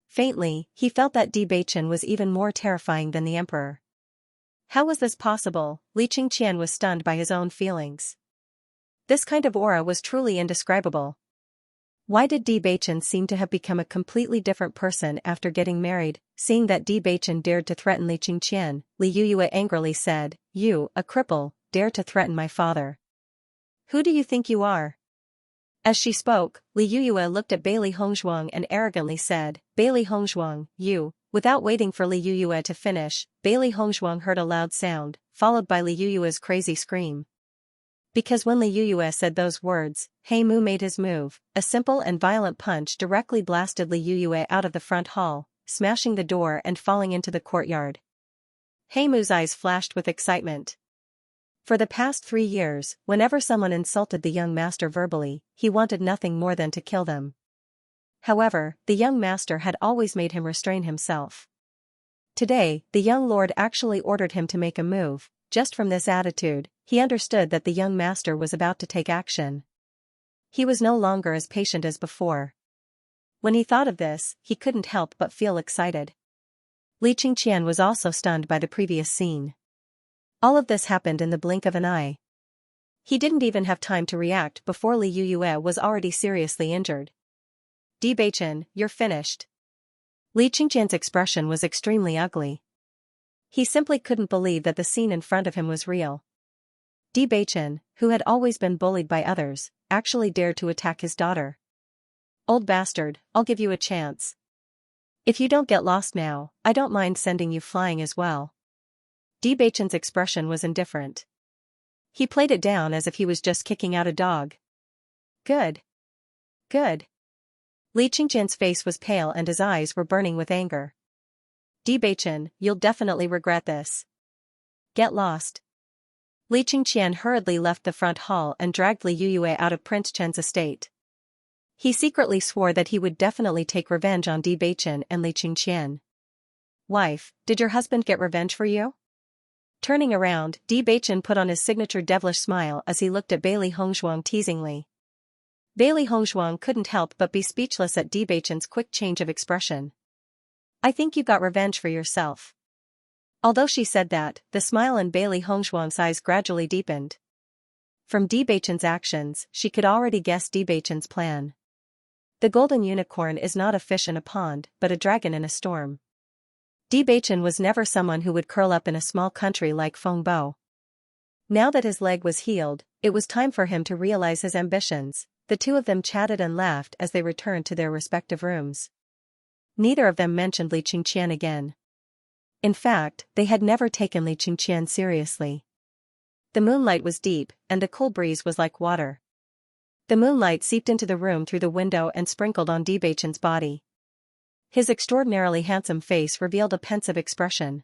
Faintly, he felt that Di Beichen was even more terrifying than the emperor. How was this possible? Li Qingqian was stunned by his own feelings. This kind of aura was truly indescribable. Why did Di Beichen seem to have become a completely different person after getting married? Seeing that Di Beichen dared to threaten Li Qingqian, Li Yuyue angrily said, "You, a cripple, dare to threaten my father. Who do you think you are?" As she spoke, Li Yuyue looked at Bailey Hongzhuang and arrogantly said, "Bailey Hongzhuang, you." Without waiting for Li Yuyue to finish, Bailey Hongzhuang heard a loud sound, followed by Li Yuyue's crazy scream. Because when Li Yuyue said those words, He Mu made his move. A simple and violent punch directly blasted Li Yuyue out of the front hall, smashing the door and falling into the courtyard. He Mu's eyes flashed with excitement. For the past 3 years, whenever someone insulted the young master verbally, he wanted nothing more than to kill them. However, the young master had always made him restrain himself. Today, the young lord actually ordered him to make a move. Just from this attitude, he understood that the young master was about to take action. He was no longer as patient as before. When he thought of this, he couldn't help but feel excited. Li Qingqian was also stunned by the previous scene. All of this happened in the blink of an eye. He didn't even have time to react before Li Yuyue was already seriously injured. Di Beichen, you're finished. Li Qingqian's expression was extremely ugly. He simply couldn't believe that the scene in front of him was real. Di Beichen, who had always been bullied by others, actually dared to attack his daughter. Old bastard, I'll give you a chance. If you don't get lost now, I don't mind sending you flying as well. Di Beichen's expression was indifferent. He played it down as if he was just kicking out a dog. Good. Good. Li Qingqian's face was pale and his eyes were burning with anger. Di Beichen, you'll definitely regret this. Get lost. Li Qingqian hurriedly left the front hall and dragged Li Yuyue out of Prince Chen's estate. He secretly swore that he would definitely take revenge on Di Beichen and Li Qingqian. Wife, did your husband get revenge for you? Turning around, Di Beichen put on his signature devilish smile as he looked at Bailey Hongzhuang teasingly. Bailey Hongzhuang couldn't help but be speechless at Di Beichen's quick change of expression. I think you got revenge for yourself. Although she said that, the smile in Bailey Hongzhuang's eyes gradually deepened. From Di Beichen's actions, she could already guess Di Beichen's plan. The golden unicorn is not a fish in a pond, but a dragon in a storm. Di Beichen was never someone who would curl up in a small country like Fengbo. Now that his leg was healed, it was time for him to realize his ambitions. The two of them chatted and laughed as they returned to their respective rooms. Neither of them mentioned Li Qingqian again. In fact, they had never taken Li Qingqian seriously. The moonlight was deep, and the cool breeze was like water. The moonlight seeped into the room through the window and sprinkled on Di Beichen's body. His extraordinarily handsome face revealed a pensive expression.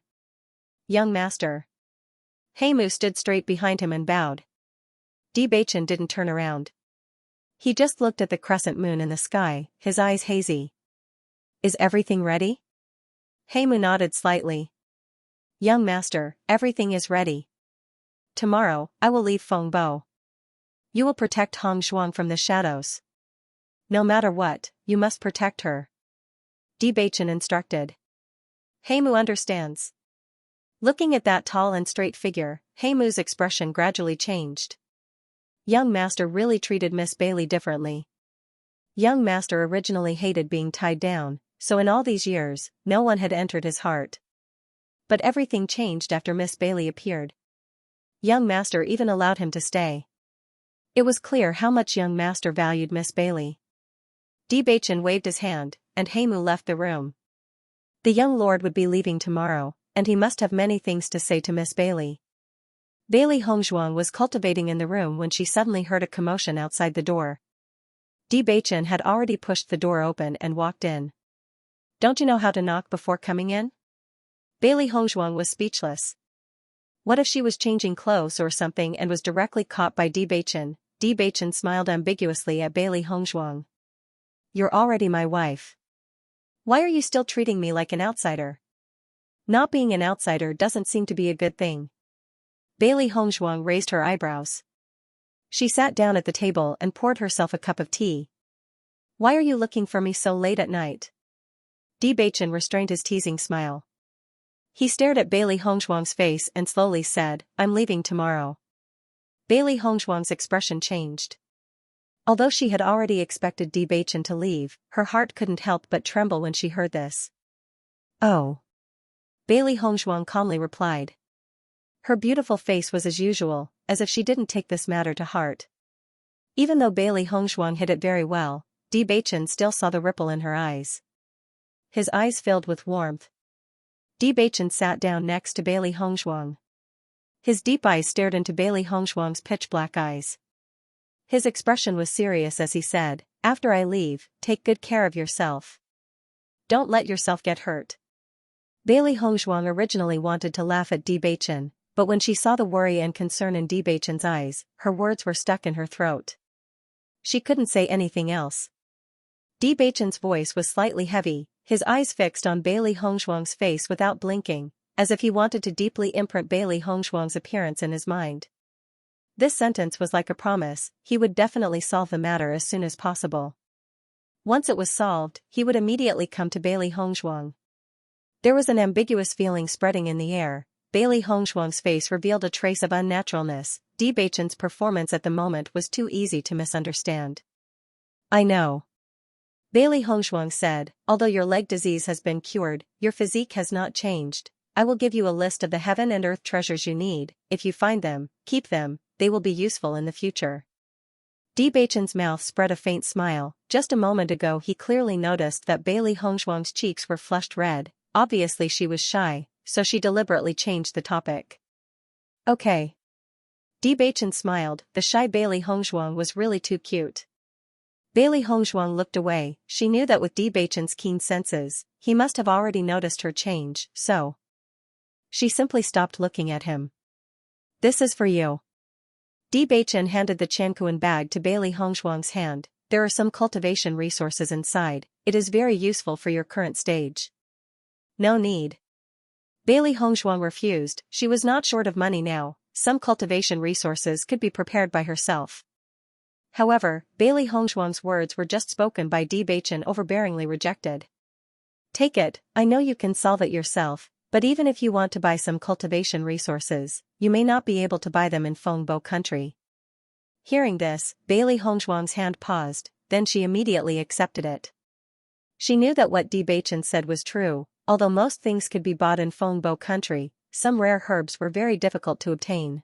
Young master. He Mu stood straight behind him and bowed. Di Beichen didn't turn around. He just looked at the crescent moon in the sky, his eyes hazy. Is everything ready? Heimu nodded slightly. Young master, everything is ready. Tomorrow, I will leave Fengbo. You will protect Hong Zhuang from the shadows. No matter what, you must protect her. Bewitching instructed. Heimu understands. Looking at that tall and straight figure, Heimu's expression gradually changed. Young master really treated Miss Bailey differently. Young master originally hated being tied down, so in all these years, no one had entered his heart. But everything changed after Miss Bailey appeared. Young master even allowed him to stay. It was clear how much young master valued Miss Bailey. Bewitching waved his hand, and Heimu left the room. The young lord would be leaving tomorrow, and he must have many things to say to Miss Bailey. Bailey Hongzhuang was cultivating in the room when she suddenly heard a commotion outside the door. Bewitching had already pushed the door open and walked in. Don't you know how to knock before coming in? Bailey Hongzhuang was speechless. What if she was changing clothes or something and was directly caught by Bewitching? Bewitching smiled ambiguously at Bailey Hongzhuang. You're already my wife. Why are you still treating me like an outsider? Not being an outsider doesn't seem to be a good thing. Bailey Hongzhuang raised her eyebrows. She sat down at the table and poured herself a cup of tea. Why are you looking for me so late at night? Bewitching restrained his teasing smile. He stared at Bailey Hongzhuang's face and slowly said, I'm leaving tomorrow. Bailey Hongzhuang's expression changed. Although she had already expected Bewitching to leave, her heart couldn't help but tremble when she heard this. Oh. Bailey Hongzhuang calmly replied. Her beautiful face was as usual, as if she didn't take this matter to heart. Even though Bailey Hongzhuang hid it very well, Bewitching still saw the ripple in her eyes. His eyes filled with warmth. Bewitching sat down next to Bailey Hongzhuang. His deep eyes stared into Bailey Hongzhuang's pitch-black eyes. His expression was serious as he said, after I leave, take good care of yourself. Don't let yourself get hurt. Bailey Hongzhuang originally wanted to laugh at Bewitching, but when she saw the worry and concern in Bewitching's eyes, her words were stuck in her throat. She couldn't say anything else. Bewitching's voice was slightly heavy, his eyes fixed on Bailey Hongzhuang's face without blinking, as if he wanted to deeply imprint Bailey Hongzhuang's appearance in his mind. This sentence was like a promise, he would definitely solve the matter as soon as possible. Once it was solved, he would immediately come to Bailey Hongzhuang. There was an ambiguous feeling spreading in the air. Bailey Hongzhuang's face revealed a trace of unnaturalness. Bewitching's performance at the moment was too easy to misunderstand. I know. Bailey Hongzhuang said, although your leg disease has been cured, your physique has not changed. I will give you a list of the heaven and earth treasures you need. If you find them, keep them, they will be useful in the future. Bewitching's mouth spread a faint smile. Just a moment ago he clearly noticed that Bailey Hongzhuang's cheeks were flushed red. Obviously she was shy, so she deliberately changed the topic. Okay. Bewitching smiled, the shy Bailey Hongzhuang was really too cute. Bailey Hongzhuang looked away, she knew that with Bewitching's keen senses, he must have already noticed her change, so. She simply stopped looking at him. This is for you. Bewitching handed the Qianquan bag to Bailey Hongzhuang's hand. There are some cultivation resources inside, it is very useful for your current stage. No need. Bailey Hongzhuang refused, she was not short of money now, some cultivation resources could be prepared by herself. However, Bailey Hongzhuang's words were just spoken by Bewitching overbearingly rejected. Take it, I know you can solve it yourself, but even if you want to buy some cultivation resources, you may not be able to buy them in Fengbo country. Hearing this, Bailey Hongzhuang's hand paused, then she immediately accepted it. She knew that what Bewitching said was true, although most things could be bought in Fengbo country, some rare herbs were very difficult to obtain.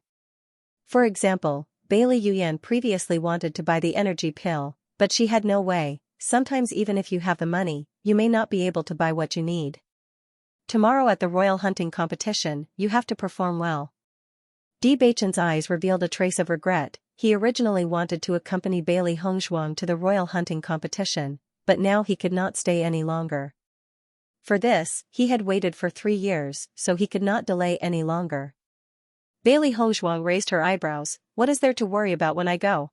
For example, Bailey Yuyan previously wanted to buy the energy pill, but she had no way. Sometimes even if you have the money, you may not be able to buy what you need. Tomorrow at the royal hunting competition, you have to perform well. Bewitching's eyes revealed a trace of regret. He originally wanted to accompany Bailey Hongzhuang to the royal hunting competition, but now he could not stay any longer. For this, he had waited for 3 years, so he could not delay any longer. Bailey Hongzhuang raised her eyebrows. What is there to worry about when I go?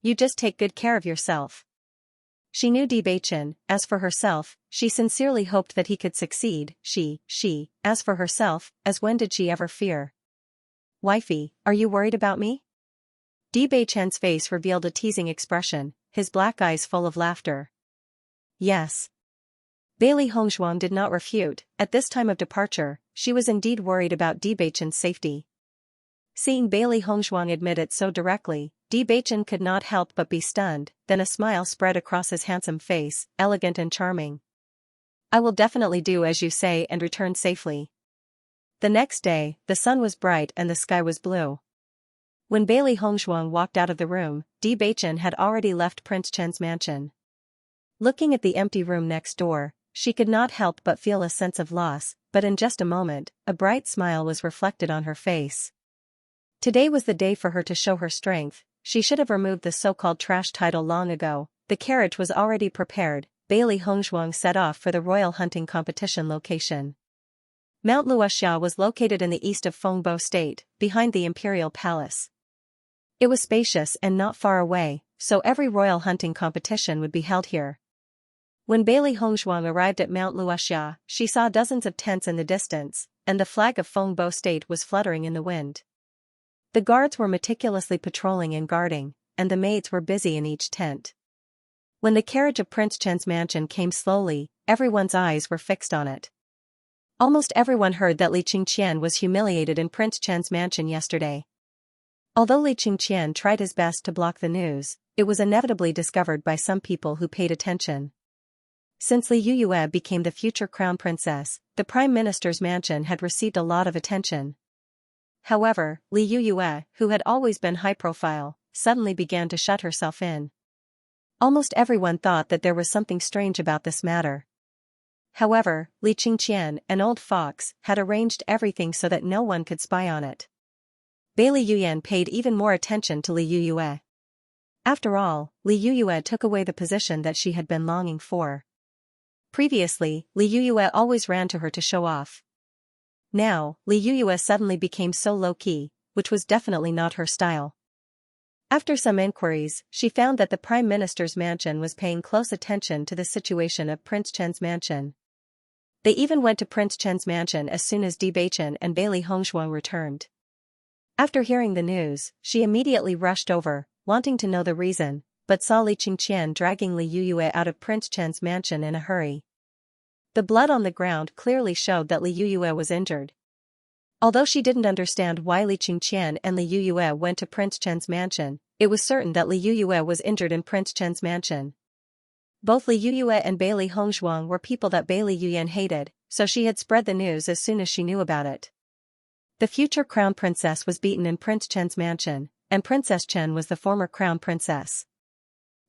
You just take good care of yourself. She knew Bewitching. As for herself, she sincerely hoped that he could succeed. As for herself, as when did she ever fear? Wifey, are you worried about me? Bewitching's face revealed a teasing expression, his black eyes full of laughter. Yes. Bailey Hongzhuang did not refute. At this time of departure, she was indeed worried about Bewitching's safety. Seeing Bailey Hongzhuang admit it so directly, Bewitching could not help but be stunned, then a smile spread across his handsome face, elegant and charming. I will definitely do as you say and return safely. The next day, the sun was bright and the sky was blue. When Bailey Hongzhuang walked out of the room, Bewitching had already left Prince Chen's mansion. Looking at the empty room next door, she could not help but feel a sense of loss, but in just a moment, a bright smile was reflected on her face. Today was the day for her to show her strength. She should have removed the so-called trash title long ago. The carriage was already prepared. Bailey Hongzhuang set off for the royal hunting competition location. Mount Luoxia was located in the east of Fengbo State, behind the imperial palace. It was spacious and not far away, so every royal hunting competition would be held here. When Bailey Hongzhuang arrived at Mount Luoxia, she saw dozens of tents in the distance, and the flag of Fengbo State was fluttering in the wind. The guards were meticulously patrolling and guarding, and the maids were busy in each tent. When the carriage of Prince Chen's mansion came slowly, everyone's eyes were fixed on it. Almost everyone heard that Li Qingqian was humiliated in Prince Chen's mansion yesterday. Although Li Qingqian tried his best to block the news, it was inevitably discovered by some people who paid attention. Since Li Yuyue became the future crown princess, the prime minister's mansion had received a lot of attention. However, Li Yuyue, who had always been high-profile, suddenly began to shut herself in. Almost everyone thought that there was something strange about this matter. However, Li Qingqian, an old fox, had arranged everything so that no one could spy on it. Bailey Yuyan paid even more attention to Li Yuyue. After all, Li Yuyue took away the position that she had been longing for. Previously, Li Yuyue always ran to her to show off. Now, Li Yuyue suddenly became so low-key, which was definitely not her style. After some inquiries, she found that the Prime Minister's mansion was paying close attention to the situation of Prince Chen's mansion. They even went to Prince Chen's mansion as soon as Bewitching and Bailey Hongzhuang returned. After hearing the news, she immediately rushed over, wanting to know the reason, but saw Li Qingqian dragging Li Yuyue out of Prince Chen's mansion in a hurry. The blood on the ground clearly showed that Li Yuyue was injured. Although she didn't understand why Li Qingqian and Li Yuyue went to Prince Chen's mansion, it was certain that Li Yuyue was injured in Prince Chen's mansion. Both Li Yuyue and Bailey Hongzhuang were people that Bailey Yuyan hated, so she had spread the news as soon as she knew about it. The future crown princess was beaten in Prince Chen's mansion, and Princess Chen was the former crown princess.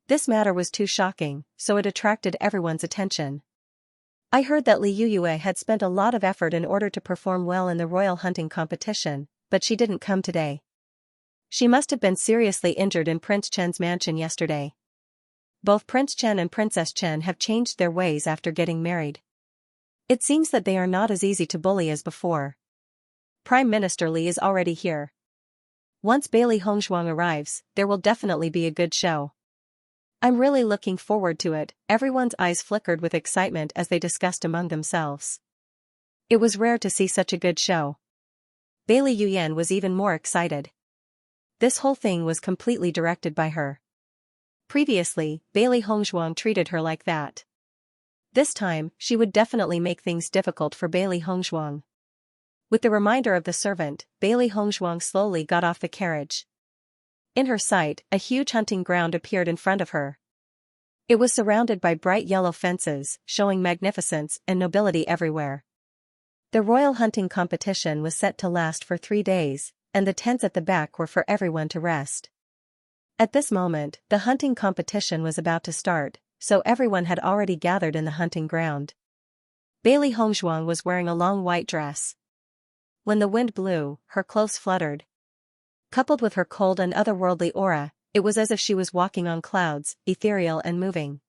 This matter was too shocking, so it attracted everyone's attention. I heard that Li Yuyue had spent a lot of effort in order to perform well in the royal hunting competition, but she didn't come today. She must have been seriously injured in Prince Chen's mansion yesterday. Both Prince Chen and Princess Chen have changed their ways after getting married. It seems that they are not as easy to bully as before. Prime Minister Li is already here. Once Bailey Hongzhuang arrives, there will definitely be a good show. I'm really looking forward to it. Everyone's eyes flickered with excitement as they discussed among themselves. It was rare to see such a good show. Bailey Yuyan was even more excited. This whole thing was completely directed by her. Previously, Bailey Hongzhuang treated her like that. This time, she would definitely make things difficult for Bailey Hongzhuang. With the reminder of the servant, Bailey Hongzhuang slowly got off the carriage. In her sight, a huge hunting ground appeared in front of her. It was surrounded by bright yellow fences, showing magnificence and nobility everywhere. The royal hunting competition was set to last for 3 days, and the tents at the back were for everyone to rest. At this moment, the hunting competition was about to start, so everyone had already gathered in the hunting ground. Bailey Hongzhuang was wearing a long white dress. When the wind blew, her clothes fluttered. Coupled with her cold and otherworldly aura, it was as if she was walking on clouds, ethereal and moving.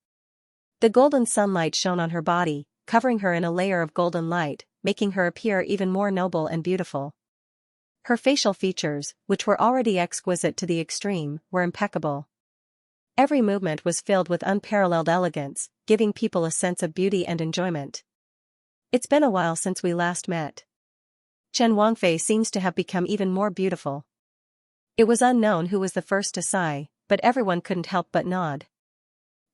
The golden sunlight shone on her body, covering her in a layer of golden light, making her appear even more noble and beautiful. Her facial features, which were already exquisite to the extreme, were impeccable. Every movement was filled with unparalleled elegance, giving people a sense of beauty and enjoyment. It's been a while since we last met. Chen Wangfei seems to have become even more beautiful. It was unknown who was the first to sigh, but everyone couldn't help but nod.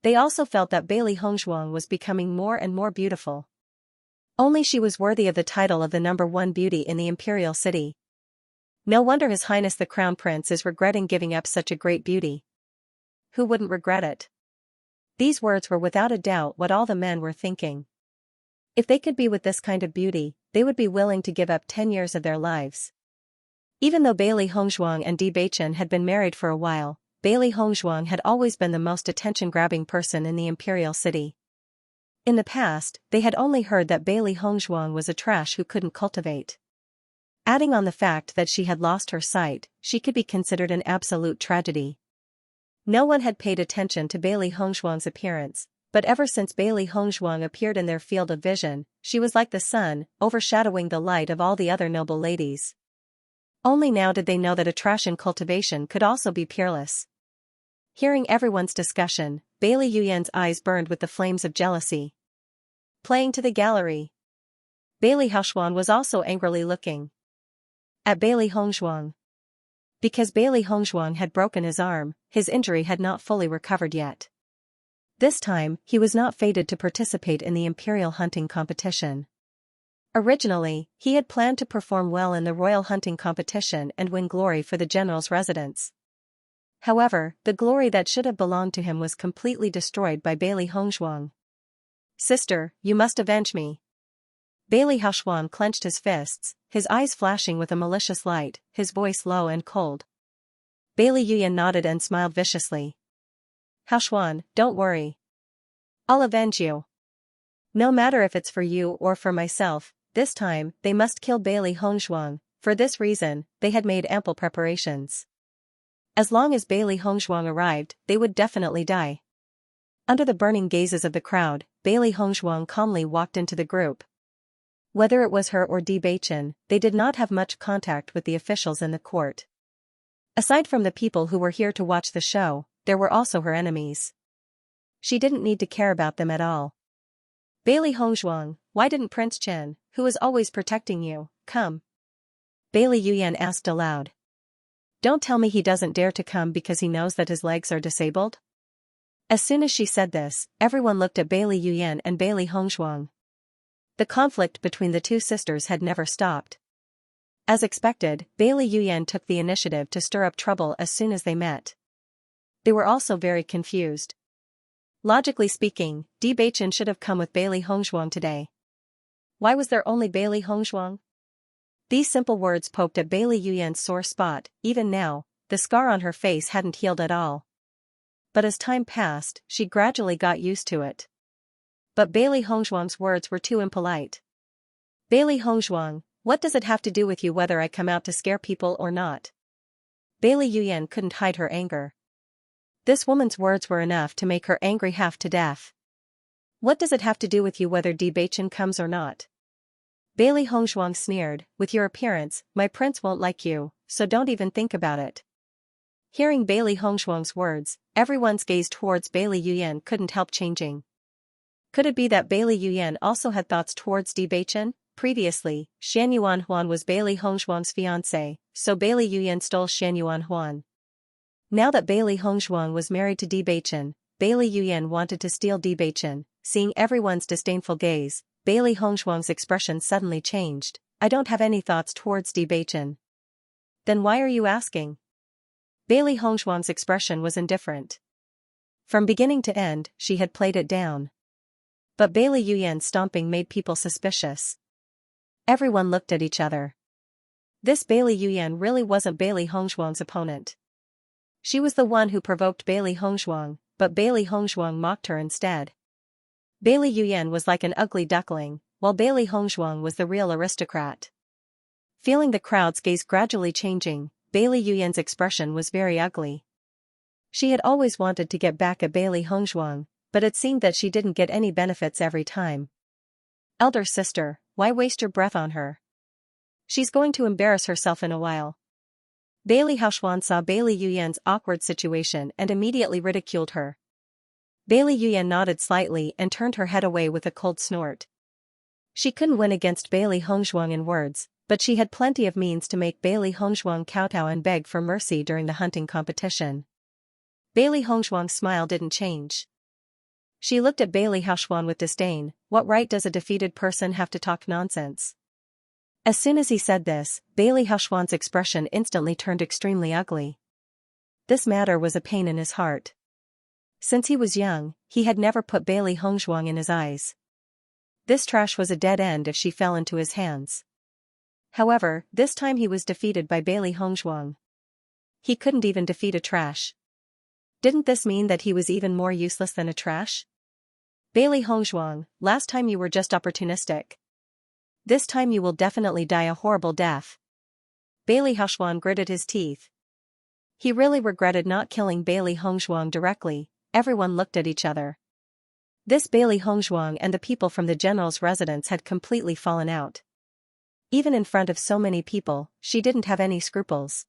They also felt that Bailey Hongzhuang was becoming more and more beautiful. Only she was worthy of the title of the #1 beauty in the imperial city. No wonder His Highness the Crown Prince is regretting giving up such a great beauty. Who wouldn't regret it? These words were without a doubt what all the men were thinking. If they could be with this kind of beauty, they would be willing to give up 10 years of their lives. Even though Bailey Hongzhuang and Di Beichen had been married for a while, Bailey Hongzhuang had always been the most attention-grabbing person in the imperial city. In the past, they had only heard that Bailey Hongzhuang was a trash who couldn't cultivate. Adding on the fact that she had lost her sight, she could be considered an absolute tragedy. No one had paid attention to Bailey Hongzhuang's appearance, but ever since Bailey Hongzhuang appeared in their field of vision, she was like the sun, overshadowing the light of all the other noble ladies. Only now did they know that a trash in cultivation could also be peerless. Hearing everyone's discussion, Bailey Yuyan's eyes burned with the flames of jealousy. Playing to the gallery. Bailey Haoxuan was also angrily looking at Bailey Hongzhuang. Because Bailey Hongzhuang had broken his arm, his injury had not fully recovered yet. This time, he was not fated to participate in the imperial hunting competition. Originally, he had planned to perform well in the royal hunting competition and win glory for the general's residence. However, the glory that should have belonged to him was completely destroyed by Bailey Hongzhuang. "Sister, you must avenge me." Bailey Haoxuan clenched his fists, his eyes flashing with a malicious light, his voice low and cold. Bailey Yuyan nodded and smiled viciously. "Haoxuan, don't worry. I'll avenge you. No matter if it's for you or for myself, this time, they must kill Bailey Hongzhuang." For this reason, they had made ample preparations. As long as Bailey Hongzhuang arrived, they would definitely die. Under the burning gazes of the crowd, Bailey Hongzhuang calmly walked into the group. Whether it was her or Di Beichen, they did not have much contact with the officials in the court. Aside from the people who were here to watch the show, there were also her enemies. She didn't need to care about them at all. "Bailey Hongzhuang, why didn't Prince Chen, who is always protecting you, come?" Bailey Yuyan asked aloud. "Don't tell me he doesn't dare to come because he knows that his legs are disabled?" As soon as she said this, everyone looked at Bailey Yuyan and Bailey Hongzhuang. The conflict between the two sisters had never stopped. As expected, Bailey Yuyan took the initiative to stir up trouble as soon as they met. They were also very confused. Logically speaking, Di Beichen should have come with Bailey Hongzhuang today. Why was there only Bailey Hongzhuang? These simple words poked at Bailey Yuyan's sore spot. Even now, the scar on her face hadn't healed at all. But as time passed, she gradually got used to it. But Bailey Hongzhuang's words were too impolite. "Bailey Hongzhuang, what does it have to do with you whether I come out to scare people or not?" Bailey Yuyan couldn't hide her anger. This woman's words were enough to make her angry half to death. "What does it have to do with you whether Di Beichen comes or not?" Bailey Hongzhuang sneered, "With your appearance, my prince won't like you, so don't even think about it." Hearing Bailey Hongzhuang's words, everyone's gaze towards Bailey Yuyan couldn't help changing. Could it be that Bailey Yuyan also had thoughts towards Di Beichen? Previously, Shan Yuanhuan was Bailey Hongzhuang's fiancé, so Bailey Yuyan stole Shan Yuanhuan. Now that Bailey Hongzhuang was married to Di Beichen, Bailey Yuyan wanted to steal Di Beichen. Seeing everyone's disdainful gaze, Bailey Hongzhuang's expression suddenly changed. "I don't have any thoughts towards Di Beichen." "Then why are you asking?" Bailey Hongzhuang's expression was indifferent. From beginning to end, she had played it down. But Bailey Yuyan's stomping made people suspicious. Everyone looked at each other. This Bailey Yuyan really wasn't Bailey Hongzhuang's opponent. She was the one who provoked Bailey Hongzhuang, but Bailey Hongzhuang mocked her instead. Bailey Yuyan was like an ugly duckling, while Bailey Hongzhuang was the real aristocrat. Feeling the crowd's gaze gradually changing, Bailey Yuyan's expression was very ugly. She had always wanted to get back at Bailey Hongzhuang, but it seemed that she didn't get any benefits every time. "Elder sister, why waste your breath on her? She's going to embarrass herself in a while." Bailey Haoxuan saw Bailey Yuyan's awkward situation and immediately ridiculed her. Bailey Yuyan nodded slightly and turned her head away with a cold snort. She couldn't win against Bailey Hongzhuang in words, but she had plenty of means to make Bailey Hongzhuang kowtow and beg for mercy during the hunting competition. Bailey Hongzhuang's smile didn't change. She looked at Bailey Haoxuan with disdain. What right does a defeated person have to talk nonsense? As soon as he said this, Bailey Haoxuan's expression instantly turned extremely ugly. This matter was a pain in his heart. Since he was young, he had never put Bailey Hongzhuang in his eyes. This trash was a dead end if she fell into his hands. However, this time he was defeated by Bailey Hongzhuang. He couldn't even defeat a trash. Didn't this mean that he was even more useless than a trash? Bailey Hongzhuang, last time you were just opportunistic. This time you will definitely die a horrible death. Bailey Haoxuan gritted his teeth. He really regretted not killing Bailey Hongzhuang directly. Everyone looked at each other. This Bailey Hongzhuang and the people from the general's residence had completely fallen out. Even in front of so many people, she didn't have any scruples.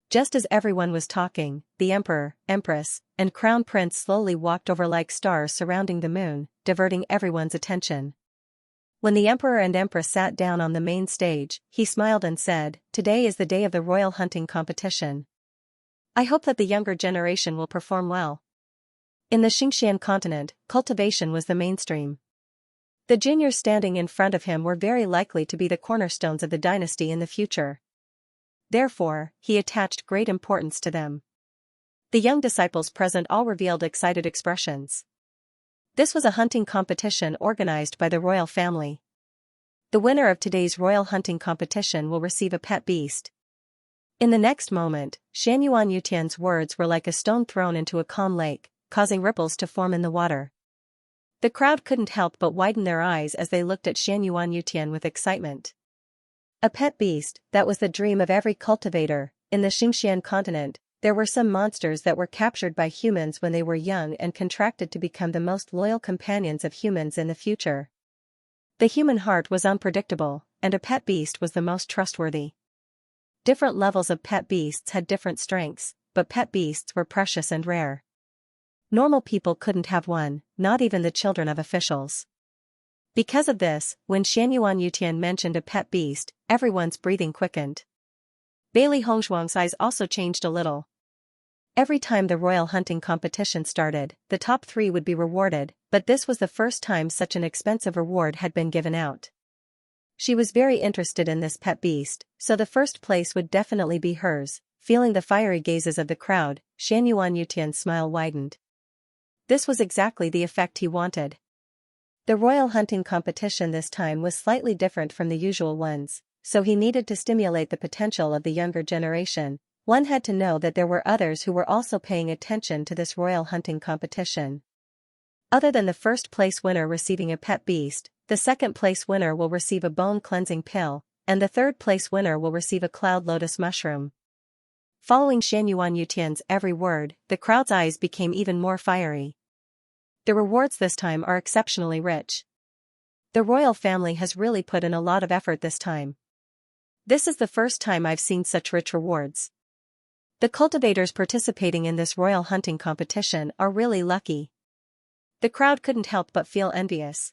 Just as everyone was talking, the emperor, empress, and crown prince slowly walked over like stars surrounding the moon, diverting everyone's attention. When the emperor and empress sat down on the main stage, he smiled and said, "Today is the day of the royal hunting competition. I hope that the younger generation will perform well." In the Xianxia continent, cultivation was the mainstream. The juniors standing in front of him were very likely to be the cornerstones of the dynasty in the future. Therefore, he attached great importance to them. The young disciples present all revealed excited expressions. This was a hunting competition organized by the royal family. The winner of today's royal hunting competition will receive a pet beast. In the next moment, Xianyuan Yutian's words were like a stone thrown into a calm lake, causing ripples to form in the water. The crowd couldn't help but widen their eyes as they looked at Xianyuan Yutian with excitement. A pet beast, that was the dream of every cultivator. In the Xianxian continent, there were some monsters that were captured by humans when they were young and contracted to become the most loyal companions of humans in the future. The human heart was unpredictable, and a pet beast was the most trustworthy. Different levels of pet beasts had different strengths, but pet beasts were precious and rare. Normal people couldn't have one, not even the children of officials. Because of this, when Xianyuan Yutian mentioned a pet beast, everyone's breathing quickened. Bailey Hongzhuang's eyes also changed a little. Every time the royal hunting competition started, the top 3 would be rewarded, but this was the first time such an expensive reward had been given out. She was very interested in this pet beast, so the first place would definitely be hers. Feeling the fiery gazes of the crowd, Xianyuan Yutian's smile widened. This was exactly the effect he wanted. The royal hunting competition this time was slightly different from the usual ones, so he needed to stimulate the potential of the younger generation. One had to know that there were others who were also paying attention to this royal hunting competition. Other than the first place winner receiving a pet beast, the second place winner will receive a bone cleansing pill, and the third place winner will receive a cloud lotus mushroom. Following Xianyuan Yutian's every word, the crowd's eyes became even more fiery. The rewards this time are exceptionally rich. The royal family has really put in a lot of effort this time. This is the first time I've seen such rich rewards. The cultivators participating in this royal hunting competition are really lucky. The crowd couldn't help but feel envious.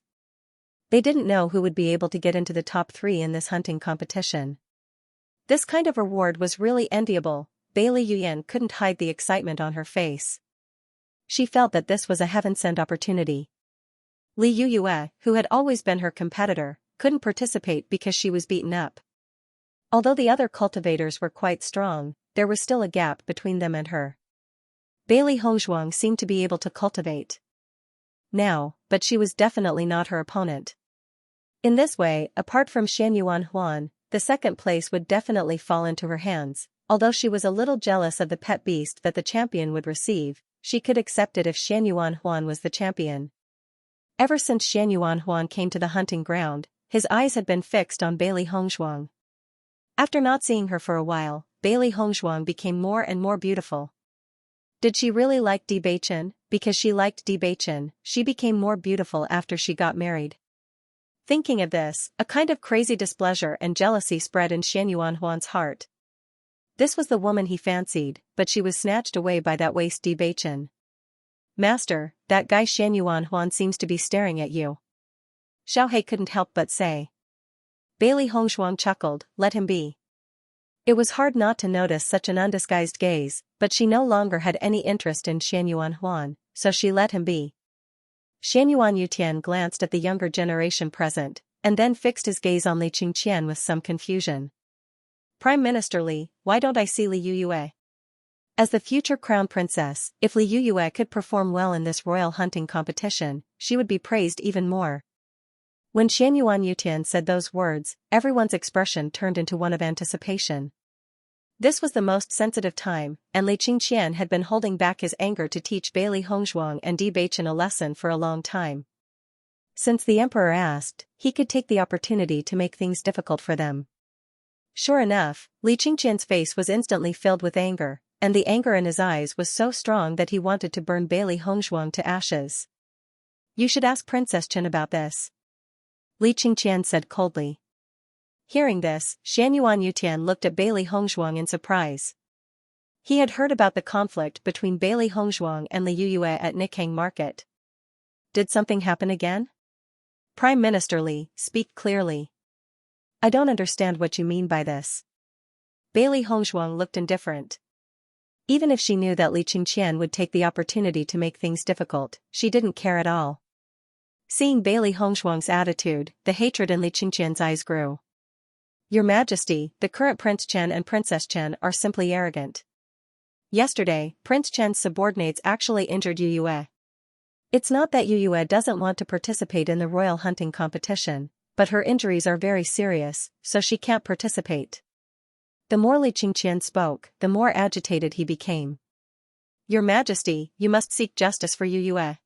They didn't know who would be able to get into the top 3 in this hunting competition. This kind of reward was really enviable. Bailey Yuyan couldn't hide the excitement on her face. She felt that this was a heaven-sent opportunity. Li Yuyue, who had always been her competitor, couldn't participate because she was beaten up. Although the other cultivators were quite strong, there was still a gap between them and her. Bailey Hongzhuang seemed to be able to cultivate now, but she was definitely not her opponent. In this way, apart from Xianyuan Huan, the second place would definitely fall into her hands. Although she was a little jealous of the pet beast that the champion would receive, she could accept it if Xianyuan Huan was the champion. Ever since Xianyuan Huan came to the hunting ground, his eyes had been fixed on Bailey Hongzhuang. After not seeing her for a while, Bailey Hongzhuang became more and more beautiful. Did she really like Bewitching? Because she liked Bewitching, she became more beautiful after she got married. Thinking of this, a kind of crazy displeasure and jealousy spread in Xianyuan Huan's heart. This was the woman he fancied, but she was snatched away by that waste Bewitching. Master, that guy Xianxia seems to be staring at you. Xiaohei couldn't help but say. Bailey Hongshuang chuckled, let him be. It was hard not to notice such an undisguised gaze, but she no longer had any interest in Xianxia, so she let him be. Xianxia glanced at the younger generation present, and then fixed his gaze on Li Qingqian with some confusion. Prime Minister Li, why don't I see Li Yuyue? As the future crown princess, if Li Yuyue could perform well in this royal hunting competition, she would be praised even more. When Xianxia said those words, everyone's expression turned into one of anticipation. This was the most sensitive time, and Li Qingqian had been holding back his anger to teach Bailey Hongshuang and Bewitching a lesson for a long time. Since the emperor asked, he could take the opportunity to make things difficult for them. Sure enough, Li Qingqian's face was instantly filled with anger, and the anger in his eyes was so strong that he wanted to burn Bailey Hongshuang to ashes. You should ask Princess Chen about this. Li Qingqian said coldly. Hearing this, Xianxia looked at Bailey Hongshuang in surprise. He had heard about the conflict between Bailey Hongshuang and Li Yuyue at Nikhang Market. Did something happen again? Prime Minister Li, speak clearly. I don't understand what you mean by this. Bailey Hongshuang looked indifferent. Even if she knew that Li Qingqian would take the opportunity to make things difficult, she didn't care at all. Seeing Bailey Hongshuang's attitude, the hatred in Li Qingqian's eyes grew. Your Majesty, the current Prince Chen and Princess Chen are simply arrogant. Yesterday, Prince Chen's subordinates actually injured Yuyue. It's not that Yuyue doesn't want to participate in the royal hunting competition, but her injuries are very serious, so she can't participate. The more Li Qingqian spoke, the more agitated he became. Your Majesty, you must seek justice for Yuyue.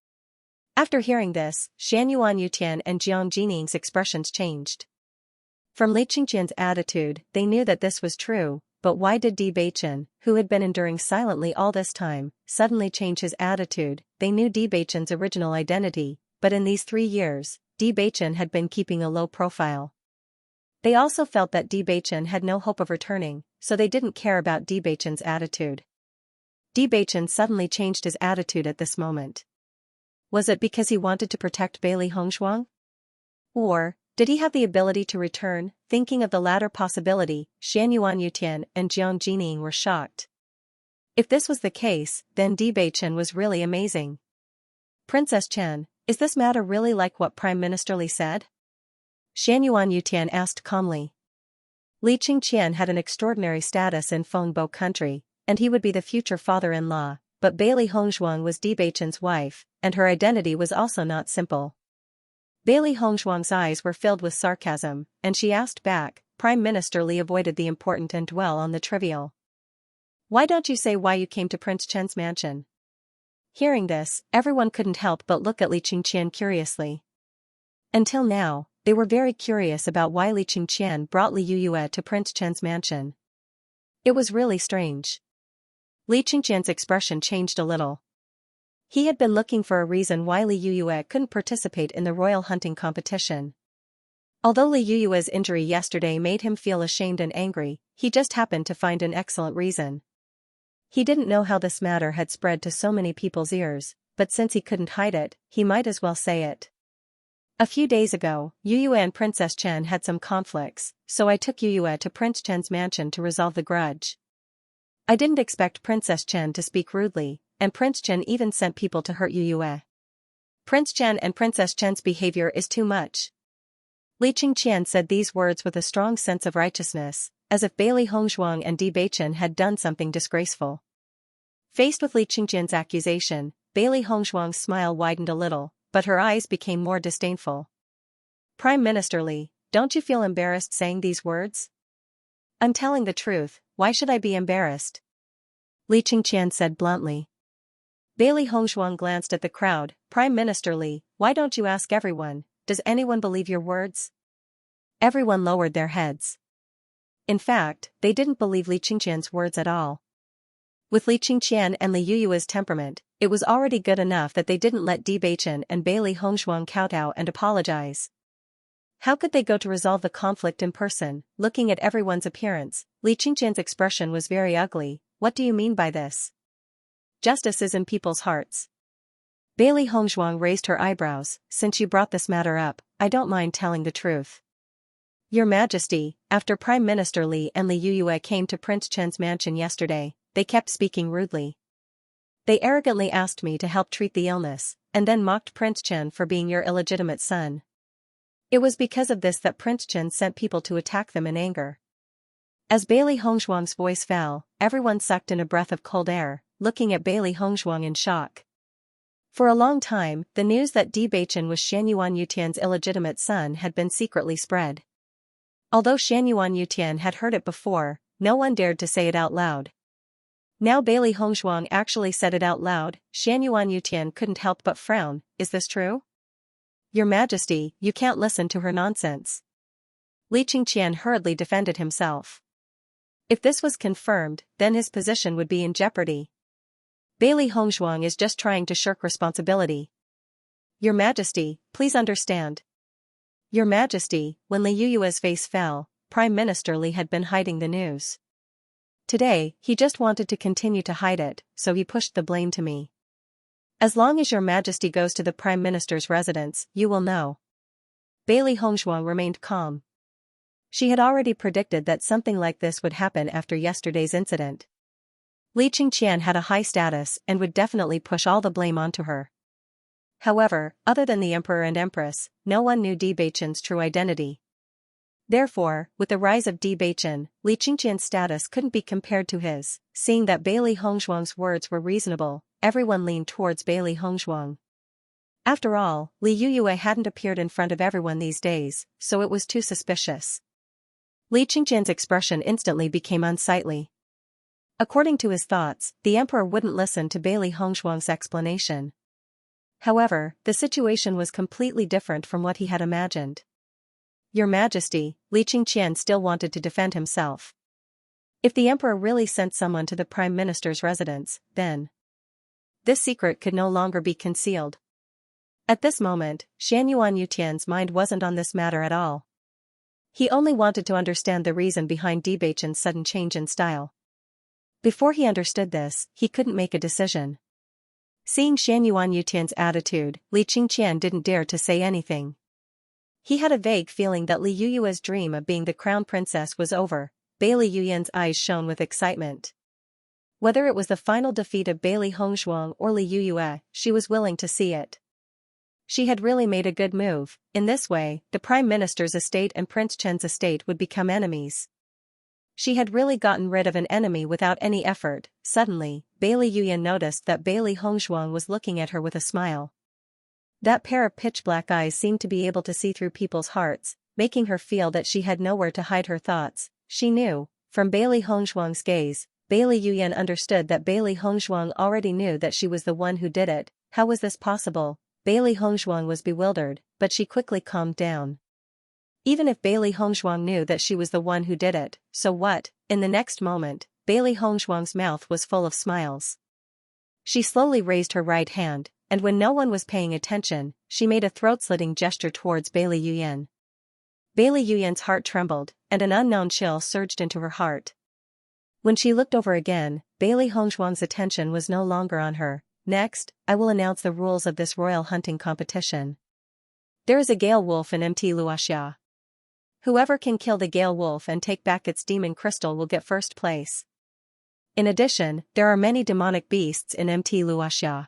After hearing this, Xianxia and Jiang Jining's expressions changed. From Li Qingqian's attitude, they knew that this was true, but why did Bewitching, who had been enduring silently all this time, suddenly change his attitude? They knew Bewitching's original identity, but in these 3 years, Bewitching had been keeping a low profile. They also felt that Bewitching had no hope of returning, so they didn't care about Bewitching's attitude. Bewitching suddenly changed his attitude at this moment. Was it because he wanted to protect Bailey Hongshuang? Or did he have the ability to return? Thinking of the latter possibility, Xianxia and Jiang Jining were shocked. If this was the case, then Bewitching was really amazing. Princess Chen, is this matter really like what Prime Minister Li said? Xianxia asked calmly. Li Qingqian had an extraordinary status in Fengbo country, and he would be the future father-in-law, but Bailey Hongshuang was Bewitching's wife, and her identity was also not simple. Bailey Hongshuang's eyes were filled with sarcasm, and she asked back. Prime Minister Li avoided the important and dwell on the trivial. Why don't you say why you came to Prince Chen's mansion? Hearing this, everyone couldn't help but look at Li Qingqian curiously. Until now, they were very curious about why Li Qingqian brought Li Yuyue to Prince Chen's mansion. It was really strange. Li Qingqian's expression changed a little. He had been looking for a reason why Li Yuyue couldn't participate in the royal hunting competition. Although Li Yuyue's injury yesterday made him feel ashamed and angry, he just happened to find an excellent reason. He didn't know how this matter had spread to so many people's ears, but since he couldn't hide it, he might as well say it. A few days ago, Yuyue and Princess Chen had some conflicts, so I took Yuyue to Prince Chen's mansion to resolve the grudge. I didn't expect Princess Chen to speak rudely, and Prince Chen even sent people to hurt Yuyue. Prince Chen and Princess Chen's behavior is too much. Li Qingqian said these words with a strong sense of righteousness, as if Bailey Hongshuang and Bewitching had done something disgraceful. Faced with Li Qingqian's accusation, Bailey Hongshuang's smile widened a little, but her eyes became more disdainful. Prime Minister Li, don't you feel embarrassed saying these words? I'm telling the truth, why should I be embarrassed? Li Qingqian said bluntly. Bailey Hongshuang glanced at the crowd. Prime Minister Li, why don't you ask everyone, does anyone believe your words? Everyone lowered their heads. In fact, they didn't believe Li Qingqian's words at all. With Li Qingqian and Li Yuyue's temperament, it was already good enough that they didn't let Bewitching and Bailey Hongshuang kowtow and apologize. How could they go to resolve the conflict in person? Looking at everyone's appearance, Li Qingqian's expression was very ugly. What do you mean by this? Justice is in people's hearts. Bailey Hongzhuang raised her eyebrows. Since you brought this matter up, I don't mind telling the truth. Your Majesty, after Prime Minister Li and Li Yuyue came to Prince Chen's mansion yesterday, they kept speaking rudely. They arrogantly asked me to help treat the illness, and then mocked Prince Chen for being your illegitimate son. It was because of this that Prince Chen sent people to attack them in anger. As Bailey Hongzhuang's voice fell, everyone sucked in a breath of cold air, looking at Bailey Hongzhuang in shock. For a long time, the news that Bewitching was Xianyuan Yutian's illegitimate son had been secretly spread. Although Xianyuan Yutian had heard it before, no one dared to say it out loud. Now Bailey Hongzhuang actually said it out loud. Xianyuan Yutian couldn't help but frown. Is this true? Your Majesty, you can't listen to her nonsense. Li Qingqian hurriedly defended himself. If this was confirmed, then his position would be in jeopardy. Bailey Hongzhuang is just trying to shirk responsibility. Your Majesty, please understand. Your Majesty, when Li Yuyue's face fell, Prime Minister Li had been hiding the news. Today, he just wanted to continue to hide it, so he pushed the blame to me. As long as Your Majesty goes to the Prime Minister's residence, you will know. Bailey Hongzhuang remained calm. She had already predicted that something like this would happen after yesterday's incident. Li Qingqian had a high status and would definitely push all the blame onto her. However, other than the Emperor and Empress, no one knew Bewitching's true identity. Therefore, with the rise of Bewitching, Li Qingqian's status couldn't be compared to his. Seeing that Bailey Hongzhuang's words were reasonable, everyone leaned towards Bailey Hongzhuang. After all, Li Yuyue hadn't appeared in front of everyone these days, so it was too suspicious. Li Qingqian's expression instantly became unsightly. According to his thoughts, the emperor wouldn't listen to Bailey Hongzhuang's explanation. However, the situation was completely different from what he had imagined. Your Majesty, Li Qingqian still wanted to defend himself. If the emperor really sent someone to the prime minister's residence, then this secret could no longer be concealed. At this moment, Xianyuan Yutian's mind wasn't on this matter at all. He only wanted to understand the reason behind Bewitching's sudden change in style. Before he understood this, he couldn't make a decision. Seeing Xianyuan Yutian's attitude, Li Qingqian didn't dare to say anything. He had a vague feeling that Li Yuyue's dream of being the crown princess was over. Bailey Yuyan's eyes shone with excitement. Whether it was the final defeat of Bailey Hongzhuang or Li Yuyue, she was willing to see it. She had really made a good move. In this way, the prime minister's estate and Prince Chen's estate would become enemies. She had really gotten rid of an enemy without any effort. Suddenly, Bailey Yuyan noticed that Bailey Hongzhuang was looking at her with a smile. That pair of pitch-black eyes seemed to be able to see through people's hearts, making her feel that she had nowhere to hide her thoughts. She knew, from Bailey Hongzhuang's gaze, Bailey Yuyan understood that Bailey Hongzhuang already knew that she was the one who did it. How was this possible? Bailey Hongzhuang was bewildered, but she quickly calmed down. Even if Bailey Hongzhuang knew that she was the one who did it, so what? In the next moment, Bailey Hongzhuang's mouth was full of smiles. She slowly raised her right hand, and when no one was paying attention, she made a throat-slitting gesture towards Bailey Yuyan. Bailey Yuyan's heart trembled, and an unknown chill surged into her heart. When she looked over again, Bailey Hongzhuang's attention was no longer on her. Next, I will announce the rules of this royal hunting competition. There is a gale wolf in Mt. Luoxia. Whoever can kill the gale wolf and take back its demon crystal will get first place. In addition, there are many demonic beasts in Mt. Luoxia.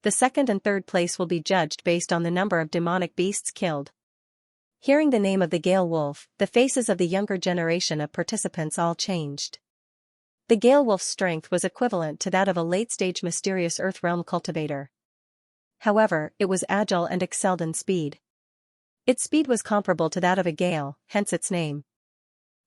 The second and third place will be judged based on the number of demonic beasts killed. Hearing the name of the gale wolf, the faces of the younger generation of participants all changed. The gale wolf's strength was equivalent to that of a late-stage mysterious earth realm cultivator. However, it was agile and excelled in speed. Its speed was comparable to that of a gale, hence its name.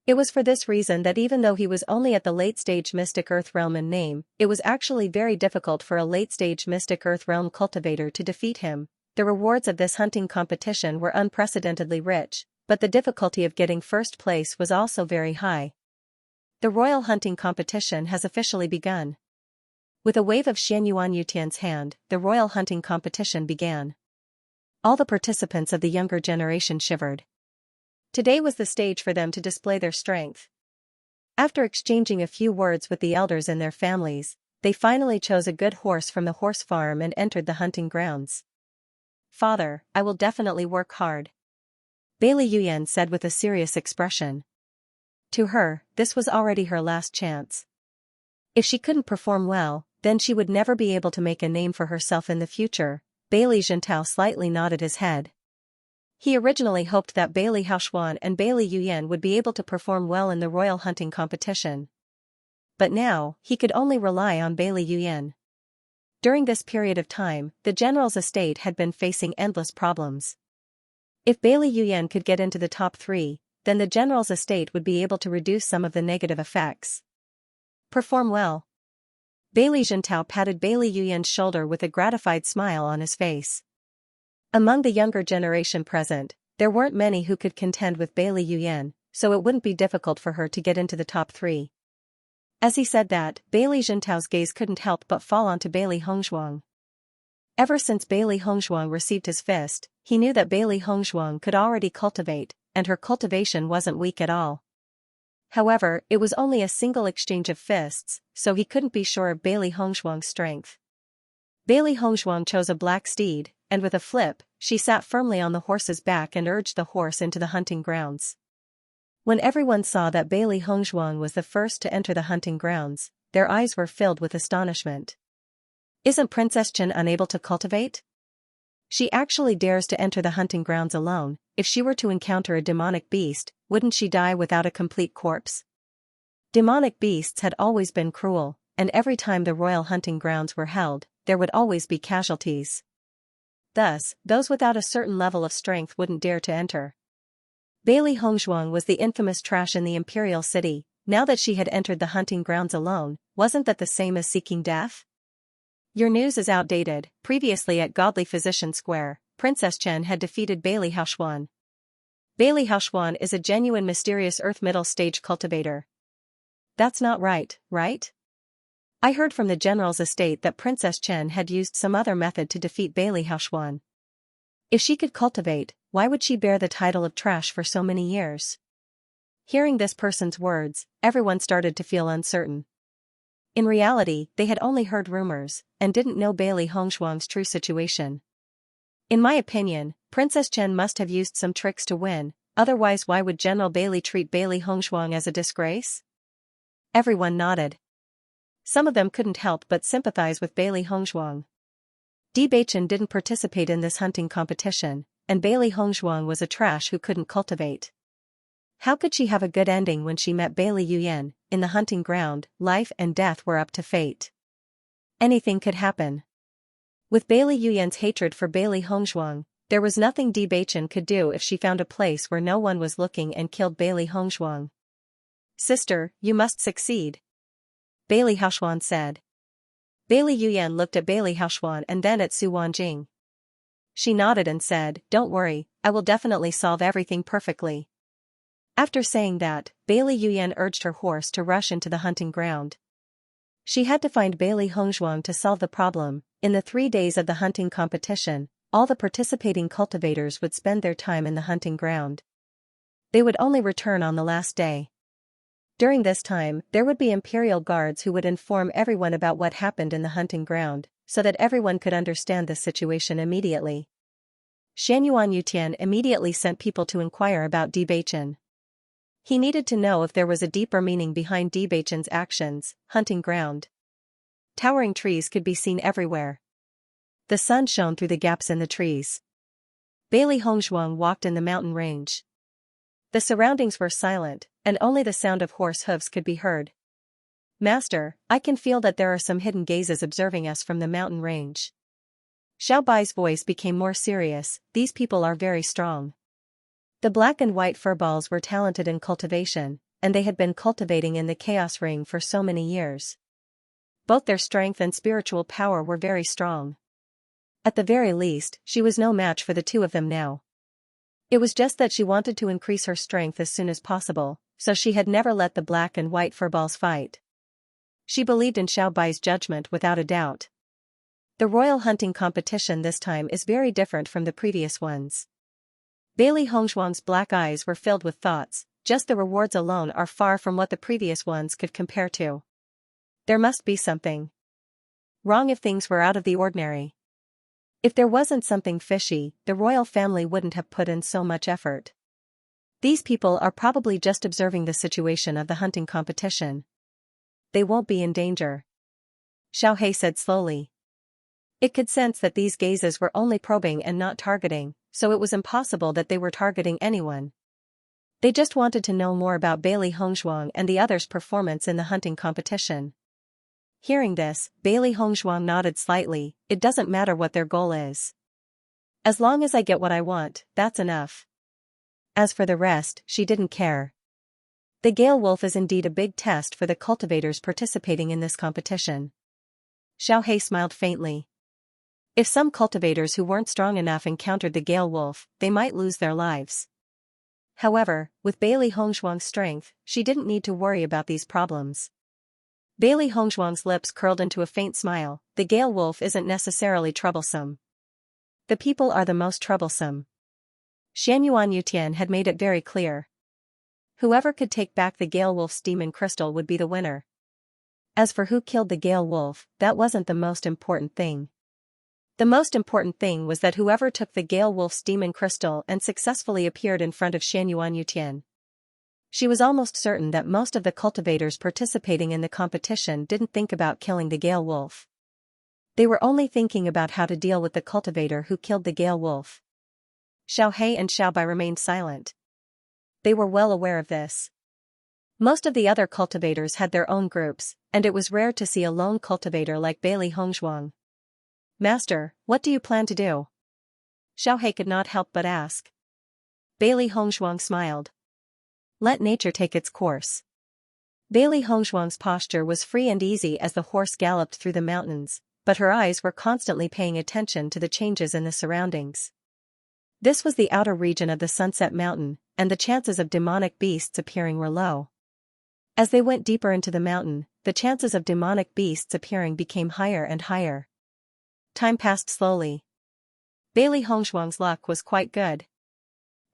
It was for this reason that even though he was only at the late-stage mystic earth realm in name, it was actually very difficult for a late-stage mystic earth realm cultivator to defeat him. The rewards of this hunting competition were unprecedentedly rich, but the difficulty of getting first place was also very high. The royal hunting competition has officially begun. With a wave of Xianyuan Yutian's hand, the royal hunting competition began. All the participants of the younger generation shivered. Today was the stage for them to display their strength. After exchanging a few words with the elders and their families, they finally chose a good horse from the horse farm and entered the hunting grounds. "Father, I will definitely work hard," Bailey Yuyan said with a serious expression. To her, this was already her last chance. If she couldn't perform well, then she would never be able to make a name for herself in the future. Bailey Zhentao slightly nodded his head. He originally hoped that Bailey Haoxuan and Bailey Yuyan would be able to perform well in the royal hunting competition. But now, he could only rely on Bailey Yuyan. During this period of time, the general's estate had been facing endless problems. If Bailey Yuyan could get into the top 3, then the general's estate would be able to reduce some of the negative effects. "Perform well." Bailey Zhentao patted Bailey Yuyan's shoulder with a gratified smile on his face. Among the younger generation present, there weren't many who could contend with Bailey Yuyan, so it wouldn't be difficult for her to get into the top 3. As he said that, Bailey Zhentao's gaze couldn't help but fall onto Bailey Hongzhuang. Ever since Bailey Hongzhuang received his fist, he knew that Bailey Hongzhuang could already cultivate, and her cultivation wasn't weak at all. However, it was only a single exchange of fists, so he couldn't be sure of Bailey Hongzhuang's strength. Bailey Hongzhuang chose a black steed, and with a flip, she sat firmly on the horse's back and urged the horse into the hunting grounds. When everyone saw that Bailey Hongzhuang was the first to enter the hunting grounds, their eyes were filled with astonishment. "Isn't Princess Chen unable to cultivate? She actually dares to enter the hunting grounds alone. If she were to encounter a demonic beast, wouldn't she die without a complete corpse?" Demonic beasts had always been cruel, and every time the royal hunting grounds were held, there would always be casualties. Thus, those without a certain level of strength wouldn't dare to enter. Bailey Hongzhuang was the infamous trash in the imperial city. Now that she had entered the hunting grounds alone, wasn't that the same as seeking death? "Your news is outdated." Previously at Godly Physician Square, Princess Chen had defeated Bailey Haoxuan. Bailey Haoxuan is a genuine mysterious Earth middle stage cultivator. "That's not right, right? I heard from the general's estate that Princess Chen had used some other method to defeat Bailey Haoxuan. If she could cultivate, why would she bear the title of trash for so many years?" Hearing this person's words, everyone started to feel uncertain. In reality, they had only heard rumors, and didn't know Bailey Hongzhuang's true situation. "In my opinion, Princess Chen must have used some tricks to win, otherwise why would General Bailey treat Bailey Hongzhuang as a disgrace?" Everyone nodded. Some of them couldn't help but sympathize with Bailey Hongzhuang. Bewitching didn't participate in this hunting competition, and Bailey Hongzhuang was a trash who couldn't cultivate. How could she have a good ending when she met Bailey Yuyan? In the hunting ground, life and death were up to fate. Anything could happen. With Bailey Yuyan's hatred for Bailey Hongzhuang, there was nothing Bewitching could do if she found a place where no one was looking and killed Bailey Hongzhuang. "Sister, you must succeed," Bailey Haoxuan said. Bailey Yuyan looked at Bailey Haoxuan and then at Su Wanjing. She nodded and said, "Don't worry, I will definitely solve everything perfectly." After saying that, Bailey Yuyan urged her horse to rush into the hunting ground. She had to find Bailey Hongzhuang to solve the problem. In the 3 days of the hunting competition, all the participating cultivators would spend their time in the hunting ground. They would only return on the last day. During this time, there would be imperial guards who would inform everyone about what happened in the hunting ground, so that everyone could understand the situation immediately. Xianyuan Yutian immediately sent people to inquire about Bewitching. He needed to know if there was a deeper meaning behind Bewitching's actions. Hunting ground. Towering trees could be seen everywhere. The sun shone through the gaps in the trees. Bailey Hongzhuang walked in the mountain range. The surroundings were silent, and only the sound of horse hooves could be heard. "Master, I can feel that there are some hidden gazes observing us from the mountain range." Xiao Bai's voice became more serious. "These people are very strong." The black and white furballs were talented in cultivation, and they had been cultivating in the Chaos Ring for so many years. Both their strength and spiritual power were very strong. At the very least, she was no match for the two of them now. It was just that she wanted to increase her strength as soon as possible, so she had never let the black and white furballs fight. She believed in Xiao Bai's judgment without a doubt. The royal hunting competition this time is very different from the previous ones. Bailey Hongzhuang's black eyes were filled with thoughts, just the rewards alone are far from what the previous ones could compare to. There must be something wrong if things were out of the ordinary. If there wasn't something fishy, the royal family wouldn't have put in so much effort. These people are probably just observing the situation of the hunting competition. They won't be in danger. Xiaohei said slowly. It could sense that these gazes were only probing and not targeting, so it was impossible that they were targeting anyone. They just wanted to know more about Bailey Hongzhuang and the others' performance in the hunting competition. Hearing this, Bailey Hongzhuang nodded slightly. It doesn't matter what their goal is. As long as I get what I want, that's enough. As for the rest, she didn't care. The Gale Wolf is indeed a big test for the cultivators participating in this competition. Xiaohei smiled faintly. If some cultivators who weren't strong enough encountered the Gale Wolf, they might lose their lives. However, with Bailey Hongzhuang's strength, she didn't need to worry about these problems. Bailey Hongzhuang's lips curled into a faint smile. The Gale Wolf isn't necessarily troublesome. The people are the most troublesome. Xianyuan Yutian had made it very clear. Whoever could take back the Gale Wolf's demon crystal would be the winner. As for who killed the Gale Wolf, that wasn't the most important thing. The most important thing was that whoever took the Gale Wolf's demon crystal and successfully appeared in front of Xianyuan Yutian. She was almost certain that most of the cultivators participating in the competition didn't think about killing the Gale Wolf. They were only thinking about how to deal with the cultivator who killed the Gale Wolf. Xiaohei and Xiaobai remained silent. They were well aware of this. Most of the other cultivators had their own groups, and it was rare to see a lone cultivator like Bailey Hongzhuang. Master, what do you plan to do? Xiaohei could not help but ask. Bailey Hongzhuang smiled. Let nature take its course. Bailey Hongzhuang's posture was free and easy as the horse galloped through the mountains, but her eyes were constantly paying attention to the changes in the surroundings. This was the outer region of the Sunset Mountain, and the chances of demonic beasts appearing were low. As they went deeper into the mountain, the chances of demonic beasts appearing became higher and higher. Time passed slowly. Bailey Hongzhuang's luck was quite good.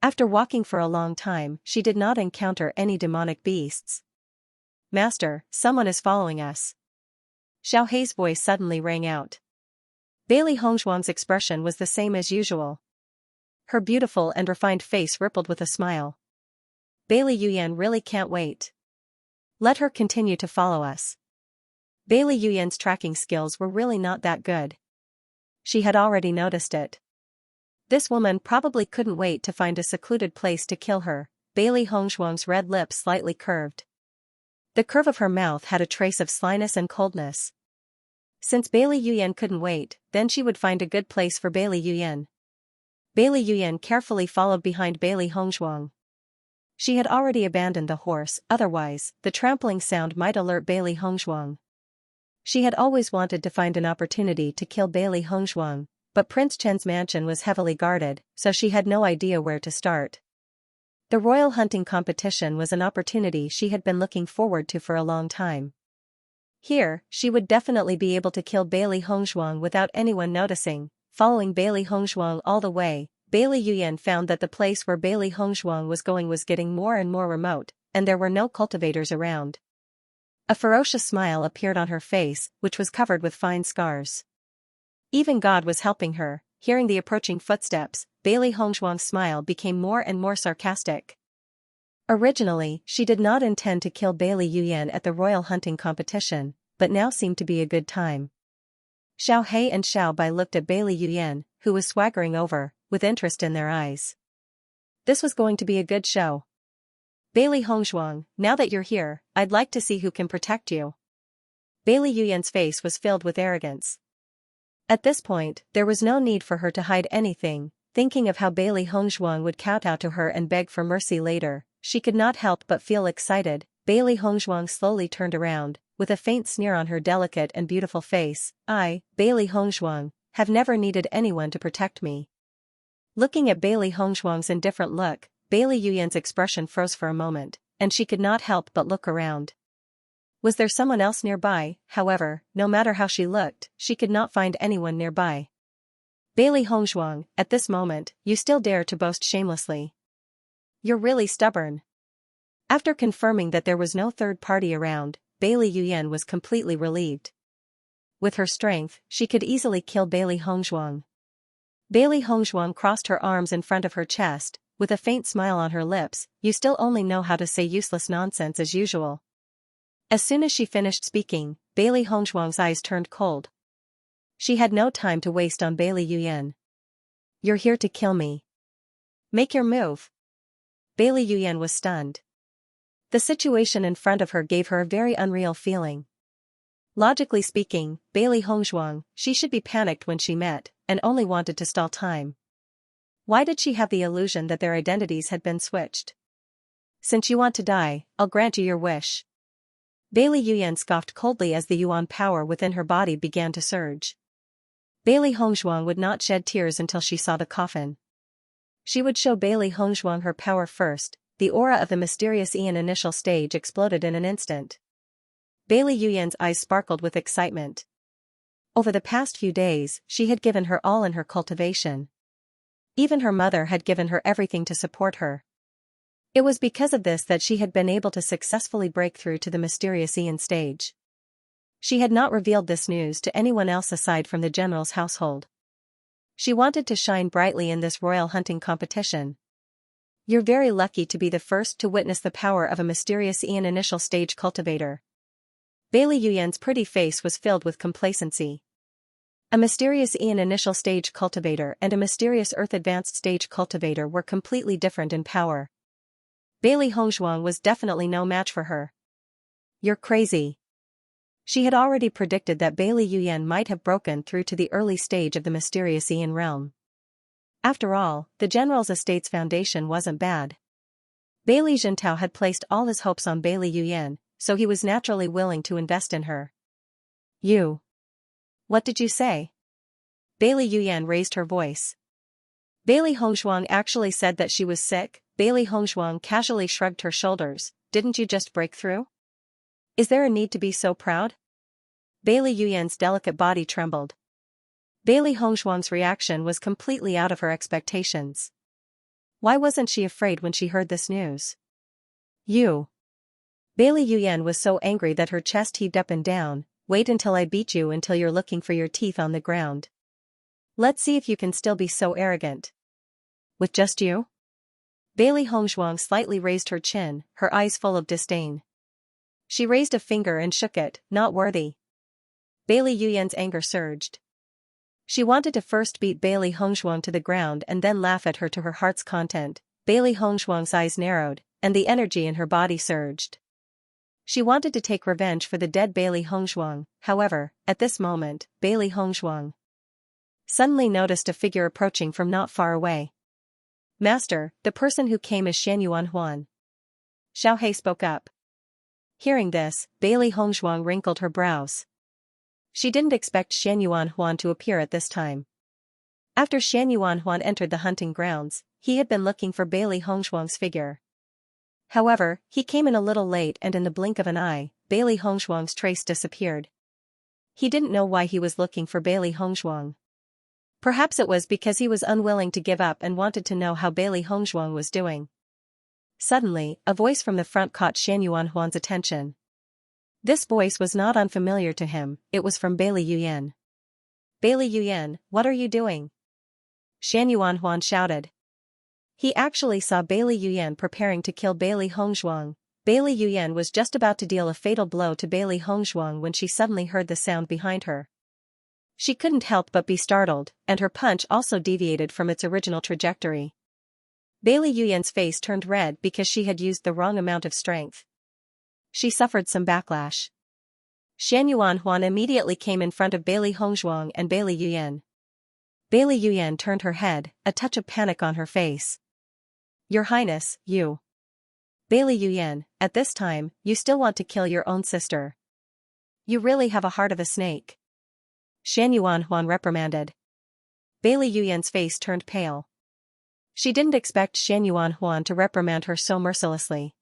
After walking for a long time, she did not encounter any demonic beasts. Master, someone is following us. Xiaohei's voice suddenly rang out. Bailey Hongzhuang's expression was the same as usual. Her beautiful and refined face rippled with a smile. Bailey Yuyan really can't wait. Let her continue to follow us. Bailey Yuyan's tracking skills were really not that good. She had already noticed it. This woman probably couldn't wait to find a secluded place to kill her. Bailey Hongzhuang's red lips slightly curved. The curve of her mouth had a trace of slyness and coldness. Since Bailey Yuyan couldn't wait, then she would find a good place for Bailey Yuyan. Bailey Yuyan carefully followed behind Bailey Hongzhuang. She had already abandoned the horse, otherwise, the trampling sound might alert Bailey Hongzhuang. She had always wanted to find an opportunity to kill Bailey Hongzhuang, but Prince Chen's mansion was heavily guarded, so she had no idea where to start. The royal hunting competition was an opportunity she had been looking forward to for a long time. Here, she would definitely be able to kill Bailey Hongzhuang without anyone noticing. Following Bailey Hongzhuang all the way, Bailey Yuyan found that the place where Bailey Hongzhuang was going was getting more and more remote, and there were no cultivators around. A ferocious smile appeared on her face, which was covered with fine scars. Even God was helping her. Hearing the approaching footsteps, Bailey Hongzhuang's smile became more and more sarcastic. Originally, she did not intend to kill Bailey Yuyan at the royal hunting competition, but now seemed to be a good time. Xiaohei and Xiaobai looked at Bailey Yuyan, who was swaggering over, with interest in their eyes. This was going to be a good show. Bailey Hongzhuang, now that you're here, I'd like to see who can protect you. Bailey Yuyan's face was filled with arrogance. At this point, there was no need for her to hide anything. Thinking of how Bailey Hongzhuang would kowtow to her and beg for mercy later, she could not help but feel excited. Bailey Hongzhuang slowly turned around, with a faint sneer on her delicate and beautiful face. I, Bailey Hongzhuang, have never needed anyone to protect me. Looking at Bailey Hongzhuang's indifferent look, Bailey Yuyan's expression froze for a moment, and she could not help but look around. Was there someone else nearby? However, no matter how she looked, she could not find anyone nearby. Bailey Hongzhuang, at this moment, you still dare to boast shamelessly. You're really stubborn. After confirming that there was no third party around, Bailey Yuyan was completely relieved. With her strength, she could easily kill Bailey Hongzhuang. Bailey Hongzhuang crossed her arms in front of her chest, with a faint smile on her lips. You still only know how to say useless nonsense as usual. As soon as she finished speaking, Bailey Hongzhuang's eyes turned cold. She had no time to waste on Bailey Yuyan. You're here to kill me. Make your move. Bailey Yuyan was stunned. The situation in front of her gave her a very unreal feeling. Logically speaking, Bailey Hongzhuang, she should be panicked when she met, and only wanted to stall time. Why did she have the illusion that their identities had been switched? Since you want to die, I'll grant you your wish. Bailey Yuyan scoffed coldly as the yuan power within her body began to surge. Bailey Hongzhuang would not shed tears until she saw the coffin. She would show Bailey Hongzhuang her power first. The aura of the mysterious Ian initial stage exploded in an instant. Bailey Yuyan's eyes sparkled with excitement. Over the past few days, she had given her all in her cultivation. Even her mother had given her everything to support her. It was because of this that she had been able to successfully break through to the mysterious Ian stage. She had not revealed this news to anyone else aside from the general's household. She wanted to shine brightly in this royal hunting competition. You're very lucky to be the first to witness the power of a mysterious Ian initial stage cultivator. Bailey Yuyan's pretty face was filled with complacency. A mysterious Ian initial stage cultivator and a mysterious Earth advanced stage cultivator were completely different in power. Bailey Hongzhuang was definitely no match for her. You're crazy. She had already predicted that Bailey Yuyan might have broken through to the early stage of the mysterious Ian realm. After all, the general's estate's foundation wasn't bad. Bailey Zhentao had placed all his hopes on Bailey Yuyan, so he was naturally willing to invest in her. You. What did you say? Bailey Yuyan raised her voice. Bailey Hongzhuang actually said that she was sick. Bailey Hongzhuang casually shrugged her shoulders. Didn't you just break through? Is there a need to be so proud? Bailey Yuyan's delicate body trembled. Bailey Hongzhuang's reaction was completely out of her expectations. Why wasn't she afraid when she heard this news? You. Bailey Yuyan was so angry that her chest heaved up and down. Wait until I beat you until you're looking for your teeth on the ground. Let's see if you can still be so arrogant. With just you? Bailey Hongzhuang slightly raised her chin, her eyes full of disdain. She raised a finger and shook it. Not worthy. Bailey Yuyan's anger surged. She wanted to first beat Bailey Hongzhuang to the ground and then laugh at her to her heart's content. Bailey Hongzhuang's eyes narrowed, and the energy in her body surged. She wanted to take revenge for the dead Bailey Hongzhuang. However, at this moment, Bailey Hongzhuang suddenly noticed a figure approaching from not far away. Master, the person who came is Xianyuan Huan. Xiao He spoke up. Hearing this, Bailey Hongzhuang wrinkled her brows. She didn't expect Xianyuan Huan to appear at this time. After Xianyuan Huan entered the hunting grounds, he had been looking for Bailey Hongzhuang's figure. However, he came in a little late and in the blink of an eye, Bailey Hongzhuang's trace disappeared. He didn't know why he was looking for Bailey Hongzhuang. Perhaps it was because he was unwilling to give up and wanted to know how Bailey Hongzhuang was doing. Suddenly, a voice from the front caught Xianyuan Huan's attention. This voice was not unfamiliar to him, it was from Bailey Yuyan. Bailey Yuyan, what are you doing? Xianyuan Huan shouted. He actually saw Bailey Yuyan preparing to kill Bailey Hongzhuang. Bailey Yuyan was just about to deal a fatal blow to Bailey Hongzhuang when she suddenly heard the sound behind her. She couldn't help but be startled, and her punch also deviated from its original trajectory. Bailey Yuyan's face turned red because she had used the wrong amount of strength. She suffered some backlash. Xianyuan Huan immediately came in front of Bailey Hongzhuang and Bailey Yuyan. Bailey Yuyan turned her head, a touch of panic on her face. Your Highness, you. Bailey Yuyan, at this time, you still want to kill your own sister. You really have a heart of a snake. Xianyuan Huan reprimanded. Bailey Yuyan's face turned pale. She didn't expect Xianyuan Huan to reprimand her so mercilessly.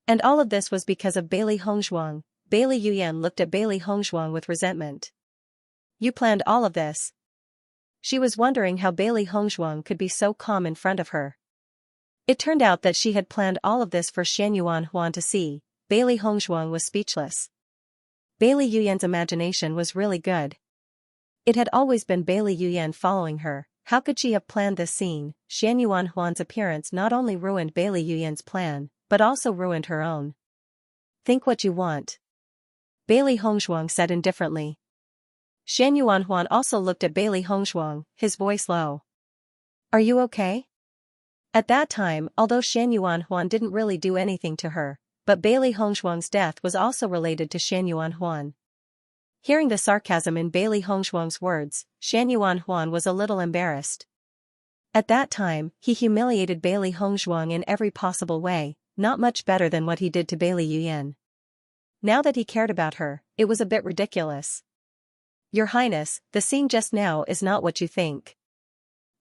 And all of this was because of Bailey Hongzhuang. Bailey Yuyan looked at Bailey Hongzhuang with resentment. You planned all of this. She was wondering how Bailey Hongzhuang could be so calm in front of her. It turned out that she had planned all of this for Xianyuan Huan to see. Bailey Hongzhuang was speechless. Bailey Yuyan's imagination was really good. It had always been Bailey Yuyan following her. How could she have planned this scene? Xianyuan Huan's appearance not only ruined Bailey Yuyan's plan, but also ruined her own. Think what you want. Bailey Hongzhuang said indifferently. Xianyuan Huan also looked at Bailey Hongzhuang, his voice low. Are you okay? At that time, although Xianyuan Huan didn't really do anything to her, but Bailey Hongzhuang's death was also related to Xianyuan Huan. Hearing the sarcasm in Bailey Hongzhuang's words, Xianyuan Huan was a little embarrassed. At that time, he humiliated Bailey Hongzhuang in every possible way, not much better than what he did to Bailey Yuyan. Now that he cared about her, it was a bit ridiculous. Your Highness, the scene just now is not what you think.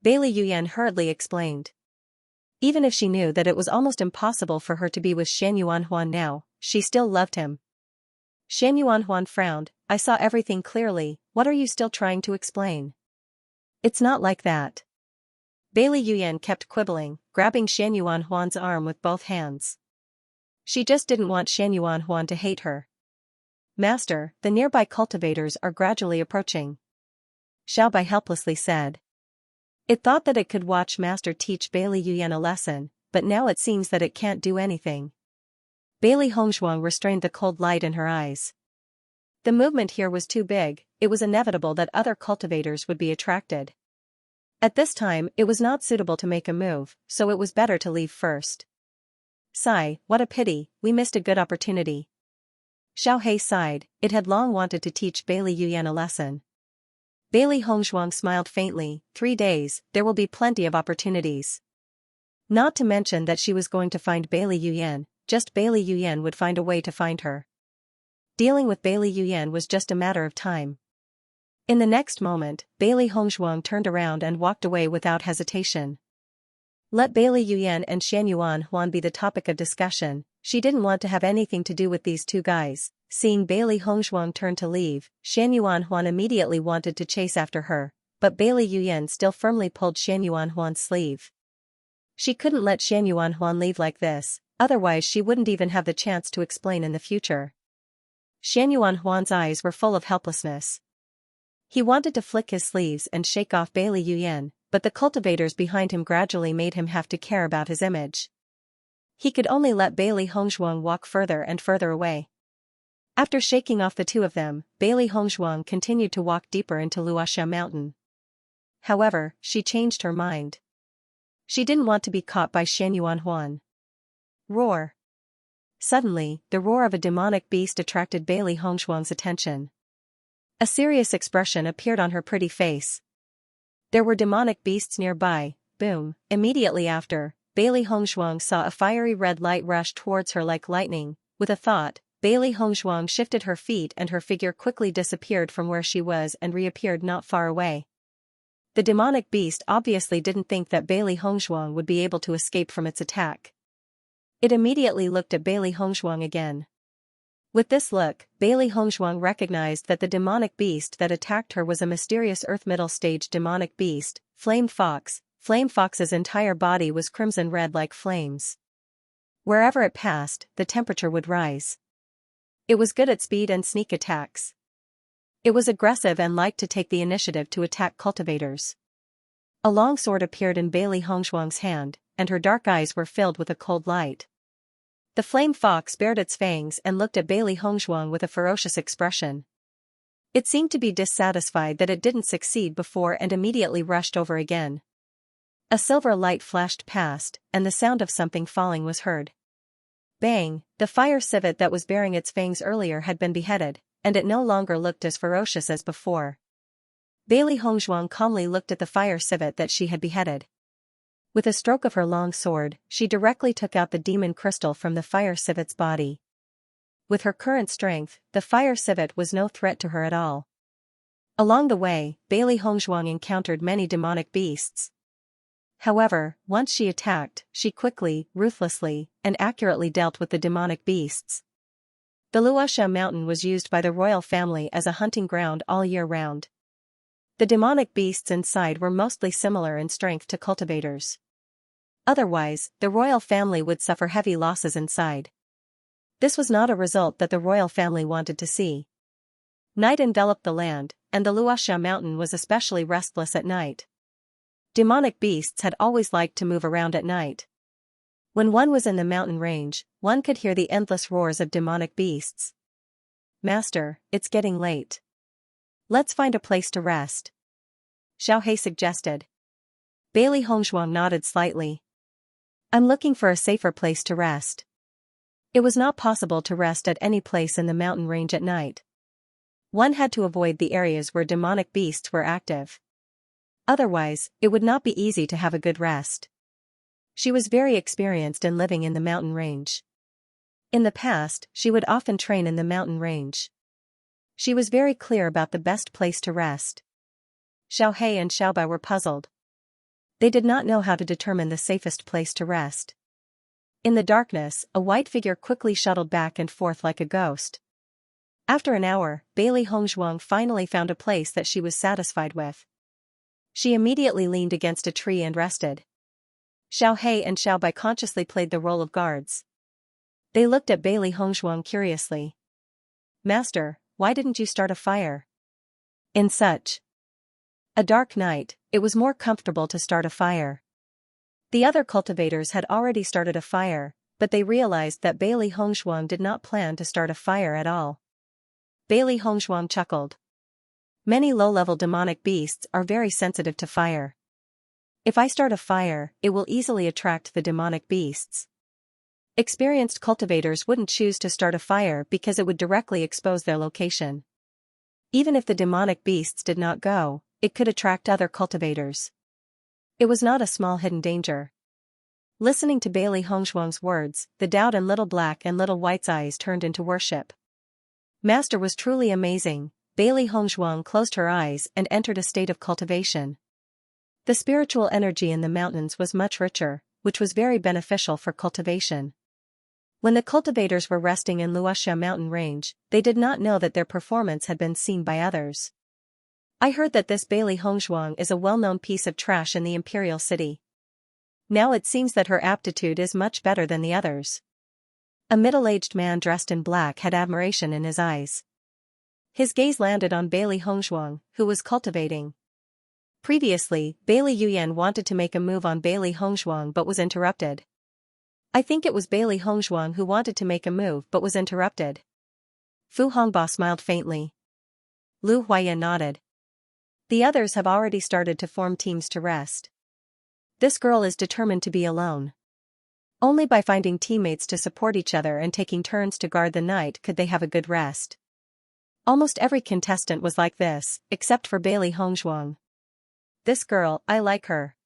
Bailey Yuyan hurriedly explained. Even if she knew that it was almost impossible for her to be with Xianyuan Huan now, she still loved him. Xianyuan Huan frowned. I saw everything clearly, what are you still trying to explain? It's not like that. Bailey Yuyan kept quibbling, grabbing Xianyuan Huan's arm with both hands. She just didn't want Xianyuan Huan to hate her. Master, the nearby cultivators are gradually approaching. Xiaobai helplessly said. It thought that it could watch Master teach Bailey Yuyan a lesson, but now it seems that it can't do anything. Bailey Hongzhuang restrained the cold light in her eyes. The movement here was too big, it was inevitable that other cultivators would be attracted. At this time, it was not suitable to make a move, so it was better to leave first. Sigh, what a pity, we missed a good opportunity. Xiao He sighed, it had long wanted to teach Bailey Yuyan a lesson. Bailey Hongzhuang smiled faintly, 3 days, there will be plenty of opportunities. Not to mention that she was going to find Bailey Yuyan, just Bailey Yuyan would find a way to find her. Dealing with Bailey Yuyan was just a matter of time. In the next moment, Bailey Hongzhuang turned around and walked away without hesitation. Let Bailey Yuyan and Xianyuan Huan be the topic of discussion, she didn't want to have anything to do with these two guys. Seeing Bailey Hongzhuang turn to leave, Xianyuan Huan immediately wanted to chase after her, but Bailey Yuyan still firmly pulled Xianyuan Huan's sleeve. She couldn't let Xianyuan Huan leave like this, otherwise she wouldn't even have the chance to explain in the future. Xianyuan Huan's eyes were full of helplessness. He wanted to flick his sleeves and shake off Bailey Yuyan, but the cultivators behind him gradually made him have to care about his image. He could only let Bailey Hongzhuang walk further and further away. After shaking off the two of them, Bailey Hongzhuang continued to walk deeper into Luoxia Mountain. However, she changed her mind. She didn't want to be caught by Xianyuan Huan. Roar. Suddenly, the roar of a demonic beast attracted Bailey Hongzhuang's attention. A serious expression appeared on her pretty face. There were demonic beasts nearby. Boom. Immediately after, Bailey Hongzhuang saw a fiery red light rush towards her like lightning. With a thought, Bailey Hongzhuang shifted her feet and her figure quickly disappeared from where she was and reappeared not far away. The demonic beast obviously didn't think that Bailey Hongzhuang would be able to escape from its attack. It immediately looked at Bailey Hongzhuang again. With this look, Bailey Hongzhuang recognized that the demonic beast that attacked her was a mysterious Earth middle stage demonic beast, Flame Fox. Flame Fox's entire body was crimson red like flames. Wherever it passed, the temperature would rise. It was good at speed and sneak attacks. It was aggressive and liked to take the initiative to attack cultivators. A long sword appeared in Bailey Hongzhuang's hand, and her dark eyes were filled with a cold light. The flame fox bared its fangs and looked at Bailey Hongzhuang with a ferocious expression. It seemed to be dissatisfied that it didn't succeed before and immediately rushed over again. A silver light flashed past, and the sound of something falling was heard. Bang! The fire civet that was bearing its fangs earlier had been beheaded, and it no longer looked as ferocious as before. Bailey Hongzhuang calmly looked at the fire civet that she had beheaded. With a stroke of her long sword, she directly took out the demon crystal from the fire civet's body. With her current strength, the fire civet was no threat to her at all. Along the way, Bailey Hongzhuang encountered many demonic beasts. However, once she attacked, she quickly, ruthlessly, and accurately dealt with the demonic beasts. The Luoxia mountain was used by the royal family as a hunting ground all year round. The demonic beasts inside were mostly similar in strength to cultivators. Otherwise, the royal family would suffer heavy losses inside. This was not a result that the royal family wanted to see. Night enveloped the land, and the Luoxia mountain was especially restless at night. Demonic beasts had always liked to move around at night. When one was in the mountain range, one could hear the endless roars of demonic beasts. "Master, it's getting late. Let's find a place to rest," Xiaohe suggested. Bailey Hongzhuang nodded slightly. "I'm looking for a safer place to rest." It was not possible to rest at any place in the mountain range at night. One had to avoid the areas where demonic beasts were active. Otherwise, it would not be easy to have a good rest. She was very experienced in living in the mountain range. In the past, she would often train in the mountain range. She was very clear about the best place to rest. Xiaohe and Xiaobai were puzzled. They did not know how to determine the safest place to rest. In the darkness, a white figure quickly shuttled back and forth like a ghost. After an hour, Bailey Hongzhuang finally found a place that she was satisfied with. She immediately leaned against a tree and rested. Xiaohe and Xiaobai consciously played the role of guards. They looked at Bailey Hongzhuang curiously. "Master, why didn't you start a fire?" In such a dark night, it was more comfortable to start a fire. The other cultivators had already started a fire, but they realized that Bailey Hongzhuang did not plan to start a fire at all. Bailey Hongzhuang chuckled. "Many low-level demonic beasts are very sensitive to fire. If I start a fire, it will easily attract the demonic beasts. Experienced cultivators wouldn't choose to start a fire because it would directly expose their location. Even if the demonic beasts did not go, it could attract other cultivators. It was not a small hidden danger." Listening to Bailey Hongzhuang's words, the doubt in Little Black and Little White's eyes turned into worship. Master was truly amazing. Bailey Hongzhuang closed her eyes and entered a state of cultivation. The spiritual energy in the mountains was much richer, which was very beneficial for cultivation. When the cultivators were resting in Luoxia mountain range, they did not know that their performance had been seen by others. "I heard that this Bailey Hongzhuang is a well-known piece of trash in the imperial city. Now it seems that her aptitude is much better than the others." A middle-aged man dressed in black had admiration in his eyes. His gaze landed on Bailey Hongzhuang, who was cultivating. Previously, Bailey Yuyan wanted to make a move on Bailey Hongzhuang but was interrupted. I think it was Bailey Hongzhuang who wanted to make a move but was interrupted. Fu Hongba smiled faintly. Lu Huaiyan nodded. The others have already started to form teams to rest. This girl is determined to be alone. Only by finding teammates to support each other and taking turns to guard the night could they have a good rest. Almost every contestant was like this, except for Bailey Hongzhuang. "This girl, I like her."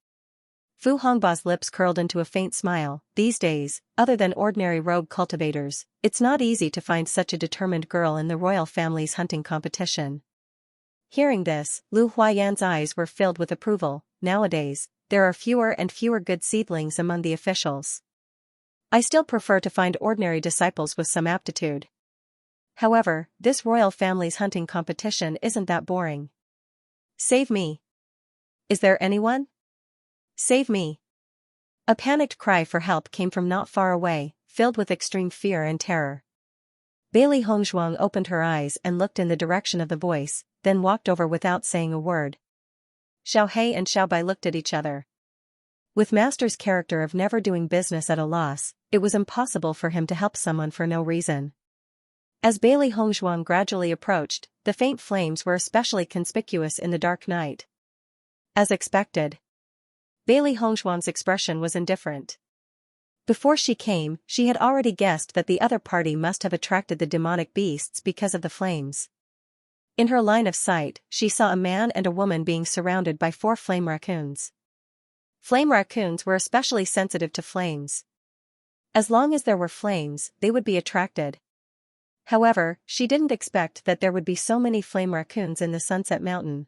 Fu Hongba's lips curled into a faint smile. These days, other than ordinary rogue cultivators, it's not easy to find such a determined girl in the royal family's hunting competition. Hearing this, Lu Huaiyan's eyes were filled with approval. Nowadays, there are fewer and fewer good seedlings among the officials. I still prefer to find ordinary disciples with some aptitude. However, this royal family's hunting competition isn't that boring. Save me. Is there anyone? Save me. A panicked cry for help came from not far away, filled with extreme fear and terror. Bailey Hongzhuang opened her eyes and looked in the direction of the voice, then walked over without saying a word. Xiaohe and Xiaobai looked at each other. With Master's character of never doing business at a loss, it was impossible for him to help someone for no reason. As Bailey Hongzhuang gradually approached, the faint flames were especially conspicuous in the dark night. As expected, Bailey Hongzhuang's expression was indifferent. Before she came, she had already guessed that the other party must have attracted the demonic beasts because of the flames. In her line of sight, she saw a man and a woman being surrounded by 4 flame raccoons. Flame raccoons were especially sensitive to flames. As long as there were flames, they would be attracted. However, she didn't expect that there would be so many flame raccoons in the Sunset Mountain.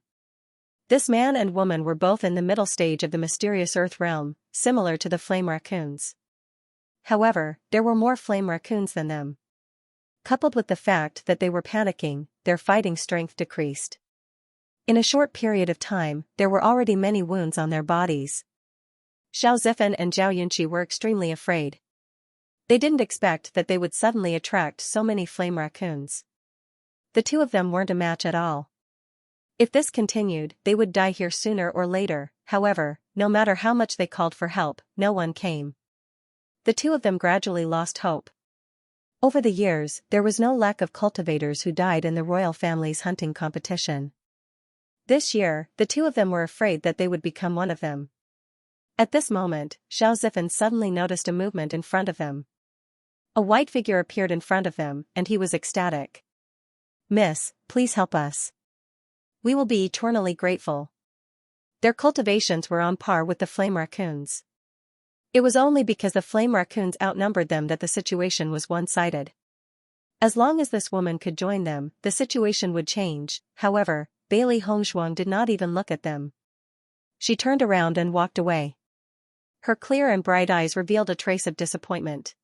This man and woman were both in the middle stage of the mysterious Earth realm, similar to the flame raccoons. However, there were more flame raccoons than them. coupled with the fact that they were panicking, their fighting strength decreased. In a short period of time, there were already many wounds on their bodies. Xiao Zifan and Zhao Yunqi were extremely afraid. They didn't expect that they would suddenly attract so many flame raccoons. The two of them weren't a match at all. If this continued, they would die here sooner or later. However, no matter how much they called for help, no one came. The two of them gradually lost hope. Over the years, there was no lack of cultivators who died in the royal family's hunting competition. This year, the two of them were afraid that they would become one of them. At this moment, Xiao Zifan suddenly noticed a movement in front of them. A white figure appeared in front of them, and he was ecstatic. "Miss, please help us. We will be eternally grateful." Their cultivations were on par with the flame raccoons. It was only because the flame raccoons outnumbered them that the situation was one-sided. As long as this woman could join them, the situation would change. However, Bailey Hongshuang did not even look at them. She turned around and walked away. Her clear and bright eyes revealed a trace of disappointment.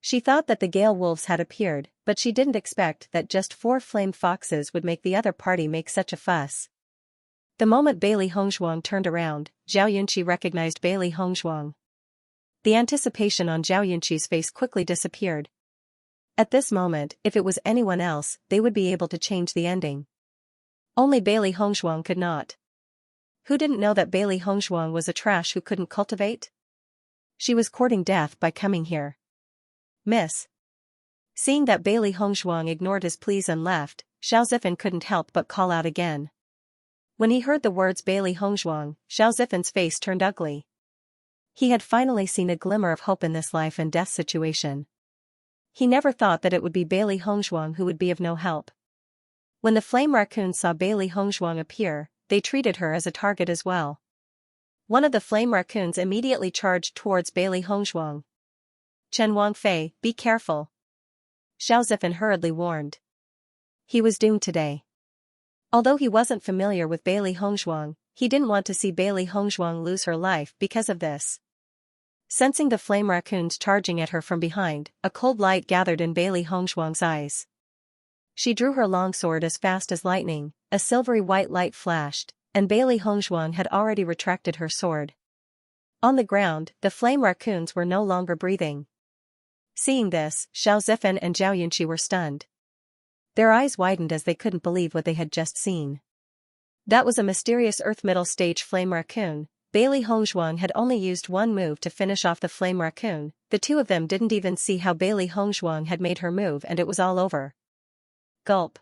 She thought that the Gale Wolves had appeared, but she didn't expect that just 4 flame foxes would make the other party make such a fuss. The moment Bailey Hongshuang turned around, Zhao Yunqi recognized Bailey Hongshuang. The anticipation on Zhao Yunqi's face quickly disappeared. At this moment, if it was anyone else, they would be able to change the ending. Only Bailey Hongshuang could not. Who didn't know that Bailey Hongshuang was a trash who couldn't cultivate? She was courting death by coming here. "Miss." Seeing that Bailey Hongshuang ignored his pleas and left, Xiao Zifan couldn't help but call out again. When he heard the words Bailey Hongshuang, Xiao Zifan's face turned ugly. He had finally seen a glimmer of hope in this life and death situation. He never thought that it would be Bailey Hongshuang who would be of no help. When the flame raccoons saw Bailey Hongshuang appear, they treated her as a target as well. One of the flame raccoons immediately charged towards Bailey Hongshuang. "Chen Wangfei, be careful," Xiao Zifan hurriedly warned. He was doomed today. Although he wasn't familiar with Bailey Hongshuang, he didn't want to see Bailey Hongshuang lose her life because of this. Sensing the flame raccoons charging at her from behind, a cold light gathered in Bailey Hongshuang's eyes. She drew her longsword as fast as lightning, a silvery white light flashed, and Bailey Hongshuang had already retracted her sword. On the ground, the flame raccoons were no longer breathing. Seeing this, Xiao Zifan and Zhao Yunqi were stunned. Their eyes widened as they couldn't believe what they had just seen. That was a mysterious Earth Middle Stage flame raccoon. Bailey Hongshuang had only used one move to finish off the flame raccoon. The two of them didn't even see how Bailey Hongshuang had made her move, and it was all over. Gulp.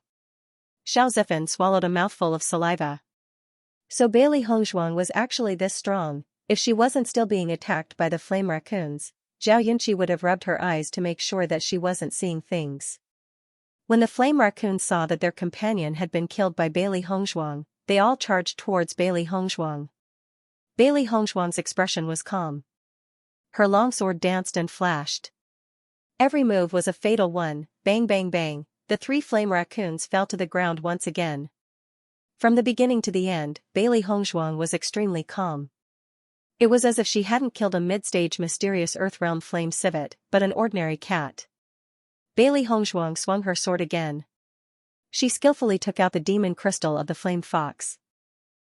Xiao Zifan swallowed a mouthful of saliva. So Bailey Hongshuang was actually this strong. If she wasn't still being attacked by the flame raccoons, Zhao Yunqi would have rubbed her eyes to make sure that she wasn't seeing things. When the flame raccoons saw that their companion had been killed by Bailey Hongshuang, they all charged towards Bailey Hongshuang. Bailey Hongshuang's expression was calm. Her longsword danced and flashed. Every move was a fatal one. Bang bang bang, the 3 flame raccoons fell to the ground once again. From the beginning to the end, Bailey Hongshuang was extremely calm. It was as if she hadn't killed a mid-stage mysterious Earthrealm flame civet, but an ordinary cat. Bailey Hongshuang swung her sword again. She skillfully took out the demon crystal of the flame fox.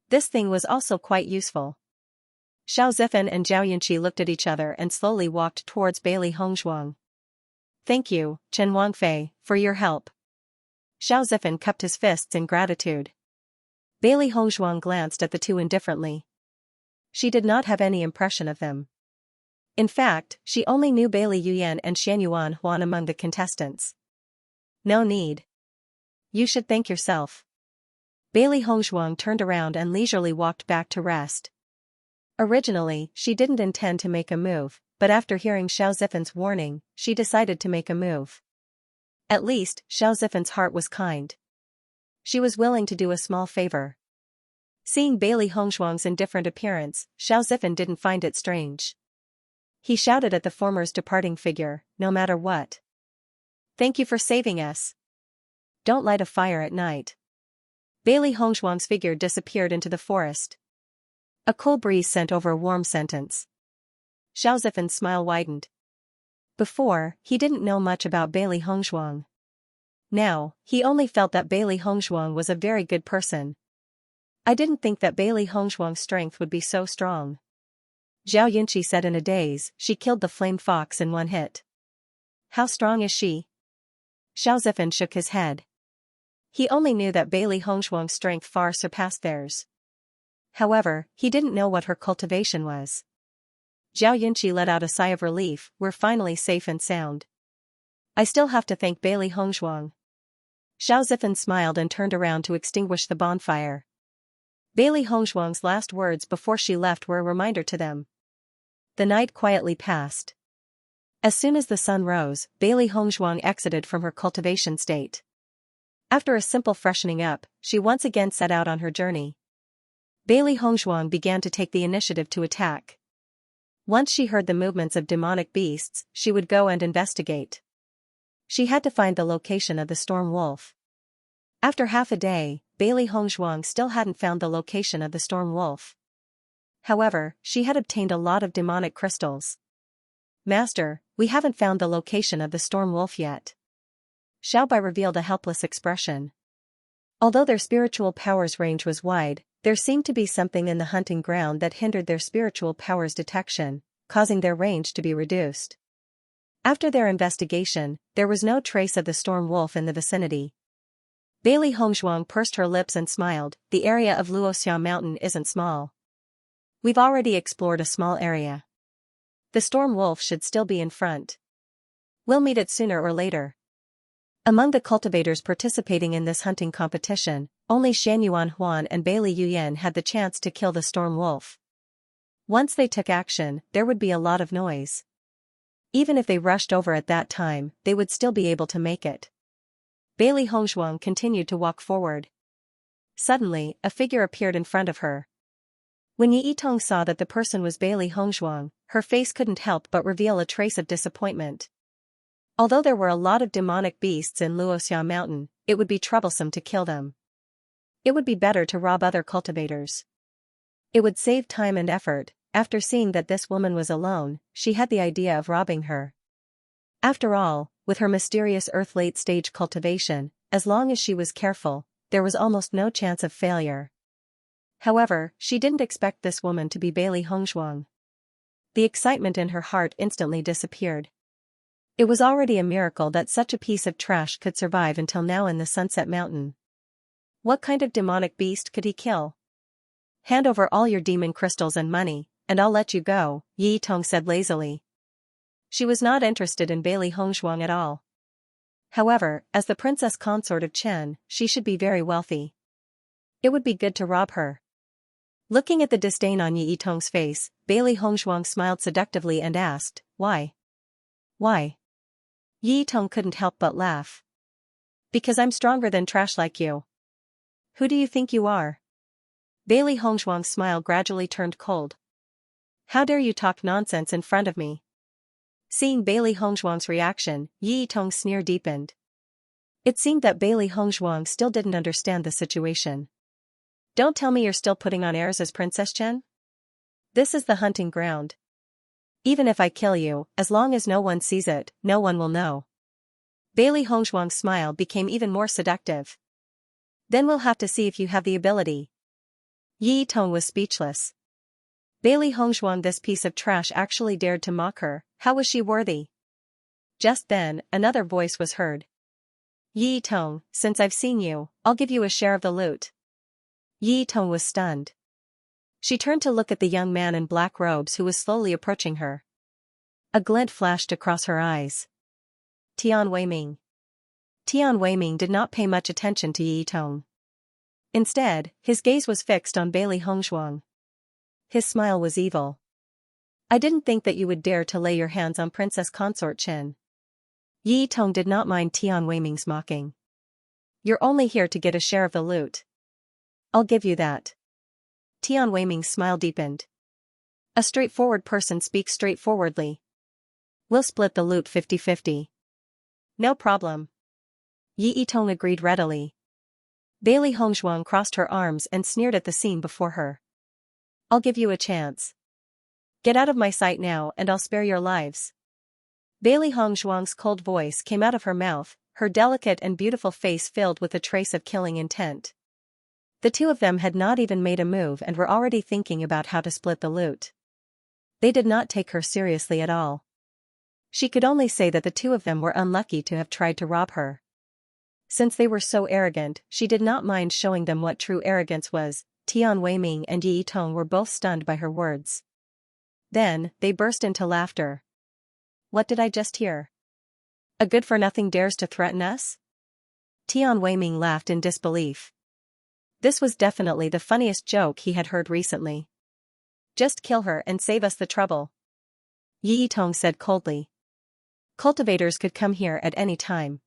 This thing was also quite useful. Xiao Zifan and Zhao Yunqi looked at each other and slowly walked towards Bailey Hongshuang. "Thank you, Chen Wangfei, for your help." Xiao Zifan cupped his fists in gratitude. Bailey Hongshuang glanced at the two indifferently. She did not have any impression of them. In fact, she only knew Bailey Yuyan and Xianyuan Huan among the contestants. "No need. You should thank yourself." Bailey Hongshuang turned around and leisurely walked back to rest. Originally, she didn't intend to make a move, but after hearing Xiao Zifan's warning, she decided to make a move. At least, Xiao Zifan's heart was kind. She was willing to do a small favor. Seeing Bailey Hongshuang's indifferent appearance, Xiao Zifan didn't find it strange. He shouted at the former's departing figure, "No matter what. Thank you for saving us. Don't light a fire at night." Bailey Hongshuang's figure disappeared into the forest. A cool breeze sent over a warm sentence. Xiao Zifan's smile widened. Before, he didn't know much about Bailey Hongshuang. Now, he only felt that Bailey Hongzhuang was a very good person. I didn't think that Bailey Hongzhuang's strength would be so strong. Zhao Yunqi said in a daze. She killed the flame fox in one hit. How strong is she? Xiao Zifan shook his head. He only knew that Bailey Hongzhuang's strength far surpassed theirs. However, he didn't know what her cultivation was. Zhao Yunqi let out a sigh of relief. We're finally safe and sound. I still have to thank Bailey Hongzhuang. Xiao Zifan smiled and turned around to extinguish the bonfire. Bailey Hongzhuang's last words before she left were a reminder to them. The night quietly passed. As soon as the sun rose, Bailey Hongzhuang exited from her cultivation state. After a simple freshening up, she once again set out on her journey. Bailey Hongzhuang began to take the initiative to attack. Once she heard the movements of demonic beasts, she would go and investigate. She had to find the location of the storm wolf. After half a day, Bailey Hongzhuang still hadn't found the location of the storm wolf. However, she had obtained a lot of demonic crystals. Master, we haven't found the location of the storm wolf yet. Xiaobai revealed a helpless expression. Although their spiritual powers range was wide, there seemed to be something in the hunting ground that hindered their spiritual powers detection, causing their range to be reduced. After their investigation, there was no trace of the storm wolf in the vicinity. Bailey Hongzhuang pursed her lips and smiled. The area of Luoxia Mountain isn't small. We've already explored a small area. The storm wolf should still be in front. We'll meet it sooner or later. Among the cultivators participating in this hunting competition, only Xianyuan Huan and Bailey Yuyan had the chance to kill the storm wolf. Once they took action, there would be a lot of noise. Even if they rushed over at that time, they would still be able to make it. Bailey Hongzhuang continued to walk forward. Suddenly, a figure appeared in front of her. When Yi Tong saw that the person was Bailey Hongzhuang, her face couldn't help but reveal a trace of disappointment. Although there were a lot of demonic beasts in Luoxia Mountain, it would be troublesome to kill them. It would be better to rob other cultivators. It would save time and effort. After seeing that this woman was alone, she had the idea of robbing her. After all, with her mysterious earth late-stage cultivation, as long as she was careful, there was almost no chance of failure. However, she didn't expect this woman to be Bailey Hongzhuang. The excitement in her heart instantly disappeared. It was already a miracle that such a piece of trash could survive until now in the Sunset Mountain. What kind of demonic beast could he kill? Hand over all your demon crystals and money, and I'll let you go, Yi Tong said lazily. She was not interested in Bailey Hongzhuang at all. However, as the princess consort of Chen, she should be very wealthy. It would be good to rob her. Looking at the disdain on Yi Tong's face, Bailey Hongzhuang smiled seductively and asked, Why? Why? Yi Tong couldn't help but laugh. Because I'm stronger than trash like you. Who do you think you are? Bailey Hongzhuang's smile gradually turned cold. How dare you talk nonsense in front of me? Seeing Bailey Hongzhuang's reaction, Yi Tong's sneer deepened. It seemed that Bailey Hongzhuang still didn't understand the situation. Don't tell me you're still putting on airs as Princess Chen? This is the hunting ground. Even if I kill you, as long as no one sees it, no one will know. Bailey Hongzhuang's smile became even more seductive. Then we'll have to see if you have the ability. Yi Tong was speechless. Bailey Hongzhuang, this piece of trash, actually dared to mock her. How was she worthy? Just then, another voice was heard. Yi Tong, since I've seen you, I'll give you a share of the loot. Yi Tong was stunned. She turned to look at the young man in black robes who was slowly approaching her. A glint flashed across her eyes. Tian Weiming. Tian Weiming did not pay much attention to Yi Tong. Instead, his gaze was fixed on Bailey Hongzhuang. His smile was evil. I didn't think that you would dare to lay your hands on Princess Consort Chen. Yi Tong did not mind Tian Weiming's mocking. You're only here to get a share of the loot. I'll give you that. Tian Weiming's smile deepened. A straightforward person speaks straightforwardly. We'll split the loot 50-50. No problem. Yi Tong agreed readily. Bailey Hongzhuang crossed her arms and sneered at the scene before her. I'll give you a chance. Get out of my sight now and I'll spare your lives. Bailey Hongzhuang's cold voice came out of her mouth. her delicate and beautiful face filled with a trace of killing intent. The two of them had not even made a move and were already thinking about how to split the loot. They did not take her seriously at all. She could only say that the two of them were unlucky to have tried to rob her. Since they were so arrogant, she did not mind showing them what true arrogance was. Tian Weiming and Yi Tong were both stunned by her words. Then, they burst into laughter. What did I just hear? A good-for-nothing dares to threaten us? Tian Weiming laughed in disbelief. This was definitely the funniest joke he had heard recently. Just kill her and save us the trouble. Yi Tong said coldly. Cultivators could come here at any time.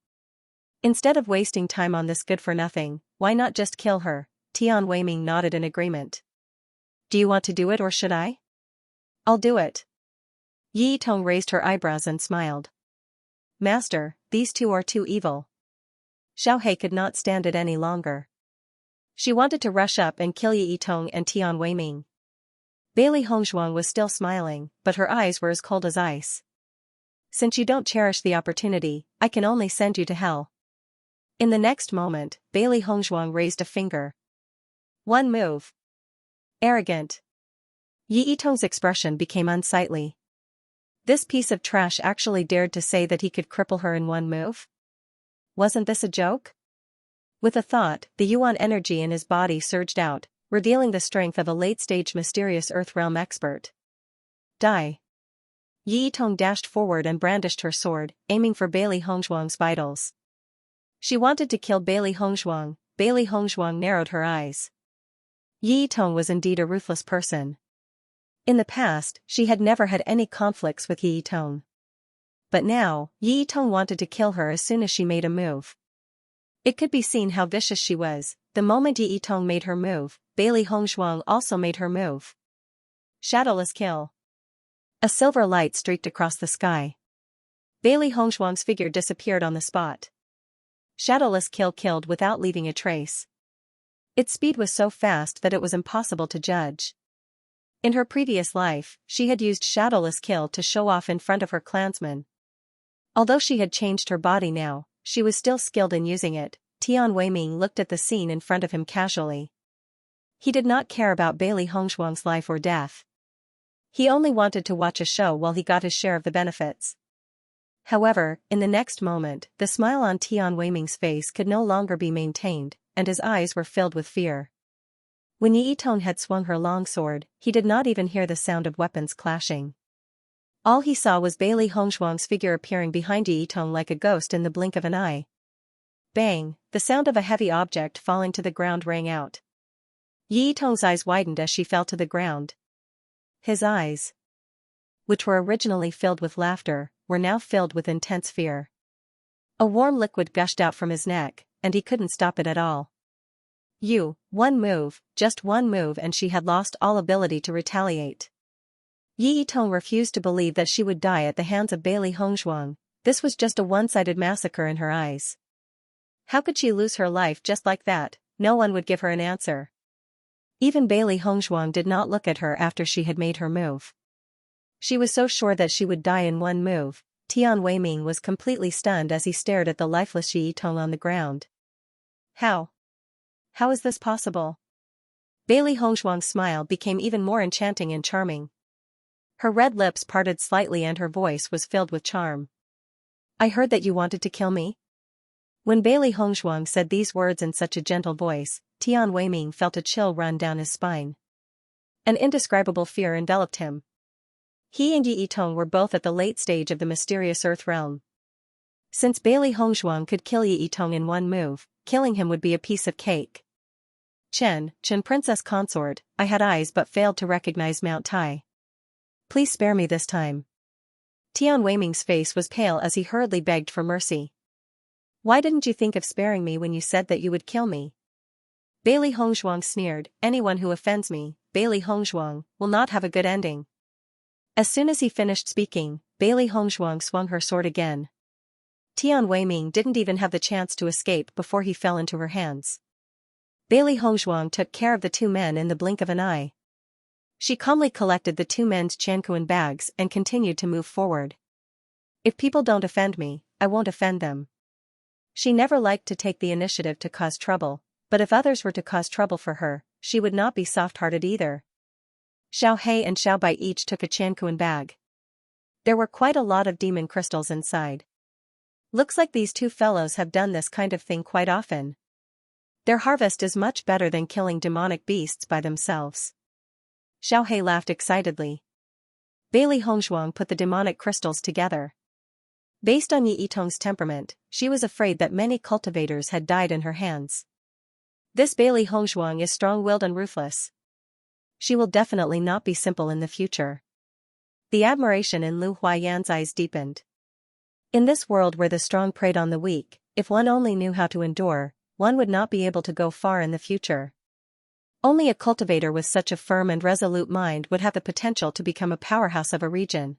Instead of wasting time on this good-for-nothing, why not just kill her? Tian Weiming nodded in agreement. Do you want to do it or should I? I'll do it. Yi Tong raised her eyebrows and smiled. Master, these two are too evil. Xiao He could not stand it any longer. She wanted to rush up and kill Yi Tong and Tian Weiming. Bailey Hongzhuang was still smiling, but her eyes were as cold as ice. Since you don't cherish the opportunity, I can only send you to hell. In the next moment, Bailey Hongzhuang raised a finger. One move. Arrogant. Yi Tong's expression became unsightly. This piece of trash actually dared to say that he could cripple her in one move? Wasn't this a joke? With a thought, the Yuan energy in his body surged out, revealing the strength of a late-stage mysterious Earthrealm expert. Die. Yi Tong dashed forward and brandished her sword, aiming for Bailey Hongzhuang's vitals. She wanted to kill Bailey Hongzhuang. Bailey Hongzhuang narrowed her eyes. Yi Tong was indeed a ruthless person. In the past, she had never had any conflicts with Yi Tong. But now, Yi Tong wanted to kill her as soon as she made a move. It could be seen how vicious she was. The moment Yi Tong made her move, Bailey Hongzhuang also made her move. Shadowless kill. A silver light streaked across the sky. Bailey Hongzhuang's figure disappeared on the spot. Shadowless kill killed without leaving a trace. Its speed was so fast that it was impossible to judge. In her previous life, she had used Shadowless kill to show off in front of her clansmen. Although she had changed her body now, she was still skilled in using it. Tian Weiming looked at the scene in front of him casually. He did not care about Bailey Hongzhuang's life or death. He only wanted to watch a show while he got his share of the benefits. However, in the next moment, the smile on Tian Weiming's face could no longer be maintained, and his eyes were filled with fear. When Yi Tong had swung her long sword, he did not even hear the sound of weapons clashing. All he saw was Bailey Hongzhuang's figure appearing behind Yi Tong like a ghost in the blink of an eye. Bang! The sound of a heavy object falling to the ground rang out. Yi Tong's eyes widened as she fell to the ground. His eyes, which were originally filled with laughter, were now filled with intense fear. A warm liquid gushed out from his neck, and he couldn't stop it at all. One move, just one move, and she had lost all ability to retaliate. Yi Tong refused to believe that she would die at the hands of Bailey Hongzhuang. This was just a one-sided massacre in her eyes. How could she lose her life just like that? No one would give her an answer. Even Bailey Hongzhuang did not look at her after she had made her move. She was so sure that she would die in one move. Tian Weiming was completely stunned as he stared at the lifeless Yi Tong on the ground. How? How is this possible? Bailey Hongzhuang's smile became even more enchanting and charming. Her red lips parted slightly and her voice was filled with charm. I heard that you wanted to kill me? When Bailey Hongzhuang said these words in such a gentle voice, Tian Weiming felt a chill run down his spine. An indescribable fear enveloped him. He and Yi Tong were both at the late stage of the mysterious Earth realm. Since Bailey Hongzhuang could kill Yi Tong in one move, killing him would be a piece of cake. Chen Princess Consort, I had eyes but failed to recognize Mount Tai. Please spare me this time. Tian Weiming's face was pale as he hurriedly begged for mercy. Why didn't you think of sparing me when you said that you would kill me? Bailey Hongzhuang sneered, anyone who offends me, Bailey Hongzhuang, will not have a good ending. As soon as he finished speaking, Bailey Hongzhuang swung her sword again. Tian Weiming didn't even have the chance to escape before he fell into her hands. Bailey Hongzhuang took care of the two men in the blink of an eye. She calmly collected the two men's Chankuan bags and continued to move forward. If people don't offend me, I won't offend them. She never liked to take the initiative to cause trouble, but if others were to cause trouble for her, she would not be soft-hearted either. Xiao Hei and Xiao Bai each took a Chankuan bag. There were quite a lot of demon crystals inside. Looks like these two fellows have done this kind of thing quite often. Their harvest is much better than killing demonic beasts by themselves. Xiao Hei laughed excitedly. Bailey Hongzhuang put the demonic crystals together. Based on Yi Yitong's temperament, she was afraid that many cultivators had died in her hands. This Bailey Hongzhuang is strong-willed and ruthless. She will definitely not be simple in the future. The admiration in Lu Huayan's eyes deepened. In this world where the strong preyed on the weak, if one only knew how to endure, one would not be able to go far in the future. Only a cultivator with such a firm and resolute mind would have the potential to become a powerhouse of a region.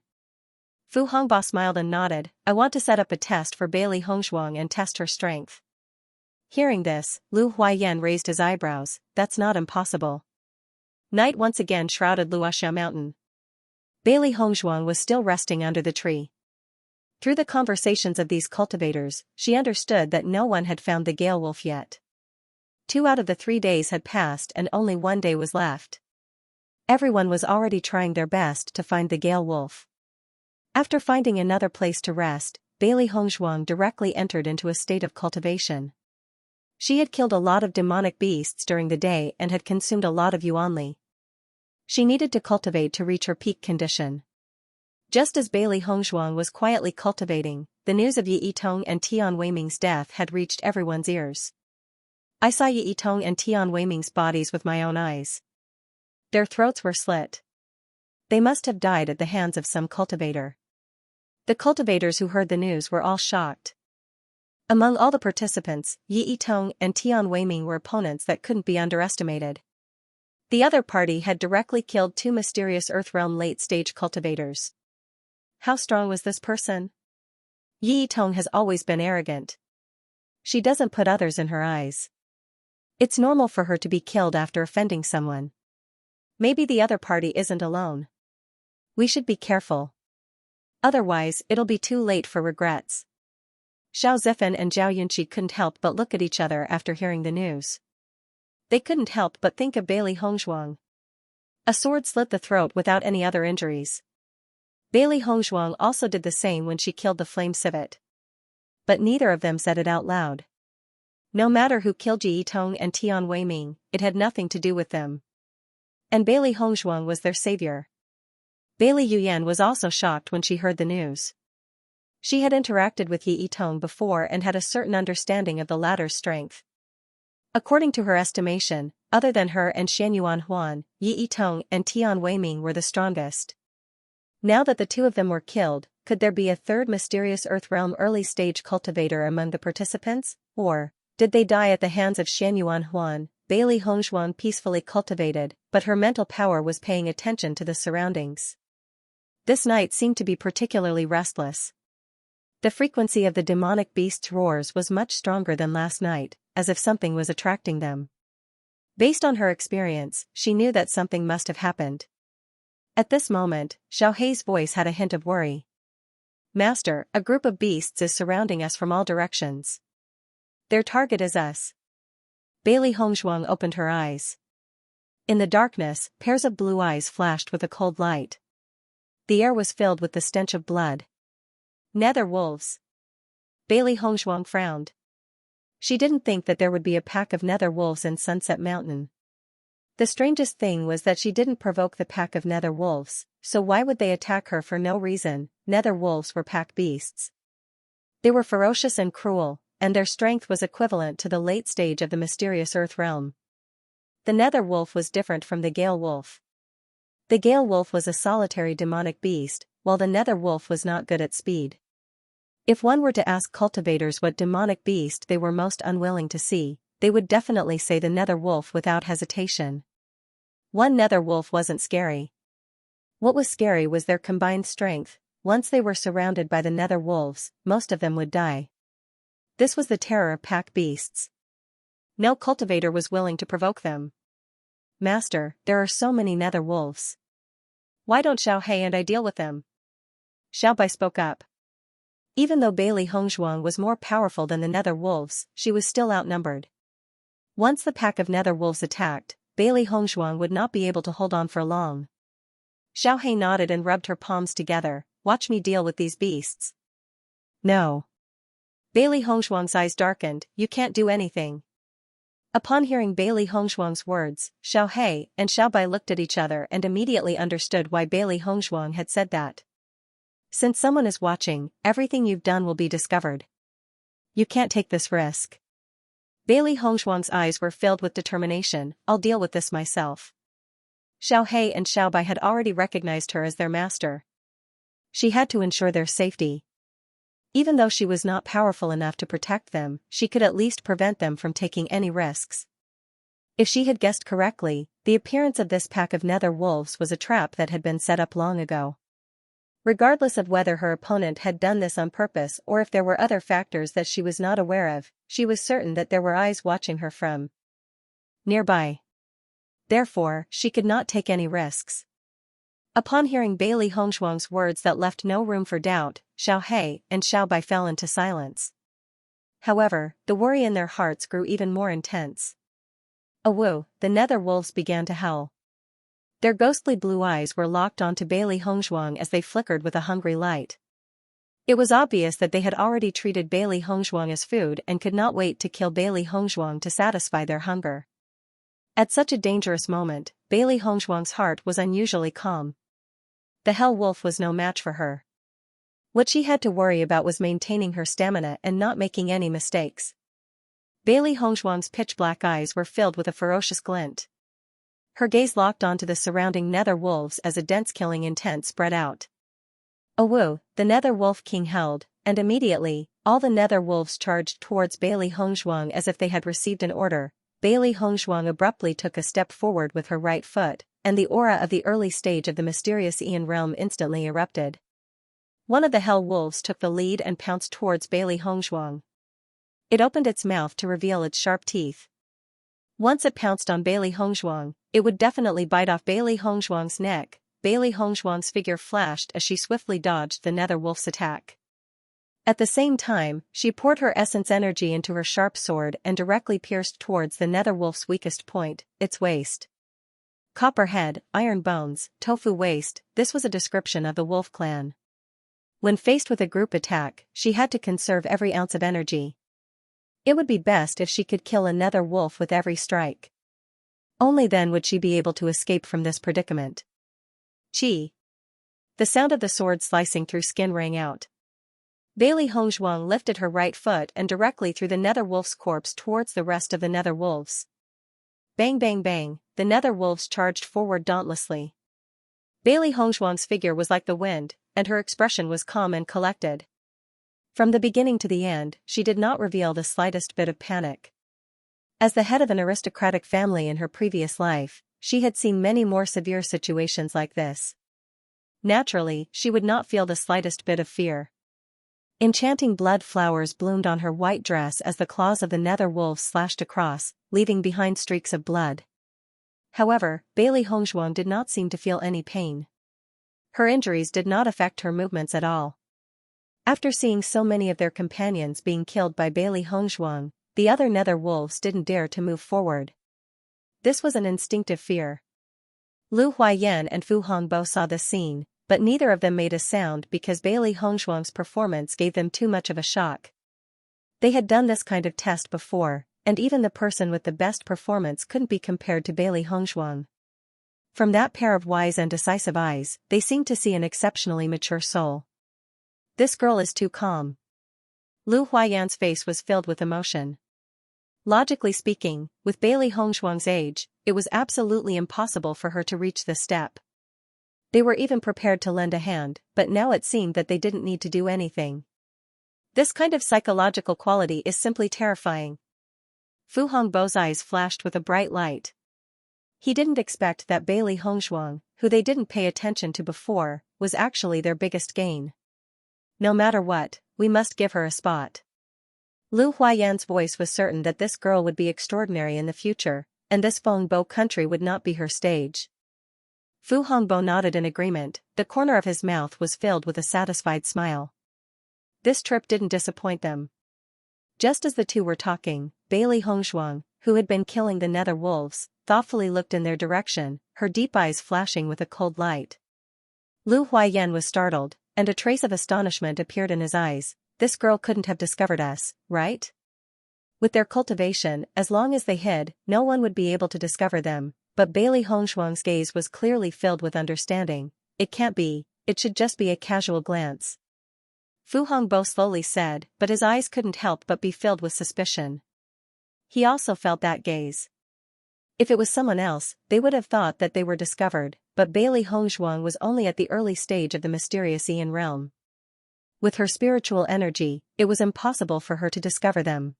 Fu Hongba smiled and nodded. I want to set up a test for Bailey Hongzhuang and test her strength. Hearing this, Lu Huayan raised his eyebrows. That's not impossible. Night once again shrouded Luoxia Mountain. Bailey Hongzhuang was still resting under the tree. Through the conversations of these cultivators, she understood that no one had found the Gale Wolf yet. 2 out of the 3 days had passed and only 1 day was left. Everyone was already trying their best to find the Gale Wolf. After finding another place to rest, Bailey Hongzhuang directly entered into a state of cultivation. She had killed a lot of demonic beasts during the day and had consumed a lot of yuanli. She needed to cultivate to reach her peak condition. Just as Bailey Hongzhuang was quietly cultivating, the news of Yi Yitong and Tian Weiming's death had reached everyone's ears. I saw Yi Yitong and Tian Weiming's bodies with my own eyes. Their throats were slit. They must have died at the hands of some cultivator. The cultivators who heard the news were all shocked. Among all the participants, Yi Yitong and Tian Weiming were opponents that couldn't be underestimated. The other party had directly killed 2 mysterious Earthrealm late-stage cultivators. How strong was this person? Yi Yitong has always been arrogant. She doesn't put others in her eyes. It's normal for her to be killed after offending someone. Maybe the other party isn't alone. We should be careful. Otherwise, it'll be too late for regrets. Xiao Zifen and Zhao Yunqi couldn't help but look at each other after hearing the news. They couldn't help but think of Bailey Hongzhuang. A sword slit the throat without any other injuries. Bailey Hongzhuang also did the same when she killed the flame civet. But neither of them said it out loud. No matter who killed Yi Yitong and Tian Weiming, it had nothing to do with them. And Bailey Hongzhuang was their savior. Bailey Yuyan was also shocked when she heard the news. She had interacted with Yi Yitong before and had a certain understanding of the latter's strength. According to her estimation, other than her and Xianyuan Huan, Yi Yitong and Tian Weiming were the strongest. Now that the 2 of them were killed, could there be a third mysterious Earthrealm early-stage cultivator among the participants, or did they die at the hands of Xianyuan Huan? Bailey Hongzhuang peacefully cultivated, but her mental power was paying attention to the surroundings. This night seemed to be particularly restless. The frequency of the demonic beast's roars was much stronger than last night, as if something was attracting them. Based on her experience, she knew that something must have happened. At this moment, Xiao Hei's voice had a hint of worry. Master, a group of beasts is surrounding us from all directions. Their target is us. Bailey Hongzhuang opened her eyes. In the darkness, pairs of blue eyes flashed with a cold light. The air was filled with the stench of blood. Nether wolves. Bailey Hongzhuang frowned. She didn't think that there would be a pack of nether wolves in Sunset Mountain. The strangest thing was that she didn't provoke the pack of nether wolves, so why would they attack her for no reason? Nether wolves were pack beasts. They were ferocious and cruel, and their strength was equivalent to the late stage of the mysterious Earth realm. The nether wolf was different from the Gale wolf. The Gale wolf was a solitary demonic beast, while the nether wolf was not good at speed. If one were to ask cultivators what demonic beast they were most unwilling to see, they would definitely say the nether wolf without hesitation. One nether wolf wasn't scary. What was scary was their combined strength. Once they were surrounded by the nether wolves, most of them would die. This was the terror of pack beasts. No cultivator was willing to provoke them. Master, there are so many nether wolves. Why don't Xiao Hei and I deal with them? Xiao Bai spoke up. Even though Bailey Hongzhuang was more powerful than the nether wolves, she was still outnumbered. Once the pack of nether wolves attacked, Bailey Hongzhuang would not be able to hold on for long. Xiaohei nodded and rubbed her palms together. Watch me deal with these beasts. No. Bailey Hongzhuang's eyes darkened. You can't do anything. Upon hearing Bailey Hongzhuang's words, Xiaohei and Xiaobai looked at each other and immediately understood why Bailey Hongzhuang had said that. Since someone is watching, everything you've done will be discovered. You can't take this risk. Bailey Hongzhuang's eyes were filled with determination. I'll deal with this myself. Xiaohei and Xiaobai had already recognized her as their master. She had to ensure their safety. Even though she was not powerful enough to protect them, she could at least prevent them from taking any risks. If she had guessed correctly, the appearance of this pack of nether wolves was a trap that had been set up long ago. Regardless of whether her opponent had done this on purpose or if there were other factors that she was not aware of, she was certain that there were eyes watching her from nearby. Therefore, she could not take any risks. Upon hearing Bailey Hongzhuang's words that left no room for doubt, Xiaohei and Xiaobai fell into silence. However, the worry in their hearts grew even more intense. Awoo, the nether wolves began to howl. Their ghostly blue eyes were locked onto Bailey Hongzhuang as they flickered with a hungry light. It was obvious that they had already treated Bailey Hongzhuang as food and could not wait to kill Bailey Hongzhuang to satisfy their hunger. At such a dangerous moment, Bailey Hongzhuang's heart was unusually calm. The hell wolf was no match for her. What she had to worry about was maintaining her stamina and not making any mistakes. Bailey Hongzhuang's pitch-black eyes were filled with a ferocious glint. Her gaze locked onto the surrounding nether wolves as a dense killing intent spread out. Awoo, the nether wolf king held, and immediately, all the nether wolves charged towards Bailey Hongzhuang as if they had received an order. Bailey Hongzhuang abruptly took a step forward with her right foot, and the aura of the early stage of the mysterious Aeon realm instantly erupted. One of the hell wolves took the lead and pounced towards Bailey Hongzhuang. It opened its mouth to reveal its sharp teeth. Once it pounced on Bailey Hongzhuang, it would definitely bite off Bailey Hongzhuang's neck. Bailey Hongzhuang's figure flashed as she swiftly dodged the nether wolf's attack. At the same time, she poured her essence energy into her sharp sword and directly pierced towards the nether wolf's weakest point, its waist. Copper head, iron bones, tofu waist, this was a description of the wolf clan. When faced with a group attack, she had to conserve every ounce of energy. It would be best if she could kill a nether wolf with every strike. Only then would she be able to escape from this predicament. Chi. The sound of the sword slicing through skin rang out. Bailey Hongzhuang lifted her right foot and directly threw the nether wolf's corpse towards the rest of the nether wolves. Bang bang bang, the nether wolves charged forward dauntlessly. Bailey Hongzhuang's figure was like the wind, and her expression was calm and collected. From the beginning to the end, she did not reveal the slightest bit of panic. As the head of an aristocratic family in her previous life, she had seen many more severe situations like this. Naturally, she would not feel the slightest bit of fear. Enchanting blood flowers bloomed on her white dress as the claws of the nether wolves slashed across, leaving behind streaks of blood. However, Bailey Hongzhuang did not seem to feel any pain. Her injuries did not affect her movements at all. After seeing so many of their companions being killed by Bailey Hongzhuang, the other nether wolves didn't dare to move forward. This was an instinctive fear. Lu Huaiyan and Fu Hongbo saw this scene, but neither of them made a sound because Bailey Hongzhuang's performance gave them too much of a shock. They had done this kind of test before, and even the person with the best performance couldn't be compared to Bailey Hongzhuang. From that pair of wise and decisive eyes, they seemed to see an exceptionally mature soul. This girl is too calm. Lu Huaiyan's face was filled with emotion. Logically speaking, with Bailey Hongzhuang's age, it was absolutely impossible for her to reach this step. They were even prepared to lend a hand, but now it seemed that they didn't need to do anything. This kind of psychological quality is simply terrifying. Fu Hongbo's eyes flashed with a bright light. He didn't expect that Bailey Hongzhuang, who they didn't pay attention to before, was actually their biggest gain. No matter what, we must give her a spot. Lu Huaiyan's voice was certain that this girl would be extraordinary in the future, and this Fengbo country would not be her stage. Fu Hongbo nodded in agreement, the corner of his mouth was filled with a satisfied smile. This trip didn't disappoint them. Just as the two were talking, Bailey Hongshuang, who had been killing the nether wolves, thoughtfully looked in their direction, her deep eyes flashing with a cold light. Lu Huaiyan was startled, and a trace of astonishment appeared in his eyes. This girl couldn't have discovered us, right? With their cultivation, as long as they hid, no one would be able to discover them, but Bailey Hongshuang's gaze was clearly filled with understanding. It can't be, it should just be a casual glance. Fu Hongbo slowly said, but his eyes couldn't help but be filled with suspicion. He also felt that gaze. If it was someone else, they would have thought that they were discovered, but Bailey Hongshuang was only at the early stage of the mysterious Xian realm. With her spiritual energy, it was impossible for her to discover them.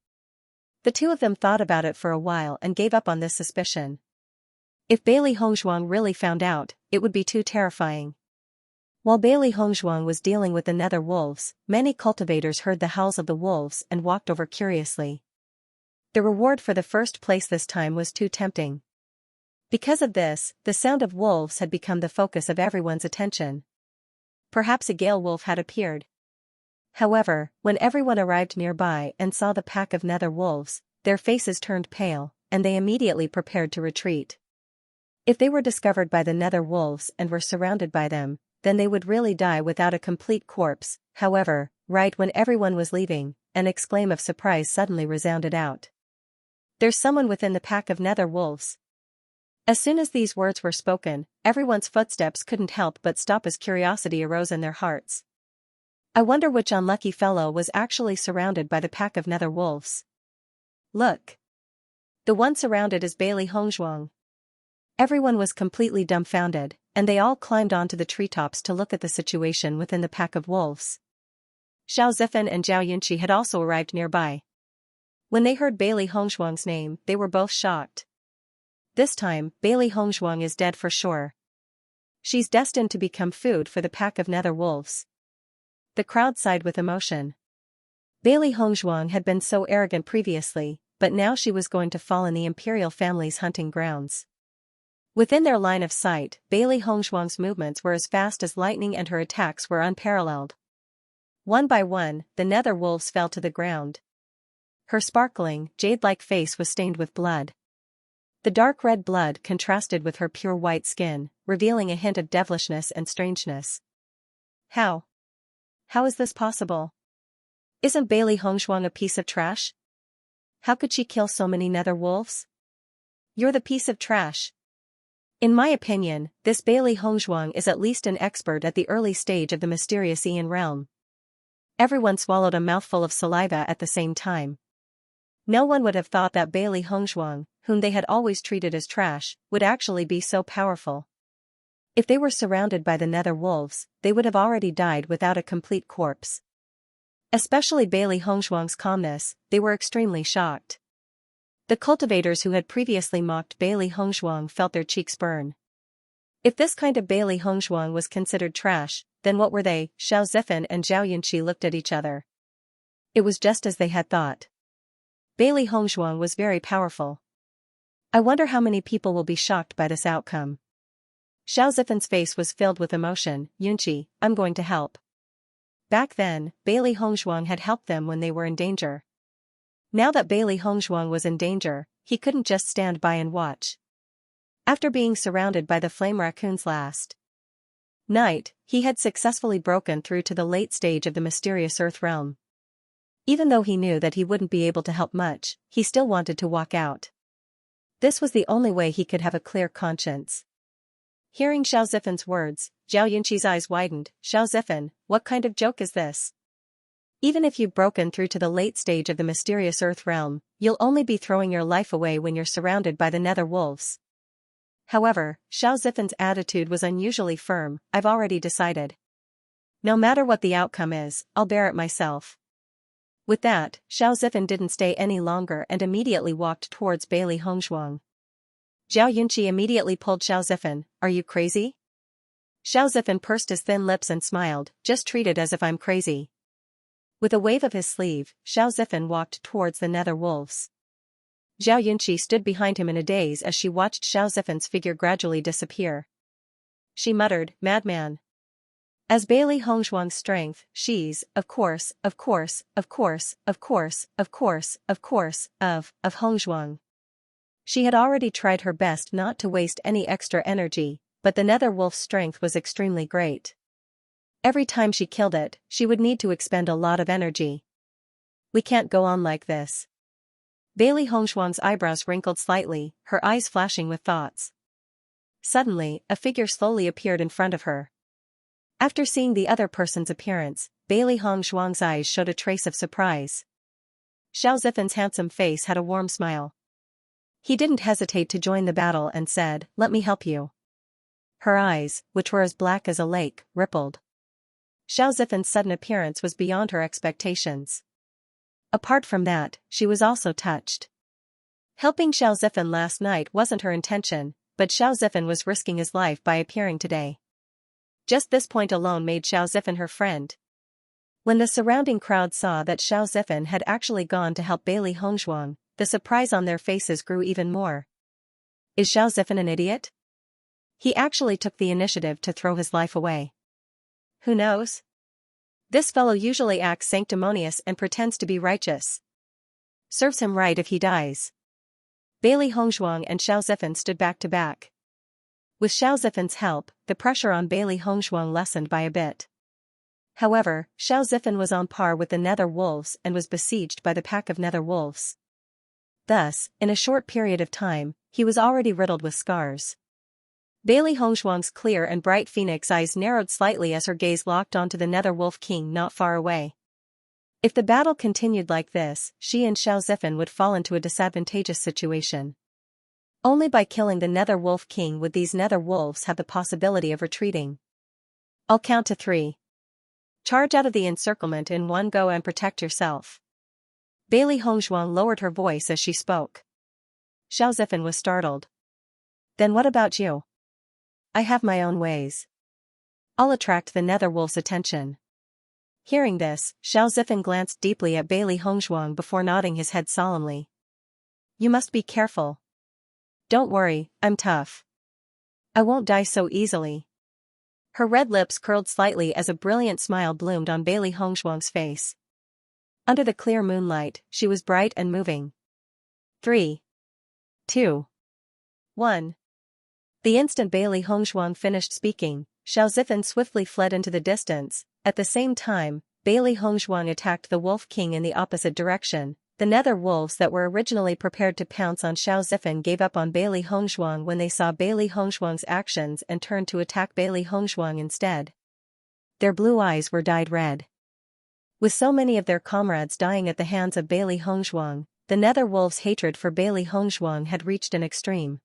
The two of them thought about it for a while and gave up on this suspicion. If Bailey Hongshuang really found out, it would be too terrifying. While Bailey Hongshuang was dealing with the nether wolves, many cultivators heard the howls of the wolves and walked over curiously. The reward for the first place this time was too tempting. Because of this, the sound of wolves had become the focus of everyone's attention. Perhaps a gale wolf had appeared. However, when everyone arrived nearby and saw the pack of nether wolves, their faces turned pale, and they immediately prepared to retreat. If they were discovered by the nether wolves and were surrounded by them, then they would really die without a complete corpse. However, right when everyone was leaving, an exclaim of surprise suddenly resounded out. "There's someone within the pack of nether wolves." As soon as these words were spoken, everyone's footsteps couldn't help but stop as curiosity arose in their hearts. I wonder which unlucky fellow was actually surrounded by the pack of nether wolves. Look! The one surrounded is Bailey Hongshuang. Everyone was completely dumbfounded, and they all climbed onto the treetops to look at the situation within the pack of wolves. Xiao Zifan and Zhao Yunqi had also arrived nearby. When they heard Bailey Hongshuang's name, they were both shocked. This time, Bailey Hongshuang is dead for sure. She's destined to become food for the pack of nether wolves. The crowd sighed with emotion. Bailey Hongshuang had been so arrogant previously, but now she was going to fall in the imperial family's hunting grounds. Within their line of sight, Bailey Hongshuang's movements were as fast as lightning and her attacks were unparalleled. One by one, the nether wolves fell to the ground. Her sparkling, jade-like face was stained with blood. The dark red blood contrasted with her pure white skin, revealing a hint of devilishness and strangeness. How? How is this possible? Isn't Bailey Hongshuang a piece of trash? How could she kill so many nether wolves? You're the piece of trash. In my opinion, this Bailey Hongshuang is at least an expert at the early stage of the mysterious Xian realm. Everyone swallowed a mouthful of saliva at the same time. No one would have thought that Bailey Hongshuang, whom they had always treated as trash, would actually be so powerful. If they were surrounded by the nether wolves, they would have already died without a complete corpse. Especially Bailey Hongshuang's calmness, they were extremely shocked. The cultivators who had previously mocked Bailey Hongshuang felt their cheeks burn. If this kind of Bailey Hongshuang was considered trash, then what were they? Xiao Zifan and Zhao Yunqi looked at each other. It was just as they had thought. Bailey Hongshuang was very powerful. I wonder how many people will be shocked by this outcome. Xiao Zifan's face was filled with emotion. Yunqi, I'm going to help. Back then, Bailey Hongshuang had helped them when they were in danger. Now that Bailey Hongshuang was in danger, he couldn't just stand by and watch. After being surrounded by the flame raccoons last night, he had successfully broken through to the late stage of the mysterious Earth realm. Even though he knew that he wouldn't be able to help much, he still wanted to walk out. This was the only way he could have a clear conscience. Hearing Xiao Zifan's words, Zhao Yunqi's eyes widened. Xiao Zifan, what kind of joke is this? Even if you've broken through to the late stage of the mysterious Earth realm, you'll only be throwing your life away when you're surrounded by the nether wolves. However, Xiao Zifan's attitude was unusually firm. I've already decided. No matter what the outcome is, I'll bear it myself. With that, Xiao Zifan didn't stay any longer and immediately walked towards Bailey Hongshuang. Zhao Yunqi immediately pulled Xiao Zifan. Are you crazy? Xiao Zifan pursed his thin lips and smiled. Just treat it as if I'm crazy. With a wave of his sleeve, Xiao Zifan walked towards the nether wolves. Zhao Yunqi stood behind him in a daze as she watched Xiao Zifan's figure gradually disappear. She muttered, madman. As Bailey Hongzhuang's strength, she's, of course, of Hongzhuang. She had already tried her best not to waste any extra energy, but the nether wolf's strength was extremely great. Every time she killed it, she would need to expend a lot of energy. We can't go on like this. Bailey Hongzhuang's eyebrows wrinkled slightly, her eyes flashing with thoughts. Suddenly, a figure slowly appeared in front of her. After seeing the other person's appearance, Bailey Hongzhuang's eyes showed a trace of surprise. Xiao Zifan's handsome face had a warm smile. He didn't hesitate to join the battle and said, "Let me help you." Her eyes, which were as black as a lake, rippled. Xiao Zifan's sudden appearance was beyond her expectations. Apart from that, she was also touched. Helping Xiao Zifan last night wasn't her intention, but Xiao Zifan was risking his life by appearing today. Just this point alone made Xiao Zifan her friend. When the surrounding crowd saw that Xiao Zifan had actually gone to help Bailey Hongzhuang, the surprise on their faces grew even more. Is Xiao Zifan an idiot? He actually took the initiative to throw his life away. Who knows? This fellow usually acts sanctimonious and pretends to be righteous. Serves him right if he dies. Bailey Hongzhuang and Xiao Zifan stood back to back. With Xiao Zifan's help, the pressure on Bailey Hongzhuang lessened by a bit. However, Xiao Zifan was on par with the nether wolves and was besieged by the pack of nether wolves. Thus, in a short period of time, he was already riddled with scars. Bailey Hongzhuang's clear and bright phoenix eyes narrowed slightly as her gaze locked onto the nether wolf king not far away. If the battle continued like this, she and Xiao Zifan would fall into a disadvantageous situation. Only by killing the nether wolf king would these nether wolves have the possibility of retreating. I'll count to 3. Charge out of the encirclement in one go and protect yourself. Bailey Hongzhuang lowered her voice as she spoke. Xiao Zifan was startled. Then what about you? I have my own ways. I'll attract the nether wolf's attention. Hearing this, Xiao Zifan glanced deeply at Bailey Hongzhuang before nodding his head solemnly. You must be careful. Don't worry, I'm tough. I won't die so easily. Her red lips curled slightly as a brilliant smile bloomed on Bailey Hongzhuang's face. Under the clear moonlight, she was bright and moving. 3, 2, 1. The instant Bailey Hongzhuang finished speaking, Xiao Zifan swiftly fled into the distance. At the same time, Bailey Hongzhuang attacked the Wolf King in the opposite direction. The nether wolves that were originally prepared to pounce on Xiao Zifan gave up on Bailey Hongzhuang when they saw Bailey Hongzhuang's actions and turned to attack Bailey Hongzhuang instead. Their blue eyes were dyed red. With so many of their comrades dying at the hands of Bailey Hongzhuang, the nether wolves' hatred for Bailey Hongzhuang had reached an extreme.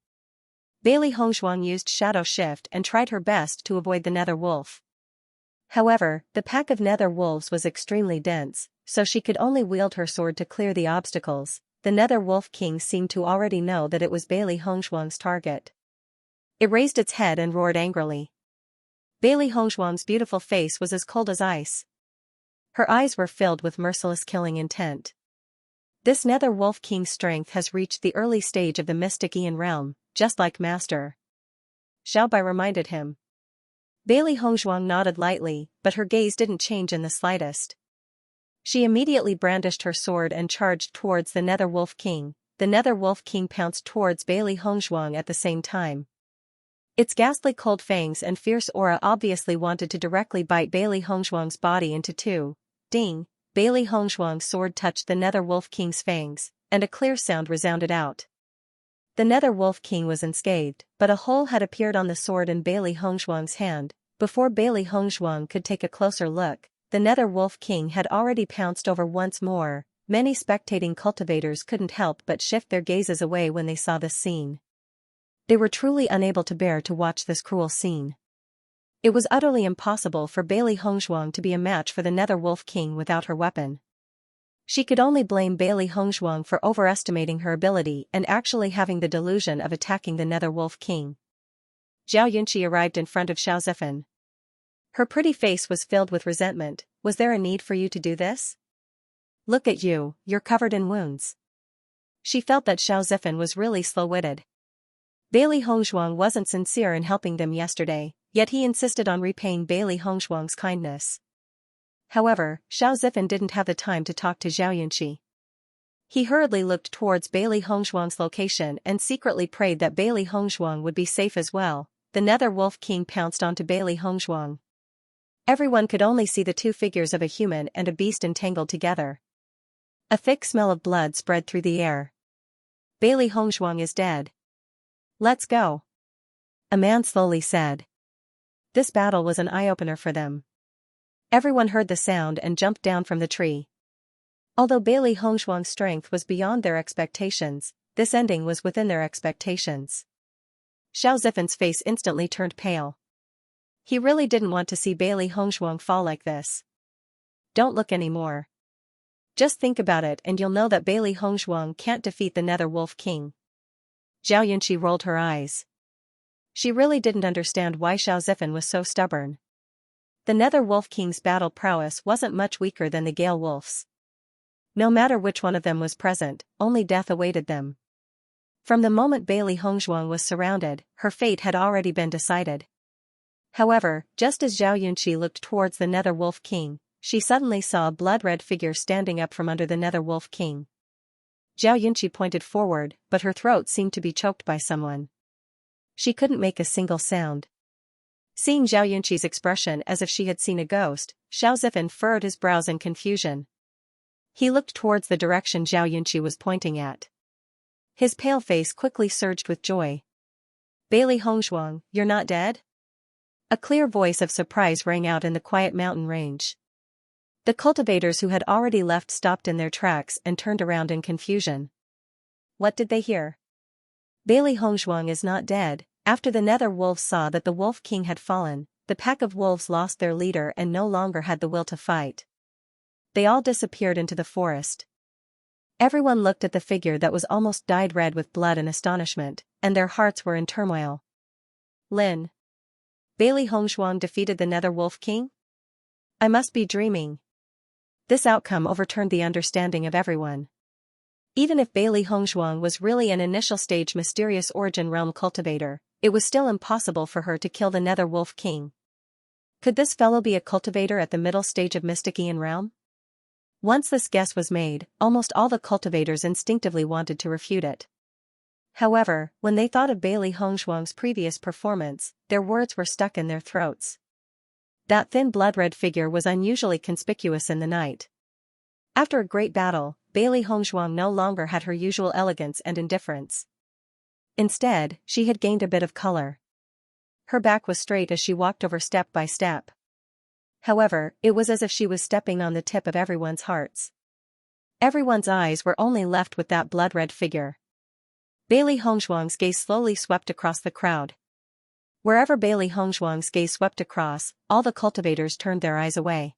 Bailey Hongzhuang used Shadow Shift and tried her best to avoid the nether wolf. However, the pack of nether wolves was extremely dense, so she could only wield her sword to clear the obstacles. The nether wolf king seemed to already know that it was Bailey Hongzhuang's target. It raised its head and roared angrily. Bailey Hongzhuang's beautiful face was as cold as ice. Her eyes were filled with merciless killing intent. This nether wolf king's strength has reached the early stage of the mystic Aeon realm, just like Master Xiaobai reminded him. Bailey Hongzhuang nodded lightly, but her gaze didn't change in the slightest. She immediately brandished her sword and charged towards the nether wolf king. The nether wolf king pounced towards Bailey Hongzhuang at the same time. Its ghastly cold fangs and fierce aura obviously wanted to directly bite Bailey Hongzhuang's body into two. Ding! Bailey Hongzhuang's sword touched the nether wolf king's fangs, and a clear sound resounded out. The nether wolf king was unscathed, but a hole had appeared on the sword in Bailey Hongzhuang's hand. Before Bailey Hongzhuang could take a closer look, the nether wolf king had already pounced over once more. Many spectating cultivators couldn't help but shift their gazes away when they saw this scene. They were truly unable to bear to watch this cruel scene. It was utterly impossible for Bailey Hongzhuang to be a match for the nether wolf king without her weapon. She could only blame Bailey Hongzhuang for overestimating her ability and actually having the delusion of attacking the nether wolf king. Xianxia arrived in front of Xiao Zifan. Her pretty face was filled with resentment. Was there a need for you to do this? Look at you, you're covered in wounds. She felt that Xiao Zifan was really slow-witted. Bailey Hongzhuang wasn't sincere in helping them yesterday. yet he insisted on repaying Bailey Hongshuang's kindness. However, Xiao Zifan didn't have the time to talk to Xianxia. He hurriedly looked towards Bailey Hongshuang's location and secretly prayed that Bailey Hongshuang would be safe as well. The Nether Wolf King pounced onto Bailey Hongshuang. Everyone could only see the two figures of a human and a beast entangled together. A thick smell of blood spread through the air. Bailey Hongshuang is dead. Let's go. A man slowly said. This battle was an eye-opener for them. Everyone heard the sound and jumped down from the tree. Although Bailey Hongshuang's strength was beyond their expectations, this ending was within their expectations. Xiao Zifan's face instantly turned pale. He really didn't want to see Bailey Hongshuang fall like this. Don't look anymore. Just think about it and you'll know that Bailey Hongshuang can't defeat the Nether Wolf King. Xianxia rolled her eyes. She really didn't understand why Xiao Zifan was so stubborn. The Nether Wolf King's battle prowess wasn't much weaker than the Gale Wolf's. No matter which one of them was present, only death awaited them. From the moment Bailey Hongshuang was surrounded, her fate had already been decided. However, just as Xianxia looked towards the Nether Wolf King, she suddenly saw a blood-red figure standing up from under the Nether Wolf King. Xianxia pointed forward, but her throat seemed to be choked by someone. She couldn't make a single sound. Seeing Xianxia's expression as if she had seen a ghost, Xiao Zifan furrowed his brows in confusion. He looked towards the direction Xianxia was pointing at. His pale face quickly surged with joy. Bailey Hongshuang, you're not dead? A clear voice of surprise rang out in the quiet mountain range. The cultivators who had already left stopped in their tracks and turned around in confusion. What did they hear? Bailey Hongshuang is not dead. After the Nether Wolves saw that the Wolf King had fallen, the pack of wolves lost their leader and no longer had the will to fight. They all disappeared into the forest. Everyone looked at the figure that was almost dyed red with blood and astonishment, and their hearts were in turmoil. Lin. Bailey Hongshuang defeated the Nether Wolf King? I must be dreaming. This outcome overturned the understanding of everyone. Even if Bailey Hongshuang was really an initial stage mysterious origin realm cultivator, it was still impossible for her to kill the Nether Wolf King. Could this fellow be a cultivator at the middle stage of Mysticean realm? Once this guess was made, almost all the cultivators instinctively wanted to refute it. However, when they thought of Bailey Hongshuang's previous performance, their words were stuck in their throats. That thin blood-red figure was unusually conspicuous in the night. After a great battle, Bailey Hongshuang no longer had her usual elegance and indifference. Instead, she had gained a bit of color. Her back was straight as she walked over step by step. However, it was as if she was stepping on the tip of everyone's hearts. Everyone's eyes were only left with that blood-red figure. Bailey Hongshuang's gaze slowly swept across the crowd. Wherever Bailey Hongshuang's gaze swept across, all the cultivators turned their eyes away.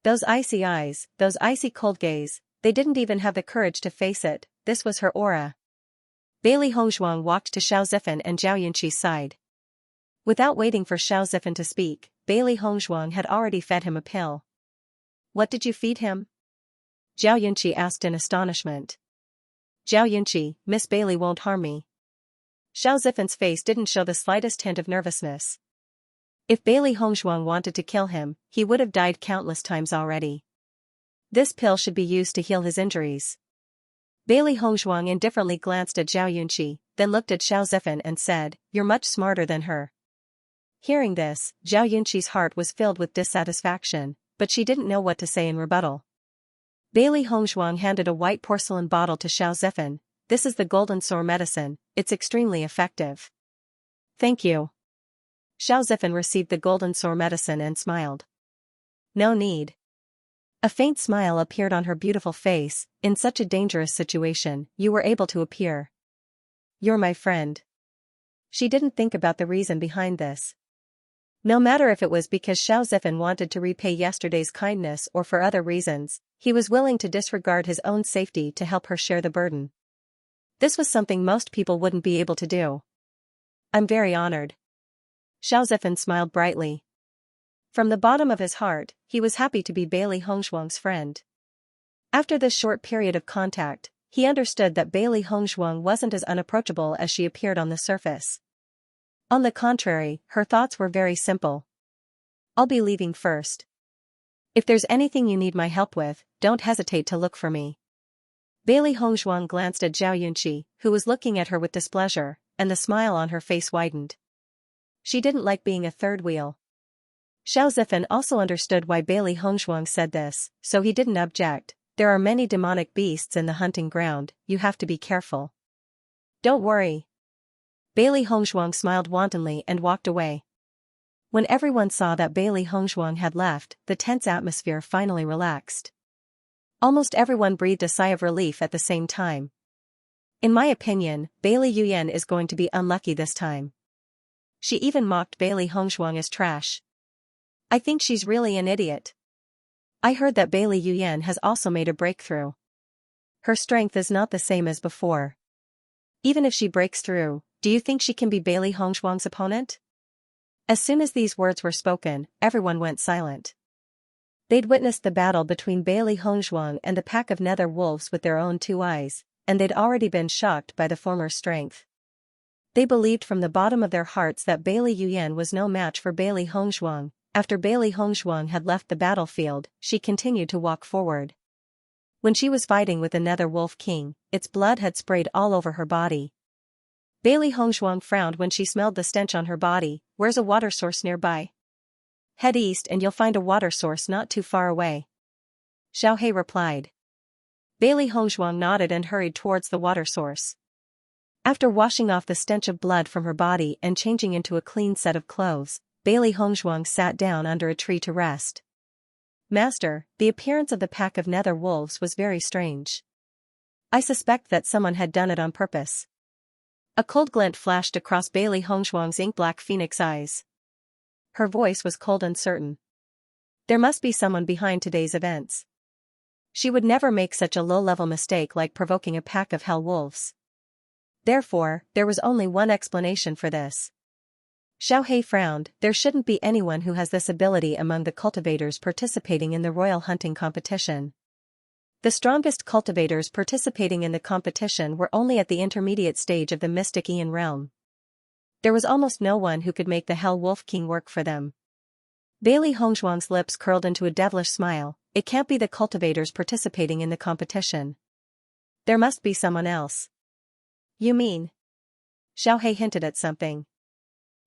Those icy eyes, those icy cold gaze, they didn't even have the courage to face it. This was her aura. Bailey Hongshuang walked to Xiao Zifan and Xianxia's side. Without waiting for Xiao Zifan to speak, Bailey Hongshuang had already fed him a pill. What did you feed him? Xianxia asked in astonishment. Xianxia, Miss Bailey won't harm me. Xiao Zifan's face didn't show the slightest hint of nervousness. If Bailey Hongshuang wanted to kill him, he would have died countless times already. This pill should be used to heal his injuries. Bailey Hongshuang indifferently glanced at Xianxia, then looked at Xiao Zifan and said, "You're much smarter than her." Hearing this, Xianxia's heart was filled with dissatisfaction, but she didn't know what to say in rebuttal. Bailey Hongshuang handed a white porcelain bottle to Xiao Zifan. This is the golden sore medicine, it's extremely effective. Thank you. Xiao Zifan received the golden sore medicine and smiled. No need. A faint smile appeared on her beautiful face. In such a dangerous situation, you were able to appear. You're my friend. She didn't think about the reason behind this. No matter if it was because Xiao Zifan wanted to repay yesterday's kindness or for other reasons, he was willing to disregard his own safety to help her share the burden. This was something most people wouldn't be able to do. I'm very honored. Xiao Zifan smiled brightly. From the bottom of his heart, he was happy to be Bailey Hongshuang's friend. After this short period of contact, he understood that Bailey Hongshuang wasn't as unapproachable as she appeared on the surface. On the contrary, her thoughts were very simple. I'll be leaving first. If there's anything you need my help with, don't hesitate to look for me. Bailey Hongzhuang glanced at Zhao Yunqi, who was looking at her with displeasure, and the smile on her face widened. She didn't like being a third wheel. Xiao Zifan also understood why Bailey Hongzhuang said this, so he didn't object. There are many demonic beasts in the hunting ground, you have to be careful. Don't worry. Bailey Hongzhuang smiled wantonly and walked away. When everyone saw that Bailey Hongzhuang had left, the tense atmosphere finally relaxed. Almost everyone breathed a sigh of relief at the same time. In my opinion, Bailey Yuyan is going to be unlucky this time. She even mocked Bailey Hongzhuang as trash. I think she's really an idiot. I heard that Bailey Yuyan has also made a breakthrough. Her strength is not the same as before. Even if she breaks through, do you think she can be Bailey Hongzhuang's opponent? As soon as these words were spoken, everyone went silent. They'd witnessed the battle between Bailey Hongzhuang and the pack of nether wolves with their own 2 eyes, and they'd already been shocked by the former's strength. They believed from the bottom of their hearts that Bailey Yuyan was no match for Bailey Hongzhuang. After Bailey Hongzhuang had left the battlefield, she continued to walk forward. When she was fighting with the nether wolf king, its blood had sprayed all over her body. Bailey Hongzhuang frowned when she smelled the stench on her body. Where's a water source nearby? Head east and you'll find a water source not too far away. Xiao He replied. Bailey Hongzhuang nodded and hurried towards the water source. After washing off the stench of blood from her body and changing into a clean set of clothes, Bailey Hongzhuang sat down under a tree to rest. Master, the appearance of the pack of nether wolves was very strange. I suspect that someone had done it on purpose. A cold glint flashed across Bailey Hongzhuang's ink-black phoenix eyes. Her voice was cold and certain. There must be someone behind today's events. She would never make such a low-level mistake like provoking a pack of hell wolves. Therefore, there was only one explanation for this. Xiao He frowned. There shouldn't be anyone who has this ability among the cultivators participating in the royal hunting competition. The strongest cultivators participating in the competition were only at the intermediate stage of the mystic Aeon realm. There was almost no one who could make the Hell Wolf King work for them. Bailey Hongzhuang's lips curled into a devilish smile. It can't be the cultivators participating in the competition. There must be someone else. You mean? Xiao He hinted at something.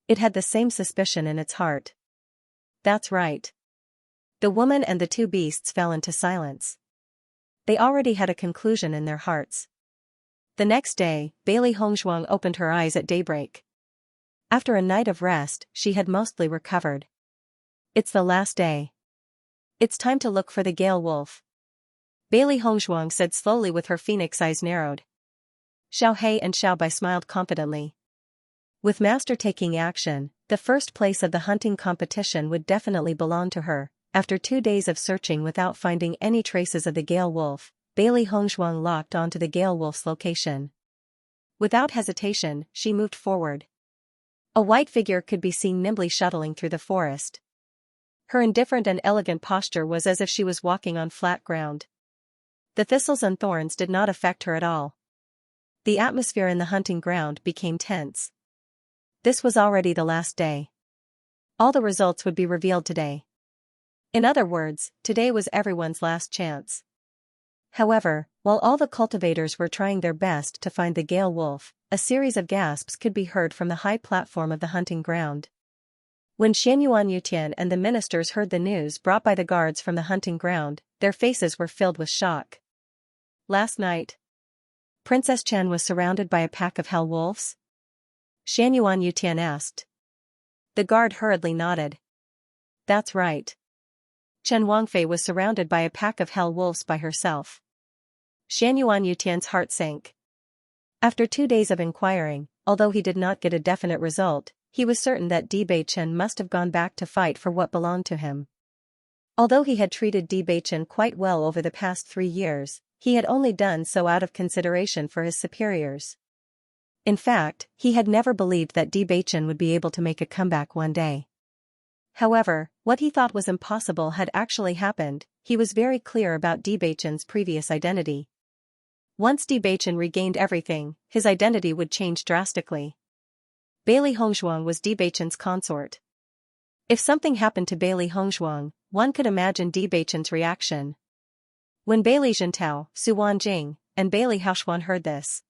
It had the same suspicion in its heart. That's right. The woman and the 2 beasts fell into silence. They already had a conclusion in their hearts. The next day, Bailey Hongzhuang opened her eyes at daybreak. After a night of rest, she had mostly recovered. It's the last day. It's time to look for the Gale Wolf. Bailey Hongzhuang said slowly with her phoenix eyes narrowed. Xiao He and Xiao Bai smiled confidently. With Master taking action, the first place of the hunting competition would definitely belong to her. After 2 days of searching without finding any traces of the Gale Wolf, Bailey Hongzhuang locked onto the Gale Wolf's location. Without hesitation, she moved forward. A white figure could be seen nimbly shuttling through the forest. Her indifferent and elegant posture was as if she was walking on flat ground. The thistles and thorns did not affect her at all. The atmosphere in the hunting ground became tense. This was already the last day. All the results would be revealed today. In other words, today was everyone's last chance. However, while all the cultivators were trying their best to find the Gale Wolf, a series of gasps could be heard from the high platform of the hunting ground. When Xianyuan Yutian and the ministers heard the news brought by the guards from the hunting ground, their faces were filled with shock. Last night, Princess Chen was surrounded by a pack of hell wolves? Xianyuan Yutian asked. The guard hurriedly nodded. That's right. Chen Wangfei was surrounded by a pack of hell wolves by herself. Xianyuan Yutian's heart sank. After 2 days of inquiring, although he did not get a definite result, he was certain that Di Beichen must have gone back to fight for what belonged to him. Although he had treated Di Beichen quite well over the past 3 years, he had only done so out of consideration for his superiors. In fact, he had never believed that Di Beichen would be able to make a comeback one day. However, what he thought was impossible had actually happened. He was very clear about Di Beichen's previous identity. Once Di Beichen regained everything, his identity would change drastically. Bailey Hongzhuang was Bewitching's consort. If something happened to Bailey Hongzhuang, one could imagine Bewitching's reaction. When Bailey Zhentao, Su Wanjing, and Bailey Haoxuan heard this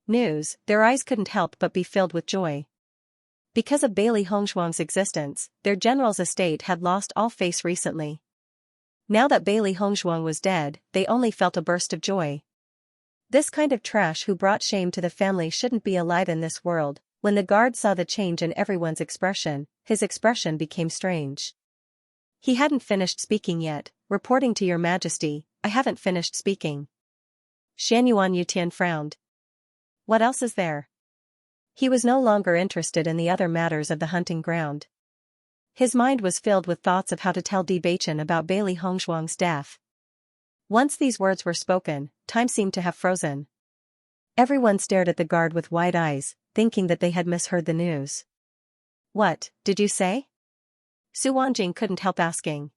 news, their eyes couldn't help but be filled with joy. Because of Bailey Hongzhuang's existence, their general's estate had lost all face recently. Now that Bailey Hongzhuang was dead, they only felt a burst of joy. This kind of trash who brought shame to the family shouldn't be alive in this world. When the guard saw the change in everyone's expression, his expression became strange. He hadn't finished speaking yet. Reporting to your majesty, I haven't finished speaking. Xianyuan Yutian frowned. What else is there? He was no longer interested in the other matters of the hunting ground. His mind was filled with thoughts of how to tell Bewitching about Bailey Hongzhuang's death. Once these words were spoken, time seemed to have frozen. Everyone stared at the guard with wide eyes, thinking that they had misheard the news. What did you say? Su Wanjing couldn't help asking.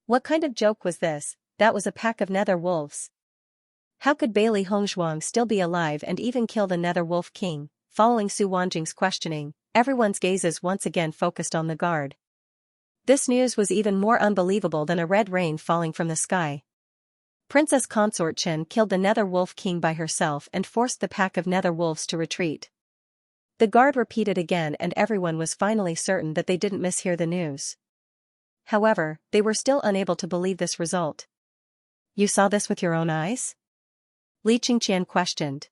What kind of joke was this? That was a pack of nether wolves. How could Bailey Hongzhuang still be alive and even kill the nether wolf king? Following Su Wanjing's questioning, everyone's gazes once again focused on the guard. This news was even more unbelievable than a red rain falling from the sky. Princess Consort Chen killed the nether wolf king by herself and forced the pack of nether wolves to retreat. The guard repeated again, and everyone was finally certain that they didn't mishear the news. However, they were still unable to believe this result. You saw this with your own eyes? Li Qingqian questioned.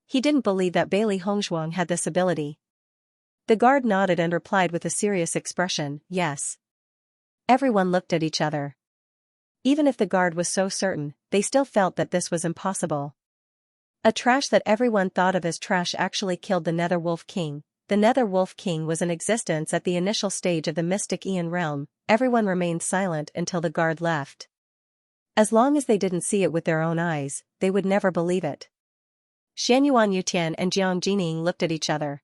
He didn't believe that Bailey Hongzhuang had this ability. The guard nodded and replied with a serious expression, yes. Everyone looked at each other. Even if the guard was so certain, they still felt that this was impossible. A trash that everyone thought of as trash actually killed the Nether Wolf King. The Nether Wolf King was in existence at the initial stage of the Mystic Aeon realm. Everyone remained silent until the guard left. As long as they didn't see it with their own eyes, they would never believe it. Xianyuan Yutian and Jiang Jining looked at each other.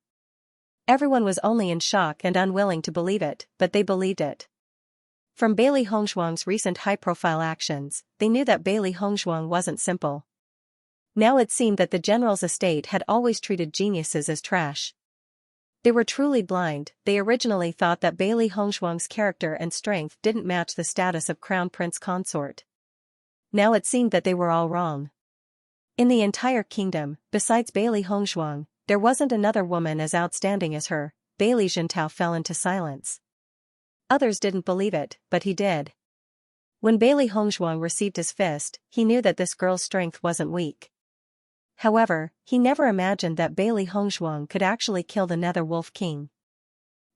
Everyone was only in shock and unwilling to believe it, but they believed it. From Bailey Hongzhuang's recent high-profile actions, they knew that Bailey Hongzhuang wasn't simple. Now it seemed that the general's estate had always treated geniuses as trash. They were truly blind. They originally thought that Bailey Hongzhuang's character and strength didn't match the status of Crown Prince Consort. Now it seemed that they were all wrong. In the entire kingdom, besides Bailey Hongzhuang, there wasn't another woman as outstanding as her. Bailey Zhentao fell into silence. Others didn't believe it, but he did. When Bailey Hongzhuang received his fist, he knew that this girl's strength wasn't weak. However, he never imagined that Bailey Hongzhuang could actually kill the Nether Wolf King.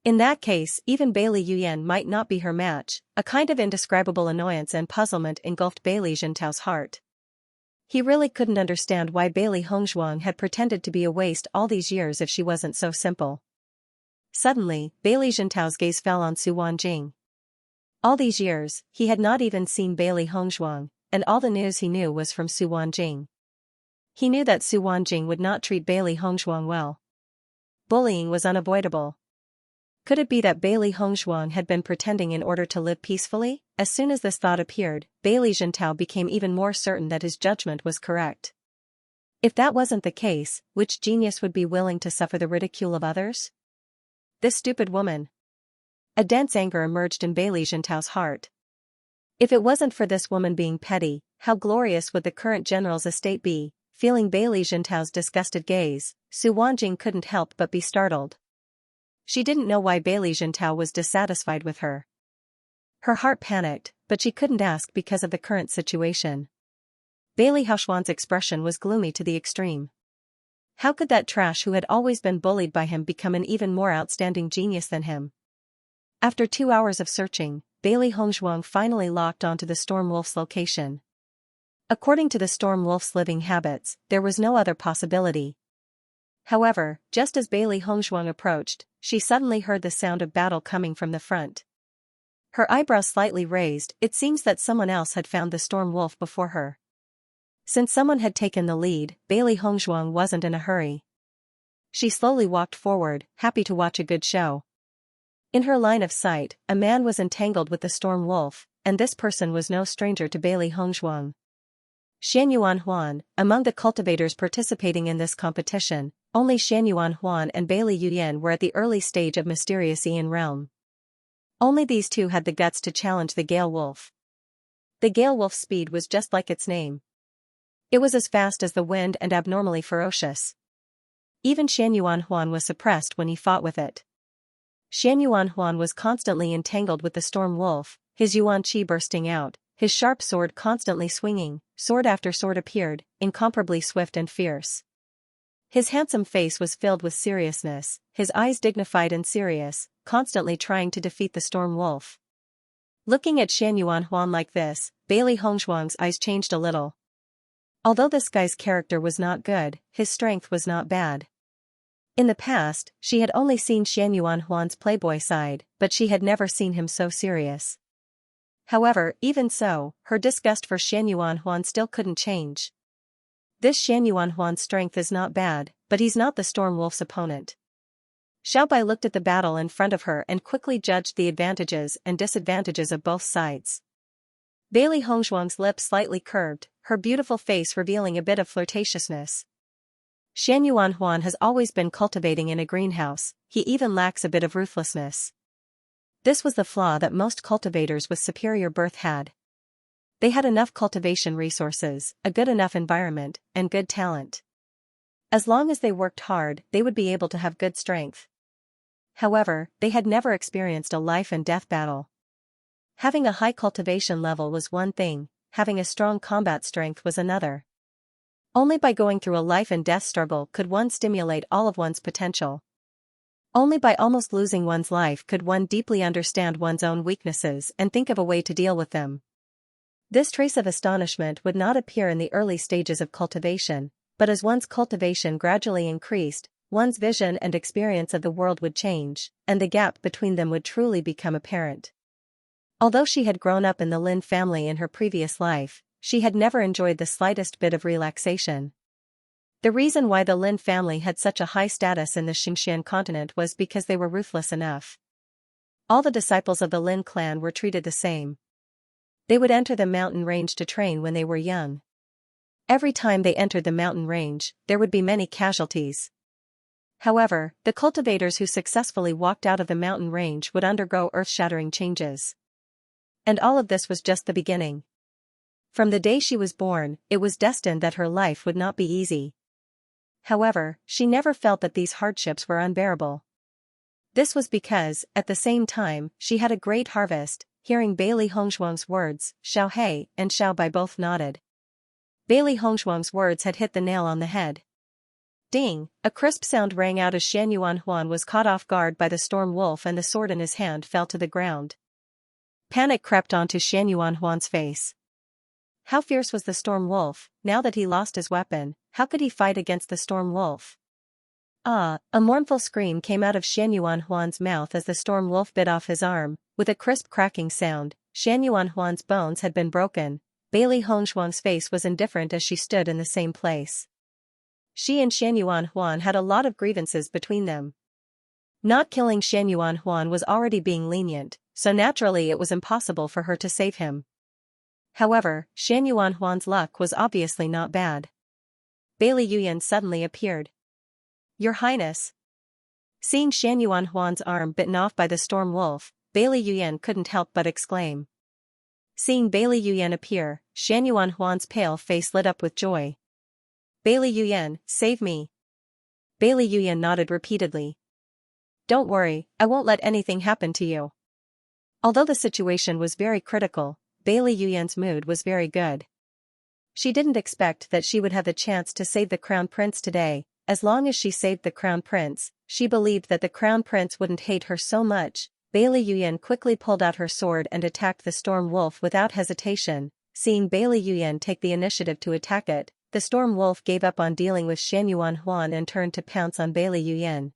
In that case, even Bailey Yuyan might not be her match. A kind of indescribable annoyance and puzzlement engulfed Bailey Zhentao's heart. He really couldn't understand why Bailey Hongzhuang had pretended to be a waste all these years if she wasn't so simple. Suddenly, Bailey Zhentao's gaze fell on Su Wanjing. All these years, he had not even seen Bailey Hongzhuang, and all the news he knew was from Su Wanjing. He knew that Su Wanjing would not treat Bailey Hongzhuang well. Bullying was unavoidable. Could it be that Bailey Hongzhuang had been pretending in order to live peacefully? As soon as this thought appeared, Bailey Zhentao became even more certain that his judgment was correct. If that wasn't the case, which genius would be willing to suffer the ridicule of others? This stupid woman. A dense anger emerged in Bailey Zhentao's heart. If it wasn't for this woman being petty, how glorious would the current general's estate be? Feeling Bailey Zhentao's disgusted gaze, Su Wanjing couldn't help but be startled. She didn't know why Bailey Zhentao was dissatisfied with her. Her heart panicked, but she couldn't ask because of the current situation. Bailey Haoxuan's expression was gloomy to the extreme. How could that trash who had always been bullied by him become an even more outstanding genius than him? After 2 hours of searching, Bailey Hongzhuang finally locked onto the Storm Wolf's location. According to the Storm Wolf's living habits, there was no other possibility. However, just as Bailey Hongzhuang approached, she suddenly heard the sound of battle coming from the front. Her eyebrows slightly raised. It seems that someone else had found the Storm Wolf before her. Since someone had taken the lead, Bailey Hongzhuang wasn't in a hurry. She slowly walked forward, happy to watch a good show. In her line of sight, a man was entangled with the Storm Wolf, and this person was no stranger to Bailey Hongzhuang. Xianyuan Huan, among the cultivators participating in this competition, only Xianyuan Huan and Bailey Yuyan were at the early stage of mysterious Ian realm. Only these two had the guts to challenge the Gale Wolf. The Gale Wolf's speed was just like its name. It was as fast as the wind and abnormally ferocious. Even Xianyuan Huan was suppressed when he fought with it. Xianyuan Huan was constantly entangled with the storm wolf, his yuan qi bursting out, his sharp sword constantly swinging. Sword after sword appeared, incomparably swift and fierce. His handsome face was filled with seriousness, his eyes dignified and serious, constantly trying to defeat the storm wolf. Looking at Xianyuan Huan like this, Bailey Hongshuang's eyes changed a little. Although this guy's character was not good, his strength was not bad. In the past, she had only seen Xianyuan Huan's playboy side, but she had never seen him so serious. However, even so, her disgust for Xianyuan Huan still couldn't change. This Xianyuan Huan's strength is not bad, but he's not the storm wolf's opponent. Xiaobai looked at the battle in front of her and quickly judged the advantages and disadvantages of both sides. Bailey Hongshuang's lips slightly curved, her beautiful face revealing a bit of flirtatiousness. Xianyuan Huan has always been cultivating in a greenhouse, he even lacks a bit of ruthlessness. This was the flaw that most cultivators with superior birth had. They had enough cultivation resources, a good enough environment, and good talent. As long as they worked hard, they would be able to have good strength. However, they had never experienced a life and death battle. Having a high cultivation level was one thing, having a strong combat strength was another. Only by going through a life and death struggle could one stimulate all of one's potential. Only by almost losing one's life could one deeply understand one's own weaknesses and think of a way to deal with them. This trace of astonishment would not appear in the early stages of cultivation, but as one's cultivation gradually increased, one's vision and experience of the world would change, and the gap between them would truly become apparent. Although she had grown up in the Lin family in her previous life, she had never enjoyed the slightest bit of relaxation. The reason why the Lin family had such a high status in the Xinjiang continent was because they were ruthless enough. All the disciples of the Lin clan were treated the same. They would enter the mountain range to train when they were young. Every time they entered the mountain range, there would be many casualties. However, the cultivators who successfully walked out of the mountain range would undergo earth-shattering changes. And all of this was just the beginning. From the day she was born, it was destined that her life would not be easy. However, she never felt that these hardships were unbearable. This was because, at the same time, she had a great harvest. Hearing Bailey Hongshuang's words, Xiao He and Xiao Bai both nodded. Bailey Hongshuang's words had hit the nail on the head. Ding! A crisp sound rang out as Xianyuan Huan was caught off guard by the storm wolf and the sword in his hand fell to the ground. Panic crept onto Xianyuan Huan's face. How fierce was the storm wolf, now that he lost his weapon, how could he fight against the storm wolf? Ah! A mournful scream came out of Xianyuan Huan's mouth as the storm wolf bit off his arm, with a crisp cracking sound. Xianyuan Huan's bones had been broken. Bailey Hongshuang's face was indifferent as she stood in the same place. She and Xianyuan Huan had a lot of grievances between them. Not killing Xianyuan Huan was already being lenient, so naturally it was impossible for her to save him. However, Xianyuan Huan's luck was obviously not bad. Bailey Yuyan suddenly appeared. Your Highness. Seeing Xianyuan Huan's arm bitten off by the storm wolf, Bailey Yuyan couldn't help but exclaim. Seeing Bailey Yuyan appear, Xianyuan Huan's pale face lit up with joy. Bailey Yuyan, save me. Bailey Yuyan nodded repeatedly. Don't worry, I won't let anything happen to you. Although the situation was very critical, Bailey Yuyan's mood was very good. She didn't expect that she would have the chance to save the Crown Prince today. As long as she saved the Crown Prince, she believed that the Crown Prince wouldn't hate her so much. Bailey Yuyan quickly pulled out her sword and attacked the storm wolf without hesitation. Seeing Bailey Yuyan take the initiative to attack it, the storm wolf gave up on dealing with Xianyuan Huan and turned to pounce on Bailey Yuyan.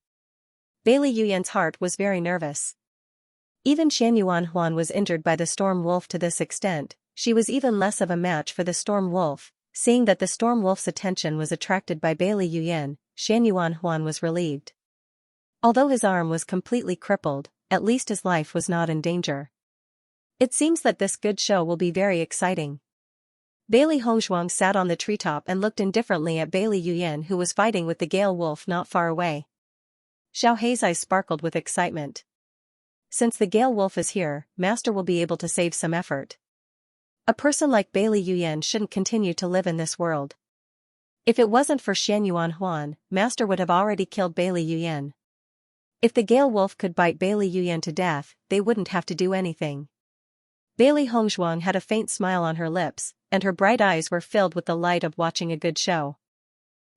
Bailey Yuyan's heart was very nervous. Even Xianyuan Huan was injured by the storm wolf to this extent. She was even less of a match for the storm wolf. Seeing that the storm wolf's attention was attracted by Bailey Yuyan, Xianyuan Huan was relieved. Although his arm was completely crippled, at least his life was not in danger. It seems that this good show will be very exciting. Bailey Hongzhuang sat on the treetop and looked indifferently at Bailey Yuyan, who was fighting with the Gale Wolf not far away. Xiao Hei's eyes sparkled with excitement. Since the Gale Wolf is here, Master will be able to save some effort. A person like Bailey Yuyan shouldn't continue to live in this world. If it wasn't for Xian Yuan Huan, Master would have already killed Bailey Yuyan. If the Gale Wolf could bite Bailey Yuyan to death, they wouldn't have to do anything. Bailey Hongzhuang had a faint smile on her lips, and her bright eyes were filled with the light of watching a good show.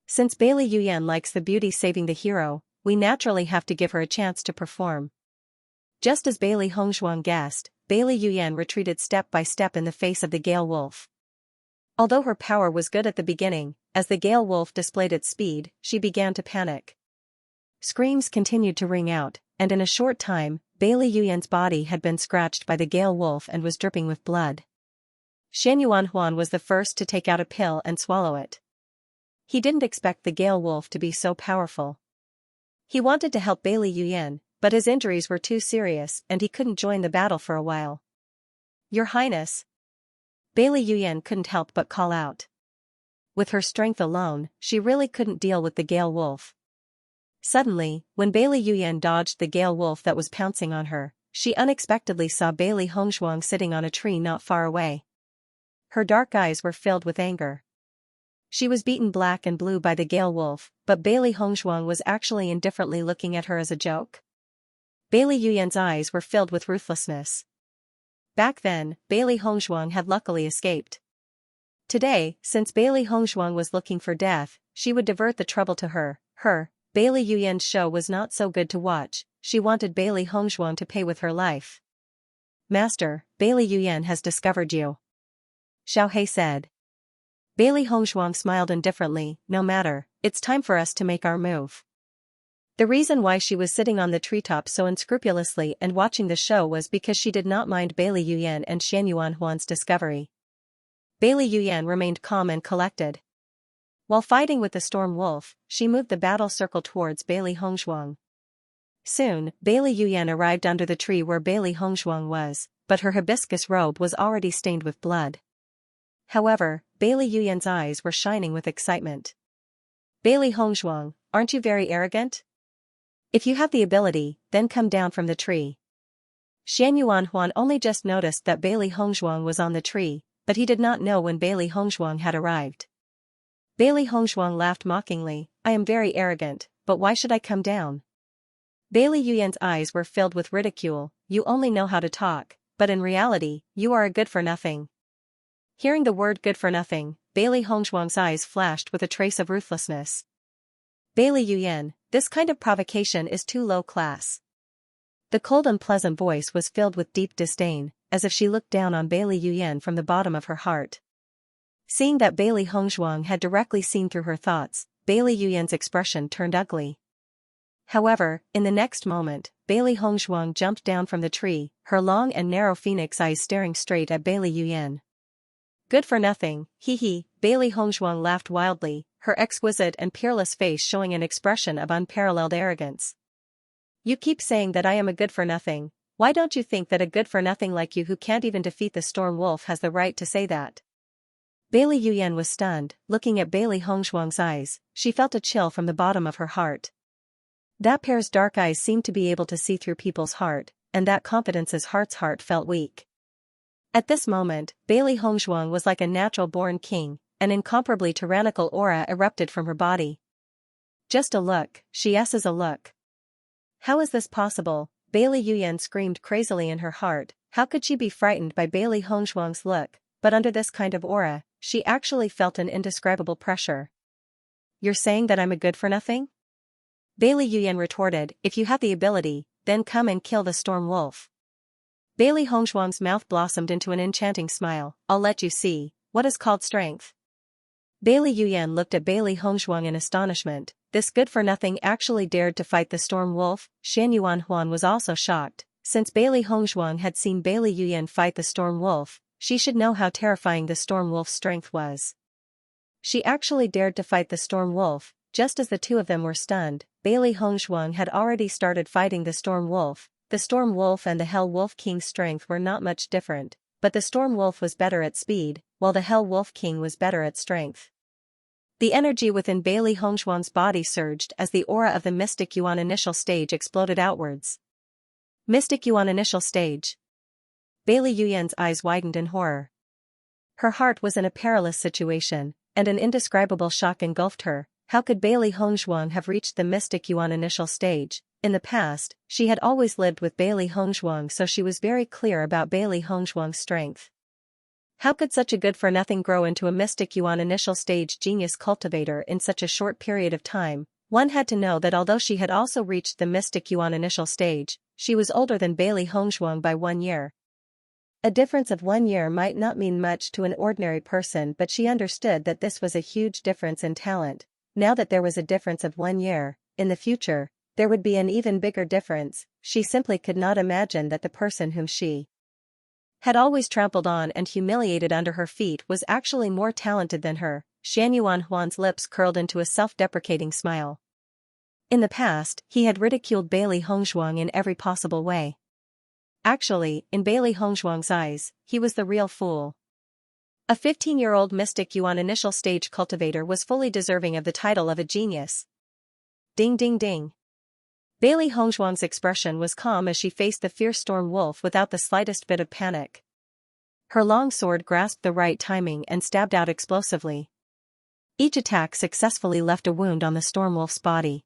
Since Bailey Yuyan likes the beauty saving the hero, we naturally have to give her a chance to perform. Just as Bailey Hongzhuang guessed, Bailey Yuyan retreated step by step in the face of the Gale Wolf. Although her power was good at the beginning, as the Gale Wolf displayed its speed, she began to panic. Screams continued to ring out, and in a short time, Bailey Yuyan's body had been scratched by the Gale Wolf and was dripping with blood. Xian Yuan Huan was the first to take out a pill and swallow it. He didn't expect the Gale Wolf to be so powerful. He wanted to help Bailey Yuyan, but his injuries were too serious and he couldn't join the battle for a while. Your Highness. Bailey Yuyan couldn't help but call out. With her strength alone, she really couldn't deal with the Gale Wolf. Suddenly, when Bailey Yuyan dodged the Gale Wolf that was pouncing on her, she unexpectedly saw Bailey Hongzhuang sitting on a tree not far away. Her dark eyes were filled with anger. She was beaten black and blue by the Gale Wolf, but Bailey Hongzhuang was actually indifferently looking at her as a joke. Bailey Yuyan's eyes were filled with ruthlessness. Back then, Bailey Hongzhuang had luckily escaped. Today, since Bailey Hongzhuang was looking for death, she would divert the trouble to her. Bailey Yuyan's show was not so good to watch, she wanted Bailey Hongzhuang to pay with her life. Master, Bailey Yuyan has discovered you. Xiao Hei said. Bailey Hongzhuang smiled indifferently. No matter, it's time for us to make our move. The reason why she was sitting on the treetop so unscrupulously and watching the show was because she did not mind Bailey Yuyan and Xian Yuan Huan's discovery. Bailey Yuyan remained calm and collected. While fighting with the Storm Wolf, she moved the battle circle towards Bailey Hongzhuang. Soon, Bailey Yuyan arrived under the tree where Bailey Hongzhuang was, but her hibiscus robe was already stained with blood. However, Bailey Yuyan's eyes were shining with excitement. Bailey Hongzhuang, aren't you very arrogant? If you have the ability, then come down from the tree. Xian Yuan Huan only just noticed that Bailey Hongzhuang was on the tree, but he did not know when Bailey Hongzhuang had arrived. Bailey Hongzhuang laughed mockingly. I am very arrogant, but why should I come down? Bailey Yuyan's eyes were filled with ridicule. You only know how to talk, but in reality, you are a good-for-nothing. Hearing the word good-for-nothing, Bailey Hongzhuang's eyes flashed with a trace of ruthlessness. Bailey Yuyan, this kind of provocation is too low class. The cold unpleasant voice was filled with deep disdain, as if she looked down on Bailey Yuyan from the bottom of her heart. Seeing that Bailey Hongzhuang had directly seen through her thoughts, Bailey Yuyan's expression turned ugly. However, in the next moment, Bailey Hongzhuang jumped down from the tree, her long and narrow phoenix eyes staring straight at Bailey Yuyan. Good for nothing, hee. Bailey Hongzhuang laughed wildly, her exquisite and peerless face showing an expression of unparalleled arrogance. You keep saying that I am a good for nothing. Why don't you think that a good for nothing like you who can't even defeat the Storm Wolf has the right to say that? Bailey Yuyan was stunned. Looking at Bailey Hongzhuang's eyes, she felt a chill from the bottom of her heart. That pair's dark eyes seemed to be able to see through people's heart, and that confidence's heart felt weak. At this moment, Bailey Hongzhuang was like a natural-born king, an incomparably tyrannical aura erupted from her body. Just a look, she's a look. How is this possible? Bailey Yuyan screamed crazily in her heart. How could she be frightened by Bailey Hongzhuang's look? But under this kind of aura, she actually felt an indescribable pressure. You're saying that I'm a good-for-nothing? Bailey Yuyan retorted, if you have the ability, then come and kill the Storm Wolf. Bailey Hongzhuang's mouth blossomed into an enchanting smile. I'll let you see what is called strength. Bailey Yuyan looked at Bailey Hongzhuang in astonishment. This good-for-nothing actually dared to fight the Storm Wolf. Xian Yuan Huan was also shocked. Since Bailey Hongzhuang had seen Bailey Yuyan fight the Storm Wolf, she should know how terrifying the Storm Wolf's strength was. She actually dared to fight the Storm Wolf. Just as the two of them were stunned, Bailey Hongzhuang had already started fighting the Storm Wolf. The Storm Wolf and the Hell Wolf King's strength were not much different, but the Storm Wolf was better at speed, while the Hell Wolf King was better at strength. The energy within Bailey Hongzhuang's body surged as the aura of the Mystic Yuan initial stage exploded outwards. Mystic Yuan initial stage. Bailey Yuyan's eyes widened in horror. Her heart was in a perilous situation, and an indescribable shock engulfed her. How could Bailey Hongzhuang have reached the Mystic Yuan initial stage? In the past, she had always lived with Bailey Hongzhuang, so she was very clear about Bailey Hongzhuang's strength. How could such a good-for-nothing grow into a Mystic Yuan initial stage genius cultivator in such a short period of time? One had to know that although she had also reached the Mystic Yuan initial stage, she was older than Bailey Hongzhuang by 1 year. A difference of 1 year might not mean much to an ordinary person, but she understood that this was a huge difference in talent. Now that there was a difference of 1 year, in the future, there would be an even bigger difference. She simply could not imagine that the person whom she had always trampled on and humiliated under her feet was actually more talented than her. Xianyuan Huan's lips curled into a self-deprecating smile. In the past, he had ridiculed Bailey Hongzhuang in every possible way. Actually, in Bailey Hongzhuang's eyes, he was the real fool. A 15-year-old Mystic Yuan initial stage cultivator was fully deserving of the title of a genius. Ding ding ding. Bailey Hongzhuang's expression was calm as she faced the fierce Storm Wolf without the slightest bit of panic. Her long sword grasped the right timing and stabbed out explosively. Each attack successfully left a wound on the Storm Wolf's body.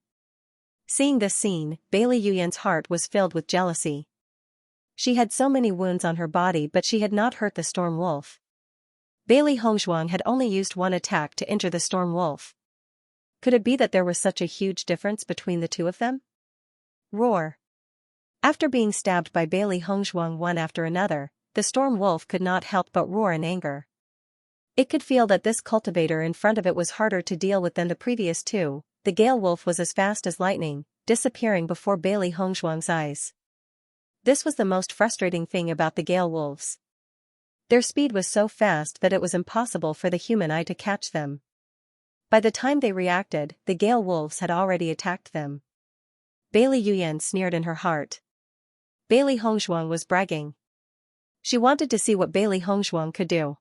Seeing this scene, Bailey Yuyan's heart was filled with jealousy. She had so many wounds on her body, but she had not hurt the Storm Wolf. Bailey Hongzhuang had only used one attack to injure the Storm Wolf. Could it be that there was such a huge difference between the two of them? Roar. After being stabbed by Bailey Hongzhuang one after another, the Storm Wolf could not help but roar in anger. It could feel that this cultivator in front of it was harder to deal with than the previous two. The Gale Wolf was as fast as lightning, disappearing before Bailey Hongzhuang's eyes. This was the most frustrating thing about the Gale Wolves. Their speed was so fast that it was impossible for the human eye to catch them. By the time they reacted, the Gale Wolves had already attacked them. Bailey Yuyan sneered in her heart. Bailey Hongzhuang was bragging. She wanted to see what Bailey Hongzhuang could do.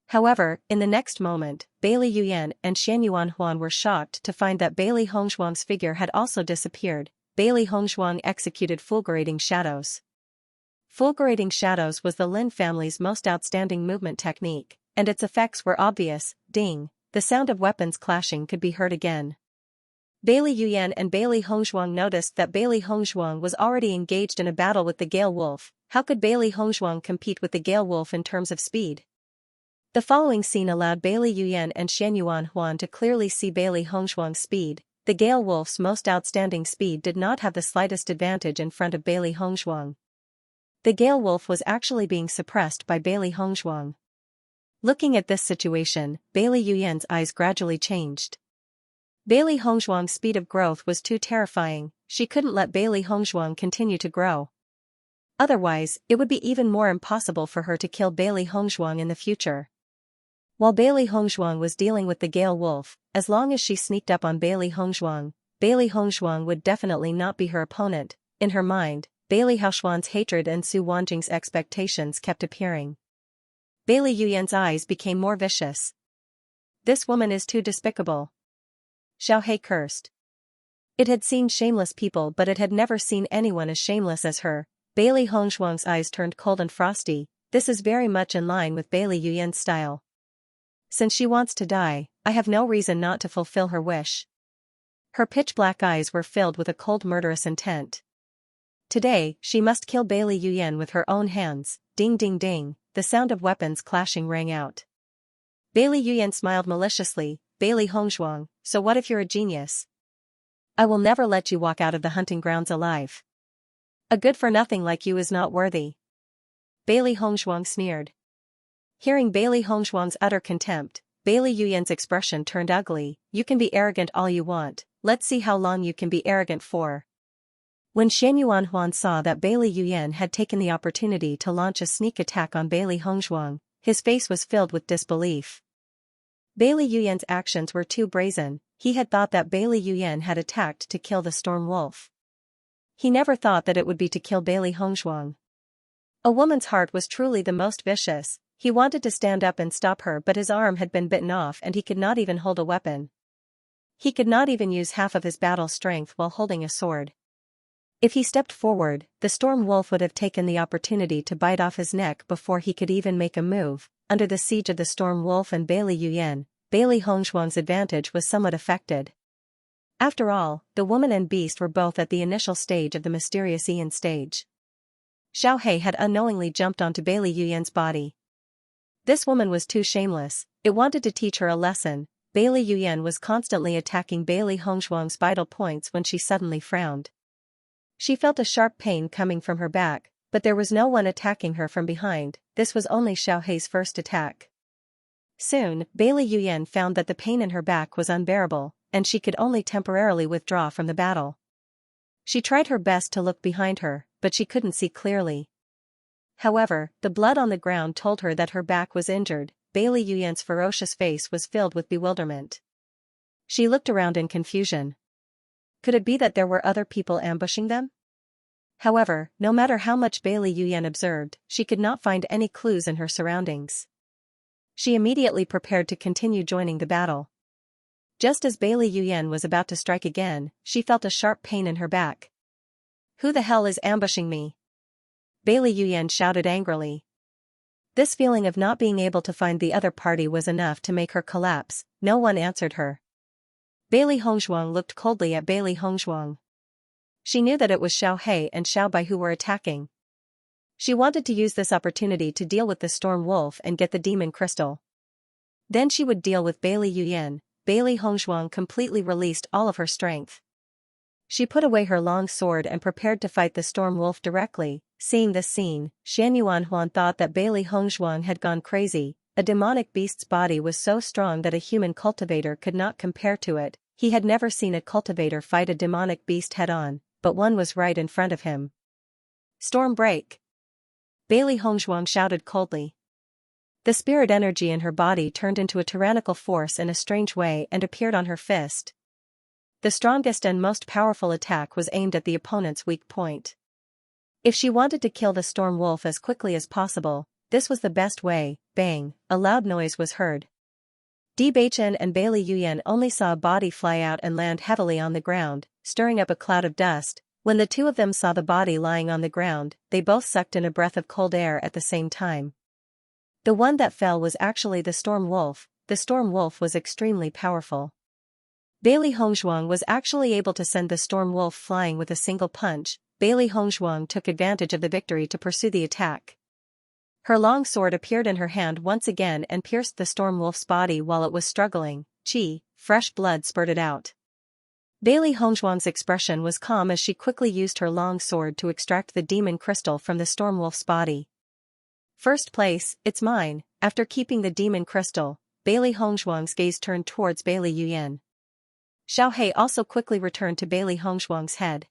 However, in the next moment, Bailey Yuyan and Xianyuan Huan were shocked to find that Bailey Hongzhuang's figure had also disappeared. Bailey Hongzhuang executed Fulgurating Shadows. Fulgurating Shadows was the Lin family's most outstanding movement technique, and its effects were obvious. Ding, the sound of weapons clashing could be heard again. Bailey Yuyan and Bailey Hongzhuang noticed that Bailey Hongzhuang was already engaged in a battle with the Gale Wolf. How could Bailey Hongzhuang compete with the Gale Wolf in terms of speed? The following scene allowed Bailey Yuyan and Xianyuan Huan to clearly see Bailey Hongzhuang's speed. The Gale Wolf's most outstanding speed did not have the slightest advantage in front of Bailey Hongzhuang. The Gale Wolf was actually being suppressed by Bailey Hongzhuang. Looking at this situation, Bailey Yuyan's eyes gradually changed. Bailey Hongzhuang's speed of growth was too terrifying. She couldn't let Bailey Hongzhuang continue to grow. Otherwise, it would be even more impossible for her to kill Bailey Hongzhuang in the future. While Bailey Hongzhuang was dealing with the Gale Wolf, as long as she sneaked up on Bailey Hongzhuang would definitely not be her opponent. In her mind, Bailey Hongzhuang's hatred and Su Wanjing's expectations kept appearing. Bailey Yuyan's eyes became more vicious. This woman is too despicable. Xiao He cursed. It had seen shameless people, but it had never seen anyone as shameless as her. Bailey Hongzhuang's eyes turned cold and frosty. This is very much in line with Bailey Yuyan's style. Since she wants to die, I have no reason not to fulfill her wish. Her pitch-black eyes were filled with a cold murderous intent. Today, she must kill Bailey Yuyan with her own hands. Ding ding ding, the sound of weapons clashing rang out. Bailey Yuyan smiled maliciously. Bailey Hongzhuang, so what if you're a genius? I will never let you walk out of the hunting grounds alive. A good-for-nothing like you is not worthy. Bailey Hongzhuang sneered. Hearing Bailey Hongzhuang's utter contempt, Bailey Yuyan's expression turned ugly. You can be arrogant all you want, let's see how long you can be arrogant for. When Xianyuan Huan saw that Bailey Yuyan had taken the opportunity to launch a sneak attack on Bailey Hongzhuang, his face was filled with disbelief. Bailey Yuyan's actions were too brazen. He had thought that Bailey Yuyan had attacked to kill the Storm Wolf. He never thought that it would be to kill Bailey Hongzhuang. A woman's heart was truly the most vicious. He wanted to stand up and stop her, but his arm had been bitten off and he could not even hold a weapon. He could not even use half of his battle strength while holding a sword. If he stepped forward, the storm wolf would have taken the opportunity to bite off his neck before he could even make a move. Under the siege of the storm wolf and Bailey Yuyan, Bailey Hongshuang's advantage was somewhat affected. After all, the woman and beast were both at the initial stage of the mysterious Ian stage. Xiao He had unknowingly jumped onto Bailey Yuyan's body. This woman was too shameless, it wanted to teach her a lesson. Bailey Yuyan was constantly attacking Bailey Hongshuang's vital points when she suddenly frowned. She felt a sharp pain coming from her back, but there was no one attacking her from behind. This was only Xiao He's first attack. Soon, Bailey Yuyan found that the pain in her back was unbearable, and she could only temporarily withdraw from the battle. She tried her best to look behind her, but she couldn't see clearly. However, the blood on the ground told her that her back was injured. Bailey Yuyan's ferocious face was filled with bewilderment. She looked around in confusion. Could it be that there were other people ambushing them? However, no matter how much Bailey Yuyan observed, she could not find any clues in her surroundings. She immediately prepared to continue joining the battle. Just as Bailey Yuyan was about to strike again, she felt a sharp pain in her back. "Who the hell is ambushing me?" Bailey Yuyan shouted angrily. This feeling of not being able to find the other party was enough to make her collapse. No one answered her. Bailey Hongshuang looked coldly at Bailey Hongshuang. She knew that it was Xiao He and Xiao Bai who were attacking. She wanted to use this opportunity to deal with the storm wolf and get the demon crystal. Then she would deal with Bailey Yuyan. Bailey Hongshuang completely released all of her strength. She put away her long sword and prepared to fight the storm wolf directly. Seeing this scene, Xianyuan Huan thought that Bailey Hongshuang had gone crazy. A demonic beast's body was so strong that a human cultivator could not compare to it. He had never seen a cultivator fight a demonic beast head-on, but one was right in front of him. "Storm break!" Bailey Hongshuang shouted coldly. The spirit energy in her body turned into a tyrannical force in a strange way and appeared on her fist. The strongest and most powerful attack was aimed at the opponent's weak point. If she wanted to kill the storm wolf as quickly as possible, this was the best way. Bang, a loud noise was heard. Bewitching and Bailey Yuyan only saw a body fly out and land heavily on the ground, stirring up a cloud of dust. When the two of them saw the body lying on the ground, they both sucked in a breath of cold air at the same time. The one that fell was actually the storm wolf. The storm wolf was extremely powerful. Bailey Hongshuang was actually able to send the storm wolf flying with a single punch. Bailey Hongshuang took advantage of the victory to pursue the attack. Her long sword appeared in her hand once again and pierced the storm wolf's body while it was struggling. Fresh blood spurted out. Bailey Hongshuang's expression was calm as she quickly used her long sword to extract the demon crystal from the storm wolf's body. "First place, it's mine." After keeping the demon crystal, Bailey Hongshuang's gaze turned towards Bailey Yuyan. Xiao He also quickly returned to Bailey Hongshuang's head.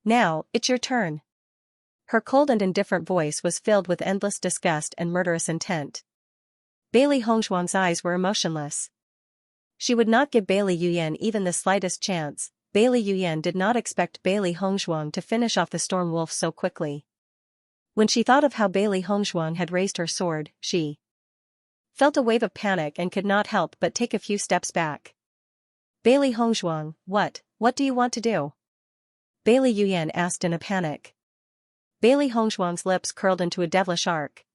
"Now, it's your turn." Her cold and indifferent voice was filled with endless disgust and murderous intent. Bailey Hongshuang's eyes were emotionless. She would not give Bailey Yuyan even the slightest chance. Bailey Yuyan did not expect Bailey Hongshuang to finish off the storm wolf so quickly. When she thought of how Bailey Hongshuang had raised her sword, she felt a wave of panic and could not help but take a few steps back. "Bailey Hongshuang, what do you want to do?" Bailey Yuyan asked in a panic. Bailey Hongshuang's lips curled into a devilish arc.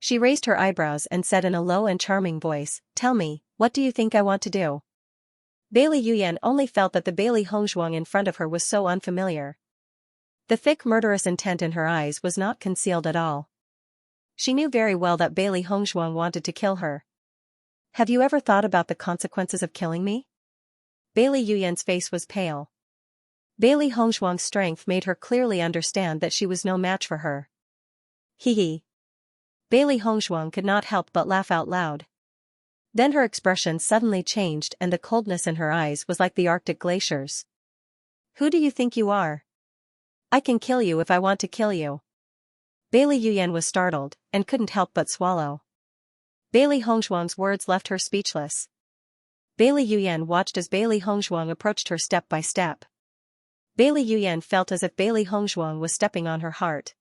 She raised her eyebrows and said in a low and charming voice, "Tell me, what do you think I want to do?" Bailey Yuyan only felt that the Bailey Hongshuang in front of her was so unfamiliar. The thick murderous intent in her eyes was not concealed at all. She knew very well that Bailey Hongshuang wanted to kill her. "Have you ever thought about the consequences of killing me?" Bailey Yuyan's face was pale. Bailey Hongshuang's strength made her clearly understand that she was no match for her. Hee. Bailey Hongshuang could not help but laugh out loud. Then her expression suddenly changed and the coldness in her eyes was like the Arctic glaciers. "Who do you think you are? I can kill you if I want to kill you." Bailey Yuyan was startled, and couldn't help but swallow. Bailey Hongshuang's words left her speechless. Bailey Yuyan watched as Bailey Hongshuang approached her step by step. Bailey Yuyan felt as if Bailey Hongshuang was stepping on her heart.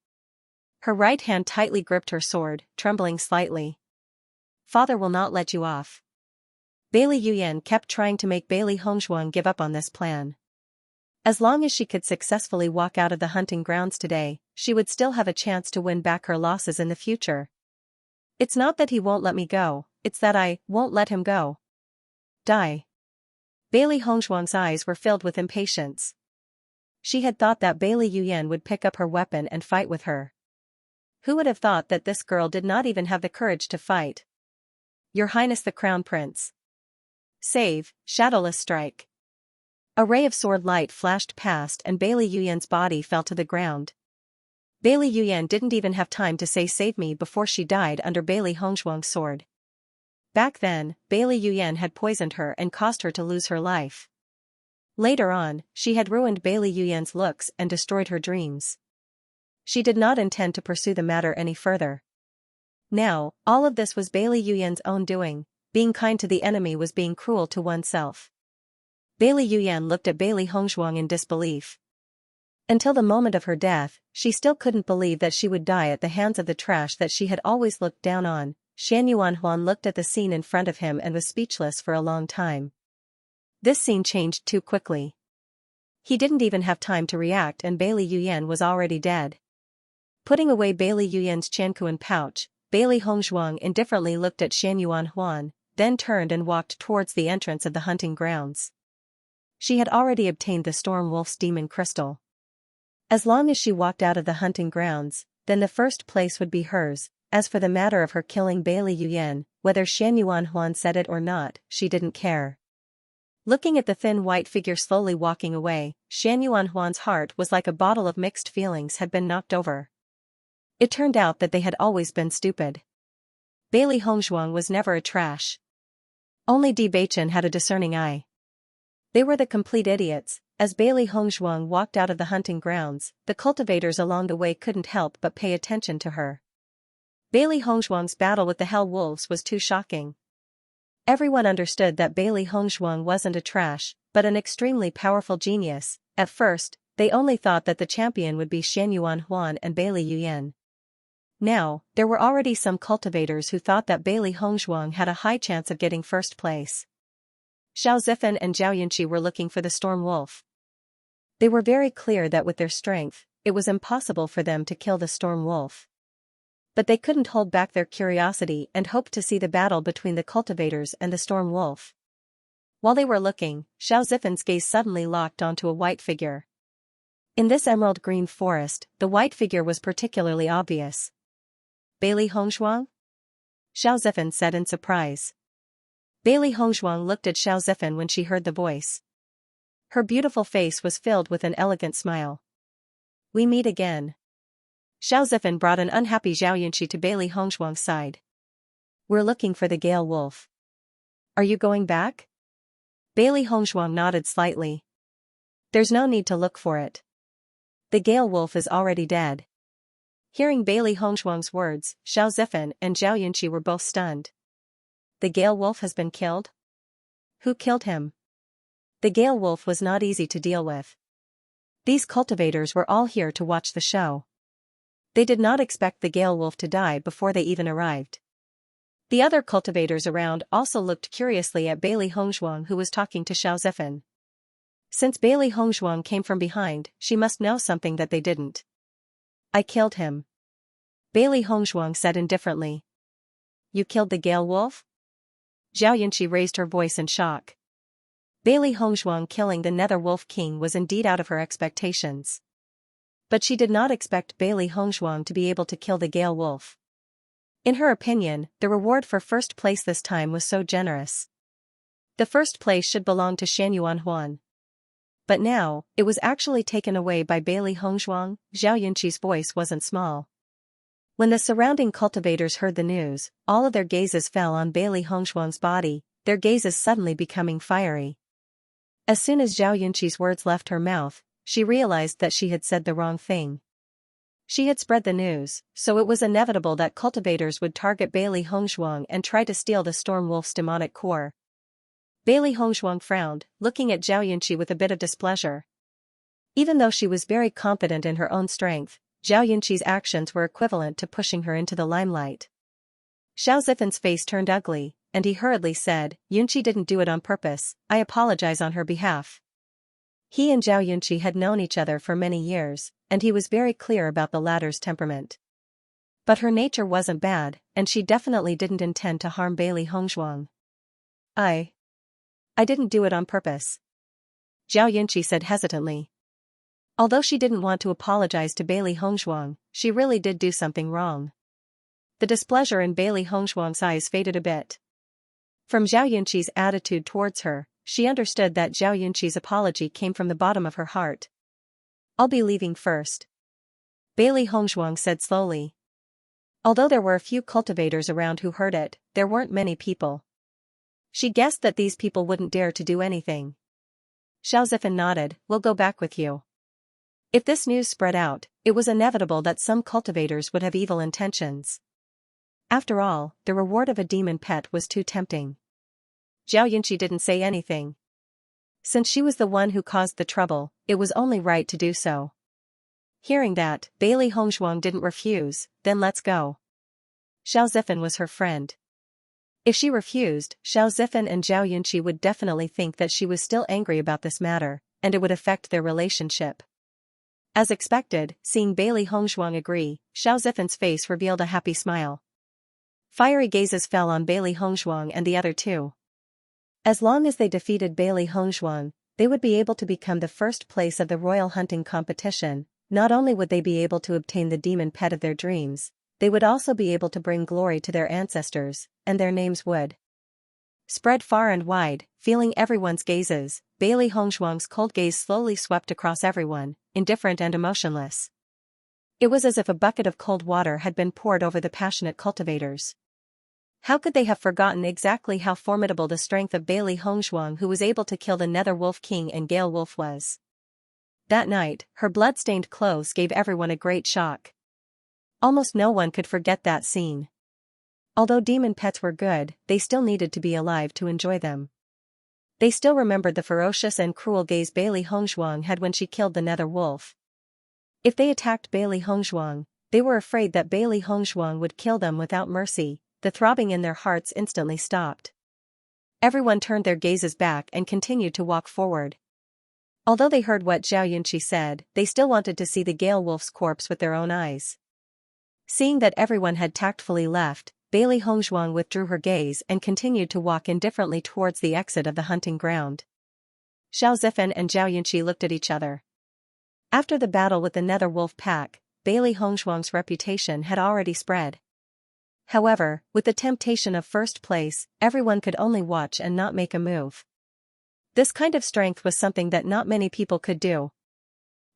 Her right hand tightly gripped her sword, trembling slightly. Father will not let you off. Bailey Yuyan kept trying to make Bailey Hongzhuang give up on this plan. As long as she could successfully walk out of the hunting grounds today, she would still have a chance to win back her losses in the future. It's not that he won't let me go, it's that I won't let him go. Die. Bailey Hongzhuang's eyes were filled with impatience. She had thought that Bailey Yuyan would pick up her weapon and fight with her. Who would have thought that this girl did not even have the courage to fight? Your Highness the Crown Prince. Save, Shadowless Strike. A ray of sword light flashed past and Bailey Yuyan's body fell to the ground. Bailey Yuyan didn't even have time to say save me before she died under Bailey Hongzhuang's sword. Back then, Bailey Yuyan had poisoned her and caused her to lose her life. Later on, she had ruined Bailey Yuyan's looks and destroyed her dreams. She did not intend to pursue the matter any further. Now, all of this was Bailey Yuyan's own doing. Being kind to the enemy was being cruel to oneself. Bailey Yuyan looked at Bailey Hongzhuang in disbelief. Until the moment of her death, she still couldn't believe that she would die at the hands of the trash that she had always looked down on. Shan Yuanhuan looked at the scene in front of him and was speechless for a long time. This scene changed too quickly. He didn't even have time to react and Bailey Yuyan was already dead. Putting away Bailey Yuyan's Chankuan pouch, Bailey Hongzhuang indifferently looked at Shan Yuanhuan, then turned and walked towards the entrance of the hunting grounds. She had already obtained the Storm Wolf's demon crystal. As long as she walked out of the hunting grounds, then the first place would be hers. As for the matter of her killing Bailey Yuyan, whether Shan Yuanhuan said it or not, she didn't care. Looking at the thin white figure slowly walking away, Shan Yuanhuan's heart was like a bottle of mixed feelings had been knocked over. It turned out that they had always been stupid. Bailey Hongzhuang was never a trash. Only Bewitching had a discerning eye. They were the complete idiots. As Bailey Hongzhuang walked out of the hunting grounds, the cultivators along the way couldn't help but pay attention to her. Bailey Hongzhuang's battle with the Hell Wolves was too shocking. Everyone understood that Bailey Hongzhuang wasn't a trash, but an extremely powerful genius. At first, they only thought that the champion would be Shan Yuanhuan and Bailey Yuyan. Now, there were already some cultivators who thought that Bailey Hongzhuang had a high chance of getting first place. Xiao Zifan and Zhao Yunqi were looking for the Storm Wolf. They were very clear that with their strength, it was impossible for them to kill the Storm Wolf. But they couldn't hold back their curiosity and hoped to see the battle between the cultivators and the Storm Wolf. While they were looking, Xiao Zifan's gaze suddenly locked onto a white figure. In this emerald green forest, the white figure was particularly obvious. Bailey Hongzhuang? Xiao Zifan said in surprise. Bailey Hongzhuang looked at Xiao Zifan when she heard the voice. Her beautiful face was filled with an elegant smile. We meet again. Xiao Zifan brought an unhappy Zhao Yunqi to Bailey Hongzhuang's side. We're looking for the Gale Wolf. Are you going back? Bailey Hongzhuang nodded slightly. There's no need to look for it. The Gale Wolf is already dead. Hearing Bailey Hongzhuang's words, Xiao Zifan and Zhao Yunqi were both stunned. The Gale Wolf has been killed? Who killed him? The Gale Wolf was not easy to deal with. These cultivators were all here to watch the show. They did not expect the Gale Wolf to die before they even arrived. The other cultivators around also looked curiously at Bailey Hongzhuang, who was talking to Xiao Zifan. Since Bailey Hongzhuang came from behind, she must know something that they didn't. I killed him. Bailey Hongzhuang said indifferently. You killed the Gale Wolf? Zhao Yunqi raised her voice in shock. Bailey Hongzhuang killing the Nether Wolf King was indeed out of her expectations. But she did not expect Bailey Hongzhuang to be able to kill the Gale Wolf. In her opinion, the reward for first place this time was so generous. The first place should belong to Shan Yuanhuan. But now, it was actually taken away by Bailey Hongzhuang. Zhao Yunqi's voice wasn't small. When the surrounding cultivators heard the news, all of their gazes fell on Bailey Hongzhuang's body, their gazes suddenly becoming fiery. As soon as Zhao Yunqi's words left her mouth, she realized that she had said the wrong thing. She had spread the news, so it was inevitable that cultivators would target Bailey Hongzhuang and try to steal the Storm Wolf's demonic core. Bailey Hongzhuang frowned, looking at Zhao Yunqi with a bit of displeasure. Even though she was very confident in her own strength, Zhao Yunqi's actions were equivalent to pushing her into the limelight. Xiao Zifan's face turned ugly, and he hurriedly said, "Yunqi didn't do it on purpose, I apologize on her behalf." He and Zhao Yunqi had known each other for many years, and he was very clear about the latter's temperament. But her nature wasn't bad, and she definitely didn't intend to harm Bailey Hongzhuang. I didn't do it on purpose," Zhao Yunqi said hesitantly. Although she didn't want to apologize to Bailey Hongzhuang, she really did do something wrong. The displeasure in Bailey Hongzhuang's eyes faded a bit. From Zhao Yunqi's attitude towards her, she understood that Zhao Yunqi's apology came from the bottom of her heart. "I'll be leaving first," Bailey Hongzhuang said slowly. Although there were a few cultivators around who heard it, there weren't many people. She guessed that these people wouldn't dare to do anything. Xiao Zifan nodded, "We'll go back with you." If this news spread out, it was inevitable that some cultivators would have evil intentions. After all, the reward of a demon pet was too tempting. Zhao Yunqi didn't say anything. Since she was the one who caused the trouble, it was only right to do so. Hearing that, Bailey Hongzhuang didn't refuse, "Then let's go." Xiao Zifan was her friend. If she refused, Xiao Zifan and Zhao Yunqi would definitely think that she was still angry about this matter, and it would affect their relationship. As expected, seeing Bailey Hongzhuang agree, Xiao Zifan's face revealed a happy smile. Fiery gazes fell on Bailey Hongzhuang and the other two. As long as they defeated Bailey Hongzhuang, they would be able to become the first place of the royal hunting competition. Not only would they be able to obtain the demon pet of their dreams, they would also be able to bring glory to their ancestors, and their names would spread far and wide. Feeling everyone's gazes, Bailey Hongzhuang's cold gaze slowly swept across everyone, indifferent and emotionless. It was as if a bucket of cold water had been poured over the passionate cultivators. How could they have forgotten exactly how formidable the strength of Bailey Hongzhuang, who was able to kill the Nether Wolf King and Gale Wolf, was? That night, her blood-stained clothes gave everyone a great shock. Almost no one could forget that scene. Although demon pets were good, they still needed to be alive to enjoy them. They still remembered the ferocious and cruel gaze Bailey Hongzhuang had when she killed the Nether Wolf. If they attacked Bailey Hongzhuang, they were afraid that Bailey Hongzhuang would kill them without mercy. The throbbing in their hearts instantly stopped. Everyone turned their gazes back and continued to walk forward. Although they heard what Zhao Yunqi said, they still wanted to see the Gale Wolf's corpse with their own eyes. Seeing that everyone had tactfully left, Bailey Hongzhuang withdrew her gaze and continued to walk indifferently towards the exit of the hunting ground. Xiao Zifan and Zhao Yunqi looked at each other. After the battle with the Nether Wolf pack, Bailey Hongzhuang's reputation had already spread. However, with the temptation of first place, everyone could only watch and not make a move. This kind of strength was something that not many people could do.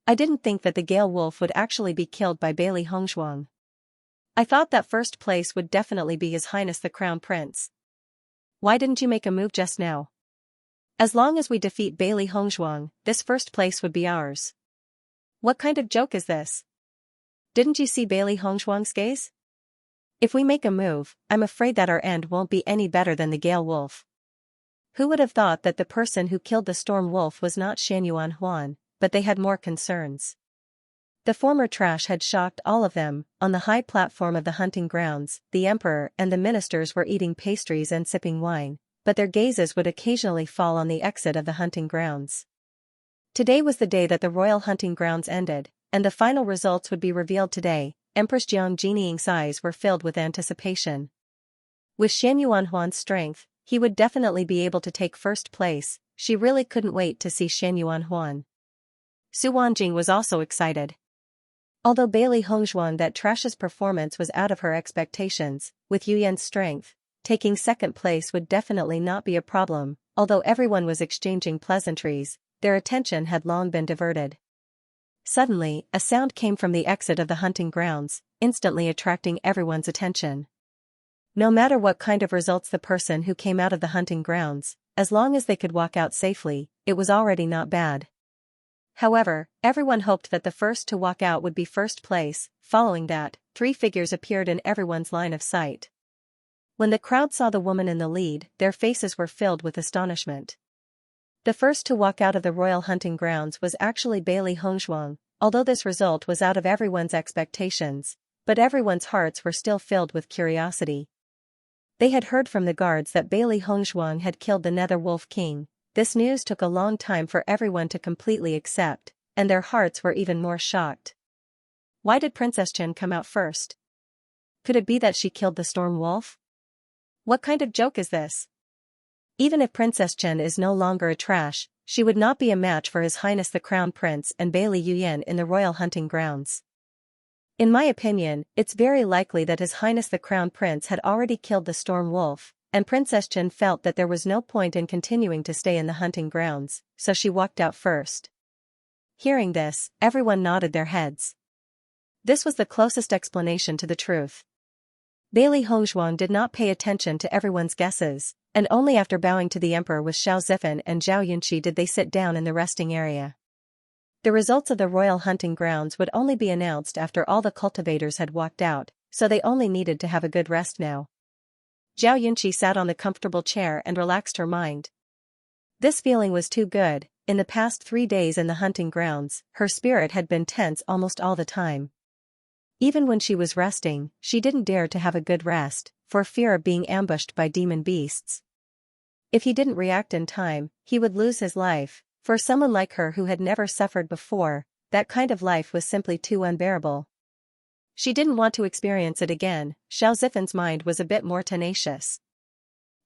"I didn't think that the Gale Wolf would actually be killed by Bailey Hongzhuang. I thought that first place would definitely be His Highness the Crown Prince. Why didn't you make a move just now? As long as we defeat Bailey Hongzhuang, this first place would be ours. What kind of joke is this? Didn't you see Bailey Hongzhuang's gaze? If we make a move, I'm afraid that our end won't be any better than the Gale Wolf." Who would have thought that the person who killed the Storm Wolf was not Xianyuan Huan, but they had more concerns. The former trash had shocked all of them. On the high platform of the hunting grounds, the emperor and the ministers were eating pastries and sipping wine, but their gazes would occasionally fall on the exit of the hunting grounds. Today was the day that the royal hunting grounds ended, and the final results would be revealed today. Empress Jiang Jiniying's eyes were filled with anticipation. With Xianyuan Huan's strength, he would definitely be able to take first place. She really couldn't wait to see Xianyuan Huan. Su Wanjing was also excited. Although Bailey Hongzhuang that trash's performance was out of her expectations, with Yu Yan's strength, taking second place would definitely not be a problem. Although everyone was exchanging pleasantries, their attention had long been diverted. Suddenly, a sound came from the exit of the hunting grounds, instantly attracting everyone's attention. No matter what kind of results the person who came out of the hunting grounds, as long as they could walk out safely, it was already not bad. However, everyone hoped that the first to walk out would be first place. Following that, 3 figures appeared in everyone's line of sight. When the crowd saw the woman in the lead, their faces were filled with astonishment. The first to walk out of the royal hunting grounds was actually Bailey Hongzhuang. although this result was out of everyone's expectations, but everyone's hearts were still filled with curiosity. They had heard from the guards that Bailey Hongzhuang had killed the Nether Wolf King. This news took a long time for everyone to completely accept, and their hearts were even more shocked. Why did Princess Chen come out first? Could it be that she killed the Storm Wolf? What kind of joke is this? Even if Princess Chen is no longer a trash, she would not be a match for His Highness the Crown Prince and Bailey Yuyan in the royal hunting grounds. In my opinion, it's very likely that His Highness the Crown Prince had already killed the Storm Wolf, and Princess Chen felt that there was no point in continuing to stay in the hunting grounds, so she walked out first. Hearing this, everyone nodded their heads. This was the closest explanation to the truth. Bailey Hongzhuang did not pay attention to everyone's guesses, and only after bowing to the emperor with Xiao Zifan and Zhao Yunqi did they sit down in the resting area. The results of the royal hunting grounds would only be announced after all the cultivators had walked out, so they only needed to have a good rest now. Zhao Yunqi sat on the comfortable chair and relaxed her mind. This feeling was too good. In the past 3 days in the hunting grounds, her spirit had been tense almost all the time. Even when she was resting, she didn't dare to have a good rest, for fear of being ambushed by demon beasts. If he didn't react in time, he would lose his life. For someone like her who had never suffered before, that kind of life was simply too unbearable. She didn't want to experience it again. Xiao Zifan's mind was a bit more tenacious.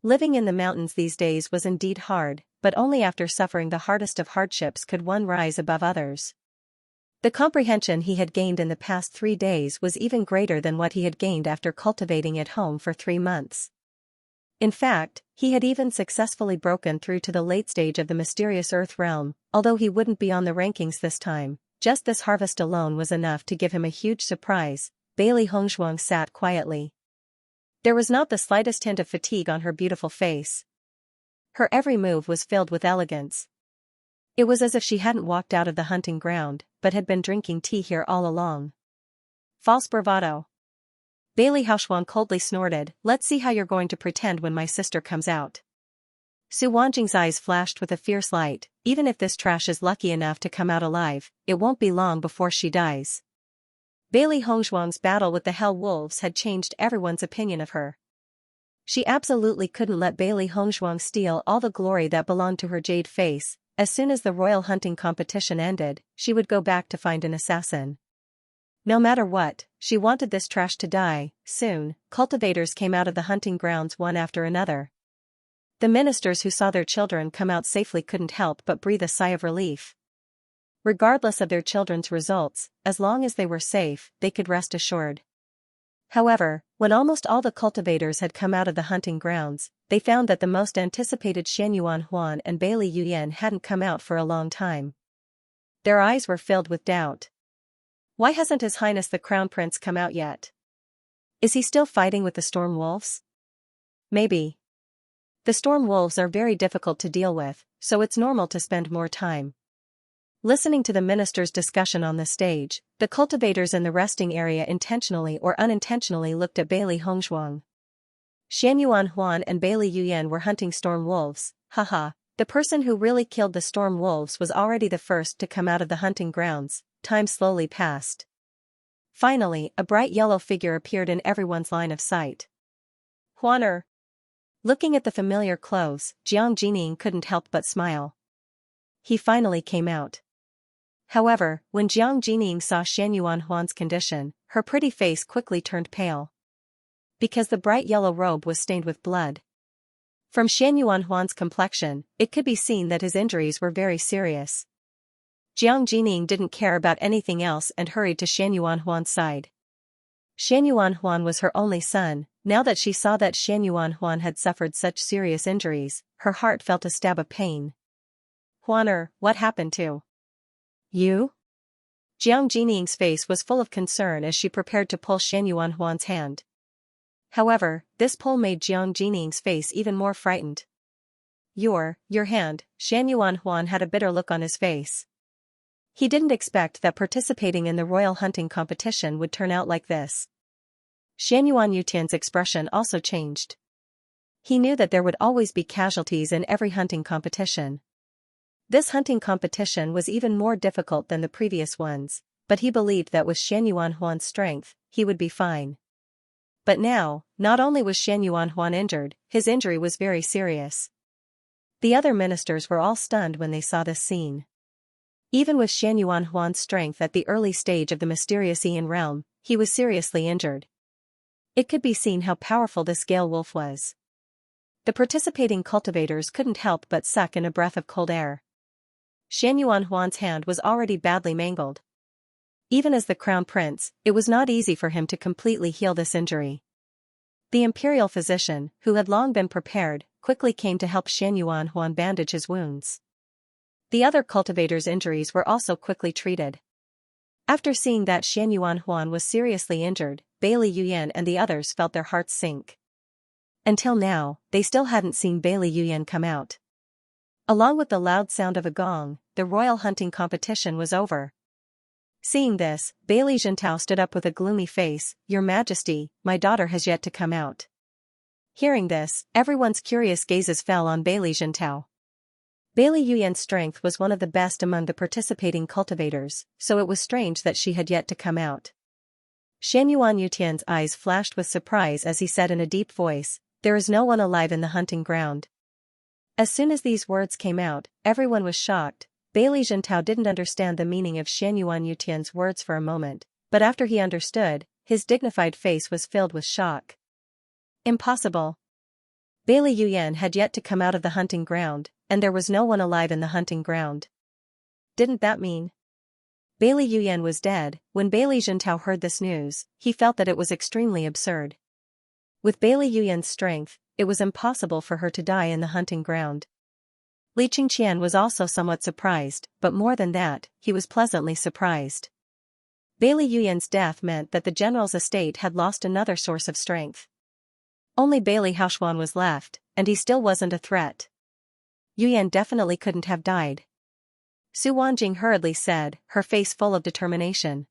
Living in the mountains these days was indeed hard, but only after suffering the hardest of hardships could one rise above others. The comprehension he had gained in the past 3 days was even greater than what he had gained after cultivating at home for 3 months. In fact, he had even successfully broken through to the late stage of the mysterious Earth realm, although he wouldn't be on the rankings this time. Just this harvest alone was enough to give him a huge surprise. Bailey Hongzhuang sat quietly. There was not the slightest hint of fatigue on her beautiful face. Her every move was filled with elegance. It was as if she hadn't walked out of the hunting ground, but had been drinking tea here all along. False bravado. Bailey Hongzhuang coldly snorted, "Let's see how you're going to pretend when my sister comes out." Su Wanjing's eyes flashed with a fierce light. Even if this trash is lucky enough to come out alive, it won't be long before she dies. Bailey Hongzhuang's battle with the Hell Wolves had changed everyone's opinion of her. She absolutely couldn't let Bailey Hongzhuang steal all the glory that belonged to her jade face. As soon as the royal hunting competition ended, she would go back to find an assassin. No matter what, she wanted this trash to die. Soon, cultivators came out of the hunting grounds one after another. The ministers who saw their children come out safely couldn't help but breathe a sigh of relief. Regardless of their children's results, as long as they were safe, they could rest assured. However, when almost all the cultivators had come out of the hunting grounds, they found that the most anticipated Xianyuan Huan and Bailey Yuyan hadn't come out for a long time. Their eyes were filled with doubt. Why hasn't His Highness the Crown Prince come out yet? Is he still fighting with the Storm Wolves? Maybe. The Storm Wolves are very difficult to deal with, so it's normal to spend more time. Listening to the minister's discussion on the stage, the cultivators in the resting area intentionally or unintentionally looked at Bailey Hongzhuang. Xianyuan Huan and Bailey Yuyan were hunting Storm Wolves. Haha, the person who really killed the Storm Wolves was already the first to come out of the hunting grounds. Time slowly passed. Finally, a bright yellow figure appeared in everyone's line of sight. Huaner. Looking at the familiar clothes, Jiang Jining couldn't help but smile. He finally came out. However, when Jiang Jining saw Xianyuan Huan's condition, her pretty face quickly turned pale. Because the bright yellow robe was stained with blood. From Xianyuan Huan's complexion, it could be seen that his injuries were very serious. Jiang Jining didn't care about anything else and hurried to Xianyuan Huan's side. Xianyuan Huan was her only son. Now that she saw that Xianyuan Huan had suffered such serious injuries, her heart felt a stab of pain. Huaner, what happened to you? Jiang Jining's face was full of concern as she prepared to pull Xianyuan Huan's hand. However, this pull made Jiang Jining's face even more frightened. Your hand. Xianyuan Huan had a bitter look on his face. He didn't expect that participating in the royal hunting competition would turn out like this. Xianyuan Yutian's expression also changed. He knew that there would always be casualties in every hunting competition. This hunting competition was even more difficult than the previous ones, but he believed that with Shan Yuanhuan's strength, he would be fine. But now, not only was Shan Yuanhuan injured, his injury was very serious. The other ministers were all stunned when they saw this scene. Even with Shan Yuanhuan's strength at the early stage of the mysterious Ian realm, he was seriously injured. It could be seen how powerful this Gale Wolf was. The participating cultivators couldn't help but suck in a breath of cold air. Shan Yuanhuan's hand was already badly mangled. Even as the crown prince, it was not easy for him to completely heal this injury. The imperial physician, who had long been prepared, quickly came to help Shan Yuanhuan bandage his wounds. The other cultivators' injuries were also quickly treated. After seeing that Shan Yuanhuan was seriously injured, Bailey Yuyan and the others felt their hearts sink. Until now, they still hadn't seen Bailey Yuyan come out. Along with the loud sound of a gong, the royal hunting competition was over. Seeing this, Bailey Zhentao stood up with a gloomy face. "Your Majesty, my daughter has yet to come out." Hearing this, everyone's curious gazes fell on Bailey Zhentao. Bailey Yuyan's strength was one of the best among the participating cultivators, so it was strange that she had yet to come out. Shan Yuan Yutian's eyes flashed with surprise as he said in a deep voice, "There is no one alive in the hunting ground." As soon as these words came out, everyone was shocked. Bailey Zhentao didn't understand the meaning of Shan Yuan Yutian's words for a moment, but after he understood, his dignified face was filled with shock. Impossible. Bailey Yuyan had yet to come out of the hunting ground, and there was no one alive in the hunting ground. Didn't that mean Bailey Yuyan was dead? When Bailey Zhentao heard this news, he felt that it was extremely absurd. With Bailey Yuyan's strength, it was impossible for her to die in the hunting ground. Li Qingqian was also somewhat surprised, but more than that, he was pleasantly surprised. Bailey Yuyan's death meant that the general's estate had lost another source of strength. Only Bailey Haoshuan was left, and he still wasn't a threat. Yuyan definitely couldn't have died. Su Wanjing hurriedly said, her face full of determination.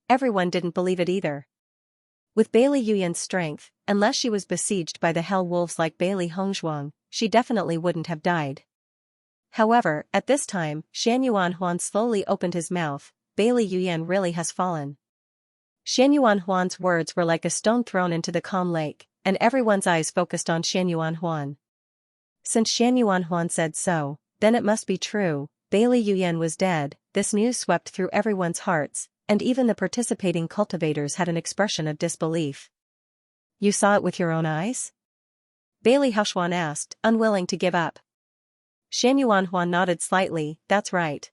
Everyone didn't believe it either. With Bailey Yuyan's strength, unless she was besieged by the hell wolves like Bailey Hongzhuang, she definitely wouldn't have died. However, at this time, Shan Yuanhuan slowly opened his mouth. Bailey Yuyan really has fallen. Shan Yuanhuan's words were like a stone thrown into the calm lake, and everyone's eyes focused on Shan Yuanhuan. Since Shan Yuanhuan said so, then it must be true. Bailey Yuyan was dead. This news swept through everyone's hearts, and even the participating cultivators had an expression of disbelief. "You saw it with your own eyes?" Bailey Haoshuan asked, unwilling to give up. Shan Yuanhuan nodded slightly. "That's right."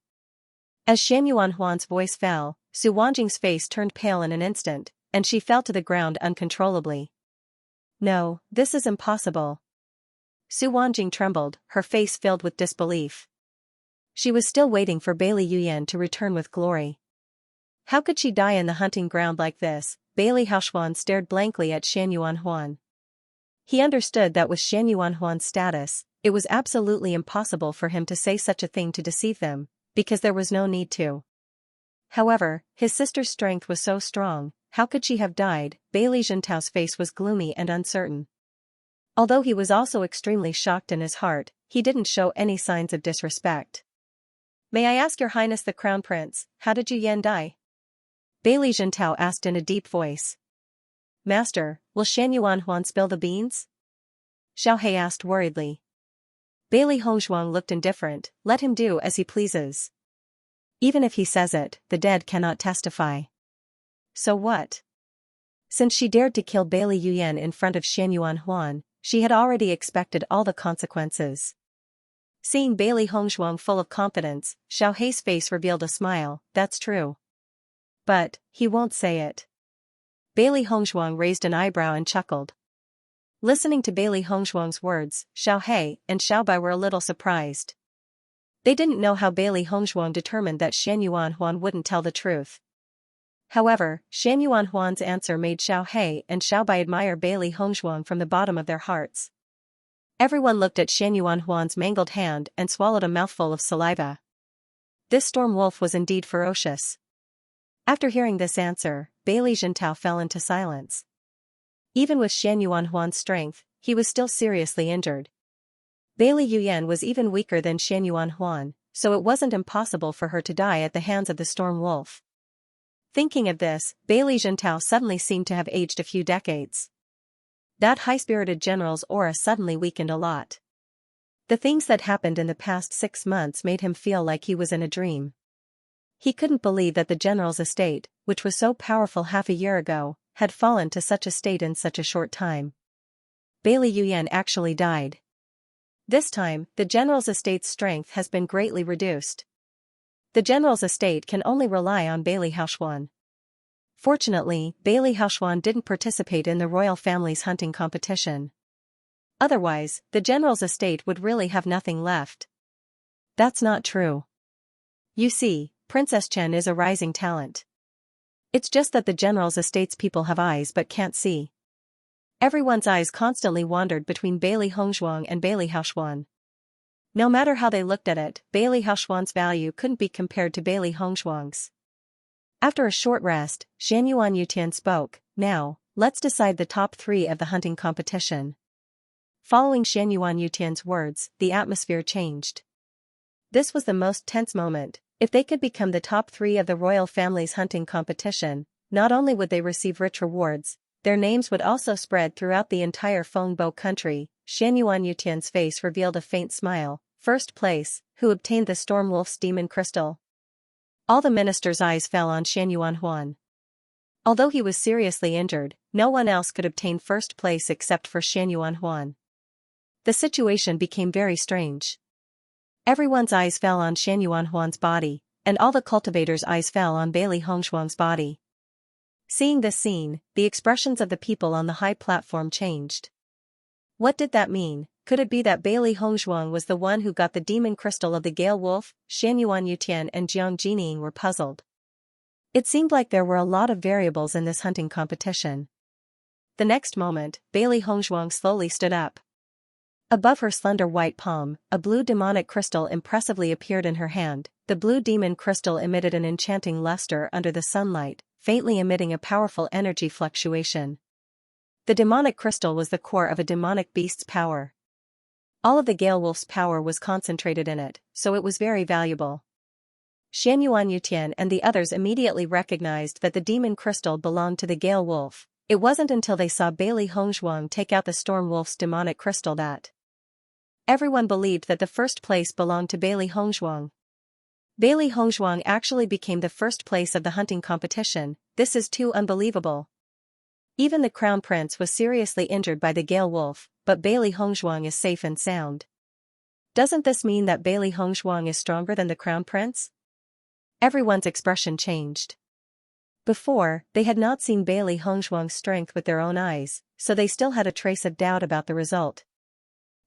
As Shan Yuanhuan's voice fell, Su Wanjing's face turned pale in an instant, and she fell to the ground uncontrollably. "No, this is impossible." Su Wanjing trembled, her face filled with disbelief. She was still waiting for Bailey Yuyan to return with glory. How could she die in the hunting ground like this? Bailey Haoshuan stared blankly at Shan Yuanhuan. He understood that with Shan Yuanhuan's status, it was absolutely impossible for him to say such a thing to deceive them, because there was no need to. However, his sister's strength was so strong, how could she have died? Bailey Zhentao's face was gloomy and uncertain. Although he was also extremely shocked in his heart, he didn't show any signs of disrespect. "May I ask your highness the crown prince, how did Yuyan die?" Bailey Zhentao asked in a deep voice. "Master, will Shan Yuanhuan spill the beans?" Xiao He asked worriedly. Bailey Hongzhuang looked indifferent. "Let him do as he pleases. Even if he says it, the dead cannot testify." So what? Since she dared to kill Bailey Yuyan in front of Shan Yuanhuan, she had already expected all the consequences. Seeing Bailey Hongzhuang full of confidence, Xiao Hei's face revealed a smile. "That's true. But he won't say it." Bailey Hongzhuang raised an eyebrow and chuckled. Listening to Bailey Hongzhuang's words, Xiao Hei and Xiao Bai were a little surprised. They didn't know how Bailey Hongzhuang determined that Shan Yuanhuan wouldn't tell the truth. However, Shan Yuanhuan's answer made Xiao Hei and Xiao Bai admire Bailey Hongzhuang from the bottom of their hearts. Everyone looked at Shan Yuanhuan's mangled hand and swallowed a mouthful of saliva. This storm wolf was indeed ferocious. After hearing this answer, Bailey Zhentao fell into silence. Even with Shan Yuanhuan's strength, he was still seriously injured. Bailey Yuyan was even weaker than Xianyuan Huan, so it wasn't impossible for her to die at the hands of the Storm Wolf. Thinking of this, Bailey Zhentao suddenly seemed to have aged a few decades. That high-spirited general's aura suddenly weakened a lot. The things that happened in the past 6 months made him feel like he was in a dream. He couldn't believe that the general's estate, which was so powerful half a year ago, had fallen to such a state in such a short time. Bailey Yuyan actually died. This time, the general's estate's strength has been greatly reduced. The general's estate can only rely on Bailey Haoshuan. Fortunately, Bailey Haoshuan didn't participate in the royal family's hunting competition. Otherwise, the general's estate would really have nothing left. That's not true. You see, Princess Chen is a rising talent. It's just that the general's estate's people have eyes but can't see. Everyone's eyes constantly wandered between Bailey Hongzhuang and Bailey Haoshuan. No matter how they looked at it, Bailey Haoshuan's value couldn't be compared to Bailey Hongzhuang's. After a short rest, Xianyuan Yutian spoke, "Now, let's decide the top 3 of the hunting competition." Following Xianyuan Yutian's words, the atmosphere changed. This was the most tense moment. If they could become the top 3 of the royal family's hunting competition, not only would they receive rich rewards, their names would also spread throughout the entire Fengbo country. Xianyuan Yutian's face revealed a faint smile. First place, who obtained the Storm Wolf's demon crystal? All the ministers' eyes fell on Xianyuan Huan. Although he was seriously injured, no one else could obtain first place except for Xianyuan Huan. The situation became very strange. Everyone's eyes fell on Xianyuan Huan's body, and all the cultivators' eyes fell on Bailey Hongzhuang's body. Seeing this scene, the expressions of the people on the high platform changed. What did that mean? Could it be that Bailey Hongzhuang was the one who got the demon crystal of the Gale Wolf? Xianyuan Yutian and Jiang Jining were puzzled. It seemed like there were a lot of variables in this hunting competition. The next moment, Bailey Hongzhuang slowly stood up. Above her slender white palm, a blue demonic crystal impressively appeared in her hand. The blue demon crystal emitted an enchanting luster under the sunlight, faintly emitting a powerful energy fluctuation. The demonic crystal was the core of a demonic beast's power. All of the Gale Wolf's power was concentrated in it, so it was very valuable. Xianyuan Yutian and the others immediately recognized that the demon crystal belonged to the Gale Wolf. It wasn't until they saw Bailey Hongzhuang take out the Storm Wolf's demonic crystal that everyone believed that the first place belonged to Bailey Hongzhuang. Bailey Hongzhuang actually became the first place of the hunting competition. This is too unbelievable. Even the Crown Prince was seriously injured by the Gale Wolf, but Bailey Hongzhuang is safe and sound. Doesn't this mean that Bailey Hongzhuang is stronger than the Crown Prince? Everyone's expression changed. Before, they had not seen Bailey Hongzhuang's strength with their own eyes, so they still had a trace of doubt about the result.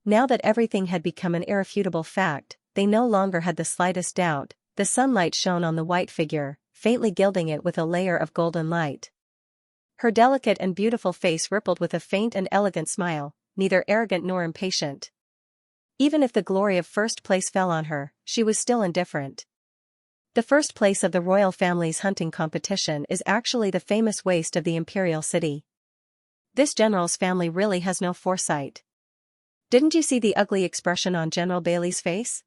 Now that everything had become an irrefutable fact, they no longer had the slightest doubt. The sunlight shone on the white figure, faintly gilding it with a layer of golden light. Her delicate and beautiful face rippled with a faint and elegant smile, neither arrogant nor impatient. Even if the glory of first place fell on her, she was still indifferent. The first place of the royal family's hunting competition is actually the famous waste of the imperial city. This general's family really has no foresight. Didn't you see the ugly expression on General Bailey's face?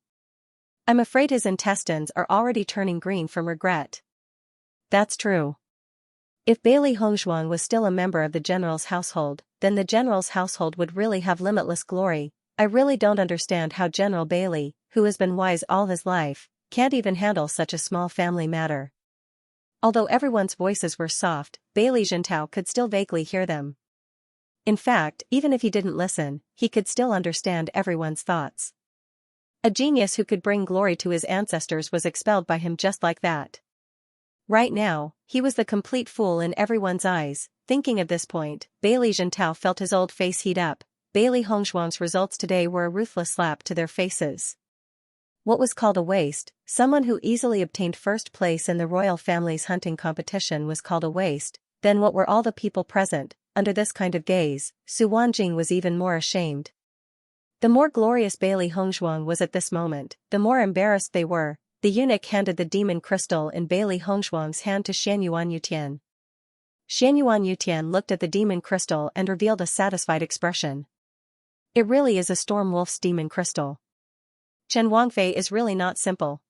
I'm afraid his intestines are already turning green from regret. That's true. If Bailey Hongzhuang was still a member of the general's household, then the general's household would really have limitless glory. I really don't understand how General Bailey, who has been wise all his life, can't even handle such a small family matter. Although everyone's voices were soft, Bailey Zhentao could still vaguely hear them. In fact, even if he didn't listen, he could still understand everyone's thoughts. A genius who could bring glory to his ancestors was expelled by him just like that. Right now, he was the complete fool in everyone's eyes. Thinking of this point, Bailey Zhentao felt his old face heat up. Bailey Hongzhuang's results today were a ruthless slap to their faces. What was called a waste, someone who easily obtained first place in the royal family's hunting competition was called a waste, then what were all the people present? Under this kind of gaze, Su Wanjing was even more ashamed. The more glorious Bailey Hongzhuang was at this moment, the more embarrassed they were. The eunuch handed the demon crystal in Bailey Hongzhuang's hand to Xianyuan Yutian. Xianyuan Yutian looked at the demon crystal and revealed a satisfied expression. It really is a storm wolf's demon crystal. Chen Wangfei is really not simple.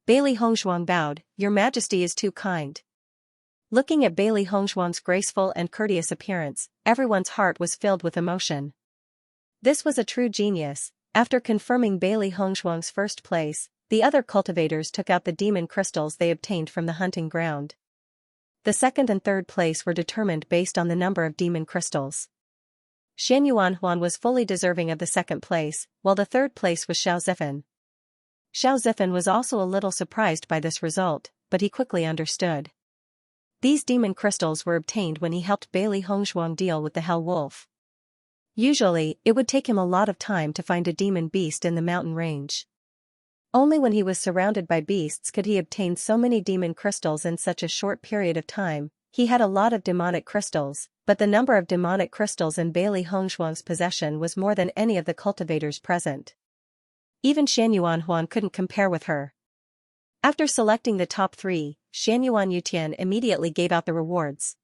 Bailey Hongzhuang bowed, "Your Majesty is too kind." Looking at Bailey Hongzhuang's graceful and courteous appearance, everyone's heart was filled with emotion. This was a true genius. After confirming Bailey Hongzhuang's first place, the other cultivators took out the demon crystals they obtained from the hunting ground. The second and third place were determined based on the number of demon crystals. Xian Yuanhuan was fully deserving of the second place, while the third place was Xiao Zifan. Xiao Zifan was also a little surprised by this result, but he quickly understood. These demon crystals were obtained when he helped Bailey Hongzhuang deal with the Hell Wolf. Usually, it would take him a lot of time to find a demon beast in the mountain range. Only when he was surrounded by beasts could he obtain so many demon crystals in such a short period of time. He had a lot of demonic crystals, but the number of demonic crystals in Bailey Hongzhuang's possession was more than any of the cultivators present. Even Xian Yuanhuan couldn't compare with her. After selecting the top 3, Xian Yuan Yutian immediately gave out the rewards.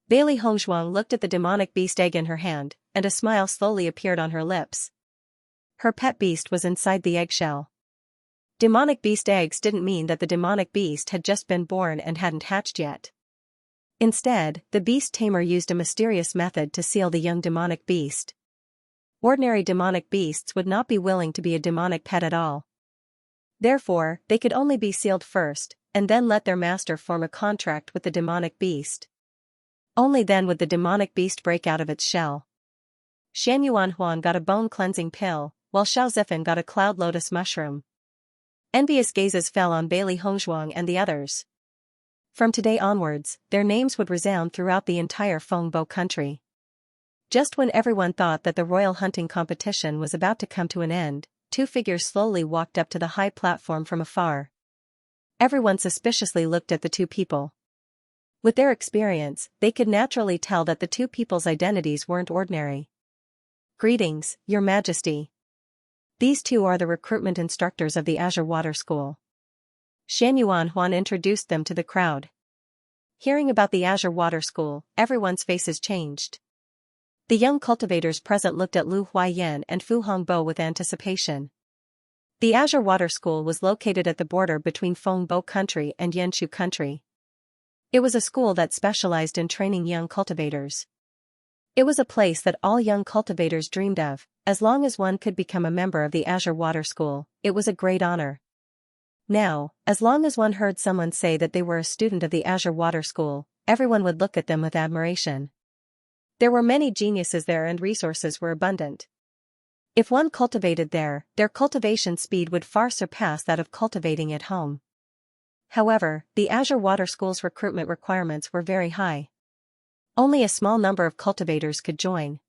Bailey Hongzhuang looked at the demonic beast egg in her hand, and a smile slowly appeared on her lips. Her pet beast was inside the eggshell. Demonic beast eggs didn't mean that the demonic beast had just been born and hadn't hatched yet. Instead, the beast tamer used a mysterious method to seal the young demonic beast. Ordinary demonic beasts would not be willing to be a demonic pet at all. Therefore, they could only be sealed first, and then let their master form a contract with the demonic beast. Only then would the demonic beast break out of its shell. Xian Yuanhuan got a bone-cleansing pill, while Xiao Zifan got a cloud lotus mushroom. Envious gazes fell on Bailey Hongzhuang and the others. From today onwards, their names would resound throughout the entire Fengbo country. Just when everyone thought that the royal hunting competition was about to come to an end, 2 figures slowly walked up to the high platform from afar. Everyone suspiciously looked at the 2 people. With their experience, they could naturally tell that the 2 people's identities weren't ordinary. "Greetings, Your Majesty. These 2 are the recruitment instructors of the Azure Water School." Xian Yuanhuan introduced them to the crowd. Hearing about the Azure Water School, everyone's faces changed. The young cultivators present looked at Lu Huaiyan and Fu Hongbo with anticipation. The Azure Water School was located at the border between Fengbo country and Yanshu country. It was a school that specialized in training young cultivators. It was a place that all young cultivators dreamed of. As long as one could become a member of the Azure Water School, it was a great honor. Now, as long as one heard someone say that they were a student of the Azure Water School, everyone would look at them with admiration. There were many geniuses there and resources were abundant. If one cultivated there, their cultivation speed would far surpass that of cultivating at home. However, the Azure Water School's recruitment requirements were very high. Only a small number of cultivators could join.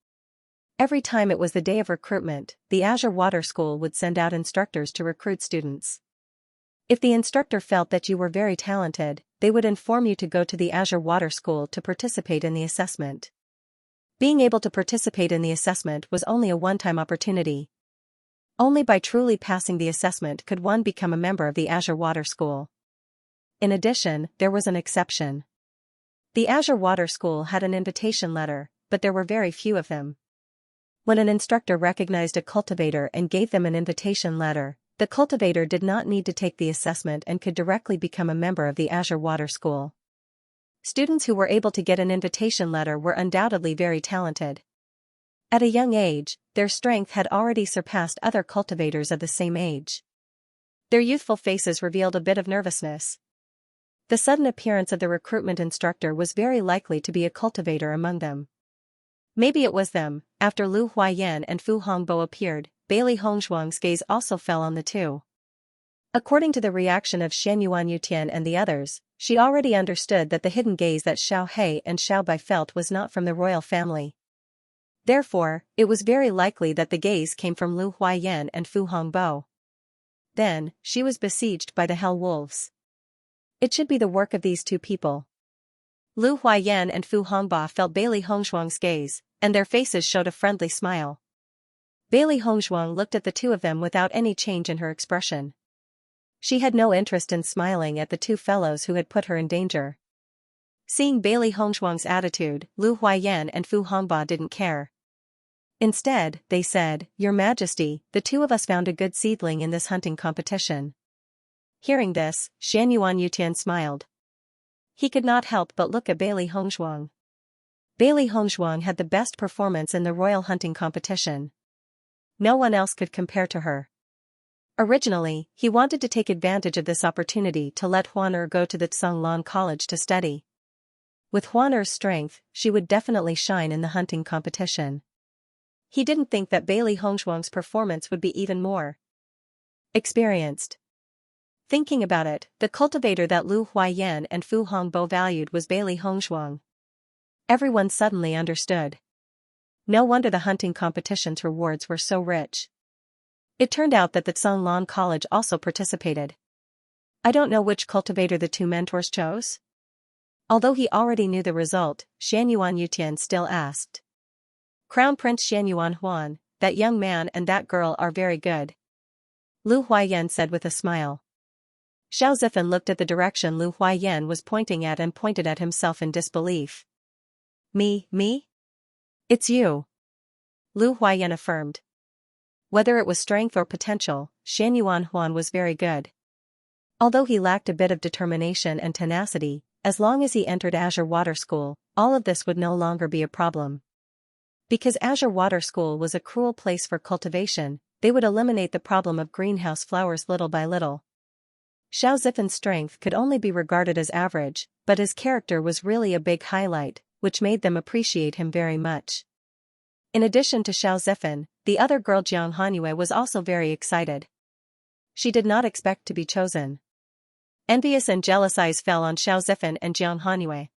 Every time it was the day of recruitment, the Azure Water School would send out instructors to recruit students. If the instructor felt that you were very talented, they would inform you to go to the Azure Water School to participate in the assessment. Being able to participate in the assessment was only a one-time opportunity. Only by truly passing the assessment could one become a member of the Azure Water School. In addition, there was an exception. The Azure Water School had an invitation letter, but there were very few of them. When an instructor recognized a cultivator and gave them an invitation letter, the cultivator did not need to take the assessment and could directly become a member of the Azure Water School. Students who were able to get an invitation letter were undoubtedly very talented. At a young age, their strength had already surpassed other cultivators of the same age. Their youthful faces revealed a bit of nervousness. The sudden appearance of the recruitment instructor was very likely to be a cultivator among them. Maybe it was them. After Lu Huaiyan and Fu Hongbo appeared, Bailey Hongzhuang's gaze also fell on the 2. According to the reaction of Xian Yuan Yutian and the others, she already understood that the hidden gaze that Xiao He and Xiao Bai felt was not from the royal family. Therefore, it was very likely that the gaze came from Lu Huaiyan and Fu Hongbo. Then, she was besieged by the Hell Wolves. It should be the work of these 2 people. Lu Huaiyan and Fu Hongbo felt Bailey Hongzhuang's gaze, and their faces showed a friendly smile. Bailey Hongzhuang looked at the 2 of them without any change in her expression. She had no interest in smiling at the 2 fellows who had put her in danger. Seeing Bailey Hongzhuang's attitude, Lu Huaiyan and Fu Hongbo didn't care. Instead, they said, "Your Majesty, the two of us found a good seedling in this hunting competition." Hearing this, Xianyuan Yutian smiled. He could not help but look at Bailey Hongzhuang. Bailey Hongzhuang had the best performance in the royal hunting competition. No one else could compare to her. Originally, he wanted to take advantage of this opportunity to let Huan go to the Tsanglan College to study. With Huan's strength, she would definitely shine in the hunting competition. He didn't think that Bailey Hongzhuang's performance would be even more experienced. Thinking about it, the cultivator that Lu Huaiyan and Fu Hongbo valued was Bailey Hongzhuang. Everyone suddenly understood. No wonder the hunting competition's rewards were so rich. It turned out that the Tsanglan College also participated. I don't know which cultivator the two mentors chose. Although he already knew the result, Xianyuan Yutian still asked. Crown Prince Xianyuan Huan, that young man and that girl are very good. Lu Huaiyan said with a smile. Xiao Zifan looked at the direction Lu Huaiyan was pointing at and pointed at himself in disbelief. Me? It's you. Lu Huaiyan affirmed. Whether it was strength or potential, Xianyuan Huan was very good. Although he lacked a bit of determination and tenacity, as long as he entered Azure Water School, all of this would no longer be a problem. Because Azure Water School was a cruel place for cultivation, they would eliminate the problem of greenhouse flowers little by little. Xiao Zifan's strength could only be regarded as average, but his character was really a big highlight, which made them appreciate him very much. In addition to Xiao Zifan, the other girl Jiang Hanyue was also very excited. She did not expect to be chosen. Envious and jealous eyes fell on Xiao Zifan and Jiang Hanyue.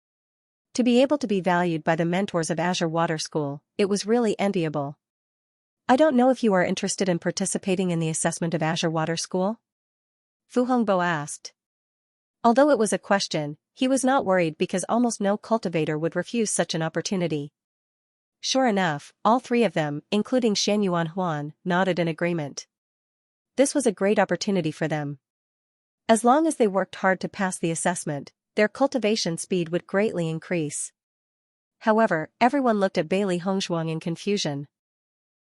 To be able to be valued by the mentors of Azure Water School, it was really enviable. I don't know if you are interested in participating in the assessment of Azure Water School? Fu Hongbo asked. Although it was a question, he was not worried because almost no cultivator would refuse such an opportunity. Sure enough, all three of them, including Xianyuan Huan, nodded in agreement. This was a great opportunity for them. As long as they worked hard to pass the assessment, their cultivation speed would greatly increase. However, everyone looked at Bailey Hongzhuang in confusion.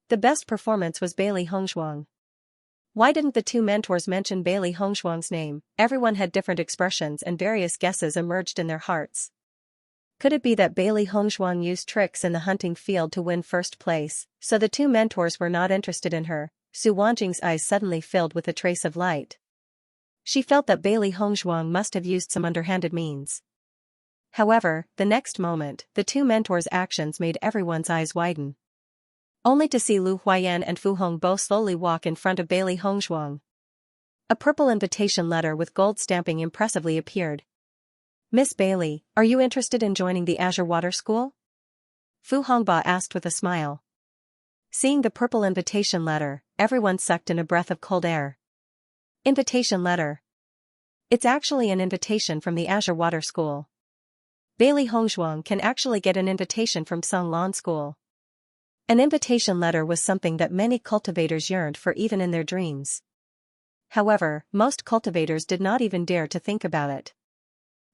The best performance was Bailey Hongzhuang. Why didn't the two mentors mention Bailey Hongzhuang's name? Everyone had different expressions and various guesses emerged in their hearts. Could it be that Bailey Hongzhuang used tricks in the hunting field to win first place, so the two mentors were not interested in her? Su Wanjing's eyes suddenly filled with a trace of light. She felt that Bailey Hongzhuang must have used some underhanded means. However, the next moment, the two mentors' actions made everyone's eyes widen. Only to see Lu Huaiyan and Fu Hongbo slowly walk in front of Bailey Hongzhuang. A purple invitation letter with gold stamping impressively appeared. Miss Bailey, are you interested in joining the Azure Water School? Fu Hongba asked with a smile. Seeing the purple invitation letter, everyone sucked in a breath of cold air. Invitation letter. It's actually an invitation from the Azure Water School. Bailey Hongzhuang can actually get an invitation from Tsanglan School. An invitation letter was something that many cultivators yearned for even in their dreams. However, most cultivators did not even dare to think about it.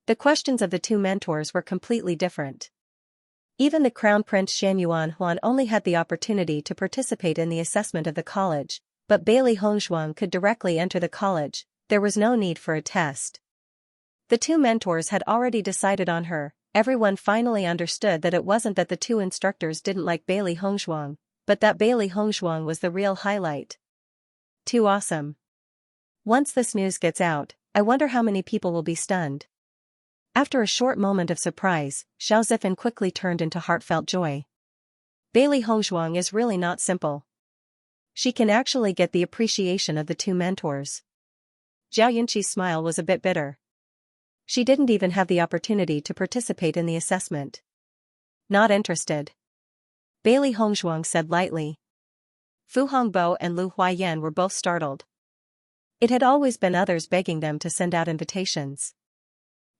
The questions of the two mentors were completely different. Even the Crown Prince Xianyuan Huan only had the opportunity to participate in the assessment of the college, but Bailey Hongzhuang could directly enter the college. There was no need for a test. The two mentors had already decided on her. Everyone finally understood that it wasn't that the two instructors didn't like Bailey Hongzhuang, but that Bailey Hongzhuang was the real highlight. Too awesome. Once this news gets out, I wonder how many people will be stunned. After a short moment of surprise, Xiao Zifan quickly turned into heartfelt joy. Bailey Hongzhuang is really not simple. She can actually get the appreciation of the two mentors. Zhao Yunqi's smile was a bit bitter. She didn't even have the opportunity to participate in the assessment. Not interested. Bailey Hongzhuang said lightly. Fu Hongbo and Lu Huaiyan were both startled. It had always been others begging them to send out invitations.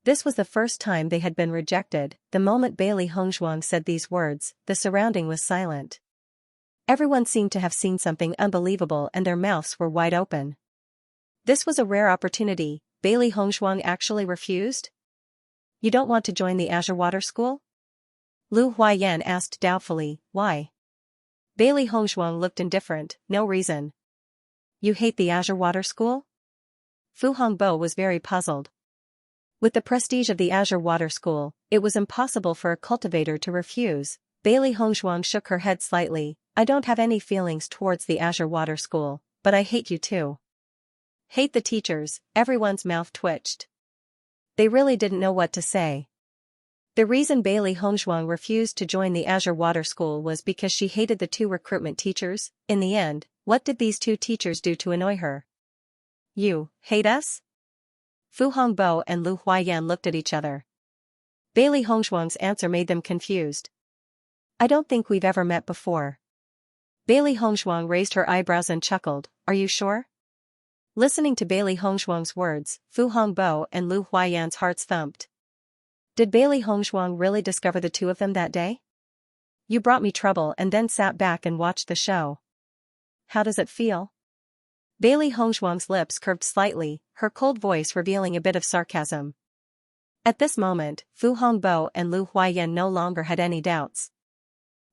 This was the first time they had been rejected. The moment Bailey Hongzhuang said these words, the surrounding was silent. Everyone seemed to have seen something unbelievable and their mouths were wide open. This was a rare opportunity. Bailey Hongzhuang actually refused? You don't want to join the Azure Water School? Lu Huaiyan asked doubtfully, why? Bailey Hongzhuang looked indifferent. No reason. You hate the Azure Water School? Fu Hongbo was very puzzled. With the prestige of the Azure Water School, it was impossible for a cultivator to refuse. Bailey Hongzhuang shook her head slightly. I don't have any feelings towards the Azure Water School, but I hate you too. Hate the teachers, everyone's mouth twitched. They really didn't know what to say. The reason Bailey Hongzhuang refused to join the Azure Water School was because she hated the two recruitment teachers. In the end, what did these two teachers do to annoy her? You hate us? Fu Hongbo and Lu Huaiyan looked at each other. Bailey Hongzhuang's answer made them confused. I don't think we've ever met before. Bailey Hongzhuang raised her eyebrows and chuckled. Are you sure? Listening to Bailey Hongzhuang's words, Fu Hongbo and Lu Huaiyan's hearts thumped. Did Bailey Hongzhuang really discover the two of them that day? You brought me trouble and then sat back and watched the show. How does it feel? Bailey Hongzhuang's lips curved slightly, her cold voice revealing a bit of sarcasm. At this moment, Fu Hongbo and Lu Huaiyan no longer had any doubts.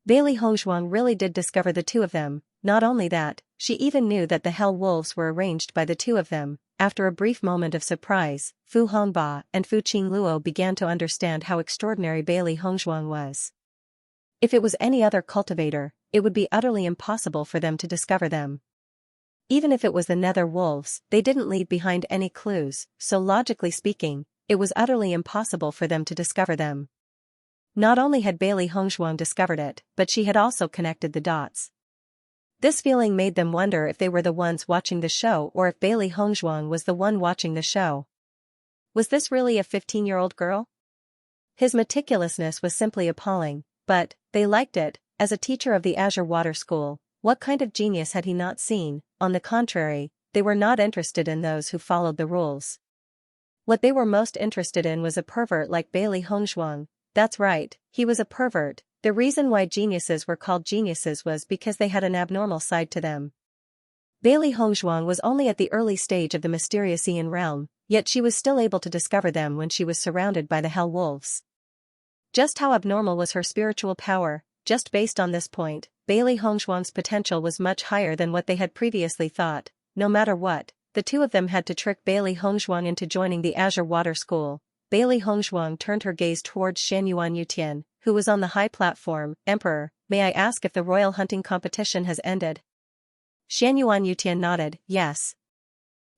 Bailey Hongzhuang really did discover the two of them. Not only that, she even knew that the Hell Wolves were arranged by the two of them. After a brief moment of surprise, Fu Hongba and Fu Qingluo began to understand how extraordinary Bailey Hongzhuang was. If it was any other cultivator, it would be utterly impossible for them to discover them. Even if it was the Nether Wolves, they didn't leave behind any clues, so logically speaking, it was utterly impossible for them to discover them. Not only had Bailey Hongzhuang discovered it, but she had also connected the dots. This feeling made them wonder if they were the ones watching the show or if Bailey Hongzhuang was the one watching the show. Was this really a 15-year-old girl? His meticulousness was simply appalling, but they liked it. As a teacher of the Azure Water School, what kind of genius had he not seen? On the contrary, they were not interested in those who followed the rules. What they were most interested in was a pervert like Bailey Hongzhuang. That's right, he was a pervert. The reason why geniuses were called geniuses was because they had an abnormal side to them. Bailey Hongzhuang was only at the early stage of the mysterious Ian realm, yet she was still able to discover them when she was surrounded by the Hell Wolves. Just how abnormal was her spiritual power? Just based on this point, Bailey Hongzhuang's potential was much higher than what they had previously thought. No matter what, the two of them had to trick Bailey Hongzhuang into joining the Azure Water School. Bailey Hongzhuang turned her gaze towards Xianyuan Yutian, who was on the high platform. Emperor, may I ask if the royal hunting competition has ended? Xianyuan Yutian nodded, yes.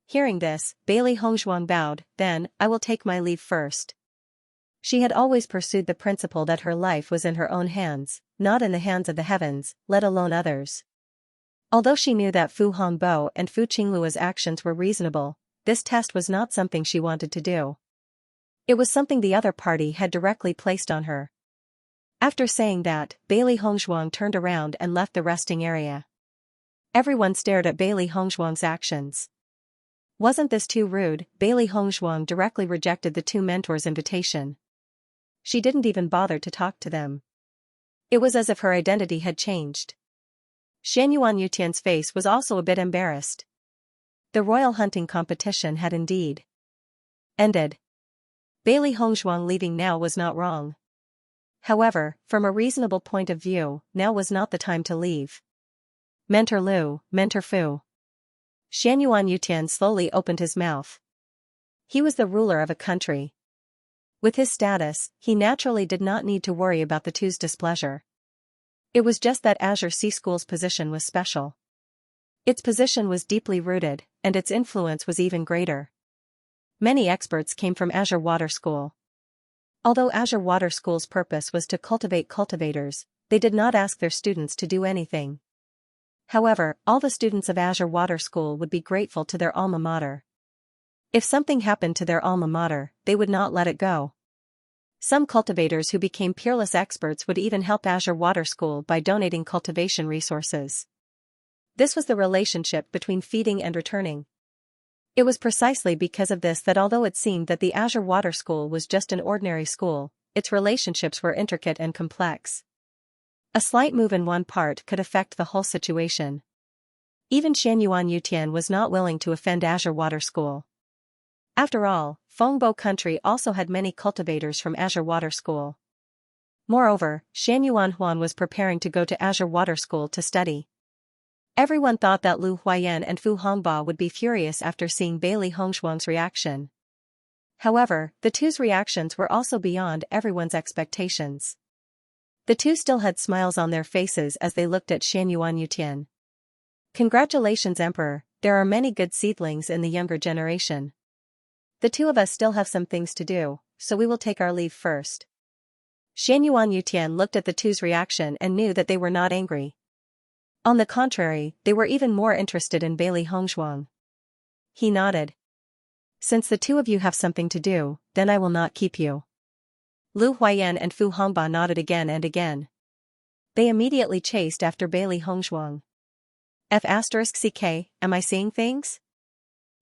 Hearing this, Bailey Hongzhuang bowed. Then, I will take my leave first. She had always pursued the principle that her life was in her own hands, not in the hands of the heavens, let alone others. Although she knew that Fu Hongbo and Fu Qingluo's actions were reasonable, this test was not something she wanted to do. It was something the other party had directly placed on her. After saying that, Bailey Hongzhuang turned around and left the resting area. Everyone stared at Bailey Hongzhuang's actions. Wasn't this too rude? Bailey Hongzhuang directly rejected the two mentors' invitation. She didn't even bother to talk to them. It was as if her identity had changed. Xianyuan Yutian's face was also a bit embarrassed. The royal hunting competition had indeed ended. Bailey Hongzhuang leaving now was not wrong. However, from a reasonable point of view, now was not the time to leave. Mentor Lu, Mentor Fu. Xianyuan Yutian slowly opened his mouth. He was the ruler of a country. With his status, he naturally did not need to worry about the two's displeasure. It was just that Azure Sea School's position was special. Its position was deeply rooted, and its influence was even greater. Many experts came from Azure Water School. Although Azure Water School's purpose was to cultivate cultivators, they did not ask their students to do anything. However, all the students of Azure Water School would be grateful to their alma mater. If something happened to their alma mater, they would not let it go. Some cultivators who became peerless experts would even help Azure Water School by donating cultivation resources. This was the relationship between feeding and returning. It was precisely because of this that although it seemed that the Azure Water School was just an ordinary school, its relationships were intricate and complex. A slight move in one part could affect the whole situation. Even Xianyuan Yutian was not willing to offend Azure Water School. After all, Fengbo country also had many cultivators from Azure Water School. Moreover, Shan Yuanhuan was preparing to go to Azure Water School to study. Everyone thought that Lu Huayan and Fu Hongba would be furious after seeing Bailey Hongshuang's reaction. However, the two's reactions were also beyond everyone's expectations. The two still had smiles on their faces as they looked at Shan Yuanyutian. Congratulations, Emperor, there are many good seedlings in the younger generation. The two of us still have some things to do, so we will take our leave first. Shan Yuanyutian looked at the two's reaction and knew that they were not angry. On the contrary, they were even more interested in Bailey Hongshuang. He nodded. Since the two of you have something to do, then I will not keep you. Lu Huayan and Fu Hongba nodded again and again. They immediately chased after Bailey Hongshuang. F***ck, am I seeing things?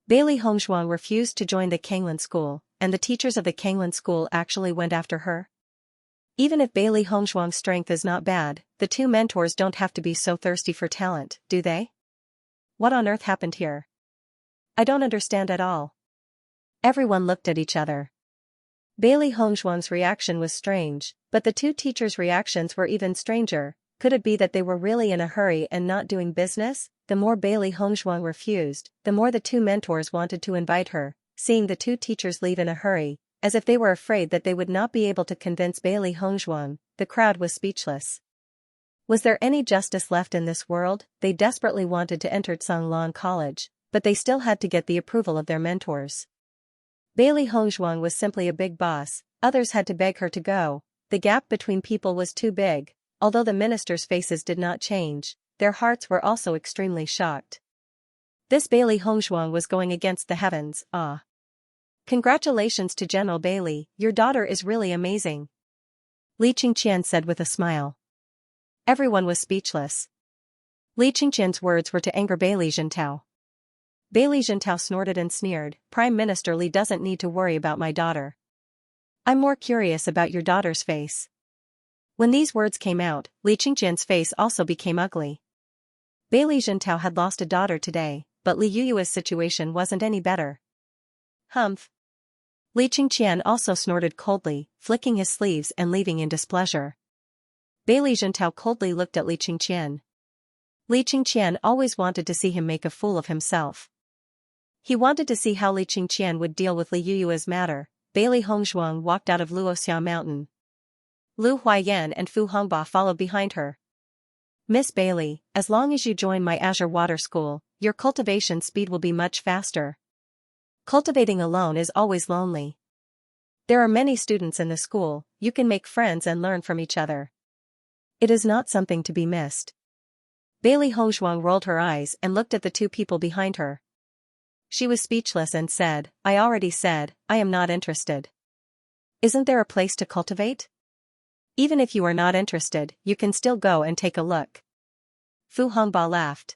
Bailey Hongshuang refused to join the Kanglin school, and the teachers of the Kanglin school actually went after her. Even if Bailey Hongshuang's strength is not bad, the two mentors don't have to be so thirsty for talent, do they? What on earth happened here? I don't understand at all. Everyone looked at each other. Bailey Hongshuang's reaction was strange, but the two teachers' reactions were even stranger. Could it be that they were really in a hurry and not doing business? The more Bailey Hongshuang refused, the more the two mentors wanted to invite her, seeing the two teachers leave in a hurry, as if they were afraid that they would not be able to convince Bailey Hongshuang. The crowd was speechless. Was there any justice left in this world? They desperately wanted to enter Tsanglan College, but they still had to get the approval of their mentors. Bailey Hongshuang was simply a big boss, others had to beg her to go. The gap between people was too big. Although the ministers' faces did not change, their hearts were also extremely shocked. This Bailey Hongshuang was going against the heavens, ah. Congratulations to General Bailey, your daughter is really amazing. Li Qingqian said with a smile. Everyone was speechless. Li Qingqian's words were to anger Bailey Zhentao. Bailey Zhentao snorted and sneered, Prime Minister Li doesn't need to worry about my daughter. I'm more curious about your daughter's face. When these words came out, Li Qingqian's face also became ugly. Bailey Zhentao had lost a daughter today, but Li Yuyua's situation wasn't any better. Humph. Li Qingqian also snorted coldly, flicking his sleeves and leaving in displeasure. Bailey Zhentao coldly looked at Li Qingqian. Li Qingqian always wanted to see him make a fool of himself. He wanted to see how Li Qingqian would deal with Li Yuyua's matter. Bailey Hongshuang walked out of Luoxia Mountain. Lu Huayan and Fu Hongba followed behind her. Miss Bailey, as long as you join my Azure Water School, your cultivation speed will be much faster. Cultivating alone is always lonely. There are many students in the school, you can make friends and learn from each other. It is not something to be missed. Bailey Hongshuang rolled her eyes and looked at the two people behind her. She was speechless and said, I already said, I am not interested. Isn't there a place to cultivate? Even if you are not interested, you can still go and take a look. Fu Hongba laughed.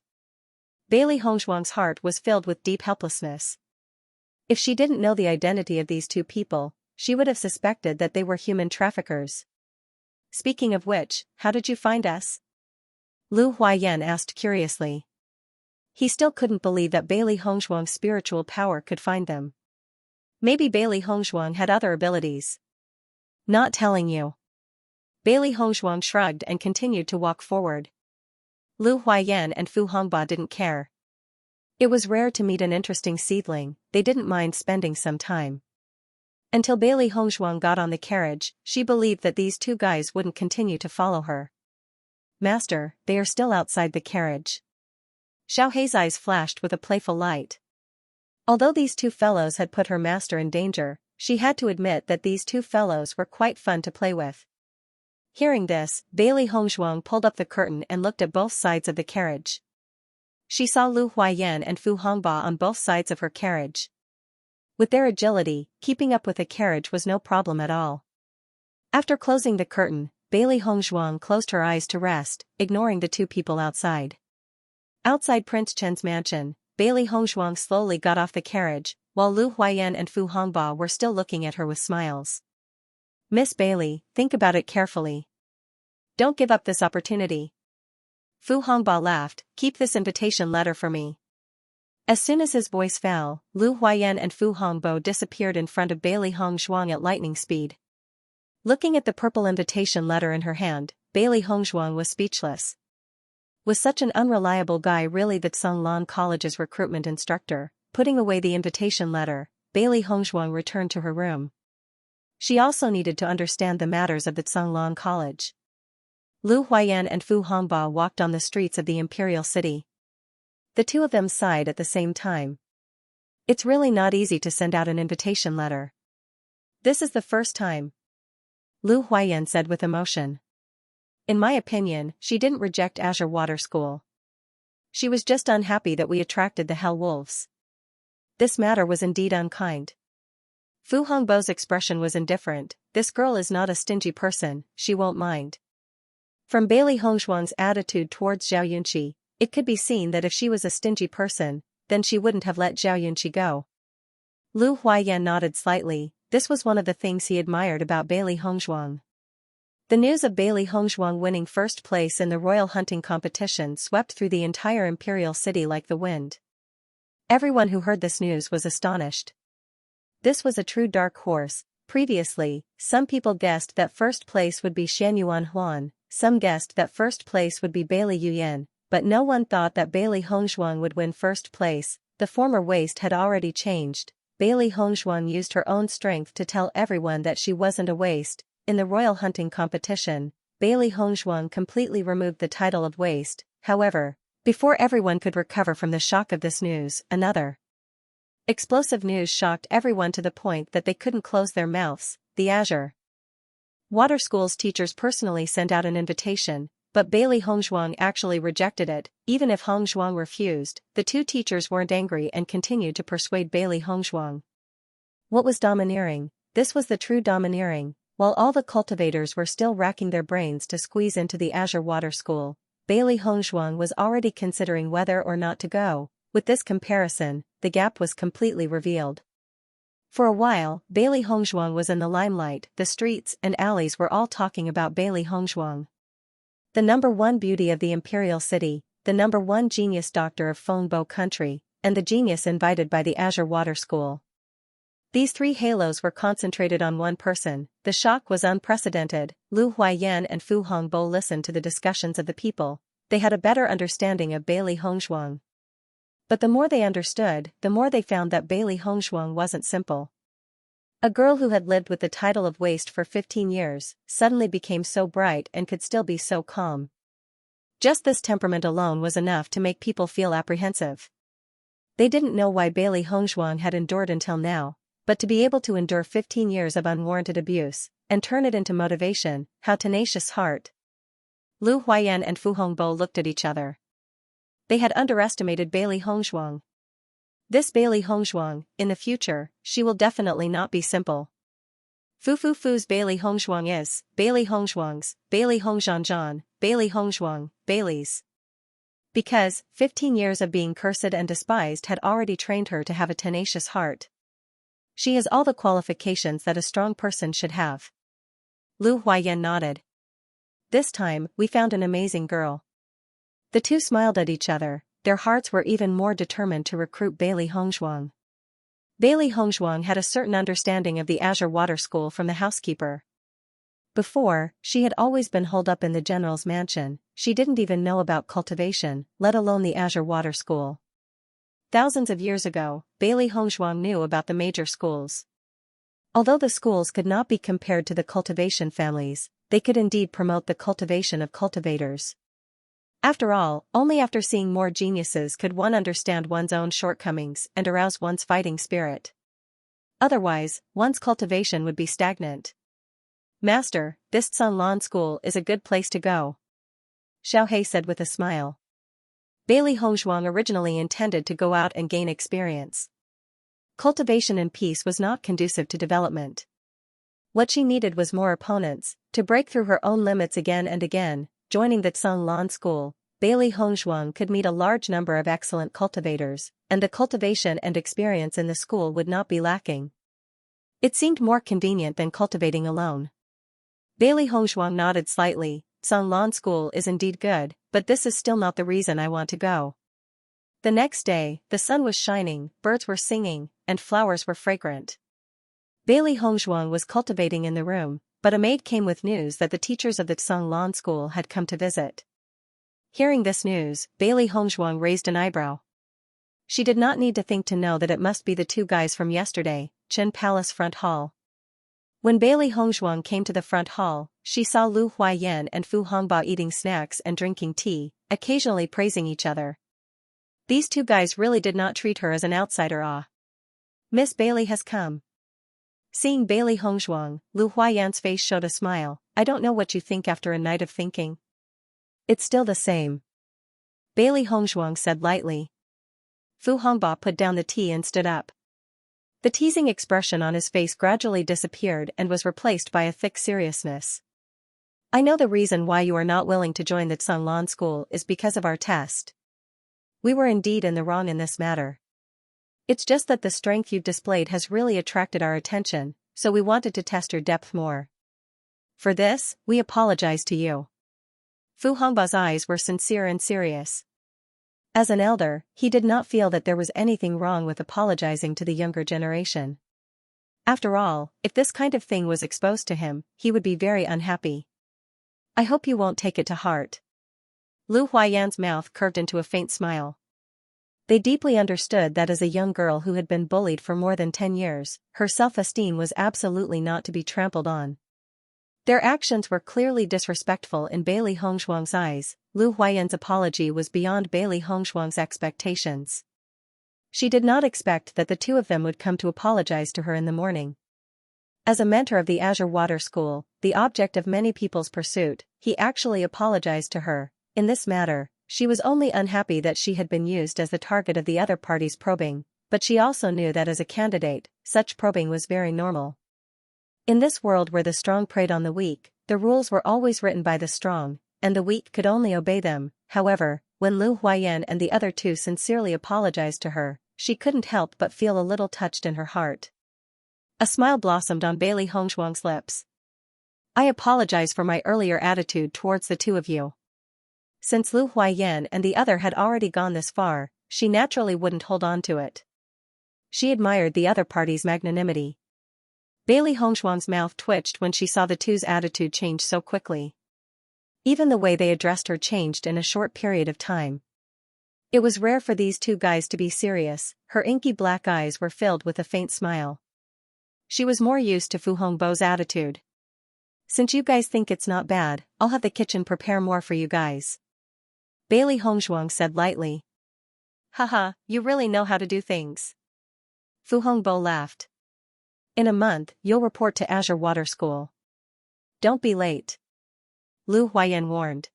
Bailey Hongshuang's heart was filled with deep helplessness. If she didn't know the identity of these two people, she would have suspected that they were human traffickers. Speaking of which, how did you find us? Lu Huayan asked curiously. He still couldn't believe that Bailey Hongshuang's spiritual power could find them. Maybe Bailey Hongshuang had other abilities. Not telling you. Bailey Hongshuang shrugged and continued to walk forward. Lu Huayan and Fu Hongba didn't care. It was rare to meet an interesting seedling, they didn't mind spending some time. Until Bailey Hongshuang got on the carriage, she believed that these two guys wouldn't continue to follow her. Master, they are still outside the carriage. Xiao Hei's eyes flashed with a playful light. Although these two fellows had put her master in danger, she had to admit that these two fellows were quite fun to play with. Hearing this, Bailey Hongshuang pulled up the curtain and looked at both sides of the carriage. She saw Lu Huayan and Fu Hongba on both sides of her carriage. With their agility, keeping up with the carriage was no problem at all. After closing the curtain, Bailey Hongshuang closed her eyes to rest, ignoring the two people outside. Outside Prince Chen's mansion, Bailey Hongshuang slowly got off the carriage, while Lu Huayan and Fu Hongba were still looking at her with smiles. Miss Bailey, think about it carefully. Don't give up this opportunity. Fu Hongba laughed, keep this invitation letter for me. As soon as his voice fell, Lu Huayan and Fu Hongbo disappeared in front of Bailey Hongshuang at lightning speed. Looking at the purple invitation letter in her hand, Bailey Hongzhuang was speechless. Was such an unreliable guy really the Tsanglan College's recruitment instructor? Putting away the invitation letter, Bailey Hongzhuang returned to her room. She also needed to understand the matters of the Tsanglan College. Lu Huaiyan and Fu Hongba walked on the streets of the imperial city. The two of them sighed at the same time. It's really not easy to send out an invitation letter. This is the first time, Lu Huaiyan said with emotion. In my opinion, she didn't reject Azure Water School. She was just unhappy that we attracted the Hell Wolves. This matter was indeed unkind. Fu Hongbo's expression was indifferent. This girl is not a stingy person, she won't mind. From Bailey Hongzhuang's attitude towards Zhao Yunqi, it could be seen that if she was a stingy person, then she wouldn't have let Zhao Yunqi go. Lu Huaiyan nodded slightly. This was one of the things he admired about Bailey Hongzhuang. The news of Bailey Hongzhuang winning first place in the royal hunting competition swept through the entire imperial city like the wind. Everyone who heard this news was astonished. This was a true dark horse. Previously, some people guessed that first place would be Shan Yuan Huan, some guessed that first place would be Bailey Yuyan, but no one thought that Bailey Hongzhuang would win first place. The former waist had already changed. Bailey Hongzhuang used her own strength to tell everyone that she wasn't a waste. In the royal hunting competition, Bailey Hongzhuang completely removed the title of waste. However, before everyone could recover from the shock of this news, another explosive news shocked everyone to the point that they couldn't close their mouths. The Azure Water School's teachers personally sent out an invitation, but Bailey Hongzhuang actually rejected it. Even if Hongzhuang refused, the two teachers weren't angry and continued to persuade Bailey Hongzhuang. What was domineering? This was the true domineering. While all the cultivators were still racking their brains to squeeze into the Azure Water School, Bailey Hongzhuang was already considering whether or not to go. With this comparison, the gap was completely revealed. For a while, Bailey Hongzhuang was in the limelight. The streets and alleys were all talking about Bailey Hongzhuang. The number one beauty of the imperial city, the number one genius doctor of Fengbo country, and the genius invited by the Azure Water School. These three halos were concentrated on one person. The shock was unprecedented. Lu Huaiyan and Fu Hongbo listened to the discussions of the people. They had a better understanding of Bailey Hongzhuang. But the more they understood, the more they found that Bailey Hongzhuang wasn't simple. A girl who had lived with the title of waste for 15 years, suddenly became so bright and could still be so calm. Just this temperament alone was enough to make people feel apprehensive. They didn't know why Bailey Hongzhuang had endured until now, but to be able to endure 15 years of unwarranted abuse, and turn it into motivation, how tenacious heart. Lu Huaiyan and Fu Hongbo looked at each other. They had underestimated Bailey Hongzhuang. This Bailey Hongzhuang, in the future, she will definitely not be simple. Fu's Bailey Hongzhuang is, Bailey Hongzhuang's, Bailey Hongzhanzhan, Bailey Hongzhuang, Bailey's. Because, 15 years of being cursed and despised had already trained her to have a tenacious heart. She has all the qualifications that a strong person should have. Lu Huaiyan nodded. This time, we found an amazing girl. The two smiled at each other. Their hearts were even more determined to recruit Bailey Hongzhuang. Bailey Hongzhuang had a certain understanding of the Azure Water School from the housekeeper. Before, she had always been holed up in the general's mansion. She didn't even know about cultivation, let alone the Azure Water School. Thousands of years ago, Bailey Hongzhuang knew about the major schools. Although the schools could not be compared to the cultivation families, they could indeed promote the cultivation of cultivators. After all, only after seeing more geniuses could one understand one's own shortcomings and arouse one's fighting spirit. Otherwise, one's cultivation would be stagnant. Master, this Tsanglan school is a good place to go, Xiaohe said with a smile. Bailey Hongzhuang originally intended to go out and gain experience. Cultivation in peace was not conducive to development. What she needed was more opponents, to break through her own limits again and again. Joining the Tsanglan school, Bailey Hongzhuang could meet a large number of excellent cultivators, and the cultivation and experience in the school would not be lacking. It seemed more convenient than cultivating alone. Bailey Hongzhuang nodded slightly. Tsanglan school is indeed good, but this is still not the reason I want to go. The next day, the sun was shining, birds were singing, and flowers were fragrant. Bailey Hongzhuang was cultivating in the room. but a maid came with news that the teachers of the Tsanglan school had come to visit. Hearing this news, Bailey Hongzhuang raised an eyebrow. She did not need to think to know that it must be the two guys from yesterday, Chen Palace front hall. When Bailey Hongzhuang came to the front hall, she saw Lu Huaiyan and Fu Hongba eating snacks and drinking tea, occasionally praising each other. These two guys really did not treat her as an outsider. Miss Bailey has come. Seeing Bailey Hongzhuang, Lu Huaiyan's face showed a smile. I don't know what you think after a night of thinking. It's still the same. Bailey Hongzhuang said lightly. Fu Hongba put down the tea and stood up. The teasing expression on his face gradually disappeared and was replaced by a thick seriousness. I know the reason why you are not willing to join the Tsanglan school is because of our test. We were indeed in the wrong in this matter. It's just that the strength you've displayed has really attracted our attention, so we wanted to test your depth more. For this, we apologize to you. Fu Hongba's eyes were sincere and serious. As an elder, he did not feel that there was anything wrong with apologizing to the younger generation. After all, if this kind of thing was exposed to him, he would be very unhappy. I hope you won't take it to heart. Lu Huaiyan's mouth curved into a faint smile. They deeply understood that as a young girl who had been bullied for more than 10 years, her self-esteem was absolutely not to be trampled on. Their actions were clearly disrespectful in Bailey Hongzhuang's eyes. Lu Huaiyan's apology was beyond Bailey Hongzhuang's expectations. She did not expect that the two of them would come to apologize to her in the morning. As a mentor of the Azure Water School, the object of many people's pursuit, he actually apologized to her. In this matter, she was only unhappy that she had been used as the target of the other party's probing, but she also knew that as a candidate, such probing was very normal. In this world where the strong preyed on the weak, the rules were always written by the strong, and the weak could only obey them. However, when Lu Huaiyan and the other two sincerely apologized to her, she couldn't help but feel a little touched in her heart. A smile blossomed on Bailey Hongzhuang's lips. I apologize for my earlier attitude towards the two of you. Since Lu Huaiyan and the other had already gone this far, she naturally wouldn't hold on to it. She admired the other party's magnanimity. Bailey Hongzhuang's mouth twitched when she saw the two's attitude change so quickly. Even the way they addressed her changed in a short period of time. It was rare for these two guys to be serious. Her inky black eyes were filled with a faint smile. She was more used to Fu Hongbo's attitude. Since you guys think it's not bad, I'll have the kitchen prepare more for you guys. Bailey Hongzhuang said lightly. Haha, you really know how to do things. Fu Hongbo laughed. In a month, you'll report to Azure Water School. Don't be late. Lu Huaiyan warned.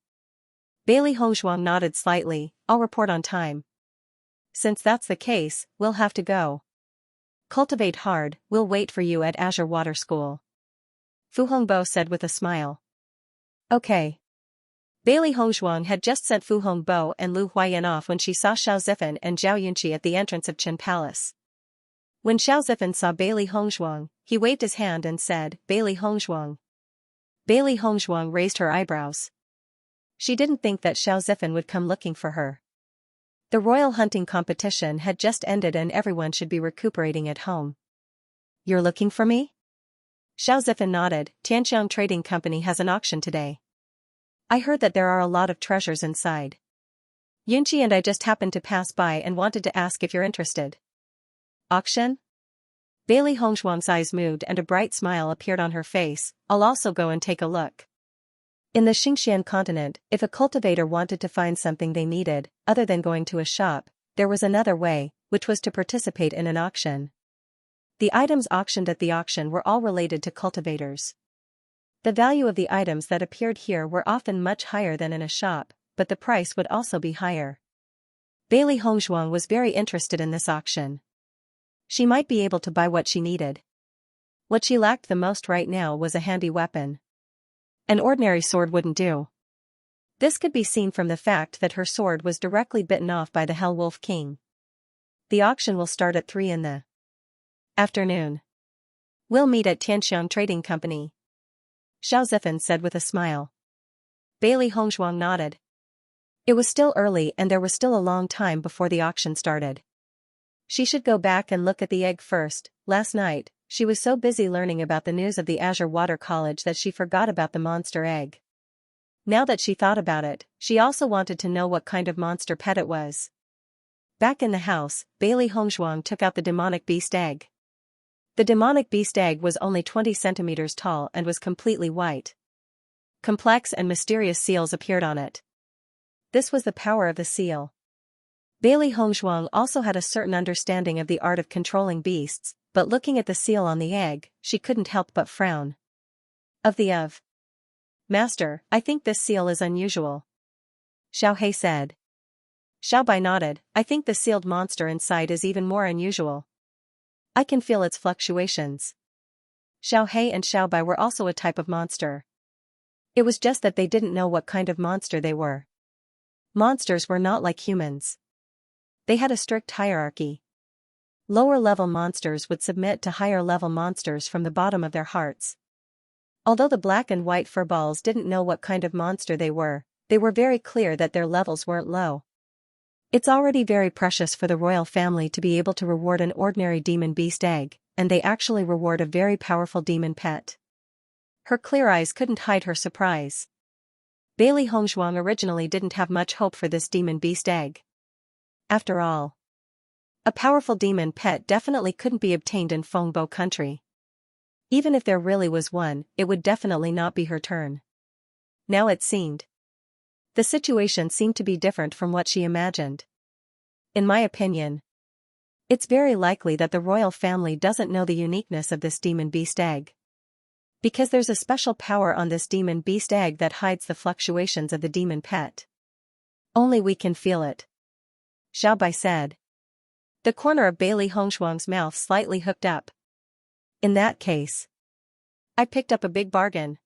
Bailey Hongzhuang nodded slightly. I'll report on time. Since that's the case, we'll have to go. Cultivate hard, we'll wait for you at Azure Water School. Fu Hongbo said with a smile. Okay. Bailey Hongzhuang had just sent Fu Hongbo and Lu Huaiyan off when she saw Xiaozifan and Zhao Yunqi at the entrance of Chen Palace. When Xiaozifan saw Bailey Hongzhuang, he waved his hand and said, Bailey Hongzhuang. Bailey Hongzhuang raised her eyebrows. She didn't think that Xiaozifan would come looking for her. The royal hunting competition had just ended and everyone should be recuperating at home. You're looking for me? Xiaozifan nodded. Tianxiang Trading Company has an auction today. I heard that there are a lot of treasures inside. Yunqi and I just happened to pass by and wanted to ask if you're interested. Auction? Bailey Hongzhuang's eyes moved and a bright smile appeared on her face. I'll also go and take a look. In the Xianxia continent, if a cultivator wanted to find something they needed, other than going to a shop, there was another way, which was to participate in an auction. The items auctioned at the auction were all related to cultivators. The value of the items that appeared here were often much higher than in a shop, but the price would also be higher. Bailey Hongzhuang was very interested in this auction. She might be able to buy what she needed. What she lacked the most right now was a handy weapon. An ordinary sword wouldn't do. This could be seen from the fact that her sword was directly bitten off by the Hell Wolf King. The auction will start at 3 in the afternoon. We'll meet at Tianxiang Trading Company. Xiaozifan said with a smile. Bailey Hongzhuang nodded. It was still early and there was still a long time before the auction started. She should go back and look at the egg first. Last night, she was so busy learning about the news of the Azure Water College that she forgot about the monster egg. Now that she thought about it, she also wanted to know what kind of monster pet it was. Back in the house, Bailey Hongzhuang took out the demonic beast egg. The demonic beast egg was only 20 centimeters tall and was completely white. Complex and mysterious seals appeared on it. This was the power of the seal. Bailey Hongzhuang also had a certain understanding of the art of controlling beasts, but looking at the seal on the egg, she couldn't help but frown. Master, I think this seal is unusual. Xiaohei said. Xiaobai nodded, I think the sealed monster inside is even more unusual. I can feel its fluctuations. Xiaohei and Xiaobai were also a type of monster. It was just that they didn't know what kind of monster they were. Monsters were not like humans. They had a strict hierarchy. Lower-level monsters would submit to higher-level monsters from the bottom of their hearts. Although the black and white furballs didn't know what kind of monster they were very clear that their levels weren't low. It's already very precious for the royal family to be able to reward an ordinary demon beast egg, and they actually reward a very powerful demon pet. Her clear eyes couldn't hide her surprise. Bailey Hongzhuang originally didn't have much hope for this demon beast egg. After all, a powerful demon pet definitely couldn't be obtained in Fengbo country. Even if there really was one, it would definitely not be her turn. Now it seemed. The situation seemed to be different from what she imagined. In my opinion, it's very likely that the royal family doesn't know the uniqueness of this demon beast egg. Because there's a special power on this demon beast egg that hides the fluctuations of the demon pet. Only we can feel it. Xiaobai said. The corner of Bailey Hongzhuang's mouth slightly hooked up. In that case, I picked up a big bargain.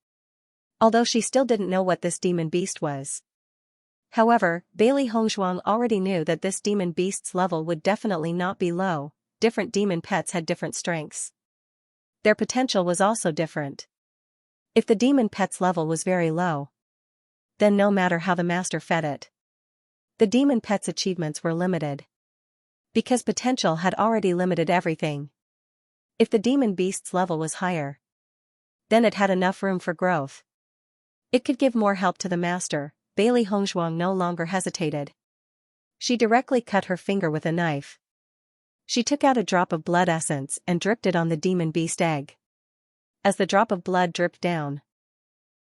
Although she still didn't know what this demon beast was. However, Bailey Hongzhuang already knew that this demon beast's level would definitely not be low. Different demon pets had different strengths. Their potential was also different. If the demon pet's level was very low, then no matter how the master fed it, the demon pet's achievements were limited. Because potential had already limited everything. If the demon beast's level was higher, then it had enough room for growth. It could give more help to the master. Bailey Hongzhuang no longer hesitated. She directly cut her finger with a knife. She took out a drop of blood essence and dripped it on the demon beast egg. As the drop of blood dripped down,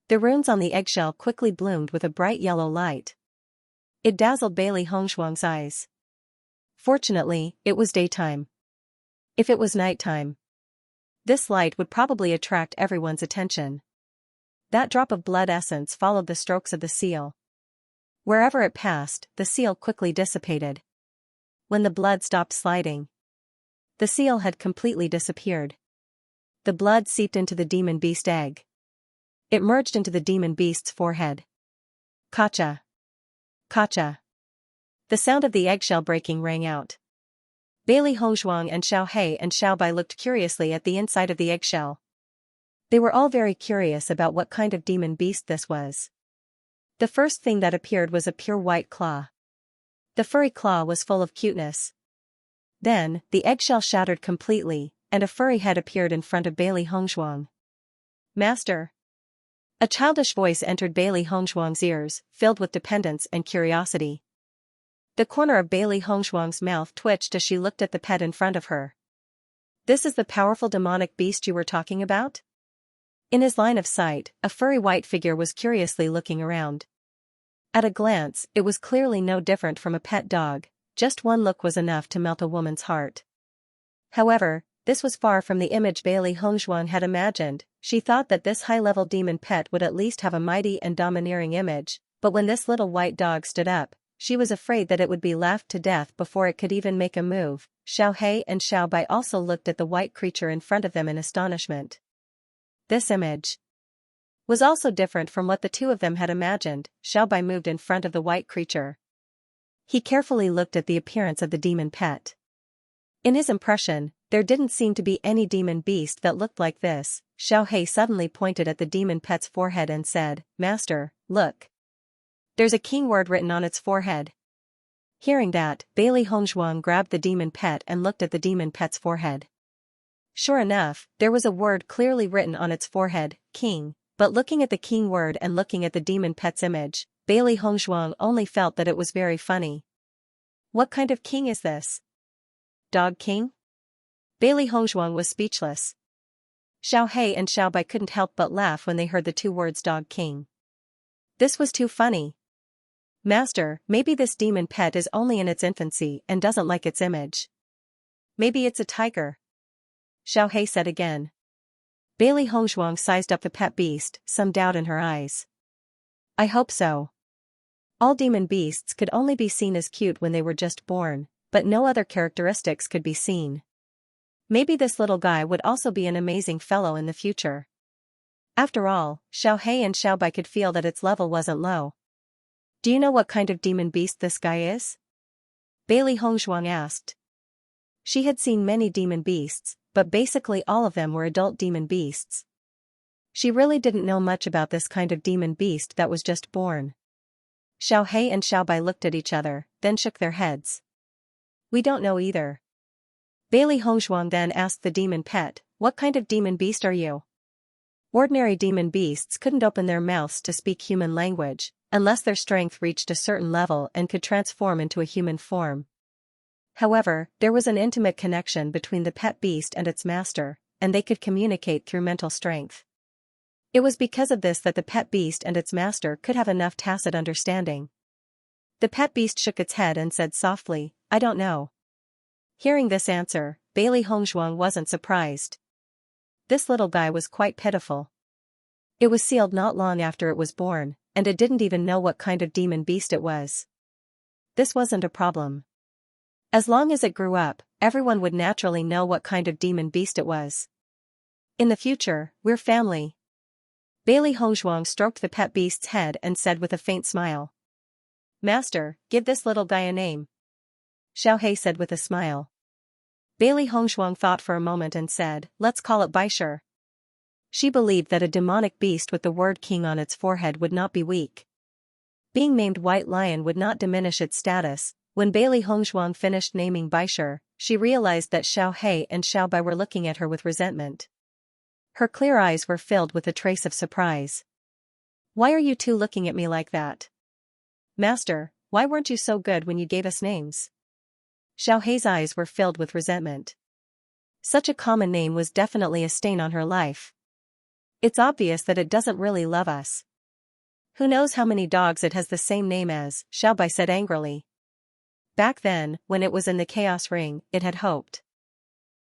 the runes on the eggshell quickly bloomed with a bright yellow light. It dazzled Bailey Hongzhuang's eyes. Fortunately, it was daytime. If it was nighttime, this light would probably attract everyone's attention. That drop of blood essence followed the strokes of the seal. Wherever it passed, the seal quickly dissipated. When the blood stopped sliding, the seal had completely disappeared. The blood seeped into the demon beast egg. It merged into the demon beast's forehead. Kacha! Kacha! The sound of the eggshell breaking rang out. Bailey Hongzhuang and Xiaohei and Xiaobai looked curiously at the inside of the eggshell. They were all very curious about what kind of demon beast this was. The first thing that appeared was a pure white claw. The furry claw was full of cuteness. Then, the eggshell shattered completely, and a furry head appeared in front of Bailey Hongzhuang. Master! A childish voice entered Bailey Hongzhuang's ears, filled with dependence and curiosity. The corner of Bailey Hongzhuang's mouth twitched as she looked at the pet in front of her. This is the powerful demonic beast you were talking about? In his line of sight, a furry white figure was curiously looking around. At a glance, it was clearly no different from a pet dog, just one look was enough to melt a woman's heart. However, this was far from the image Bailey Hongzhuang had imagined. She thought that this high-level demon pet would at least have a mighty and domineering image, but when this little white dog stood up, she was afraid that it would be laughed to death before it could even make a move. Xiaohei and Xiaobai also looked at the white creature in front of them in astonishment. This image was also different from what the two of them had imagined. Xiaobai moved in front of the white creature. He carefully looked at the appearance of the demon pet. In his impression, there didn't seem to be any demon beast that looked like this. Xiaohei suddenly pointed at the demon pet's forehead and said, "Master, look. There's a king word written on its forehead." Hearing that, Bailey Hongzhuang grabbed the demon pet and looked at the demon pet's forehead. Sure enough, there was a word clearly written on its forehead, king, but looking at the king word and looking at the demon pet's image, Bailey Hongzhuang only felt that it was very funny. What kind of king is this? Dog king? Bailey Hongzhuang was speechless. Xiao He and Xiao Bai couldn't help but laugh when they heard the two words dog king. This was too funny. Master, maybe this demon pet is only in its infancy and doesn't like its image. Maybe it's a tiger. Xiao He said again. Bailey Hongzhuang sized up the pet beast, some doubt in her eyes. I hope so. All demon beasts could only be seen as cute when they were just born, but no other characteristics could be seen. Maybe this little guy would also be an amazing fellow in the future. After all, Xiao He and Xiao Bai could feel that its level wasn't low. Do you know what kind of demon beast this guy is? Bailey Hongzhuang asked. She had seen many demon beasts, but basically all of them were adult demon beasts. She really didn't know much about this kind of demon beast that was just born. Xiao He and Xiao Bai looked at each other, then shook their heads. We don't know either. Bailey Hongzhuang then asked the demon pet, what kind of demon beast are you? Ordinary demon beasts couldn't open their mouths to speak human language, unless their strength reached a certain level and could transform into a human form. However, there was an intimate connection between the pet beast and its master, and they could communicate through mental strength. It was because of this that the pet beast and its master could have enough tacit understanding. The pet beast shook its head and said softly, I don't know. Hearing this answer, Bailey Hongzhuang wasn't surprised. This little guy was quite pitiful. It was sealed not long after it was born, and it didn't even know what kind of demon beast it was. This wasn't a problem. As long as it grew up, everyone would naturally know what kind of demon beast it was. In the future, we're family. Bailey Hongzhuang stroked the pet beast's head and said with a faint smile. Master, give this little guy a name. Xiao He said with a smile. Bailey Hongzhuang thought for a moment and said, let's call it Baishur. She believed that a demonic beast with the word king on its forehead would not be weak. Being named White Lion would not diminish its status. When Bailey Hongzhuang finished naming Baishur, she realized that Xiao He and Xiao Bai were looking at her with resentment. Her clear eyes were filled with a trace of surprise. Why are you two looking at me like that? Master, why weren't you so good when you gave us names? Xiao He's eyes were filled with resentment. Such a common name was definitely a stain on her life. It's obvious that it doesn't really love us. Who knows how many dogs it has the same name as, Xiao Bai said angrily. Back then, when it was in the Chaos Ring, it had hoped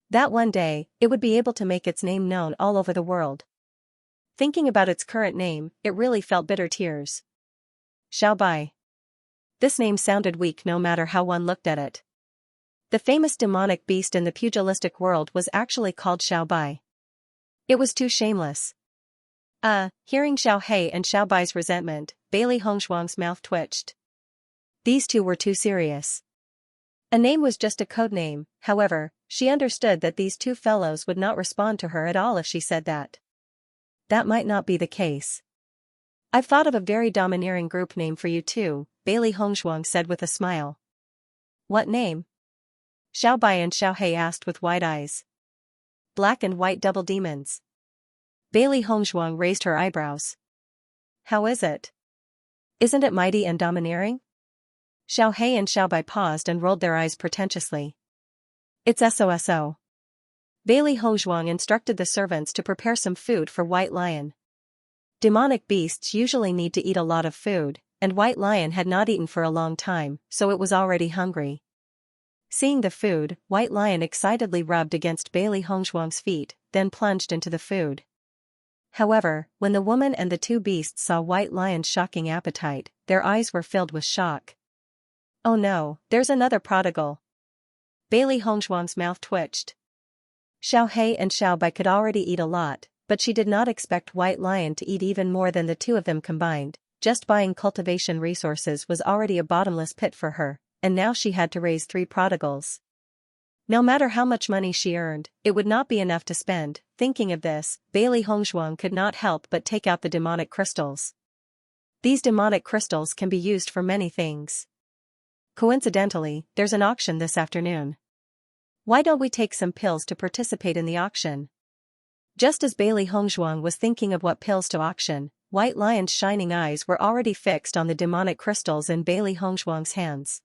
that one day, it would be able to make its name known all over the world. Thinking about its current name, it really felt bitter tears. Xiao Bai. This name sounded weak no matter how one looked at it. The famous demonic beast in the pugilistic world was actually called Xiao Bai. It was too shameless. Hearing Xiao He and Xiao Bai's resentment, Bailey Hongzhuang's mouth twitched. These two were too serious. A name was just a code name, however, she understood that these two fellows would not respond to her at all if she said that. That might not be the case. I've thought of a very domineering group name for you too, Bailey Hongzhuang said with a smile. What name? Xiao Bai and Xiao He asked with wide eyes. Black and white double demons. Bailey Hongzhuang raised her eyebrows. How is it? Isn't it mighty and domineering? Xiao He and Xiao Bai paused and rolled their eyes pretentiously. It's SOSO. Bailey Hongzhuang instructed the servants to prepare some food for White Lion. Demonic beasts usually need to eat a lot of food, and White Lion had not eaten for a long time, so it was already hungry. Seeing the food, White Lion excitedly rubbed against Bailey Hongzhuang's feet, then plunged into the food. However, when the woman and the two beasts saw White Lion's shocking appetite, their eyes were filled with shock. Oh no, there's another prodigal. Bailey Hongzhuang's mouth twitched. Xiao He and Xiao Bai could already eat a lot, but she did not expect White Lion to eat even more than the two of them combined. Just buying cultivation resources was already a bottomless pit for her, and now she had to raise 3 prodigals. No matter how much money she earned, it would not be enough to spend. Thinking of this, Bailey Hongzhuang could not help but take out the demonic crystals. These demonic crystals can be used for many things. Coincidentally, there's an auction this afternoon. Why don't we take some pills to participate in the auction? Just as Bailey Hongzhuang was thinking of what pills to auction, White Lion's shining eyes were already fixed on the demonic crystals in Bailey Hongzhuang's hands.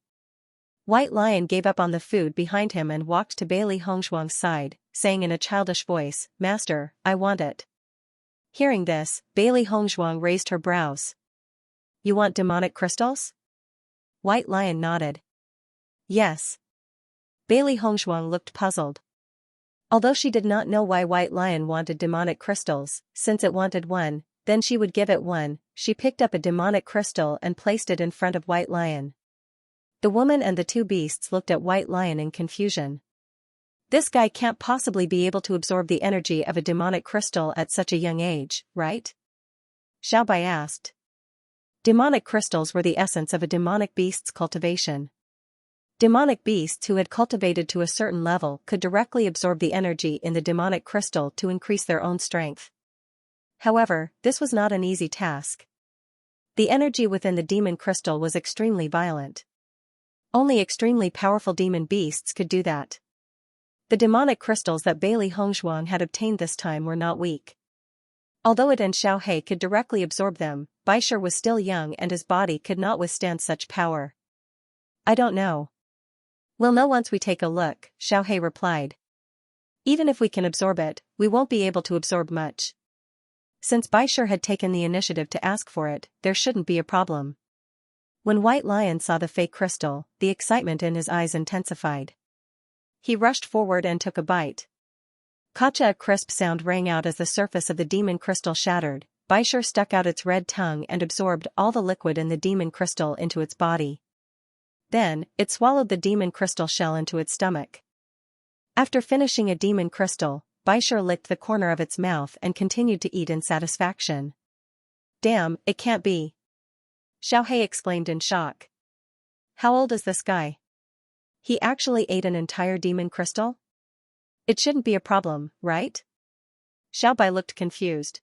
White Lion gave up on the food behind him and walked to Bailey Hongzhuang's side, saying in a childish voice, "Master, I want it." Hearing this, Bailey Hongzhuang raised her brows. "You want demonic crystals?" White Lion nodded. "Yes." Bailey Hongzhuang looked puzzled. Although she did not know why White Lion wanted demonic crystals, since it wanted one, then she would give it one. She picked up a demonic crystal and placed it in front of White Lion. The woman and the two beasts looked at White Lion in confusion. This guy can't possibly be able to absorb the energy of a demonic crystal at such a young age, right? Xiaobai asked. Demonic crystals were the essence of a demonic beast's cultivation. Demonic beasts who had cultivated to a certain level could directly absorb the energy in the demonic crystal to increase their own strength. However, this was not an easy task. The energy within the demon crystal was extremely violent. Only extremely powerful demon beasts could do that. The demonic crystals that Bailey Hongzhuang had obtained this time were not weak. Although it and Xiao He could directly absorb them, Baisher was still young and his body could not withstand such power. I don't know. We'll know once we take a look, Xiao He replied. Even if we can absorb it, we won't be able to absorb much. Since Baisher had taken the initiative to ask for it, there shouldn't be a problem. When White Lion saw the fake crystal, the excitement in his eyes intensified. He rushed forward and took a bite. Kacha, a crisp sound rang out as the surface of the demon crystal shattered. Baisher stuck out its red tongue and absorbed all the liquid in the demon crystal into its body. Then, it swallowed the demon crystal shell into its stomach. After finishing a demon crystal, Baisher licked the corner of its mouth and continued to eat in satisfaction. Damn, it can't be. Xiao He exclaimed in shock. How old is this guy? He actually ate an entire demon crystal? It shouldn't be a problem, right? Xiaobai looked confused.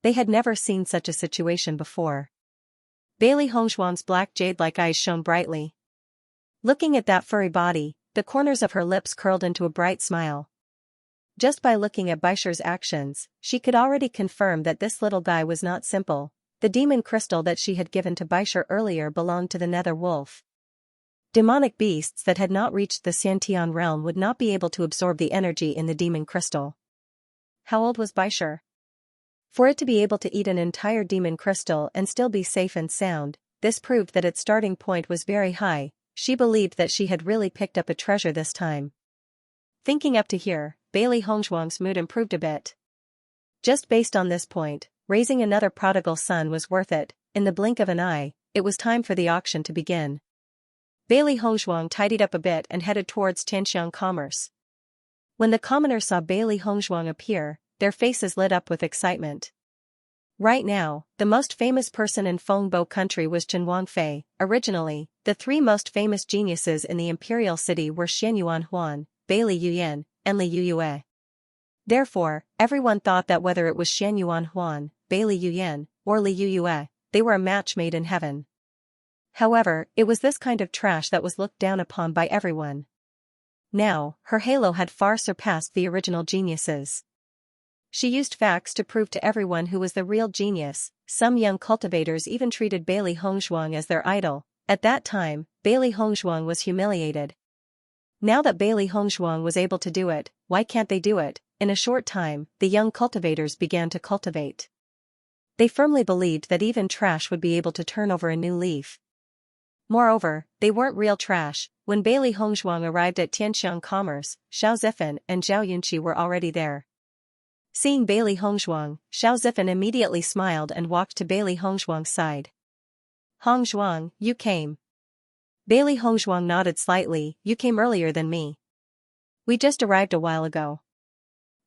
They had never seen such a situation before. Bailey Hongzhuang's black jade-like eyes shone brightly. Looking at that furry body, the corners of her lips curled into a bright smile. Just by looking at Baisher's actions, she could already confirm that this little guy was not simple. The demon crystal that she had given to Baisher earlier belonged to the nether wolf. Demonic beasts that had not reached the Xiantian realm would not be able to absorb the energy in the demon crystal. How old was Baisher? For it to be able to eat an entire demon crystal and still be safe and sound, this proved that its starting point was very high. She believed that she had really picked up a treasure this time. Thinking up to here, Bailey Hongzhuang's mood improved a bit. Just based on this point, raising another prodigal son was worth it. In the blink of an eye, it was time for the auction to begin. Bailey Hongzhuang tidied up a bit and headed towards Xianxia Commerce. When the commoners saw Bailey Hongzhuang appear, their faces lit up with excitement. Right now, the most famous person in Fengbo country was Chen Wangfei. Originally, the three most famous geniuses in the imperial city were Xian Yuan Huan, Bailey Yuyan, and Li Yuyue. Therefore, everyone thought that whether it was Xian Yuan Huan, Bailey Yuyan, or Li Yuyue, they were a match made in heaven. However, it was this kind of trash that was looked down upon by everyone. Now, her halo had far surpassed the original geniuses. She used facts to prove to everyone who was the real genius. Some young cultivators even treated Bailey Hongzhuang as their idol. At that time, Bailey Hongzhuang was humiliated. Now that Bailey Hongzhuang was able to do it, why can't they do it? In a short time, the young cultivators began to cultivate. They firmly believed that even trash would be able to turn over a new leaf. Moreover, they weren't real trash. When Bailey Hongzhuang arrived at Tianxiang Commerce, Xiao Zifan and Zhao Yunqi were already there. Seeing Bailey Hongzhuang, Xiao Zifan immediately smiled and walked to Bailey Hongzhuang's side. Hongzhuang, you came. Bailey Hongzhuang nodded slightly. You came earlier than me. We just arrived a while ago.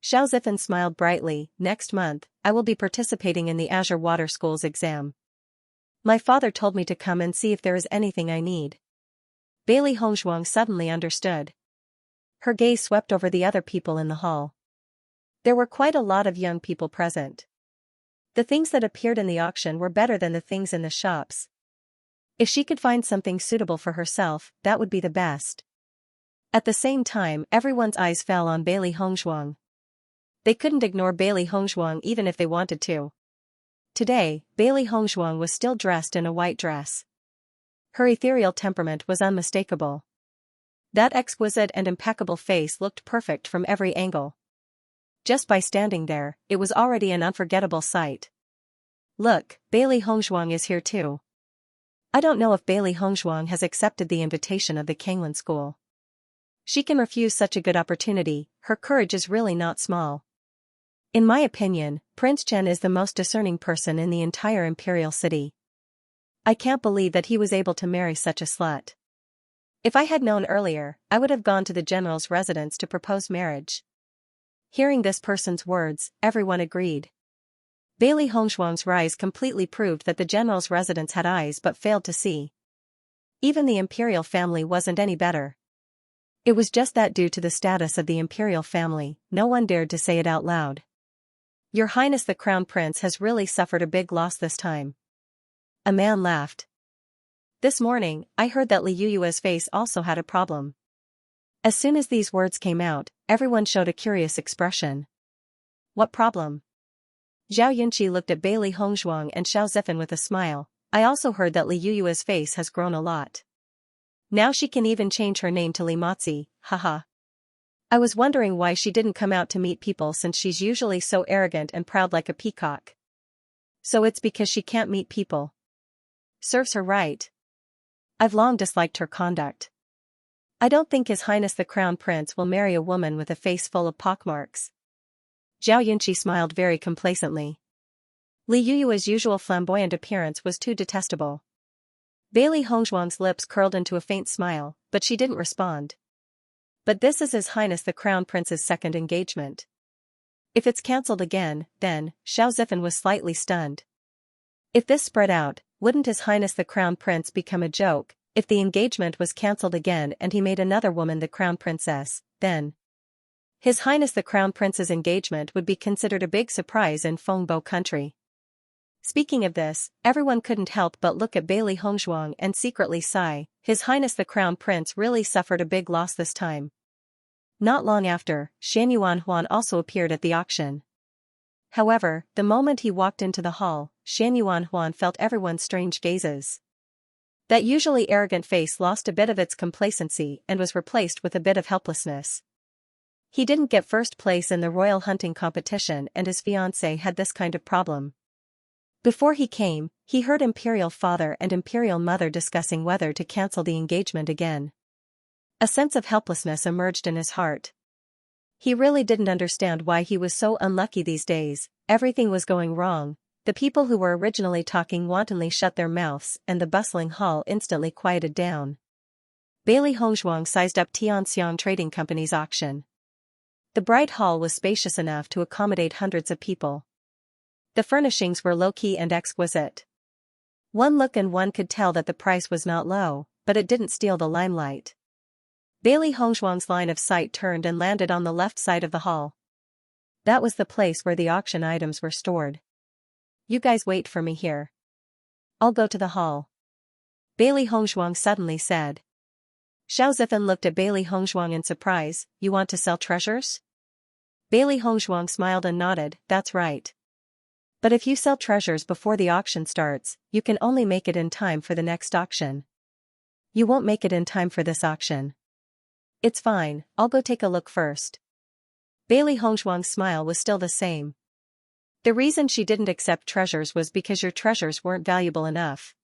Xiao Zifan smiled brightly. Next month, I will be participating in the Azure Water School's exam. My father told me to come and see if there is anything I need. Bailey Hongzhuang suddenly understood. Her gaze swept over the other people in the hall. There were quite a lot of young people present. The things that appeared in the auction were better than the things in the shops. If she could find something suitable for herself, that would be the best. At the same time, everyone's eyes fell on Bailey Hongzhuang. They couldn't ignore Bailey Hongzhuang even if they wanted to. Today, Bailey Hongzhuang was still dressed in a white dress. Her ethereal temperament was unmistakable. That exquisite and impeccable face looked perfect from every angle. Just by standing there, it was already an unforgettable sight. Look, Bailey Hongzhuang is here too. I don't know if Bailey Hongzhuang has accepted the invitation of the Kanglan school. She can refuse such a good opportunity, her courage is really not small. In my opinion, Prince Chen is the most discerning person in the entire imperial city. I can't believe that he was able to marry such a slut. If I had known earlier, I would have gone to the general's residence to propose marriage. Hearing this person's words, everyone agreed. Bailey Hongzhuang's rise completely proved that the general's residence had eyes but failed to see. Even the imperial family wasn't any better. It was just that due to the status of the imperial family, no one dared to say it out loud. Your Highness the Crown Prince has really suffered a big loss this time. A man laughed. This morning, I heard that Li Yuyue's face also had a problem. As soon as these words came out, everyone showed a curious expression. What problem? Zhao Yunqi looked at Bailey Hongzhuang and Xiao Zifan with a smile. I also heard that Li Yuyue's face has grown a lot. Now she can even change her name to Li Mozi, haha. I was wondering why she didn't come out to meet people since she's usually so arrogant and proud like a peacock. So it's because she can't meet people. Serves her right. I've long disliked her conduct. I don't think His Highness the Crown Prince will marry a woman with a face full of pockmarks. Zhao Yunqi smiled very complacently. Li Yuyue's usual flamboyant appearance was too detestable. Bailey Hongzhuang's lips curled into a faint smile, but she didn't respond. But this is His Highness the Crown Prince's second engagement. If it's cancelled again, then, Xiao Zifan was slightly stunned. If this spread out, wouldn't His Highness the Crown Prince become a joke? If the engagement was cancelled again and he made another woman the Crown Princess, then His Highness the Crown Prince's engagement would be considered a big surprise in Fengbo country. Speaking of this, everyone couldn't help but look at Bailey Hongzhuang and secretly sigh. His Highness the Crown Prince really suffered a big loss this time. Not long after, Shan Yuanhuan also appeared at the auction. However, the moment he walked into the hall, Shan Yuanhuan felt everyone's strange gazes. That usually arrogant face lost a bit of its complacency and was replaced with a bit of helplessness. He didn't get first place in the royal hunting competition and his fiancée had this kind of problem. Before he came, he heard imperial father and imperial mother discussing whether to cancel the engagement again. A sense of helplessness emerged in his heart. He really didn't understand why he was so unlucky these days. Everything was going wrong. The people who were originally talking wantonly shut their mouths and the bustling hall instantly quieted down. Bailey Hongzhuang sized up Tianxiang Trading Company's auction. The bright hall was spacious enough to accommodate hundreds of people. The furnishings were low-key and exquisite. One look and one could tell that the price was not low, but it didn't steal the limelight. Bailey Hongzhuang's line of sight turned and landed on the left side of the hall. That was the place where the auction items were stored. You guys wait for me here. I'll go to the hall. Bailey Hongzhuang suddenly said. Xiao Zifan looked at Bailey Hongzhuang in surprise. You want to sell treasures? Bailey Hongzhuang smiled and nodded. That's right. But if you sell treasures before the auction starts, you can only make it in time for the next auction. You won't make it in time for this auction. It's fine, I'll go take a look first. Bailey Hongzhuang's smile was still the same. The reason she didn't accept treasures was because your treasures weren't valuable enough.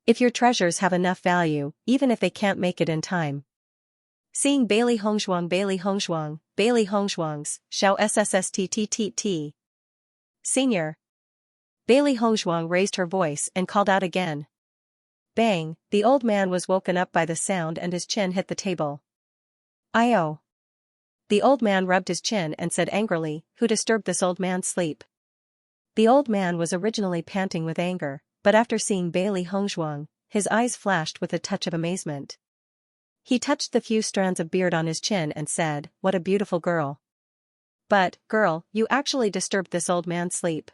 If your treasures have enough value, even if they can't make it in time. Seeing Bailey Hongzhuang's, Xiao SSSTTTT. Senior. Bailey Hongzhuang raised her voice and called out again. Bang, the old man was woken up by the sound and his chin hit the table. Io. The old man rubbed his chin and said angrily, who disturbed this old man's sleep? The old man was originally panting with anger, but after seeing Bailey Hongzhuang, his eyes flashed with a touch of amazement. He touched the few strands of beard on his chin and said, what a beautiful girl. But, girl, you actually disturbed this old man's sleep.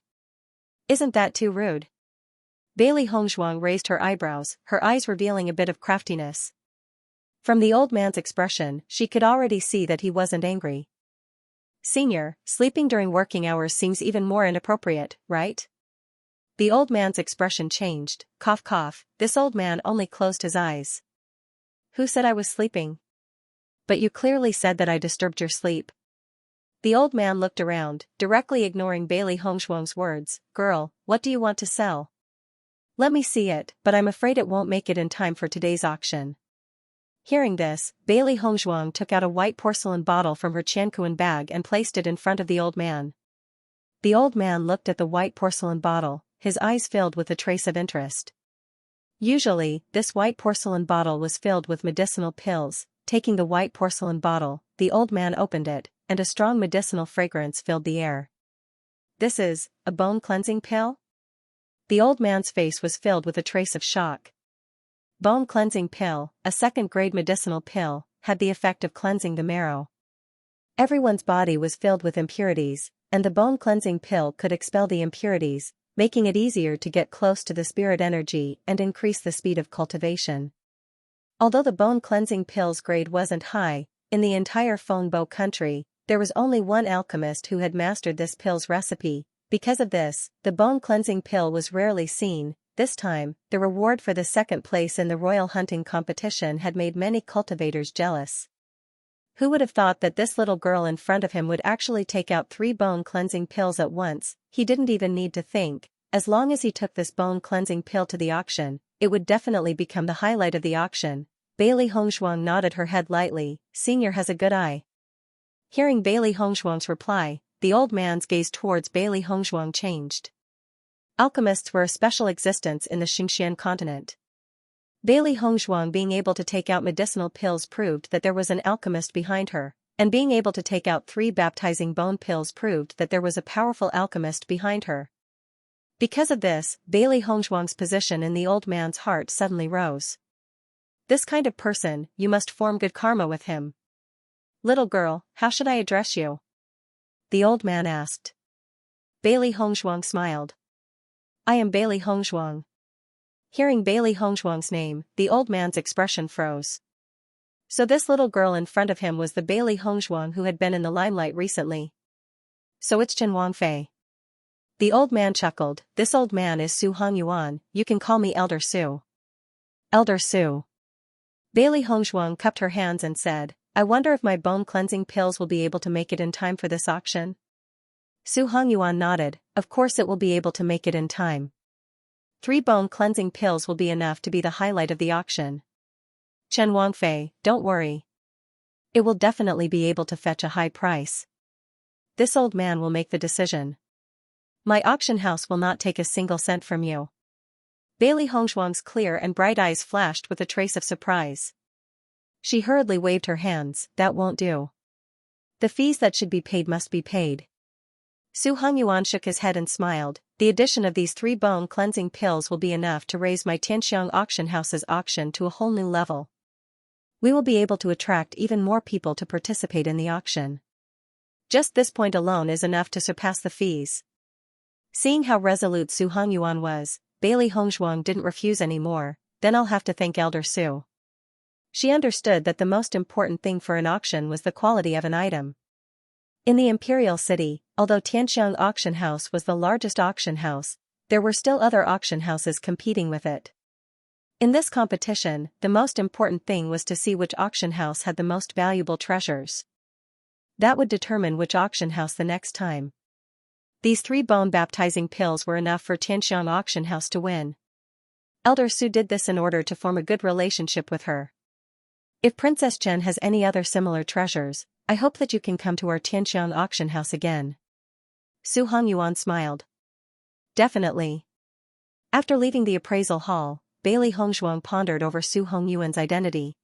Isn't that too rude? Bailey Hongzhuang raised her eyebrows, her eyes revealing a bit of craftiness. From the old man's expression, she could already see that he wasn't angry. Senior, sleeping during working hours seems even more inappropriate, right? The old man's expression changed. Cough cough, this old man only closed his eyes. Who said I was sleeping? But you clearly said that I disturbed your sleep. The old man looked around, directly ignoring Bailey Hongshuang's words. Girl, what do you want to sell? Let me see it, but I'm afraid it won't make it in time for today's auction. Hearing this, Bailey Hongshuang took out a white porcelain bottle from her Qianquan bag and placed it in front of the old man. The old man looked at the white porcelain bottle, his eyes filled with a trace of interest. Usually, this white porcelain bottle was filled with medicinal pills. Taking the white porcelain bottle, the old man opened it, and a strong medicinal fragrance filled the air. This is a bone cleansing pill? The old man's face was filled with a trace of shock. Bone cleansing pill, a second-grade medicinal pill, had the effect of cleansing the marrow. Everyone's body was filled with impurities, and the bone cleansing pill could expel the impurities, making it easier to get close to the spirit energy and increase the speed of cultivation. Although the bone cleansing pill's grade wasn't high, in the entire Fengbo country, there was only one alchemist who had mastered this pill's recipe. Because of this, the bone cleansing pill was rarely seen. This time, the reward for the second place in the royal hunting competition had made many cultivators jealous. Who would have thought that this little girl in front of him would actually take out 3 bone cleansing pills at once? He didn't even need to think. As long as he took this bone cleansing pill to the auction, it would definitely become the highlight of the auction. Bailey Hongshuang nodded her head lightly. Senior has a good eye. Hearing Bailey Hongshuang's reply, the old man's gaze towards Bailey Hongshuang changed. Alchemists were a special existence in the Xianxia continent. Bailey Hongshuang being able to take out medicinal pills proved that there was an alchemist behind her, and being able to take out 3 baptizing bone pills proved that there was a powerful alchemist behind her. Because of this, Bailey Hongshuang's position in the old man's heart suddenly rose. This kind of person, you must form good karma with him. Little girl, how should I address you? The old man asked. Bailey Hongshuang smiled. I am Bailey Hongshuang. Hearing Bailey Hongshuang's name, the old man's expression froze. So this little girl in front of him was the Bailey Hongshuang who had been in the limelight recently. So it's Chen Wangfei. The old man chuckled. This old man is Su Hongyuan, you can call me Elder Su. Elder Su. Bailey Hongshuang cupped her hands and said, I wonder if my bone cleansing pills will be able to make it in time for this auction? Su Hongyuan nodded. Of course it will be able to make it in time. 3 bone cleansing pills will be enough to be the highlight of the auction. Chen Wangfei, don't worry. It will definitely be able to fetch a high price. This old man will make the decision. My auction house will not take a single cent from you. Bailey Hongshuang's clear and bright eyes flashed with a trace of surprise. She hurriedly waved her hands. That won't do. The fees that should be paid must be paid. Su Hongyuan shook his head and smiled. The addition of these 3 bone cleansing pills will be enough to raise my Tianxiang auction house's auction to a whole new level. We will be able to attract even more people to participate in the auction. Just this point alone is enough to surpass the fees. Seeing how resolute Su Hongyuan was, Bailey Hongshuang didn't refuse anymore. Then I'll have to thank Elder Su. She understood that the most important thing for an auction was the quality of an item. In the Imperial City, although Tianxiang Auction House was the largest auction house, there were still other auction houses competing with it. In this competition, the most important thing was to see which auction house had the most valuable treasures. That would determine which auction house the next time. These 3 bone baptizing pills were enough for Tianxiang Auction House to win. Elder Su did this in order to form a good relationship with her. If Princess Chen has any other similar treasures, I hope that you can come to our Tianxiang Auction House again. Su Hongyuan smiled. Definitely. After leaving the appraisal hall, Bailey Hongshuang pondered over Su Hongyuan's identity.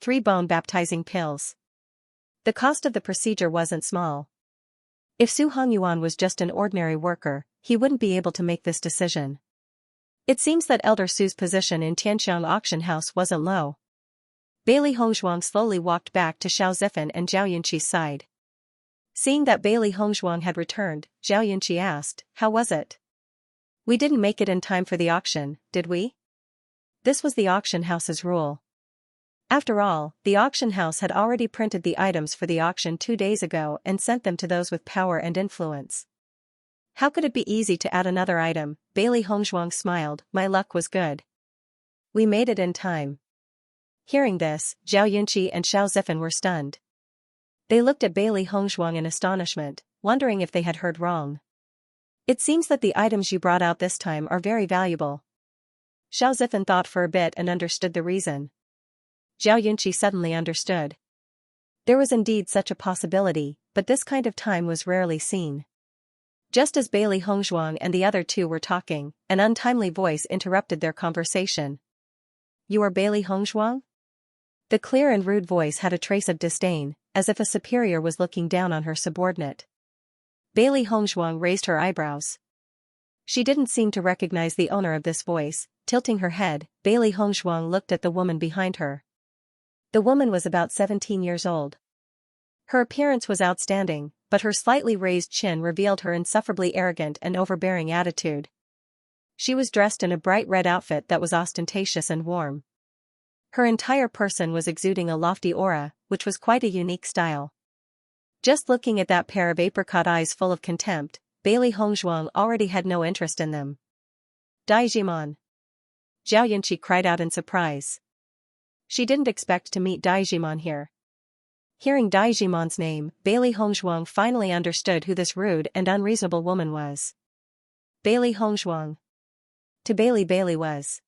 3 bone baptizing pills. The cost of the procedure wasn't small. If Su Hongyuan was just an ordinary worker, he wouldn't be able to make this decision. It seems that Elder Su's position in Tianxiang Auction House wasn't low. Bailey Hongshuang slowly walked back to Xiao Zifan and Zhao Yunqi's side. Seeing that Bailey Hongshuang had returned, Zhao Yunqi asked, how was it? We didn't make it in time for the auction, did we? This was the auction house's rule. After all, the auction house had already printed the items for the auction 2 days ago and sent them to those with power and influence. How could it be easy to add another item? Bailey Hongzhuang smiled. My luck was good. We made it in time. Hearing this, Zhao Yunqi and Xiao Zifan were stunned. They looked at Bailey Hongzhuang in astonishment, wondering if they had heard wrong. It seems that the items you brought out this time are very valuable. Xiao Zifan thought for a bit and understood the reason. Zhao Yunqi suddenly understood. There was indeed such a possibility, but this kind of time was rarely seen. Just as Bailey Hongzhuang and the other two were talking, an untimely voice interrupted their conversation. You are Bailey Hongzhuang? The clear and rude voice had a trace of disdain, as if a superior was looking down on her subordinate. Bailey Hongzhuang raised her eyebrows. She didn't seem to recognize the owner of this voice. Tilting her head, Bailey Hongzhuang looked at the woman behind her. The woman was about 17 years old. Her appearance was outstanding, but her slightly raised chin revealed her insufferably arrogant and overbearing attitude. She was dressed in a bright red outfit that was ostentatious and warm. Her entire person was exuding a lofty aura, which was quite a unique style. Just looking at that pair of apricot eyes full of contempt, Bailey Hongzhuang already had no interest in them. Daijimon! Zhao Yunqi cried out in surprise. She didn't expect to meet Daijimon here. Hearing Daijimon's name, Bailey Hongzhuang finally understood who this rude and unreasonable woman was. Bailey Hongzhuang. To Bailey was.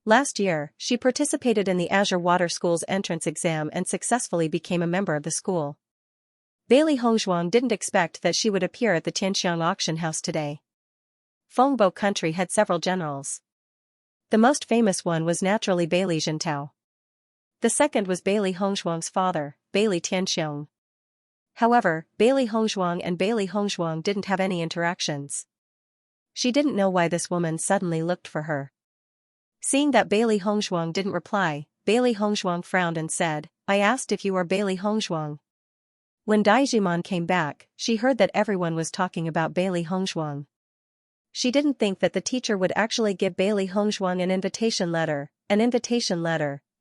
Last year, she participated in the Azure Water School's entrance exam and successfully became a member of the school. Bailey Hongzhuang didn't expect that she would appear at the Tianxiang auction house today. Fengbo country had several generals. The most famous one was naturally Bailey Zhentao. The second was Bailey Hongzhuang's father, Bailey Tianxiong. However, Bailey Hongzhuang and Bailey Hongzhuang didn't have any interactions. She didn't know why this woman suddenly looked for her. Seeing that Bailey Hongzhuang didn't reply, Bailey Hongzhuang frowned and said, I asked if you are Bailey Hongzhuang. When Daijimon came back, she heard that everyone was talking about Bailey Hongzhuang. She didn't think that the teacher would actually give Bailey Hongzhuang an invitation letter,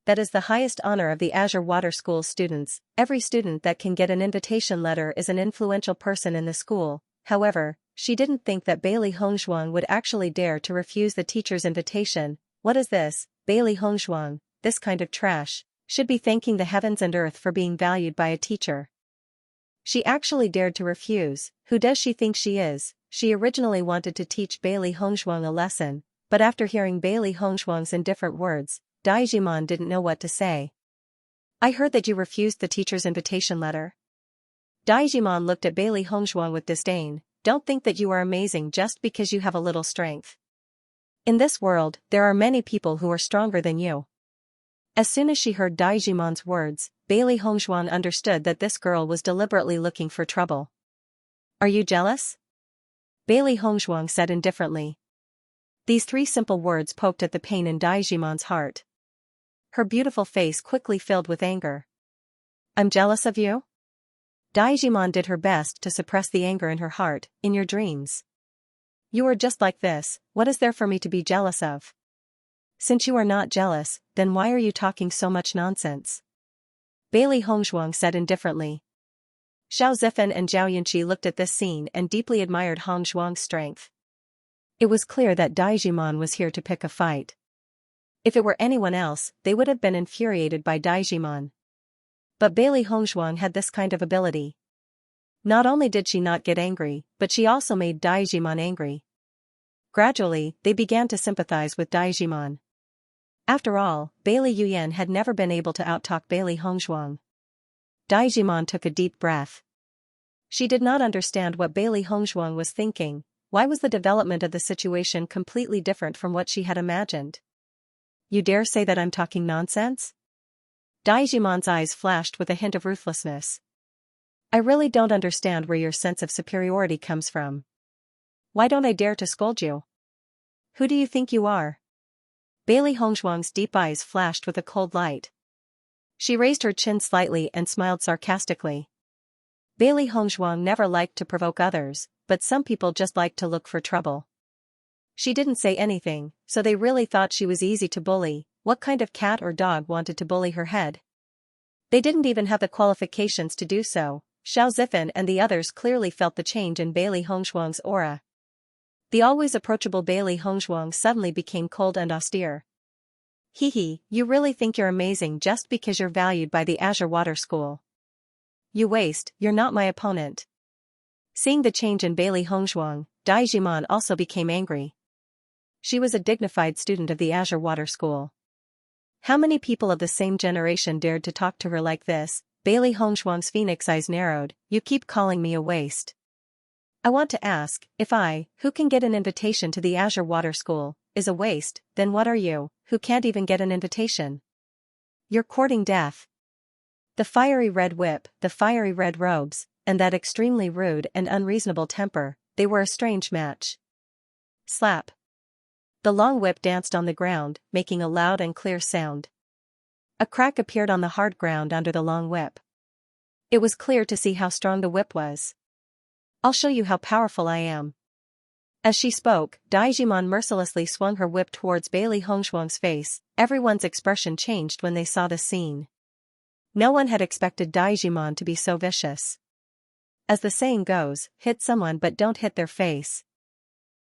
that is the highest honor of the Azure Water School students. Every student that can get an invitation letter is an influential person in the school. However, she didn't think that Bailey Hongzhuang would actually dare to refuse the teacher's invitation. What is this, Bailey Hongzhuang, this kind of trash, should be thanking the heavens and earth for being valued by a teacher. She actually dared to refuse. Who does she think she is? She originally wanted to teach Bailey Hongzhuang a lesson, but after hearing Bailey Hongzhuang's indifferent words, Daijimon didn't know what to say. I heard that you refused the teacher's invitation letter. Daijimon looked at Bailey Hongzhuang with disdain. Don't think that you are amazing just because you have a little strength. In this world, there are many people who are stronger than you. As soon as she heard Daijimon's words, Bailey Hongzhuang understood that this girl was deliberately looking for trouble. Are you jealous? Bailey Hongzhuang said indifferently. These three simple words poked at the pain in Daijimon's heart. Her beautiful face quickly filled with anger. I'm jealous of you? Daijimon did her best to suppress the anger in her heart. In your dreams. You are just like this. What is there for me to be jealous of? Since you are not jealous, then why are you talking so much nonsense? Bailey Hongzhuang said indifferently. Xiao Zifan and Zhao Yunqi looked at this scene and deeply admired Hongzhuang's strength. It was clear that Daijimon was here to pick a fight. If it were anyone else, they would have been infuriated by Daijimon. But Bailey Hongzhuang had this kind of ability. Not only did she not get angry, but she also made Daijimon angry. Gradually, they began to sympathize with Daijimon. After all, Bailey Yuyan had never been able to outtalk Bailey Hongzhuang. Daijimon took a deep breath. She did not understand what Bailey Hongzhuang was thinking. Why was the development of the situation completely different from what she had imagined? You dare say that I'm talking nonsense? Daijimon's eyes flashed with a hint of ruthlessness. I really don't understand where your sense of superiority comes from. Why don't I dare to scold you? Who do you think you are? Bailey Hongzhuang's deep eyes flashed with a cold light. She raised her chin slightly and smiled sarcastically. Bailey Hongzhuang never liked to provoke others, but some people just like to look for trouble. She didn't say anything, so they really thought she was easy to bully. what kind of cat or dog wanted to bully her head? They didn't even have the qualifications to do so. Xiao Zifan and the others clearly felt the change in Bailey Hongshuang's aura. The always approachable Bailey Hongshuang suddenly became cold and austere. Hee, you really think you're amazing just because you're valued by the Azure Water School. You waste, you're not my opponent. Seeing the change in Bailey Hongshuang, Dai Jiman also became angry. She was a dignified student of the Azure Water School. How many people of the same generation dared to talk to her like this? Bailey Hongshuang's phoenix eyes narrowed. You keep calling me a waste. I want to ask, if I, who can get an invitation to the Azure Water School, is a waste, then what are you, who can't even get an invitation? You're courting death. The fiery red whip, the fiery red robes, and that extremely rude and unreasonable temper, they were a strange match. Slap. The long whip danced on the ground, making a loud and clear sound. A crack appeared on the hard ground under the long whip. It was clear to see how strong the whip was. I'll show you how powerful I am. As she spoke, Dai Jiman mercilessly swung her whip towards Bailey Hongshuang's face. Everyone's expression changed when they saw the scene. No one had expected Dai Jiman to be so vicious. As the saying goes, hit someone but don't hit their face.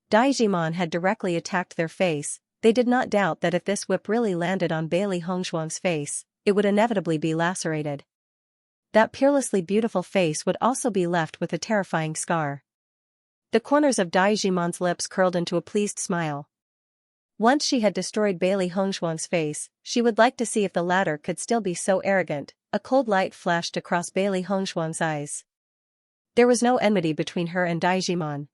Dai Jiman had directly attacked their face. They did not doubt that if this whip really landed on Bailey Hongshuang's face, it would inevitably be lacerated. That peerlessly beautiful face would also be left with a terrifying scar. The corners of Dai Jiman's lips curled into a pleased smile. Once she had destroyed Bailey Hongshuang's face, she would like to see if the latter could still be so arrogant. A cold light flashed across Bailey Hongshuang's eyes. There was no enmity between her and Dai Jiman.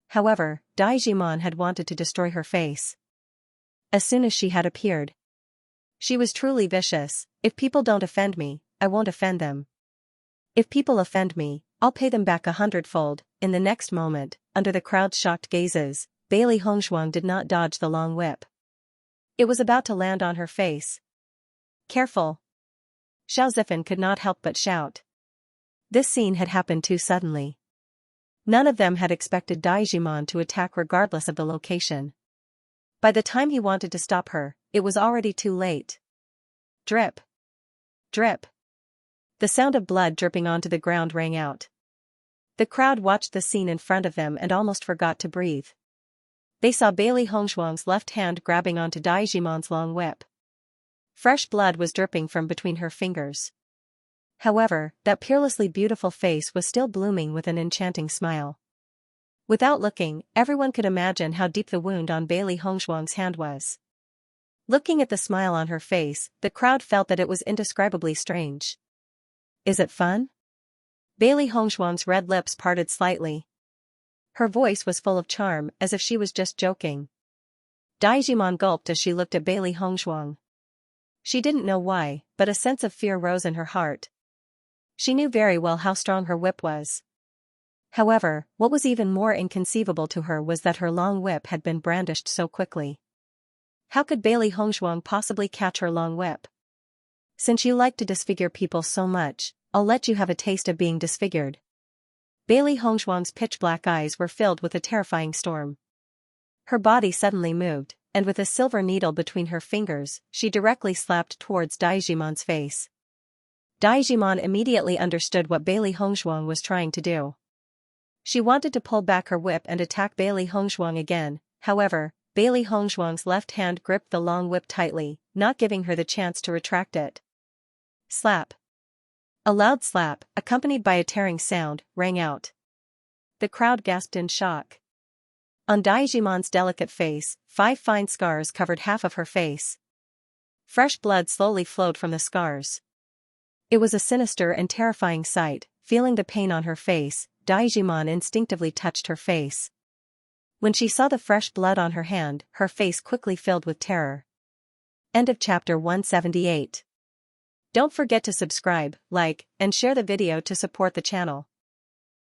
However, Dai Jiman had wanted to destroy her face. As soon as she had appeared. She was truly vicious. If people don't offend me, I won't offend them. If people offend me, I'll pay them back 100-fold. In the next moment, under the crowd's shocked gazes, Bailey Hongshuang did not dodge the long whip. It was about to land on her face. Careful! Xiao Zifan could not help but shout. This scene had happened too suddenly. None of them had expected Dai Jiman to attack regardless of the location. By the time he wanted to stop her, it was already too late. Drip! Drip! The sound of blood dripping onto the ground rang out. The crowd watched the scene in front of them and almost forgot to breathe. They saw Bailey Hongshuang's left hand grabbing onto Dai Jiman's long whip. Fresh blood was dripping from between her fingers. However, that peerlessly beautiful face was still blooming with an enchanting smile. Without looking, everyone could imagine how deep the wound on Bailey Hongshuang's hand was. Looking at the smile on her face, the crowd felt that it was indescribably strange. Is it fun? Bailey Hongshuang's red lips parted slightly. Her voice was full of charm, as if she was just joking. Dai Jiman gulped as she looked at Bailey Hongshuang. She didn't know why, but a sense of fear rose in her heart. She knew very well how strong her whip was. However, what was even more inconceivable to her was that her long whip had been brandished so quickly. How could Bailey Hongshuang possibly catch her long whip? Since you like to disfigure people so much, I'll let you have a taste of being disfigured. Bailey Hongshuang's pitch-black eyes were filled with a terrifying storm. Her body suddenly moved, and with a silver needle between her fingers, she directly slapped towards Dai Jiman's face. Dai Jiman immediately understood what Bailey Hongshuang was trying to do. She wanted to pull back her whip and attack Bailey Hongshuang again. However, Bailey Hongshuang's left hand gripped the long whip tightly, not giving her the chance to retract it. Slap! A loud slap, accompanied by a tearing sound, rang out. The crowd gasped in shock. On Dai Jiman's delicate face, 5 fine scars covered half of her face. Fresh blood slowly flowed from the scars. It was a sinister and terrifying sight. Feeling the pain on her face, Dai Jiman instinctively touched her face. When she saw the fresh blood on her hand, her face quickly filled with terror. End of chapter 178. Don't forget to subscribe, like, and share the video to support the channel.